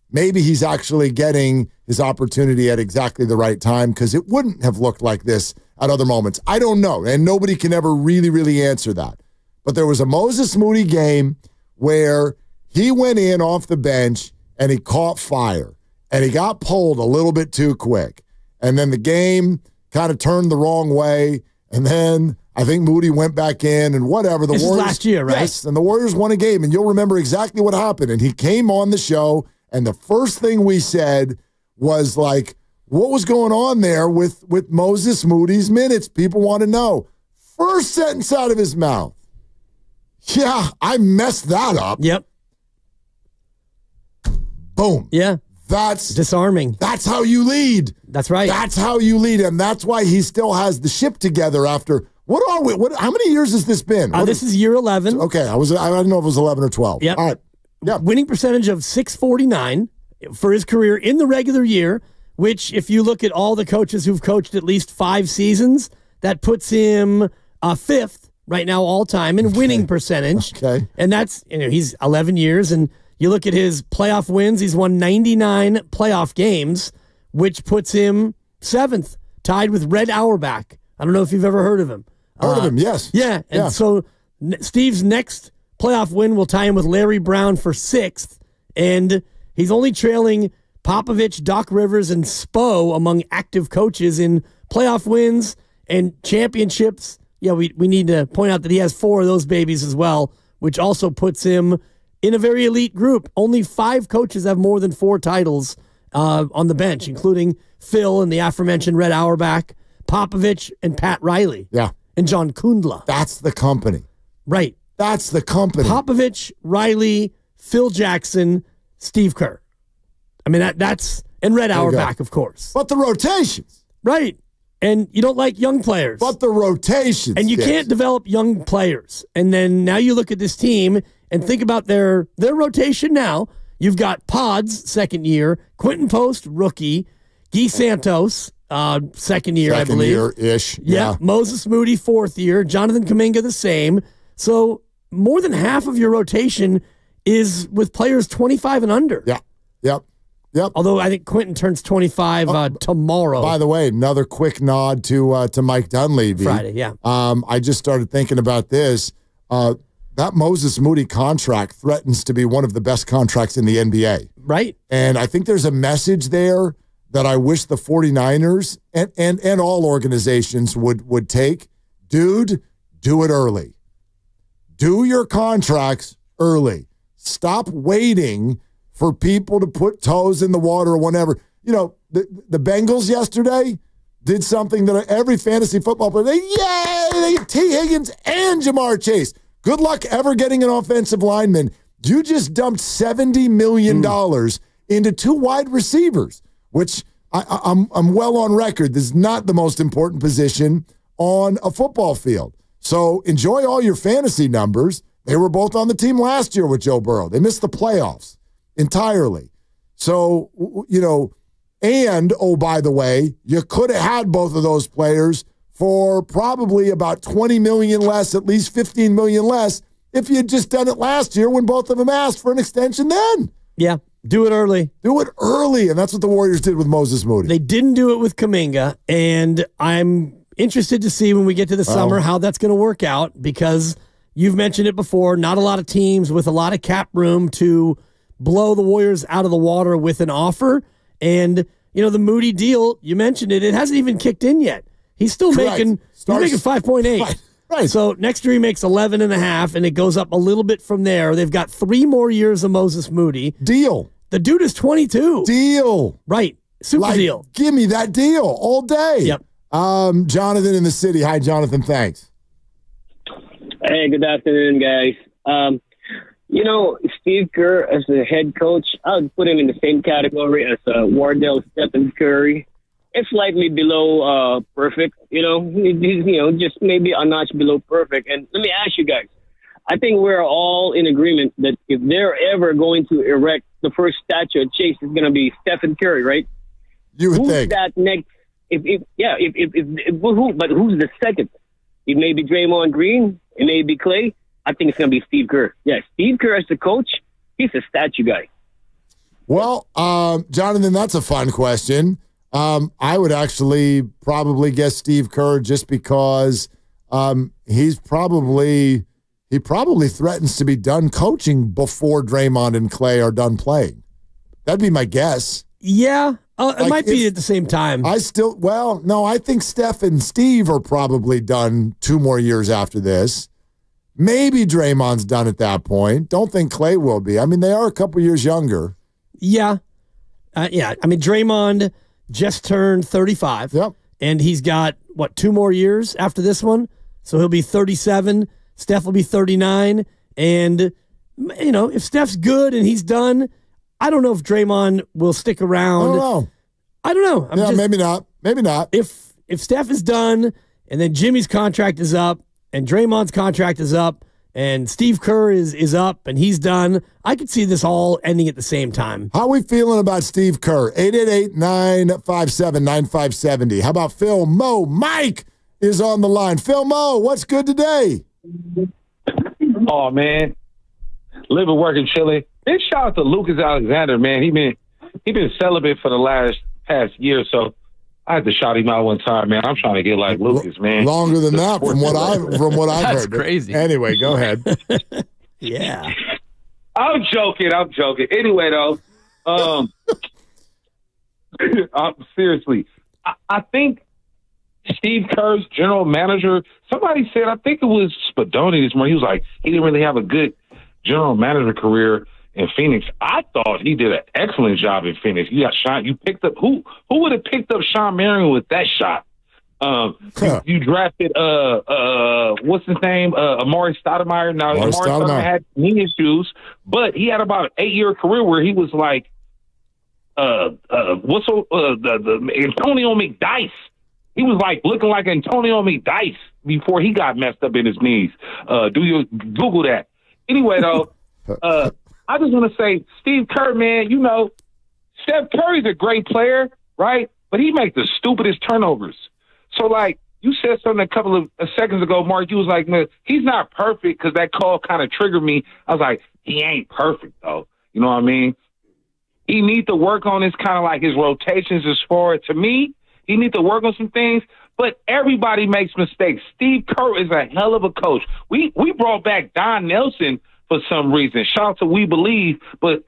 maybe he's actually getting his opportunity at exactly the right time because it wouldn't have looked like this at other moments. I don't know, and nobody can ever really, really answer that. But there was a Moses Moody game where he went in off the bench and he caught fire, and he got pulled a little bit too quick. And then the game kind of turned the wrong way, and then I think Moody went back in and whatever. This Warriors, is last year, right? Yes, and the Warriors won a game, and you'll remember exactly what happened. And he came on the show, and the first thing we said was like, what was going on there with Moses Moody's minutes? People want to know. First sentence out of his mouth. Yeah, I messed that up. Yep. Boom. Yeah. That's disarming. That's how you lead. That's right. That's how you lead, and that's why he still has the ship together after. What are we? How many years has this been? This is year 11. Okay, I didn't know if it was 11 or 12. Yep. All right. Yeah. Winning percentage of .649 for his career in the regular year, which if you look at all the coaches who've coached at least 5 seasons, that puts him fifth right now all time in winning percentage. Okay. And that's, he's 11 years, and you look at his playoff wins, he's won 99 playoff games, which puts him 7th, tied with Red Auerbach. I don't know if you've ever heard of him. Heard of him, yes. Yeah, and so Steve's next playoff win will tie him with Larry Brown for 6th, and he's only trailing Popovich, Doc Rivers, and Spo among active coaches in playoff wins and championships. Yeah, we need to point out that he has 4 of those babies as well, which also puts him in a very elite group. Only 5 coaches have more than 4 titles on the bench, including Phil and the aforementioned Red Auerbach, Popovich, and Pat Riley. Yeah. And John Kundla. That's the company. Right. That's the company. Popovich, Riley, Phil Jackson, Steve Kerr. I mean, that's and Red Auerbach, of course. But the rotations. Right. And you don't like young players. But the rotations. And you can't develop young players. And then now you look at this team and think about their rotation now. You've got Pods, second year, Quentin Post, rookie, Guy Santos, second year, I believe. Second year-ish. Yeah. Moses Moody, 4th year. Jonathan Kuminga, the same. So more than half of your rotation is with players 25 and under. Yeah. Yep. Yep. Although I think Quentin turns 25 tomorrow. By the way, another quick nod to Mike Dunleavy. Friday, yeah. I just started thinking about this. That Moses Moody contract threatens to be one of the best contracts in the NBA. Right. And I think there's a message there that I wish the 49ers and all organizations would take. Dude, do it early. Do your contracts early. Stop waiting for people to put toes in the water or whatever. You know, the Bengals yesterday did something that every fantasy football player, they get T. Higgins and Jamar Chase. Good luck ever getting an offensive lineman. You just dumped $70 million into 2 wide receivers, which I'm well on record. This is not the most important position on a football field. So enjoy all your fantasy numbers. They were both on the team last year with Joe Burrow. They missed the playoffs entirely. So, you know, and, oh, by the way, you could have had both of those players for probably about $20 million less, at least $15 million less, if you had just done it last year when both of them asked for an extension then. Yeah, do it early. Do it early, and that's what the Warriors did with Moses Moody. They didn't do it with Kuminga, and I'm interested to see when we get to the summer how that's going to work out, because you've mentioned it before, not a lot of teams with a lot of cap room to blow the Warriors out of the water with an offer. And, you know, the Moody deal, you mentioned it, it hasn't even kicked in yet. He's still making 5.8. Right. So next year he makes 11.5, and it goes up a little bit from there. They've got 3 more years of Moses Moody. Deal. The dude is 22. Deal. Right. Super deal. Give me that deal all day. Yep. Jonathan in the city. Hi, Jonathan. Thanks. Hey, good afternoon, guys. You know, Steve Kerr as the head coach, I would put him in the same category as Wardell Stephen Curry. It's slightly below perfect, you know, just maybe a notch below perfect. And let me ask you guys, I think we're all in agreement that if they're ever going to erect the first statue of Chase, it's going to be Stephen Curry, right? You would who's think. That next? But who's the second? It may be Draymond Green. It may be Clay. I think it's going to be Steve Kerr. Yeah, Steve Kerr as the coach, he's a statue guy. Well, Jonathan, that's a fun question. I would actually probably guess Steve Kerr just because he probably threatens to be done coaching before Draymond and Clay are done playing. That'd be my guess. Yeah, it might be at the same time. I think Steph and Steve are probably done 2 more years after this. Maybe Draymond's done at that point. Don't think Clay will be. I mean, they are a couple years younger. Yeah. I mean, Draymond just turned 35. Yep. And he's got, 2 more years after this one? So he'll be 37. Steph will be 39. And, you know, if Steph's good and he's done, I don't know if Draymond will stick around. I don't know. Maybe not. Maybe not. If Steph is done and then Jimmy's contract is up and Draymond's contract is up and Steve Kerr is up and he's done, I could see this all ending at the same time. How are we feeling about Steve Kerr? 888-957-9570. How about Phil Mo? Mike is on the line. Phil Mo, what's good today? Oh, man. Living, working, chilling. Big shout out to Lucas Alexander, man. He been celibate for the past year, so I had to shout him out one time, man. I'm trying to get like Lucas, man. Longer than that, from what I've That's heard. Crazy. Anyway, go ahead. Yeah. I'm joking. Anyway, though, seriously, I think Steve Kerr's general manager, somebody said, I think it was Spadoni this morning, he was like, he didn't really have a good general manager career in Phoenix. I thought he did an excellent job in Phoenix. You got Sean. You picked up who would have picked up Sean Marion with that shot? You drafted what's his name? Amari Stoudemire. Now Amari Stoudemire had knee issues, but he had about an 8-year career where he was like the Antonio McDyess. He was like looking like Antonio McDyess before he got messed up in his knees. Google that? Anyway, though, I just want to say, Steve Kerr, man, you know, Steph Curry's a great player, right? But he makes the stupidest turnovers. So, like, you said something a couple of seconds ago, Mark. You was like, man, he's not perfect because that call kind of triggered me. I was like, he ain't perfect, though. You know what I mean? He needs to work on his kind of like his rotations as far. To me, he needs to work on some things. But everybody makes mistakes. Steve Kerr is a hell of a coach. We brought back Don Nelson for some reason. Shout out to We Believe. But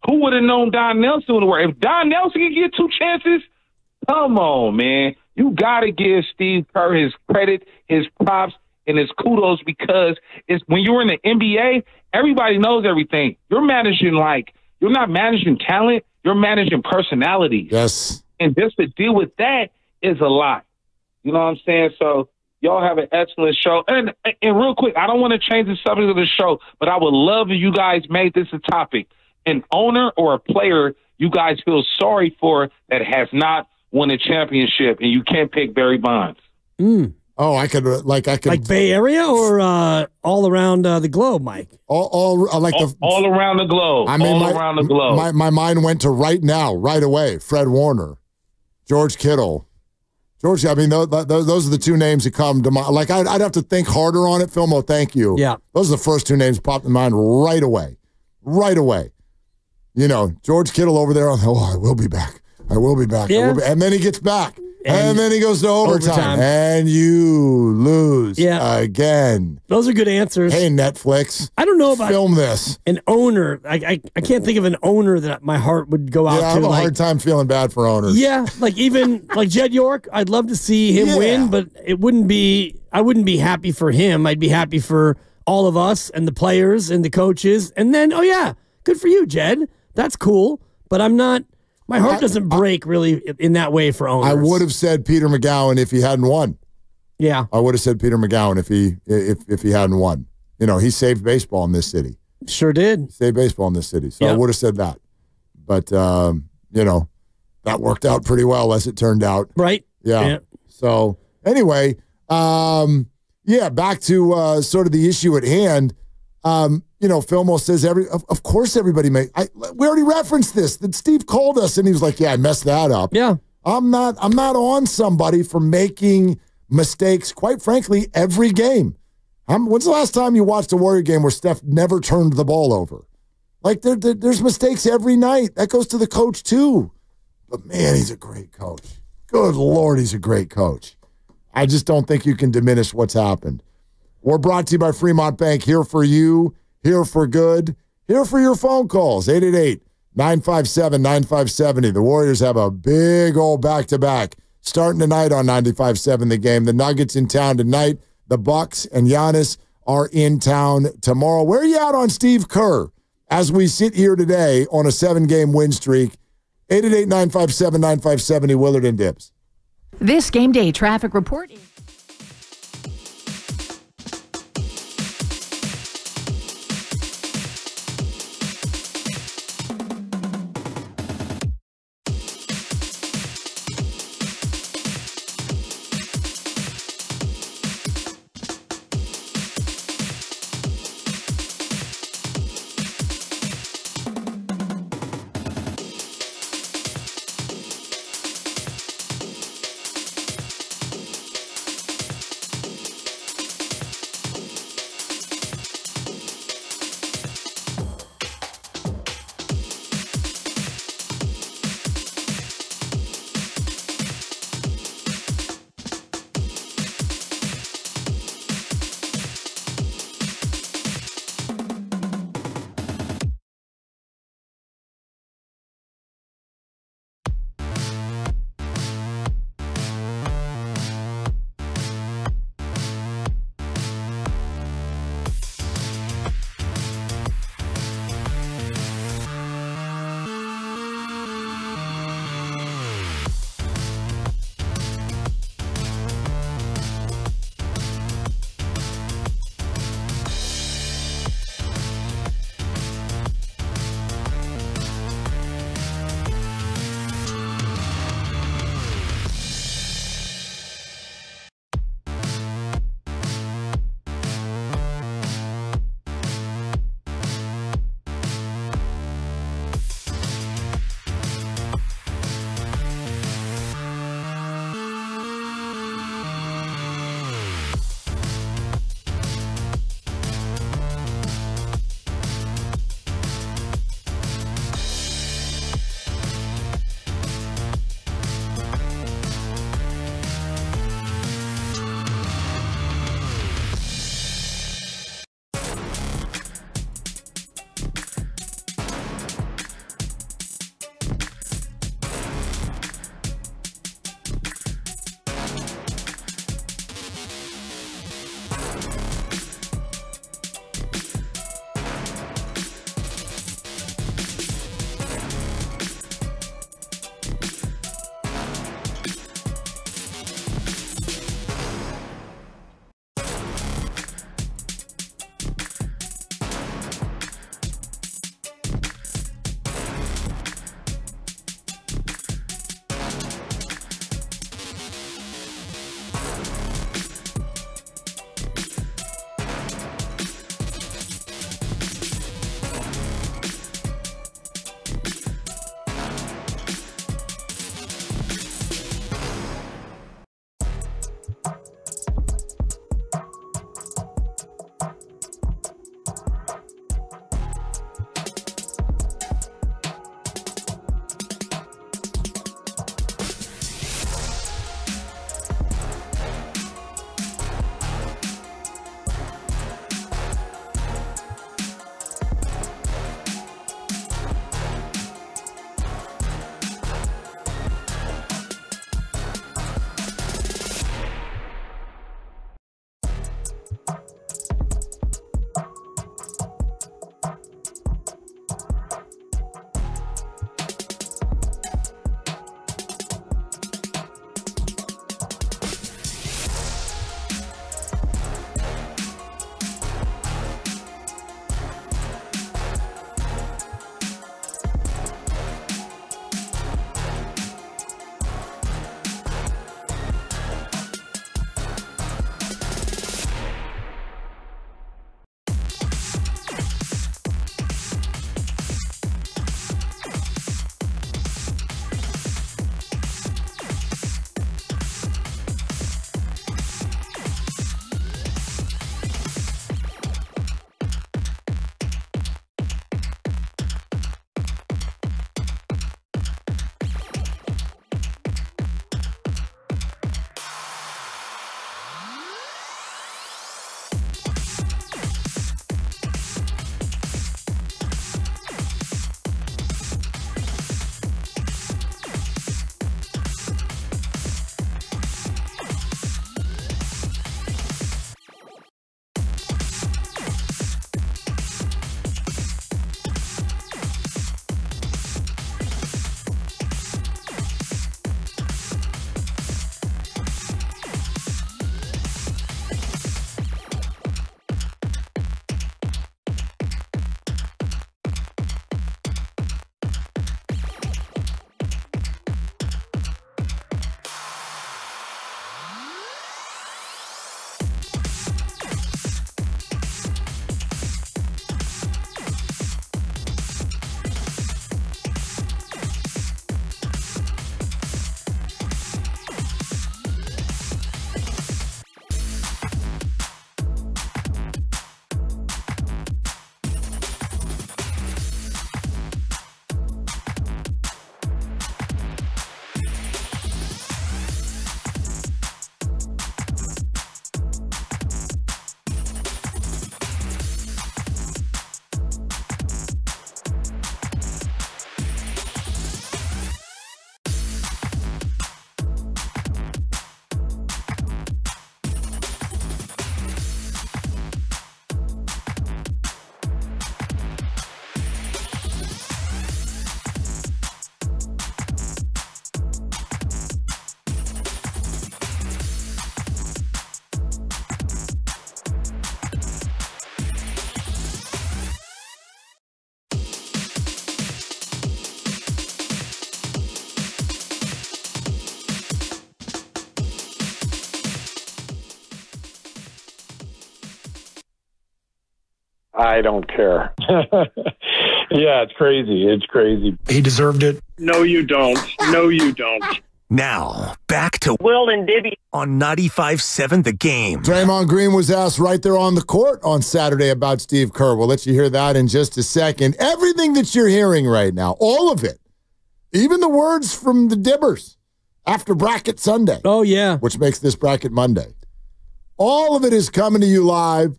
who would have known Don Nelson would work? If Don Nelson can get 2 chances, come on, man. You got to give Steve Kerr his credit, his props, and his kudos, because it's when you're in the NBA, everybody knows everything. You're not managing talent, you're managing personalities. Yes. And just to deal with that is a lot. You know what I'm saying? So y'all have an excellent show. And real quick, I don't want to change the subject of the show, but I would love if you guys made this a topic. An owner or a player you guys feel sorry for that has not won a championship, and you can't pick Barry Bonds. Oh, I could like Bay Area or all around the globe, Mike. All around the globe. I mean, around the globe. My mind went to right now, right away. Fred Warner, George Kittle, George. I mean, those are the 2 names that come to mind. Like I'd have to think harder on it. Filmo, thank you. Yeah, those are the first 2 names that popped in mind right away, right away. You know, George Kittle over there. Oh, I will be back. I will be back. Yeah. And then he gets back. And then he goes to overtime. And you lose again. Those are good answers. Hey, Netflix. I don't know about film this. An owner. I can't think of an owner that my heart would go out to. I have a hard time feeling bad for owners. Yeah, like even like Jed York, I'd love to see him win, but I wouldn't be happy for him. I'd be happy for all of us and the players and the coaches. And then, oh yeah, good for you, Jed. That's cool. But I'm not. My heart doesn't break really in that way for owners. I would have said Peter McGowan if he hadn't won. Yeah, I would have said Peter McGowan if he hadn't won. You know, he saved baseball in this city. Sure did. He saved baseball in this city. So I would have said that. But you know, that worked out pretty well as it turned out. Right. Yeah. So anyway, back to sort of the issue at hand. You know, Filmo says of course everybody we already referenced this, that Steve called us and he was like, yeah, I messed that up. Yeah. I'm not on somebody for making mistakes, quite frankly, every game. When's the last time you watched a Warrior game where Steph never turned the ball over? Like there's mistakes every night. That goes to the coach too. But man, he's a great coach. Good Lord, he's a great coach. I just don't think you can diminish what's happened. We're brought to you by Fremont Bank, here for you, here for good, here for your phone calls, 888-957-9570. The Warriors have a big old back-to-back starting tonight on 95.7 The Game. The Nuggets in town tonight. The Bucks and Giannis are in town tomorrow. Where are you at on Steve Kerr as we sit here today on a 7-game win streak? 888-957-9570, Willard and Dibs. This game day traffic report. I don't care. Yeah, it's crazy. It's crazy. He deserved it. No, you don't. No, you don't. Now, back to Will and Dibby on 95.7 The Game. Draymond Green was asked right there on the court on Saturday about Steve Kerr. We'll let you hear that in just a second. Everything that you're hearing right now, all of it, even the words from the Dibbers after Bracket Sunday. Oh, yeah. Which makes this Bracket Monday. All of it is coming to you live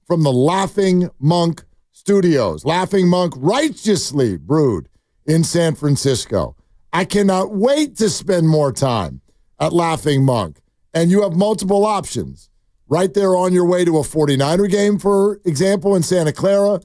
from the Laughing Monk Studios. Laughing Monk, righteously brewed in San Francisco. I cannot wait to spend more time at Laughing Monk. And you have multiple options right there on your way to a 49er game, for example, in Santa Clara.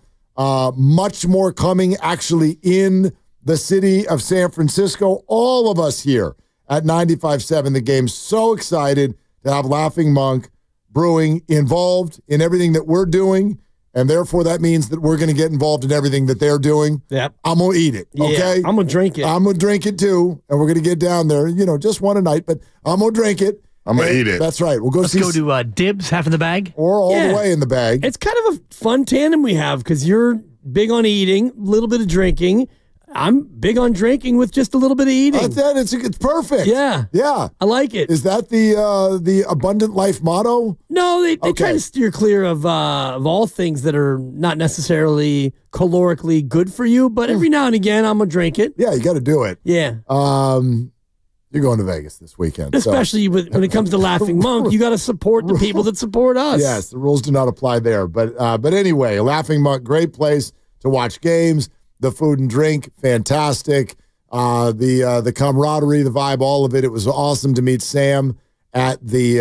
Much more coming actually in the city of San Francisco. All of us here at 95.7 The Game, so excited to have Laughing Monk Brewing involved in everything that we're doing. And therefore, that means that we're going to get involved in everything that they're doing. Yep. I'm going to eat it, okay? Yeah, I'm going to drink it. I'm going to drink it, too. And we're going to get down there, just one a night. But I'm going to drink it. I'm going to eat it. That's right. We'll go Let's go to Dibs, half in the bag. Or all the way in the bag. It's kind of a fun tandem we have because you're big on eating, a little bit of drinking. I'm big on drinking with just a little bit of eating. That's it. It's perfect. Yeah. Yeah. I like it. Is that the abundant life motto? No, they try to steer clear of all things that are not necessarily calorically good for you, but every now and again, I'm going to drink it. Yeah, you got to do it. Yeah. You're going to Vegas this weekend. Especially when it comes to Laughing Monk, you got to support the people that support us. Yes, the rules do not apply there. But anyway, Laughing Monk, great place to watch games. The food and drink, fantastic. The camaraderie, the vibe, all of it. It was awesome to meet Sam at the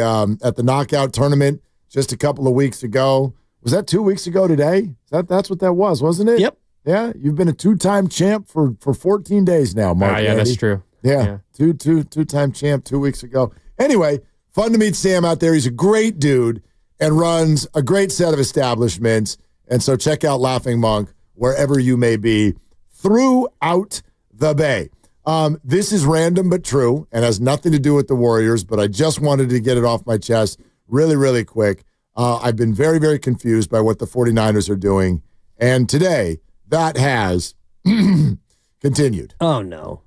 knockout tournament just a couple of weeks ago. Was that 2 weeks ago today? That's what that was, wasn't it? Yep. Yeah, you've been a two-time champ for 14 days now, Mark. Yeah, that's true. Yeah. Two-time champ 2 weeks ago. Anyway, fun to meet Sam out there. He's a great dude and runs a great set of establishments. And so check out Laughing Monk wherever you may be throughout the Bay. This is random but true and has nothing to do with the Warriors, but I just wanted to get it off my chest really, really quick. I've been very, very confused by what the 49ers are doing. And today, that has continued. Oh, no.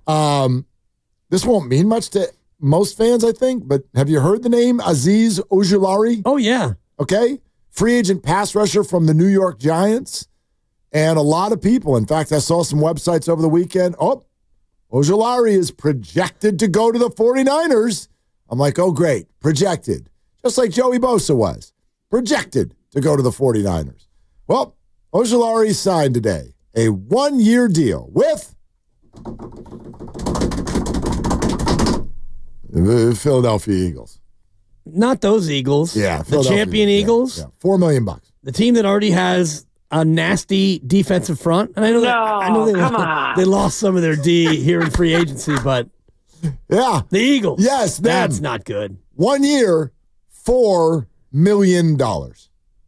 This won't mean much to most fans, I think, but have you heard the name Azeez Ojulari? Oh, yeah. Okay. Free agent pass rusher from the New York Giants. And a lot of people, in fact, I saw some websites over the weekend. Oh, Ojulari is projected to go to the 49ers. I'm like, oh, great. Projected. Just like Joey Bosa was. Projected to go to the 49ers. Well, Ojulari signed today a one-year deal with the Philadelphia Eagles. Not those Eagles. Yeah. The champion Eagles. Yeah. $4 million. The team that already has a nasty defensive front. And I know they lost some of their D here in free agency, but yeah. The Eagles. Yes, that's not good. 1 year, $4 million. The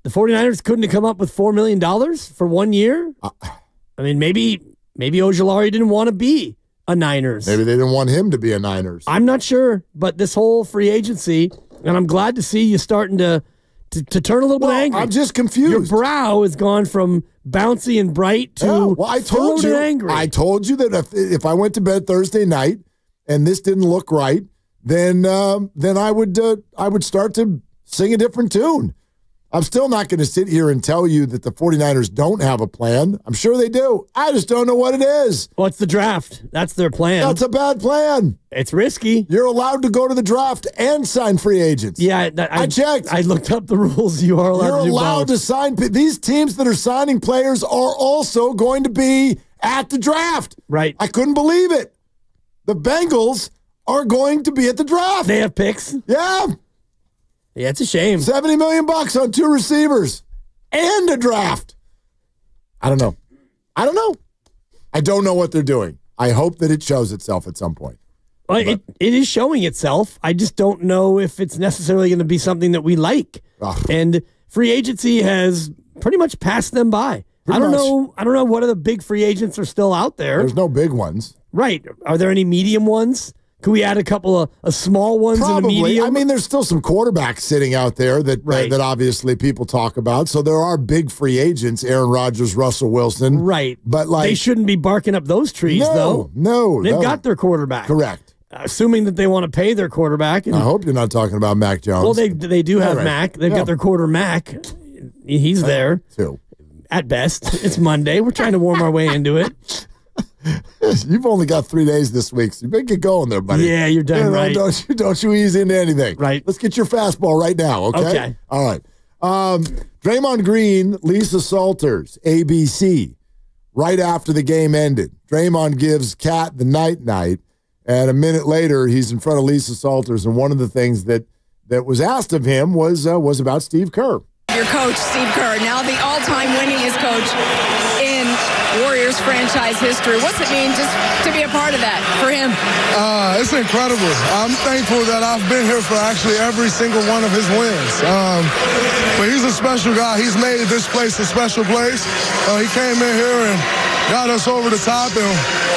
49ers couldn't have come up with $4 million for 1 year? I mean, maybe Ojulari didn't want to be a Niners. Maybe they didn't want him to be a Niners. I'm not sure, but this whole free agency, and I'm glad to see you starting to turn a little bit angry. I'm just confused. Your brow has gone from bouncy and bright to I told you, angry. I told you that if I went to bed Thursday night and this didn't look right, then I would start to sing a different tune. I'm still not going to sit here and tell you that the 49ers don't have a plan. I'm sure they do. I just don't know what it is. Well, it's the draft. That's their plan. That's a bad plan. It's risky. You're allowed to go to the draft and sign free agents. Yeah, I checked. I looked up the rules. You are allowed to do both. You're allowed to sign. These teams that are signing players are also going to be at the draft. Right. I couldn't believe it. The Bengals are going to be at the draft. They have picks? Yeah. Yeah, it's a shame. $70 million on 2 receivers and a draft. I don't know. I don't know what they're doing. I hope that it shows itself at some point. Well, it is showing itself. I just don't know if it's necessarily going to be something that we like. And free agency has pretty much passed them by. I don't know what other big free agents are still out there. There's no big ones. Right. Are there any medium ones? Could we add a couple of small ones in the Probably. medium? I mean, there's still some quarterbacks sitting out there that obviously people talk about. So there are big free agents, Aaron Rodgers, Russell Wilson. Right. But like they shouldn't be barking up those trees, though. No. They've got their quarterback. Correct. Assuming that they want to pay their quarterback. I hope you're not talking about Mac Jones. Well, they do have Mac. They've got their quarter Mac. He's there. Too. At best. It's Monday. We're trying to warm our way into it. You've only got 3 days this week, so you better get going there, buddy. Yeah, you're done right. Don't you ease into anything. Right. Let's get your fastball right now, okay? Okay. All right. Draymond Green, Lisa Salters, ABC, right after the game ended. Draymond gives Kat the night-night, and a minute later, he's in front of Lisa Salters, and one of the things that was asked of him was about Steve Kerr. Your coach, Steve Kerr, now the all-time winningest coach in Warriors franchise history. What's it mean just to be a part of that for him? It's incredible. I'm thankful that I've been here for actually every single one of his wins. But he's a special guy. He's made this place a special place. He came in here and got us over the top, and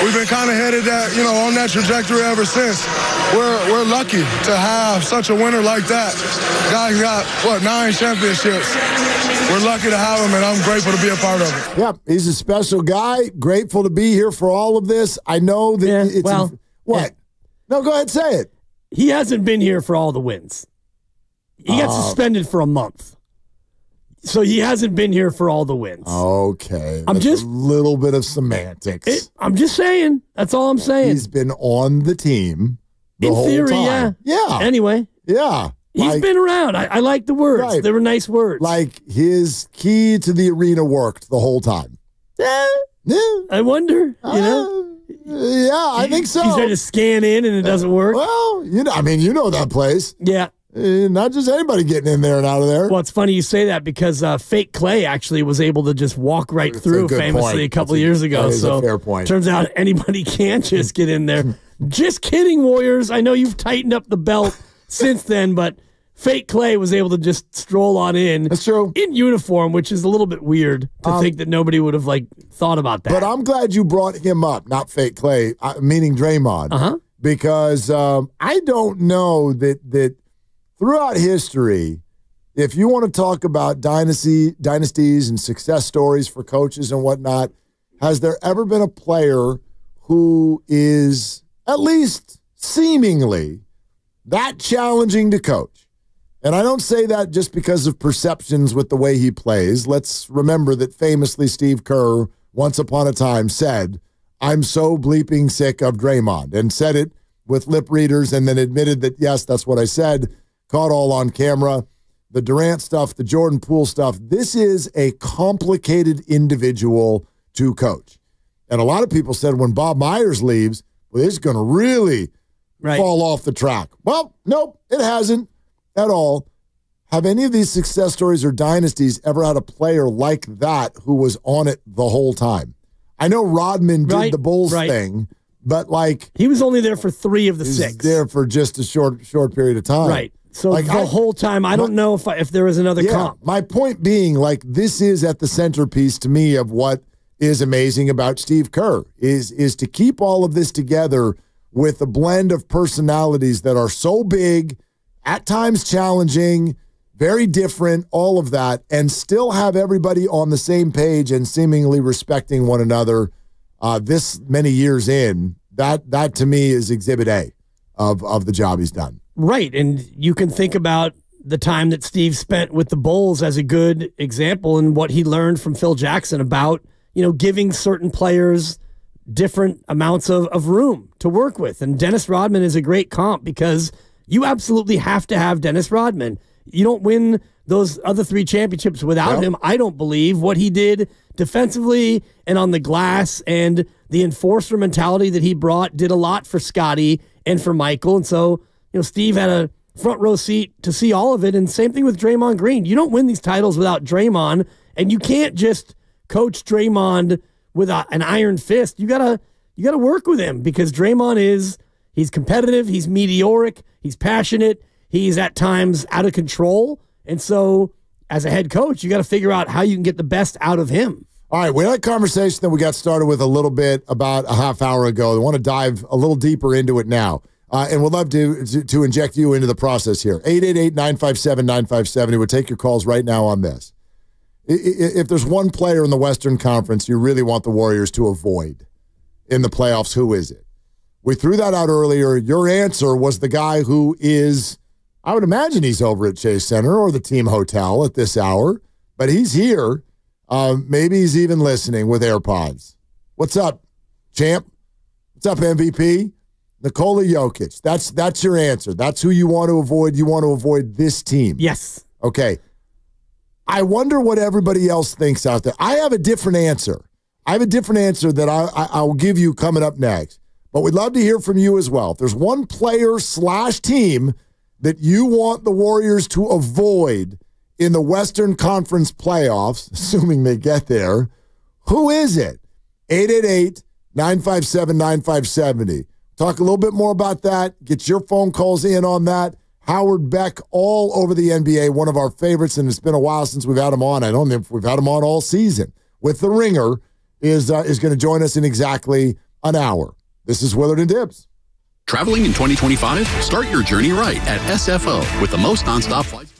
we've been kind of headed on that trajectory ever since. We're lucky to have such a winner like that. Guy's got 9 championships. We're lucky to have him, and I'm grateful to be a part of it. Yeah, he's a special guy. Grateful to be here for all of this. I know that what? Yeah. No, go ahead, say it. He hasn't been here for all the wins. He got suspended for a month. So he hasn't been here for all the wins. Okay. I'm just a little bit of semantics. I'm just saying. That's all I'm saying. He's been on the team the whole theory, time. Yeah. Anyway. Yeah. He's been around. I like the words. Right. They were nice words. Like his key to the arena worked the whole time. Yeah. I wonder, Yeah, I think so. He's trying to scan in and it doesn't work. Well, you know that place. Yeah. Not just anybody getting in there and out of there. Well, it's funny you say that because Fake Clay actually was able to just walk right through famously a couple of years ago. That is a fair point. Turns out anybody can just get in there. Just kidding, Warriors. I know you've tightened up the belt since then, but Fake Clay was able to just stroll on in. That's true. In uniform, which is a little bit weird to think that nobody would have thought about that. But I'm glad you brought him up, not Fake Clay, meaning Draymond. Because I don't know that throughout history, if you want to talk about dynasties and success stories for coaches and whatnot, has there ever been a player who is at least seemingly that challenging to coach? And I don't say that just because of perceptions with the way he plays. Let's remember that famously Steve Kerr once upon a time said, "I'm so bleeping sick of Draymond," and said it with lip readers and then admitted that, yes, that's what I said, caught all on camera. The Durant stuff, the Jordan Poole stuff, this is a complicated individual to coach. And a lot of people said when Bob Myers leaves, well, this is going to really fall off the track. Well, nope, it hasn't at all. Have any of these success stories or dynasties ever had a player like that who was on it the whole time? I know Rodman did the Bulls thing, but he was only there for 3 of the 6. He was there for just a short period of time. Right. So the whole time, I don't know if there was another comp. My point being, this is at the centerpiece to me of what is amazing about Steve Kerr is to keep all of this together with a blend of personalities that are so big, at times challenging, very different, all of that, and still have everybody on the same page and seemingly respecting one another this many years in. That to me is exhibit A of the job he's done. Right, and you can think about the time that Steve spent with the Bulls as a good example and what he learned from Phil Jackson about, giving certain players different amounts of room to work with. And Dennis Rodman is a great comp because you absolutely have to have Dennis Rodman. You don't win those other 3 championships without him, I don't believe. What he did defensively and on the glass and the enforcer mentality that he brought did a lot for Scottie and for Michael. And so, Steve had a front row seat to see all of it. And same thing with Draymond Green. You don't win these titles without Draymond, and you can't just coach Draymond with an iron fist. You gotta work with him because Draymond he's competitive, he's meteoric, he's passionate, he's at times out of control. And so as a head coach, you got to figure out how you can get the best out of him. All right, we had a conversation that we got started with a little bit about a half hour ago. I want to dive a little deeper into it now. And we'd love to inject you into the process here. 888-957-9570. We'll take your calls right now on this. If there's one player in the Western Conference you really want the Warriors to avoid in the playoffs, who is it? We threw that out earlier. Your answer was the guy who is, I would imagine he's over at Chase Center or the team hotel at this hour, but he's here. Maybe he's even listening with AirPods. What's up, champ? What's up, MVP? Nikola Jokic. That's your answer. That's who you want to avoid. You want to avoid this team. Yes. Okay. I wonder what everybody else thinks out there. I have a different answer. I have a different answer that I'll give you coming up next. But we'd love to hear from you as well. If there's one player/team that you want the Warriors to avoid in the Western Conference playoffs, assuming they get there, who is it? 888-957-9570. Talk a little bit more about that. Get your phone calls in on that. Howard Beck, all over the NBA, one of our favorites, and it's been a while since we've had him on. I don't know if we've had him on all season. With the Ringer, is going to join us in exactly an hour. This is Willard and Dibbs. Traveling in 2025? Start your journey right at SFO with the most nonstop flights.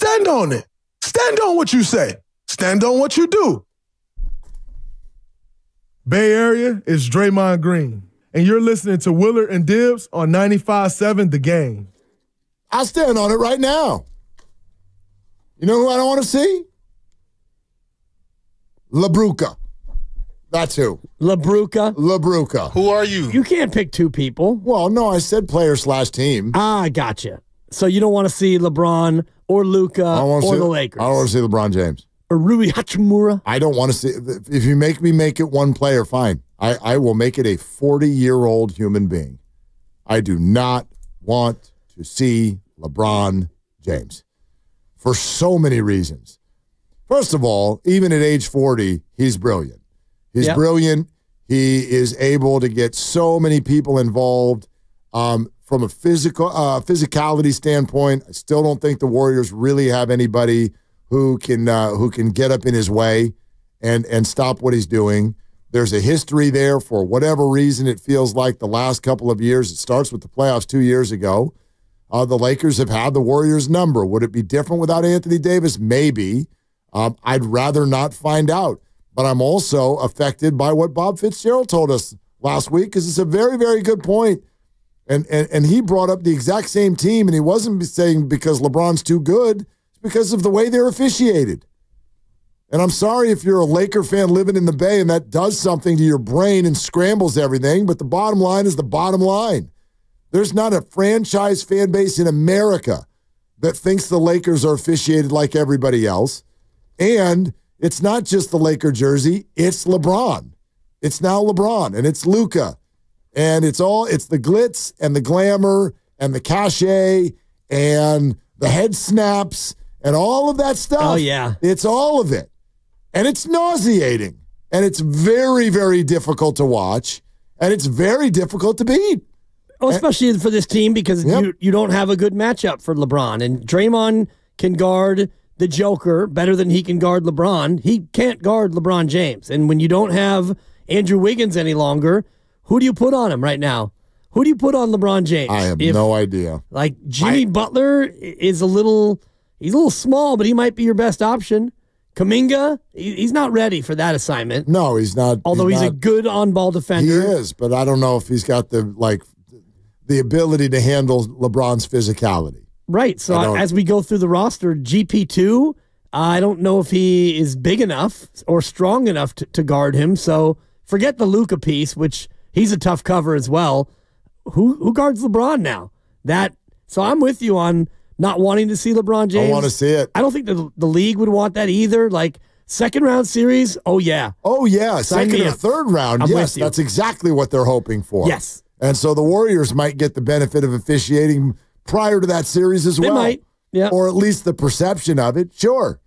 stand on it. Stand on what you say. Stand on what you do. Bay Area is Draymond Green, and you're listening to Willard and Dibbs on 95.7 The Game. I'll stand on it right now. You know who I don't want to see? LaBruca. That's who. LaBruca? LaBruca. Who are you? You can't pick two people. Well, no, I said player/team. Ah, gotcha. So you don't want to see LeBron or Luka or the Lakers. I don't want to see LeBron James. Or Rui Hachimura. I don't want to see. If you make me make it one player, fine. I will make it a 40-year-old human being. I do not want to see LeBron James for so many reasons. First of all, even at age 40, he's brilliant. He's brilliant. He is able to get so many people involved. From a physicality standpoint, I still don't think the Warriors really have anybody who can get up in his way and stop what he's doing. There's a history there for whatever reason. It feels like the last couple of years. It starts with the playoffs 2 years ago. The Lakers have had the Warriors' number. Would it be different without Anthony Davis? Maybe. I'd rather not find out. But I'm also affected by what Bob Fitzgerald told us last week because it's a very, very good point. And he brought up the exact same team, and he wasn't saying because LeBron's too good. It's because of the way they're officiated. And I'm sorry if you're a Laker fan living in the Bay and that does something to your brain and scrambles everything, but the bottom line is the bottom line. There's not a franchise fan base in America that thinks the Lakers are officiated like everybody else. And it's not just the Laker jersey, it's LeBron. It's now LeBron, and it's Luka. And it's the glitz and the glamour and the cachet and the head snaps and all of that stuff. Oh, yeah. It's all of it. And it's nauseating. And it's very, very difficult to watch. And it's very difficult to beat. Oh, especially for this team because you don't have a good matchup for LeBron. And Draymond can guard the Joker better than he can guard LeBron. He can't guard LeBron James. And when you don't have Andrew Wiggins any longer, who do you put on him right now? Who do you put on LeBron James? I have no idea. Like Jimmy Butler is he's a little small, but he might be your best option. Kuminga, he's not ready for that assignment. No, he's not. Although he's a good on-ball defender. He is, but I don't know if he's got the ability to handle LeBron's physicality. Right. So as we go through the roster, GP2, I don't know if he is big enough or strong enough to guard him. So forget the Luka piece, which he's a tough cover as well. Who guards LeBron now? So I'm with you on not wanting to see LeBron James. I want to see it. I don't think the league would want that either. Like second round series, oh yeah. Oh yeah, Sign second me or up. third round. I'm Yes, with you. that's exactly what they're hoping for. Yes. And so the Warriors might get the benefit of officiating prior to that series as well. They might. Yeah. Or at least the perception of it. Sure.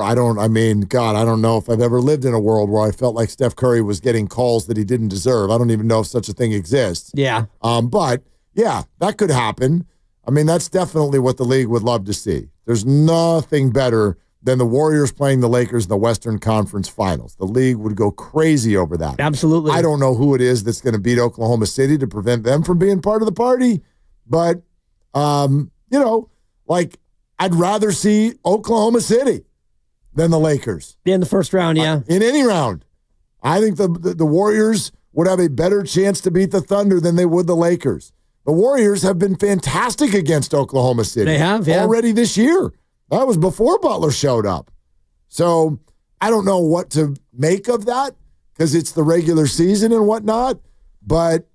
I don't know if I've ever lived in a world where I felt like Steph Curry was getting calls that he didn't deserve. I don't even know if such a thing exists. Yeah. But yeah, that could happen. I mean, that's definitely what the league would love to see. There's nothing better than the Warriors playing the Lakers in the Western Conference Finals. The league would go crazy over that. Absolutely. I don't know who it is that's going to beat Oklahoma City to prevent them from being part of the party, but, I'd rather see Oklahoma City than the Lakers. In the first round, yeah. In any round. I think the Warriors would have a better chance to beat the Thunder than they would the Lakers. The Warriors have been fantastic against Oklahoma City. They have, yeah. Already this year. That was before Butler showed up. So I don't know what to make of that because it's the regular season and whatnot. But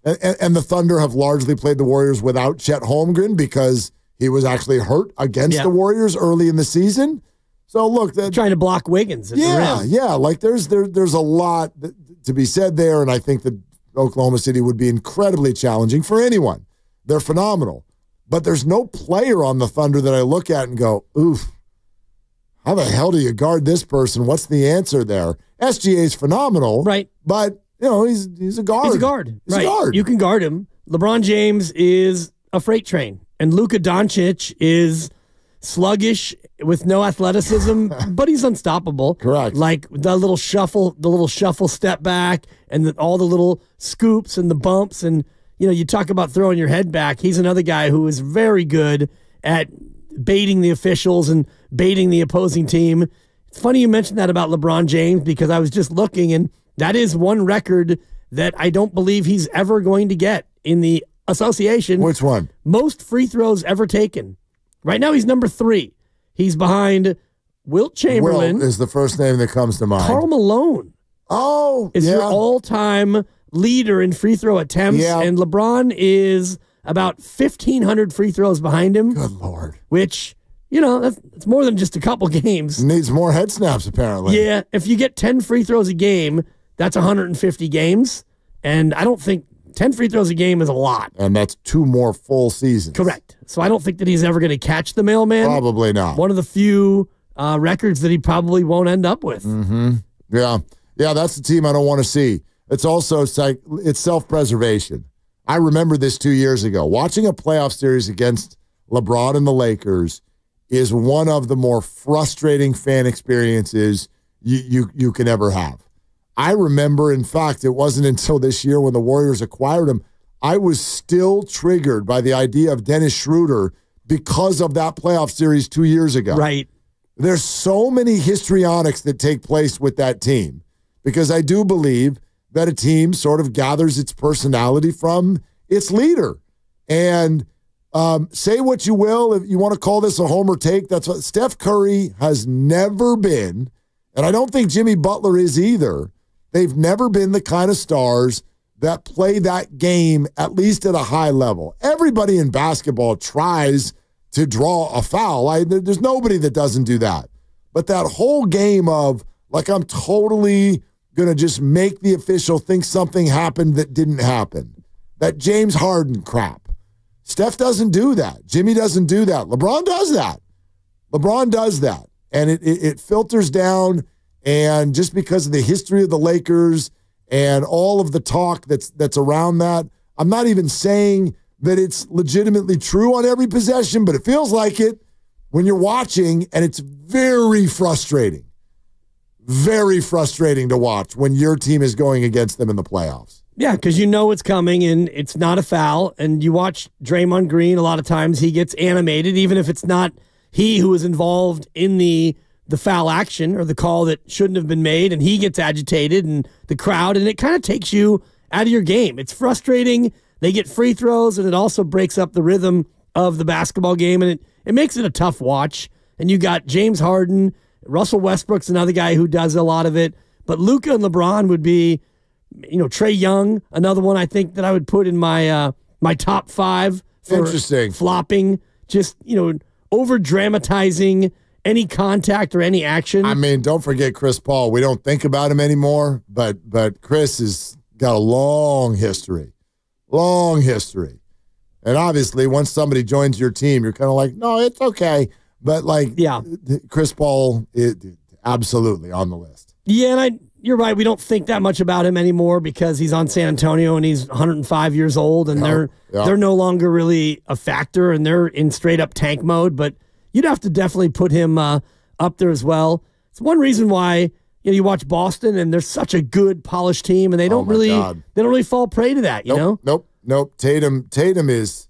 and the Thunder have largely played the Warriors without Chet Holmgren because he was actually hurt against the Warriors early in the season. So look, trying to block Wiggins. At the rim. Yeah. Like there's a lot to be said there, and I think that Oklahoma City would be incredibly challenging for anyone. They're phenomenal, but there's no player on the Thunder that I look at and go, "Oof, how the hell do you guard this person? What's the answer there?" SGA's phenomenal, right? But he's a guard. He's a guard. He's a guard. You can guard him. LeBron James is a freight train, and Luka Doncic is sluggish with no athleticism, but he's unstoppable. Correct. Like the little shuffle step back and all the little scoops and the bumps. And, you talk about throwing your head back. He's another guy who is very good at baiting the officials and baiting the opposing team. It's funny you mentioned that about LeBron James because I was just looking, and that is one record that I don't believe he's ever going to get in the association. Which one? Most free throws ever taken. Right now he's number 3. He's behind Wilt Chamberlain. Wilt is the first name that comes to mind. Karl Malone. Oh, is your all-time leader in free throw attempts, and LeBron is about 1,500 free throws behind him. Good Lord. Which, that's more than just a couple games. Needs more head snaps, apparently. Yeah, if you get 10 free throws a game, that's 150 games, and I don't think 10 free throws a game is a lot. And that's 2 more full seasons. Correct. So I don't think that he's ever going to catch the mailman. Probably not. One of the few records that he probably won't end up with. Mm-hmm. Yeah, that's the team I don't want to see. It's also it's self-preservation. I remember this 2 years ago. Watching a playoff series against LeBron and the Lakers is one of the more frustrating fan experiences you can ever have. I remember, in fact, it wasn't until this year when the Warriors acquired him, I was still triggered by the idea of Dennis Schroeder because of that playoff series 2 years ago. Right. There's so many histrionics that take place with that team because I do believe that a team sort of gathers its personality from its leader. And say what you will, if you want to call this a homer take, that's what Steph Curry has never been, and I don't think Jimmy Butler is either. They've never been the kind of stars that play that game, at least at a high level. Everybody in basketball tries to draw a foul. There's nobody that doesn't do that. But that whole game of, I'm totally going to just make the official think something happened that didn't happen. That James Harden crap. Steph doesn't do that. Jimmy doesn't do that. LeBron does that. And it filters down. And just because of the history of the Lakers and all of the talk that's around that, I'm not even saying that it's legitimately true on every possession, but it feels like it when you're watching, and it's very frustrating. Very frustrating to watch when your team is going against them in the playoffs. Yeah, because you know it's coming, and it's not a foul. And you watch Draymond Green, a lot of times he gets animated, even if it's not he who is involved in the foul action or the call that shouldn't have been made, and he gets agitated and the crowd, and it kind of takes you out of your game. It's frustrating. They get free throws, and it also breaks up the rhythm of the basketball game, and it makes it a tough watch. And you got James Harden, Russell Westbrook's another guy who does a lot of it, but Luka and LeBron would be, Trae Young, another one I think that I would put in my my top 5 for flopping, just, over dramatizing any contact or any action. I mean, don't forget Chris Paul. We don't think about him anymore, but Chris has got a long history. And obviously, once somebody joins your team, you're kind of like, no, it's okay. But Chris Paul, absolutely on the list. Yeah, and you're right. We don't think that much about him anymore because he's on San Antonio and he's 105 years old, and they're no longer really a factor, and they're in straight up tank mode. But you'd have to definitely put him up there as well. It's one reason why you watch Boston, and they're such a good, polished team, and they don't really fall prey to that. Nope. Tatum is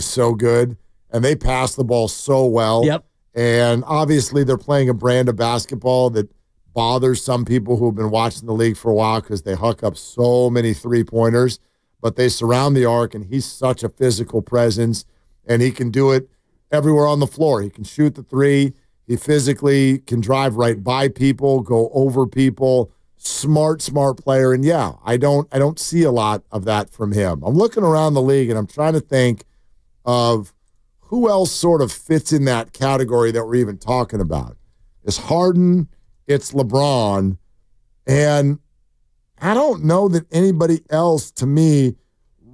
so good, and they pass the ball so well. Yep. And obviously, they're playing a brand of basketball that bothers some people who have been watching the league for a while because they huck up so many three-pointers, but they surround the arc, and he's such a physical presence, and he can do it everywhere on the floor. He can shoot the three. He physically can drive right by people, go over people. Smart player. And yeah, I don't see a lot of that from him. I'm looking around the league, and I'm trying to think of who else sort of fits in that category that we're even talking about. It's Harden, it's LeBron, and I don't know that anybody else, to me,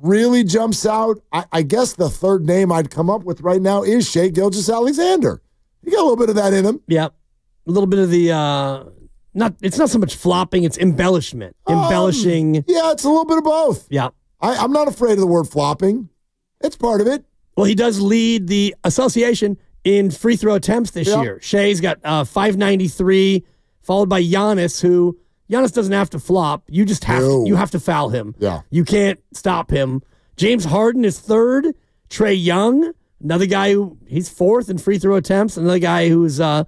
really jumps out. I guess the third name I'd come up with right now is Shai Gilgeous-Alexander. He got a little bit of that in him. Yeah. A little bit of the it's not so much flopping, it's embellishment. Embellishing. Yeah, it's a little bit of both. Yeah. I'm not afraid of the word flopping. It's part of it. Well, he does lead the association in free throw attempts this year. Shai's got 593, followed by Giannis, who Giannis doesn't have to flop. You just have to foul him. Yeah. You can't stop him. James Harden is third. Trae Young, Another guy he's fourth in free throw attempts. Another guy who's, I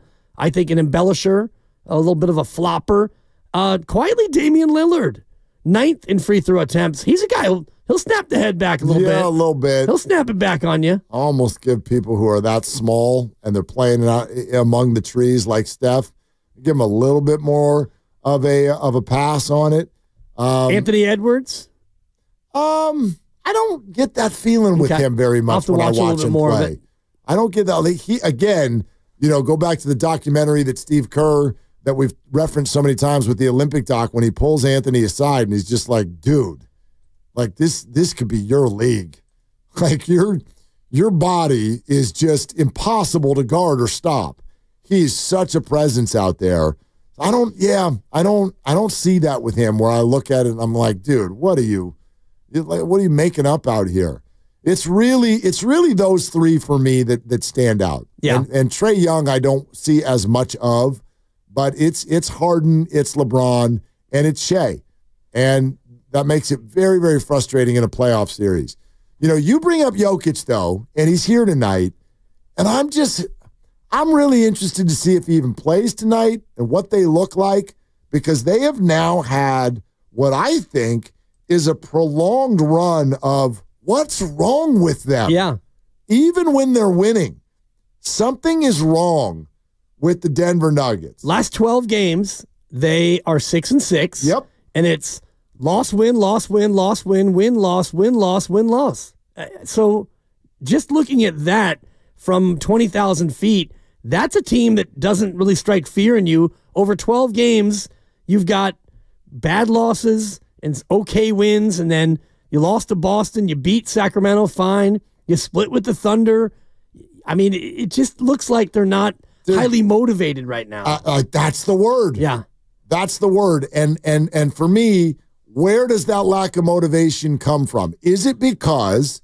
think, an embellisher, a little bit of a flopper. Quietly, Damian Lillard, ninth in free throw attempts. He's a guy he'll snap the head back a little bit. Yeah, a little bit. He'll snap it back on you. I almost give people who are that small and they're playing out among the trees like Steph, give them a little bit more of a pass on it. Anthony Edwards? I don't get that feeling with him very much when I watch him play. I don't get that. He again, go back to the documentary that Steve Kerr that we've referenced so many times with the Olympic doc when he pulls Anthony aside and he's just like, dude, like this could be your league. Like your body is just impossible to guard or stop. He's such a presence out there. I don't see that with him where I look at it and I'm like, dude, what are you making up out here? It's really those three for me that stand out. Yeah. And Trae Young I don't see as much of, but it's Harden, it's LeBron, and it's Shea. And that makes it very, very frustrating in a playoff series. You bring up Jokic though, and he's here tonight, and I'm really interested to see if he even plays tonight and what they look like, because they have now had what I think is a prolonged run of what's wrong with them. Yeah. Even when they're winning, something is wrong with the Denver Nuggets. Last 12 games, they are 6-6. Yep. And it's loss, win, loss, win, loss, win, win, loss, win, loss, win, loss. So just looking at that from 20,000 feet, that's a team that doesn't really strike fear in you. Over 12 games, you've got bad losses and okay wins, and then you lost to Boston, you beat Sacramento, fine. You split with the Thunder. I mean, it just looks like they're not highly motivated right now. That's the word. Yeah. That's the word. And for me, where does that lack of motivation come from? Is it because,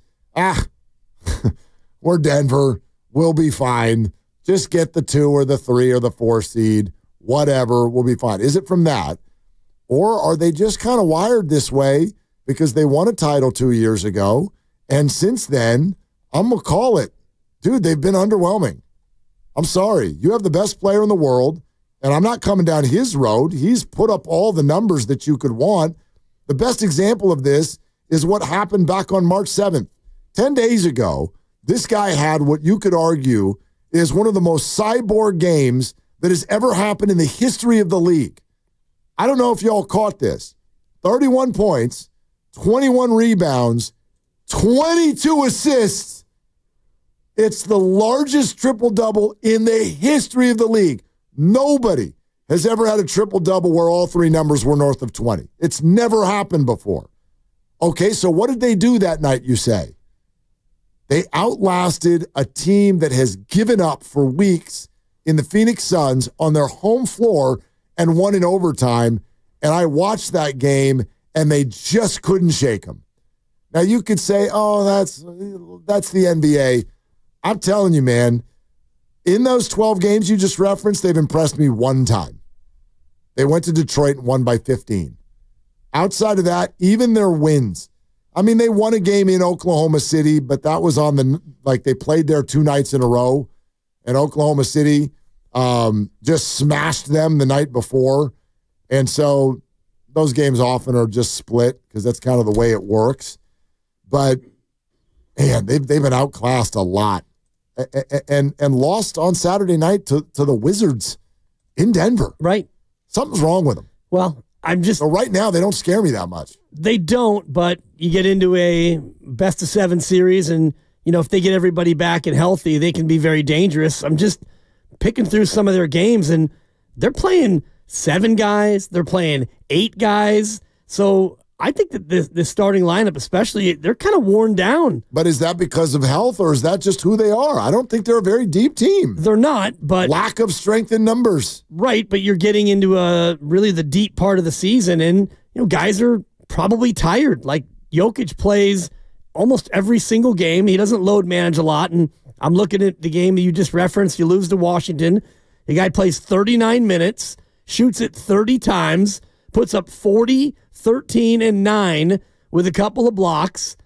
we're Denver, we'll be fine, just get the 2 or the 3 or the 4 seed, whatever, we'll be fine? Is it from that? Or are they just kind of wired this way because they won a title 2 years ago, and since then, I'm going to call it, dude, they've been underwhelming. I'm sorry. You have the best player in the world, and I'm not coming down his road. He's put up all the numbers that you could want. The best example of this is what happened back on March 7th. 10 days ago, this guy had what you could argue is one of the most cyborg games that has ever happened in the history of the league. I don't know if y'all caught this. 31 points, 21 rebounds, 22 assists. It's the largest triple-double in the history of the league. Nobody has ever had a triple-double where all three numbers were north of 20. It's never happened before. Okay, so what did they do that night, you say? They outlasted a team that has given up for weeks in the Phoenix Suns on their home floor and won in overtime. And I watched that game, and they just couldn't shake them. Now, you could say, oh, that's the NBA. I'm telling you, man, in those 12 games you just referenced, they've impressed me one time. They went to Detroit and won by 15. Outside of that, even their wins. I mean, they won a game in Oklahoma City, but that was on they played there 2 nights in a row, and Oklahoma City just smashed them the night before. And so those games often are just split because that's kind of the way it works. But, man, they've been outclassed a lot and lost on Saturday night to the Wizards in Denver. Right. Something's wrong with them. Well, So right now, they don't scare me that much. They don't, but you get into a best-of-7 series, and, if they get everybody back and healthy, they can be very dangerous. I'm just picking through some of their games, and they're playing 7 guys. They're playing 8 guys. So I think that the starting lineup, especially, they're kind of worn down. But is that because of health, or is that just who they are? I don't think they're a very deep team. They're not, but... Lack of strength in numbers. Right, but you're getting into really the deep part of the season, and guys are probably tired. Like, Jokic plays almost every single game. He doesn't load manage a lot, and I'm looking at the game that you just referenced. You lose to Washington. The guy plays 39 minutes, shoots it 30 times, puts up 40, 13, and 9 with a couple of blocks.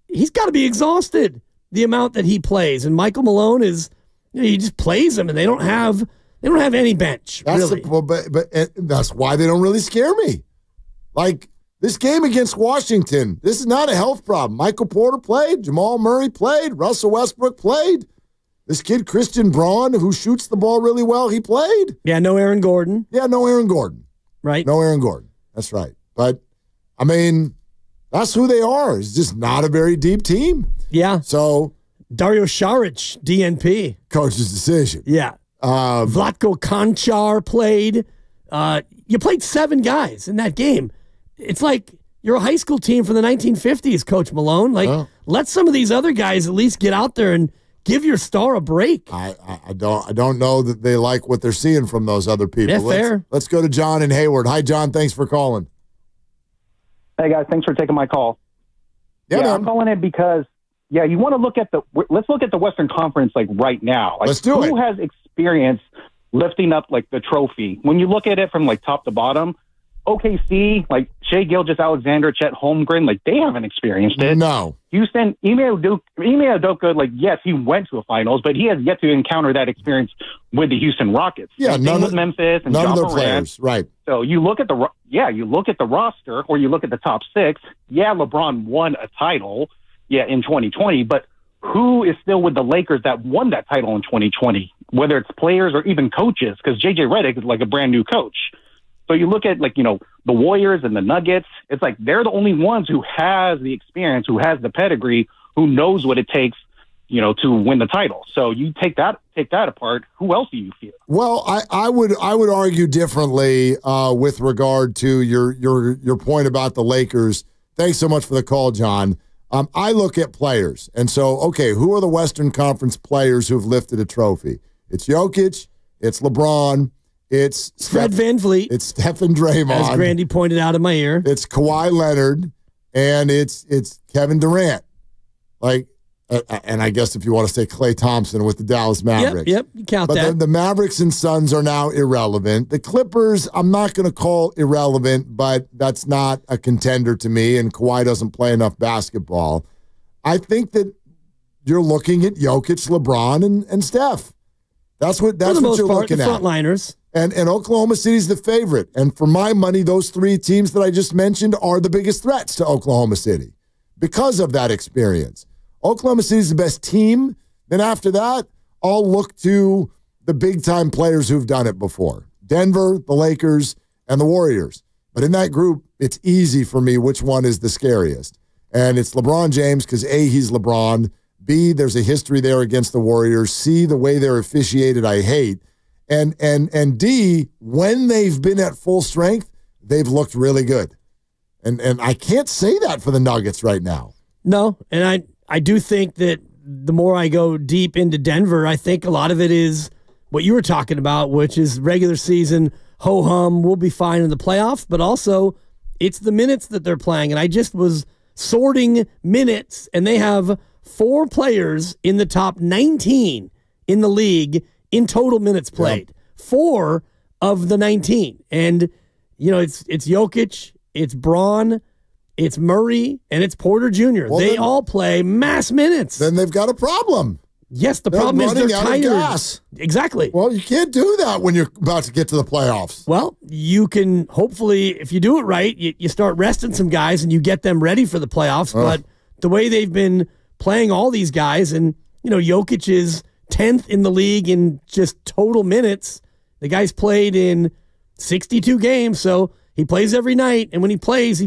He's got to be exhausted. the amount that he plays. And Michael Malone is, he just plays him, and they don't have any bench, really. But that's why they don't really scare me. Like, this game against Washington, this is not a health problem. Michael Porter played. Jamal Murray played. Russell Westbrook played. This kid, Christian Braun, who shoots the ball really well, he played. Yeah, no Aaron Gordon. Yeah, no Aaron Gordon. Right. No Aaron Gordon. That's right. But, I mean, that's who they are. It's just not a very deep team. Yeah. So, Dario Saric, DNP. Coach's decision. Yeah. Vlatko Konchar played. You played 7 guys in that game. It's like you're a high school team from the 1950s, Coach Malone. Like, let some of these other guys at least get out there and give your star a break. I don't know that they like what they're seeing from those other people. Yeah, fair. Let's go to John in Hayward. Hi, John. Thanks for calling. Hey, guys. Thanks for taking my call. Yeah, I'm calling it because, you want to look at let's look at the Western Conference, like, right now. Like, let's do it. Who has experience lifting up, like, the trophy? When you look at it from, like, top to bottom, OKC, like Shai Gilgeous-Alexander, Chet Holmgren, like, they haven't experienced it. No. Houston, Ime Udoka, like, yes, he went to a finals, but he has yet to encounter that experience with the Houston Rockets. Yeah, none with Memphis and none Ja of their Morant. players, right? So you look at the roster, or you look at the top 6. Yeah, LeBron won a title, in 2020, but who is still with the Lakers that won that title in 2020? Whether it's players or even coaches, because JJ Redick is like a brand new coach. So you look at, like, the Warriors and the Nuggets, it's like they're the only ones who has the experience, who has the pedigree, who knows what it takes, to win the title. So you take that apart. Who else do you feel? Well, I would argue differently with regard to your point about the Lakers. Thanks so much for the call, John. I look at players, and so, okay, who are the Western Conference players who've lifted a trophy? It's Jokic, it's LeBron, it's Fred VanVleet. It's Stephen Draymond. As Grandy pointed out in my ear. It's Kawhi Leonard, and it's Kevin Durant. Like, and I guess if you want to say Klay Thompson with the Dallas Mavericks. Yep, you count but that. The Mavericks and Suns are now irrelevant. The Clippers, I'm not going to call irrelevant, but that's not a contender to me, and Kawhi doesn't play enough basketball. I think that you're looking at Jokic, LeBron, and Steph. That's what you're looking at. Frontliners. And Oklahoma City's the favorite. And for my money, those 3 teams that I just mentioned are the biggest threats to Oklahoma City because of that experience. Oklahoma City's the best team. Then after that, I'll look to the big-time players who've done it before. Denver, the Lakers, and the Warriors. But in that group, it's easy for me which one is the scariest. And it's LeBron James because, A, he's LeBron. B, there's a history there against the Warriors. C, the way they're officiated, I hate. And D, when they've been at full strength, they've looked really good. And I can't say that for the Nuggets right now. No, and I do think that the more I go deep into Denver, I think a lot of it is what you were talking about, which is regular season, ho-hum, we'll be fine in the playoffs, but also it's the minutes that they're playing. And I just was sorting minutes, and they have 4 players in the top 19 in the league in total minutes played. Yep. 4 of the 19. And, it's Jokic, it's Braun, it's Murray, and it's Porter Jr. Well, they all play mass minutes. Then they've got a problem. Yes, the problem is they're tired. Gas. Exactly. Well, you can't do that when you're about to get to the playoffs. Well, you can hopefully, if you do it right, you start resting some guys and you get them ready for the playoffs. But the way they've been playing all these guys, and, Jokic is 10th in the league in just total minutes. The guy's played in 62 games, so he plays every night. And when he plays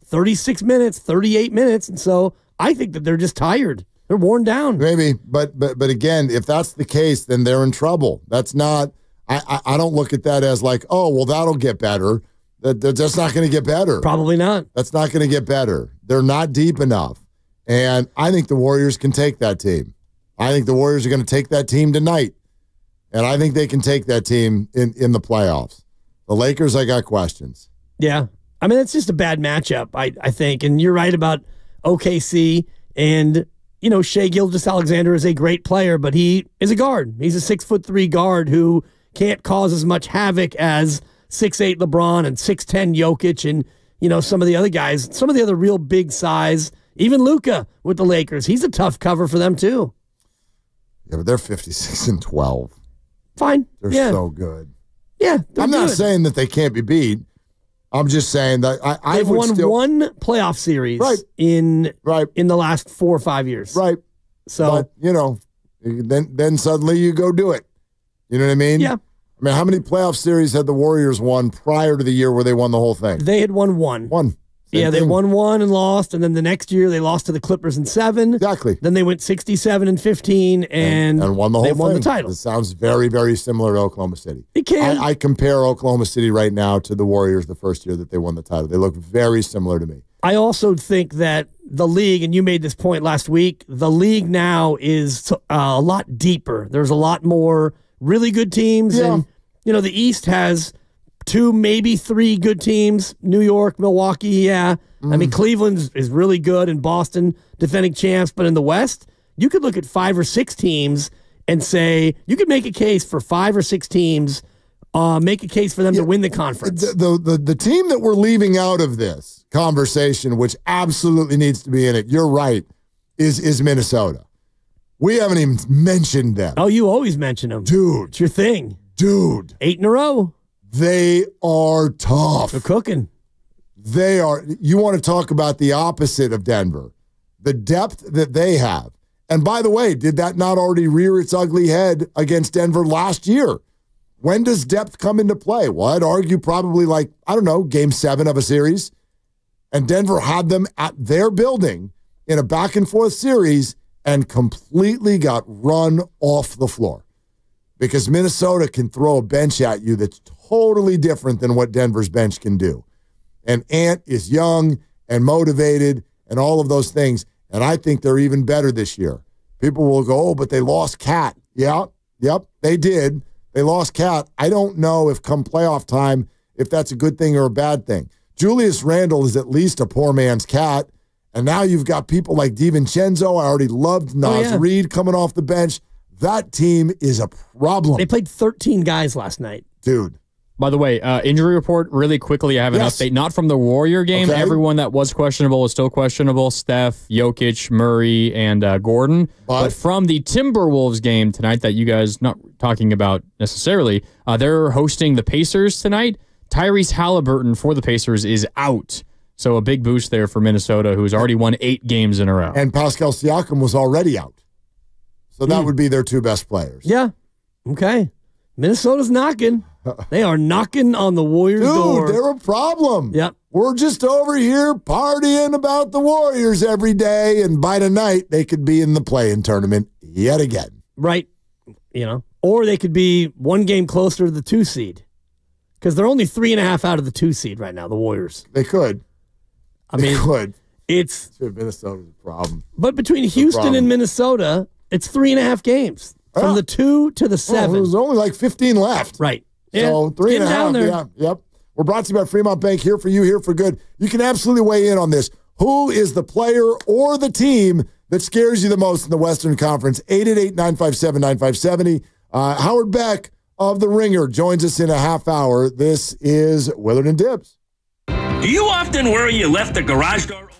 36 minutes, 38 minutes. And so I think that they're just tired. They're worn down. Maybe, but again, if that's the case, then they're in trouble. That's not. I don't look at that as like, oh, well, that'll get better. That's not going to get better. Probably not. That's not going to get better. They're not deep enough, and I think the Warriors can take that team. I think the Warriors are going to take that team tonight, and I think they can take that team in the playoffs. The Lakers, I got questions. Yeah, I mean, it's just a bad matchup, I think, and you're right about OKC and. Shai Gilgeous-Alexander is a great player, but he is a guard. He's a 6'3" guard who can't cause as much havoc as 6'8" LeBron and 6'10" Jokic and, some of the other guys, some of the other real big size Even Luka with the Lakers, he's a tough cover for them too. Yeah, but they're 56-12. Fine. They're so good. Yeah, I'm not saying that they can't be beat. I'm just saying that They've won one playoff series in the last 4 or 5 years. Right. So, but, then suddenly you go do it. You know what I mean? Yeah. I mean, how many playoff series had the Warriors won prior to the year where they won the whole thing? They had won one. They won one and lost, and then the next year they lost to the Clippers in 7. Exactly. Then they went 67-15 and won the whole thing. Won the title. It sounds very, very similar to Oklahoma City. It can. I compare Oklahoma City right now to the Warriors the first year that they won the title. They look very similar to me. I also think that the league, and you made this point last week, the league now is a lot deeper. There's a lot more really good teams, and the East has 2, maybe 3 good teams. New York, Milwaukee, I mean, Cleveland is really good, and Boston defending champs. But in the West, you could look at 5 or 6 teams and say you could make a case for 5 or 6 teams, make a case for them to win the conference. The team that we're leaving out of this conversation, which absolutely needs to be in it, you're right, is Minnesota. We haven't even mentioned them. Oh, you always mention them. Dude. It's your thing. Dude. 8 in a row. They are tough. They're cooking. They are. You want to talk about the opposite of Denver, the depth that they have. And by the way, did that not already rear its ugly head against Denver last year? When does depth come into play? Well, I'd argue probably game 7 of a series. And Denver had them at their building in a back-and-forth series and completely got run off the floor. Because Minnesota can throw a bench at you that's totally different than what Denver's bench can do. And Ant is young and motivated and all of those things. And I think they're even better this year. People will go, but they lost Cat. Yeah, yep, they did. They lost Cat. I don't know if come playoff time, if that's a good thing or a bad thing. Julius Randle is at least a poor man's Cat. And now you've got people like DiVincenzo. I already loved Naz Reid coming off the bench. That team is a problem. They played 13 guys last night. Dude. By the way, injury report, really quickly, I have an update. Not from the Warrior game. Okay. Everyone that was questionable is still questionable. Steph, Jokic, Murray, and Gordon. But from the Timberwolves game tonight that you guys not talking about necessarily, they're hosting the Pacers tonight. Tyrese Halliburton for the Pacers is out. So a big boost there for Minnesota, who's already won 8 games in a row. And Pascal Siakam was already out. So that would be their 2 best players. Yeah. Okay. Minnesota's knocking. They are knocking on the Warriors' door. Dude, they're a problem. Yep. We're just over here partying about the Warriors every day, and by tonight, they could be in the play-in tournament yet again. Right. Or they could be 1 game closer to the 2 seed. Because they're only 3.5 out of the 2 seed right now, the Warriors. They could. They could. Minnesota's a problem. But between Houston and Minnesota, it's 3.5 games. From the 2 to the 7. There's only like 15 left. Right. So 3.5. Yeah. Yep. We're brought to you by Fremont Bank. Here for you, here for good. You can absolutely weigh in on this. Who is the player or the team that scares you the most in the Western Conference? 888-957-9570. Howard Beck of The Ringer joins us in a half hour. This is Willard and Dibbs. Do you often worry you left the garage door open?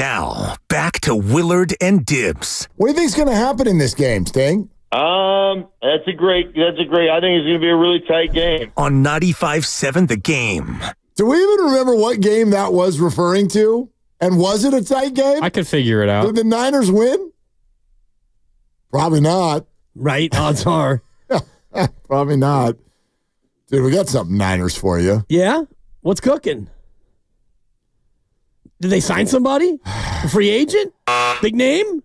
Now, back to Willard and Dibs. What do you think's going to happen in this game, Sting? That's a great. I think it's going to be a really tight game. On 95.7 The Game. Do we even remember what game that was referring to? And was it a tight game? I could figure it out. Did the Niners win? Probably not. Right, odds are. Probably not. Dude, we got something Niners for you. Yeah? What's cooking? Did they sign somebody? A free agent? Big name?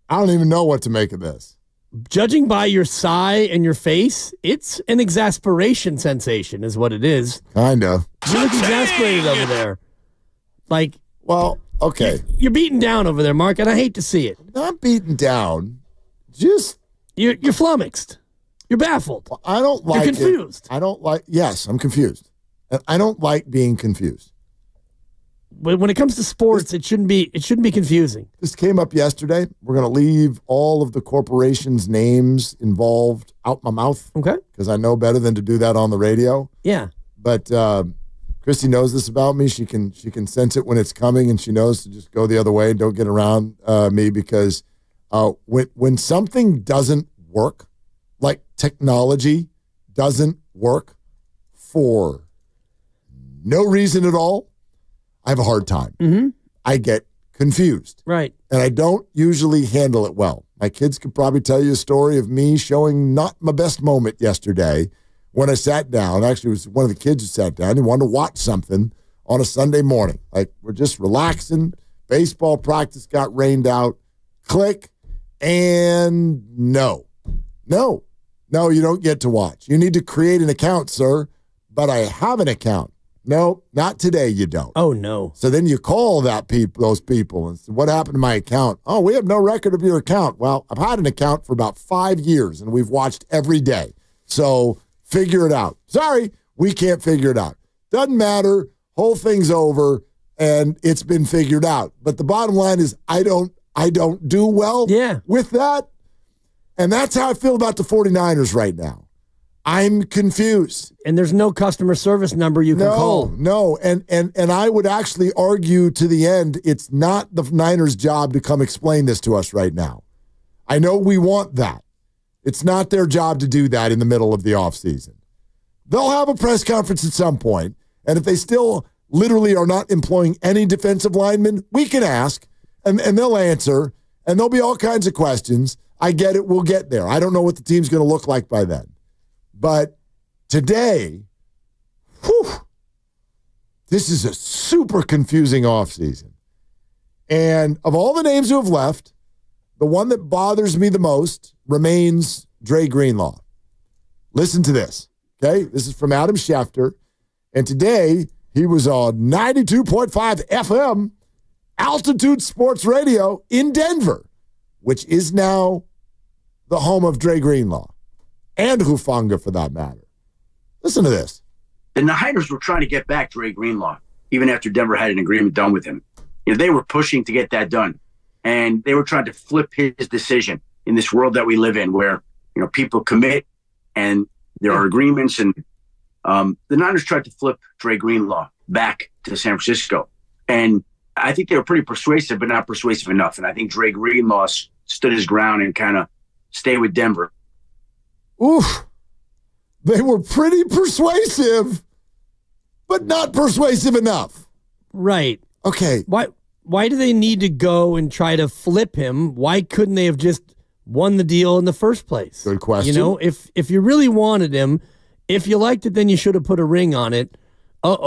I don't even know what to make of this. Judging by your sigh and your face, it's an exasperation sensation is what it is. Kind of. You look exasperated over there. Like, well, okay. You're beaten down over there, Mark, and I hate to see it. Not beaten down. Just you're flummoxed. You're baffled. I don't like You're confused. I don't like. Yes, I'm confused. And I don't like being confused. When it comes to sports, it shouldn't be confusing. This came up yesterday. We're going to leave all of the corporations' names involved out my mouth. Okay. Because I know better than to do that on the radio. Yeah. But Christy knows this about me. She can sense it when it's coming, and she knows to just go the other way. Don't get around me because when something doesn't work, like technology doesn't work for no reason at all, I have a hard time. Mm-hmm. I get confused. Right. And I don't usually handle it well. My kids could probably tell you a story of me showing not my best moment yesterday when I sat down. Actually, it was one of the kids who sat down. He wanted to watch something on a Sunday morning. Like, we're just relaxing. Baseball practice got rained out. Click. And no, you don't get to watch. You need to create an account, sir. But I have an account. No, not today, you don't. Oh, no. So then you call those people and say, what happened to my account? Oh, we have no record of your account. Well, I've had an account for about 5 years, and we've watched every day. So figure it out. Sorry, we can't figure it out. Doesn't matter. Whole thing's over, and it's been figured out. But the bottom line is I don't do well with that. And that's how I feel about the 49ers right now. I'm confused. And there's no customer service number you can call. No. And I would actually argue to the end, it's not the Niners' job to come explain this to us right now. I know we want that. It's not their job to do that in the middle of the offseason. They'll have a press conference at some point, and if they still literally are not employing any defensive linemen, we can ask, and they'll answer, and there'll be all kinds of questions. I get it. We'll get there. I don't know what the team's going to look like by then. But today, this is a super confusing offseason. And of all the names who have left, the one that bothers me the most remains Dre Greenlaw. Listen to this, okay? This is from Adam Schefter. And today, he was on 92.5 FM Altitude Sports Radio in Denver, which is now the home of Dre Greenlaw. And Hufanga, for that matter. Listen to this. The Niners were trying to get back Dre Greenlaw, even after Denver had an agreement done with him. They were pushing to get that done. And they were trying to flip his decision in this world that we live in where, people commit and there are agreements. And the Niners tried to flip Dre Greenlaw back to San Francisco. And I think they were pretty persuasive, but not persuasive enough. And I think Dre Greenlaw stood his ground and kind of stayed with Denver. Oof. They were pretty persuasive, but not persuasive enough. Right. Okay. Why do they need to go and try to flip him? Why couldn't they have just won the deal in the first place? Good question. If you really wanted him, if you liked it, then you should have put a ring on it. Little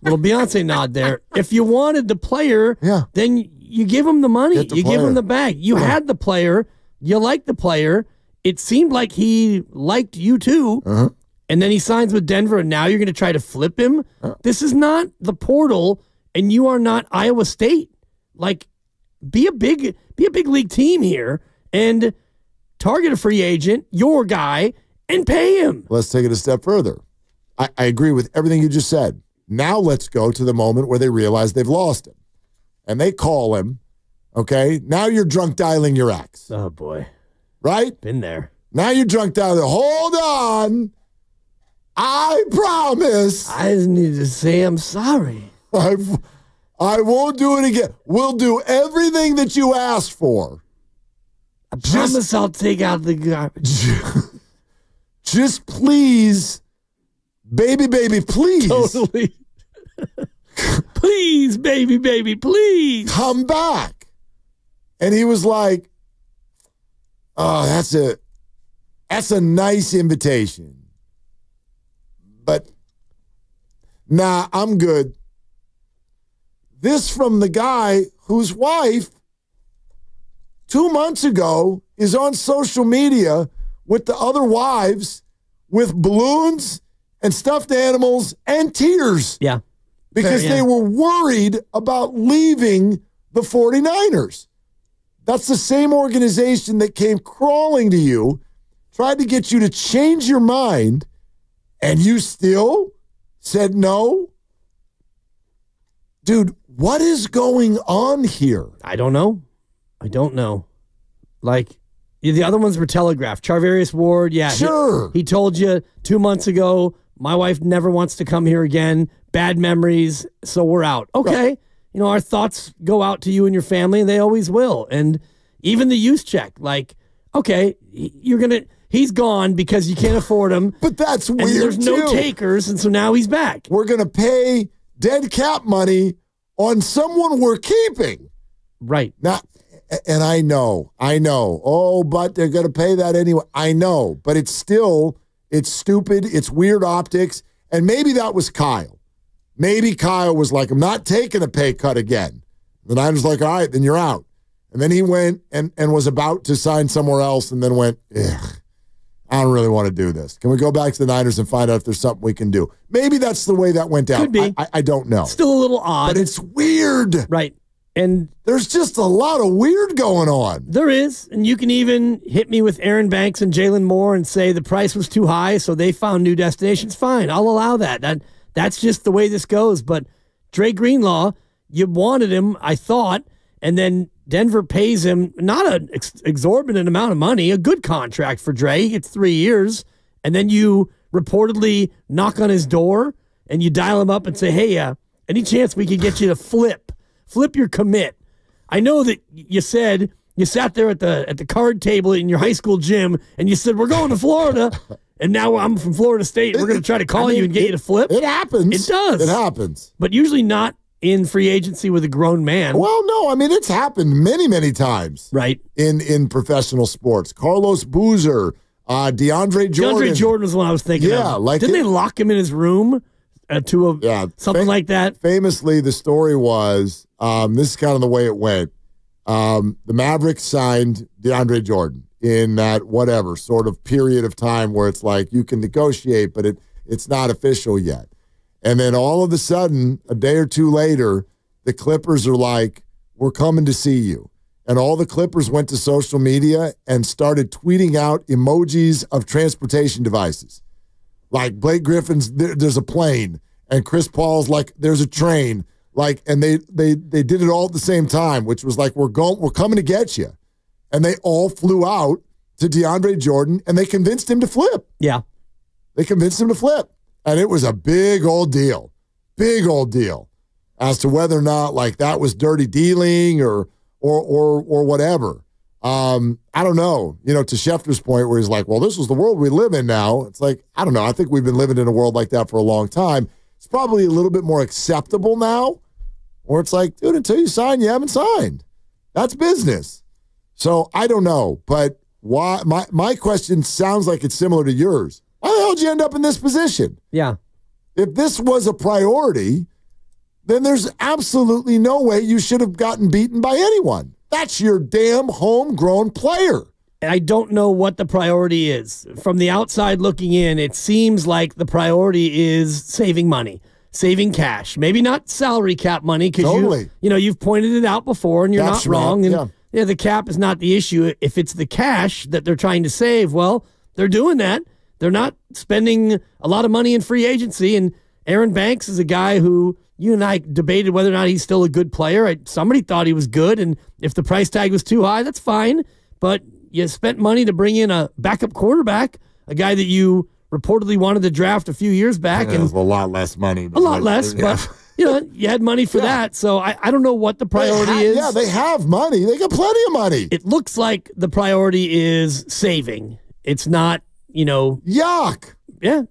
Beyonce nod there. If you wanted the player, then you give him the money. You give him the bag. You had the player. You liked the player. It seemed like he liked you too. Uh-huh. And then he signs with Denver, and now you're going to try to flip him? This is not the portal, and you are not Iowa State. Like, be a big league team here and target a free agent, your guy, and pay him. Let's take it a step further. I agree with everything you just said. Now let's go to the moment where they realize they've lost him. And they call him, okay? Now you're drunk dialing your ex. Oh, boy. Right? Been there. Now you're drunk dialing. Hold on. I promise. I just need to say I'm sorry. I won't do it again. We'll do everything that you asked for. I promise I'll take out the garbage. Just please, baby, please. Totally. Please, baby, please. Come back. And he was like, oh, that's a nice invitation. But nah, I'm good. This from the guy whose wife 2 months ago is on social media with the other wives with balloons and stuffed animals and tears. Yeah. Because they were worried about leaving the 49ers. That's the same organization that came crawling to you, tried to get you to change your mind, and you still said no? Dude, what is going on here? I don't know. Like, the other ones were telegraphed. Charvarius Ward, yeah. Sure. He told you 2 months ago, my wife never wants to come here again. Bad memories, so we're out. Okay. Right. You know, our thoughts go out to you and your family, and they always will. And even the use check, like, okay, he's gone because you can't afford him. But that's weird, and there's no takers, and so now he's back. We're going to pay dead cap money on someone we're keeping. Right. Now, and I know. Oh, but they're going to pay that anyway. I know, but it's stupid. It's weird optics. And maybe that was Kyle. Maybe Kyle was like, I'm not taking a pay cut again. The Niners like, all right, then you're out. And then he went and was about to sign somewhere else and then went, ugh, I don't really want to do this. Can we go back to the Niners and find out if there's something we can do? Maybe that's the way that went down. Could be. I don't know. Still a little odd. But it's weird. Right. And there's just a lot of weird going on. There is. And you can even hit me with Aaron Banks and Jalen Moore and say the price was too high, so they found new destinations. Fine. I'll allow that. That's just the way this goes. But Dre Greenlaw, you wanted him, I thought, and then Denver pays him not an exorbitant amount of money, a good contract for Dre. It's 3 years. And then you reportedly knock on his door and you dial him up and say, hey, any chance we could get you to flip your commit? I know that you said you sat there at the card table in your high school gym and you said, we're going to Florida. And now I'm from Florida State. We're going to try to call you and get you to flip. It happens. It does. It happens. But usually not in free agency with a grown man. Well, no, I mean, it's happened many, many times. Right. In professional sports. Carlos Boozer, DeAndre Jordan. DeAndre Jordan was the one I was thinking of. Like Didn't they lock him in his room something like that? Famously, the story was, this is kind of the way it went. The Mavericks signed DeAndre Jordan in that whatever sort of period of time where it's like you can negotiate, but it's not official yet. And then all of a sudden, a day or two later, the Clippers are like, we're coming to see you. And all the Clippers went to social media and started tweeting out emojis of transportation devices. Like Blake Griffin's, there's a plane. And Chris Paul's like, there's a train. Like, and they did it all at the same time, which was like, we're coming to get you. And they all flew out to DeAndre Jordan, and they convinced him to flip. Yeah. They convinced him to flip. And it was a big old deal as to whether or not like that was dirty dealing or whatever. I don't know, to Schefter's point where he's like, well, this is the world we live in now. It's like, I don't know. I think we've been living in a world like that for a long time. It's probably a little bit more acceptable now, or it's like, dude, until you sign, you haven't signed. That's business. So I don't know, but why? My question sounds like it's similar to yours. Why the hell did you end up in this position? Yeah. If this was a priority, then there's absolutely no way you should have gotten beaten by anyone. That's your damn homegrown player. I don't know what the priority is. From the outside looking in, it seems like the priority is saving money, saving cash. Maybe not salary cap money because you've pointed it out before and you're not wrong. And the cap is not the issue. If it's the cash that they're trying to save, well, they're doing that. They're not spending a lot of money in free agency. And Aaron Banks is a guy who you and I debated whether or not he's still a good player. Somebody thought he was good. And if the price tag was too high, that's fine. But you spent money to bring in a backup quarterback, a guy that you reportedly wanted to draft a few years back. And it was a lot less money. A lot less, but you had money for that. So I don't know what the priority is. Yeah, they have money. They got plenty of money. It looks like the priority is saving. It's not, Yuck. Yeah,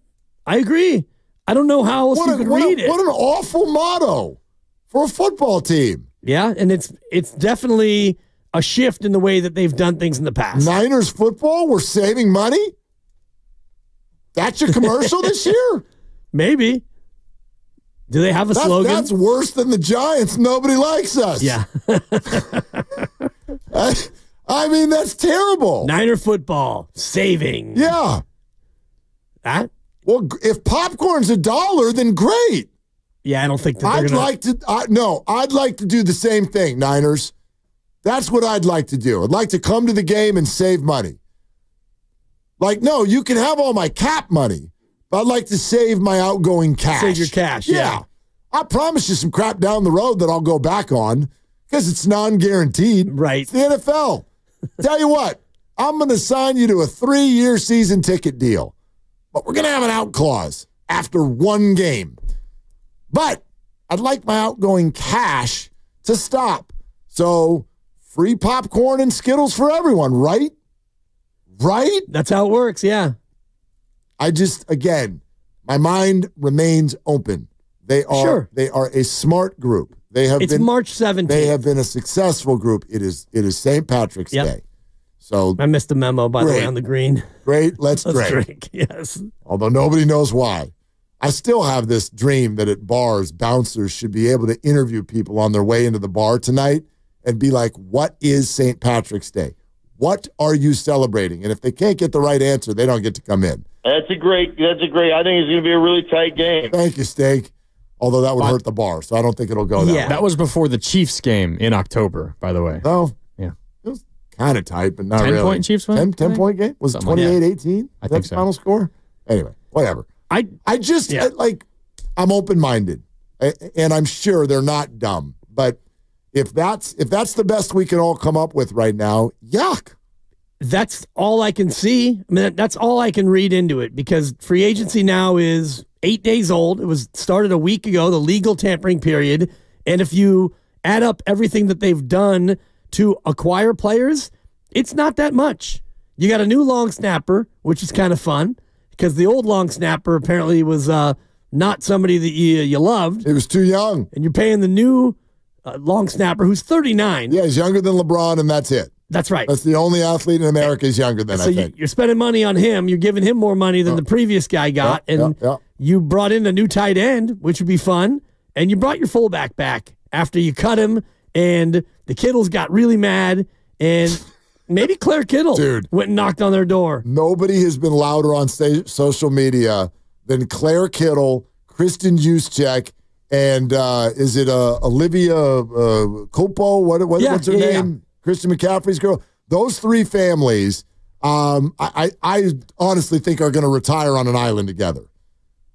I agree. I don't know how else you could read it. What an awful motto for a football team. Yeah, and it's definitely a shift in the way that they've done things in the past. Niners football, we're saving money? That's your commercial this year? Maybe. Do they have a slogan? That's worse than the Giants. Nobody likes us. Yeah. I mean, that's terrible. Niner football, saving. Yeah. That? Well, if popcorn's $1, then great. Yeah, I don't think that I'd like to do the same thing, Niners. That's what I'd like to do. I'd like to come to the game and save money. Like, no, you can have all my cap money, but I'd like to save my outgoing cash. Save your cash, yeah. I promise you some crap down the road that I'll go back on because it's non-guaranteed. Right. It's the NFL. Tell you what, I'm going to sign you to a 3-year season ticket deal, but we're going to have an out clause after one game. But I'd like my outgoing cash to stop. So free popcorn and Skittles for everyone, right? Right? That's how it works, yeah. Again, my mind remains open. They are a smart group. It's March 17th. They have been a successful group. It is St. Patrick's Day. So I missed the memo, by the way, on the green. Great. Let's drink. Yes. Although nobody knows why. I still have this dream that at bars, bouncers should be able to interview people on their way into the bar tonight and be like, what is St. Patrick's Day? What are you celebrating? And if they can't get the right answer, they don't get to come in. That's a great. I think it's going to be a really tight game. Thank you, Steak. Although that would hurt the bar, so I don't think it'll go that way. That was before the Chiefs game in October, by the way. Oh, yeah. It was kind of tight, but not really. 10-point Chiefs win? 10-point game? Was it 28-18? I think the so. Final score? Anyway, whatever. I'm open-minded, and I'm sure they're not dumb. But if that's the best we can all come up with right now, yuck. That's all I can see. I mean, that's all I can read into it because free agency now is 8 days old. It was started a week ago, the legal tampering period. And if you add up everything that they've done to acquire players, it's not that much. You got a new long snapper, which is kind of fun because the old long snapper apparently was not somebody that you loved. He was too young. And you're paying the new long snapper who's 39. Yeah, he's younger than LeBron, and that's it. That's right. That's the only athlete in America who's younger than, so I think. You're spending money on him. You're giving him more money than the previous guy got. You brought in a new tight end, which would be fun. And you brought your fullback back after you cut him. And the Kittles got really mad. And maybe Claire Kittle went and knocked on their door. Nobody has been louder on social media than Claire Kittle, Kristen Juszczyk, and is it Olivia Copo? What's her name? Yeah. Christian McCaffrey's girl. Those three families, I honestly think are going to retire on an island together.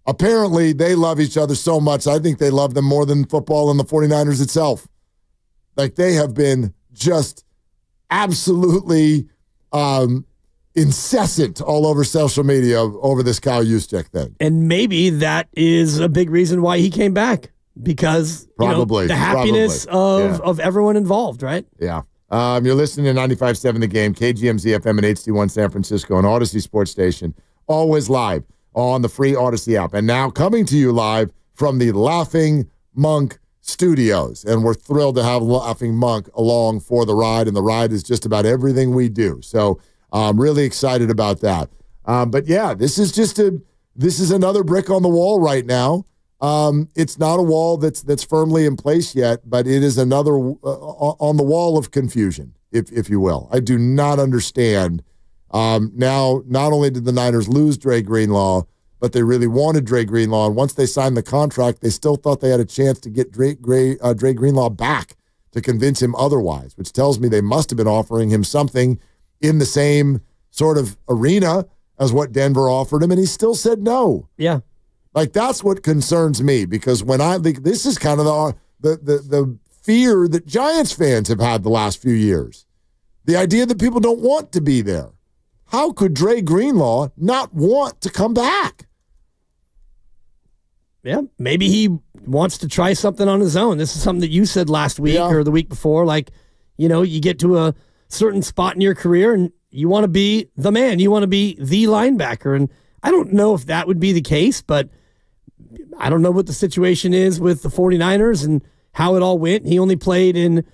Apparently, they love each other so much. I think they love them more than football and the 49ers itself. Like, they have been just absolutely incessant all over social media over this Kyle Juszczyk thing. And maybe that is a big reason why he came back, because the happiness of everyone involved, right? Yeah. You're listening to 95.7 The Game, KGMZ FM and HD1 San Francisco, and Odyssey Sports Station, always live on the free Odyssey app. And now coming to you live from the Laughing Monk Studios. And we're thrilled to have Laughing Monk along for the ride, and the ride is just about everything we do. So I'm really excited about that. But yeah, this is another brick on the wall right now. It's not a wall that's firmly in place yet, but it is another on the wall of confusion, if you will. I do not understand. Now, not only did the Niners lose Dre Greenlaw, but they really wanted Dre Greenlaw. And once they signed the contract, they still thought they had a chance to get Dre Greenlaw back to convince him otherwise, which tells me they must have been offering him something in the same sort of arena as what Denver offered him, and he still said no. Yeah. Like, that's what concerns me, because when I think this is kind of the fear that Giants fans have had the last few years. The idea that people don't want to be there. How could Dre Greenlaw not want to come back? maybe he wants to try something on his own. This is something that you said last week or the week before. Like, you get to a certain spot in your career and you want to be the man. You want to be the linebacker. And I don't know if that would be the case, but I don't know what the situation is with the 49ers and how it all went. He only played in,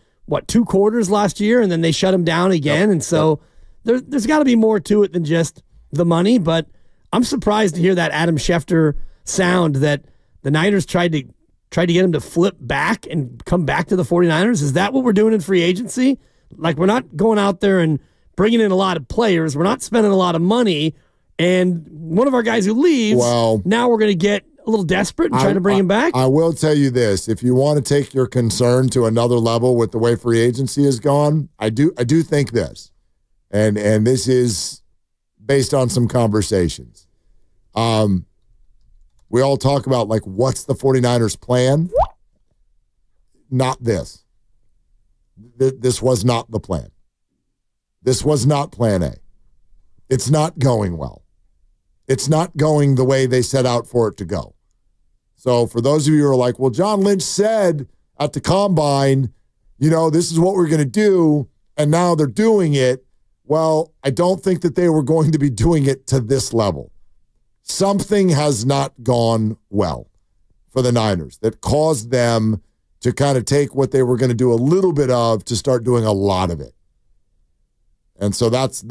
2 quarters last year, and then they shut him down again. And so there's got to be more to it than just the money. But I'm surprised to hear that Adam Schefter sound that the Niners tried to get him to flip back and come back to the 49ers. Is that what we're doing in free agency? Like, we're not going out there and bringing in a lot of players. We're not spending a lot of money. And one of our guys who leaves, now we're going to get a little desperate and try to bring him back? I will tell you this. If you want to take your concern to another level with the way free agency has gone, I do think this. And this is based on some conversations. We all talk about, like, what's the 49ers plan? Not this. This was not the plan. This was not plan A. It's not going well. It's not going the way they set out for it to go. So for those of you who are like, well, John Lynch said at the Combine, this is what we're going to do, and now they're doing it. Well, I don't think that they were going to be doing it to this level. Something has not gone well for the Niners that caused them to kind of take what they were going to do a little bit of to start doing a lot of it. And so that's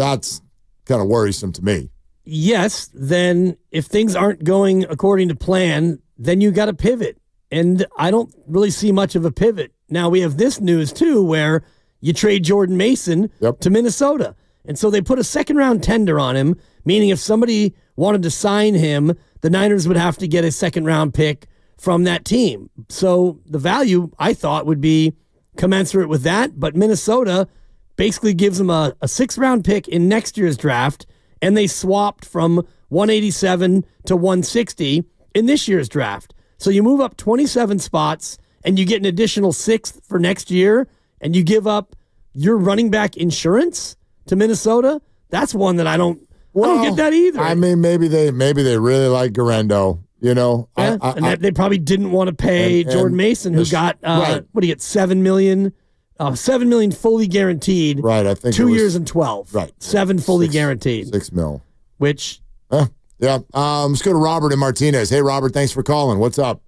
kind of worrisome to me. Yes, then if things aren't going according to plan, then you got to pivot. And I don't really see much of a pivot. Now, we have this news, too, where you trade Jordan Mason to Minnesota. And so they put a second-round tender on him, meaning if somebody wanted to sign him, the Niners would have to get a second-round pick from that team. So the value, I thought, would be commensurate with that. But Minnesota basically gives them a 6th-round pick in next year's draft, and they swapped from 187 to 160 in this year's draft. So you move up 27 spots, and you get an additional 6th for next year, and you give up your running back insurance to Minnesota. That's one that I don't get that either. I mean, maybe they really like Garendo. They probably didn't want to pay Jordan Mason, who got what do you get, $7 million? $7 million fully guaranteed. Right, I think 2 years and 12. Right, 7 fully guaranteed. $6 million. Which, yeah. Let's go to Robert in Martinez. Hey, Robert, thanks for calling. What's up?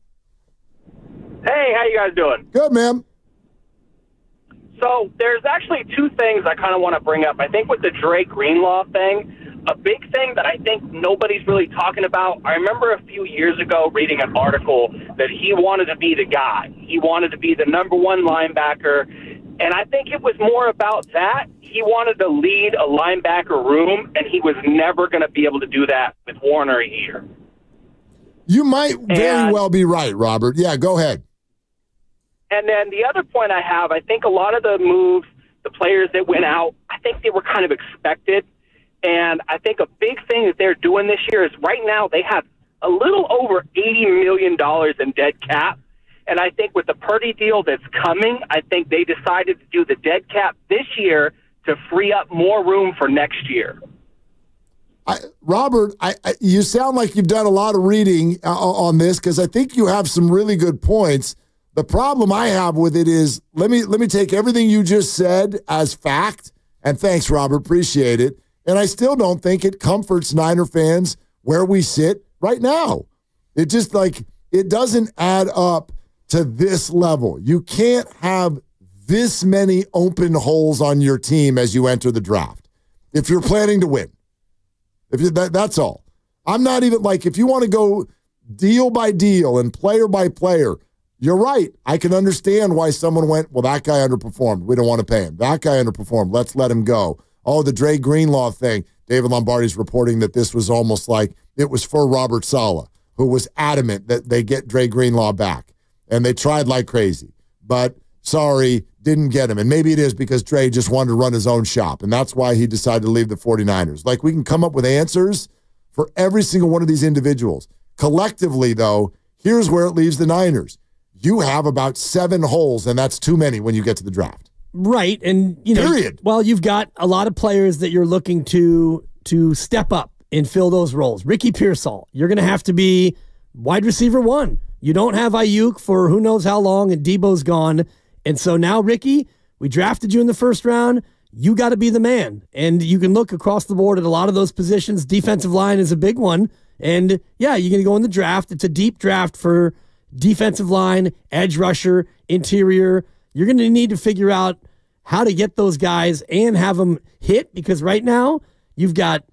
Hey, how you guys doing? Good, man. So there's actually 2 things I kind of want to bring up. I think with the Dre Greenlaw thing, a big thing that I think nobody's really talking about, I remember a few years ago reading an article that he wanted to be the guy. He wanted to be the number 1 linebacker, and I think it was more about that. He wanted to lead a linebacker room, and he was never going to be able to do that with Warner here. You might very well be right, Robert. Yeah, go ahead. And then the other point I have, I think a lot of the moves, the players that went out, I think they were kind of expected. And I think a big thing that they're doing this year is right now they have a little over $80 million in dead cap. And I think with the Purdy deal that's coming, I think they decided to do the dead cap this year to free up more room for next year. Robert, you sound like you've done a lot of reading on this because I think you have some really good points. The problem I have with it is, let me take everything you just said as fact, and thanks, Robert, appreciate it. And I still don't think it comforts Niner fans where we sit right now. It just it doesn't add up to this level. You can't have this many open holes on your team as you enter the draft if you're planning to win. That's all. I'm not even if you want to go deal by deal and player by player, you're right. I can understand why someone went, well, that guy underperformed. We don't want to pay him. That guy underperformed. Let's let him go. Oh, the Dre Greenlaw thing. David Lombardi's reporting that this was almost like it was for Robert Saleh, who was adamant that they get Dre Greenlaw back. And they tried like crazy. But, sorry, didn't get him. And maybe it is because Dre just wanted to run his own shop. And that's why he decided to leave the 49ers. We can come up with answers for every single one of these individuals. Collectively, though, here's where it leaves the Niners. You have about 7 holes, and that's too many when you get to the draft. Right, and period. Well, you've got a lot of players that you're looking to step up and fill those roles. Ricky Pearsall, you're going to have to be wide receiver 1. You don't have Ayuk for who knows how long, and Debo's gone. And so now, Ricky, we drafted you in the first round. You got to be the man. And you can look across the board at a lot of those positions. Defensive line is a big one. And, yeah, you're going to go in the draft. It's a deep draft for defensive line, edge rusher, interior. You're going to need to figure out how to get those guys and have them hit, because right now you've got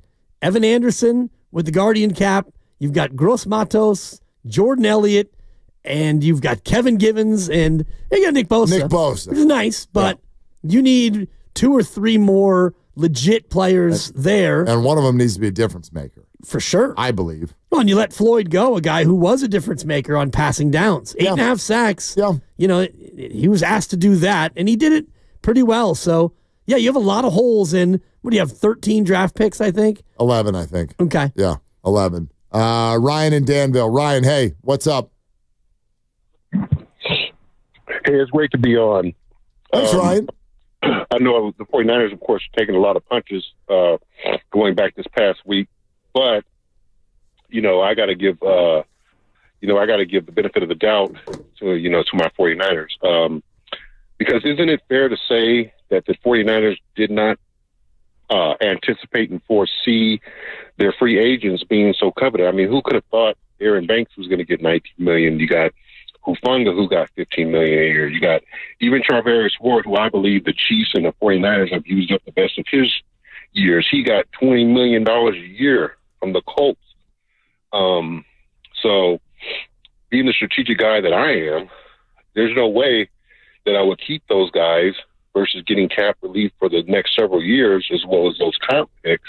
Evan Anderson with the Guardian cap. You've got Gross Matos, Jordan Elliott, and you've got Kevin Givens, and you got Nick Bosa. Which is nice, but you need 2 or 3 more legit players there. And one of them needs to be a difference maker. For sure. I believe. Well, and you let Floyd go, a guy who was a difference maker on passing downs. 8.5 sacks. Yeah. You know, he was asked to do that, and he did it pretty well. So, yeah, you have a lot of holes in, what do you have, 13 draft picks, I think? 11, I think. Okay. Yeah, 11. Ryan in Danville. Ryan, hey, what's up? Hey, it's great to be on. Thanks, Ryan. I know the 49ers, of course, taking a lot of punches going back this past week, but I got to give the benefit of the doubt to my 49ers, because isn't it fair to say that the 49ers did not anticipate and foresee their free agents being so coveted? I mean, who could have thought Aaron Banks was going to get $19 million? You got Hufanga, who got $15 million a year. You got even Charvarius Ward, who I believe the Chiefs and the 49ers have used up the best of his years. He got $20 million a year from the Colts. So being the strategic guy that I am, there's no way that I would keep those guys versus getting cap relief for the next several years, as well as those comp picks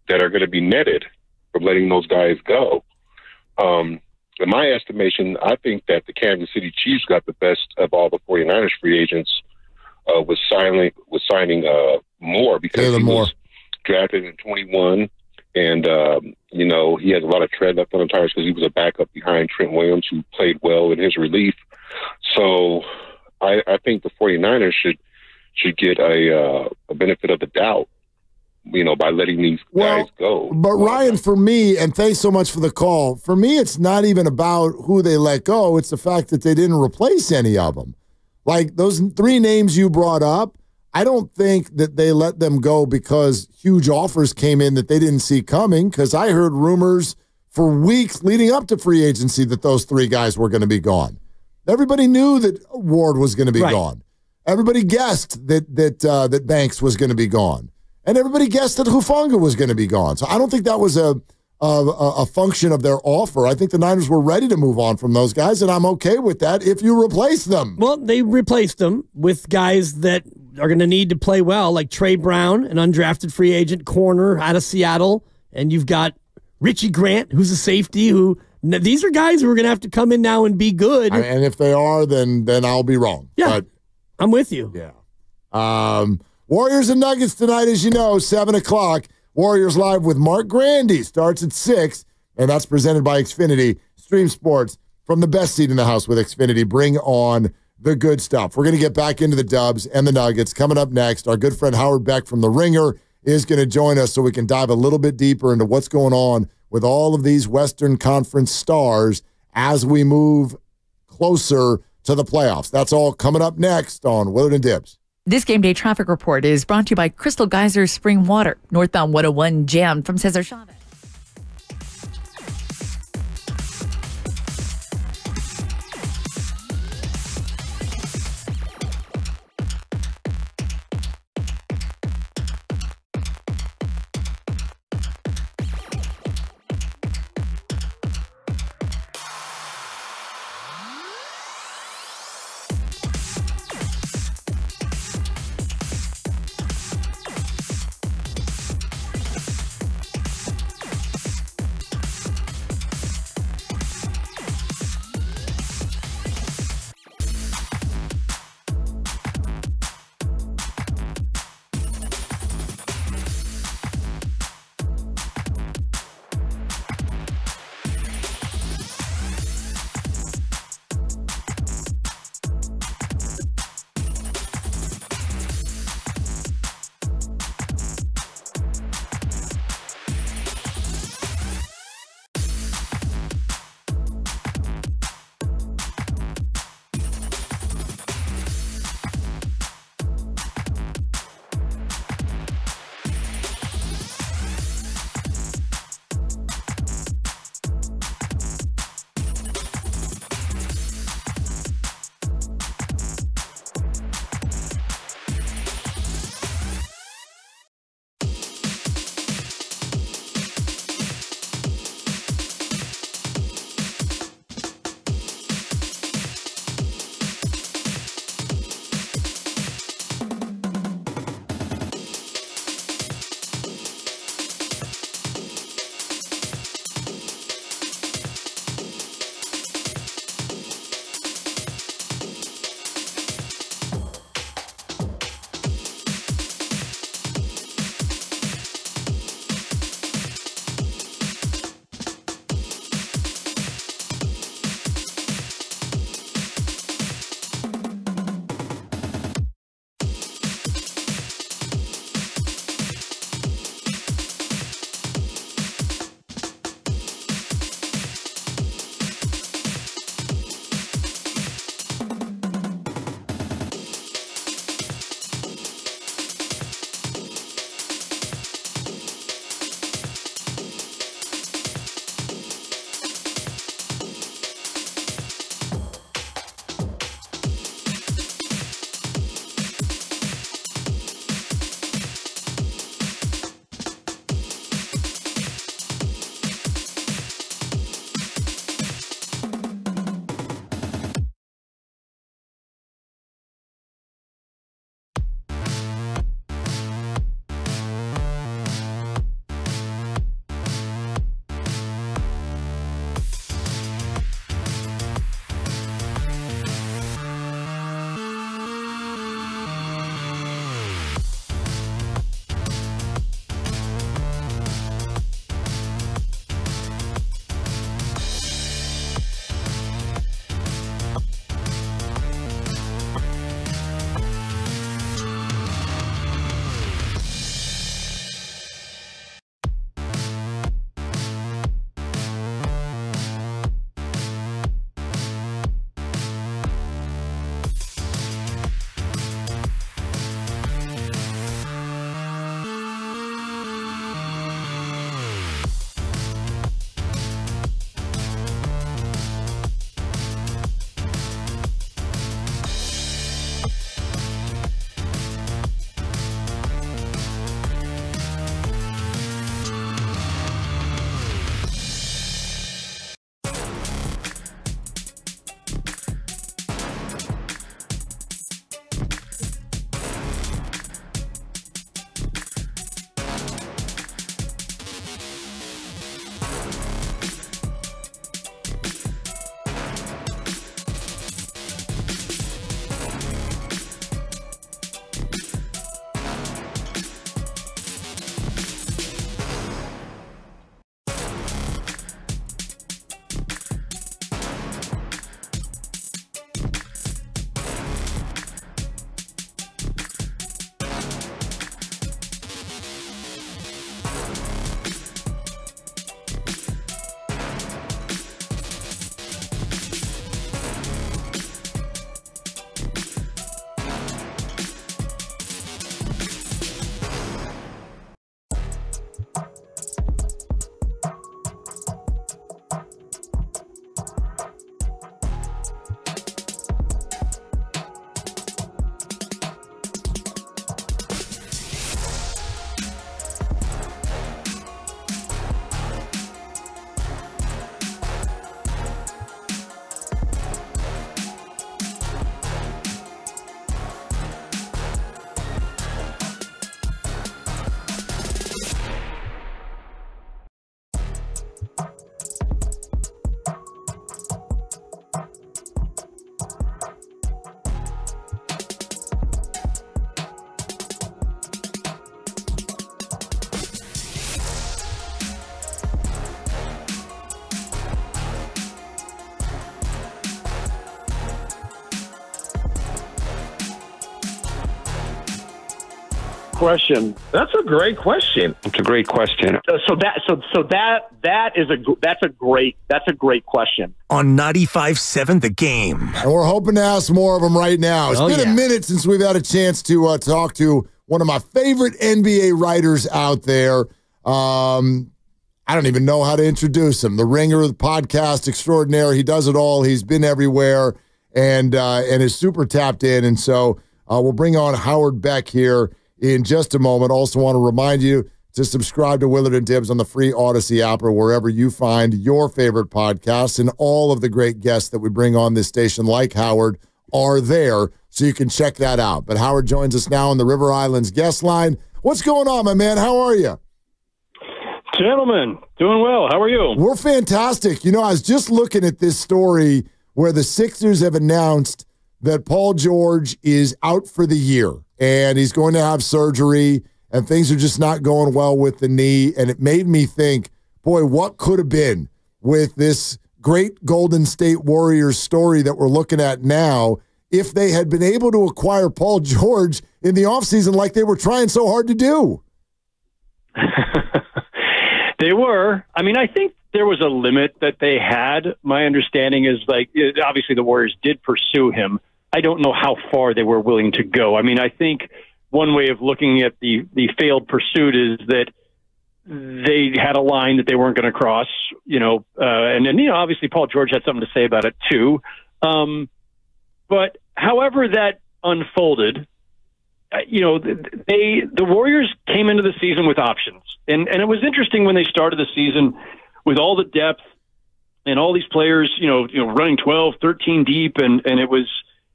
that are going to be netted from letting those guys go. In my estimation, I think that the Kansas City Chiefs got the best of all the 49ers free agents with signing Moore, because he was drafted in 21. And, he has a lot of tread left on the tires because he was a backup behind Trent Williams, who played well in his relief. So I think the 49ers should get a benefit of the doubt, by letting these guys go. But Ryan, for me, and thanks so much for the call, for me, it's not even about who they let go. It's the fact that they didn't replace any of them. Like those 3 names you brought up, I don't think that they let them go because huge offers came in that they didn't see coming, because I heard rumors for weeks leading up to free agency that those 3 guys were going to be gone. Everybody knew that Ward was going to be gone. Everybody guessed that Banks was going to be gone. And everybody guessed that Hufanga was going to be gone. So I don't think that was a function of their offer. I think the Niners were ready to move on from those guys, and I'm okay with that if you replace them. Well, they replaced them with guys that are going to need to play well, like Trey Brown, an undrafted free agent corner out of Seattle, and you've got Richie Grant, who's a safety. These are guys who are going to have to come in now and be good. And if they are, then I'll be wrong. Yeah, but, I'm with you. Yeah. Warriors and Nuggets tonight, as you know, 7 o'clock. Warriors Live with Mark Grandy starts at 6, and that's presented by Xfinity. Stream sports from the best seat in the house with Xfinity. Bring on the good stuff. We're going to get back into the Dubs and the Nuggets. Coming up next, our good friend Howard Beck from The Ringer is going to join us so we can dive a little bit deeper into what's going on with all of these Western Conference stars as we move closer to the playoffs. That's all coming up next on Willard and Dibs. This game day traffic report is brought to you by Crystal Geyser Spring Water. Northbound 101 jammed from Cesar Chavez. question. That's a great question. It's a great question. That's a great question. On 95.7 The Game. And we're hoping to ask more of them right now. It's been a minute since we've had a chance to talk to one of my favorite NBA writers out there. I don't even know how to introduce him. The ringer, the podcast extraordinaire. He does it all. He's been everywhere and is super tapped in. And so we'll bring on Howard Beck here in just a moment. Also want to remind you to subscribe to Willard and Dibs on the free Odyssey app or wherever you find your favorite podcasts. And all of the great guests that we bring on this station, like Howard, are there, so you can check that out. But Howard joins us now on the River Islands guest line. What's going on, my man? How are you? Gentlemen, doing well. How are you? We're fantastic. You know, I was just looking at this story where the Sixers have announced that Paul George is out for the year, and he's going to have surgery, and things are just not going well with the knee. And it made me think, boy, what could have been with this great Golden State Warriors story that we're looking at now if they had been able to acquire Paul George in the offseason like they were trying so hard to do. They were. I mean, I think there was a limit that they had. My understanding is, obviously the Warriors did pursue him. I don't know how far they were willing to go. I mean, I think one way of looking at the failed pursuit is that they had a line that they weren't going to cross, and then, obviously Paul George had something to say about it too. But however that unfolded, the Warriors came into the season with options. And it was interesting when they started the season with all the depth and all these players, running 12, 13 deep. And it was,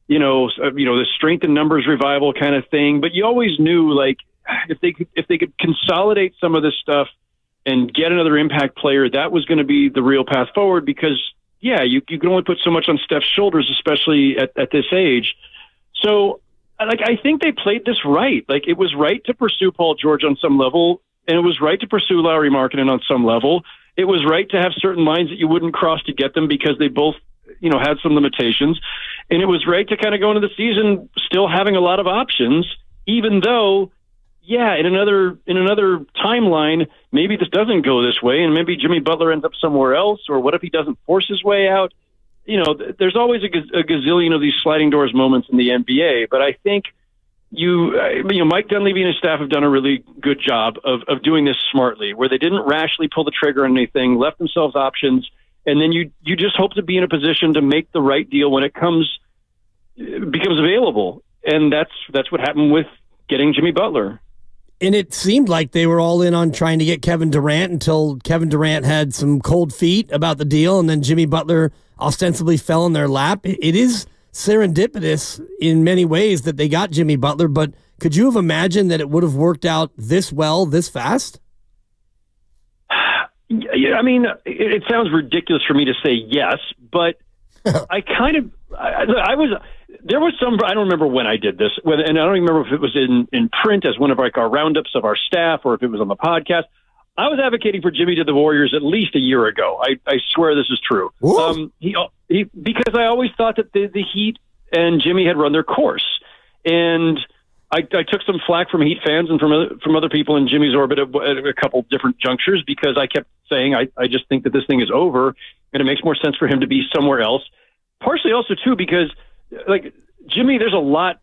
the strength in numbers revival kind of thing. But you always knew, if they could consolidate some of this stuff and get another impact player, that was going to be the real path forward because, you can only put so much on Steph's shoulders, especially at this age. So, I think they played this right. It was right to pursue Paul George on some level, and it was right to pursue Lauri Markkanen on some level. It was right to have certain lines that you wouldn't cross to get them because they both, had some limitations. And it was right to kind of go into the season still having a lot of options, even though, in another timeline, maybe this doesn't go this way, and maybe Jimmy Butler ends up somewhere else, or what if he doesn't force his way out? There's always a gazillion of these sliding doors moments in the NBA, but I think Mike Dunleavy and his staff have done a really good job of doing this smartly, where they didn't rashly pull the trigger on anything, left themselves options, and then you just hope to be in a position to make the right deal when it becomes available, and that's what happened with getting Jimmy Butler. And it seemed like they were all in on trying to get Kevin Durant until Kevin Durant had some cold feet about the deal, and then Jimmy Butler ostensibly fell in their lap. It is serendipitous in many ways that they got Jimmy Butler, but could you have imagined that it would have worked out this well, this fast? Yeah, I mean, it sounds ridiculous for me to say yes, but I was some, I don't remember when I did this, and I don't even remember if it was in print as one of our roundups of our staff or if it was on the podcast. I was advocating for Jimmy to the Warriors at least a year ago. I swear this is true. Because I always thought that the Heat and Jimmy had run their course. And I took some flack from Heat fans and from other people in Jimmy's orbit at a couple different junctures because I kept saying I just think that this thing is over and it makes more sense for him to be somewhere else. Partially also, too, because Jimmy, there's a lot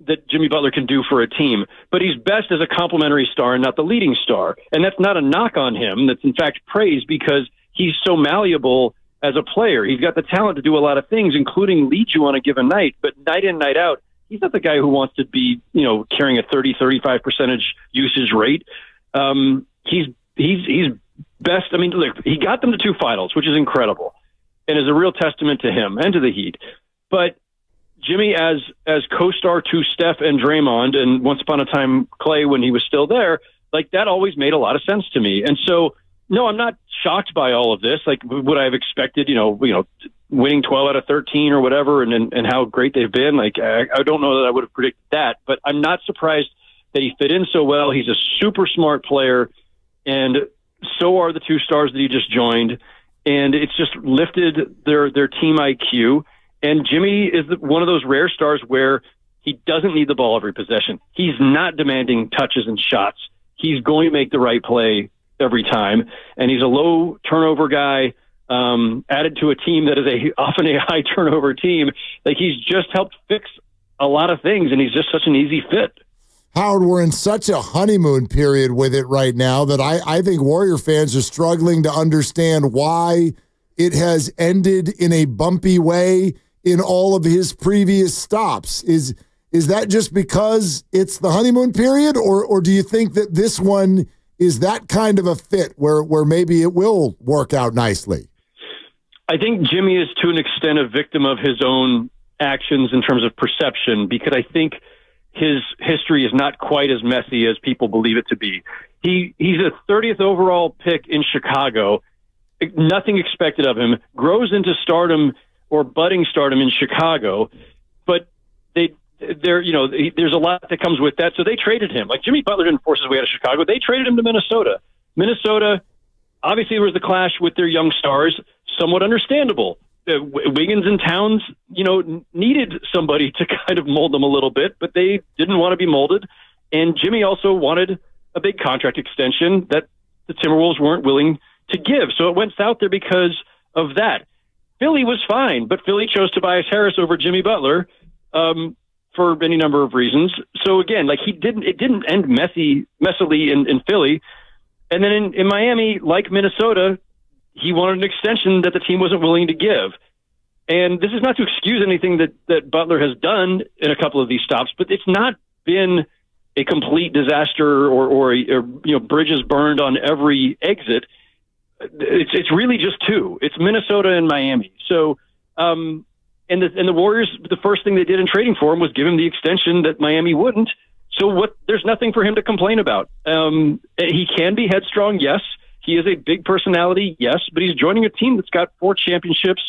that Jimmy Butler can do for a team, but he's best as a complementary star and not the leading star. And that's not a knock on him. That's in fact praise because he's so malleable as a player. He's got the talent to do a lot of things, including lead you on a given night, but night in, night out, he's not the guy who wants to be, carrying a 30-35% usage rate. He's best. I mean, look, he got them to 2 finals, which is incredible and is a real testament to him and to the Heat. But Jimmy as co-star to Steph and Draymond and once upon a time Clay when he was still there, that always made a lot of sense to me. And so, no, I'm not shocked by all of this. Would I have expected, winning 12 out of 13 or whatever and how great they've been? I don't know that I would have predicted that, but I'm not surprised that he fit in so well. He's a super smart player, and so are the 2 stars that he just joined. And it's just lifted their team IQ. And Jimmy is one of those rare stars where He doesn't need the ball every possession. He's not demanding touches and shots. He's going to make the right play every time, and he's a low turnover guy. Added to a team that is often a high turnover team. Like, he's just helped fix a lot of things, and he's just such an easy fit. Howard, we're in such a honeymoon period with it right now that I think Warrior fans are struggling to understand why it has ended in a bumpy way in all of his previous stops. Is that just because it's the honeymoon period, or do you think that this one is that kind of a fit where maybe it will work out nicely? I think Jimmy is to an extent a victim of his own actions in terms of perception, because I think his history is not quite as messy as people believe it to be. He's a 30th overall pick in Chicago. Nothing expected of him. Grows into stardom or budding stardom in Chicago, but there's a lot that comes with that. So they traded him. Like, Jimmy Butler didn't force his way out of Chicago. They traded him to Minnesota. Minnesota, obviously, there was the clash with their young stars. Somewhat understandable. Wiggins and Towns, needed somebody to kind of mold them a little bit, but they didn't want to be molded. And Jimmy also wanted a big contract extension that the Timberwolves weren't willing to give. So it went south there because of that. Philly was fine, but Philly chose Tobias Harris over Jimmy Butler for any number of reasons. So again, like, it didn't end messily in Philly. And then in Miami, like Minnesota, he wanted an extension that the team wasn't willing to give. And this is not to excuse anything that Butler has done in a couple of these stops, but it's not been a complete disaster or bridges burned on every exit. It's really just two. It's Minnesota and Miami. So, and the Warriors, the first thing they did in trading for him was give him the extension that Miami wouldn't. So there's nothing for him to complain about. He can be headstrong, yes. He is a big personality, yes, but he's joining a team that's got 4 championships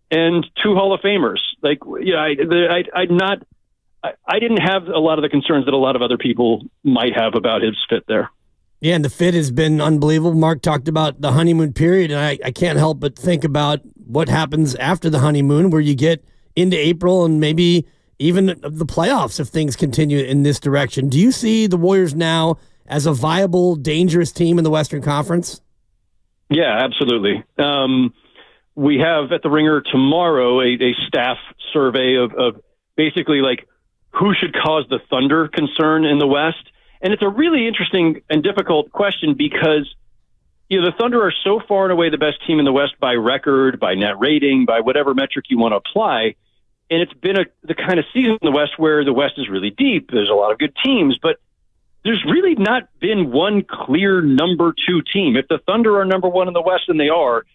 and 2 Hall of Famers. Like, I didn't have a lot of the concerns that a lot of other people might have about his fit there. Yeah, and the fit has been unbelievable. Mark talked about the honeymoon period, and I can't help but think about what happens after the honeymoon, where you get into April and maybe even the playoffs if things continue in this direction. Do you see the Warriors now as a viable, dangerous team in the Western Conference? Yeah, absolutely. We have at the Ringer tomorrow a staff survey of basically like who should cause the Thunder concern in the West. And it's a really interesting and difficult question because, the Thunder are so far and away the best team in the West by record, by net rating, by whatever metric you want to apply. And it's been the kind of season in the West where the West is really deep. There's a lot of good teams, but there's really not been one clear number 2 team. If the Thunder are number 1 in the West, and they are,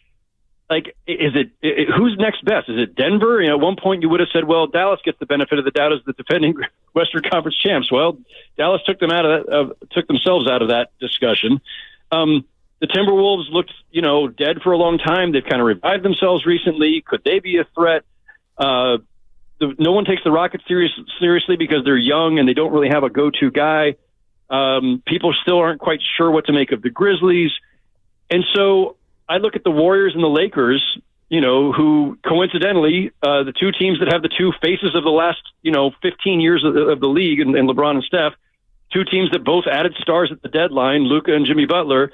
like, who's next best? Is it Denver? At one point you would have said, well, Dallas gets the benefit of the doubt as the defending Western Conference champs. Well, Dallas took themselves out of that discussion. The Timberwolves looked, dead for a long time. They've kind of revived themselves recently. Could they be a threat? No one takes the Rockets seriously because they're young and they don't really have a go-to guy. People still aren't quite sure what to make of the Grizzlies. And so I look at the Warriors and the Lakers, who coincidentally, the 2 teams that have the 2 faces of the last, 15 years of the league and LeBron and Steph, 2 teams that both added stars at the deadline, Luka and Jimmy Butler.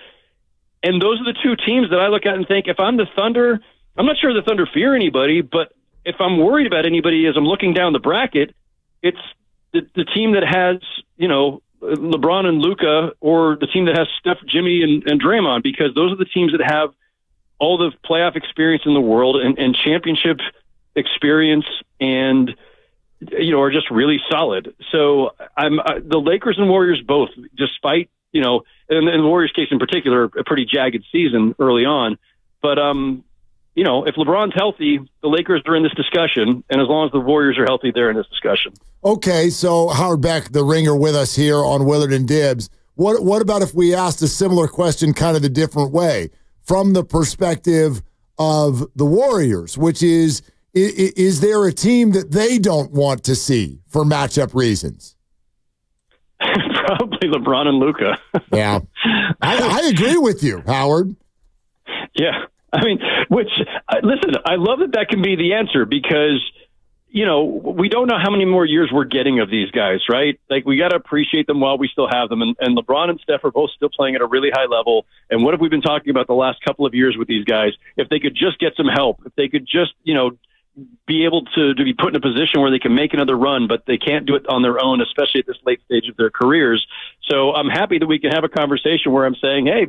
And those are the 2 teams that I look at and think, if I'm the Thunder, I'm not sure the Thunder fear anybody, but if I'm worried about anybody as I'm looking down the bracket, it's the team that has, LeBron and Luka, or the team that has Steph, Jimmy, and Draymond, because those are the teams that have all the playoff experience in the world and championship experience and, are just really solid. So the Lakers and Warriors both, despite, and in the Warriors case in particular, a pretty jagged season early on. But, if LeBron's healthy, the Lakers are in this discussion, and as long as the Warriors are healthy, they're in this discussion. Okay, so Howard Beck, the Ringer, with us here on Willard and Dibbs. What about if we asked a similar question kind of the different way, from the perspective of the Warriors, which is there a team that they don't want to see for matchup reasons? Probably LeBron and Luka. Yeah, I agree with you, Howard. Yeah. I mean, listen, I love that can be the answer because, we don't know how many more years we're getting of these guys, right? Like, we got to appreciate them while we still have them. And LeBron and Steph are both still playing at a really high level. And what have we been talking about the last couple of years with these guys? If they could just get some help, if they could just, be able to be put in a position where they can make another run, but they can't do it on their own, especially at this late stage of their careers. So I'm happy that we can have a conversation where I'm saying, hey,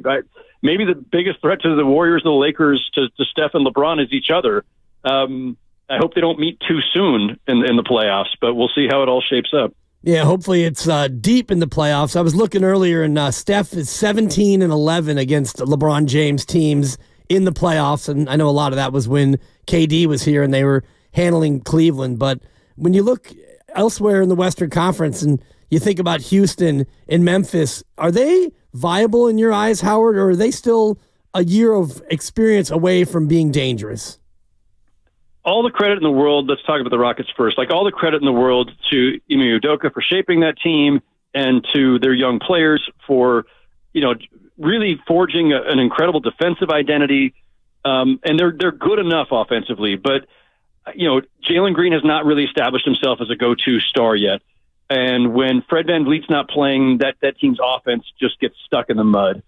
maybe the biggest threat to the Warriors, the Lakers, to Steph and LeBron is each other. I hope they don't meet too soon in the playoffs, but we'll see how it all shapes up. Yeah, hopefully it's deep in the playoffs. I was looking earlier, and Steph is 17-11 against LeBron James teams in the playoffs, and I know a lot of that was when KD was here and they were handling Cleveland. But when you look elsewhere in the Western Conference and you think about Houston and Memphis, are they viable in your eyes, Howard, or are they still a year of experience away from being dangerous? All the credit in the world, let's talk about the Rockets first, all the credit in the world to Ime Udoka for shaping that team and to their young players for, really forging an incredible defensive identity. And they're good enough offensively, but, Jalen Green has not really established himself as a go-to star yet. And when Fred VanVleet's not playing, that team's offense just gets stuck in the mud.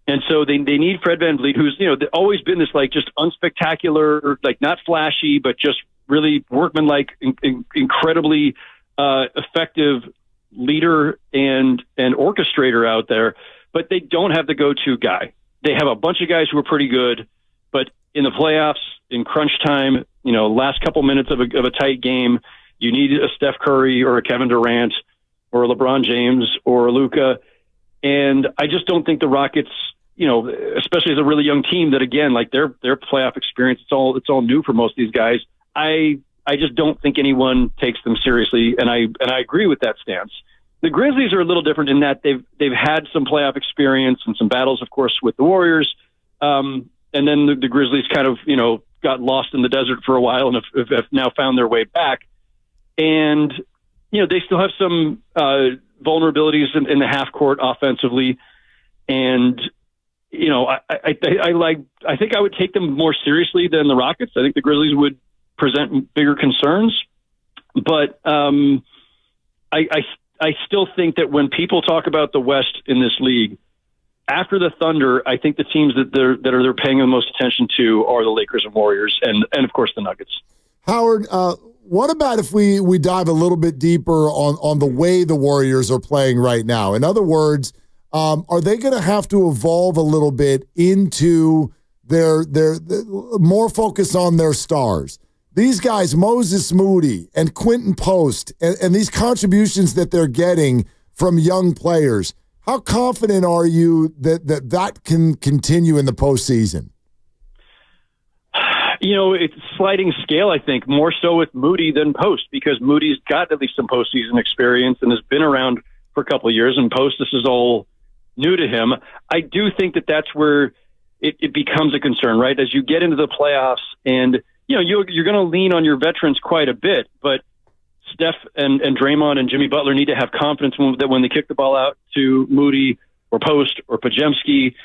And so they need Fred VanVleet, who's, always been this just unspectacular, not flashy, but just really workmanlike, incredibly effective leader and orchestrator out there. But they don't have the go-to guy. They have a bunch of guys who are pretty good, but in the playoffs, in crunch time, last couple minutes of a tight game, you need a Steph Curry or a Kevin Durant or a LeBron James or a Luka. And I just don't think the Rockets, especially as a really young team that, again, their playoff experience, it's all new for most of these guys. I just don't think anyone takes them seriously. And I agree with that stance. The Grizzlies are a little different in that they've had some playoff experience and some battles, of course, with the Warriors. And then the Grizzlies kind of, got lost in the desert for a while and have now found their way back. And, they still have some vulnerabilities in the half court offensively. And, I think I would take them more seriously than the Rockets. I think the Grizzlies would present bigger concerns. But I still think that when people talk about the West in this league, after the Thunder, I think the teams that they're paying the most attention to are the Lakers and Warriors, and of course the Nuggets. Howard, what about if we dive a little bit deeper on the way the Warriors are playing right now? In other words, are they going to have to evolve a little bit into their more focus on their stars? These guys, Moses Moody and Quentin Post, and these contributions that they're getting from young players, how confident are you that can continue in the postseason? It's a sliding scale, I think, more so with Moody than Post, because Moody's got at least some postseason experience and has been around for a couple of years, and Post, this is all new to him. I do think that that's where it becomes a concern, right? As you get into the playoffs and, you're going to lean on your veterans quite a bit, but Steph and Draymond and Jimmy Butler need to have confidence that when they kick the ball out to Moody or Post or Podziemski,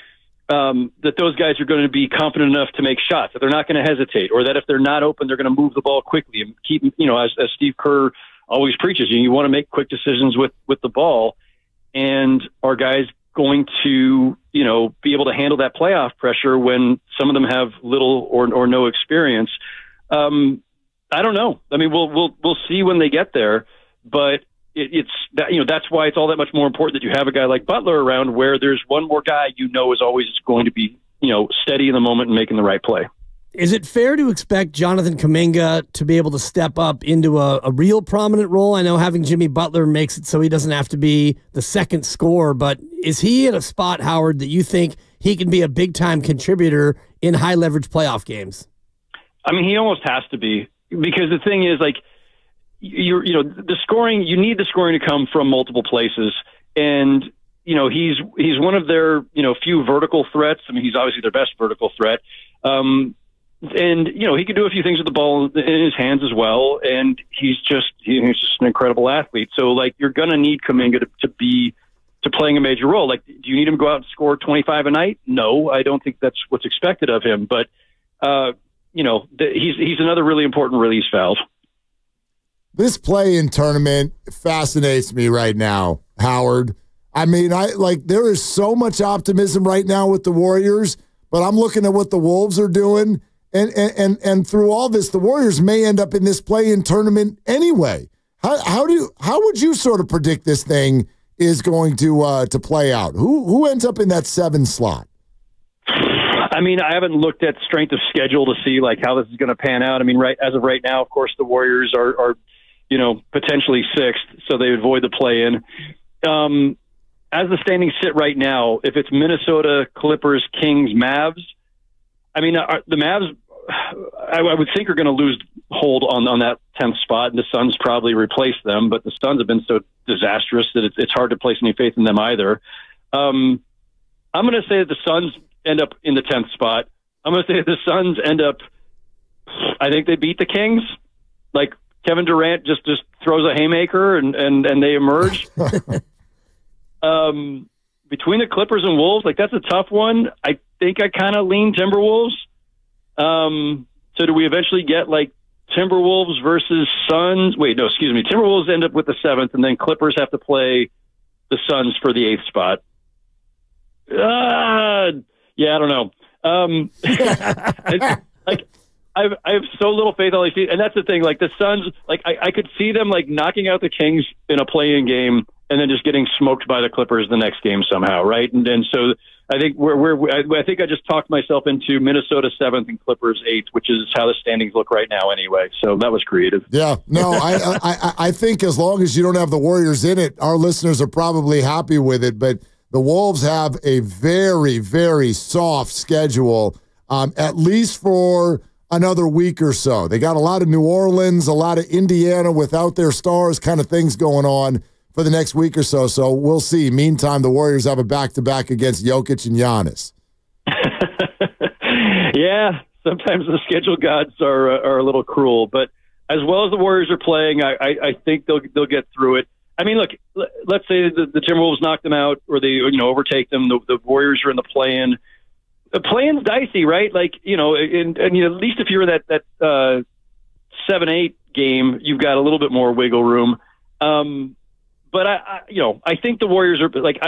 that those guys are going to be confident enough to make shots, that they're not going to hesitate, or that if they're not open, they're going to move the ball quickly and keep, as Steve Kerr always preaches, you want to make quick decisions with the ball. And are guys going to, be able to handle that playoff pressure when some of them have little or no experience? I don't know. I mean, we'll see when they get there, but it's that, that's why it's all that much more important that you have a guy like Butler around, where there's one more guy is always going to be steady in the moment and making the right play. Is it fair to expect Jonathan Kuminga to be able to step up into a real prominent role? I know having Jimmy Butler makes it so he doesn't have to be the second scorer, but is he at a spot, Howard, that you think he can be a big-time contributor in high-leverage playoff games? I mean, he almost has to be, because the thing is, the scoring, you need the scoring to come from multiple places. And, he's one of their, few vertical threats. I mean, he's obviously their best vertical threat. And, he can do a few things with the ball in his hands as well. And he's just an incredible athlete. So, you're going to need Kuminga to playing a major role. Do you need him to go out and score 25 a night? No, I don't think that's what's expected of him. But, he's another really important release valve. This play-in tournament fascinates me right now, Howard. I mean, there is so much optimism right now with the Warriors, but I'm looking at what the Wolves are doing, and through all this, the Warriors may end up in this play-in tournament anyway. How would you sort of predict this thing is going to play out? Who ends up in that 7 slot? I mean, I haven't looked at strength of schedule to see like how this is going to pan out. I mean, as of right now, of course, the Warriors are potentially 6th, so they avoid the play-in. As the standings sit right now, if it's Minnesota, Clippers, Kings, Mavs, I mean, the Mavs, I would think are going to lose hold on that 10th spot, and the Suns probably replace them, but the Suns have been so disastrous that it's hard to place any faith in them either. I'm going to say that the Suns end up in the 10th spot. I'm going to say that the Suns end up, I think they beat the Kings. Like Kevin Durant just throws a haymaker and they emerge. Between the Clippers and Wolves, like that's a tough one. I think I kind of lean Timberwolves. So do we eventually get like Timberwolves versus Suns? Wait, no, excuse me. Timberwolves end up with the 7th, and then Clippers have to play the Suns for the 8th spot. Yeah, I don't know. I have so little faith in all these teams, and that's the thing. Like the Suns, like I could see them like knocking out the Kings in a play-in game, and then just getting smoked by the Clippers the next game somehow, right? And so I think I think I just talked myself into Minnesota 7th and Clippers 8th, which is how the standings look right now anyway. So that was creative. Yeah, no, I think as long as you don't have the Warriors in it, our listeners are probably happy with it. But the Wolves have a very, very soft schedule, at least for another week or so. They got a lot of New Orleans, a lot of Indiana without their stars kind of things going on for the next week or so. So we'll see. Meantime, the Warriors have a back-to-back against Jokic and Giannis. Yeah, sometimes the schedule gods are a little cruel, but as well as the Warriors are playing, I think they'll get through it. I mean, look, let's say the Timberwolves knock them out or they overtake them. The Warriors are in the play-in. The play-in's dicey, right? Like, and at least if you're in that 7-8 game, you've got a little bit more wiggle room. But I think the Warriors are like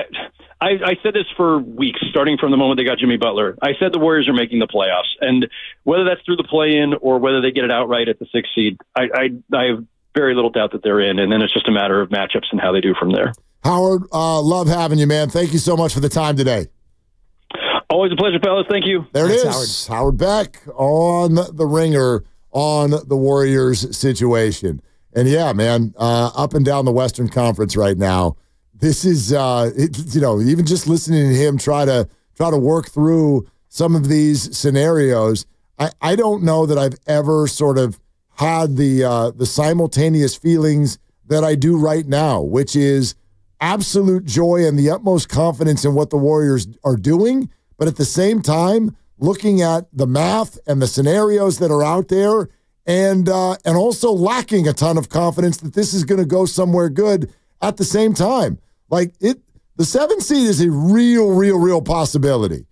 I said this for weeks, starting from the moment they got Jimmy Butler. I said the Warriors are making the playoffs, and whether that's through the play-in or whether they get it outright at the 6th seed, I have very little doubt that they're in, and then it's just a matter of matchups and how they do from there. Howard, love having you, man. Thank you so much for the time today. Always a pleasure, fellas. Thank you. There it is. Howard Beck on the ringer on the Warriors situation. And yeah, man, up and down the Western Conference right now, this is, even just listening to him try to work through some of these scenarios, I don't know that I've ever sort of had the simultaneous feelings that I do right now, which is absolute joy and the utmost confidence in what the Warriors are doing. But at the same time, looking at the math and the scenarios that are out there, and also lacking a ton of confidence that this is going to go somewhere good at the same time. Like the 7th seed is a real possibility,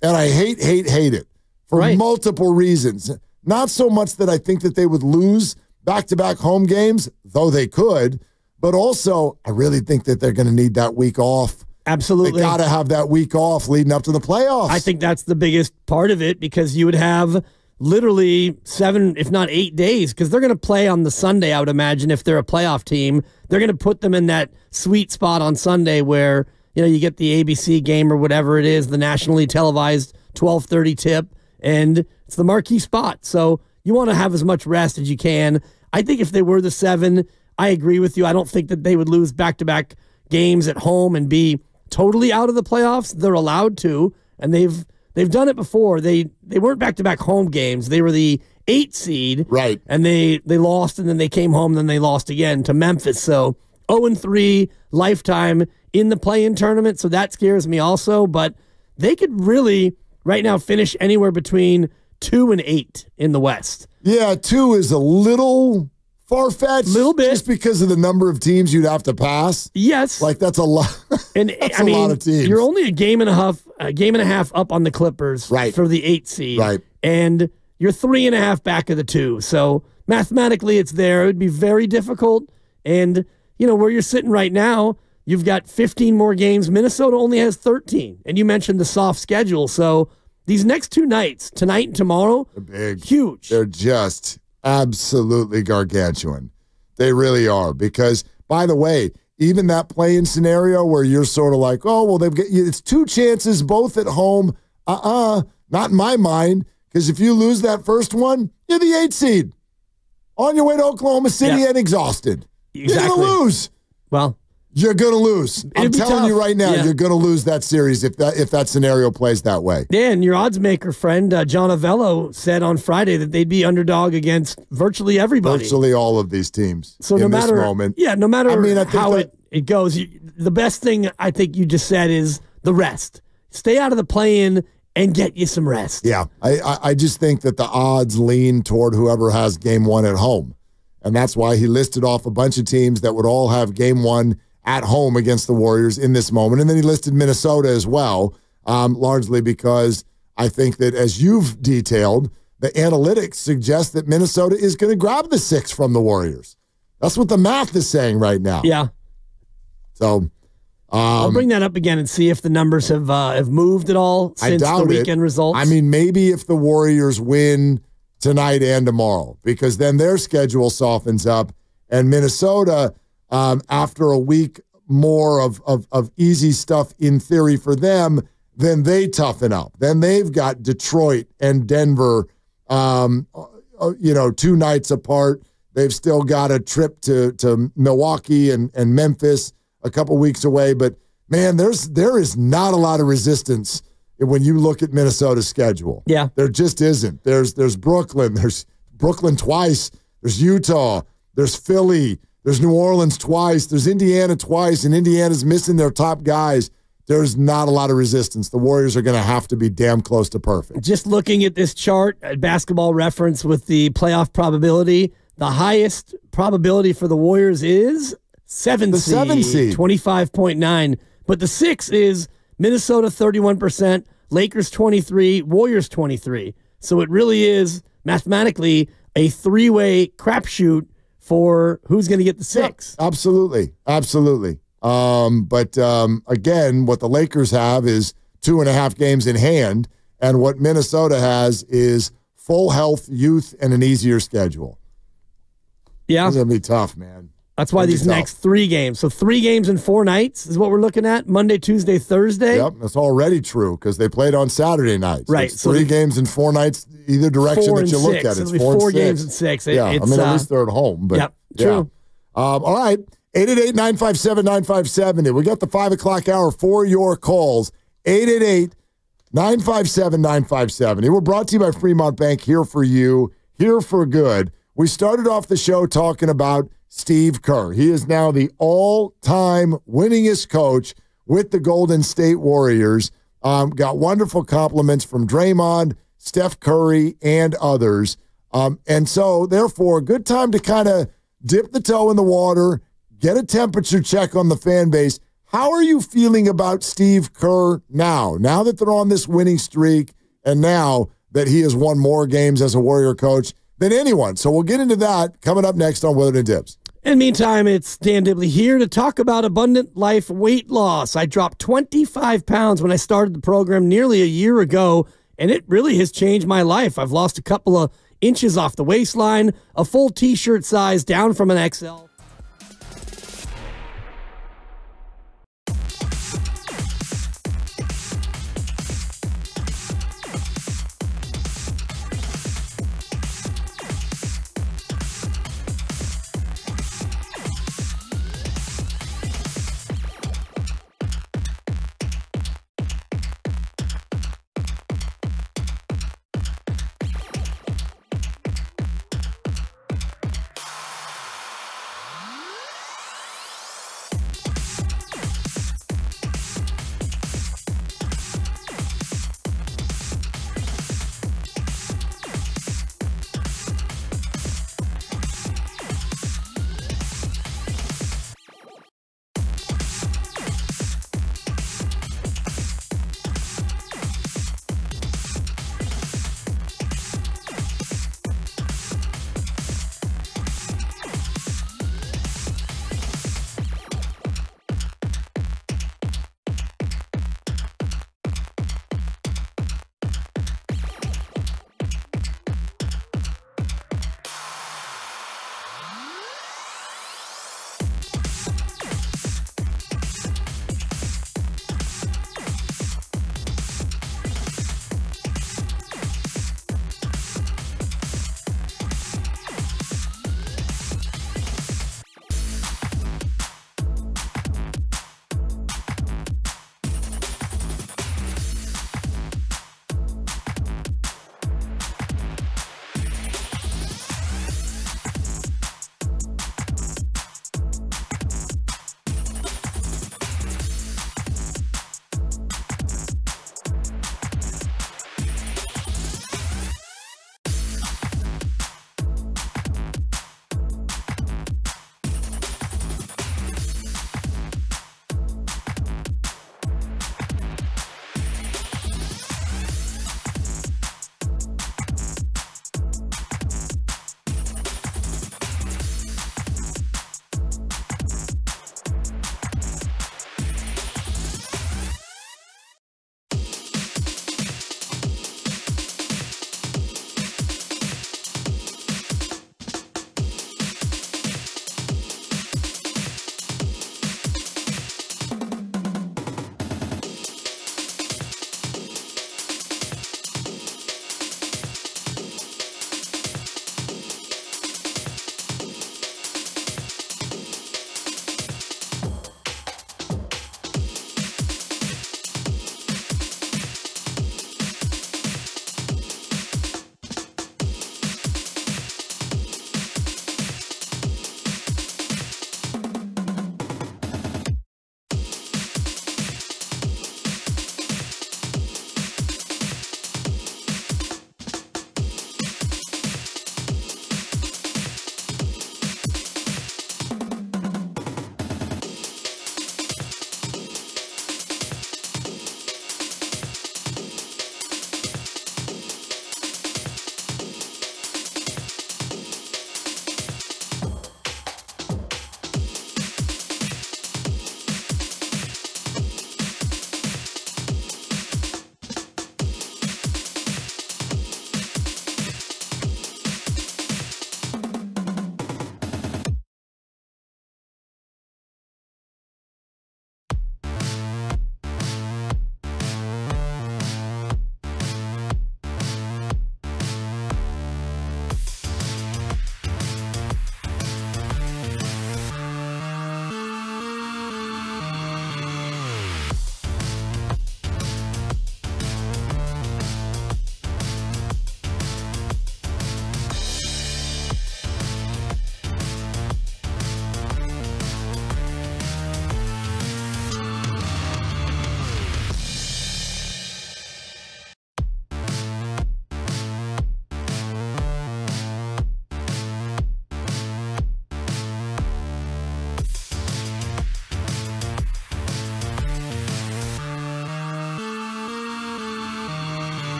and I hate it for multiple reasons. Not so much that I think that they would lose back-to-back home games, though they could, but also I really think that they're going to need that week off. Absolutely. They got to have that week off leading up to the playoffs. I think that's the biggest part of it, because you would have literally 7, if not 8 days, because they're going to play on the Sunday, I would imagine, if they're a playoff team. They're going to put them in that sweet spot on Sunday where, you get the ABC game or whatever it is, the nationally televised 12:30 tip, and it's the marquee spot. So you want to have as much rest as you can. I think if they were the 7, I agree with you. I don't think that they would lose back-to-back games at home and be totally out of the playoffs. They're allowed to, and they've done it before. They weren't back-to-back home games. They were the 8 seed, right? And they lost, and then they came home, and then they lost again to Memphis. So 0-3 lifetime in the play-in tournament. So that scares me also. But they could really right now finish anywhere between 2 and 8 in the West. Yeah, 2 is a little far-fetched, little bit, just because of the number of teams you'd have to pass. Yes, like that's a lot. And that's a lot of teams. You're only a game and a half up on the Clippers, right, for the 8 seed, right, and you're 3.5 back of the 2. So mathematically it's there. It would be very difficult. And, where you're sitting right now, you've got 15 more games. Minnesota only has 13. And you mentioned the soft schedule. So these next 2 nights, tonight and tomorrow, they're big. Huge. They're just absolutely gargantuan. They really are. Because, by the way, even that play-in scenario where you're sort of like, oh, well, it's 2 chances, both at home. Not in my mind. Because if you lose that first one, you're the 8th seed. On your way to Oklahoma City and exhausted. Exactly. You're going to lose. Well, you're going to lose. I'm telling you right now, Yeah. you're going to lose that series if that scenario plays that way. Yeah, and your odds maker friend, John Avello, said on Friday that they'd be underdog against virtually everybody. Virtually all of these teams So in no matter, this moment. Yeah, no matter I think how it goes, the best thing I think you just said is the rest. Stay out of the play-in and get you some rest. Yeah, I just think that the odds lean toward whoever has game 1 at home. And that's why he listed off a bunch of teams that would all have game 1 at home against the Warriors in this moment. And then he listed Minnesota as well, largely because I think that, as you've detailed, the analytics suggest that Minnesota is going to grab the 6 from the Warriors. That's what the math is saying right now. Yeah. So I'll bring that up again and see if the numbers have moved at all since the weekend results. I mean, maybe if the Warriors win tonight and tomorrow, because then their schedule softens up, and Minnesota, after a week more of easy stuff in theory for them, then they toughen up. Then they've got Detroit and Denver, 2 nights apart. They've still got a trip to Milwaukee and Memphis a couple weeks away. But, man, there is not a lot of resistance when you look at Minnesota's schedule. Yeah. There just isn't. There's Brooklyn. There's Brooklyn twice. There's Utah. There's Philly. There's New Orleans twice. There's Indiana twice, and Indiana's missing their top guys. There's not a lot of resistance. The Warriors are going to have to be damn close to perfect. Just looking at this chart at Basketball Reference with the playoff probability, the highest probability for the Warriors is 7 seed. 7 seed. 25.9. But the 6 is Minnesota 31%, Lakers 23%, Warriors 23%. So it really is mathematically a 3-way crapshoot for who's going to get the 6. Yeah, absolutely. But again, what the Lakers have is 2.5 games in hand, and what Minnesota has is full health, youth, and an easier schedule. Yeah. It's going to be tough, man. That's why these next 3 games. So 3 games in 4 nights is what we're looking at. Monday, Tuesday, Thursday. Yep, that's already true because they played on Saturday night. So right. It's 3 games in 4 nights, either direction that you look at. It's 4 games in 6. Yeah, I mean, at least they're at home. But yep, true. Yeah. All right, 888-957-9570. We got the 5 o'clock hour for your calls. 888-957-9570. We're brought to you by Fremont Bank, here for you, here for good. We started off the show talking about Steve Kerr. He is now the all-time winningest coach with the Golden State Warriors. Got wonderful compliments from Draymond, Steph Curry, and others. And so, therefore, a good time to kind of dip the toe in the water, get a temperature check on the fan base. How are you feeling about Steve Kerr now that they're on this winning streak and now that he has won more games as a Warrior coach than anyone? So we'll get into that coming up next on Willard and Dibs. In the meantime, it's Dan Dibley here to talk about Abundant Life weight loss. I dropped 25 pounds when I started the program nearly a year ago, and it really has changed my life. I've lost a couple of inches off the waistline, a full T-shirt size down from an XL.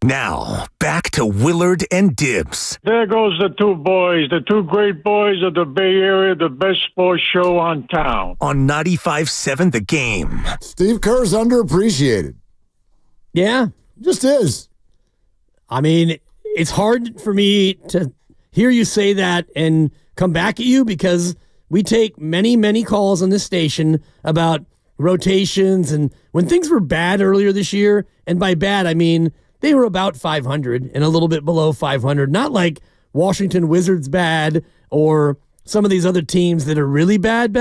Now, back to Willard and Dibs. There goes the two boys, the two great boys of the Bay Area, the best sports show on town. On 95.7 The Game. Steve Kerr's underappreciated. Yeah. Just is. I mean, it's hard for me to hear you say that and come back at you because we take many, many calls on this station about rotations and when things were bad earlier this year, and by bad, I mean they were about 500 and a little bit below 500, not like Washington Wizards bad or some of these other teams that are really bad,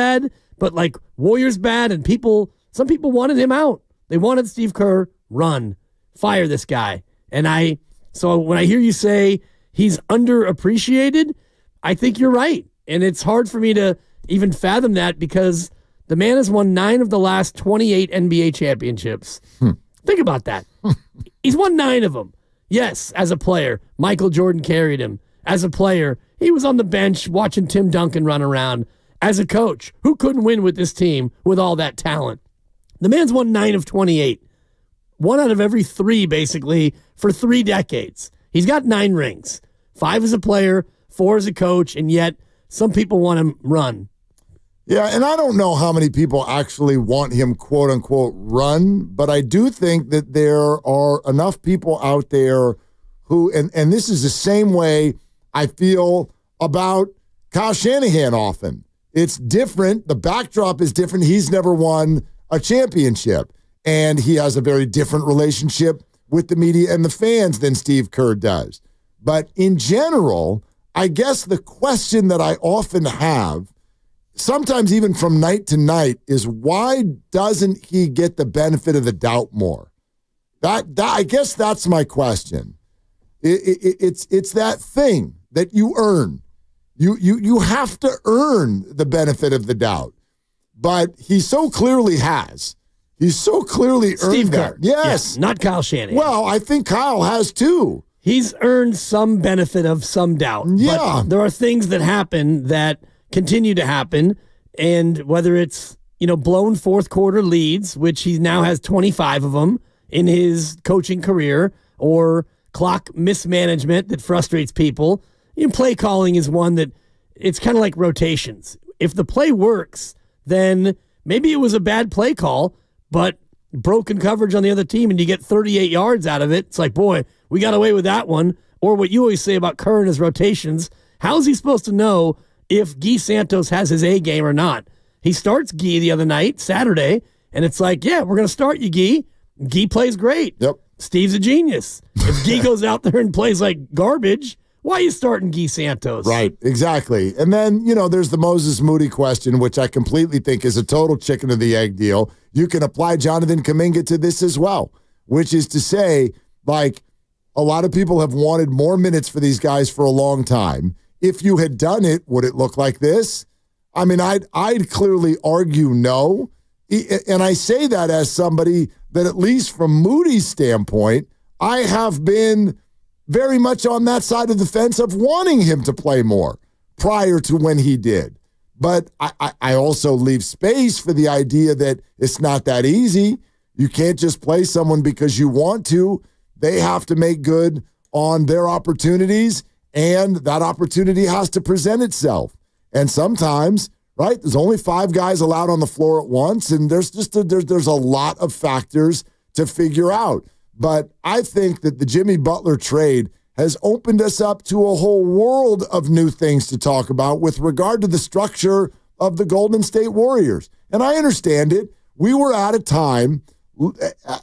but like Warriors bad, and some people wanted him out. They wanted Steve Kerr, run, fire this guy. And so when I hear you say he's underappreciated, I think you're right. And it's hard for me to even fathom that because the man has won 9 of the last 28 NBA championships. Think about that. He's won 9 of them. Yes, as a player, Michael Jordan carried him. As a player, he was on the bench watching Tim Duncan run around. As a coach, who couldn't win with this team with all that talent? The man's won 9 of 28. 1 out of every 3, basically, for 3 decades. He's got 9 rings. 5 as a player, 4 as a coach, and yet some people want him run. Yeah, and I don't know how many people actually want him, quote unquote, run, but I do think that there are enough people out there who, and this is the same way I feel about Kyle Shanahan often. It's different. The backdrop is different. He's never won a championship, and he has a very different relationship with the media and the fans than Steve Kerr does. But in general, I guess the question that I often have, sometimes even from night to night, is why doesn't he get the benefit of the doubt more? That I guess that's my question. It's that thing that you earn. You have to earn the benefit of the doubt. But he so clearly has. He's so clearly Steve earned that. Kerr. Yes. Yeah, not Kyle Shanahan. Well, I think Kyle has too. He's earned some benefit of some doubt. Yeah. But there are things that happen that continue to happen, and whether it's, blown fourth quarter leads, which he now has 25 of them in his coaching career, or clock mismanagement that frustrates people. Play calling is one that it's kind of like rotations. If the play works, then maybe it was a bad play call, but broken coverage on the other team and you get 38 yards out of it. It's like, boy, we got away with that one. Or what you always say about Kerr and his rotations, how is he supposed to know if Guy Santos has his A game or not? He starts Guy the other night, Saturday, and it's like, yeah, we're going to start you, Guy. Guy plays great. Yep. Steve's a genius. If Guy goes out there and plays like garbage, why are you starting Guy Santos? Right, exactly. And then, there's the Moses Moody question, which I completely think is a total chicken of the egg deal. You can apply Jonathan Kuminga to this as well, which is to say, like, a lot of people have wanted more minutes for these guys for a long time. If you had done it, would it look like this? I mean, I'd clearly argue no. And I say that as somebody that, at least from Moody's standpoint, I have been very much on that side of the fence of wanting him to play more prior to when he did. But I also leave space for the idea that it's not that easy. You can't just play someone because you want to. They have to make good on their opportunities, and that opportunity has to present itself. And sometimes, right, there's only 5 guys allowed on the floor at once, and there's a lot of factors to figure out. But I think that the Jimmy Butler trade has opened us up to a whole world of new things to talk about with regard to the structure of the Golden State Warriors. And I understand it. We were at a time,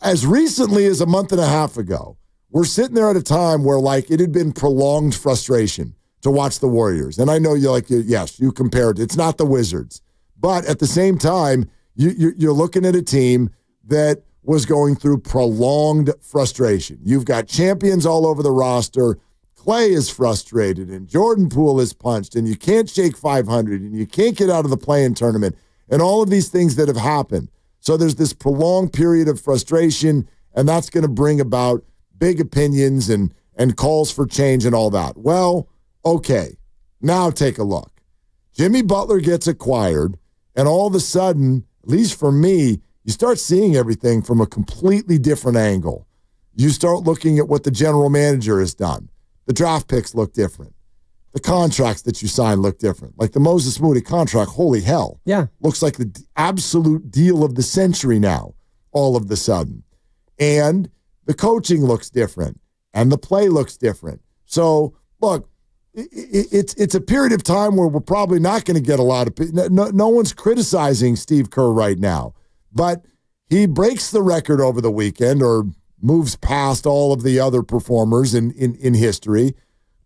as recently as a month and a half ago, we're sitting there at a time where, like, it had been prolonged frustration to watch the Warriors. And I know yes, you compared it. It's not the Wizards. But at the same time, you're looking at a team that was going through prolonged frustration. You've got champions all over the roster. Clay is frustrated, and Jordan Poole is punched, and you can't shake 500, and you can't get out of the play-in tournament, and all of these things that have happened. So there's this prolonged period of frustration, and that's going to bring about big opinions and calls for change and all that. Well, okay, now take a look. Jimmy Butler gets acquired, and all of a sudden, at least for me, you start seeing everything from a completely different angle. You start looking at what the general manager has done. The draft picks look different. The contracts that you sign look different. Like the Moses Moody contract, holy hell. Yeah. Looks like the absolute deal of the century now, all of the sudden. And the coaching looks different. And the play looks different. So, look, it's a period of time where we're probably not going to get a lot of – no one's criticizing Steve Kerr right now. But he breaks the record over the weekend or moves past all of the other performers in history.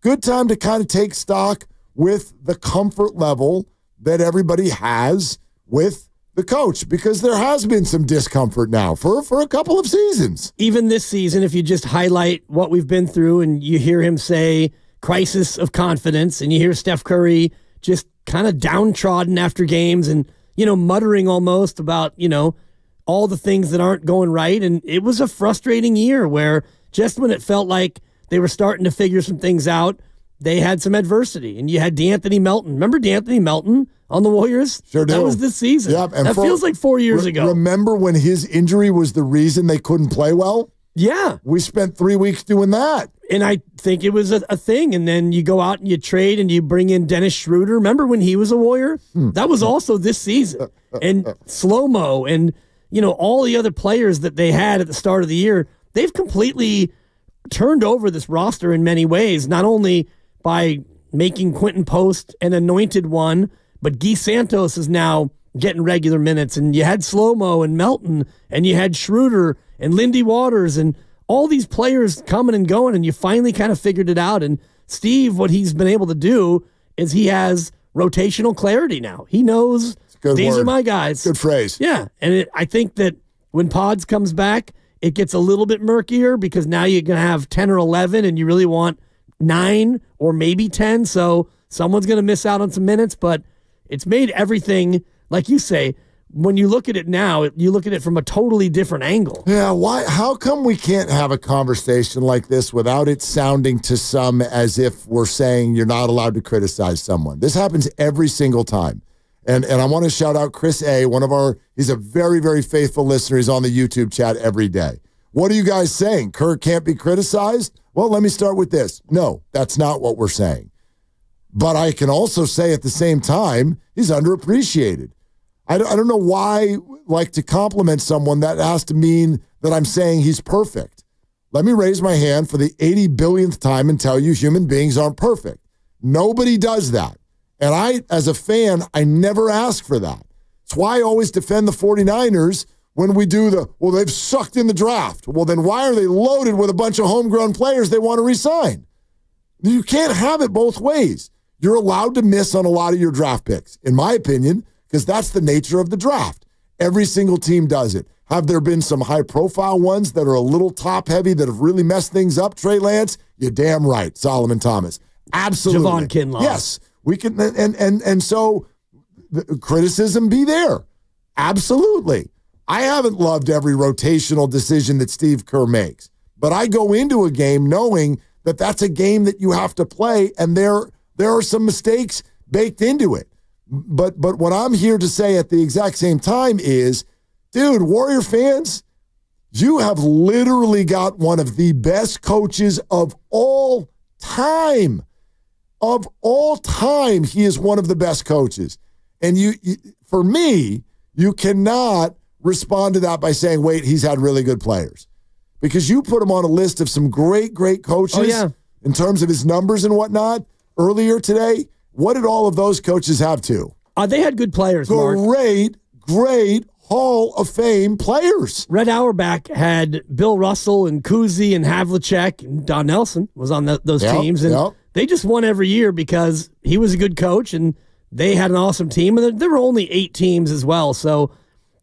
Good time to kind of take stock with the comfort level that everybody has with the coach, because there has been some discomfort now for a couple of seasons. Even this season, if you just highlight what we've been through and you hear him say crisis of confidence and you hear Steph Curry just kind of downtrodden after games and, muttering almost about, all the things that aren't going right. And it was a frustrating year where just when it felt like they were starting to figure some things out, they had some adversity. And you had DeAnthony Melton. Remember DeAnthony Melton on the Warriors? Sure do. That was this season. Yep, and that feels like 4 years ago. Remember when his injury was the reason they couldn't play well? Yeah. We spent 3 weeks doing that. And I think it was a thing. And then you go out and you trade and you bring in Dennis Schroeder. Remember when he was a Warrior? That was also this season. And Slow-Mo and, all the other players that they had at the start of the year, they've completely turned over this roster in many ways, not only by making Quentin Post an anointed one, but Guy Santos is now getting regular minutes. And you had Slow-Mo and Melton, and you had Schroeder and Lindy Waters and all these players coming and going, and you finally kind of figured it out. And Steve, what he's been able to do is he has rotational clarity now. He knows these are my guys. Good phrase. Yeah, and I think that when Pods comes back, it gets a little bit murkier because now you're going to have 10 or 11, and you really want 9 or maybe 10, so someone's going to miss out on some minutes, but it's made everything, like you say, when you look at it now, you look at it from a totally different angle. Yeah, why? How come we can't have a conversation like this without it sounding to some as if we're saying you're not allowed to criticize someone? This happens every single time. And I want to shout out Chris A., he's a very, very faithful listener. He's on the YouTube chat every day. What are you guys saying? Kerr can't be criticized? Well, let me start with this. No, that's not what we're saying. But I can also say at the same time, he's underappreciated. I don't know why, to compliment someone, that has to mean that I'm saying he's perfect. Let me raise my hand for the 80 billionth time and tell you human beings aren't perfect. Nobody does that. And I, as a fan, I never ask for that. It's why I always defend the 49ers when we do they've sucked in the draft. Well, then why are they loaded with a bunch of homegrown players they want to re-sign? You can't have it both ways. You're allowed to miss on a lot of your draft picks, in my opinion, because that's the nature of the draft. Every single team does it. Have there been some high-profile ones that are a little top-heavy that have really messed things up, Trey Lance? You're damn right, Solomon Thomas. Absolutely. Javon Kinlaw. Yes. We can, and so the criticism be there. Absolutely. I haven't loved every rotational decision that Steve Kerr makes, but I go into a game knowing that that's a game that you have to play, and there are some mistakes baked into it. But what I'm here to say at the exact same time is, dude, Warrior fans, you have literally got one of the best coaches of all time. Of all time, he is one of the best coaches. And for me, you cannot respond to that by saying, wait, he's had really good players. Because you put him on a list of some great, great coaches in terms of his numbers and whatnot earlier today. What did all of those coaches have too? They had good players, Mark. Great Hall of Fame players. Red Auerbach had Bill Russell and Kuzi and Havlicek, and Don Nelson was on those teams. And they just won every year because he was a good coach and they had an awesome team. And there were only 8 teams as well. So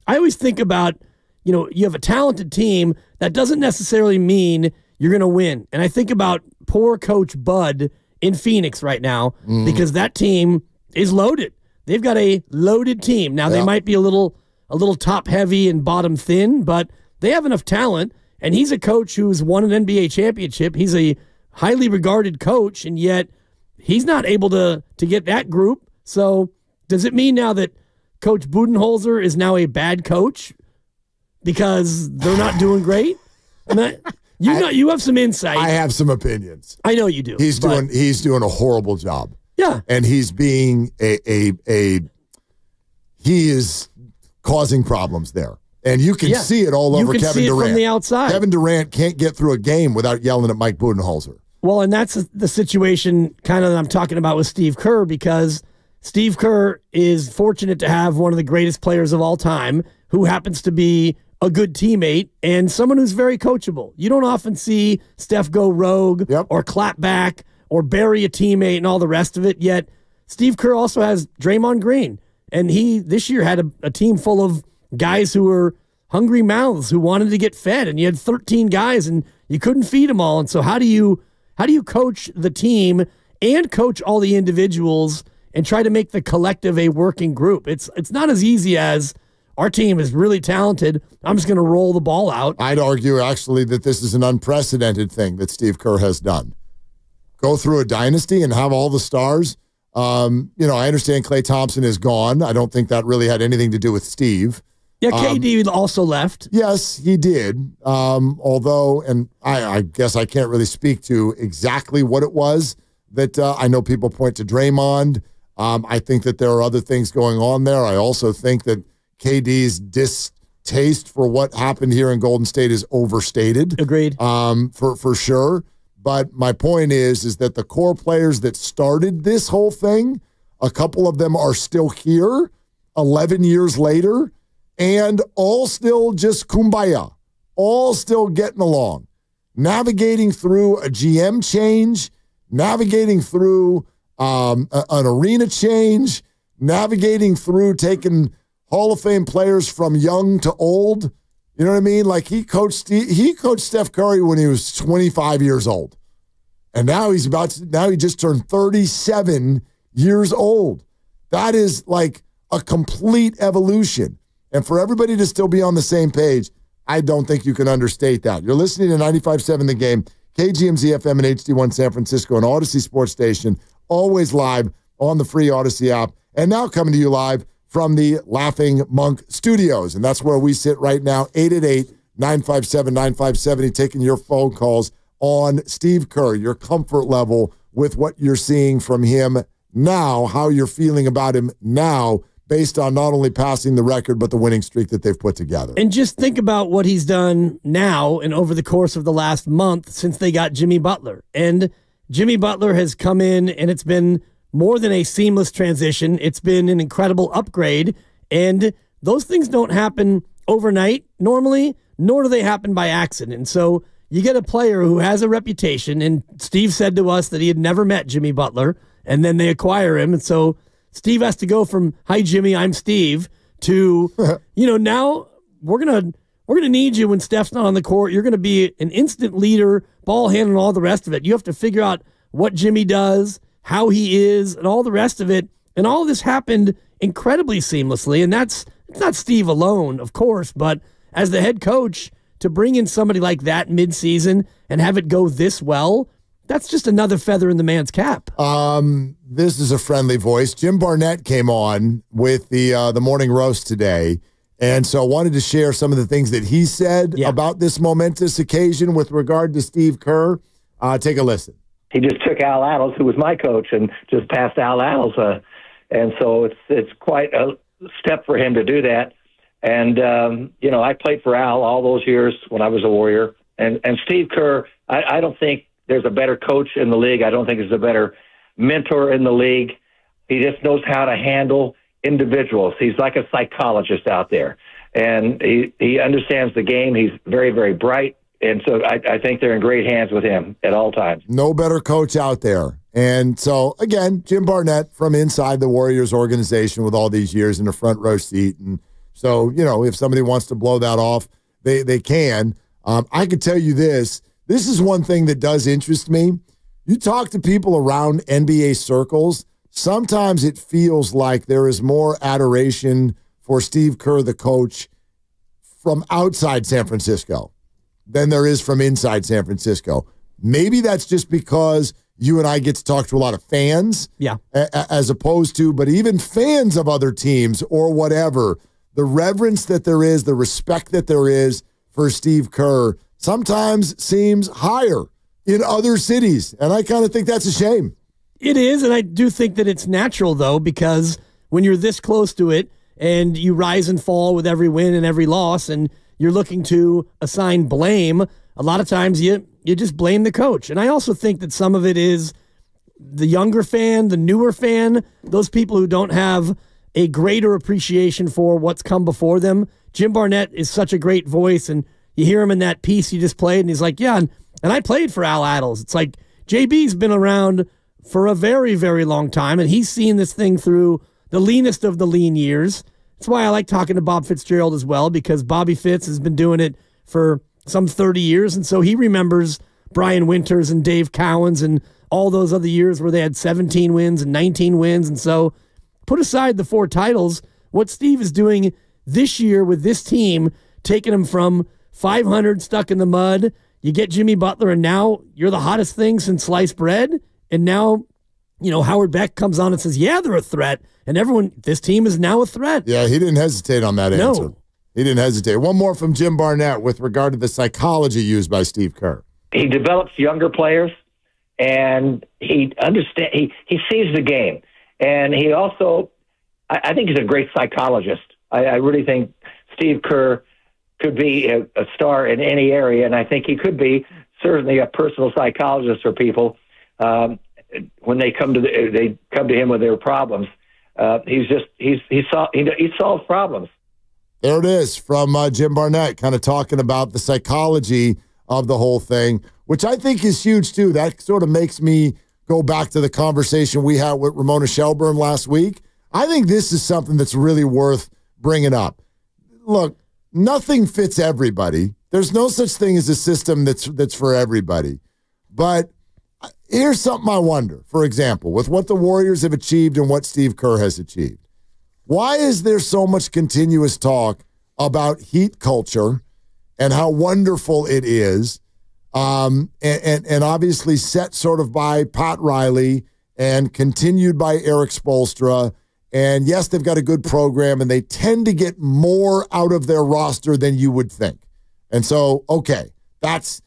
I always think about, you have a talented team. That doesn't necessarily mean you're going to win. And I think about poor Coach Bud in Phoenix right now because that team is loaded. They've got a loaded team. Now, they might be a little top heavy and bottom thin, but they have enough talent. And he's a coach who's won an NBA championship. He's a highly regarded coach, and yet he's not able to get that group. So does it mean now that Coach Budenholzer is now a bad coach because they're not doing great? You have some insight. I have some opinions. I know you do. He's doing a horrible job. Yeah. And he's being he is causing problems there. And you can see it all over Kevin Durant. From the outside. Kevin Durant can't get through a game without yelling at Mike Budenholzer. Well, and that's the situation kind of that I'm talking about with Steve Kerr, because Steve Kerr is fortunate to have one of the greatest players of all time who happens to be a good teammate and someone who's very coachable. You don't often see Steph go rogue or clap back or bury a teammate and all the rest of it, yet Steve Kerr also has Draymond Green. And he this year had a team full of guys who were hungry mouths who wanted to get fed, and you had 13 guys and you couldn't feed them all. And so how do you coach the team and coach all the individuals and try to make the collective a working group? It's not as easy as our team is really talented, I'm just going to roll the ball out. I'd argue actually that this is an unprecedented thing that Steve Kerr has done. Go through a dynasty and have all the stars. I understand Klay Thompson is gone. I don't think that really had anything to do with Steve. Yeah, KD also left. Yes, he did. Although, and I guess I can't really speak to exactly what it was that I know people point to Draymond. I think that there are other things going on there. I also think that KD's distaste for what happened here in Golden State is overstated. Agreed. For sure. But my point is that the core players that started this whole thing, a couple of them are still here 11 years later and all still just kumbaya, all still getting along, navigating through a GM change, navigating through an arena change, navigating through taking Hall of Fame players from young to old. You know what I mean? Like he coached Steph Curry when he was 25 years old. And now he just turned 37 years old. That is like a complete evolution. And for everybody to still be on the same page, I don't think you can understate that. You're listening to 95.7 The Game, KGMZ FM and HD1 San Francisco, and Odyssey Sports Station, always live on the free Odyssey app. And now coming to you live from the Laughing Monk Studios. And that's where we sit right now, 888-957-9570, taking your phone calls on Steve Kerr, your comfort level with what you're seeing from him now, how you're feeling about him now, based on not only passing the record, but the winning streak that they've put together. And just think about what he's done now and over the course of the last month since they got Jimmy Butler. And Jimmy Butler has come in, and it's been more than a seamless transition. It's been an incredible upgrade, and those things don't happen overnight normally, nor do they happen by accident. And so you get a player who has a reputation, and Steve said to us that he had never met Jimmy Butler, and then they acquire him, and so Steve has to go from, hi, Jimmy, I'm Steve, to, now we're gonna need you when Steph's not on the court. You're going to be an instant leader, ball handling, all the rest of it. You have to figure out what Jimmy does, how he is, and all the rest of it. And all of this happened incredibly seamlessly, and it's not Steve alone, of course, but as the head coach, to bring in somebody like that midseason and have it go this well, that's just another feather in the man's cap. This is a friendly voice. Jim Barnett came on with the morning roast today, and so I wanted to share some of the things that he said about this momentous occasion with regard to Steve Kerr. Take a listen. He just took Al Attles, who was my coach, and just passed Al Attles, and so it's quite a step for him to do that. And I played for Al all those years when I was a Warrior, and Steve Kerr. I don't think there's a better coach in the league. I don't think there's a better mentor in the league. He just knows how to handle individuals. He's like a psychologist out there, and he understands the game. He's very, very bright, and so I think they're in great hands with him at all times. No better coach out there. And so, again, Jim Barnett from inside the Warriors organization with all these years in the front row seat. And so, if somebody wants to blow that off, they can. I could tell you this. This is one thing that does interest me. You talk to people around NBA circles, sometimes it feels like there is more adoration for Steve Kerr, the coach, from outside San Francisco than there is from inside San Francisco. Maybe that's just because you and I get to talk to a lot of fans, as opposed to, but even fans of other teams or whatever, the reverence that there is, the respect that there is for Steve Kerr sometimes seems higher in other cities. And I kind of think that's a shame. It is, and I do think that it's natural, though, because when you're this close to it and you rise and fall with every win and every loss, and you're looking to assign blame, a lot of times you just blame the coach. And I also think that some of it is the younger fan, the newer fan, those people who don't have a greater appreciation for what's come before them. Jim Barnett is such a great voice, and you hear him in that piece you just played, and he's like, yeah, and I played for Al Attles. It's like JB's been around for a very, very long time, and he's seen this thing through the leanest of the lean years. That's why I like talking to Bob Fitzgerald as well, because Bobby Fitz has been doing it for some 30 years, and so he remembers Brian Winters and Dave Cowens and all those other years where they had 17 wins and 19 wins. And so put aside the 4 titles, what Steve is doing this year with this team, taking them from 500 stuck in the mud, you get Jimmy Butler, and now you're the hottest thing since sliced bread. And now, Howard Beck comes on and says, yeah, they're a threat. And this team is now a threat. Yeah, he didn't hesitate on that answer. No. He didn't hesitate. One more from Jim Barnett with regard to the psychology used by Steve Kerr. He develops younger players, and he sees the game. And he also, I think he's a great psychologist. I really think Steve Kerr could be a star in any area, and I think he could be certainly a personal psychologist for people when they come to him with their problems. He solves problems. There it is from Jim Barnett, kind of talking about the psychology of the whole thing, which I think is huge too. That sort of makes me go back to the conversation we had with Ramona Shelburne last week. I think this is something that's really worth bringing up. Look, nothing fits everybody. There's no such thing as a system that's for everybody. But here's something I wonder, for example, with what the Warriors have achieved and what Steve Kerr has achieved. Why is there so much continuous talk about Heat culture and how wonderful it is, and obviously set sort of by Pat Riley and continued by Eric Spoelstra? And yes, they've got a good program, and they tend to get more out of their roster than you would think. And so, okay, that's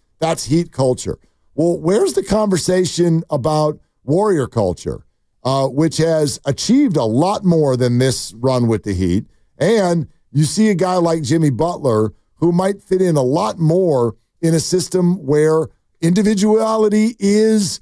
Heat culture. Well, where's the conversation about Warrior culture, which has achieved a lot more than this run with the Heat? And you see a guy like Jimmy Butler who might fit in a lot more in a system where individuality is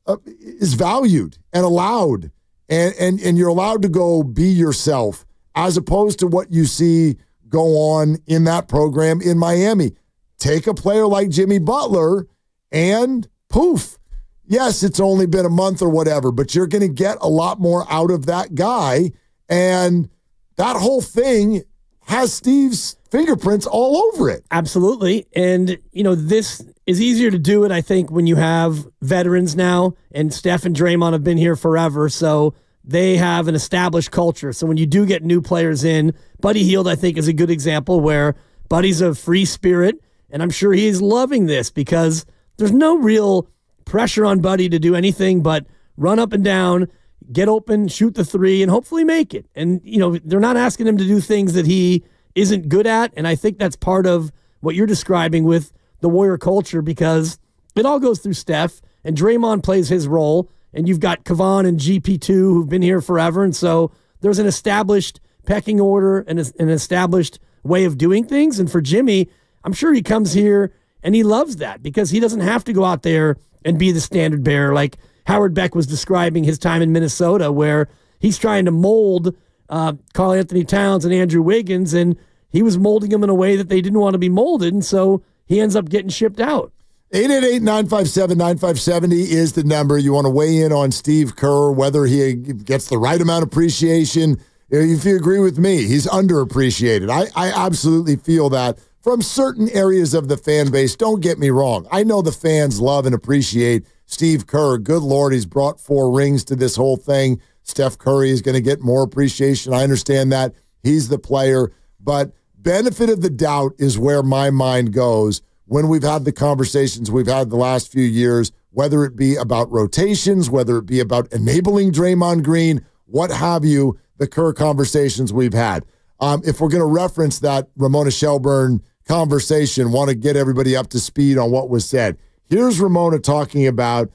valued and allowed, and you're allowed to go be yourself, as opposed to what you see go on in that program in Miami. Take a player like Jimmy Butler and poof. Yes, it's only been a month or whatever, but you're going to get a lot more out of that guy. And that whole thing has Steve's fingerprints all over it. Absolutely. And, this is easier to do it, I think, when you have veterans now, and Steph and Draymond have been here forever, so they have an established culture. So when you do get new players in, Buddy Hield, I think, is a good example where Buddy's a free spirit, and I'm sure he's loving this because there's no real pressure on Buddy to do anything but run up and down, get open, shoot the three, and hopefully make it. And, they're not asking him to do things that he isn't good at, and I think that's part of what you're describing with the Warrior culture, because it all goes through Steph, and Draymond plays his role, and you've got Kavan and GP2 who've been here forever, and so there's an established pecking order and an established way of doing things. And for Jimmy, I'm sure he comes here and he loves that because he doesn't have to go out there and be the standard bearer like Howard Beck was describing his time in Minnesota, where he's trying to mold Karl Anthony Towns and Andrew Wiggins, and he was molding them in a way that they didn't want to be molded, and so he ends up getting shipped out. 888-957-9570 is the number. You want to weigh in on Steve Kerr, whether he gets the right amount of appreciation. If you agree with me, he's underappreciated. I absolutely feel that from certain areas of the fan base. Don't get me wrong. I know the fans love and appreciate Steve Kerr. Good Lord, he's brought 4 rings to this whole thing. Steph Curry is going to get more appreciation. I understand that. He's the player. But benefit of the doubt is where my mind goes when we've had the conversations we've had the last few years, whether it be about rotations, whether it be about enabling Draymond Green, what have you, the Kerr conversations we've had. If we're going to reference that Ramona Shelburne conversation. Want to get everybody up to speed on what was said. Here's Ramona talking about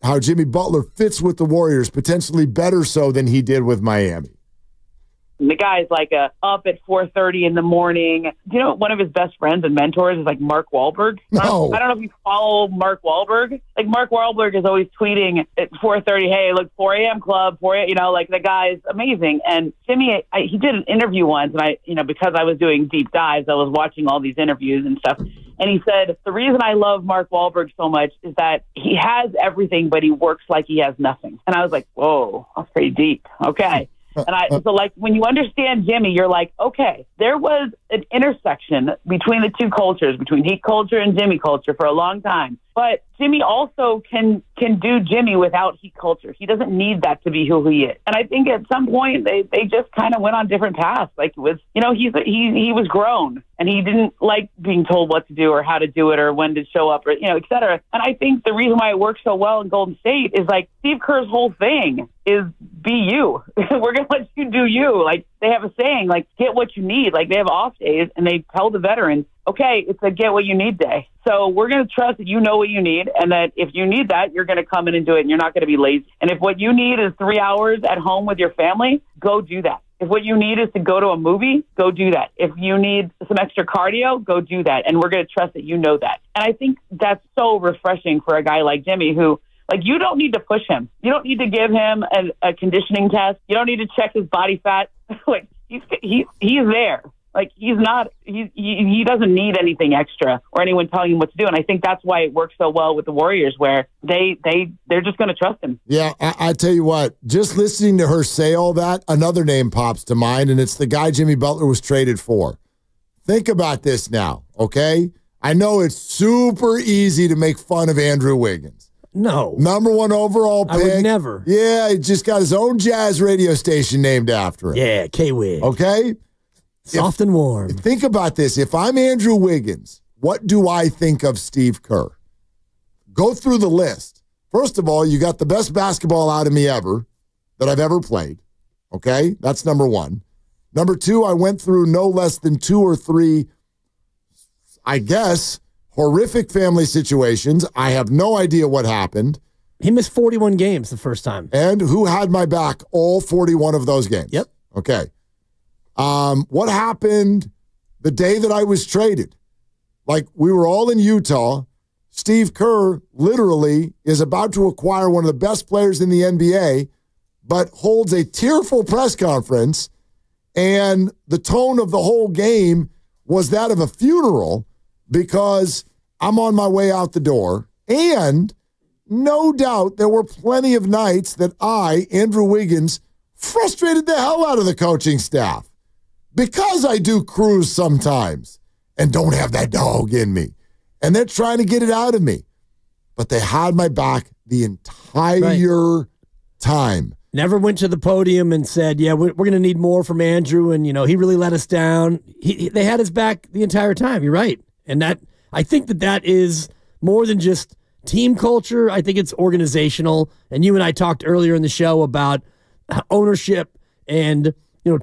how Jimmy Butler fits with the Warriors, potentially better so than he did with Miami. The guy's like up at 4:30 in the morning. Do you know one of his best friends and mentors is like Mark Wahlberg? No. I don't know if you follow Mark Wahlberg. Like Mark Wahlberg is always tweeting at 4:30, hey, look, 4 a.m. club, 4 a.m., like the guy's amazing. And Jimmy, he did an interview once, and because I was doing deep dives, I was watching all these interviews and stuff. And he said, the reason I love Mark Wahlberg so much is that he has everything, but he works like he has nothing. And I was like, whoa, that's pretty deep. Okay. And so like when you understand Jimmy, you're like, okay, there was an intersection between the two cultures, between Heat culture and Jimmy culture for a long time. But Jimmy also can do Jimmy without Heat culture. He doesn't need that to be who he is. And I think at some point they just kind of went on different paths. Like it was, he was grown and he didn't like being told what to do or how to do it or when to show up or, et cetera. And I think the reason why it works so well in Golden State is like Steve Kerr's whole thing is be you. We're going to let you do you. Like they have a saying, like get what you need. Like they have off days and they tell the veterans, okay, it's a get what you need day. So we're going to trust that you know what you need and that if you need that, you're going to come in and do it and you're not going to be lazy. And if what you need is 3 hours at home with your family, go do that. If what you need is to go to a movie, go do that. If you need some extra cardio, go do that. And we're going to trust that you know that. And I think that's so refreshing for a guy like Jimmy who, like, you don't need to push him. You don't need to give him a conditioning test. You don't need to check his body fat. Like, he's there. Like he doesn't need anything extra or anyone telling him what to do. And I think that's why it works so well with the Warriors where they're just going to trust him. Yeah, I tell you what, just listening to her say all that, another name pops to mind, and it's the guy Jimmy Butler was traded for. Think about this now, okay? I know it's super easy to make fun of Andrew Wiggins. No. Number 1 overall pick. I would never. Yeah, he just got his own jazz radio station named after him. Yeah, K-Wig. Okay? Soft and warm. Think about this. If I'm Andrew Wiggins, what do I think of Steve Kerr? Go through the list. First of all, you got the best basketball out of me ever that I've ever played. Okay? That's number 1. Number 2, I went through no less than 2 or 3, I guess, horrific family situations. I have no idea what happened. He missed 41 games the first time. And who had my back all 41 of those games? Yep. Okay. What happened the day that I was traded? Like, we were all in Utah. Steve Kerr literally is about to acquire one of the best players in the NBA, but holds a tearful press conference, and the tone of the whole game was that of a funeral because I'm on my way out the door. And no doubt there were plenty of nights that I, Andrew Wiggins, frustrated the hell out of the coaching staff. Because I do cruise sometimes and don't have that dog in me. And they're trying to get it out of me. But they had my back the entire time. Never went to the podium and said, yeah, we're going to need more from Andrew. And, he really let us down. They had his back the entire time. You're right. And I think that is more than just team culture. I think it's organizational. And you and I talked earlier in the show about ownership and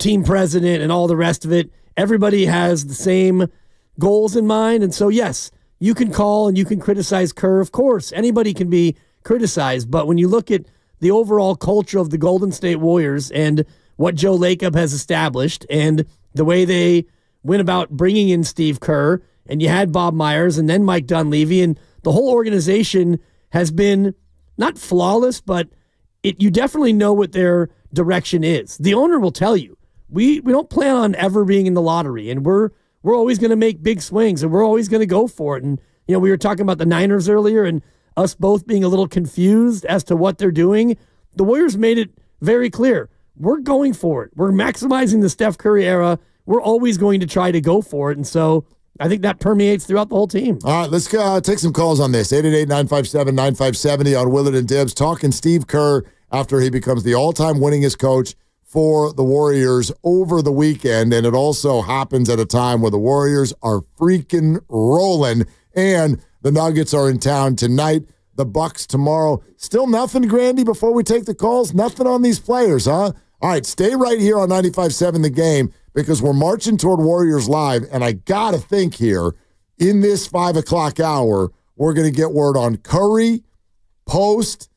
team president and all the rest of it. Everybody has the same goals in mind. And so, yes, you can call and you can criticize Kerr. Of course, anybody can be criticized. But when you look at the overall culture of the Golden State Warriors and what Joe Lacob has established and the way they went about bringing in Steve Kerr, and you had Bob Myers and then Mike Dunleavy, and the whole organization has been not flawless, but you definitely know what their direction is. The owner will tell you, we don't plan on ever being in the lottery, and we're always going to make big swings, and we're always going to go for it. And we were talking about the Niners earlier, and us both being a little confused as to what they're doing. The Warriors made it very clear. We're going for it. We're maximizing the Steph Curry era. We're always going to try to go for it, and so I think that permeates throughout the whole team. All right, let's take some calls on this. 888-957-9570 on Willard and Dibbs. Talking Steve Kerr after he becomes the all-time winningest coach for the Warriors over the weekend. And it also happens at a time where the Warriors are freaking rolling. And the Nuggets are in town tonight. The Bucks tomorrow. Still nothing, Grandy, before we take the calls? Nothing on these players, huh? All right, stay right here on 95.7 The Game because we're marching toward Warriors Live, and I got to think here, in this 5 o'clock hour, we're going to get word on Curry, Post,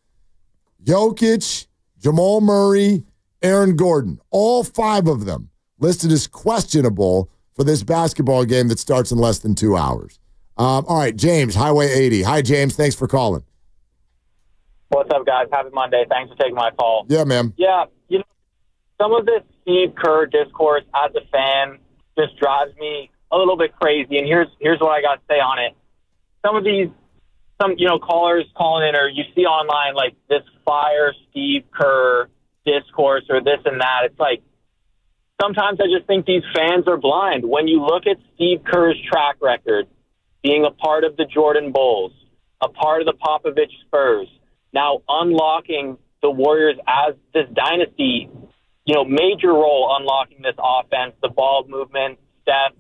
Jokic, Jamal Murray, Aaron Gordon. All 5 of them listed as questionable for this basketball game that starts in less than 2 hours. All right, James, Highway 80. Hi, James. Thanks for calling. What's up, guys? Happy Monday. Thanks for taking my call. Yeah, man. Yeah, some of this Steve Kerr discourse as a fan just drives me a little bit crazy, and here's what I got to say on it. Some callers calling in, or you see online, like, this fire Steve Kerr discourse or this and that. It's like, sometimes I just think these fans are blind. When you look at Steve Kerr's track record, being a part of the Jordan Bulls, a part of the Popovich Spurs, now unlocking the Warriors as this dynasty, major role unlocking this offense, the ball movement, Steph,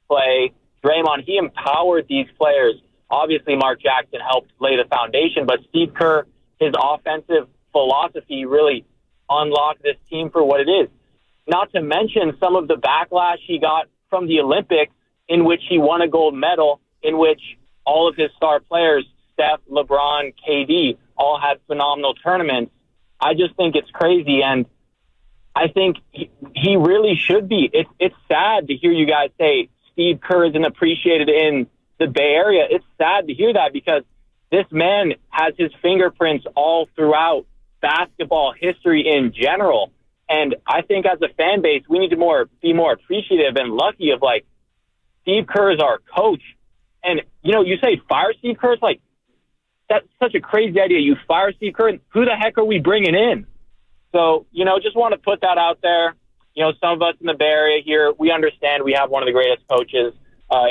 Clay, Draymond, he empowered these players. Obviously, Mark Jackson helped lay the foundation, but Steve Kerr, his offensive philosophy really unlocked this team for what it is. Not to mention some of the backlash he got from the Olympics, in which he won a gold medal, in which all of his star players, Steph, LeBron, KD, all had phenomenal tournaments. I just think it's crazy, and I think he really should be. It's sad to hear you guys say Steve Kerr isn't appreciated in the Bay Area. It's sad to hear that because this man has his fingerprints all throughout basketball history in general. And I think as a fan base, we need to be more appreciative and lucky of, like, Steve Kerr is our coach. And, you say fire Steve Kerr. It's like, that's such a crazy idea. You fire Steve Kerr. Who the heck are we bringing in? So, just want to put that out there. Some of us in the Bay Area here, we understand we have one of the greatest coaches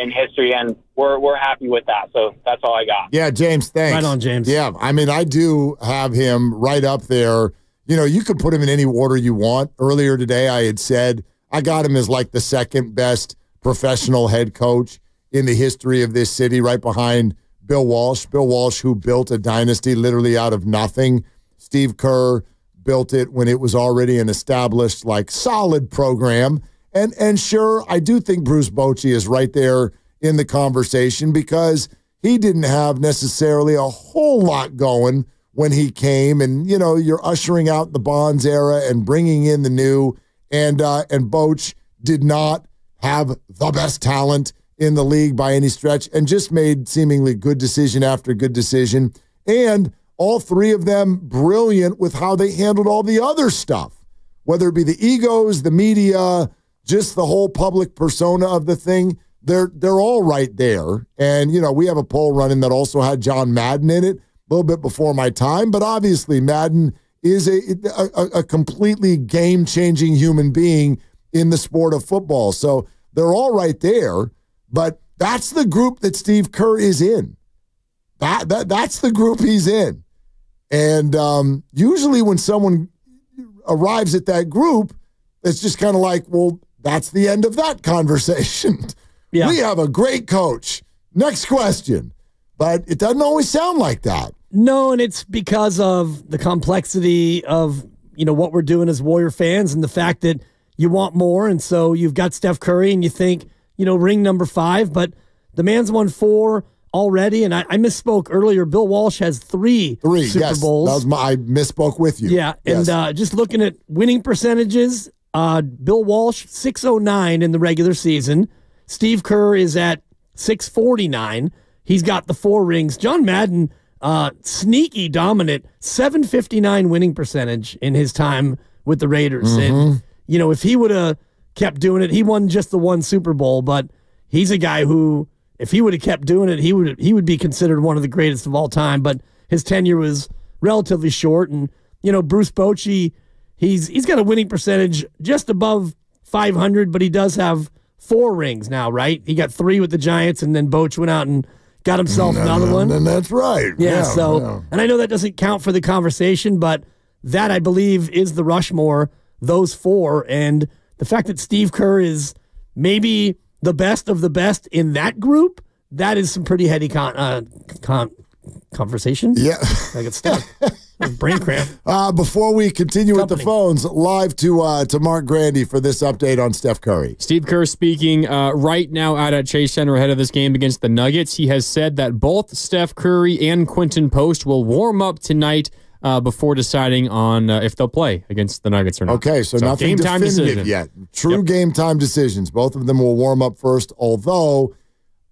in history, and we're happy with that. So that's all I got. Yeah, James, thanks. Right on, James. Yeah, I do have him right up there. You can put him in any order you want. Earlier today, I had said I got him as like the second best professional head coach in the history of this city, right behind Bill Walsh. Bill Walsh, who built a dynasty literally out of nothing. Steve Kerr built it when it was already an established, like, solid program. And sure, I do think Bruce Bochy is right there in the conversation because he didn't have necessarily a whole lot going when he came. And, you're ushering out the Bonds era and bringing in the new. And Boch did not have the best talent in the league by any stretch and just made seemingly good decision after good decision. And all 3 of them brilliant with how they handled all the other stuff, whether it be the egos, the media, just the whole public persona of the thing. They're all right there. And, we have a poll running that also had John Madden in it a little bit before my time. But obviously, Madden is a completely game-changing human being in the sport of football. So they're all right there. But that's the group that Steve Kerr is in. That's the group he's in. And usually when someone arrives at that group, it's just kind of like, well, that's the end of that conversation. Yeah. We have a great coach. Next question. But it doesn't always sound like that. No, and it's because of the complexity of, what we're doing as Warrior fans and the fact that you want more. And so you've got Steph Curry and you think, ring number 5, but the man's won 4 already. And I misspoke earlier. Bill Walsh has 3 Super Bowls. I misspoke with you. Yeah. And just looking at winning percentages, Bill Walsh, 609 in the regular season. Steve Kerr is at 649. He's got the 4 rings. John Madden, sneaky dominant, 759 winning percentage in his time with the Raiders. And, if he would have kept doing it, he won just the 1 Super Bowl, but he's a guy who, if he would have kept doing it, he would be considered one of the greatest of all time. But his tenure was relatively short. And, Bruce Bochy, he's got a winning percentage just above 500, but he does have 4 rings now, right? He got 3 with the Giants, and then Boch went out and got himself another one. And that's right. Yeah, and I know that doesn't count for the conversation, but that, I believe, is the Rushmore, those 4. And the fact that Steve Kerr is maybe the best of the best in that group, that is some pretty heady conversation. Yeah. I get stuck. Brain cramp. Before we continue with the phones, live to Mark Grandy for this update on Steph Curry. Steve Kerr speaking right now out at Chase Center ahead of this game against the Nuggets. He has said that both Steph Curry and Quentin Post will warm up tonight before deciding on if they'll play against the Nuggets or not. Okay, so nothing game time definitive decision. yet. True game time decisions. Both of them will warm up first, although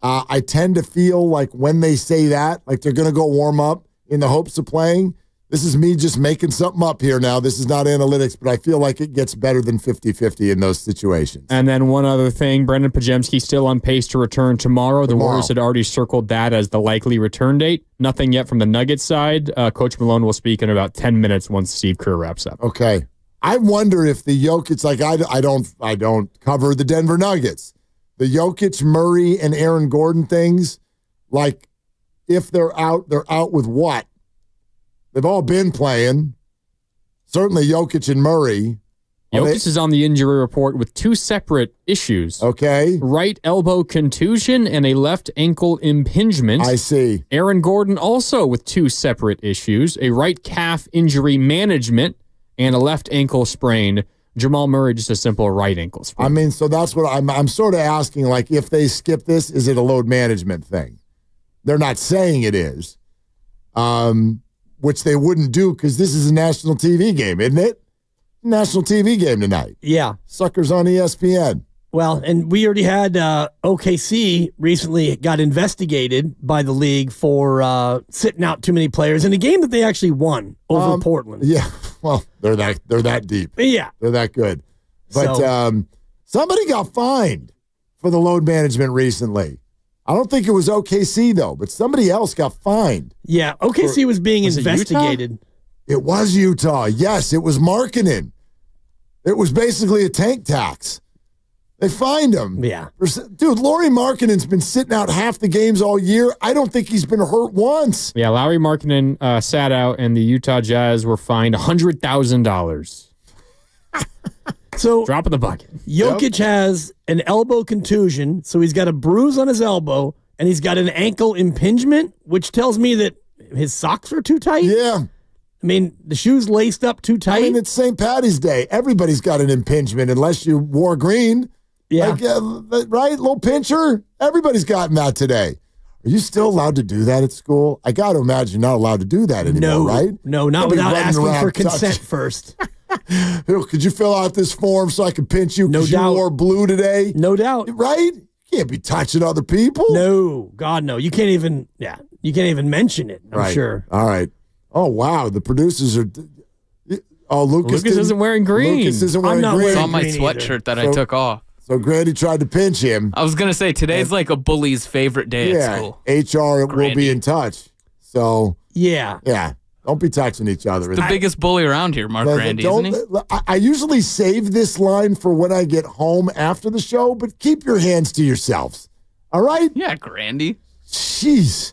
I tend to feel like when they say that, like they're going to go warm up in the hopes of playing. This is me just making something up here now. This is not analytics, but I feel like it gets better than 50-50 in those situations. And then one other thing, Brendan Pajemski still on pace to return tomorrow. The Warriors had already circled that as the likely return date. Nothing yet from the Nuggets side. Coach Malone will speak in about 10 minutes once Steve Kerr wraps up. Okay. I wonder if the Jokic, like I don't cover the Denver Nuggets. The Jokic, Murray, and Aaron Gordon things, like if they're out with what? They've all been playing. Certainly Jokic and Murray. Jokic is on the injury report with two separate issues. Okay. Right elbow contusion and a left ankle impingement. I see. Aaron Gordon also with two separate issues, a right calf injury management and a left ankle sprain. Jamal Murray just a simple right ankle sprain. I mean, so that's what I'm sort of asking, like, if they skip this, is it a load management thing? They're not saying it is. Which they wouldn't do because this is a national TV game, isn't it? National TV game tonight. Yeah. Suckers on ESPN. Well, and we already had OKC recently got investigated by the league for sitting out too many players in a game that they actually won over Portland. Yeah, well, they're that deep. Yeah. They're that good. But somebody got fined for the load management recently. I don't think it was OKC, though, but somebody else got fined. Yeah, OKC was being investigated. It was Utah. Yes, it was Markkanen. It was basically a tank tax. They fined him. Yeah. Dude, Lauri Markkanen's been sitting out half the games all year. I don't think he's been hurt once. Yeah, Lauri Markkanen sat out, and the Utah Jazz were fined $100,000. So drop of the bucket. Jokic has an elbow contusion, so he's got a bruise on his elbow, and he's got an ankle impingement, which tells me that his socks are too tight. Yeah. I mean, the shoes laced up too tight. I mean, it's St. Patty's Day. Everybody's got an impingement unless you wore green. Yeah. Like, right? Little pincher. Everybody's gotten that today. Are you still allowed to do that at school? I got to imagine you're not allowed to do that anymore, right? No, not without asking for consent first. Could you fill out this form so I can pinch you because you wore blue today? No doubt. Right? You can't be touching other people. No. God, no. You can't even, you can't even mention it, I'm sure. All right. Oh, wow. The producers are... Oh, Lucas isn't wearing green. Lucas isn't wearing green. It's on my sweatshirt that I took off. So Grandy tried to pinch him. I was going to say, today's like a bully's favorite day at school. HR will be in touch. So... Yeah. Yeah. Don't be touching each other. The biggest bully around here, Mark Grandy, isn't he? I usually save this line for when I get home after the show, but keep your hands to yourselves. All right? Yeah, Grandy. Jeez.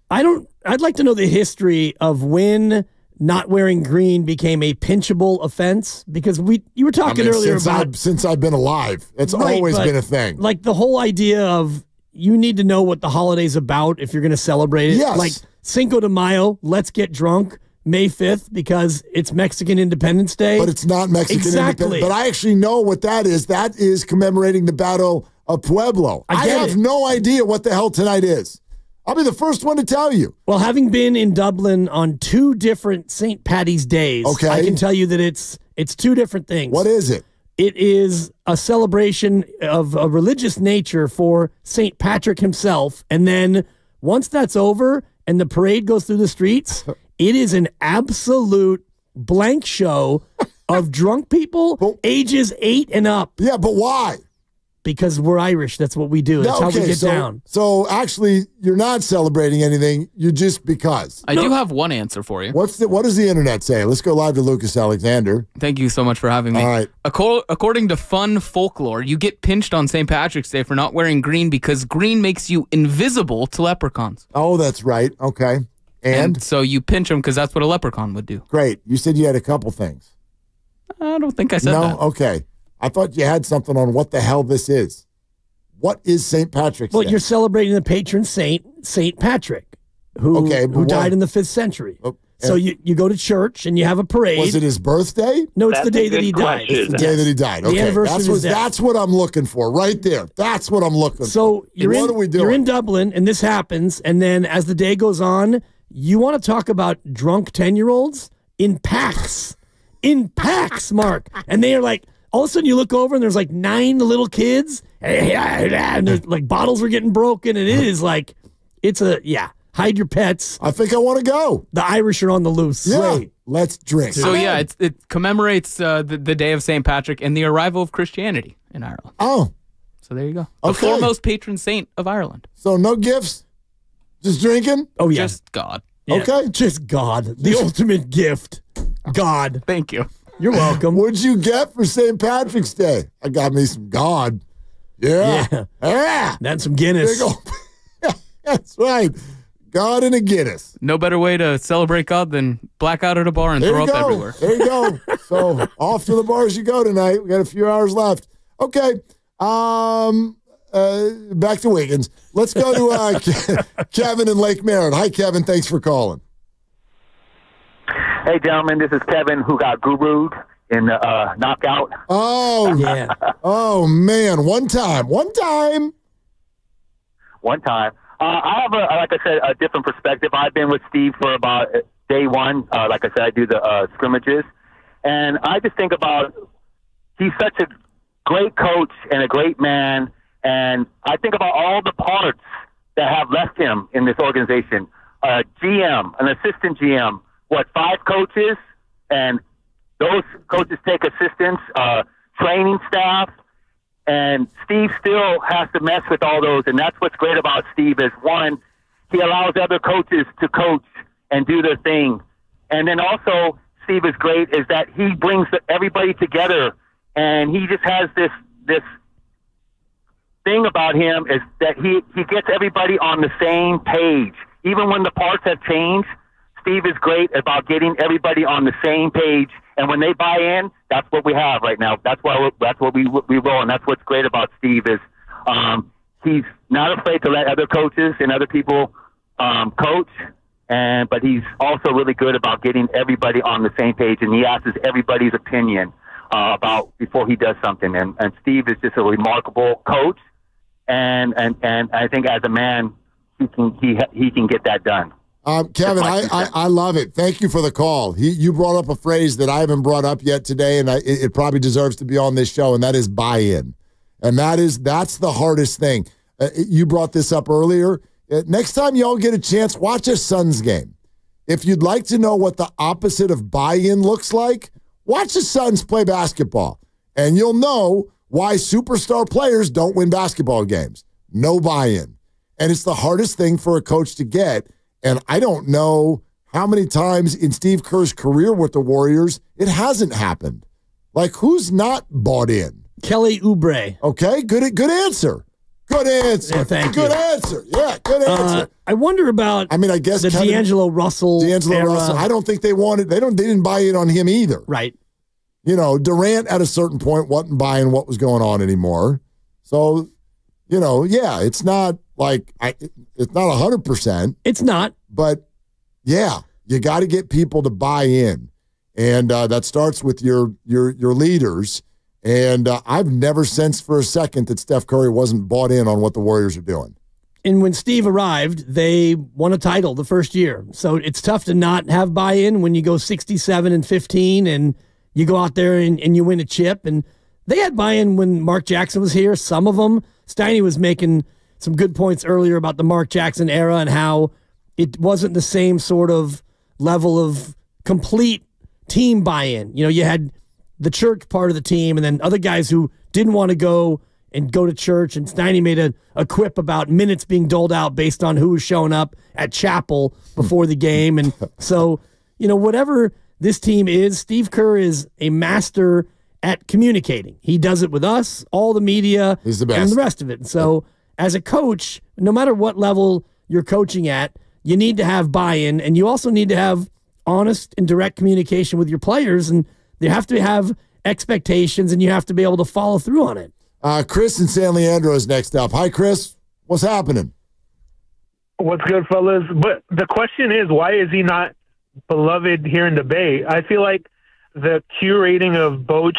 I'd like to know the history of when not wearing green became a pinchable offense, because you were talking earlier about since I've been alive. It's always been a thing. Like the whole idea of you need to know what the holiday's about if you're going to celebrate it. Yes. Like Cinco de Mayo, let's get drunk. May 5th because it's Mexican Independence Day. But it's not Mexican Independence. But I actually know what that is. That is commemorating the Battle of Puebla. I have no idea what the hell tonight is. I'll be the first one to tell you. Well, having been in Dublin on 2 different St. Paddy's days, I can tell you that it's 2 different things. What is it? It is a celebration of a religious nature for St. Patrick himself. And then once that's over and the parade goes through the streets, it is an absolute blank show of drunk people ages 8 and up. Yeah, but why? Because we're Irish. That's what we do. That's how we get down. So actually, you're not celebrating anything. You just because. I do have one answer for you. What does the internet say? Let's go live to Lucas Alexander. Thank you so much for having me. All right. According to fun folklore, you get pinched on St. Patrick's Day for not wearing green because green makes you invisible to leprechauns. Oh, that's right. Okay. And so you pinch them because that's what a leprechaun would do. Great. You said you had a couple things. I don't think I said that. No? Okay. I thought you had something on what the hell this is. What is St. Patrick's Day? Well, you're celebrating the patron saint, St. Patrick, who but died in the 5th century. So you go to church and you have a parade. Was it his birthday? No, it's the day that he died. It's the day that he died. The Okay, anniversary of his death. that's what I'm looking for right there. That's what I'm looking for. So what are we doing? You're in Dublin, and this happens, and then as the day goes on, you want to talk about drunk 10-year-olds in packs. In packs, Mark. And they are like, all of a sudden you look over and there's like 9 little kids, and there's like bottles are getting broken, and it is like, hide your pets. I think I want to go. The Irish are on the loose. Yeah, let's drink. So it commemorates the day of St. Patrick and the arrival of Christianity in Ireland. Oh. So there you go. The foremost patron saint of Ireland. So no gifts? Just drinking? Oh, yeah. Just God. Yeah, okay. Just God. The ultimate gift. God. Thank you. You're welcome. What'd you get for St. Patrick's Day? I got me some God. Yeah. That's some Guinness. There you go. That's right. God and a Guinness. No better way to celebrate God than black out at a bar and throw up everywhere. There you go. So off to the bars you go tonight. We got a few hours left. Okay. Back to Wiggins. Let's go to Kevin in Lake Merritt. Hi, Kevin. Thanks for calling. Hey, gentlemen. This is Kevin who got guru'd in the knockout. Oh, yeah. Oh, man. One time. I have, like I said, a different perspective. I've been with Steve for about day one. Like I said, I do the scrimmages. And I just think about he's such a great coach and a great man. And I think about all the parts that have left him in this organization. GM, an assistant GM, 5 coaches? And those coaches take assistants, training staff. And Steve still has to mess with all those. And that's what's great about Steve is, one, he allows other coaches to coach and do their thing. And then also, Steve is great is that he brings everybody together. And he just has this thing about him is that he gets everybody on the same page. Even when the parts have changed, Steve is great about getting everybody on the same page. And when they buy in, that's what we have right now. That's what we roll, and that's what's great about Steve is he's not afraid to let other coaches and other people coach, but he's also really good about getting everybody on the same page, and he asks everybody's opinion about before he does something. And Steve is just a remarkable coach, and I think as a man, he can get that done. Kevin, I love it. Thank you for the call. You brought up a phrase that I haven't brought up yet today, and it probably deserves to be on this show, and that is buy-in. And that's the hardest thing. You brought this up earlier. Next time y'all get a chance, watch a Suns game. If you'd like to know what the opposite of buy-in looks like, watch the Suns play basketball, and you'll know why superstar players don't win basketball games. No buy-in. And it's the hardest thing for a coach to get. And I don't know how many times in Steve Kerr's career with the Warriors it hasn't happened. Like, who's not bought in? Kelly Oubre. Okay, good answer. Good answer. Yeah, thank good you. answer. Yeah, good answer. I wonder about. I mean, I guess the D'Angelo Russell. Russell. I don't think they wanted. They didn't buy in on him either. Right. You know, Durant at a certain point wasn't buying what was going on anymore. So, yeah, it's not like it's not 100%. It's not. But yeah, you got to get people to buy in, and that starts with your leaders. And I've never sensed for a second that Steph Curry wasn't bought in on what the Warriors are doing. And when Steve arrived, they won a title the first year. So it's tough to not have buy-in when you go 67-15 and you go out there and you win a chip. And they had buy-in when Mark Jackson was here, some of them. Steiny was making some good points earlier about the Mark Jackson era and how it wasn't the same sort of level of complete team buy-in. You had the church part of the team and then other guys who didn't want to go to church. And Steiny made a quip about minutes being doled out based on who was showing up at chapel before the game. And so, whatever this team is, Steve Kerr is a master at communicating. He does it with us, all the media, He's the best. and the rest of it. So as a coach, no matter what level you're coaching at, you need to have buy-in, and you also need to have honest and direct communication with your players, and you have to have expectations, and you have to be able to follow through on it. Chris in San Leandro is next up. Hi, Chris. What's happening? What's good, fellas? But the question is, why is he not beloved here in the Bay? I feel like the Q rating of Boch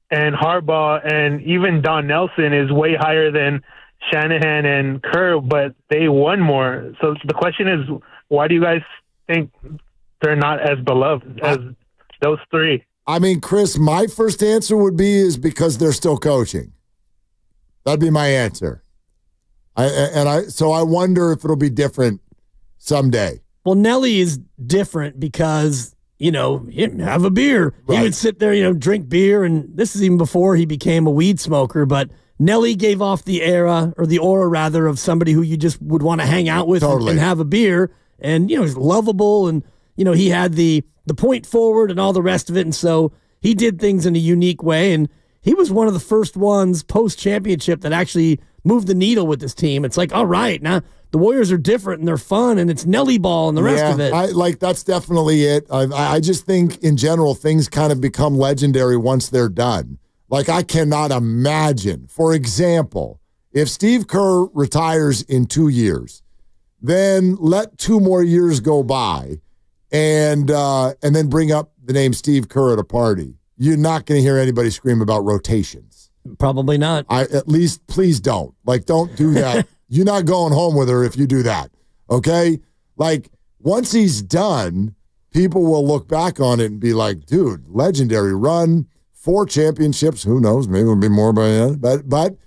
and Harbaugh and even Don Nelson is way higher than Shanahan and Kerr, but they won more. So the question is, why do you guys think they're not as beloved as those three? I mean, Chris, my first answer would be is because they're still coaching. That'd be my answer. So I wonder if it'll be different someday. Well, Nelly is different because, have a beer. Right. He would sit there, drink beer, and this is even before he became a weed smoker, but Nelly gave off the aura rather, of somebody who you just would want to hang out with and have a beer. And, he's lovable, and, he had the point forward and all the rest of it, and so he did things in a unique way, and he was one of the first ones post-championship that actually moved the needle with this team. It's like, all right, now the Warriors are different and they're fun and it's Nelly ball and the rest of it. That's definitely it. I just think in general things kind of become legendary once they're done. Like I cannot imagine, for example, if Steve Kerr retires in 2 years, then let 2 more years go by and then bring up the name Steve Kerr at a party. You're not going to hear anybody scream about rotations. Probably not. At least, please don't. Don't do that. You're not going home with her if you do that, okay? Once he's done, people will look back on it and be like, dude, legendary run, 4 championships, who knows, maybe it'll be more by then. But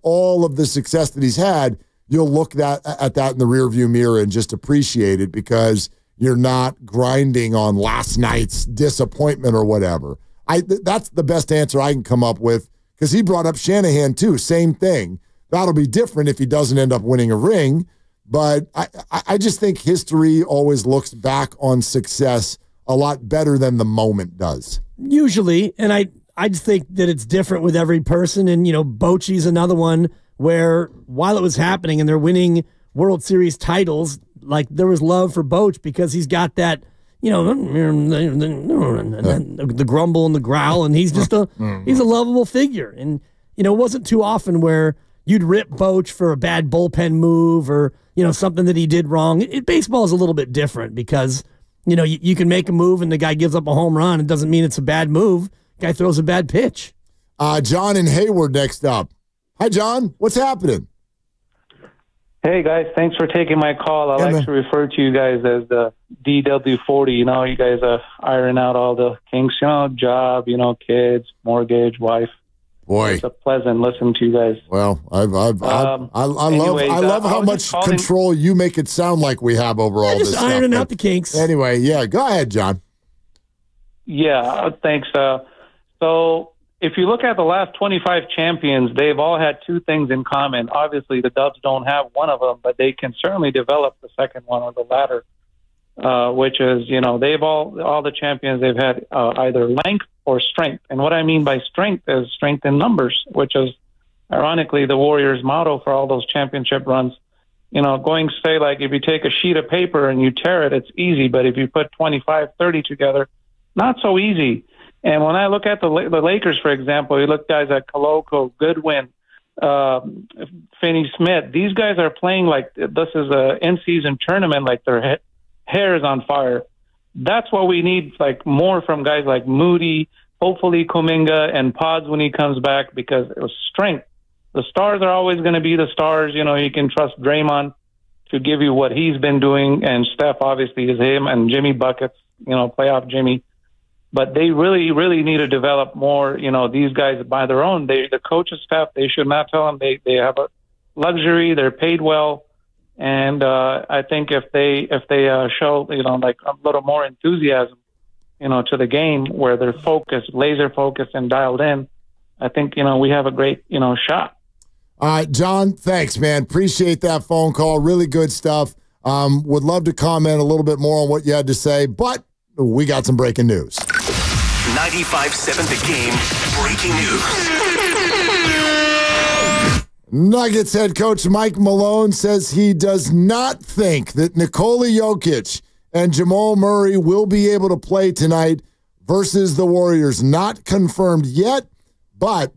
all of the success that he's had, you'll look at that in the rearview mirror and just appreciate it because you're not grinding on last night's disappointment or whatever. That's the best answer I can come up with because he brought up Shanahan too. Same thing. That'll be different if he doesn't end up winning a ring. But I just think history always looks back on success a lot better than the moment does. Usually. And I just think that it's different with every person. And, Bochy's another one where while it was happening and they're winning World Series titles, there was love for Boch because he's got that, the grumble and the growl, and he's just he's a lovable figure. And, it wasn't too often where you'd rip Boch for a bad bullpen move or, something that he did wrong. Baseball is a little bit different because, you can make a move and the guy gives up a home run. It doesn't mean it's a bad move. Guy throws a bad pitch. John in Hayward next up. Hi, John. What's happening? Hey, guys. Thanks for taking my call. I like to refer to you guys as the DW40. You guys are iron out all the kinks, job, kids, mortgage, wife. Boy, it's a pleasant listen to you guys. Well, I love how much control you make it sound like we have over all this stuff. Just ironing out the kinks. Anyway, go ahead, John. Yeah, thanks. So if you look at the last 25 champions, they've all had 2 things in common. Obviously, the Dubs don't have one of them, but they can certainly develop the second one or the latter, which is, they've all the champions, they've had either length or strength. And what I mean by strength is strength in numbers, which is ironically the Warriors' motto for all those championship runs. Going to say, if you take a sheet of paper and you tear it, it's easy. But if you put 25, 30 together, not so easy. And when I look at the Lakers, for example, you look guys at Koloko, Goodwin, Finney Smith. These guys are playing like this is an in-season tournament, like their hair is on fire. That's what we need, more from guys like Moody, hopefully Kuminga, and Pods when he comes back, because it was strength. The stars are always going to be the stars. You can trust Draymond to give you what he's been doing, and Steph obviously is him, and Jimmy buckets, playoff Jimmy. But they really, really need to develop more, these guys by their own. The coaching staff, they should not tell them they have a luxury, they're paid well. And I think if they show, a little more enthusiasm, to the game where they're focused, laser focused and dialed in, I think, we have a great, shot. All right, John, thanks, man. Appreciate that phone call. Really good stuff. Would love to comment a little bit more on what you had to say, but we got some breaking news. 95.7 The Game breaking news. Nuggets head coach Mike Malone says he does not think that Nikola Jokic and Jamal Murray will be able to play tonight versus the Warriors. Not confirmed yet, but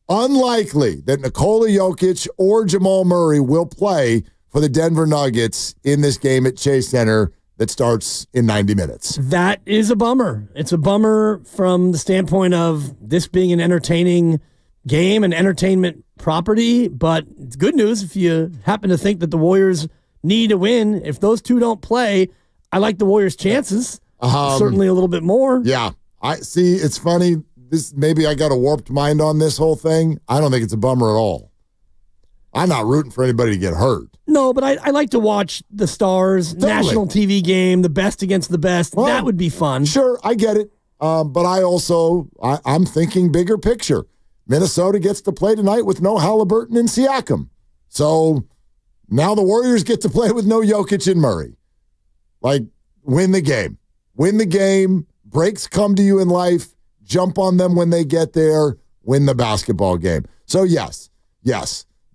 unlikely that Nikola Jokic or Jamal Murray will play for the Denver Nuggets in this game at Chase Center that starts in 90 minutes. That is a bummer. It's a bummer from the standpoint of this being an entertaining game and entertainment property, but it's good news if you happen to think that the Warriors need a win. If those two don't play, I like the Warriors' chances. Certainly a little bit more. Yeah. I see. It's funny. Maybe I got a warped mind on this whole thing. I don't think it's a bummer at all. I'm not rooting for anybody to get hurt. No, but I like to watch the Stars, national TV game, the best against the best. Well, that would be fun. Sure, I get it. But I'm thinking bigger picture. Minnesota gets to play tonight with no Halliburton and Siakam. So now the Warriors get to play with no Jokic and Murray. Like, win the game. Win the game. Breaks come to you in life. Jump on them when they get there. Win the basketball game. So, yes,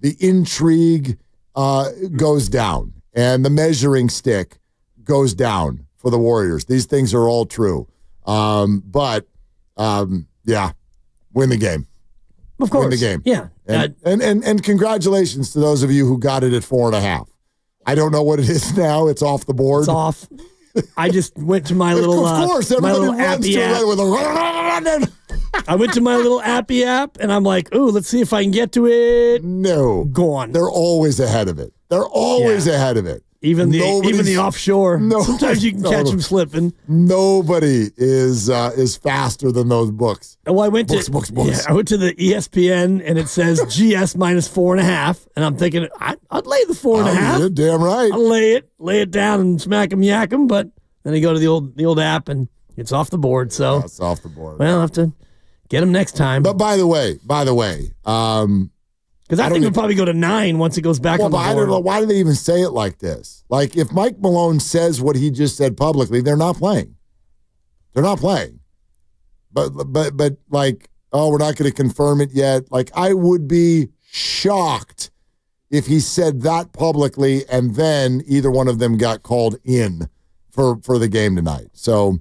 the intrigue goes down, and the measuring stick goes down for the Warriors. These things are all true. But win the game. Of course. Win the game. Yeah. And congratulations to those of you who got it at 4.5. I don't know what it is now. It's off the board. It's off. I just went to my little of course, everybody runs to it with a run. I went to my little Appy app, and I'm like, ooh, let's see if I can get to it. No. Gone. They're always ahead of it. Ahead of it. Even the offshore. Sometimes you can catch them slipping. Nobody is faster than those books. Well, I went books. Yeah, I went to the ESPN, and it says GS minus 4.5, and I'm thinking I'd lay the 4.5. You're damn right. I'll lay it down and smack 'em, yak 'em. But then I go to the old app, and it's off the board. So it's off the board. Well, I'll have to get them next time. But by the way, because I think it'll probably go to 9 once it goes back on the board. I don't know. Why do they even say it like this? Like, if Mike Malone says what he just said publicly, they're not playing. They're not playing. But like, oh, we're not going to confirm it yet. Like, I would be shocked if he said that publicly and then either one of them got called in for the game tonight. So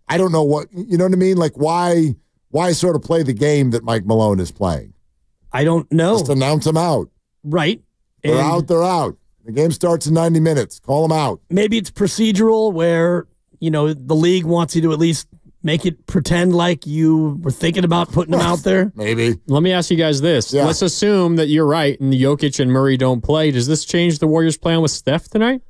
I don't know what, you know what I mean? Like, why sort of play the game that Mike Malone is playing? I don't know. Just announce them out. Right. They're out. The game starts in 90 minutes. Call them out. Maybe it's procedural where, the league wants you to at least make it pretend like you were thinking about putting them out there. Maybe. Let me ask you guys this. Yeah. Let's assume that you're right and Jokic and Murray don't play. Does this change the Warriors' plan with Steph tonight?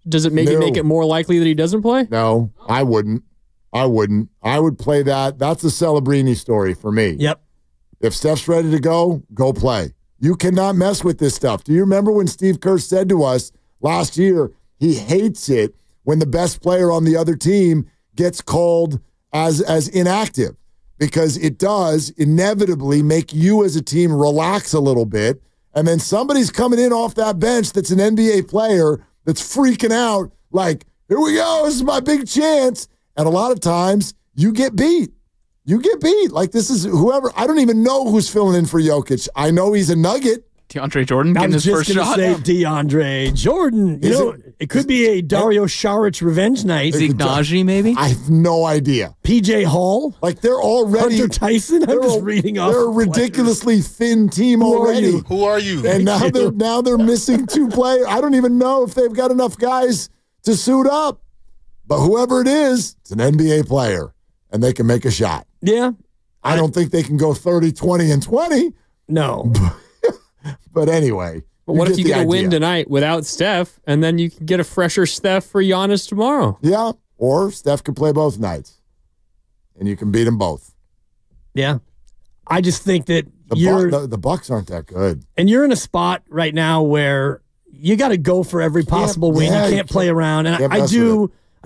Does it make it more likely that he doesn't play? No, I wouldn't. I would play that. That's a Celebrini story for me. Yep. If Steph's ready to go play. You cannot mess with this stuff. Do you remember when Steve Kerr said to us last year he hates it when the best player on the other team gets called as inactive because it does inevitably make you as a team relax a little bit, and then somebody's coming in off that bench that's an NBA player that's freaking out like, here we go, this is my big chance, and a lot of times you get beat. You get beat. Like, this is whoever. I don't even know who's filling in for Jokic. I know he's a Nugget. DeAndre Jordan getting his first shot. I was just going to say DeAndre Jordan. It could be a Dario Saric revenge night. Zeke Naji, maybe? I have no idea. PJ Hall? Like, they're already. Hunter Tyson? I'm just reading off. They're a ridiculously thin team already. Who are you? And now they're missing 2 players. I don't even know if they've got enough guys to suit up. But whoever it is, it's an NBA player, and they can make a shot. Yeah. I don't think they can go 30, 20, and 20. No. But anyway. But what if you get a win tonight without Steph, and then you can get a fresher Steph for Giannis tomorrow? Yeah. Or Steph can play both nights, and you can beat them both. Yeah. I just think that the Bucks aren't that good. And you're in a spot right now where you got to go for every possible win. You can't play around. And I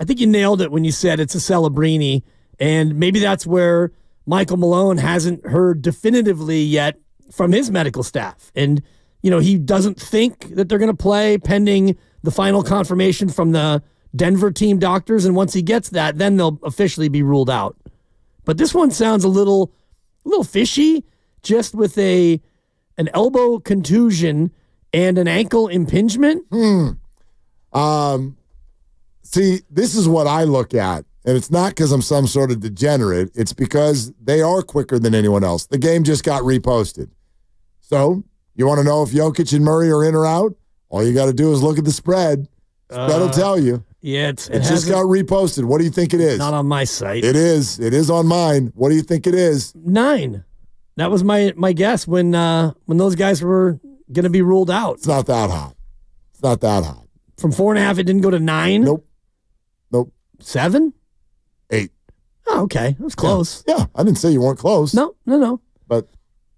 think you nailed it when you said it's a Celebrini. And maybe that's where Michael Malone hasn't heard definitively yet from his medical staff. And, he doesn't think that they're going to play pending the final confirmation from the Denver team doctors. And once he gets that, then they'll officially be ruled out. But this one sounds a little fishy, just with an elbow contusion and an ankle impingement. See, this is what I look at. And it's not because I'm some sort of degenerate. It's because they are quicker than anyone else. The game just got reposted. So, you want to know if Jokic and Murray are in or out? All you got to do is look at the spread. Spread will tell you. Yeah, it just got reposted. What do you think it is? Not on my site. It is. It is on mine. What do you think it is? 9. That was my guess when those guys were going to be ruled out. It's not that hot. It's not that hot. From 4.5, it didn't go to 9? Nope. 7? 8. Oh, okay. That was close. Yeah, I didn't say you weren't close. No. But,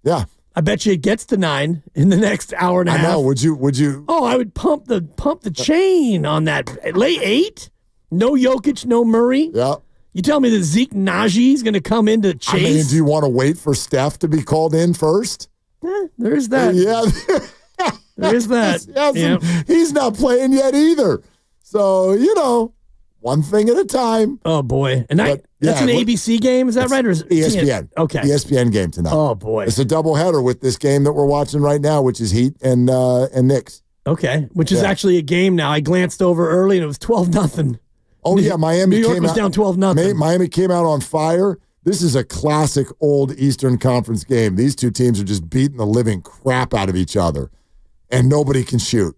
yeah. I bet you it gets to 9 in the next hour and a half. I know. Would you? Oh, I would pump the chain on that. Lay 8? No Jokic, no Murray? Yeah. You tell me that Zeke Naji is going to come into chase? I mean, do you want to wait for Steph to be called in first? There is that. Yeah. There is that. He's not playing yet either. So, one thing at a time. Oh, boy. And that's an ABC game, is that right? Or is it ESPN. Okay. ESPN game tonight. Oh, boy. It's a doubleheader with this game that we're watching right now, which is Heat and Knicks. Okay, which is actually a game now. I glanced over early, and it was 12-0. Oh, yeah, Miami New York came was out, down 12-0. Miami came out on fire. This is a classic old Eastern Conference game. These two teams are just beating the living crap out of each other, and nobody can shoot.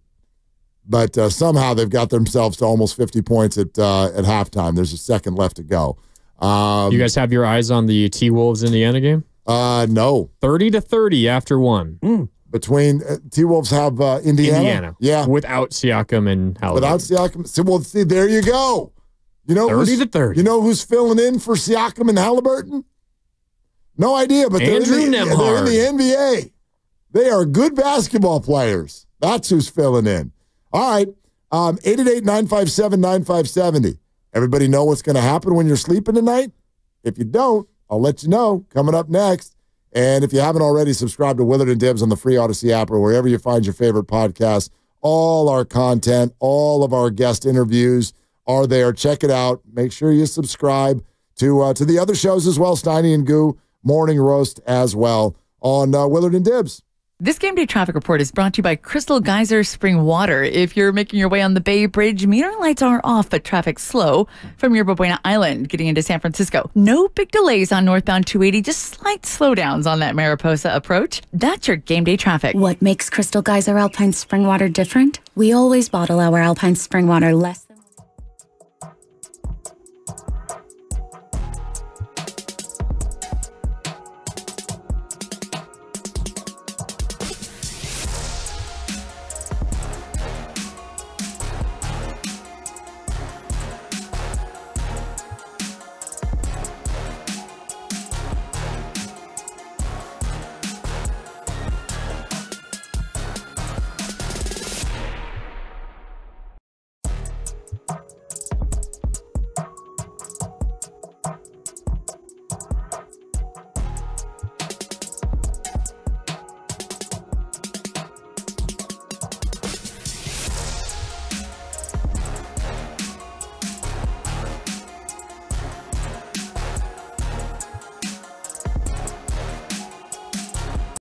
But somehow they've got themselves to almost 50 points at halftime. There's a second left to go. You guys have your eyes on the T-Wolves Indiana game? No. 30-30 after 1. Between T-Wolves have Indiana. Yeah. Without Siakam and Halliburton. Without Siakam. So, well, see, there you go. 30-30. You know who's filling in for Siakam and Halliburton? No idea, but Andrew they're in the NBA. They are good basketball players. That's who's filling in. All right. 888-957-9570. Everybody know what's going to happen when you're sleeping tonight? If you don't, I'll let you know coming up next. And if you haven't already, subscribe to Willard and Dibs on the free Odyssey app or wherever you find your favorite podcast. All our content, all of our guest interviews are there. Check it out. Make sure you subscribe to the other shows as well, Steiny and Goo, Morning Roast as well on Willard and Dibs. This game day traffic report is brought to you by Crystal Geyser Spring Water. If you're making your way on the Bay Bridge, metering lights are off, but traffic's slow from Yerba Buena Island getting into San Francisco. No big delays on northbound 280, just slight slowdowns on that Mariposa approach. That's your game day traffic. What makes Crystal Geyser Alpine Spring Water different? We always bottle our Alpine Spring Water less